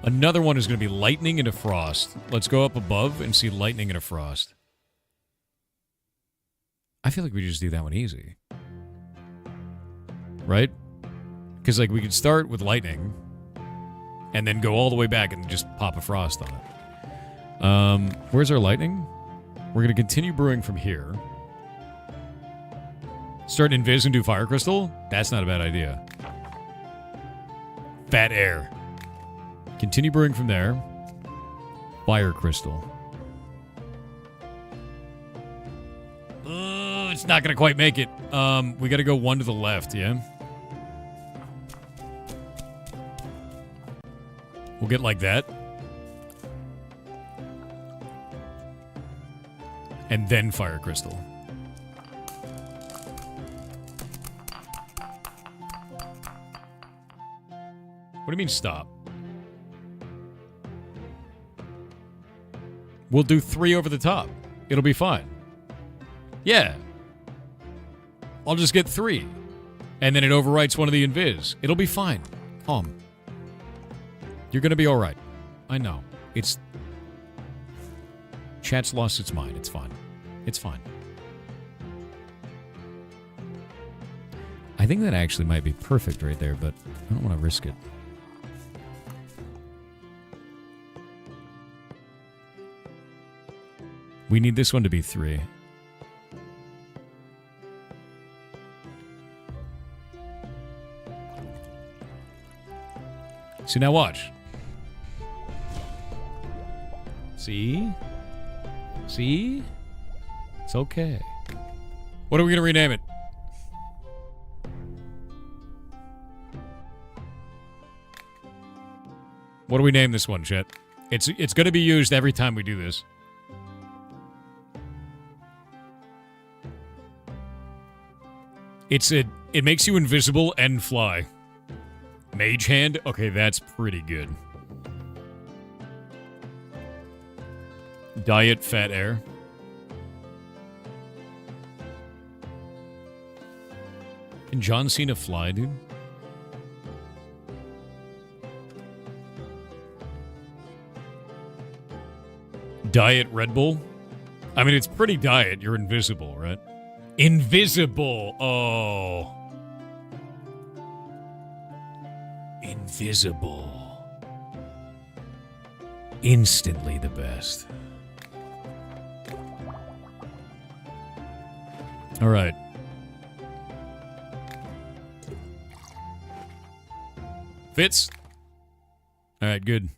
Another one is gonna be lightning and a frost. Let's go up above and see lightning and a frost. I feel like we just do that one easy. Right? Because like we could start with lightning and then go all the way back and just pop a frost on it. Where's our lightning? We're gonna continue brewing from here. Start invis and do fire crystal? That's not a bad idea. Fat air. Continue brewing from there. Fire crystal. It's not gonna quite make it. We gotta go one to the left, yeah? We'll get like that. And then fire crystal. What do you mean stop? We'll do 3 over the top. It'll be fine. Yeah. I'll just get 3. And then it overwrites one of the invis. It'll be fine. Calm. You're gonna be alright. I know. It's... Chat's lost its mind. It's fine. It's fine. I think that actually might be perfect right there, but I don't want to risk it. We need this one to be 3. See, now watch. See? See? It's okay. What are we going to rename it? What do we name this one, chat? It's going to be used every time we do this. It makes you invisible and fly. Mage hand? Okay, that's pretty good. Diet fat air. Can John Cena fly, dude? Diet Red Bull? I mean, it's pretty diet. You're invisible, right? Invisible! Oh. invisible. Instantly the best. All right. Fits. All right, good.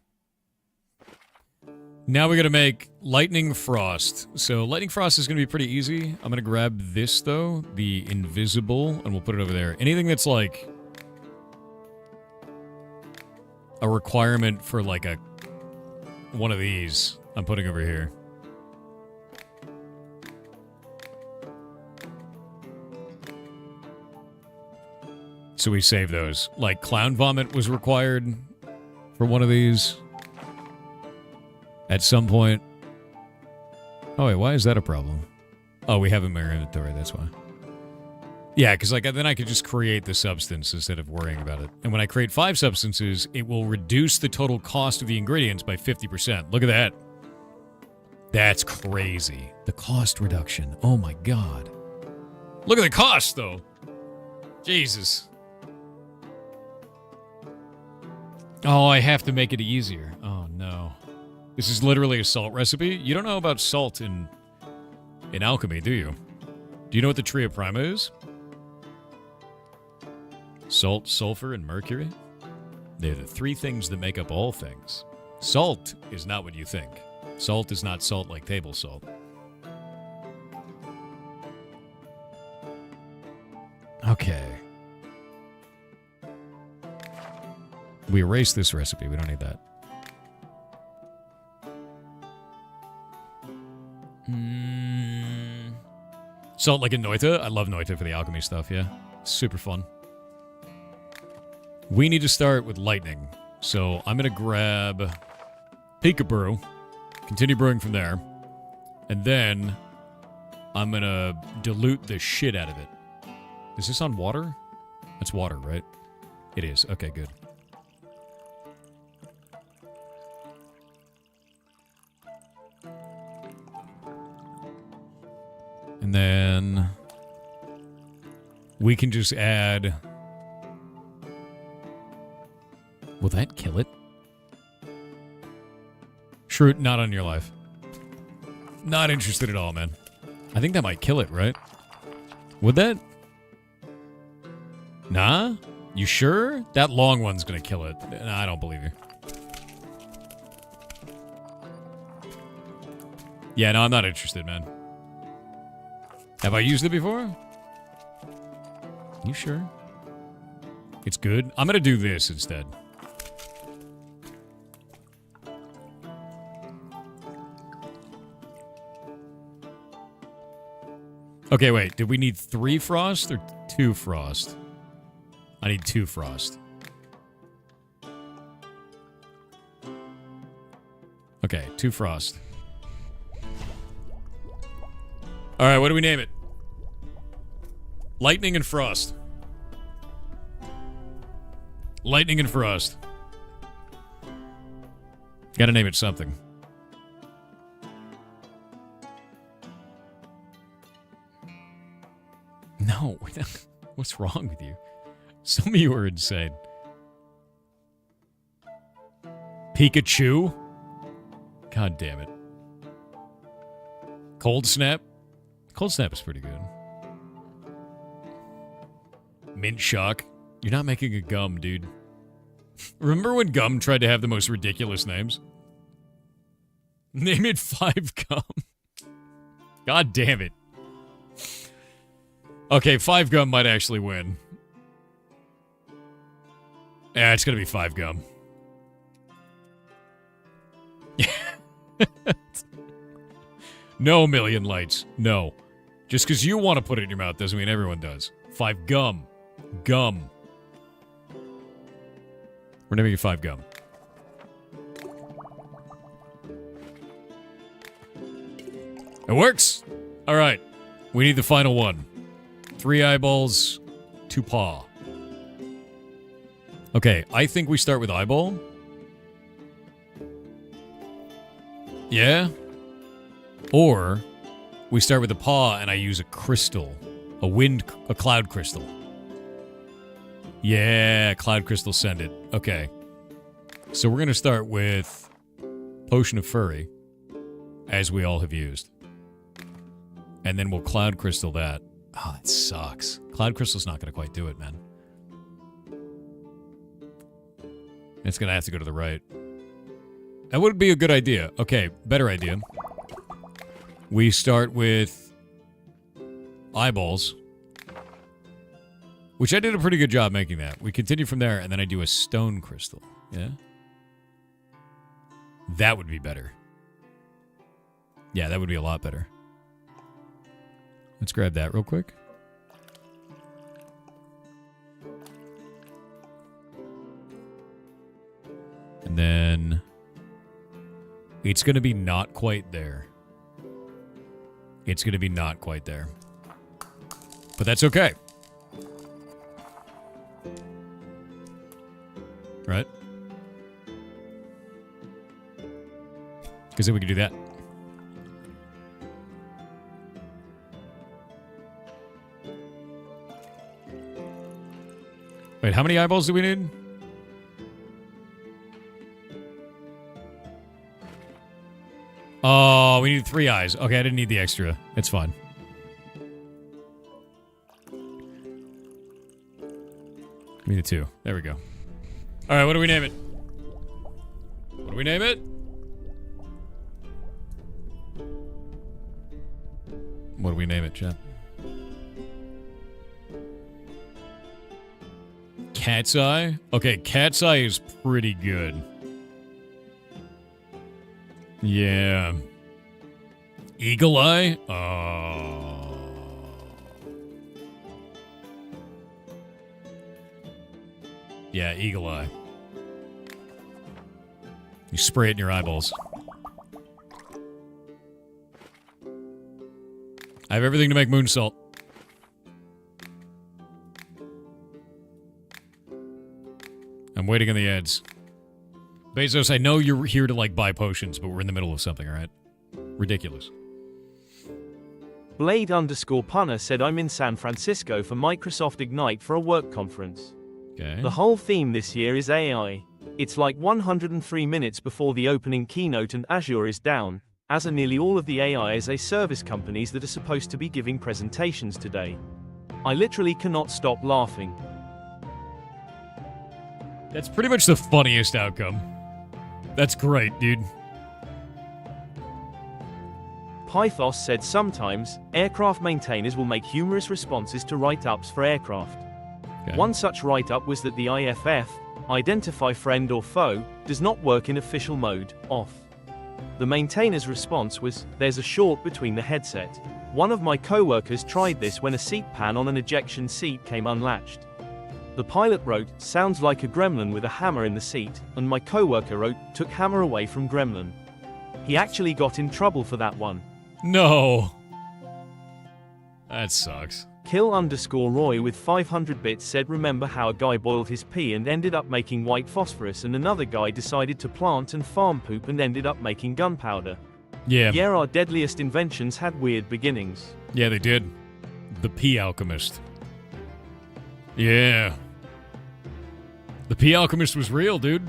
Now we got to make Lightning Frost. So Lightning Frost is going to be pretty easy. I'm going to grab this, though, the invisible, and we'll put it over there. Anything that's like a requirement for like a one of these, I'm putting over here. So we save those. Like Clown Vomit was required for one of these at some point. Oh wait, why is that a problem? Oh, we have them in our inventory, that's why. Yeah, because like then I could just create the substance instead of worrying about it. And when I create 5 substances, it will reduce the total cost of the ingredients by 50%. Look at that. That's crazy. The cost reduction. Oh my god. Look at the cost, though. Jesus. Oh, I have to make it easier. Oh no. This is literally a salt recipe? You don't know about salt in alchemy, do you? Do you know what the tree of Prima is? Salt, sulfur, and mercury? They're the 3 things that make up all things. Salt is not what you think. Salt is not salt like table salt. Okay. We erased this recipe. We don't need that. Salt like in Noita? I love Noita for the alchemy stuff, yeah. Super fun. We need to start with lightning. So I'm going to grab Pika Brew, continue brewing from there, and then I'm going to dilute the shit out of it. Is this on water? It's water, right? It is. Okay, good. And then we can just add... Will that kill it? Shroot, not on your life. Not interested at all, man. I think that might kill it, right? Would that? Nah? You sure? That long one's gonna kill it. Nah, I don't believe you. Yeah, no, I'm not interested, man. Have I used it before? You sure? It's good? I'm gonna do this instead. Okay, wait. Did we need 3 frost or 2 frost? I need 2 frost. Okay, 2 frost. Alright, what do we name it? Lightning and Frost. Lightning and Frost. Gotta name it something. No, what's wrong with you? Some of you are insane. Pikachu? God damn it. Cold Snap? Cold Snap is pretty good. Mint Shock? You're not making a gum, dude. Remember when gum tried to have the most ridiculous names? Name it 5 Gum. God damn it. Okay, 5 Gum might actually win. Yeah, it's gonna be 5 Gum. No, Million Lights. No. Just because you want to put it in your mouth doesn't mean everyone does. 5 Gum. Gum. We're naming it 5 Gum. It works! Alright. We need the final one. 3 eyeballs, 2 paw. Okay, I think we start with eyeball. Yeah? Or we start with the paw and I use a crystal. A cloud crystal. Yeah, Cloud Crystal, send it. Okay. So we're going to start with Potion of Furry, as we all have used. And then we'll Cloud Crystal that. Oh, it sucks. Cloud Crystal's not going to quite do it, man. It's going to have to go to the right. That would be a good idea. Okay, better idea. We start with eyeballs, which I did a pretty good job making that. We continue from there, and then I do a stone crystal. Yeah? That would be better. Yeah, that would be a lot better. Let's grab that real quick. And then it's going to be not quite there. It's going to be not quite there. But that's okay. Right? Because then we can do that. Wait, how many eyeballs do we need? Oh, we need 3 eyes. Okay, I didn't need the extra. It's fine. We need 2. There we go. All right, what do we name it? What do we name it? What do we name it, chat? Cat's Eye? Okay, Cat's Eye is pretty good. Yeah. Eagle Eye? Oh. Yeah, Eagle Eye. You spray it in your eyeballs. I have everything to make moonsault. I'm waiting on the ads. Bezos, I know you're here to, like, buy potions, but we're in the middle of something, alright? Ridiculous. Blade_punner said I'm in San Francisco for Microsoft Ignite for a work conference. Okay. The whole theme this year is AI. It's like 103 minutes before the opening keynote and Azure is down, as are nearly all of the AI as a service companies that are supposed to be giving presentations today. I literally cannot stop laughing. That's pretty much the funniest outcome. That's great, dude. Pythos said sometimes, aircraft maintainers will make humorous responses to write-ups for aircraft. Okay. One such write-up was that the IFF, identify friend or foe, does not work in official mode, off. The maintainer's response was, there's a short between the headset. One of my co-workers tried this when a seat pan on an ejection seat came unlatched. The pilot wrote, sounds like a gremlin with a hammer in the seat, and my co-worker wrote, took hammer away from gremlin. He actually got in trouble for that one. No. That sucks. Kill_Roy with 500 bits said remember how a guy boiled his pee and ended up making white phosphorus and another guy decided to plant and farm poop and ended up making gunpowder. Yeah. Yeah, our deadliest inventions had weird beginnings. Yeah, they did. The pee alchemist. Yeah. The pee alchemist was real, dude.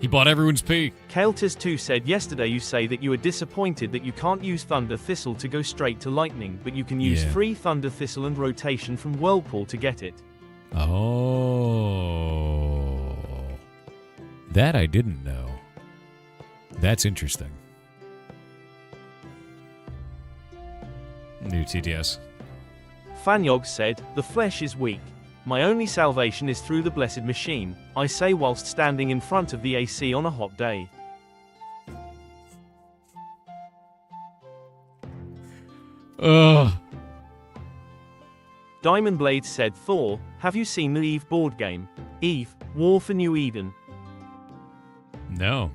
He bought everyone's pee. Kaeltis2 said yesterday you say that you are disappointed that you can't use Thunder Thistle to go straight to Lightning, but you can use free Thunder Thistle and rotation from Whirlpool to get it. Oh. That I didn't know. That's interesting. New TTS. Fanyog said, the flesh is weak. My only salvation is through the blessed machine, I say whilst standing in front of the AC on a hot day. Ugh. Diamond Blade said, Thor, have you seen the Eve board game? Eve, War for New Eden. No.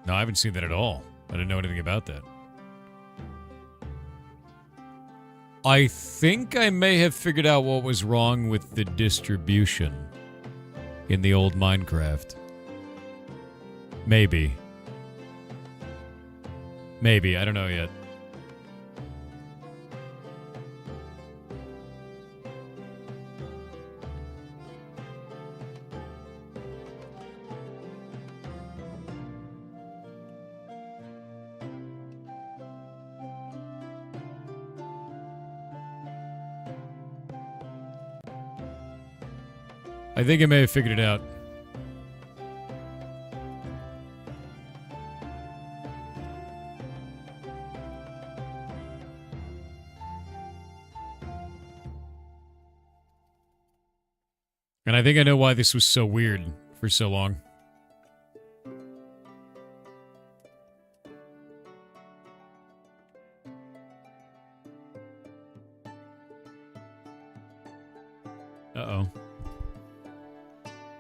No, I haven't seen that at all. I didn't know anything about that. I think I may have figured out what was wrong with the distribution in the old Minecraft. Maybe. Maybe, I don't know yet. I think I may have figured it out. And I think I know why this was so weird for so long. Uh-oh.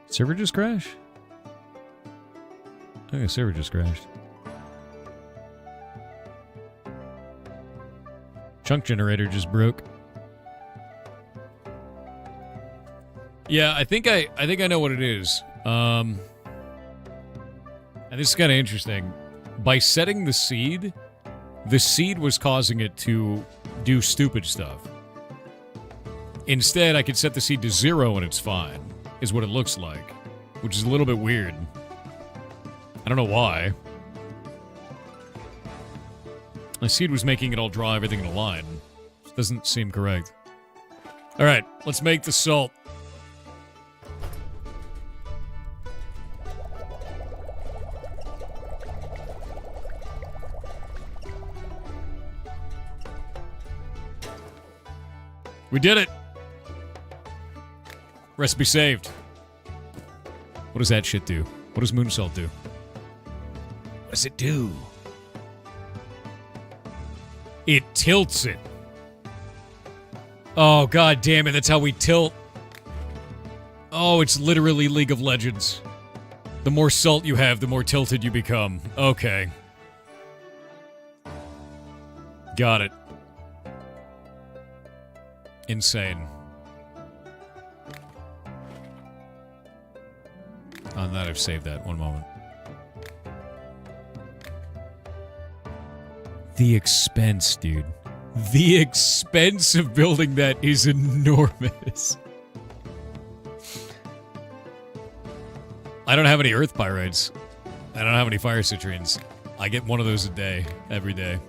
Server just crashed? Okay, server just crashed. Chunk generator just broke. Yeah, I think I know what it is. And this is kind of interesting. By setting the seed was causing it to do stupid stuff. Instead, I could set the seed to 0 and it's fine, is what it looks like, which is a little bit weird. I don't know why. The seed was making it all draw everything in a line. Doesn't seem correct. All right, let's make the salt. We did it! Recipe saved. What does that shit do? What does moon salt do? What does it do? It tilts it. Oh, god damn it, that's how we tilt. Oh, it's literally League of Legends. The more salt you have, the more tilted you become. Okay. Got it. Insane. On that, I've saved that. One moment. The expense, dude. The expense of building that is enormous. I don't have any earth pyrites. I don't have any fire citrines. I get one of those a day, every day.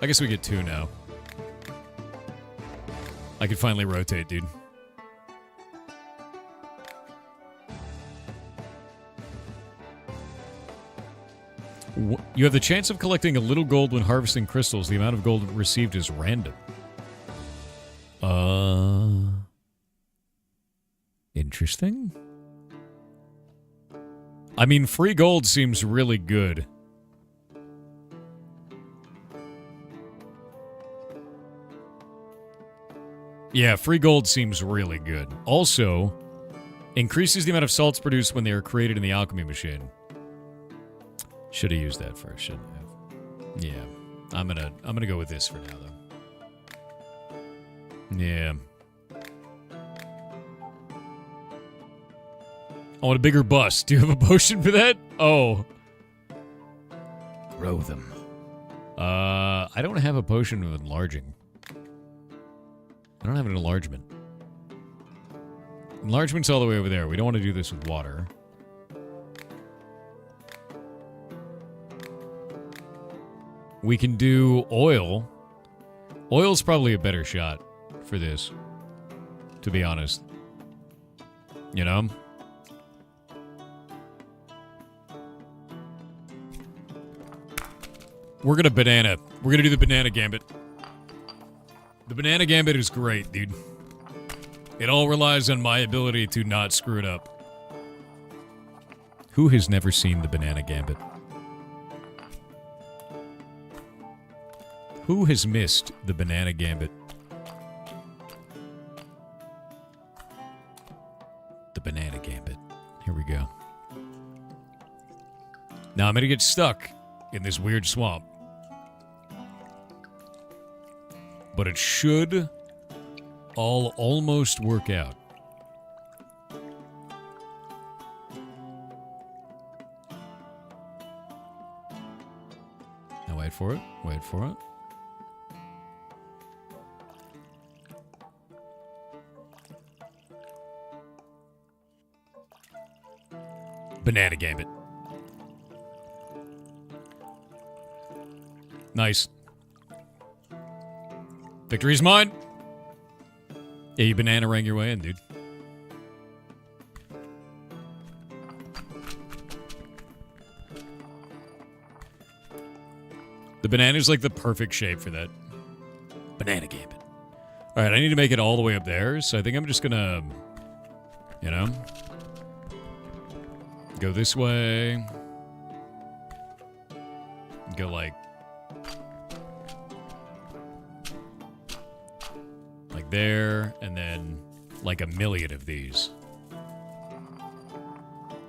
I guess we get 2 now. I could finally rotate, dude. You have the chance of collecting a little gold when harvesting crystals. The amount of gold received is random. Interesting. I mean, free gold seems really good. Yeah, free gold seems really good. Also, increases the amount of salts produced when they are created in the alchemy machine. Should have used that first, shouldn't have. Yeah, I'm gonna go with this for now, though. Yeah. I want a bigger bust. Do you have a potion for that? Oh. Grow them. I don't have a potion of enlarging. I don't have an enlargement. Enlargement's all the way over there. We don't want to do this with water. We can do oil. Oil's probably a better shot for this, to be honest. You know? We're gonna banana. We're gonna do the banana gambit. The banana gambit is great, dude. It all relies on my ability to not screw it up. Who has never seen the banana gambit? Who has missed the banana gambit? The banana gambit. Here we go. Now I'm gonna get stuck in this weird swamp. But it should all almost work out. Now wait for it. Wait for it. Banana gambit. Nice. Victory's mine. Yeah, you banana rang your way in, dude. The banana's like the perfect shape for that. Banana gambit. All right, I need to make it all the way up there, so I think I'm just gonna, you know, go this way. Go like there, and then like a million of these.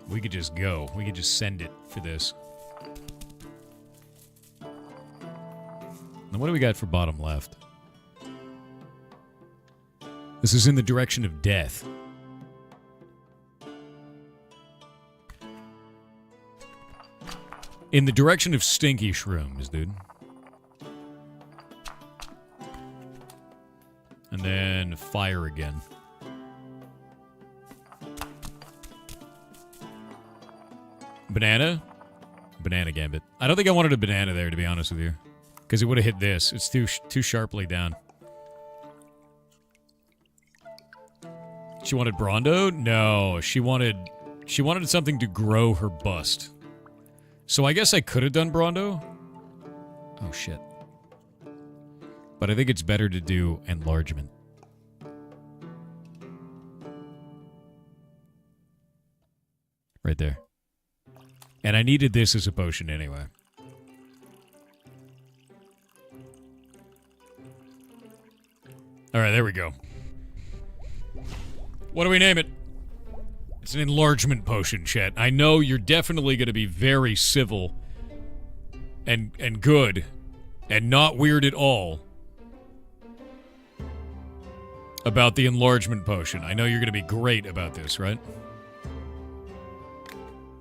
We could just go. We could just send it for this. Now what do we got for bottom left? This is in the direction of death. In the direction of stinky shrooms, dude. And then fire again. Banana? Banana gambit. I don't think I wanted a banana there, to be honest with you. Because it would have hit this. It's too sharply down. She wanted Brondo? No, she wanted something to grow her bust. So I guess I could have done Brondo. Oh, shit. But I think it's better to do enlargement. Right there. And I needed this as a potion anyway. Alright, there we go. What do we name it? It's an enlargement potion, chat. I know you're definitely going to be very civil and good and not weird at all about the enlargement potion. I know you're going to be great about this, right?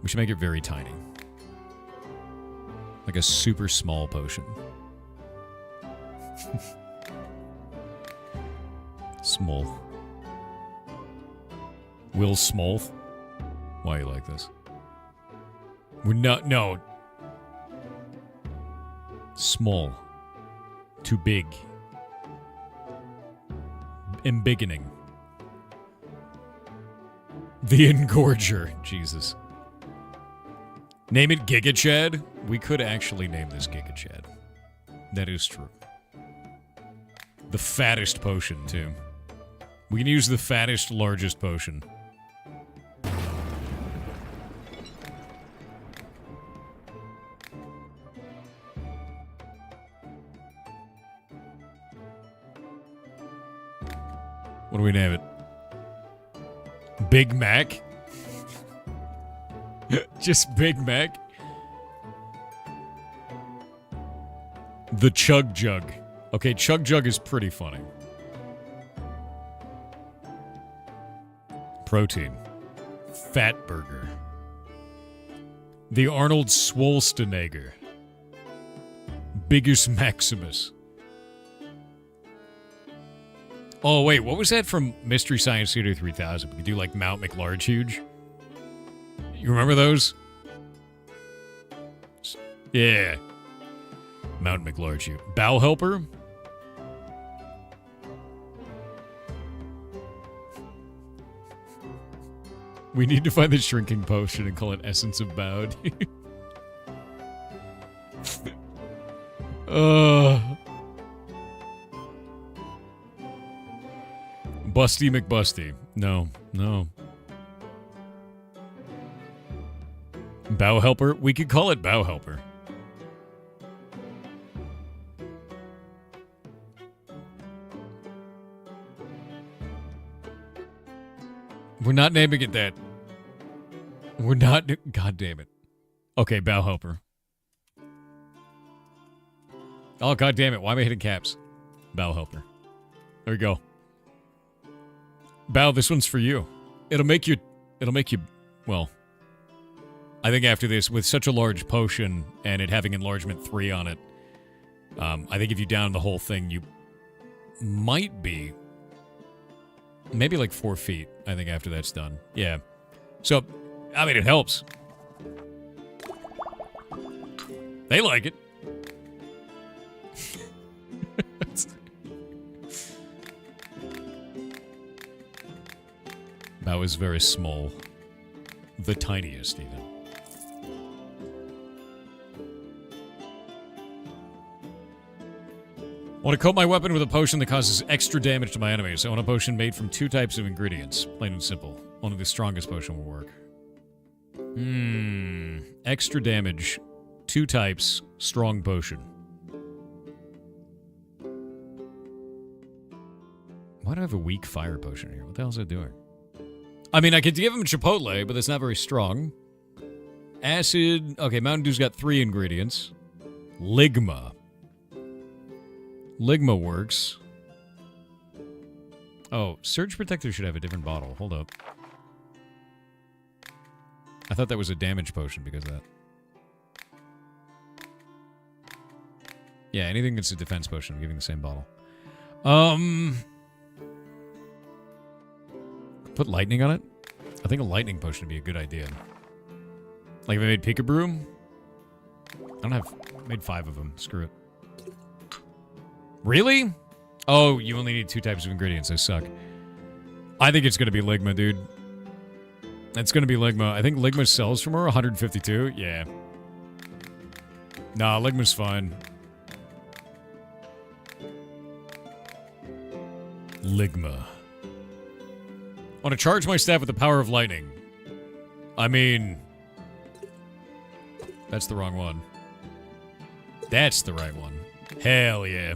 We should make it very tiny. Like a super small potion. Small. Will Smolth? Why are you like this? We're not... No. Small. Too big. Embiggening. The Engorger. Jesus. Name it Giga Chad? We could actually name this Giga Chad. That is true. The fattest potion, too. We can use the fattest, largest potion. What do we name it? Big Mac? Just Big Mac? The Chug Jug. Okay, Chug Jug is pretty funny. Protein. Fat Burger. The Arnold Schwarzenegger. Biggest Maximus. Oh, wait, what was that from Mystery Science Theater 3000? We could do, like, Mount McLarge Huge. You remember those? Yeah. Mount McLarge Huge. Bow Helper? We need to find the shrinking potion and call it Essence of Bowed. Busty McBusty. No, no. Bow Helper? We could call it Bow Helper. We're not naming it that. We're not... God damn it. Okay, Bow Helper. Oh, god damn it. Why am I hitting caps? Bow Helper. There we go. Bow, this one's for you. It'll make you... Well... I think after this, with such a large potion and it having enlargement 3 on it, I think if you down the whole thing, you might be maybe like 4 feet, I think, after that's done. Yeah. So, I mean, it helps. They like it. Bow is very small. The tiniest, even. want to coat my weapon with a potion that causes extra damage to my enemies. I want a potion made from 2 types of ingredients. Plain and simple. Only the strongest potion will work. Extra damage. 2 types. Strong potion. Why do I have a weak fire potion here? What the hell is that doing? I mean, I could give him Chipotle, but that's not very strong. Acid. Okay, Mountain Dew's got 3 ingredients. Ligma. Ligma works. Oh, Surge Protector should have a different bottle. Hold up. I thought that was a damage potion because of that. Yeah, anything that's a defense potion, I'm giving the same bottle. Put lightning on it? I think a lightning potion would be a good idea. Like if I made Peekaboo? I made 5 of them. Screw it. Really? Oh, you only need 2 types of ingredients. They suck. I think it's going to be Ligma, dude. It's going to be Ligma. I think Ligma sells for more. 152? Yeah. Nah, Ligma's fine. Ligma. I want to charge my staff with the power of lightning. I mean... That's the wrong one. That's the right one. Hell yeah.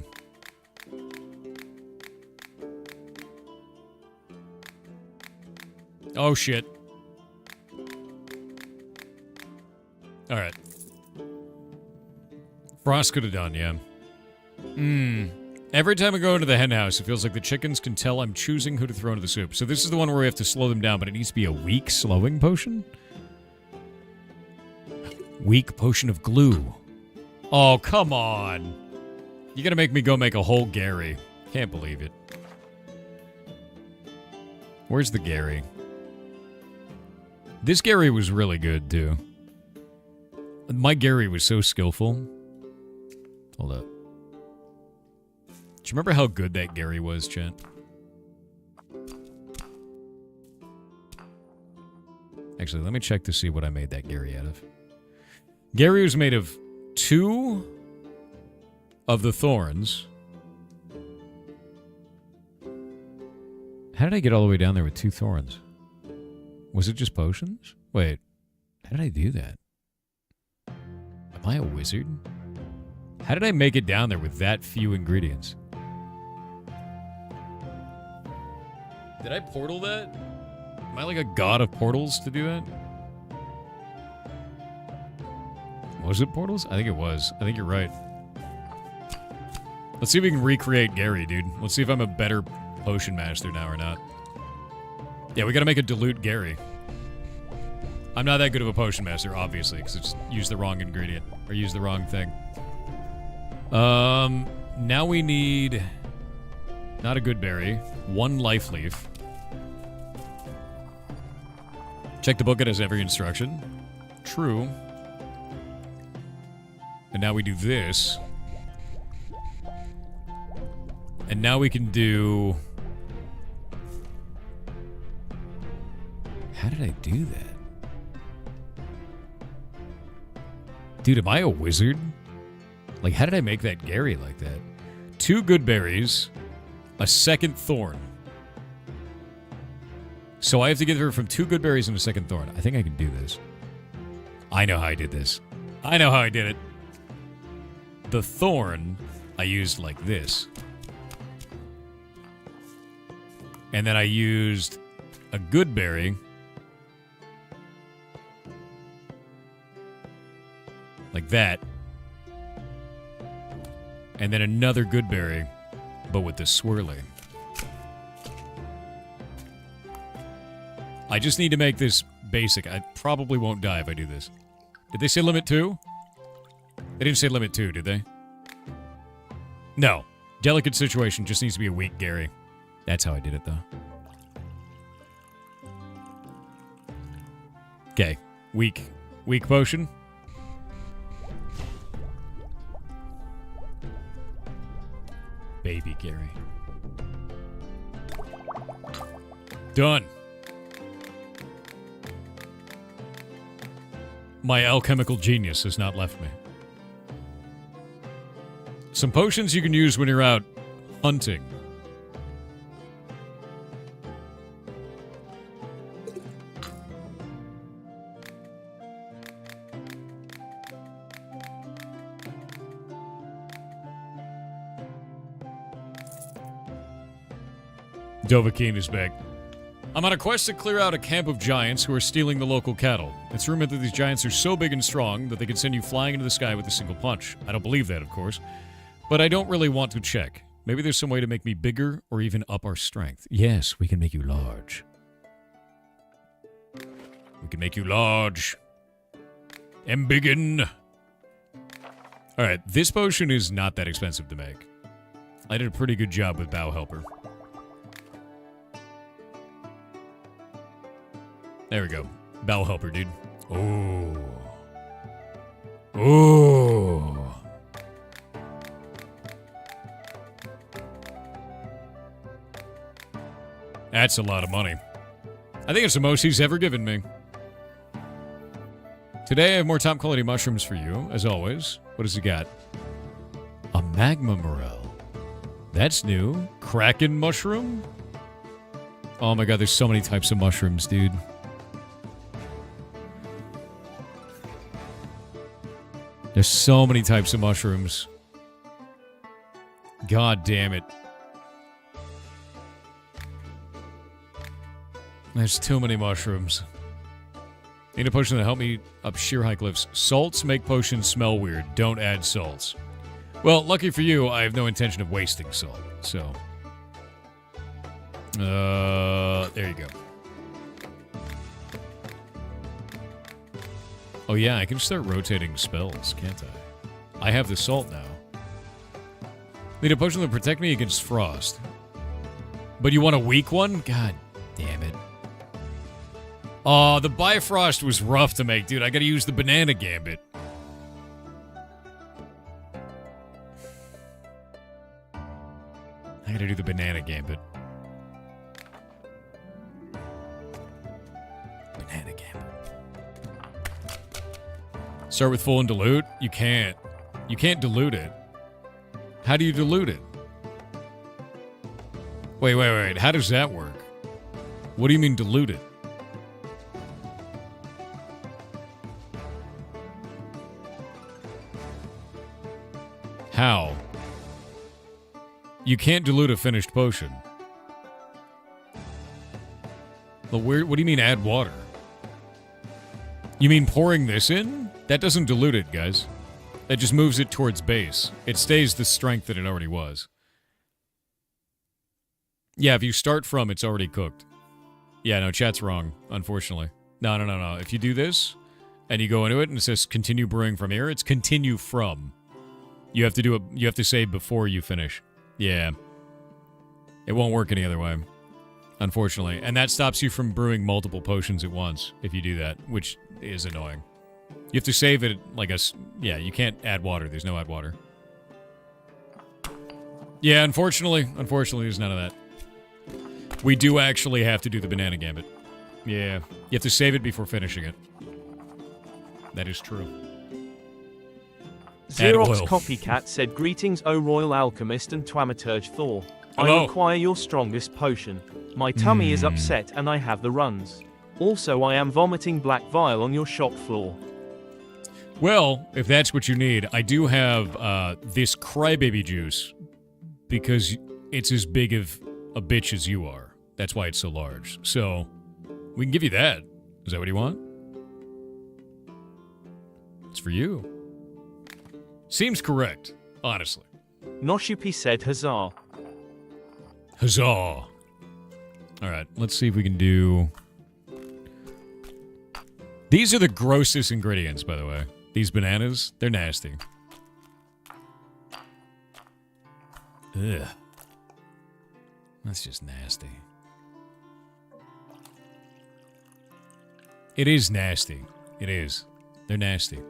Oh shit. Alright. Frost could have done, yeah. Every time I go into the hen house, it feels like the chickens can tell I'm choosing who to throw into the soup. So this is the one where we have to slow them down, but it needs to be a weak slowing potion? Weak potion of glue. Oh, come on. You're gonna make me go make a whole Gary. Can't believe it. Where's the Gary? This Gary was really good, too. My Gary was so skillful. Hold up. Do you remember how good that Gary was, chat? Actually, let me check to see what I made that Gary out of. Gary was made of 2 of the thorns. How did I get all the way down there with 2 thorns? Was it just potions? Wait, how did I do that? Am I a wizard? How did I make it down there with that few ingredients? Did I portal that? Am I like a god of portals to do that? Was it portals? I think it was. I think you're right. Let's see if we can recreate Gary, dude. Let's see if I'm a better potion master now or not. Yeah, we gotta make a dilute Gary. I'm not that good of a potion master, obviously, because it's used the wrong ingredient. Or used the wrong thing. Now we need... Not a good berry. 1 life leaf. Check the book, it has every instruction. True. And now we do this. And now we can do... How did I do that? Dude, am I a wizard? Like, how did I make that Gary like that? 2 good berries, a 2nd thorn. So I have to get her from 2 good berries and a 2nd thorn. I think I can do this. I know how I did this. I know how I did it. The thorn I used like this. And then I used a good berry. Like that. And then another good berry, but with the swirly. I just need to make this basic. I probably won't die if I do this. Did they say limit 2? They didn't say limit 2, did they? No. Delicate situation just needs to be a weak Gary. That's how I did it, though. Okay. Weak. Weak potion. Baby Gary. Done. My alchemical genius has not left me. Some potions you can use when you're out hunting. Dovahkiin is back. I'm on a quest to clear out a camp of giants who are stealing the local cattle. It's rumored that these giants are so big and strong that they can send you flying into the sky with a single punch. I don't believe that, of course. But I don't really want to check. Maybe there's some way to make me bigger or even up our strength. Yes, we can make you large. We can make you large. And biggin. Alright, this potion is not that expensive to make. I did a pretty good job with Bow Helper. There we go. Bow Helper, dude. Oh. Oh. That's a lot of money. I think it's the most he's ever given me. Today I have more top quality mushrooms for you, as always. What does he got? A magma morel. That's new. Kraken mushroom? Oh my god, there's so many types of mushrooms, dude. There's so many types of mushrooms. God damn it. There's too many mushrooms. Need a potion to help me up sheer high cliffs. Salts make potions smell weird. Don't add salts. Well, lucky for you, I have no intention of wasting salt. So. There you go. Oh yeah, I can start rotating spells, can't I? I have the salt now. Need a potion to protect me against frost. But you want a weak one? God damn it. Oh, the Bifrost was rough to make, dude. I gotta use the banana gambit. I gotta do the banana gambit. Banana gambit. Start with full and dilute? You can't. You can't dilute it. How do you dilute it? Wait. How does that work? What do you mean dilute it? How? You can't dilute a finished potion. Well, what do you mean add water? You mean pouring this in? That doesn't dilute it, guys. That just moves it towards base. It stays the strength that it already was. Yeah, if you start from, it's already cooked. Yeah, no, chat's wrong, unfortunately. No. If you do this, and you go into it, and it says continue brewing from here, it's continue from. You have to do it. You have to say before you finish. Yeah. It won't work any other way, unfortunately. And that stops you from brewing multiple potions at once if you do that, which is annoying. You have to save it like a... Yeah, you can't add water. There's no add water. Yeah, unfortunately, there's none of that. We do actually have to do the banana gambit. Yeah. You have to save it before finishing it. That is true. Xerox Copycat said, "Greetings, O Royal Alchemist and Thaumaturge Thor. Hello. I require your strongest potion. My tummy is upset and I have the runs. Also, I am vomiting black bile on your shop floor." Well, if that's what you need, I do have this crybaby juice because it's as big of a bitch as you are. That's why it's so large. So, we can give you that. Is that what you want? It's for you. Seems correct, honestly. Noshupi said, "Huzzah." Huzzah. Alright, let's see if we can do... These are the grossest ingredients, by the way. These bananas, they're nasty. Ugh. That's just nasty. It is nasty. It is. They're nasty.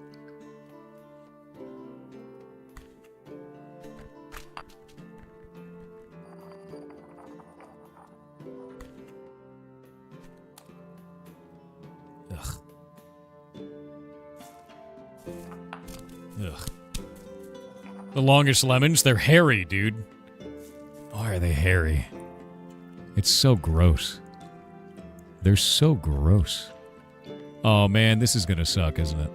Ugh. The longest lemons? They're hairy, dude. Why are they hairy? It's so gross. They're so gross. Oh man, this is gonna suck, isn't it?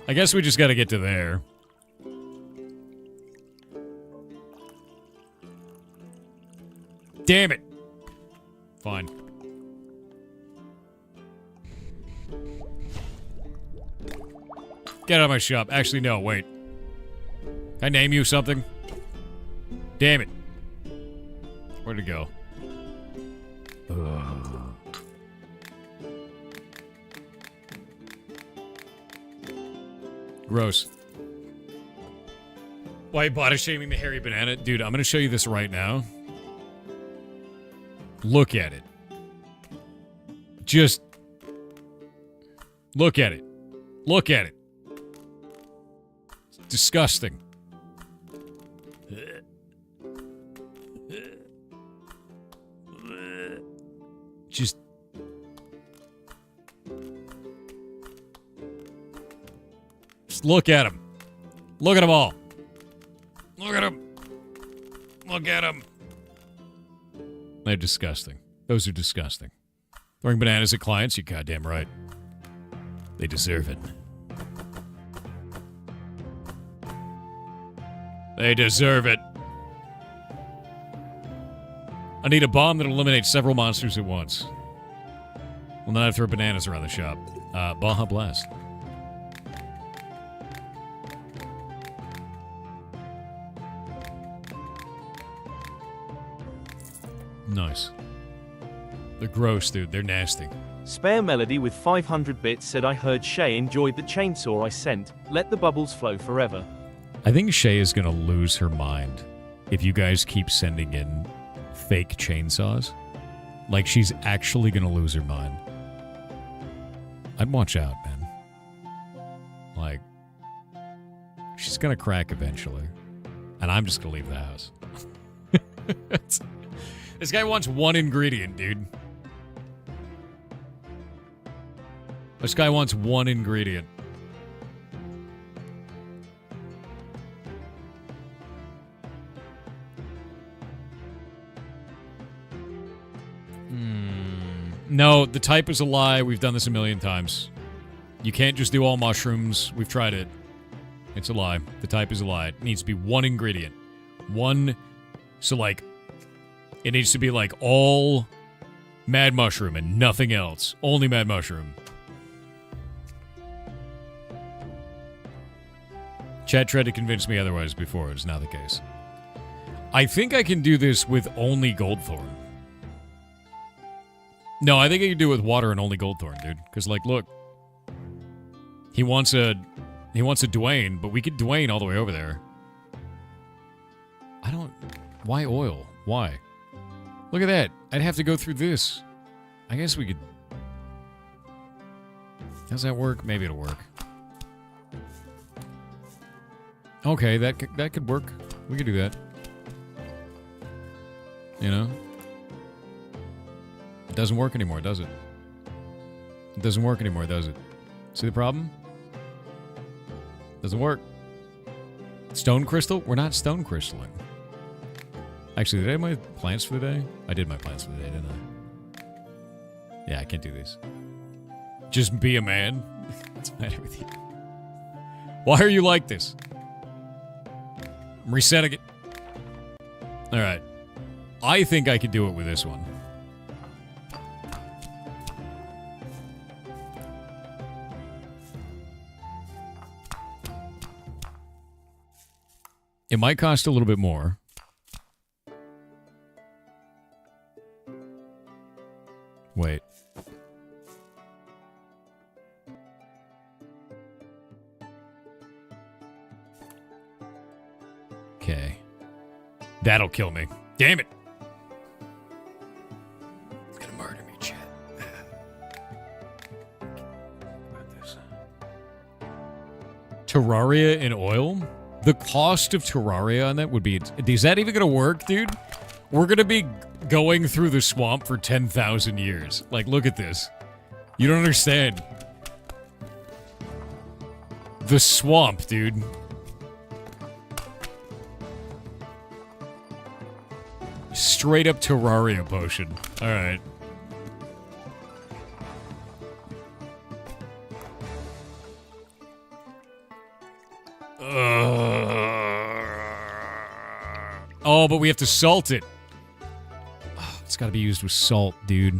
I guess we just gotta get to there. Damn it! Fine. Get out of my shop. Actually, no, wait. Can I name you something? Damn it. Where'd it go? Ugh. Gross. Why body shaming the hairy banana? Dude, I'm gonna show you this right now. Look at it. Just look at it. Look at it. It's disgusting. Just look at him. Look at them all. Look at him. Look at him. They're disgusting. Those are disgusting. Throwing bananas at clients? You're goddamn right. They deserve it. They deserve it. I need a bomb that eliminates several monsters at once. Well, now I throw bananas around the shop. Baja Blast. Nice. They're gross, dude. They're nasty. Spare Melody with 500 bits said I heard Shay enjoyed the chainsaw I sent. Let the bubbles flow forever. I think Shay is gonna lose her mind if you guys keep sending in fake chainsaws. Like, she's actually gonna lose her mind. I'd watch out, man. Like, she's gonna crack eventually. And I'm just gonna leave the house. This guy wants one ingredient, dude. This guy wants one ingredient. No, the type is a lie. We've done this a million times. You can't just do all mushrooms. We've tried it. It's a lie. The type is a lie. It needs to be one ingredient. One. So, like, it needs to be like all mad mushroom and nothing else. Only mad mushroom. Chat tried to convince me otherwise before. It's not the case. I think I can do this with only Goldthorn. No, I think I can do it with water and only Goldthorn, dude. Because, like, look. He wants a Dwayne, but we could Dwayne all the way over there. I don't... Why oil? Why? Look at that. I'd have to go through this. I guess we could... Does that work? Maybe it'll work. Okay, that could work. We could do that. You know? It doesn't work anymore, does it? It doesn't work anymore, does it? See the problem? Doesn't work. Stone crystal? We're not stone crystalling. Actually, did I have my plans for the day? I did my plans for the day, didn't I? Yeah, I can't do these. Just be a man? What's the matter with you? Why are you like this? I'm resetting it. Alright. I think I could do it with this one. It might cost a little bit more. Wait. Okay. That'll kill me. Damn it. It's gonna murder me, chat. About this. Terraria in oil? The cost of Terraria on that would be... Is that even gonna work, dude? We're gonna be going through the swamp for 10,000 years. Like, look at this. You don't understand. The swamp, dude. Straight up Terraria potion. Alright. Oh, but we have to salt it. Oh, it's gotta be used with salt, dude.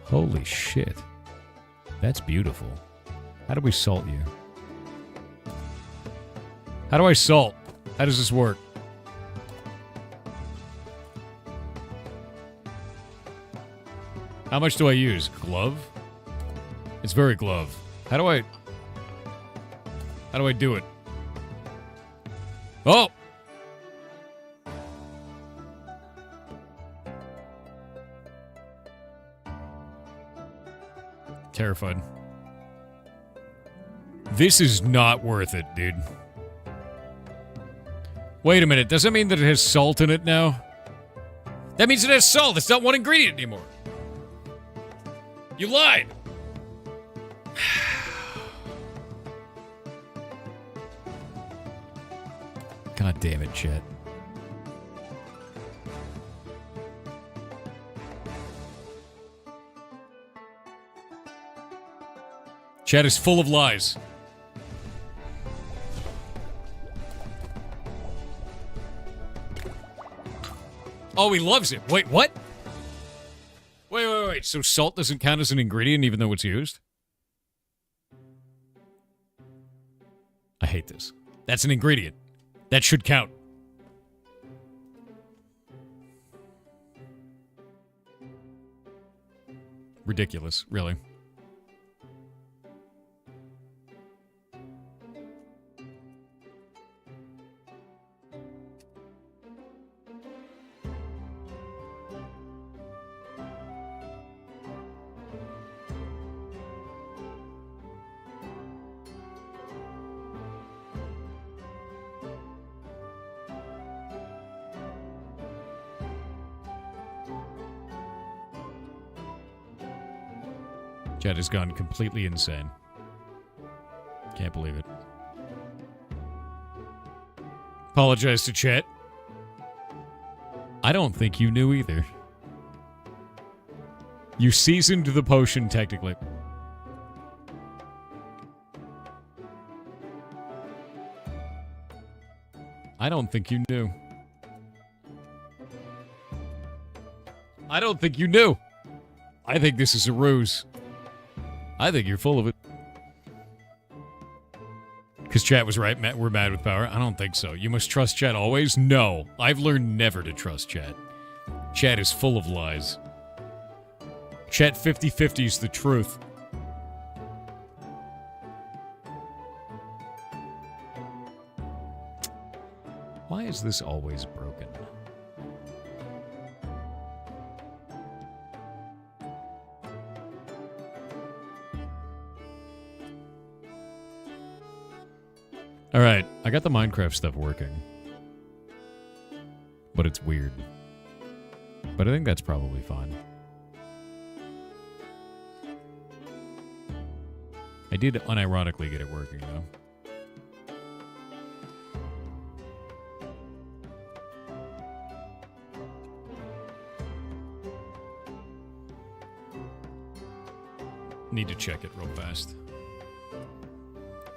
Holy shit. That's beautiful. How do we salt you? How do I salt? How does this work? How much do I use? Glove? It's very glove. How do I do it? Oh! Terrified. This is not worth it, dude. Wait a minute, does that mean that it has salt in it now? That means it has salt, it's not one ingredient anymore. You lied! God damn it, Chet. Chat is full of lies. Oh, he loves it. Wait, what? Wait. So salt doesn't count as an ingredient even though it's used? I hate this. That's an ingredient. That should count. Ridiculous, really. Chat has gone completely insane. Can't believe it. Apologize to chat. I don't think you knew either. You seasoned the potion, technically. I don't think you knew. I don't think you knew. I think this is a ruse. I think you're full of it. Because chat was right, we're mad with power. I don't think so. You must trust chat always? No. I've learned never to trust chat. Chat is full of lies. Chat 50-50 is the truth. Why is this always broken? Alright, I got the Minecraft stuff working. But it's weird. But I think that's probably fine. I did unironically get it working, though. Need to check it real fast.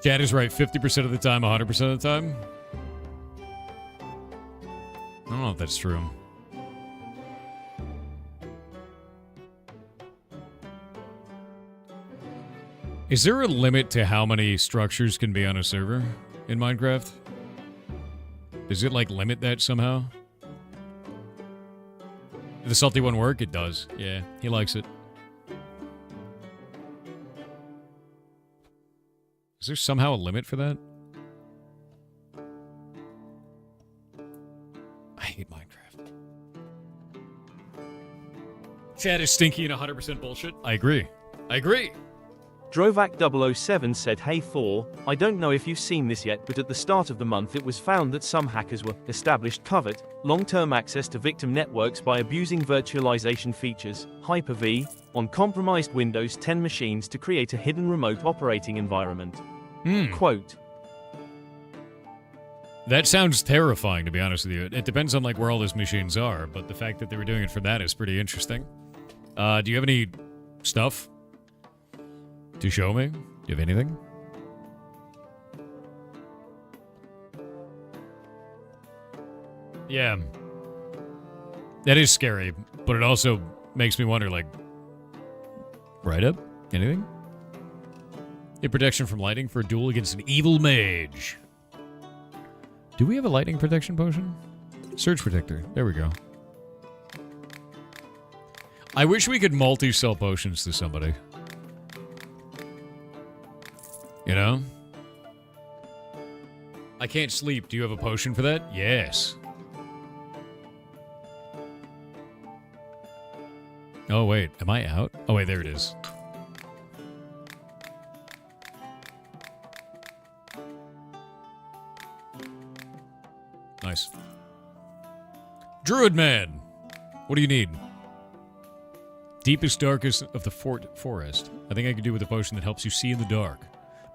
Chat is right 50% of the time, 100% of the time. I don't know if that's true. Is there a limit to how many structures can be on a server in Minecraft? Does it, like, limit that somehow? Did the salty one work? It does. Yeah, he likes it. Is there somehow a limit for that? I hate Minecraft. Chat is stinky and 100% bullshit. I agree. I agree. Drovac007 said, "Hey 4, I don't know if you've seen this yet, but at the start of the month it was found that some hackers were established covert long-term access to victim networks by abusing virtualization features, Hyper-V, on compromised Windows 10 machines to create a hidden remote operating environment." Quote. That sounds terrifying, to be honest with you. It depends on like where all those machines are, but the fact that they were doing it for that is pretty interesting. Do you have any stuff to show me? Do you have anything? Yeah. That is scary, but it also makes me wonder, like, right up? Anything? A protection from lightning for a duel against an evil mage. Do we have a lightning protection potion? Surge protector. There we go. I wish we could multi-sell potions to somebody. You know? I can't sleep. Do you have a potion for that? Yes. Oh, wait. Am I out? Oh, wait. There it is. Nice. Druid Man! What do you need? Deepest, darkest of the forest. I think I could do with a potion that helps you see in the dark,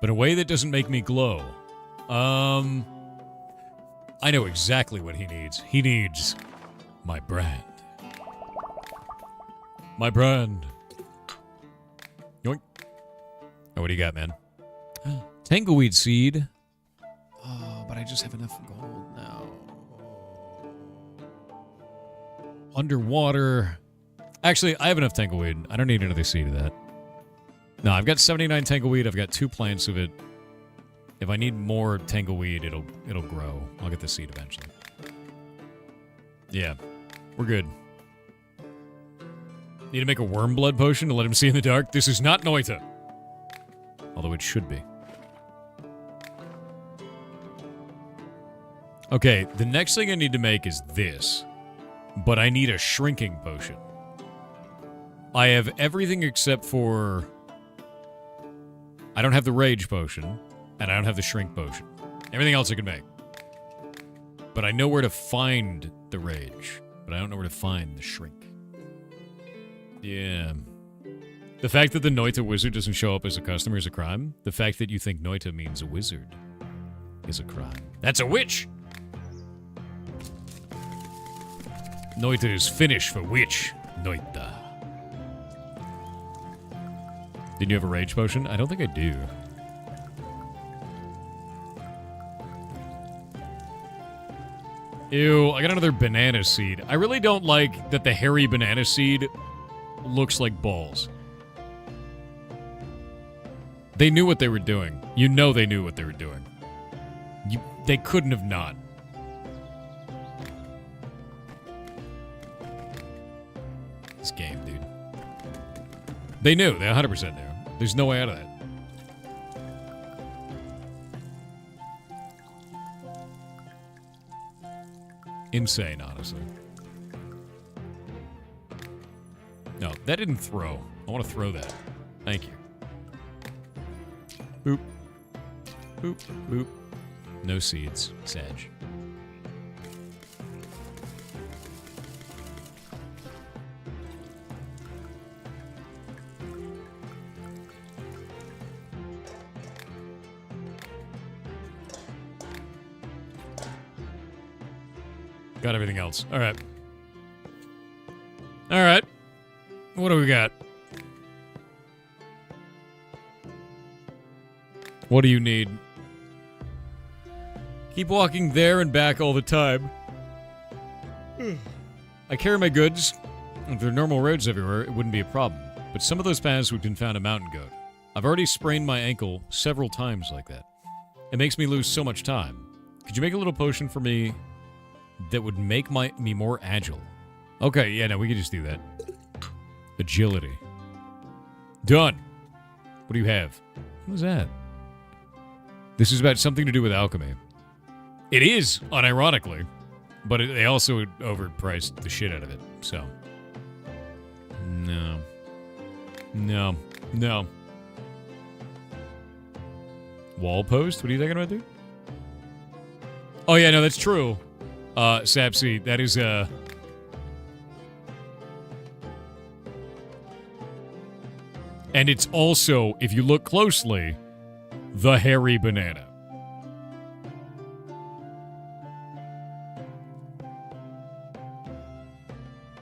but in a way that doesn't make me glow. I know exactly what he needs. He needs my brand. My brand. Yoink. Oh, what do you got, man? Tangleweed seed. Oh, but I just have enough gold now. Underwater. Actually, I have enough tangleweed. I don't need another seed of that. No, I've got 79 tangleweed. I've got 2 plants of it. If I need more tangleweed, it'll grow. I'll get the seed eventually. Yeah, we're good. Need to make a worm blood potion to let him see in the dark. This is not Noita. Although it should be. Okay, the next thing I need to make is this. But I need a shrinking potion. I have everything except for... I don't have the rage potion, and I don't have the shrink potion. Everything else I can make. But I know where to find the rage, but I don't know where to find the shrink. Yeah. The fact that the Noita wizard doesn't show up as a customer is a crime. The fact that you think Noita means a wizard is a crime. That's a witch! Noita is Finnish for witch. Noita. Did you have a rage potion? I don't think I do. Ew, I got another banana seed. I really don't like that the hairy banana seed looks like balls. They knew what they were doing. You know they knew what they were doing. They couldn't have not. This game, dude. They knew. They 100% knew. There's no way out of that. Insane, honestly. No, that didn't throw. I want to throw that. Thank you. Boop. Boop. Boop. No seeds. Sag. Got everything else. All right. All right. What do we got? What do you need? Keep walking there and back all the time. I carry my goods. If there are normal roads everywhere, it wouldn't be a problem. But some of those paths would confound a mountain goat. I've already sprained my ankle several times like that. It makes me lose so much time. Could you make a little potion for me that would make me more agile? Okay, yeah, no, we could just do that. Agility. Done. What do you have? What is that? This is about something to do with alchemy. It is, unironically. But they also overpriced the shit out of it, so. No. No. No. Wall post? What are you thinking about, dude? Oh, yeah, no, that's true. Sapsy, that is, And it's also, if you look closely, the hairy banana.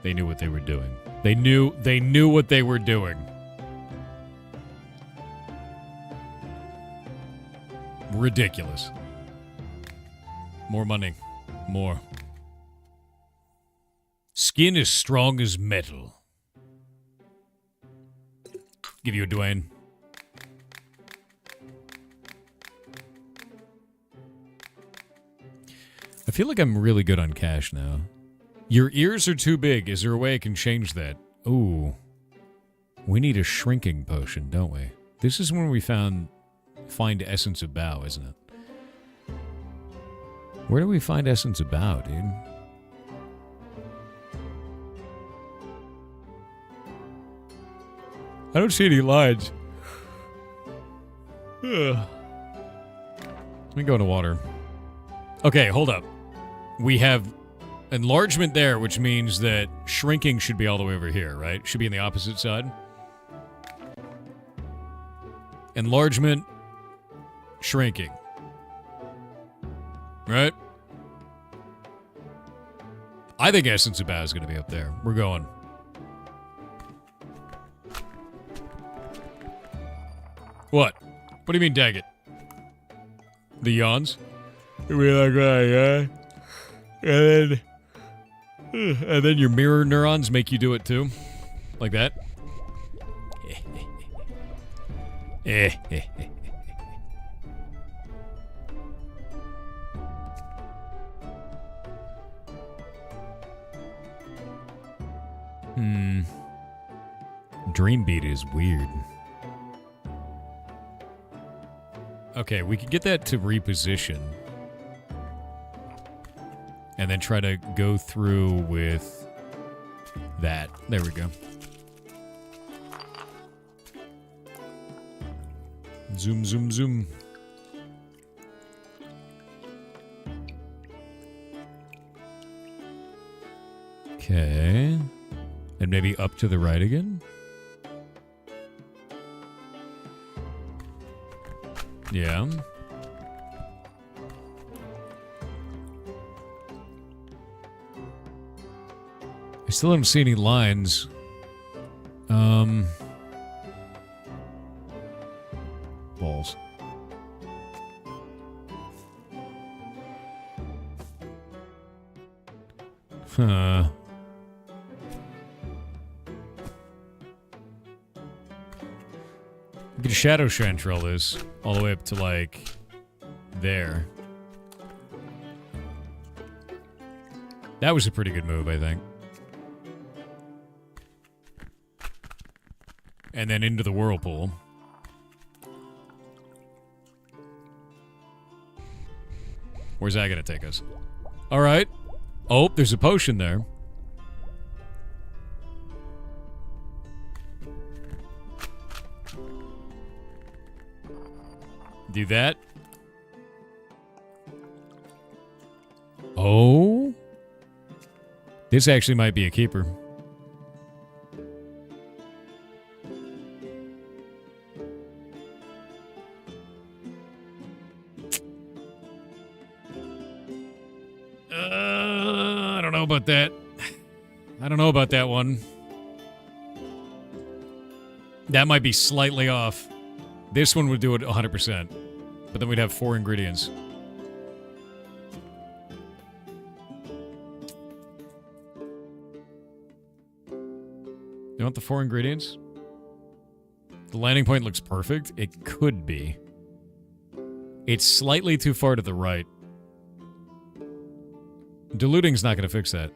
They knew what they were doing. They knew what they were doing. Ridiculous. More money. More. Skin as strong as metal. Give you a Dwayne. I feel like I'm really good on cash now. Your ears are too big. Is there a way I can change that? Ooh. We need a shrinking potion, don't we? This is when we find Essence of Bow, isn't it? Where do we find Essence of Bow, dude? I don't see any lines. Ugh. Let me go into water. Okay, hold up. We have enlargement there, which means that shrinking should be all the way over here, right? Should be on the opposite side. Enlargement, shrinking. Right? I think Essence of Bow is going to be up there. We're going. What? What do you mean, dag it? The yawns? We like that, yeah? And then your mirror neurons make you do it too? Like that? Dreambeat is weird. Okay, we could get that to reposition. And then try to go through with that. There we go. Zoom, zoom, zoom. Okay. And maybe up to the right again? Yeah. I still don't see any lines. Balls. Huh. We could shadow chantrel this all the way up to, like, there. That was a pretty good move, I think. And then into the whirlpool. Where's that gonna take us? Alright. Oh, there's a potion there. Do that. Oh. This actually might be a keeper. I don't know about that. I don't know about that one. That might be slightly off. This one would do it 100%. But then we'd have 4 ingredients. You want the 4 ingredients? The landing point looks perfect. It could be. It's slightly too far to the right. Diluting's not going to fix that.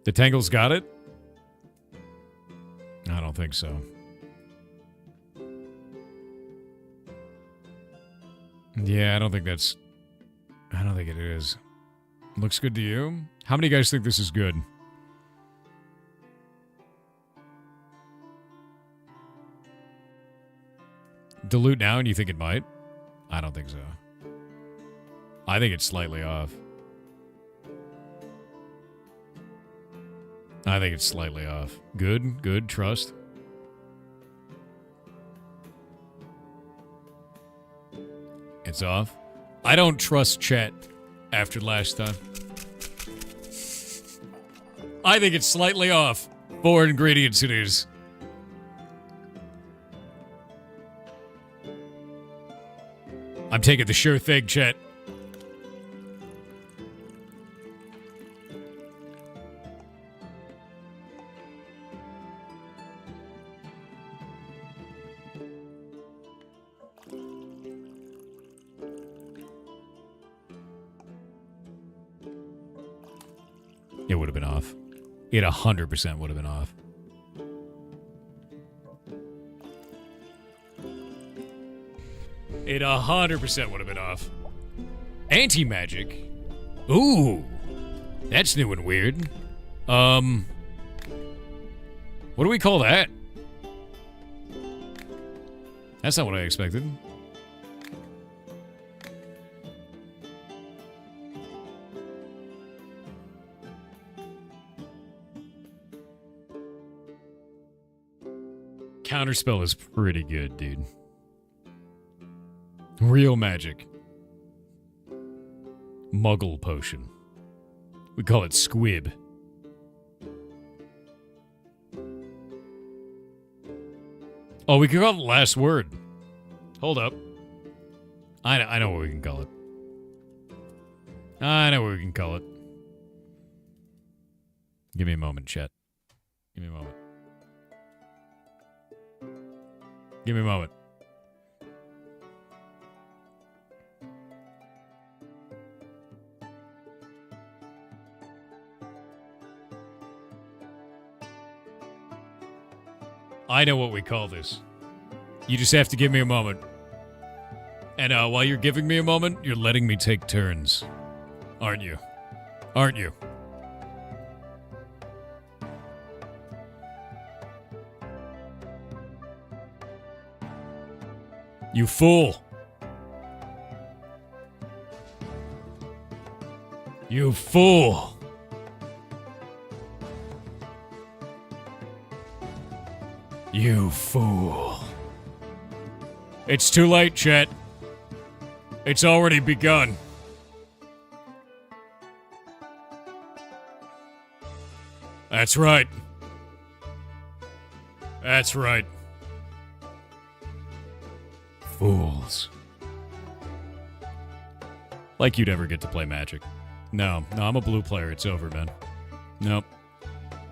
The Tangle's got it? I don't think so. Yeah, I don't think it is. Looks good to you? How many guys think this is good? Dilute now and you think it might? I don't think so. I think it's slightly off. I think it's slightly off. Good, good, trust. It's off. I don't trust chat after last time. I think it's slightly off. 4 ingredients it is. I'm taking the sure thing, chat. It would have been off. It 100% would have been off. It 100% would have been off. Anti-magic? Ooh. That's new and weird. What do we call that? That's not what I expected. Counterspell is pretty good, dude. Real magic. Muggle potion. We call it squib. Oh, we can call it last word. Hold up. I know what we can call it. I know what we can call it. Give me a moment, chat. Give me a moment. Give me a moment. I know what we call this. You just have to give me a moment. And while you're giving me a moment, you're letting me take turns. Aren't you? Aren't you? You fool. You fool. You fool. It's too late, chat. It's already begun. That's right. That's right. Fools. Like you'd ever get to play Magic. No, I'm a blue player. It's over, man. Nope.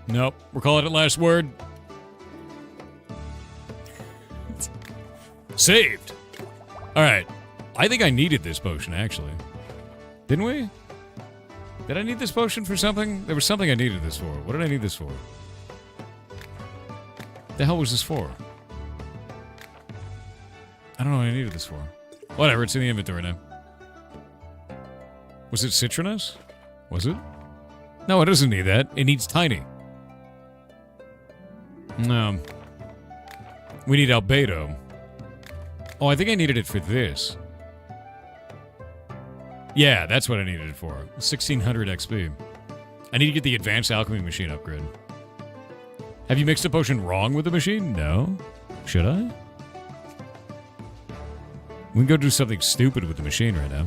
Nope. We're calling it last word. Saved. All right. I think I needed this potion, actually. Didn't we? Did I need this potion for something? There was something I needed this for. What did I need this for? The hell was this for? I don't know what I needed this for. Whatever, it's in the inventory now. Was it citronous? Was it? No, it doesn't need that. It needs tiny. No. We need albedo. Oh, I think I needed it for this. Yeah, that's what I needed it for. 1600 XP. I need to get the advanced alchemy machine upgrade. Have you mixed a potion wrong with the machine? No. Should I? We can go do something stupid with the machine right now.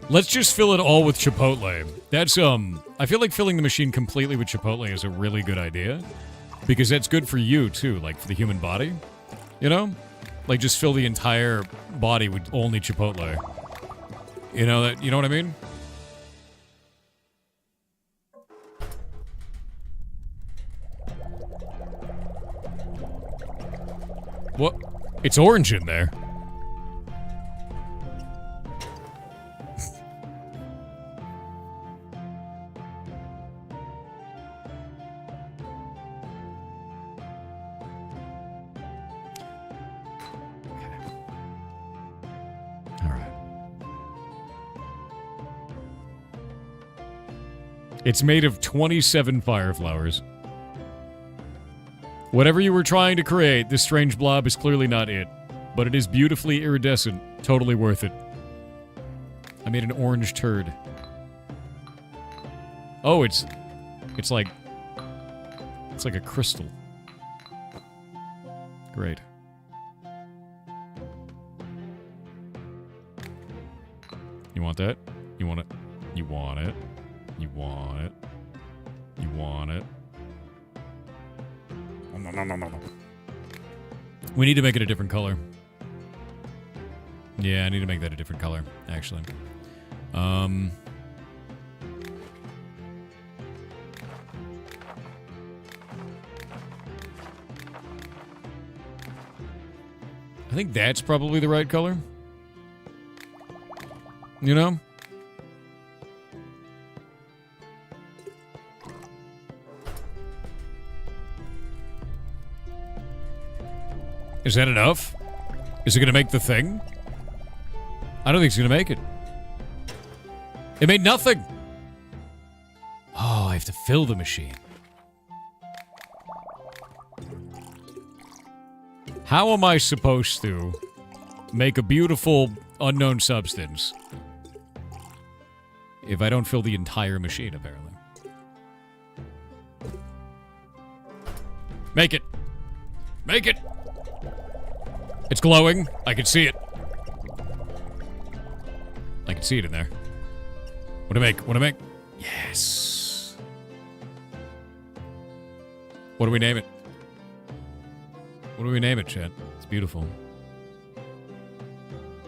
Let's just fill it all with Chipotle. That's, I feel like filling the machine completely with Chipotle is a really good idea. Because that's good for you, too, like, for the human body. You know? Like, just fill the entire body with only Chipotle. You know that? You know what I mean? What? It's orange in there. It's made of 27 fire flowers. Whatever you were trying to create, this strange blob is clearly not it. but it is beautifully iridescent. Totally worth it. I made an orange turd. Oh, it's like a crystal. Great. You want that? You want it? You want it? You want it? You want it? No. We need to make it a different color. Yeah, I need to make that a different color, actually. I think that's probably the right color. You know? Is that enough? Is it gonna make the thing? I don't think it's gonna make it. It made nothing! Oh, I have to fill the machine. How am I supposed to make a beautiful unknown substance if I don't fill the entire machine, apparently? Make it! Make it! It's glowing. I can see it. I can see it in there. What do I make? What do I make? Yes. What do we name it? What do we name it, chat? It's beautiful.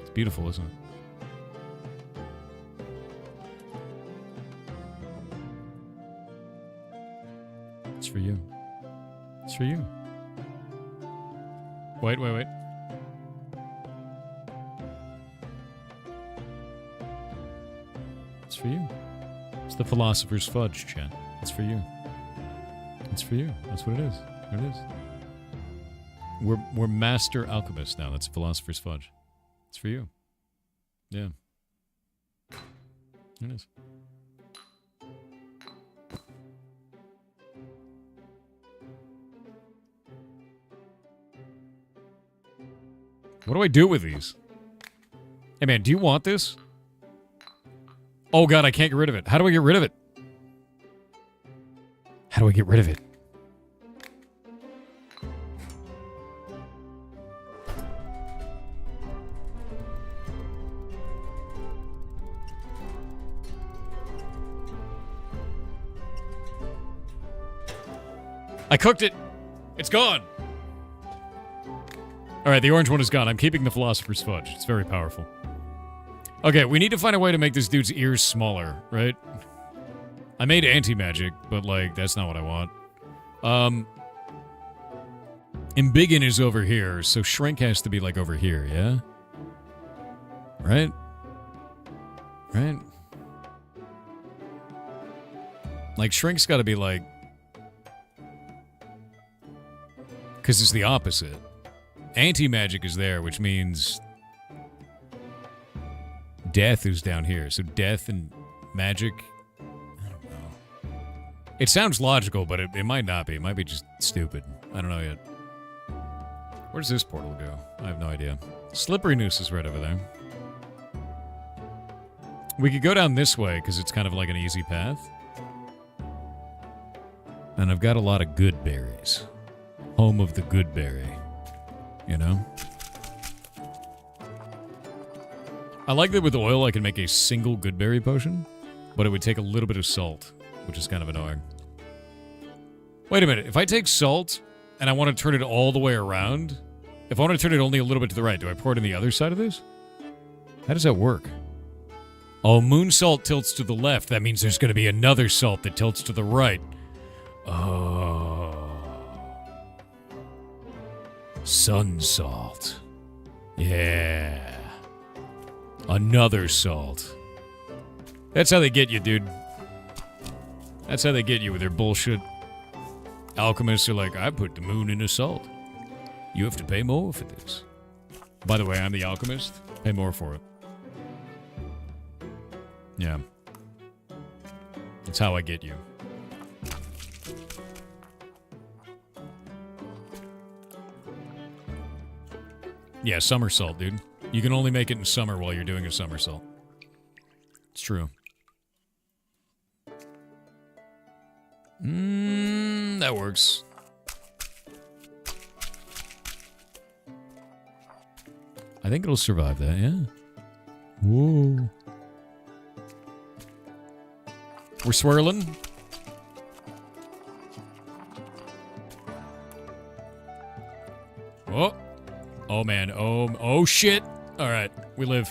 It's beautiful, isn't it? It's for you. It's for you. Wait. It's for you. It's the Philosopher's Fudge, chat. It's for you. It's for you. That's what it is. There it is. We're master alchemists now. That's Philosopher's Fudge. It's for you. Yeah. It is. What do I do with these? Hey man, do you want this? Oh god, I can't get rid of it. How do I get rid of it? How do I get rid of it? I cooked it. It's gone. Alright, the orange one is gone. I'm keeping the Philosopher's Fudge. It's very powerful. Okay, we need to find a way to make this dude's ears smaller, right? I made anti-magic, but, like, that's not what I want. Embiggen is over here, so shrink has to be, like, over here, yeah? Right? Right? Like, shrink's gotta be, like... Because it's the opposite. Anti-magic is there, which means... Death is down here, so death and magic... I don't know. It sounds logical, but it might not be. It might be just stupid. I don't know yet. Where does this portal go? I have no idea. Slippery Noose is right over there. We could go down this way, because it's kind of like an easy path. And I've got a lot of good berries. Home of the good berry. You know? I like that with oil I can make a single good berry potion, but it would take a little bit of salt, which is kind of annoying. Wait a minute, if I take salt and I want to turn it all the way around, if I want to turn it only a little bit to the right, do I pour it on the other side of this? How does that work? Oh, moon salt tilts to the left. That means there's going to be another salt that tilts to the right. Oh. Sun salt. Yeah. Another salt. That's how they get you, dude. That's how they get you with their bullshit. Alchemists are like, I put the moon in a salt. You have to pay more for this. By the way, I'm the alchemist. Pay more for it. Yeah. That's how I get you. Yeah, somersault, dude. You can only make it in summer while you're doing a somersault. It's true. That works. I think it'll survive that, yeah. Whoa. We're swirling. Oh. Oh, man. Oh, shit. All right. We live.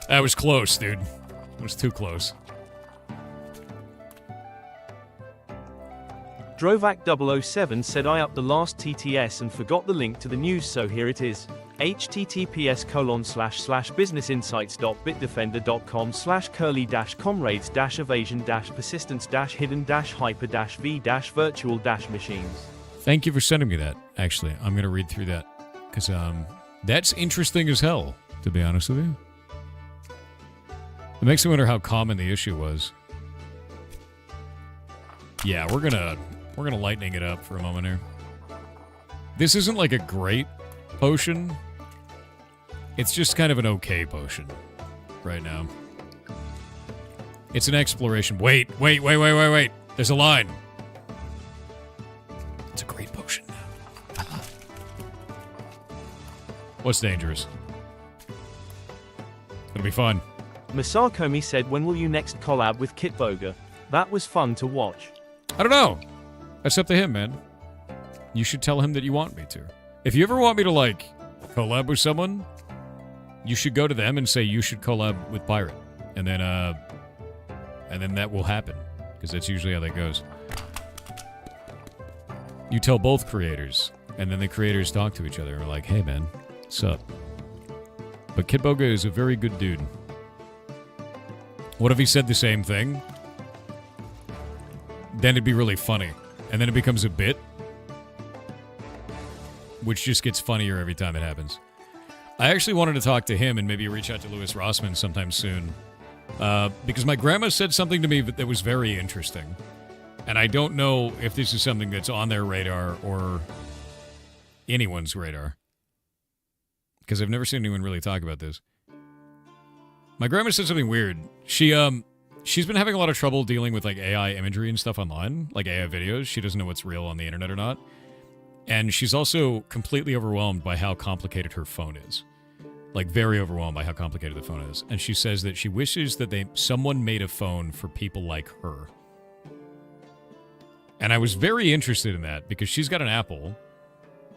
That was close, dude. It was too close. Drovac007 said I upped the last TTS and forgot the link to the news, so here it is. https://businessinsights.bitdefender.com/curly-comrades-evasion-persistence-hidden-hyper-v-virtual-machines. Thank you for sending me that, actually. I'm going to read through that. Because, that's interesting as hell, to be honest with you. It makes me wonder how common the issue was. Yeah, we're gonna lightning it up for a moment here. This isn't like a great potion. It's just kind of an okay potion right now. It's an exploration. Wait. There's a line. It's a great potion now. What's dangerous? It'll be fun. Masakomi said, when will you next collab with Kitboga? That was fun to watch. I don't know. That's up to him, man. You should tell him that you want me to. If you ever want me to, like, collab with someone, you should go to them and say you should collab with Pirate. And then that will happen. Because that's usually how that goes. You tell both creators, and then the creators talk to each other and are like, hey, man, what's up? But Kitboga is a very good dude. What if he said the same thing? Then it'd be really funny. And then it becomes a bit. Which just gets funnier every time it happens. I actually wanted to talk to him and maybe reach out to Louis Rossman sometime soon. Because my grandma said something to me that was very interesting. And I don't know if this is something that's on their radar or anyone's radar. Because I've never seen anyone really talk about this. My grandma said something weird. She's been having a lot of trouble dealing with like AI imagery and stuff online, like AI videos. She doesn't know what's real on the internet or not. And she's also completely overwhelmed by how complicated her phone is. Like very overwhelmed by how complicated the phone is. And she says that she wishes that someone made a phone for people like her. And I was very interested in that because she's got an Apple,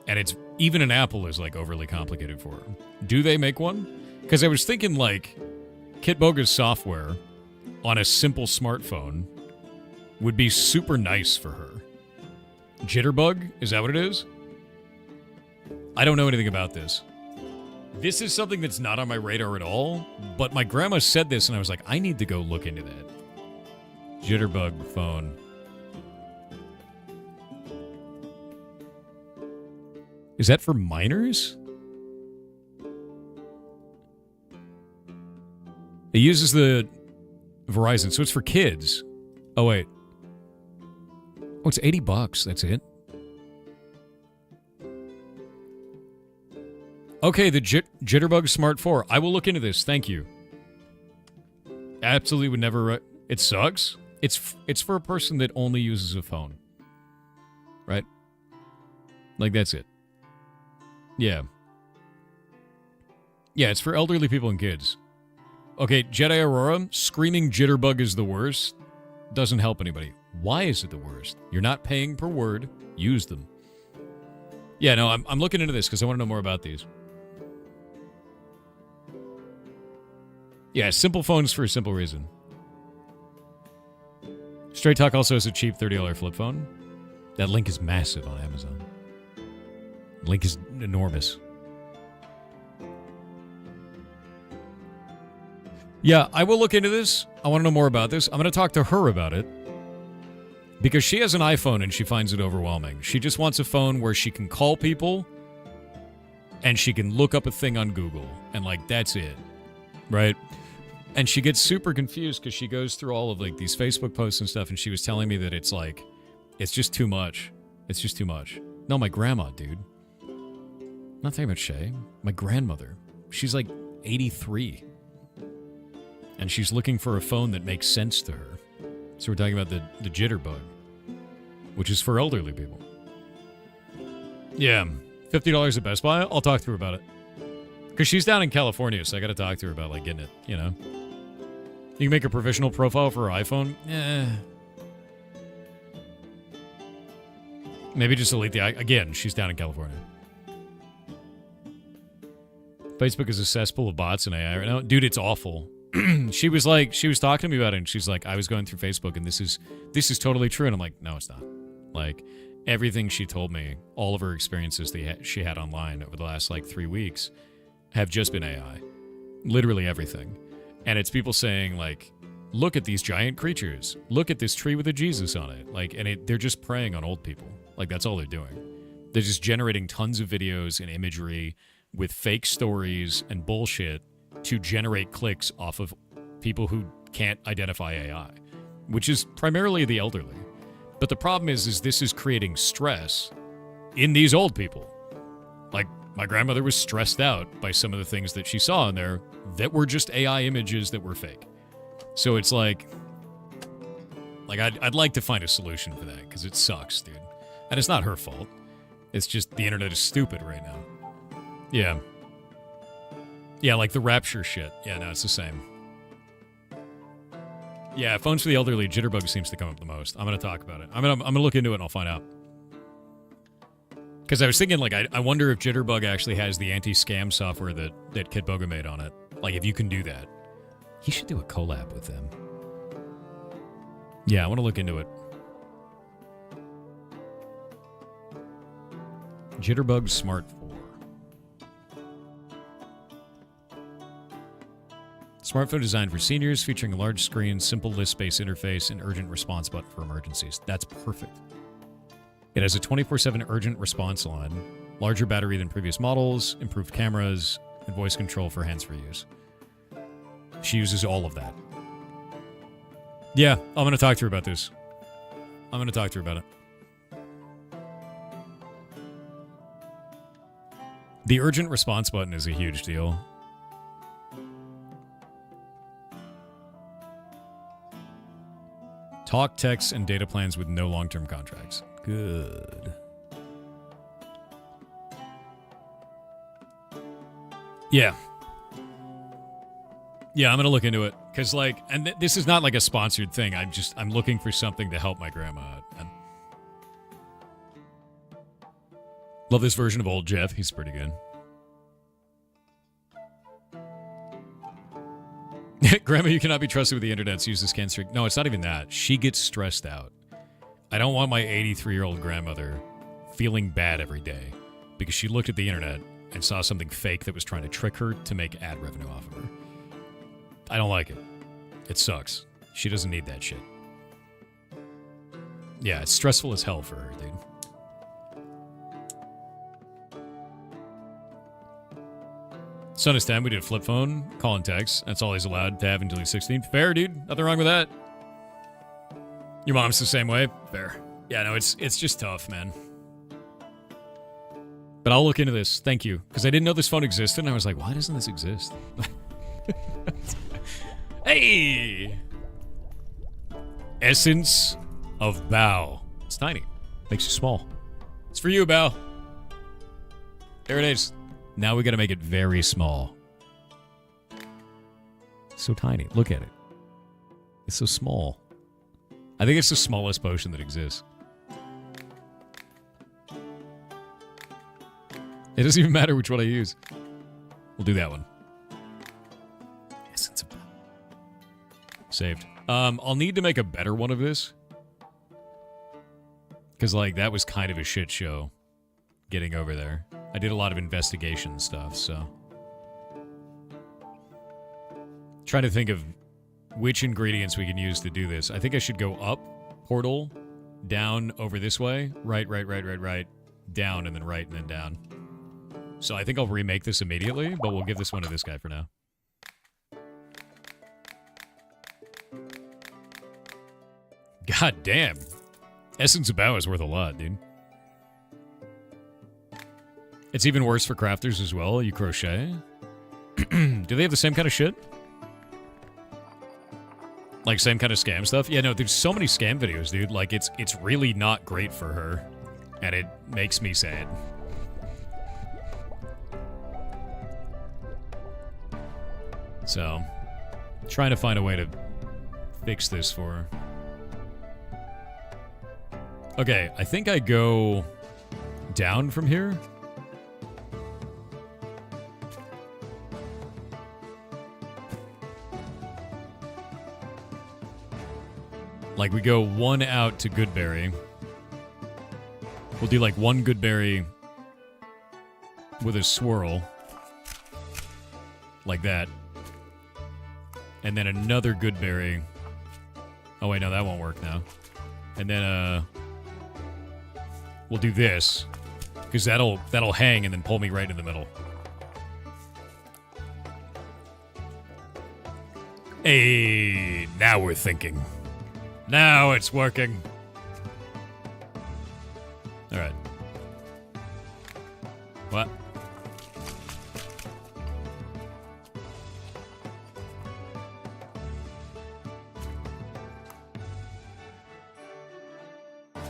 and even an Apple is like overly complicated for her. Do they make one? Because I was thinking like Kitboga's software on a simple smartphone would be super nice for her. Jitterbug? Is that what it is? I don't know anything about this. This is something that's not on my radar at all, but my grandma said this and I was like, I need to go look into that. Jitterbug phone. Is that for minors? It uses the Verizon, so it's for kids. Oh, wait. Oh, it's $80. That's it. Okay, the Jitterbug Smart 4. I will look into this. Thank you. Absolutely would never... It sucks. It's for a person that only uses a phone. Right? Like, that's it. Yeah. Yeah, it's for elderly people and kids. Okay, Jedi Aurora, screaming Jitterbug is the worst. Doesn't help anybody. Why is it the worst? You're not paying per word. Use them. Yeah, no, I'm looking into this because I want to know more about these. Yeah, simple phones for a simple reason. Straight Talk also has a cheap $30 flip phone. That link is massive on Amazon. Link is enormous. Yeah, I will look into this. I want to know more about this. I'm going to talk to her about it. Because she has an iPhone and she finds it overwhelming. She just wants a phone where she can call people and she can look up a thing on Google. And, like, that's it. Right? And she gets super confused because she goes through all of, like, these Facebook posts and stuff, and she was telling me that it's, like, it's just too much. It's just too much. No, my grandma, dude. Not talking about Shay. My grandmother. She's like 83. And she's looking for a phone that makes sense to her. So we're talking about the jitterbug, which is for elderly people. Yeah, $50 at Best Buy. I'll talk to her about it. Because she's down in California, so I got to talk to her about, like, getting it, you know? You can make a professional profile for her iPhone? Maybe just delete the... Again, she's down in California. Facebook is a cesspool of bots and AI right now. Dude, it's awful. She was talking to me about it, and she's like, I was going through Facebook, and this is totally true. And I'm like, no, it's not. Like, everything she told me, all of her experiences she had online over the last, like, 3 weeks have just been AI. Literally everything. And it's people saying, like, look at these giant creatures. Look at this tree with a Jesus on it. Like, and they're just preying on old people. Like, that's all they're doing. They're just generating tons of videos and imagery with fake stories and bullshit to generate clicks off of people who can't identify AI, which is primarily the elderly. But the problem is this is creating stress in these old people. Like, my grandmother was stressed out by some of the things that she saw in there that were just AI images that were fake. So it's like I'd like to find a solution for that, because it sucks, dude. And it's not her fault. It's just the internet is stupid right now. Yeah. Yeah, like the Rapture shit. Yeah, no, it's the same. Yeah, phones for the elderly, jitterbug seems to come up the most. I'm going to talk about it. I'm gonna look into it and I'll find out. Because I was thinking, like, I wonder if jitterbug actually has the anti-scam software that Kid Boga made on it. Like, if you can do that. He should do a collab with them. Yeah, I want to look into it. Jitterbug Smart 4. Smartphone designed for seniors, featuring a large screen, simple list-based interface, and urgent response button for emergencies. That's perfect. It has a 24/7 urgent response line, larger battery than previous models, improved cameras, and voice control for hands-free use. She uses all of that. Yeah, I'm going to talk to her about this. I'm going to talk to her about it. The urgent response button is a huge deal. Talk, text, and data plans with no long-term contracts. Good. Yeah. Yeah, I'm going to look into it. Because, like, and this is not like a sponsored thing. I'm looking for something to help my grandma out. Love this version of old Jeff. He's pretty good. Grandma, you cannot be trusted with the internet, so use this can streak. No, it's not even that. She gets stressed out. I don't want my 83-year-old grandmother feeling bad every day because she looked at the internet and saw something fake that was trying to trick her to make ad revenue off of her. I don't like it. It sucks. She doesn't need that shit. Yeah, it's stressful as hell for her, dude. Son is 10, we did a flip phone, call and text. That's all he's allowed to have until he's 16. Fair, dude. Nothing wrong with that. Your mom's the same way? Fair. Yeah, no, it's just tough, man. But I'll look into this. Thank you. Because I didn't know this phone existed, and I was like, why doesn't this exist? Hey! Essence of Bow. It's tiny. Makes you small. It's for you, Bow. There it is. Now we gotta make it very small. So tiny. Look at it. It's so small. I think it's the smallest potion that exists. It doesn't even matter which one I use. We'll do that one. Essence of Bow. Saved. I'll need to make a better one of this. Because, like, that was kind of a shit show getting over there. I did a lot of investigation stuff, so. Trying to think of which ingredients we can use to do this. I think I should go up, portal, down, over this way, right, down, and then right, and then down. So I think I'll remake this immediately, but we'll give this one to this guy for now. God damn. Essence of Bow is worth a lot, dude. It's even worse for crafters as well. You crochet. Do they have the same kind of shit? Like, same kind of scam stuff? Yeah, no, there's so many scam videos, dude. Like, it's really not great for her. And it makes me sad. So, trying to find a way to fix this for her. Okay, I think I go down from here. Like, we go one out to Goodberry. We'll do, like, one Goodberry with a swirl. Like that. And then another Goodberry. Oh, wait, no, that won't work now. And then, we'll do this. Because that'll hang and then pull me right in the middle. Hey, now we're thinking. Now it's working. All right. What?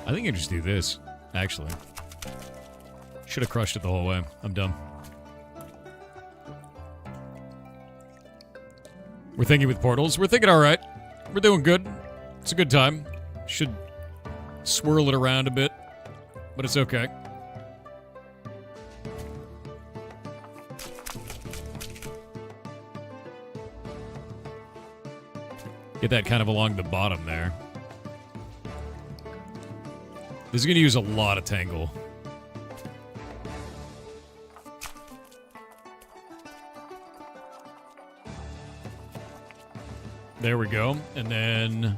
I think I just do this, actually. Should have crushed it the whole way. I'm dumb. We're thinking with portals. We're thinking all right. We're doing good. It's a good time. Should swirl it around a bit, but it's okay. Get that kind of along the bottom there. This is going to use a lot of tangle. There we go. And then...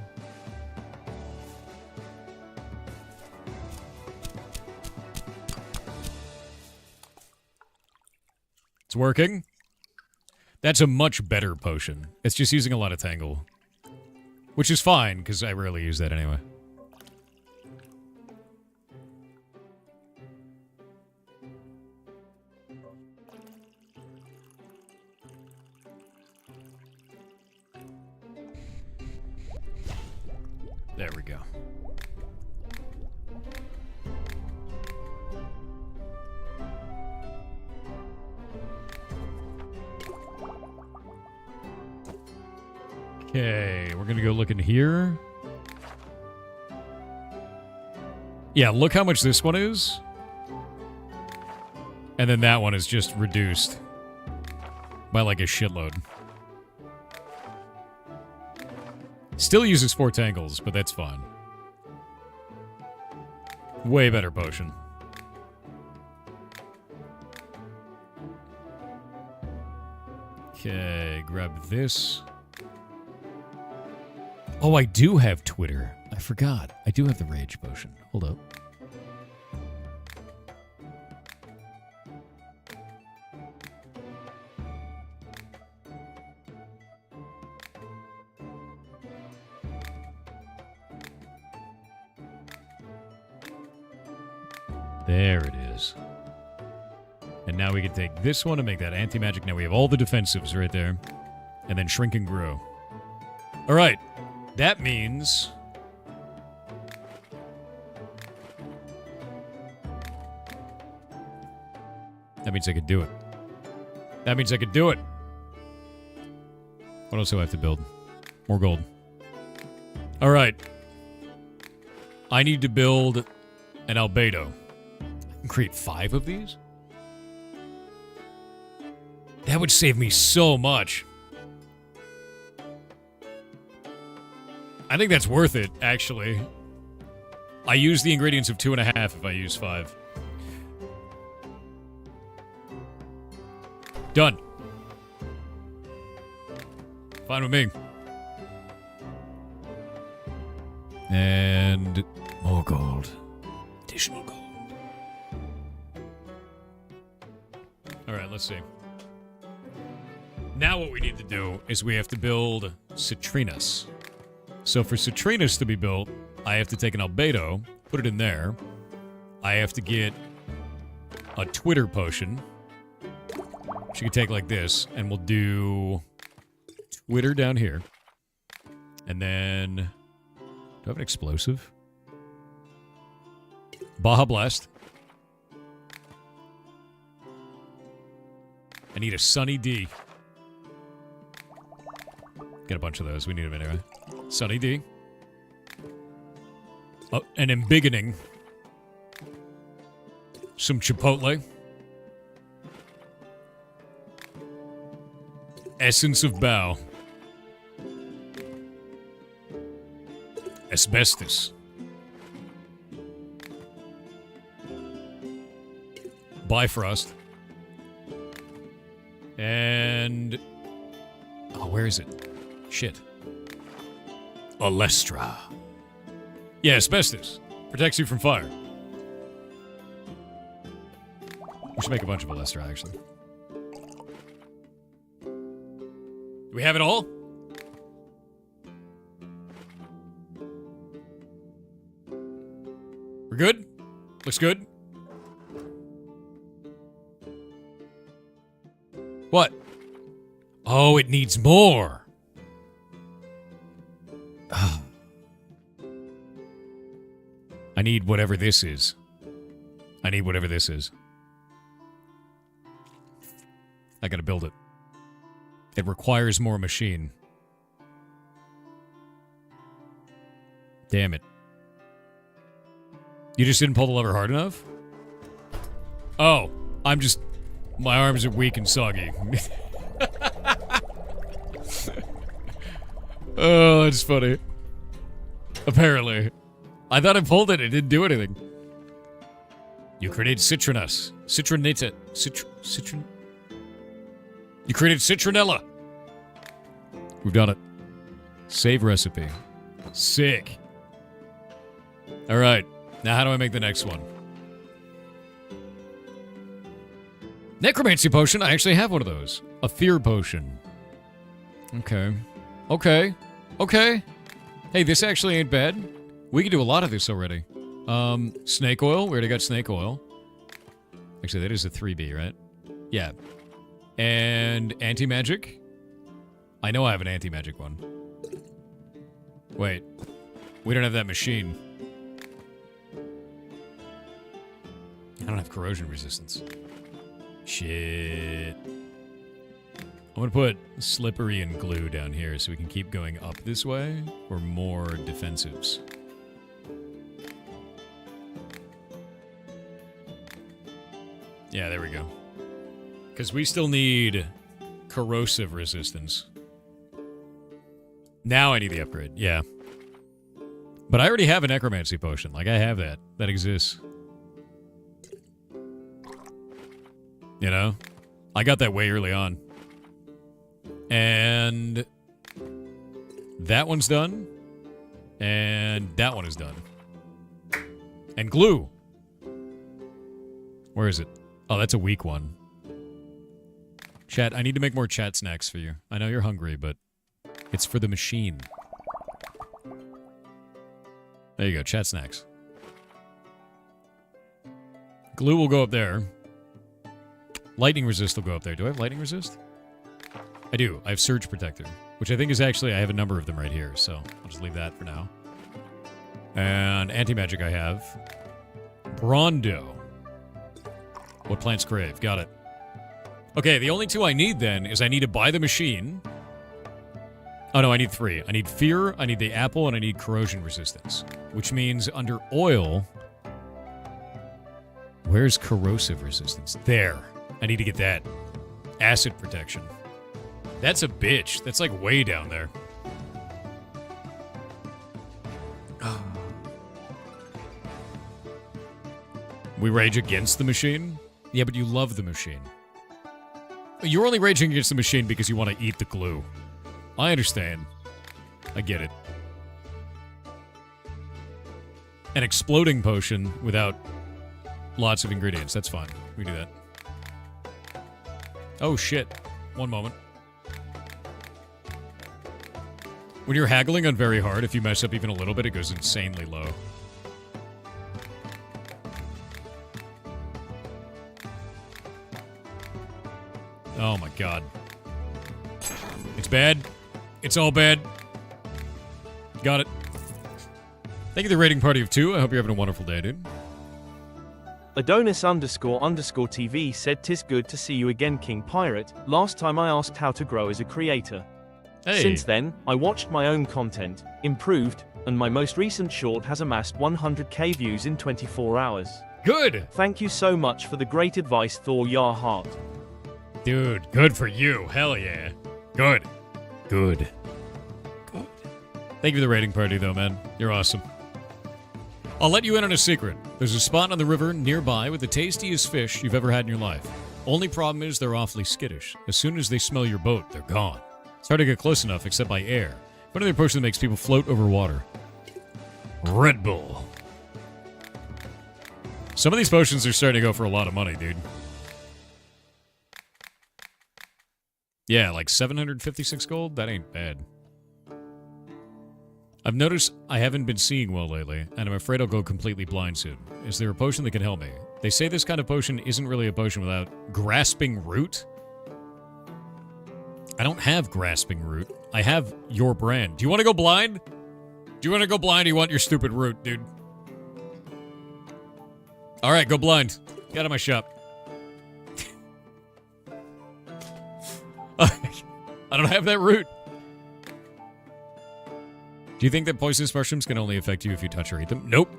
it's working. That's a much better potion. It's just using a lot of tangle. Which is fine, because I rarely use that anyway. There we go. Okay, we're gonna go look in here. Yeah, look how much this one is. And then that one is just reduced by like a shitload. Still uses 4 tangles, but that's fine. Way better potion. Okay, grab this. Oh, I do have Twitter. I forgot. I do have the rage potion. Hold up. There it is. And now we can take this one and make that anti-magic. Now we have all the defensives right there. And then shrink and grow. All right. That means... that means I could do it. That means I could do it. What else do I have to build? More gold. All right. I need to build an albedo. I can create 5 of these? That would save me so much. I think that's worth it, actually. I use the ingredients of 2.5 if I use 5. Done. Fine with me. And more gold. Additional gold. Alright, let's see. Now what we need to do is we have to build Citrinus. So for Citrinus to be built, I have to take an albedo, put it in there. I have to get a Twitter potion. She could take like this, and we'll do Twitter down here. And then, do I have an explosive? Baja Blast. I need a Sunny D. Get a bunch of those. We need them anyway. Sunny D. Oh, an embiggening. Some Chipotle. Essence of Bow. Asbestos. Bifrost. And... oh, where is it? Shit. Alestra. Yeah, asbestos. Protects you from fire. We should make a bunch of Alestra, actually. Do we have it all? We're good? Looks good? What? Oh, it needs more. I need whatever this is. I need whatever this is. I gotta build it. It requires more machine. Damn it. You just didn't pull the lever hard enough? Oh, I'm just... my arms are weak and soggy. Oh, that's funny. Apparently. I thought I pulled it. It didn't do anything. You created citronus. Citronita. Citron... You created citronella. We've done it. Save recipe. Sick. All right. Now how do I make the next one? Necromancy potion. I actually have one of those. A fear potion. Okay. Okay. Okay. Hey, this actually ain't bad. We can do a lot of this already. Snake oil. We already got snake oil. Actually, that is a 3B, right? Yeah. And anti-magic. I know I have an anti-magic one. Wait. We don't have that machine. I don't have corrosion resistance. Shit. I'm gonna put slippery and glue down here so we can keep going up this way for more defensives. Yeah, there we go. Because we still need corrosive resistance. Now I need the upgrade, yeah. But I already have a necromancy potion. Like, I have that. That exists. You know? I got that way early on. And... that one's done. And that one is done. And glue. Where is it? Oh, that's a weak one. Chat, I need to make more chat snacks for you. I know you're hungry, but it's for the machine. There you go, chat snacks. Glue will go up there. Lightning resist will go up there. Do I have lightning resist? I do. I have surge protector, which I think is actually, I have a number of them right here, so I'll just leave that for now. And anti-magic I have. Brondo. What plants crave? Got it. Okay, the only two I need then is I need to buy the machine. Oh no, I need 3. I need fear, I need the apple, and I need corrosion resistance. Which means under oil... where's corrosive resistance? There. I need to get that. Acid protection. That's a bitch. That's like way down there. We rage against the machine? Yeah, but you love the machine. You're only raging against the machine because you want to eat the glue. I understand. I get it. An exploding potion without lots of ingredients. That's fine. We do that. Oh, shit. One moment. When you're haggling on very hard, if you mess up even a little bit, it goes insanely low. Oh my god. It's bad. It's all bad. Got it. Thank you, the rating party of 2. I hope you're having a wonderful day, dude. Adonis__TV said, "'Tis good to see you again, King Pirate. Last time I asked how to grow as a creator. Hey. Since then, I watched my own content, improved, and my most recent short has amassed 100k views in 24 hours. Good! Thank you so much for the great advice, Thor Your Heart." Dude, good for you. Hell yeah. Good. Good. Good. Thank you for the rating party, though, man. You're awesome. I'll let you in on a secret. There's a spot on the river nearby with the tastiest fish you've ever had in your life. Only problem is they're awfully skittish. As soon as they smell your boat, they're gone. It's hard to get close enough except by air. What other potion that makes people float over water? Red Bull. Some of these potions are starting to go for a lot of money, dude. Yeah, like 756 gold? That ain't bad. I've noticed I haven't been seeing well lately, and I'm afraid I'll go completely blind soon. Is there a potion that can help me? They say this kind of potion isn't really a potion without Grasping Root? I don't have Grasping Root. I have your brand. Do you want to go blind? Do you want to go blind or you want your stupid root, dude? Alright, go blind. Get out of my shop. I don't have that root. Do you think that poisonous mushrooms can only affect you if you touch or eat them? Nope.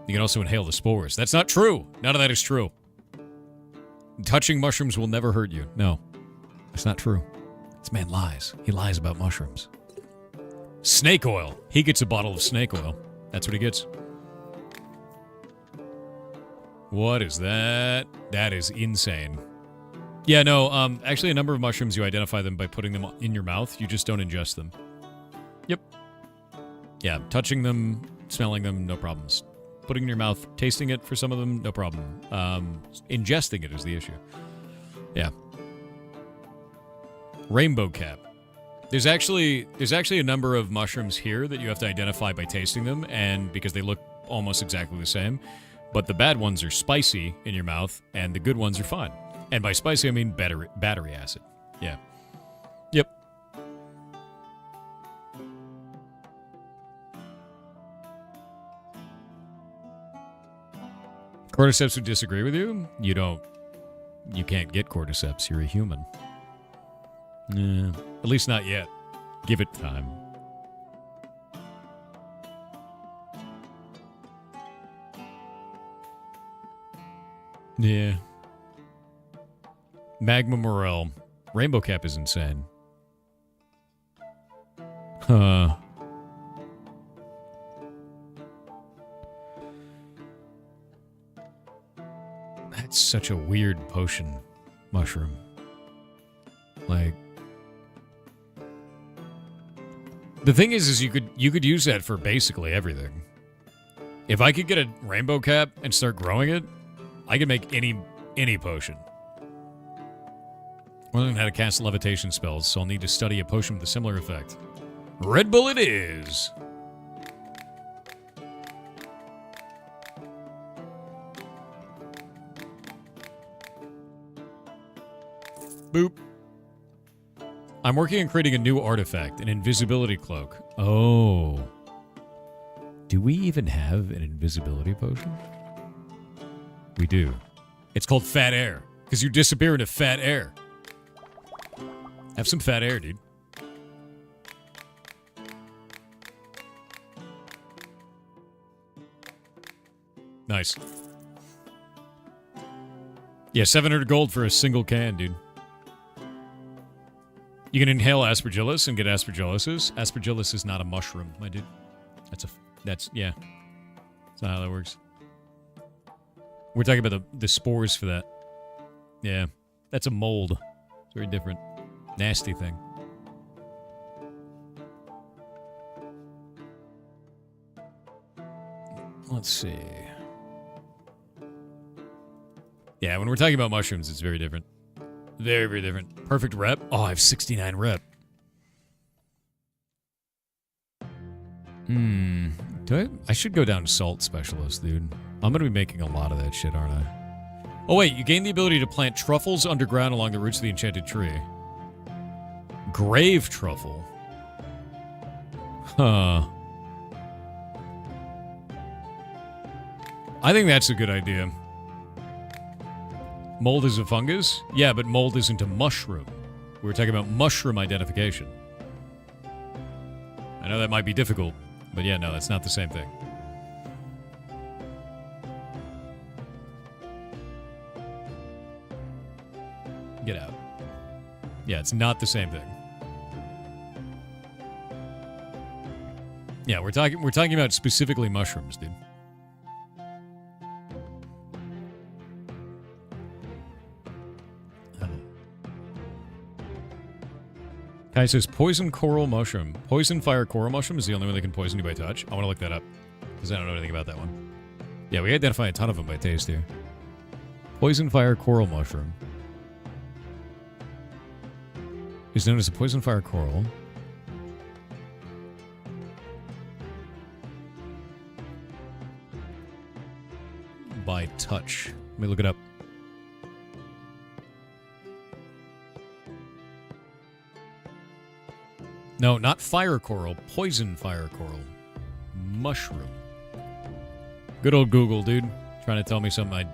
You can also inhale the spores. That's not true. None of that is true. Touching mushrooms will never hurt you. No. That's not true. This man lies. He lies about mushrooms. Snake oil. He gets a bottle of snake oil. That's what he gets. What is that? That is insane. Yeah, no, actually a number of mushrooms, you identify them by putting them in your mouth. You just don't ingest them. Yep. Yeah, touching them, smelling them, no problems. Putting in your mouth, tasting it for some of them, no problem. Ingesting it is the issue. Yeah. Rainbow cap. There's actually a number of mushrooms here that you have to identify by tasting them, and because they look almost exactly the same. But the bad ones are spicy in your mouth, and the good ones are fine. And by spicy, I mean battery acid. Yeah. Yep. Cordyceps would disagree with you. You can't get cordyceps. You're a human. At least not yet. Give it time. Yeah. Magma Morel. Rainbow cap is insane. Huh. That's such a weird potion mushroom. Like, the thing is you could use that for basically everything. If I could get a rainbow cap and start growing it, I could make any potion. I learned how to cast levitation spells, so I'll need to study a potion with a similar effect. Red Bull it is! Boop. I'm working on creating a new artifact, an invisibility cloak. Oh. Do we even have an invisibility potion? We do. It's called fat air, because you disappear into fat air. Have some fat air, dude. Nice. Yeah, 700 gold for a single can, dude. You can inhale aspergillus and get aspergillosis. Aspergillus is not a mushroom, my dude. Yeah. That's not how that works. We're talking about the spores for that. Yeah. That's a mold. It's very different. Nasty thing. Let's see. Yeah, when we're talking about mushrooms, it's very different. Very, very different. Perfect rep. Oh, I have 69 rep. I should go down to salt specialist, dude. I'm going to be making a lot of that shit, aren't I? Oh, wait. You gain the ability to plant truffles underground along the roots of the enchanted tree. Grave truffle. Huh. I think that's a good idea. Mold is a fungus? Yeah, but mold isn't a mushroom. We were talking about mushroom identification. I know that might be difficult, but yeah, no, that's not the same thing. Get out. Yeah, it's not the same thing. Yeah, we're talking about specifically mushrooms, dude. Kai says poison coral mushroom. Poison fire coral mushroom is the only one that can poison you by touch. I want to look that up because I don't know anything about that one. Yeah, we identify a ton of them by taste here. Poison fire coral mushroom is known as a poison fire coral. By touch. Let me look it up. No, not fire coral. Poison fire coral. Mushroom. Good old Google, dude. Trying to tell me something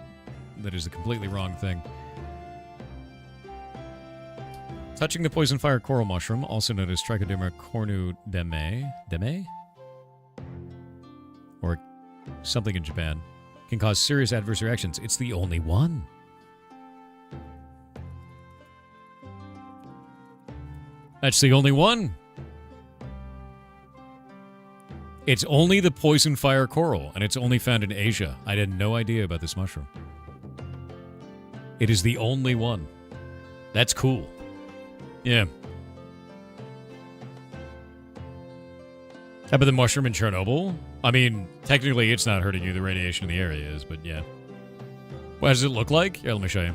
that is the completely wrong thing. Touching the poison fire coral mushroom, also known as Trichoderma cornudeme, or something in Japan, can cause serious adverse reactions. It's the only one. That's the only one. It's only the poison fire coral, and it's only found in Asia. I had no idea about this mushroom. It is the only one. That's cool. Yeah. How about the mushroom in Chernobyl? I mean, technically it's not hurting you. The radiation in the area is, but yeah. What does it look like? Here, let me show you.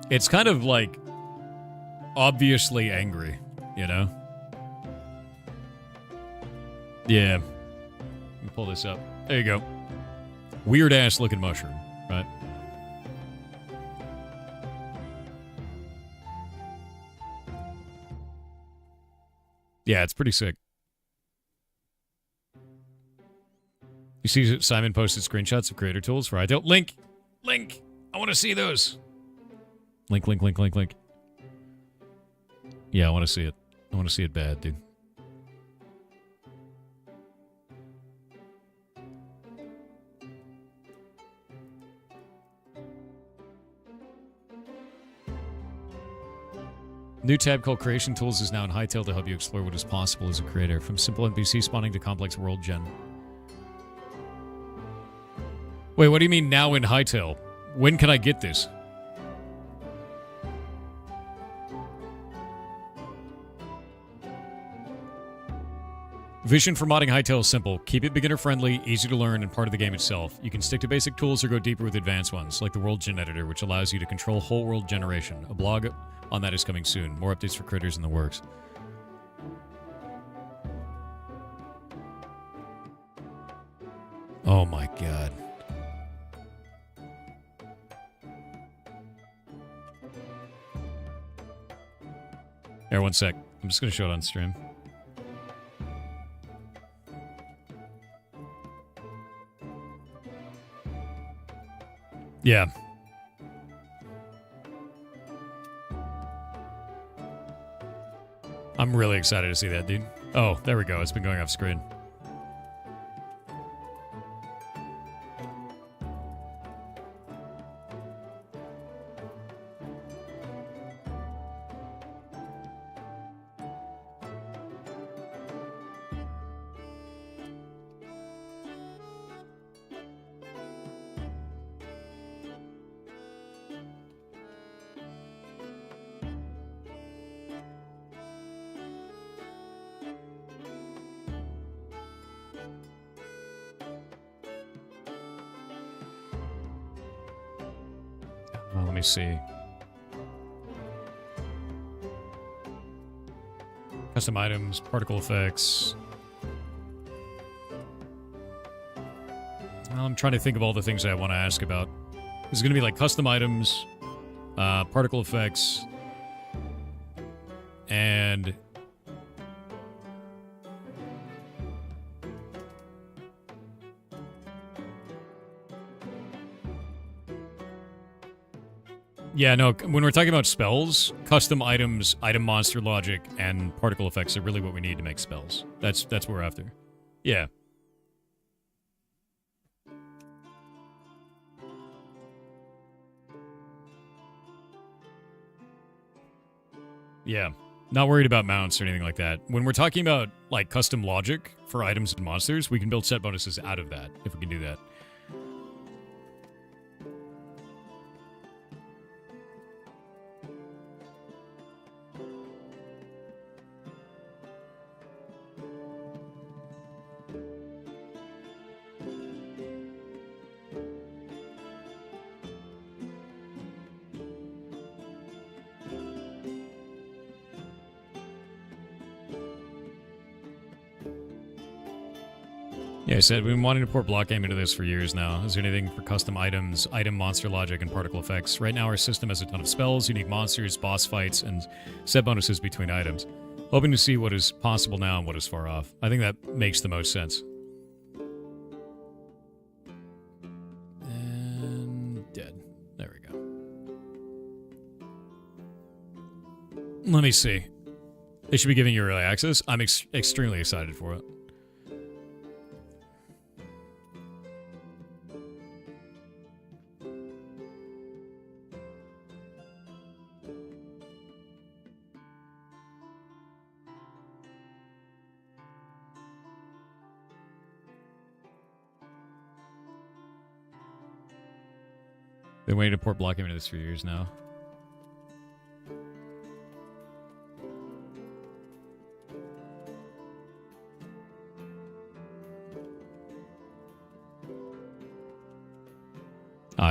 It's kind of like obviously angry, you know? Yeah. Let me pull this up. There you go. Weird ass looking mushroom, right? Yeah, it's pretty sick. You see Simon posted screenshots of creator tools for Hytale? Link! Link! I want to see those! Link, link, link, link, link. Yeah, I want to see it. I want to see it bad, dude. New tab called Creation Tools is now in Hytale to help you explore what is possible as a creator, from simple NPC spawning to complex world gen. Wait, what do you mean now in Hytale? When can I get this? Vision for modding Hytale is simple. Keep it beginner-friendly, easy to learn, and part of the game itself. You can stick to basic tools or go deeper with advanced ones, like the World Gen Editor, which allows you to control whole world generation. A blog on that is coming soon. More updates for critters in the works. Oh my god. Here, one sec. I'm just going to show it on stream. Yeah. I'm really excited to see that, dude. Oh, there we go. It's been going off screen. Let me see. Custom items, particle effects. Well, I'm trying to think of all the things I want to ask about. There's going to be like custom items, particle effects, and yeah, no, when we're talking about spells, custom items, item monster logic, and particle effects are really what we need to make spells. That's what we're after. Yeah. Yeah. Not worried about mounts or anything like that. When we're talking about, like, custom logic for items and monsters, we can build set bonuses out of that, if we can do that. Yeah, I said we've been wanting to port block game into this for years now. Is there anything for custom items, item monster logic, and particle effects? Right now our system has a ton of spells, unique monsters, boss fights, and set bonuses between items. Hoping to see what is possible now and what is far off. I think that makes the most sense. And dead. There we go. Let me see. They should be giving you early access. I'm extremely excited for it. Been waiting to port block into this for years now.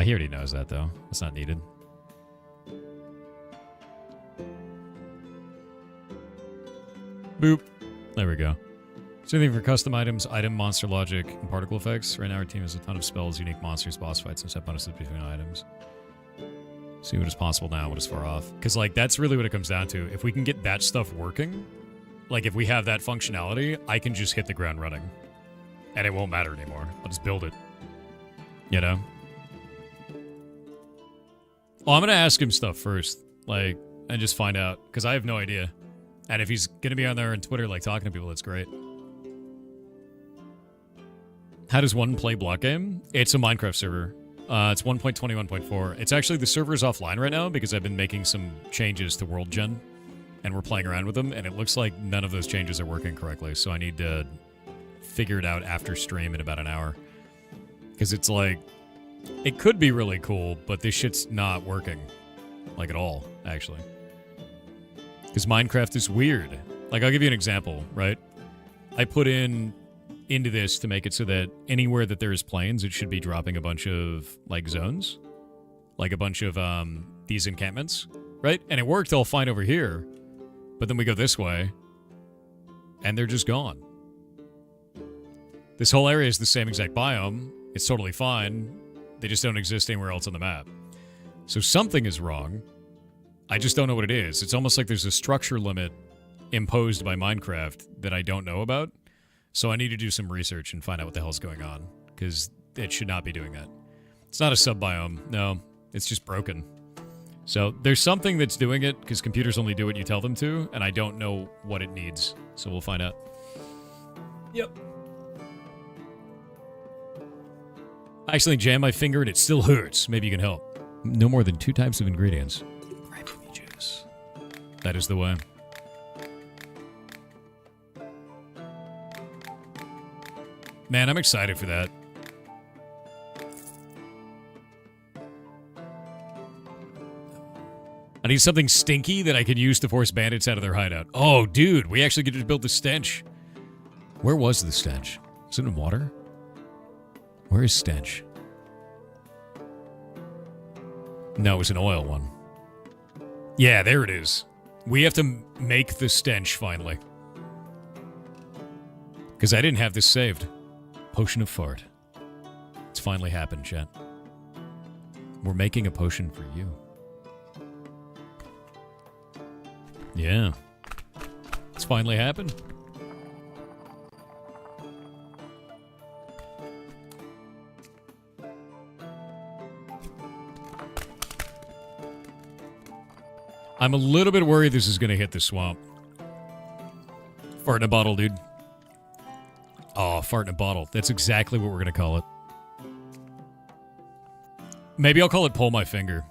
He already knows that, though. That's not needed. Boop. There we go. So anything for custom items, item, monster logic, and particle effects. Right now our team has a ton of spells, unique monsters, boss fights, and set bonuses between items. See what is possible now, what is far off. Because, like, that's really what it comes down to. If we can get that stuff working, like, if we have that functionality, I can just hit the ground running. And it won't matter anymore. I'll just build it. You know? Well, I'm going to ask him stuff first. Like, and just find out. Because I have no idea. And if he's going to be on there on Twitter, like, talking to people, that's great. How does one play block game? It's a Minecraft server. It's 1.21.4. It's actually, the server is offline right now because I've been making some changes to World Gen. And we're playing around with them. And it looks like none of those changes are working correctly. So I need to figure it out after stream in about an hour. Because it's like, it could be really cool, but this shit's not working. Like, at all, actually. Because Minecraft is weird. Like, I'll give you an example, right? I put into this to make it so that anywhere that there is plains, it should be dropping a bunch of, like, zones. Like a bunch of, these encampments, right? And it worked all fine over here. But then we go this way, and they're just gone. This whole area is the same exact biome. It's totally fine. They just don't exist anywhere else on the map. So something is wrong. I just don't know what it is. It's almost like there's a structure limit imposed by Minecraft that I don't know about. So I need to do some research and find out what the hell's going on. Because it should not be doing that. It's not a sub-biome. No, it's just broken. So there's something that's doing it, because computers only do what you tell them to, and I don't know what it needs. So we'll find out. Yep. I accidentally jammed my finger and it still hurts. Maybe you can help. No more than 2 types of ingredients. Cranberry juice. That is the way. Man, I'm excited for that. I need something stinky that I can use to force bandits out of their hideout. Oh, dude, we actually get to build the stench. Where was the stench? Is it in water? Where is stench? No, it's an oil one. Yeah, there it is. We have to make the stench, finally. Because I didn't have this saved. Potion of fart. It's finally happened, chat. We're making a potion for you. Yeah. It's finally happened. I'm a little bit worried this is going to hit the swamp. Fart in a bottle, dude. Oh, fart in a bottle. That's exactly what we're going to call it. Maybe I'll call it pull my finger.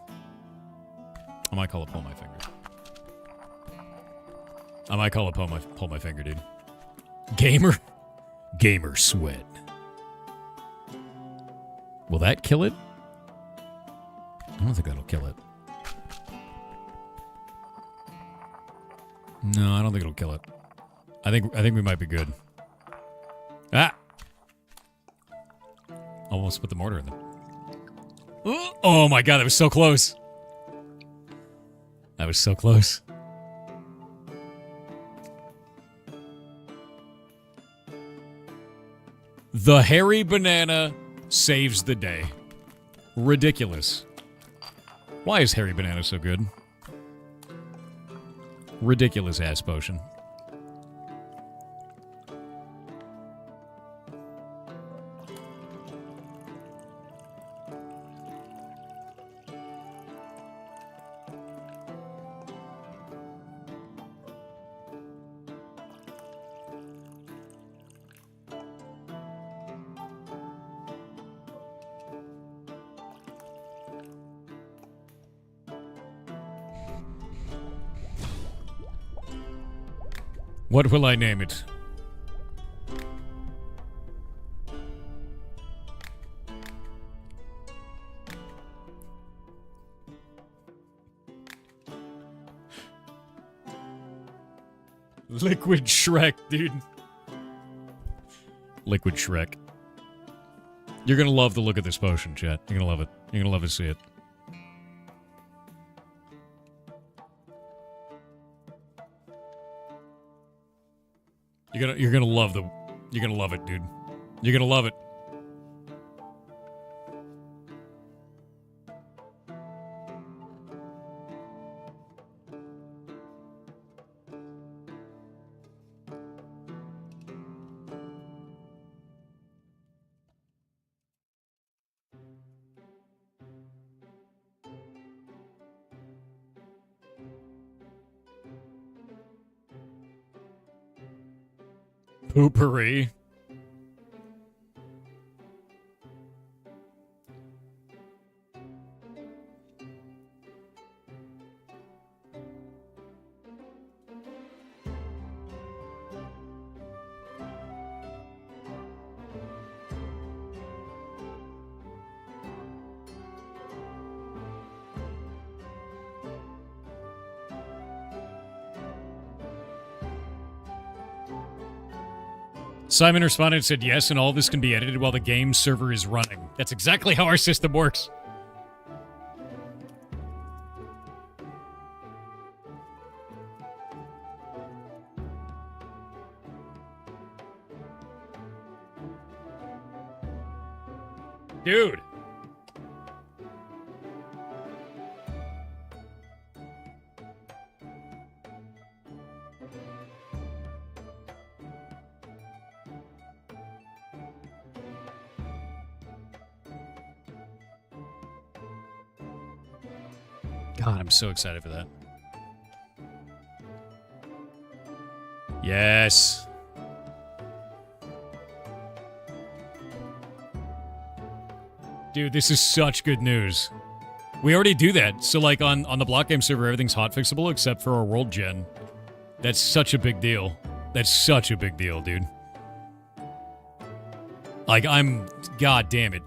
I might call it pull my finger. I might call it pull my finger, dude. Gamer? Gamer sweat. Will that kill it? I don't think that'll kill it. No, I don't think it'll kill it. I think we might be good. Ah! Almost put the mortar in there. Oh my god, that was so close. That was so close. The hairy banana saves the day. Ridiculous. Why is hairy banana so good? Ridiculous ass potion. What will I name it? Liquid Shrek, dude. Liquid Shrek. You're gonna love the look of this potion, chat. You're gonna love it. You're gonna love to see it. You're gonna love it, dude. You're gonna love it. Poopery. Simon responded and said yes, and all this can be edited while the game server is running. That's exactly how our system works. Dude. God, I'm so excited for that. Yes. Dude, this is such good news. We already do that. So, like, on the block game server, everything's hotfixable except for our world gen. That's such a big deal. That's such a big deal, dude. Like, God damn it.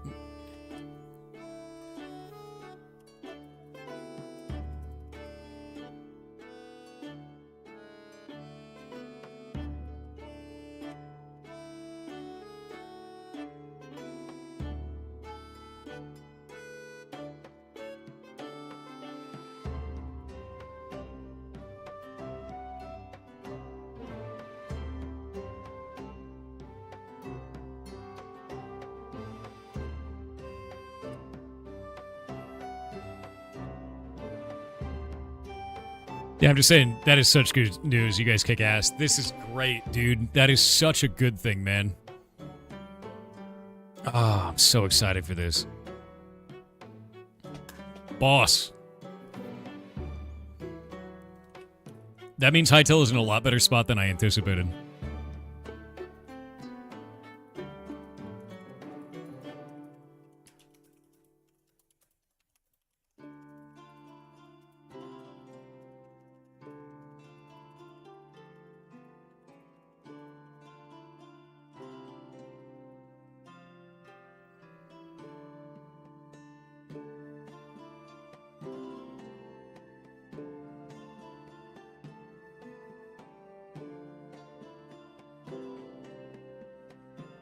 Yeah, I'm just saying, that is such good news. You guys kick ass. This is great, dude. That is such a good thing, man. Oh, I'm so excited for this. Boss. That means Hytale is in a lot better spot than I anticipated.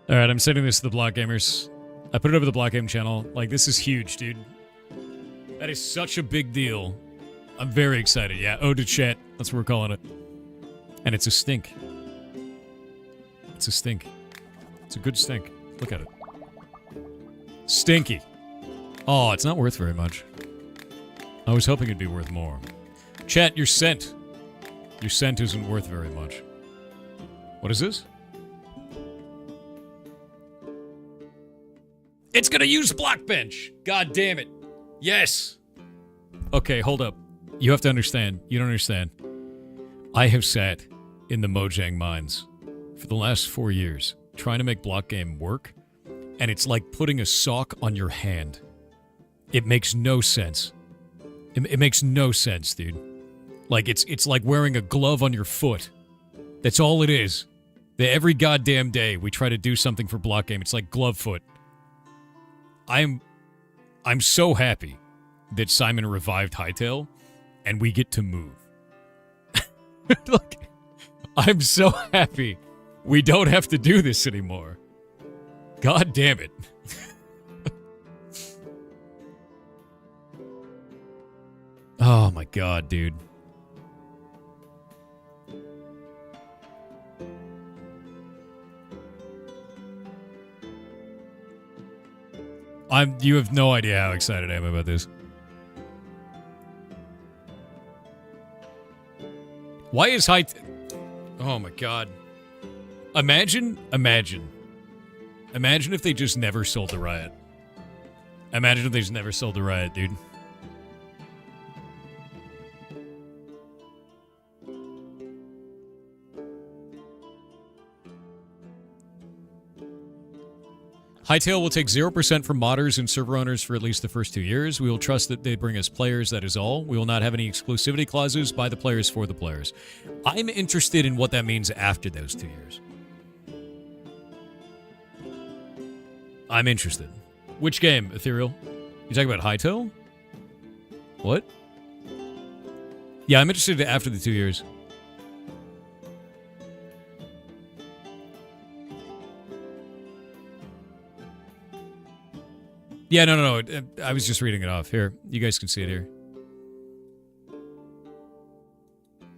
All right, I'm sending this to the Block Gamers. I put it over the Block Game channel. Like, this is huge, dude. That is such a big deal. I'm very excited. Yeah, ode to chat. That's what we're calling it. And it's a stink. It's a stink. It's a good stink. Look at it. Stinky. Oh, it's not worth very much. I was hoping it'd be worth more. Chat, your scent. Your scent isn't worth very much. What is this? It's gonna use Blockbench! God damn it. Yes! Okay, hold up. You have to understand. You don't understand. I have sat in the Mojang mines for the last 4 years trying to make Block Game work, and it's like putting a sock on your hand. It makes no sense. It makes no sense, dude. Like, it's like wearing a glove on your foot. That's all it is. Every goddamn day we try to do something for Block Game. It's like glove foot. I'm so happy that Simon revived Hytale, and we get to move. Look, I'm so happy we don't have to do this anymore. God damn it. Oh my god, dude. You have no idea how excited I am about this. Why is oh my god. Imagine if they just never sold the Riot. Imagine if they just never sold the Riot, dude. Hytale will take 0% from modders and server owners for at least the first 2 years. We will trust that they bring us players, that is all. We will not have any exclusivity clauses by the players for the players. I'm interested in what that means after those 2 years. I'm interested. Which game, Ethereal? You talking about Hytale? What? Yeah, I'm interested after the 2 years. Yeah, no. I was just reading it off. Here, you guys can see it here.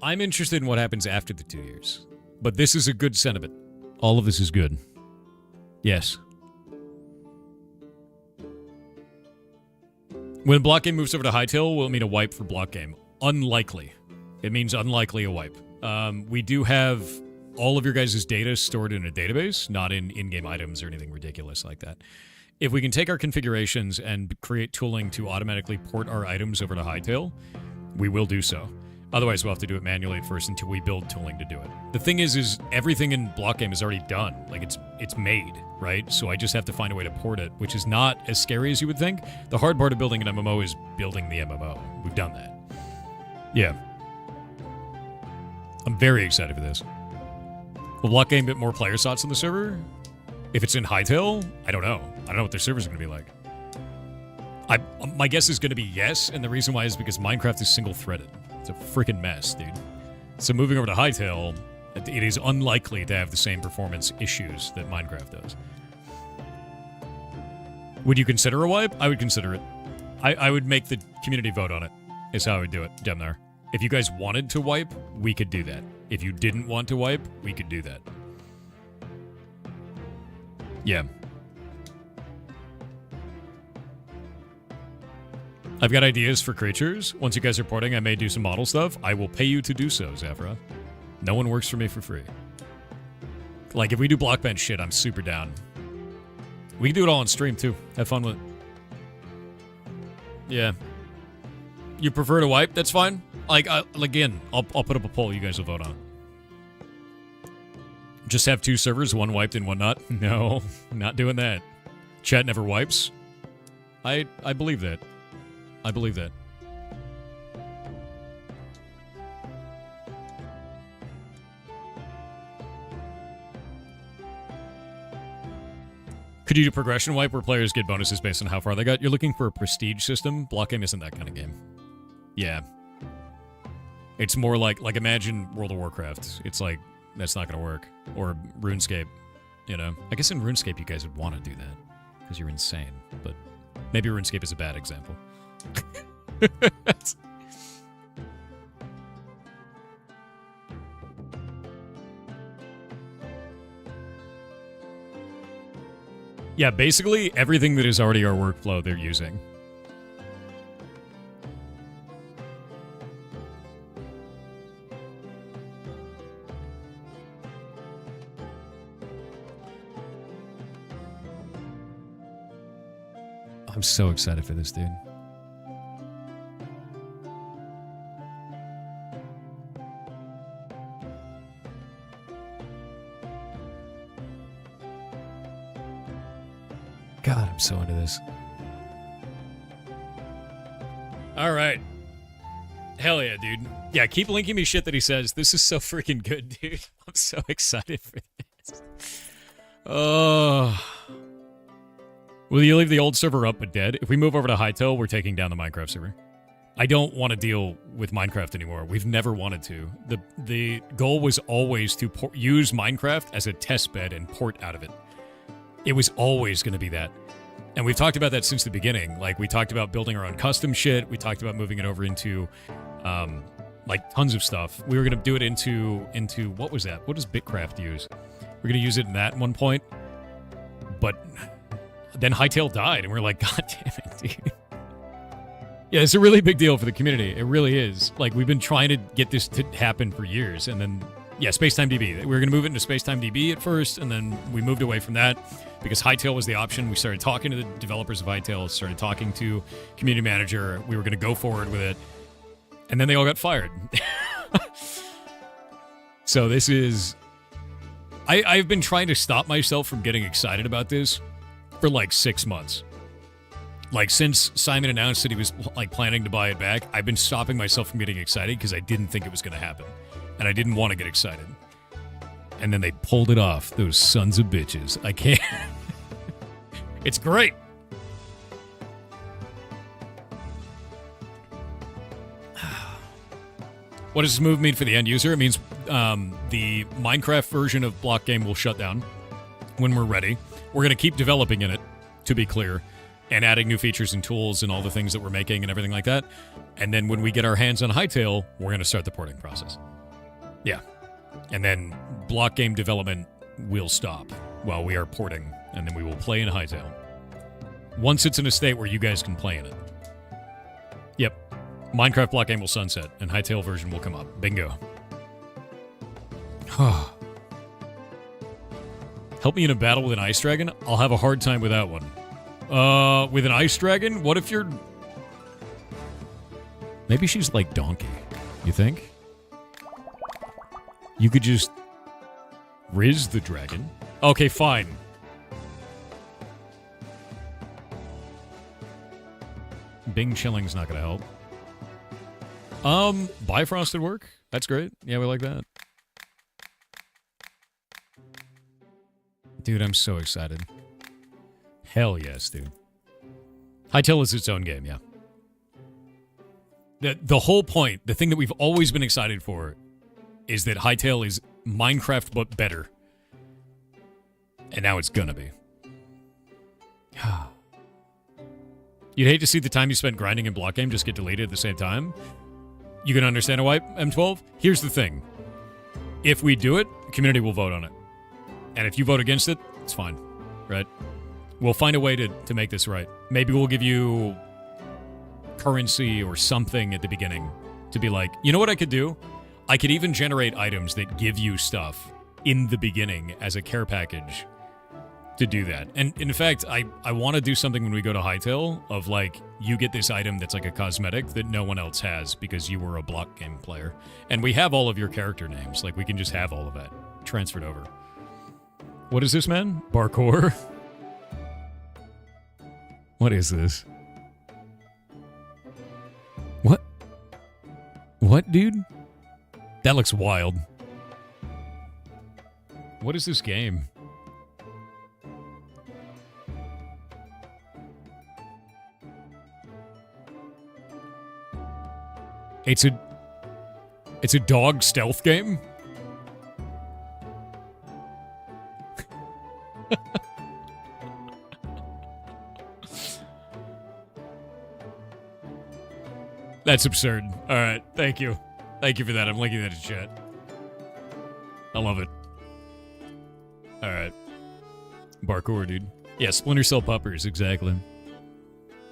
I'm interested in what happens after the 2 years. But this is a good sentiment. All of this is good. Yes. When Block Game moves over to Hytale, will it mean a wipe for Block Game? Unlikely. It means unlikely a wipe. We do have all of your guys' data stored in a database, not in in-game items or anything ridiculous like that. If we can take our configurations and create tooling to automatically port our items over to Hytale, we will do so. Otherwise, we'll have to do it manually at first until we build tooling to do it. The thing is everything in Block Game is already done. Like, it's made, right? So I just have to find a way to port it, which is not as scary as you would think. The hard part of building an MMO is building the MMO. We've done that. Yeah. I'm very excited for this. Will Block Game get more player slots on the server? If it's in Hytale, I don't know. I don't know what their servers are going to be like. My guess is going to be yes, and the reason why is because Minecraft is single-threaded. It's a freaking mess, dude. So moving over to Hytale, it is unlikely to have the same performance issues that Minecraft does. Would you consider a wipe? I would consider it. I would make the community vote on it, is how I would do it, Demnar. If you guys wanted to wipe, we could do that. If you didn't want to wipe, we could do that. Yeah. I've got ideas for creatures. Once you guys are porting, I may do some model stuff. I will pay you to do so, Zafra. No one works for me for free. Like, if we do block bench shit, I'm super down. We can do it all on stream, too. Have fun with it. Yeah. You prefer to wipe? That's fine. Like, again, I'll put up a poll. You guys will vote on it. Just have 2 servers, one wiped and one not? No, not doing that. Chat never wipes? I believe that. I believe that. Could you do progression wipe where players get bonuses based on how far they got? You're looking for a prestige system? Block game isn't that kind of game. Yeah. It's more like imagine World of Warcraft. It's like, that's not going to work. Or RuneScape, you know? I guess in RuneScape you guys would want to do that. Because you're insane. But maybe RuneScape is a bad example. Yeah, basically everything that is already our workflow they're using. I'm so excited for this, dude. God, I'm so into this. All right. Hell yeah, dude. Yeah, keep linking me shit that he says. This is so freaking good, dude. I'm so excited for this. Oh. Will you leave the old server up but dead? If we move over to Hytale, we're taking down the Minecraft server. I don't want to deal with Minecraft anymore. We've never wanted to. The goal was always to use Minecraft as a test bed and port out of it. It was always going to be that. And we've talked about that since the beginning. Like, we talked about building our own custom shit. We talked about moving it over into, like, tons of stuff. We were going to do it into, what was that? What does Bitcraft use? We're going to use it in that at one point. But then Hytale died, and we're like, God damn it, dude. Yeah, it's a really big deal for the community. It really is. Like, we've been trying to get this to happen for years, and then, yeah, Spacetime DB. We were going to move it into Spacetime DB at first, and then we moved away from that because Hytale was the option. We started talking to the developers of Hytale, started talking to community manager. We were going to go forward with it, and then they all got fired. So this is... I've been trying to stop myself from getting excited about this for like 6 months. Like, since Simon announced that he was like planning to buy it back, I've been stopping myself from getting excited because I didn't think it was going to happen. And I didn't want to get excited. And then they pulled it off, those sons of bitches. I can't. It's great. What does this move mean for the end user? It means the Minecraft version of Block Game will shut down when we're ready. We're going to keep developing in it, to be clear, and adding new features and tools and all the things that we're making and everything like that. And then when we get our hands on Hytale, we're going to start the porting process. Yeah. And then Block Game development will stop while we are porting, and then we will play in Hytale. Once it's in a state where you guys can play in it. Yep. Minecraft Block Game will sunset, and Hytale version will come up. Bingo. Help me in a battle with an ice dragon? I'll have a hard time with that one. With an ice dragon? What if you're... Maybe she's like Donkey. You think? You could just... Riz the dragon? Okay, fine. Bing chilling's not gonna help. Bifrost would work. That's great. Yeah, we like that. Dude, I'm so excited. Hell yes, dude. Hytale is its own game, yeah. The whole point, the thing that we've always been excited for, is that Hytale is Minecraft but better. And now it's gonna be. You'd hate to see the time you spent grinding in Block Game just get deleted at the same time. You can understand a wipe, M12? Here's the thing. If we do it, the community will vote on it. And if you vote against it, it's fine. Right? We'll find a way to make this right. Maybe we'll give you currency or something at the beginning to be like, you know what I could do? I could even generate items that give you stuff in the beginning as a care package to do that. And in fact, I want to do something when we go to Hytale of like, you get this item that's like a cosmetic that no one else has because you were a block game player. And we have all of your character names. Like, we can just have all of that transferred over. What is this, man? Parkour? What is this? What? What, dude? That looks wild. What is this game? It's a dog stealth game? That's absurd. All right, thank you. Thank you for that. I'm linking that in chat. I love it. All right. Parkour, dude. Yeah, Splinter Cell Puppers, exactly.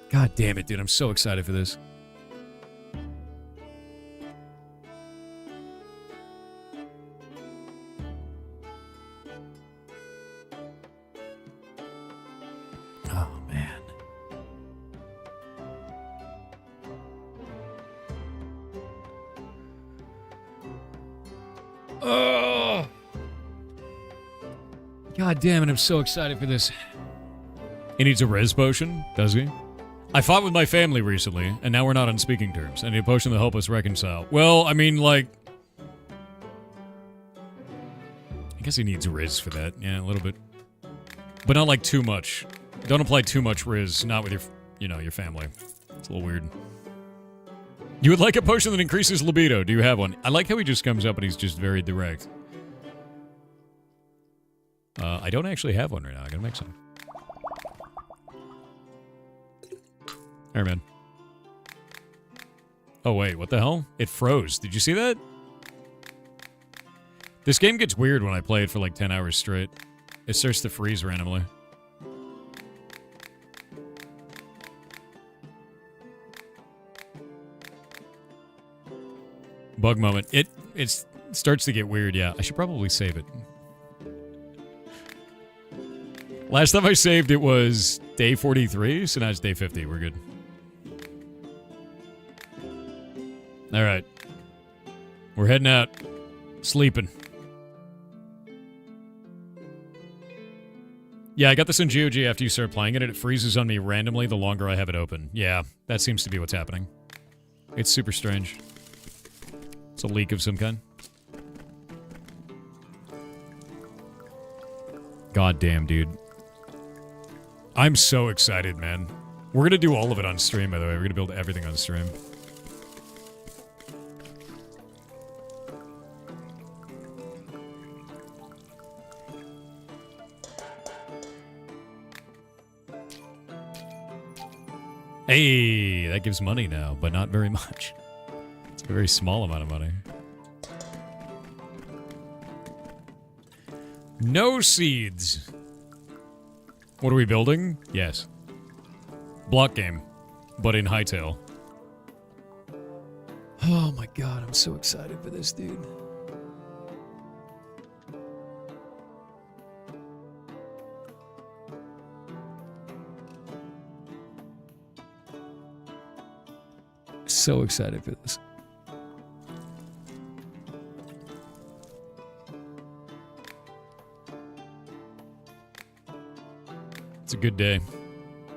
God damn it, dude. I'm so excited for this. Oh, man. Oh! God damn it, I'm so excited for this. He needs a res potion, does he? I fought with my family recently, and now we're not on speaking terms. I need a potion to help us reconcile. Well, I mean, like... I guess he needs riz for that. Yeah, a little bit. But not, like, too much. Don't apply too much riz, not with your, you know, your family. It's a little weird. You would like a potion that increases libido. Do you have one? I like how he just comes up and he's just very direct. I don't actually have one right now. I gotta make some. Here, man. Oh, wait. What the hell? It froze. Did you see that? This game gets weird when I play it for like 10 hours straight. It starts to freeze randomly. Bug moment. It starts to get weird, yeah. I should probably save it. Last time I saved it was day 43, so now it's day 50. We're good. Alright. We're heading out. Sleeping. Yeah, I got this in GOG after you start playing it, and it freezes on me randomly the longer I have it open. Yeah, that seems to be what's happening. It's super strange. It's a leak of some kind. God damn, dude. I'm so excited, man. We're gonna do all of it on stream, by the way. We're gonna build everything on stream. Hey, that gives money now, but not very much. It's a very small amount of money. No seeds. What are we building? Yes. Block game, but in Hytale. Oh my god, I'm so excited for this, dude. So excited for this. It's a good day.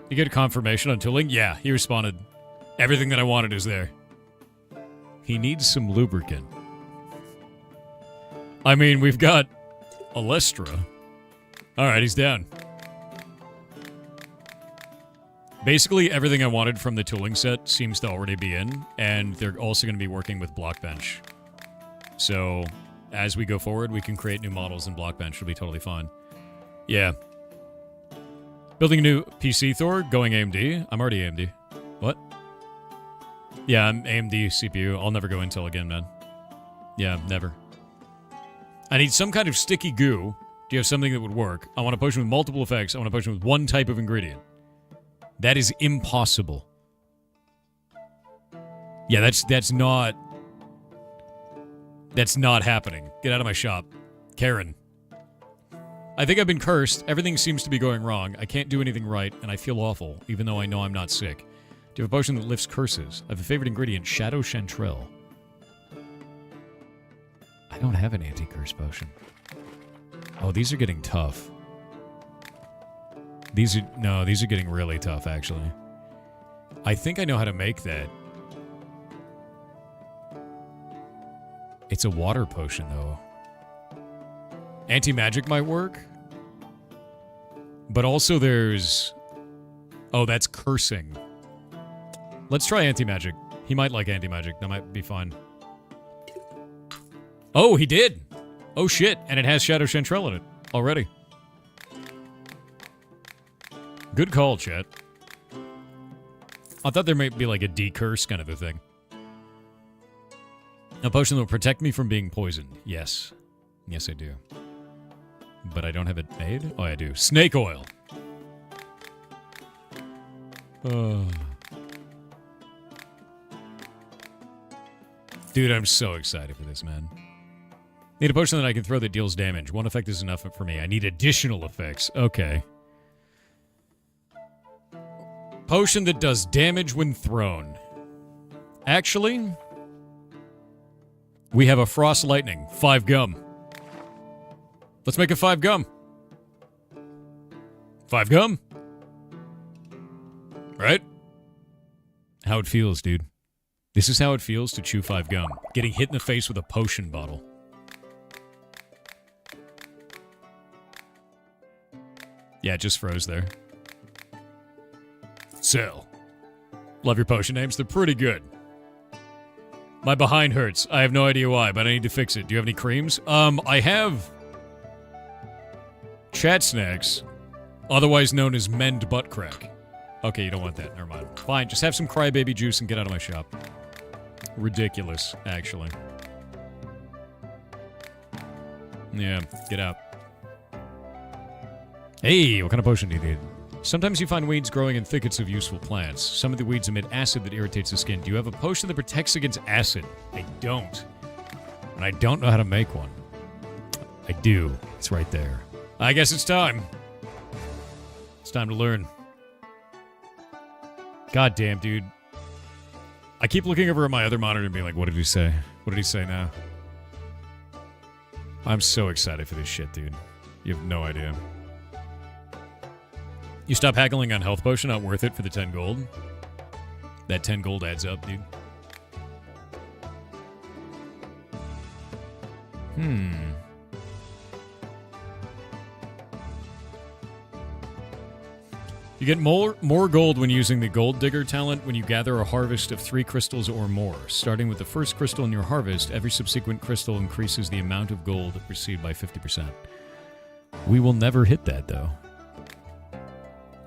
You get a confirmation on tooling? Yeah, he responded. Everything that I wanted is there. He needs some lubricant. I mean, we've got Alestra. Alright, he's down. Basically, everything I wanted from the tooling set seems to already be in, and they're also going to be working with Blockbench. So, as we go forward, we can create new models in Blockbench. It'll be totally fine. Yeah. Building a new PC, Thor, going AMD. I'm already AMD. What? Yeah, I'm AMD CPU. I'll never go Intel again, man. Yeah, never. I need some kind of sticky goo. Do you have something that would work? I want a potion with multiple effects. I want a potion with one type of ingredient. That is impossible. Yeah, that's not happening. Get out of my shop. Karen. I think I've been cursed. Everything seems to be going wrong. I can't do anything right, and I feel awful, even though I know I'm not sick. Do you have a potion that lifts curses? I have a favorite ingredient, Shadow Chanterelle. I don't have an anti-curse potion. Oh, these are getting tough. These are getting really tough, actually. I think I know how to make that. It's a water potion, though. Anti-magic might work. But also there's... Oh, that's cursing. Let's try anti-magic. He might like anti-magic. That might be fine. Oh, he did! Oh, shit. And it has Shadow Chanterelle in it already. Good call, chat. I thought there might be like a decurse kind of a thing. A potion that will protect me from being poisoned. Yes. Yes, I do. But I don't have it made? Oh, I do. Snake oil. Dude, I'm so excited for this, man. Need a potion that I can throw that deals damage. One effect is enough for me. I need additional effects. Okay. Potion that does damage when thrown. Actually, we have a Frost Lightning. 5 gum. Let's make a 5 gum. 5 gum. Right? How it feels, dude. This is how it feels to chew 5 gum. Getting hit in the face with a potion bottle. Yeah, it just froze there. So, love your potion names. They're pretty good. My behind hurts. I have no idea why, but I need to fix it. Do you have any creams? I have Chat Snacks, otherwise known as Mend Butt Crack. Okay, you don't want that. Never mind. Fine, just have some crybaby juice and get out of my shop. Ridiculous, actually. Yeah, get out. Hey, what kind of potion do you need? Sometimes you find weeds growing in thickets of useful plants. Some of the weeds emit acid that irritates the skin. Do you have a potion that protects against acid? I don't. And I don't know how to make one. I do. It's right there. I guess it's time. It's time to learn. God damn, dude. I keep looking over at my other monitor and being like, what did he say? What did he say now? I'm so excited for this shit, dude. You have no idea. You stop haggling on health potion, not worth it for the 10 gold. That 10 gold adds up, dude. You get more gold when using the Gold Digger talent when you gather a harvest of 3 crystals or more. Starting with the first crystal in your harvest, every subsequent crystal increases the amount of gold received by 50%. We will never hit that, though.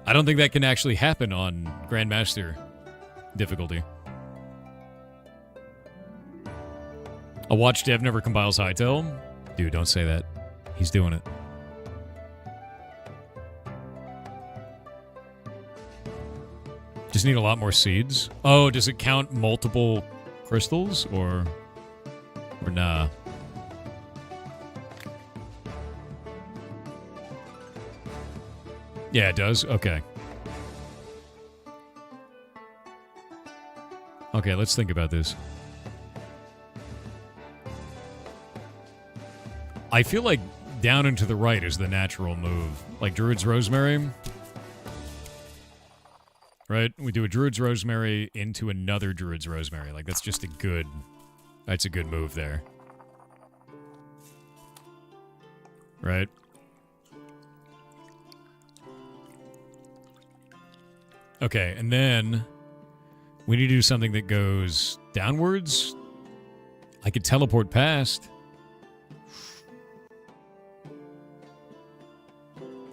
I don't think that can actually happen on Grandmaster difficulty. A watch dev never compiles Hytale? Dude, don't say that. He's doing it. Just need a lot more seeds. Oh, does it count multiple crystals or nah? Yeah, it does. Okay. Okay, let's think about this. I feel like down and to the right is the natural move. Like Druid's Rosemary. Right? We do a Druid's Rosemary into another Druid's Rosemary. Like, that's just a good... That's a good move there. Right? Okay, and then... we need to do something that goes downwards. I could teleport past.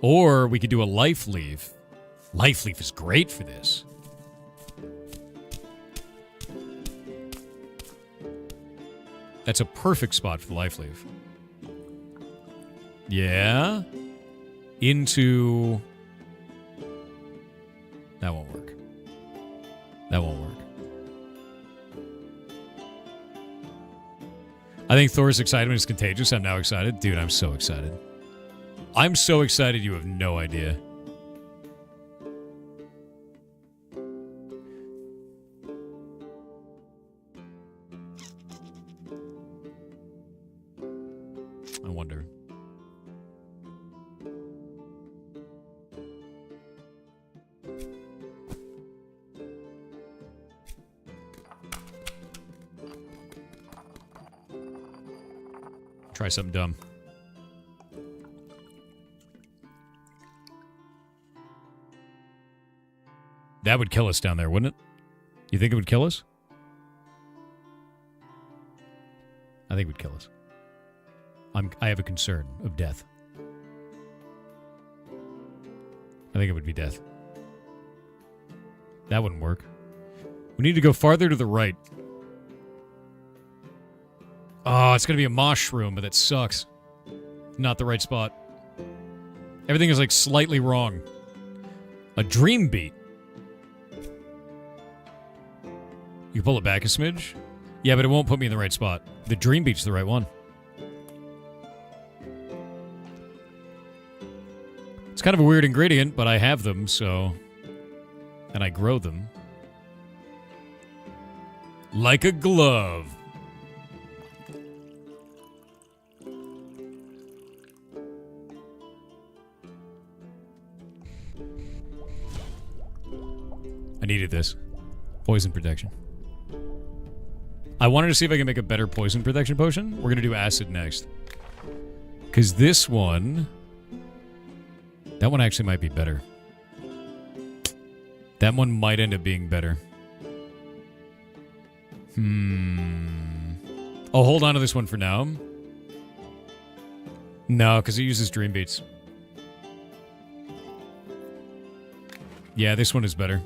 Or we could do a Life Leaf. Life Leaf is great for this. That's a perfect spot for the Life Leaf. Yeah. Into... that won't work. That won't work. I think Thor's excitement is contagious. I'm now excited. Dude, I'm so excited. I'm so excited you have no idea. I wonder. Try something dumb. That would kill us down there, wouldn't it? You think it would kill us? I think it would kill us. I have a concern of death. I think it would be death. That wouldn't work. We need to go farther to the right. Oh, it's going to be a mosh room, but that sucks. Not the right spot. Everything is, like, slightly wrong. A dream beat. You can pull it back a smidge? Yeah, but it won't put me in the right spot. The dream beat's the right one. It's kind of a weird ingredient, but I have them, so... And I grow them. Like a glove. I needed this. Poison protection. I wanted to see if I can make a better poison protection potion. We're going to do acid next. Because this one... That one actually might be better. That one might end up being better. I'll hold on to this one for now. No, because it uses dream beats. Yeah, this one is better.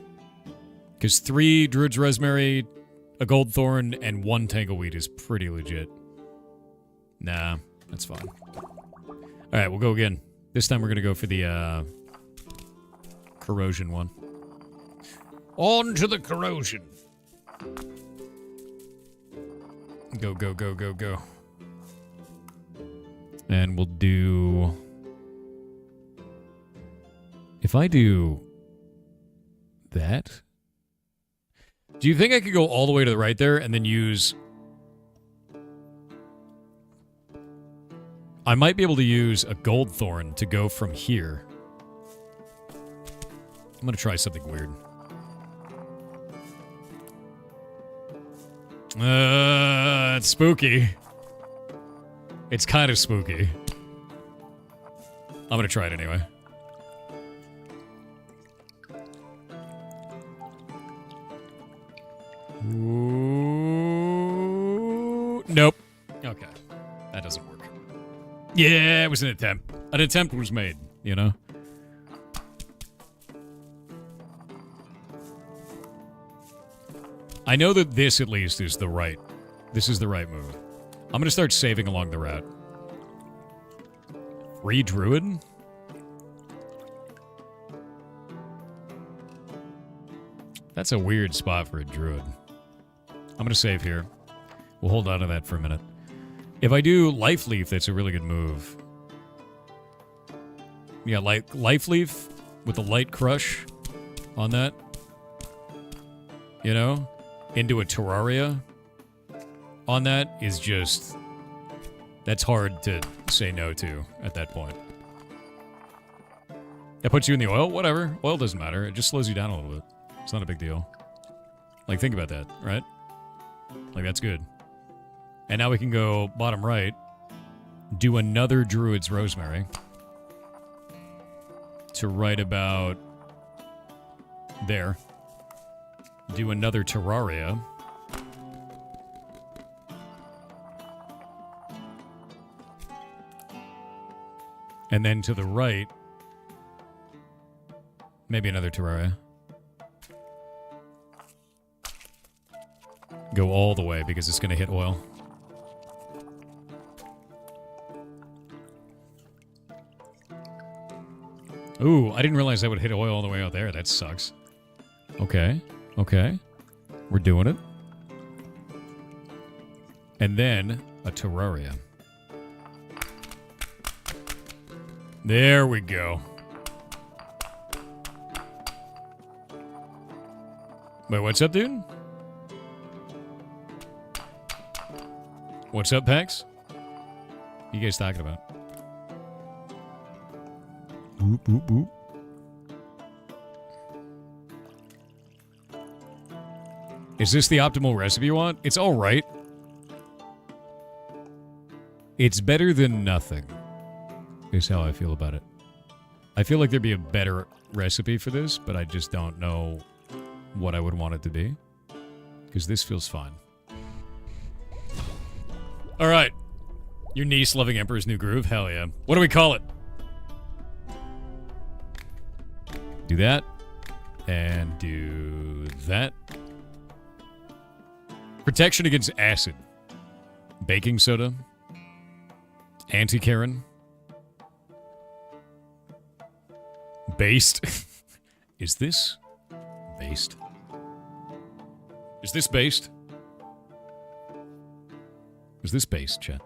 Because 3 Druid's Rosemary, a Gold Thorn, and 1 Tangleweed is pretty legit. Nah, that's fine. Alright, we'll go again. This time we're going to go for the corrosion one. On to the corrosion. Go, go, go, go, go. And we'll do... If I do that... Do you think I could go all the way to the right there and then use... I might be able to use a Gold Thorn to go from here. I'm going to try something weird. It's spooky. It's kind of spooky. I'm going to try it anyway. Ooh, nope. Okay. That doesn't work. Yeah, it was an attempt. An attempt was made, you know? I know that this, at least, is the right... This is the right move. I'm going to start saving along the route. 3 Druid? That's a weird spot for a Druid. I'm going to save here. We'll hold on to that for a minute. If I do Life Leaf, that's a really good move. Yeah, Life Leaf with a light crush on that. You know? Into a Terraria on that is just... That's hard to say no to at that point. That puts you in the oil? Whatever. Oil doesn't matter. It just slows you down a little bit. It's not a big deal. Like, think about that, right? Like, that's good. And now we can go bottom right, do another Druid's Rosemary to right about there. Do another Terraria. And then to the right, maybe another Terraria. Go all the way because it's going to hit oil. Ooh, I didn't realize that would hit oil all the way out there. That sucks. Okay. Okay. We're doing it. And then A terraria. There we go. Wait, what's up, dude? What's up, Pax? What you guys talking about? Boop, boop, boop. Is this the optimal recipe you want? It's alright. It's better than nothing, is how I feel about it. I feel like there'd be a better recipe for this, but I just don't know what I would want it to be. Because this feels fine. Alright. Your niece loving Emperor's New Groove? Hell yeah. What do we call it? Do that. And do that. Protection against acid. Baking soda. Anti-Karen. Based. Is this based? Is this based? Is this based, chat?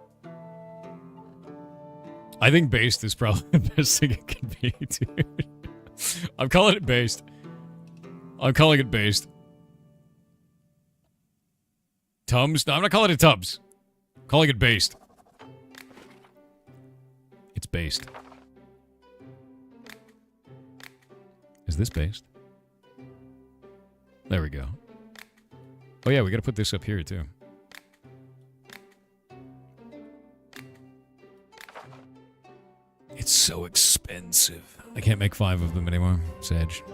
I think based is probably the best thing it can be, dude. I'm calling it based. I'm calling it based. Tums? No, I'm not calling it Tubs. I'm calling it based. It's based. Is this based? There we go. Oh yeah, we gotta put this up here too. It's so expensive. I can't make 5 of them anymore. Sedge.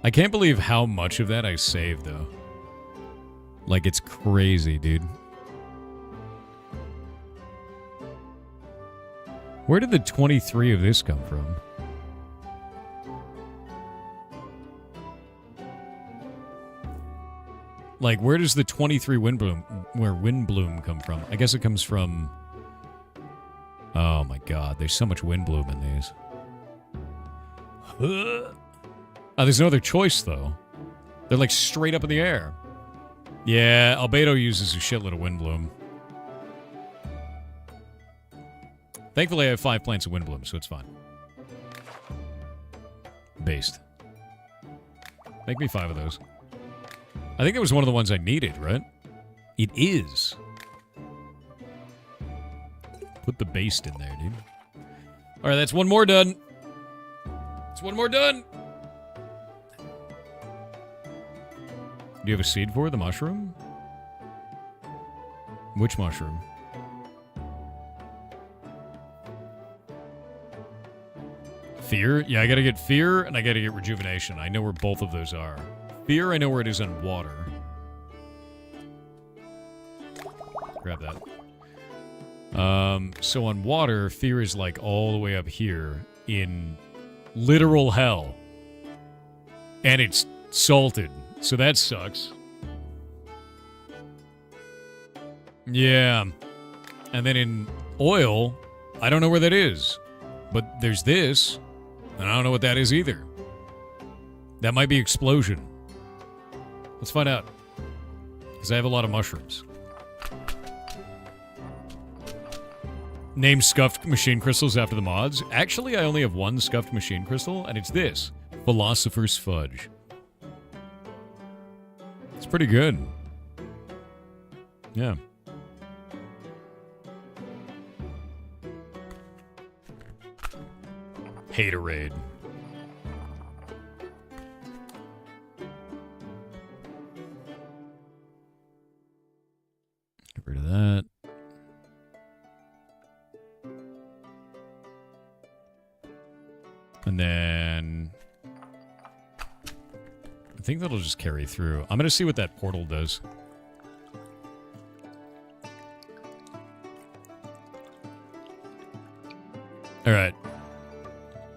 I can't believe how much of that I saved though. Like, it's crazy, dude. Where did the 23 of this come from? Like, where does the 23 Windbloom come from? I guess it comes from... Oh my god, there's so much Windbloom in these. Oh, there's no other choice, though. They're, like, straight up in the air. Yeah, Albedo uses a shitload of Windbloom. Thankfully, I have 5 plants of Windbloom, so it's fine. Based. Make me 5 of those. I think it was one of the ones I needed, right? It is. Put the based in there, dude. Alright, that's one more done. It's one more done. Do you have a seed for the mushroom? Which mushroom? Fear? Yeah, I gotta get fear, and I gotta get rejuvenation. I know where both of those are. Fear, I know where it is on water. Grab that. So on water, fear is like all the way up here in literal hell. And it's salted, so that sucks. Yeah. And then in oil, I don't know where that is. But there's this, and I don't know what that is either. That might be explosion. Let's find out. Because I have a lot of mushrooms. Name scuffed machine crystals after the mods. Actually, I only have one scuffed machine crystal, and it's this. Philosopher's Fudge. It's pretty good. Yeah. Haterade. Get rid of that. And then I think that'll just carry through. I'm going to see what that portal does. All right.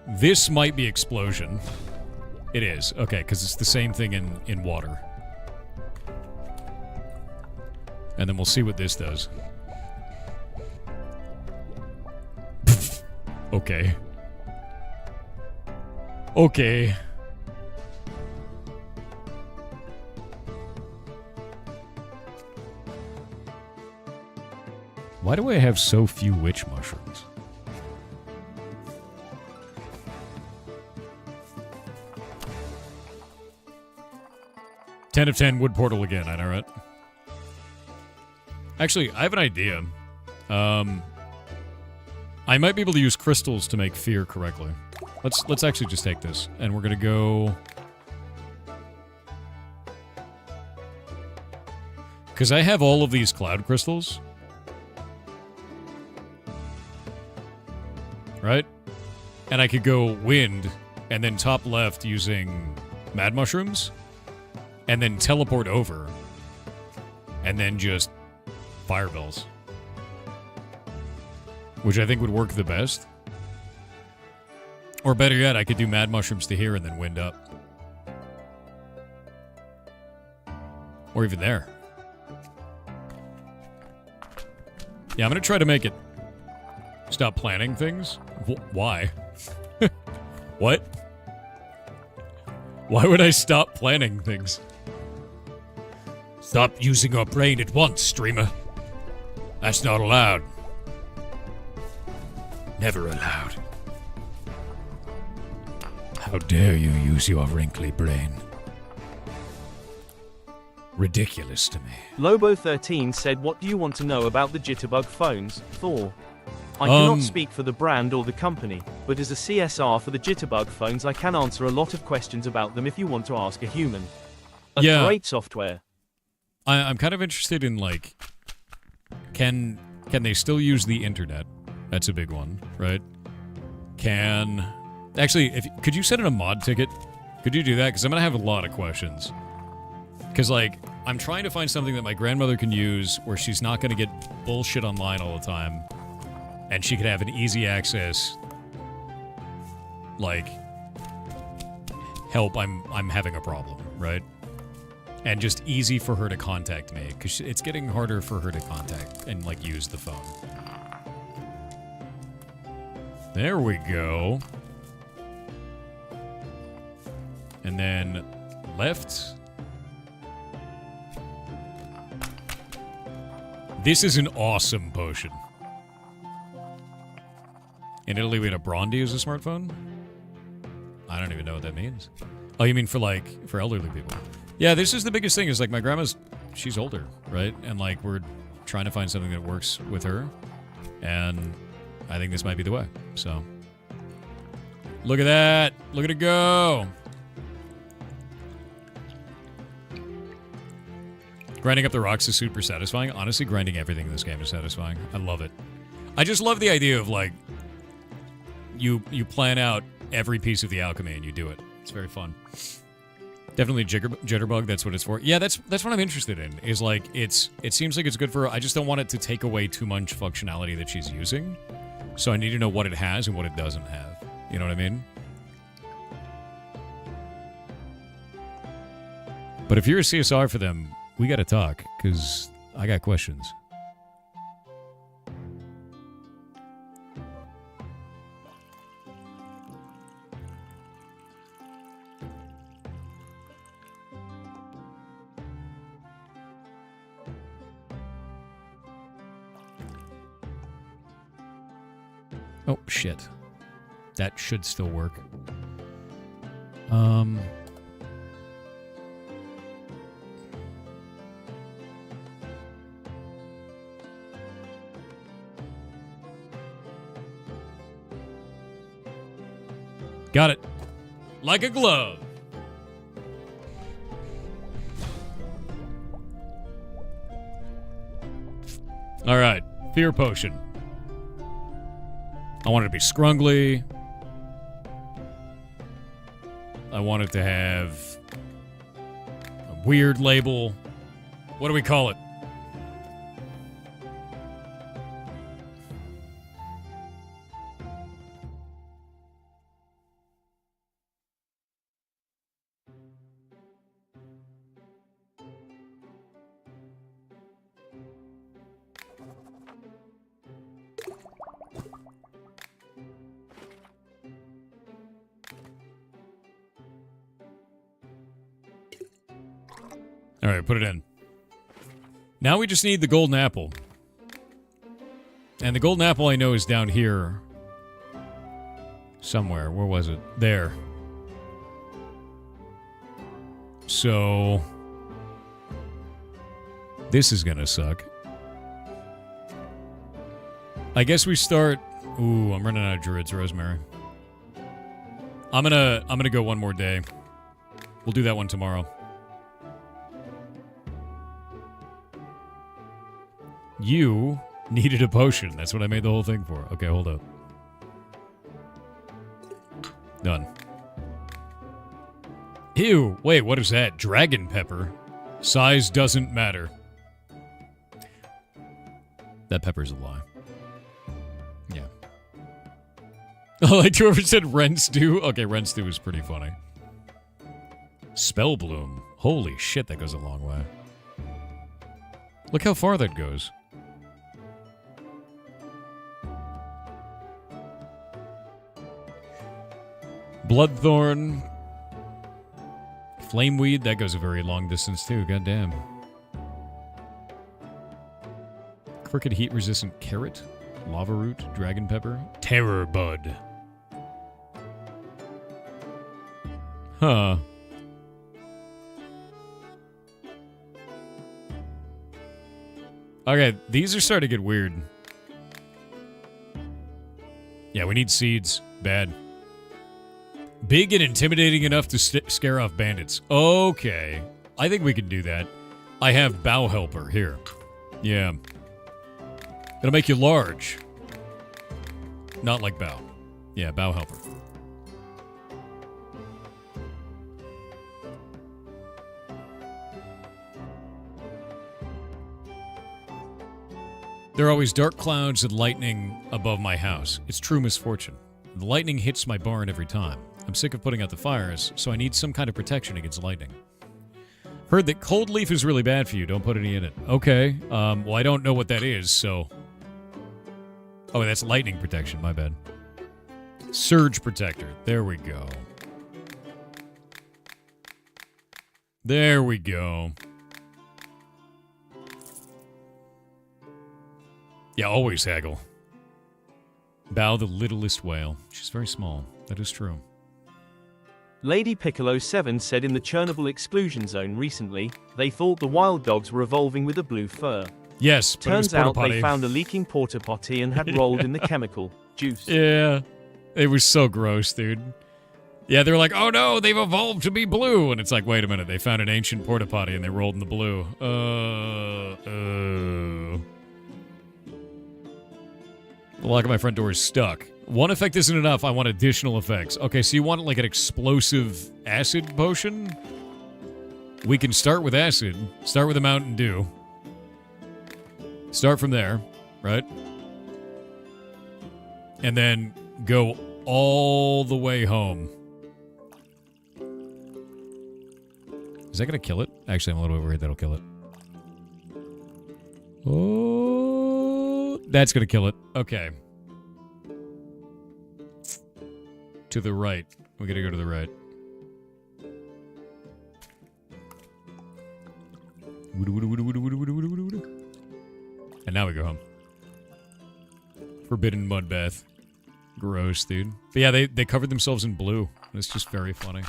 This might be explosion. It is. Okay, because it's the same thing in water. And then we'll see what this does. Okay. Okay. Why do I have so few witch mushrooms? $10 of $10 wood portal again, I know, right? Actually, I have an idea. I might be able to use crystals to make fear correctly. Let's actually just take this, and we're gonna go... Because I have all of these cloud crystals. Right? And I could go wind, and then top left using mad mushrooms, and then teleport over, and then just fireballs. Which I think would work the best. Or better yet, I could do mad mushrooms to here and then wind up. Or even there. Yeah, I'm going to try to make it stop planning things. Why? What? Why would I stop planning things? Stop using your brain at once, streamer. That's not allowed. Never allowed. How dare you use your wrinkly brain? Ridiculous to me. Lobo13 said, what do you want to know about the Jitterbug phones, Thor? I cannot speak for the brand or the company, but as a CSR for the Jitterbug phones I can answer a lot of questions about them if you want to ask a human. Great software. I'm kind of interested in, like, can they still use the internet? That's a big one, right? Actually, could you send in a mod ticket? Could you do that? Because I'm going to have a lot of questions. Because, like, I'm trying to find something that my grandmother can use where she's not going to get bullshit online all the time. And she could have an easy access, like, help, I'm having a problem, right? And just easy for her to contact me, because it's getting harder for her to contact and, like, use the phone. There we go. And then left. This is an awesome potion. In Italy, we had a Brondi as a smartphone? I don't even know what that means. Oh, you mean for elderly people? Yeah, this is the biggest thing, is, like, my grandma's, she's older, right? And, like, we're trying to find something that works with her. And I think this might be the way, so. Look at that! Look at it go! Grinding up the rocks is super satisfying. Honestly, grinding everything in this game is satisfying. I love it. I just love the idea of, like, you plan out every piece of the alchemy and you do it. It's very fun. Definitely Jitterbug, that's what it's for. Yeah, that's what I'm interested in, is, like, it seems like it's good for her. I just don't want it to take away too much functionality that she's using. So I need to know what it has and what it doesn't have. You know what I mean? But if you're a CSR for them, we gotta talk, because I got questions. Oh, shit. That should still work. Got it. Like a glove. All right. Fear potion. I want it to be scrungly. I want it to have a weird label. What do we call it? All right, put it in. Now we just need the golden apple. And the golden apple I know is down here. Somewhere. Where was it? There. So... this is gonna suck. I guess we start... ooh, I'm running out of druids, Rosemary. I'm gonna go one more day. We'll do that one tomorrow. You needed a potion. That's what I made the whole thing for. Okay, hold up. Done. Ew, wait, what is that? Dragon pepper? Size doesn't matter. That pepper's a lie. Yeah. Oh, like whoever said Ren Stew? Okay, Ren Stew is pretty funny. Spell Bloom. Holy shit, that goes a long way. Look how far that goes. Bloodthorn. Flameweed, that goes a very long distance too, goddamn. Crooked heat resistant carrot. Lava root, dragon pepper. Terror bud. Huh. Okay, these are starting to get weird. Yeah, we need seeds. Bad. Big and intimidating enough to scare off bandits. Okay. I think we can do that. I have Bow Helper here. Yeah. It'll make you large. Not like Bow. Yeah, Bow Helper. There are always dark clouds and lightning above my house. It's true misfortune. The lightning hits my barn every time. I'm sick of putting out the fires, so I need some kind of protection against lightning. Heard that cold leaf is really bad for you. Don't put any in it. Okay. Well, I don't know what that is, so... oh, that's lightning protection. My bad. Surge protector. There we go. There we go. Yeah, always haggle. Bow the littlest whale. She's very small. That is true. Lady Piccolo 7 said in the Chernobyl exclusion zone recently, they thought the wild dogs were evolving with a blue fur. Yes, but turns out they found a leaking porta potty and had rolled in the chemical juice. Yeah, it was so gross, dude. Yeah, they were like, oh no, they've evolved to be blue. And it's like, wait a minute, they found an ancient porta potty and they rolled in the blue. The lock of my front door is stuck. One effect isn't enough. I want additional effects. Okay, so you want like an explosive acid potion? We can start with acid. Start with a Mountain Dew. Start from there, right? And then go all the way home. Is that going to kill it? Actually, I'm a little bit worried that'll kill it. Oh, that's going to kill it. Okay. To the right. We got to go to the right. And now we go home. Forbidden mud bath. Gross, dude. But yeah, they covered themselves in blue. It's just very funny.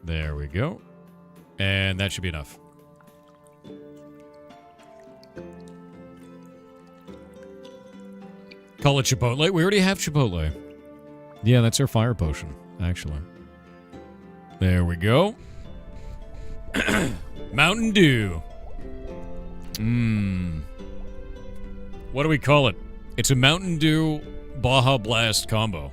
There we go. And that should be enough. Call it Chipotle. We already have Chipotle. Yeah, that's our fire potion, actually. There we go. Mountain Dew. What do we call it? It's a Mountain Dew Baja Blast combo.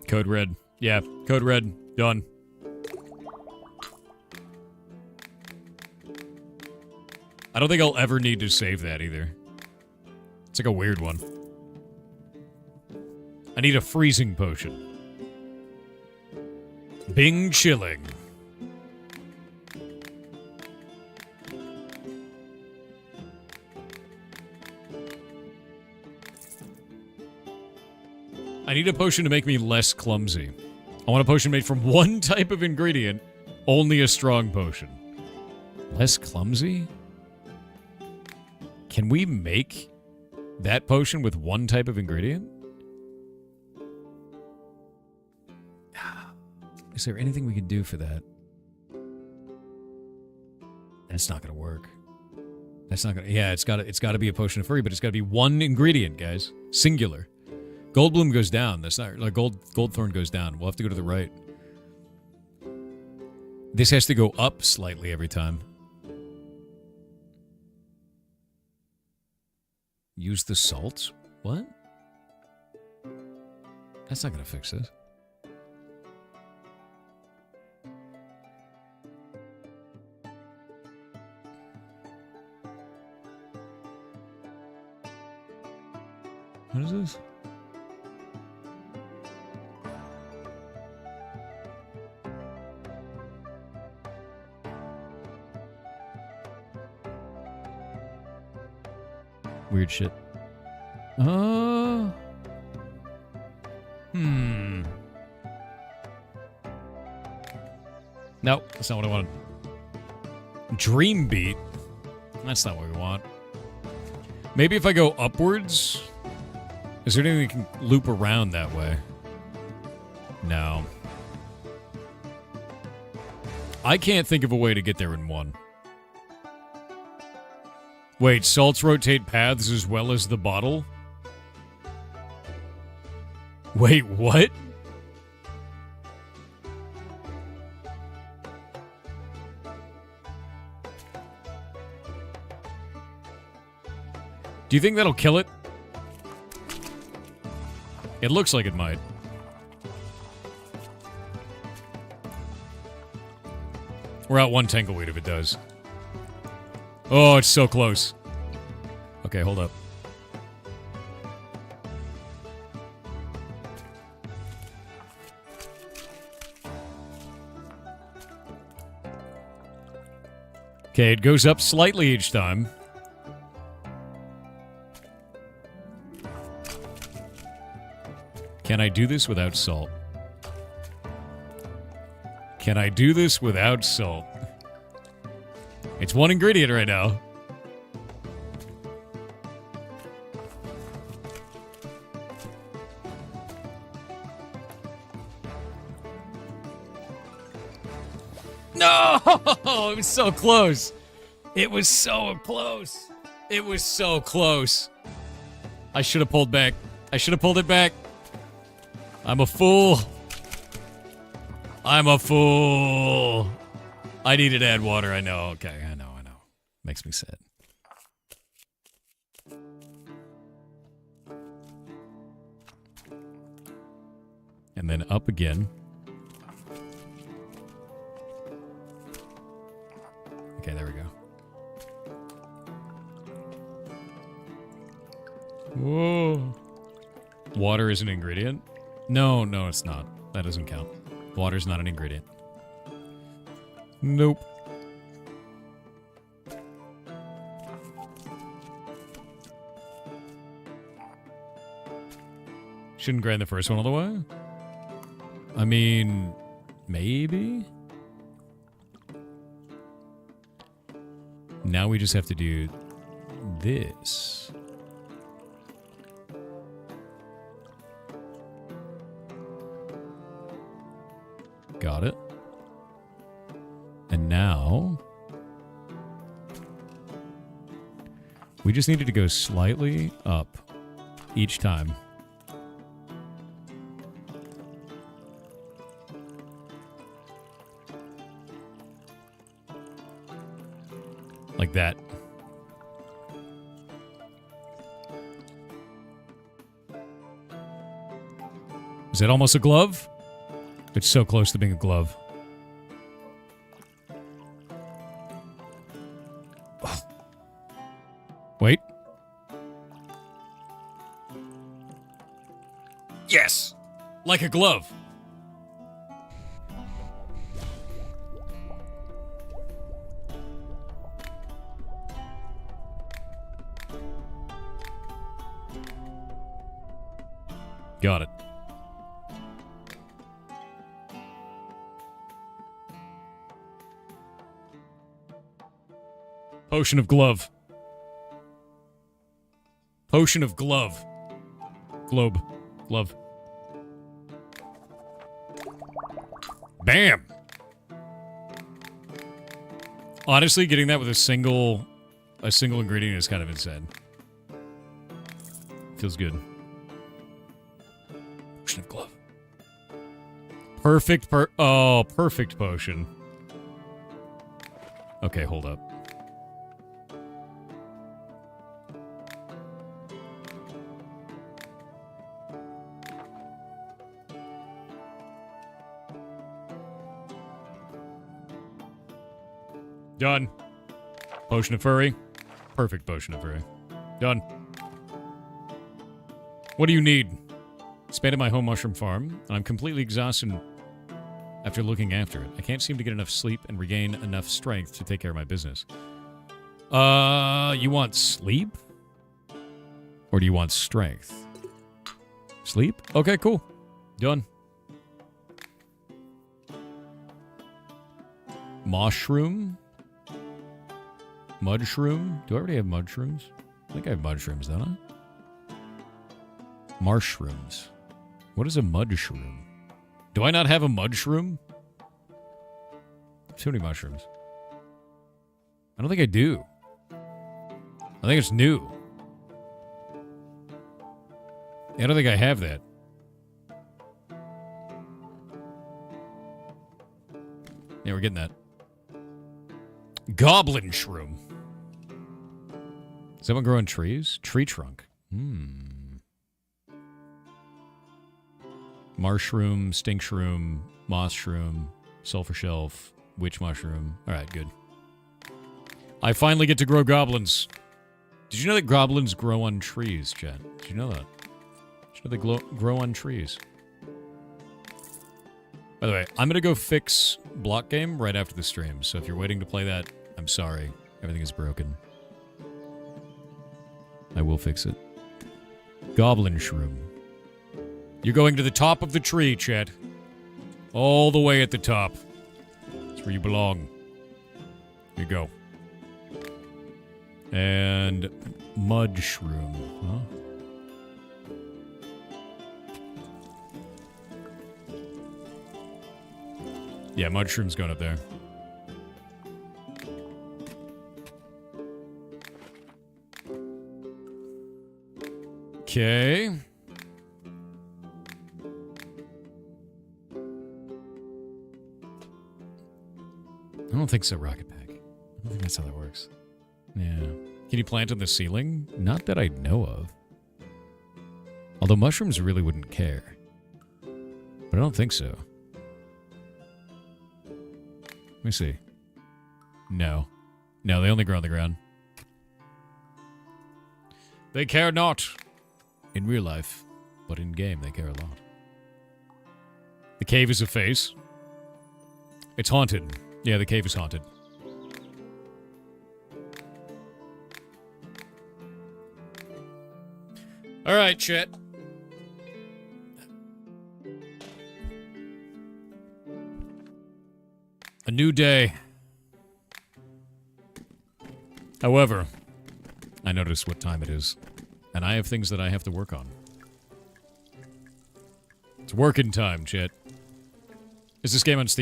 Code red. Yeah, code red. Done. I don't think I'll ever need to save that either. It's like a weird one. I need a freezing potion. Bing chilling. I need a potion to make me less clumsy. I want a potion made from one type of ingredient, only a strong potion. Less clumsy? Can we make that potion with one type of ingredient? Is there anything we can do for that? That's not gonna work. That's not gonna. Yeah, it's gotta be a potion of furry, but it's gotta be one ingredient, guys. Singular. Goldbloom goes down. That's not like Goldthorn goes down. We'll have to go to the right. This has to go up slightly every time. Use the salts? What? That's not gonna fix this. What is this? Weird shit. Nope, that's not what I wanted. Dream Beat? That's not what we want. Maybe if I go upwards? Is there anything we can loop around that way? No. I can't think of a way to get there in one. Wait, salts rotate paths as well as the bottle? Wait, what? Do you think that'll kill it? It looks like it might. We're out one Tangleweed if it does. Oh, it's so close. Okay, hold up. Okay, it goes up slightly each time. Can I do this without salt? Can I do this without salt? It's one ingredient right now. No! It was so close. It was so close. It was so close. I should have pulled back. I should have pulled it back. I'm a fool. I'm a fool. I needed to add water. I know. Okay, I know. Makes me sad. And then up again. Okay, there we go. Whoa. Water is an ingredient? No, it's not. That doesn't count. Water's not an ingredient. Nope. Shouldn't grind the first one all the way? I mean, maybe? Now we just have to do this. Got it. And now we just needed to go slightly up each time. Like that. Is that almost a glove? It's so close to being a glove. Oh. Wait. Yes! Like a glove. Got it. Potion of glove. Potion of glove. Globe. Glove. Bam! Honestly, getting that with a single ingredient is kind of insane. Feels good. Potion of glove. Perfect perfect potion. Okay, hold up. Done. Potion of furry. Perfect potion of furry. Done. What do you need? Expanded my home mushroom farm, and I'm completely exhausted after looking after it. I can't seem to get enough sleep and regain enough strength to take care of my business. You want sleep? Or do you want strength? Sleep? Okay, cool. Done. Mushroom? Mudshroom? Do I already have mudshrooms? I think I have mudshrooms, don't I? Marshrooms. What is a mudshroom? Do I not have a mudshroom? Too many mushrooms. I don't think I do. I think it's new. I don't think I have that. Yeah, we're getting that. Goblin shroom. Does that one grow on trees? Tree trunk. Marshroom, stink shroom, moss shroom, sulfur shelf, witch mushroom. Alright, good. I finally get to grow goblins. Did you know that goblins grow on trees, Chad? Did you know that? Did you know they grow on trees? By the way, I'm going to go fix Block Game right after the stream, so if you're waiting to play that, I'm sorry. Everything is broken. I will fix it. Goblin shroom. You're going to the top of the tree, Chet. All the way at the top. That's where you belong. Here you go. And mud shroom, huh? Yeah, Mudshroom's going up there. Okay. I don't think so, Rocket Pack. I don't think that's how that works. Yeah. Can you plant on the ceiling? Not that I know of. Although mushrooms really wouldn't care. But I don't think so. Let me see. No. No, they only grow on the ground. They care not. In real life. But in game, they care a lot. The cave is a face. It's haunted. Yeah, the cave is haunted. Alright, chat. A new day. However, I notice what time it is, and I have things that I have to work on. It's working time, chat. Is this game on Steam?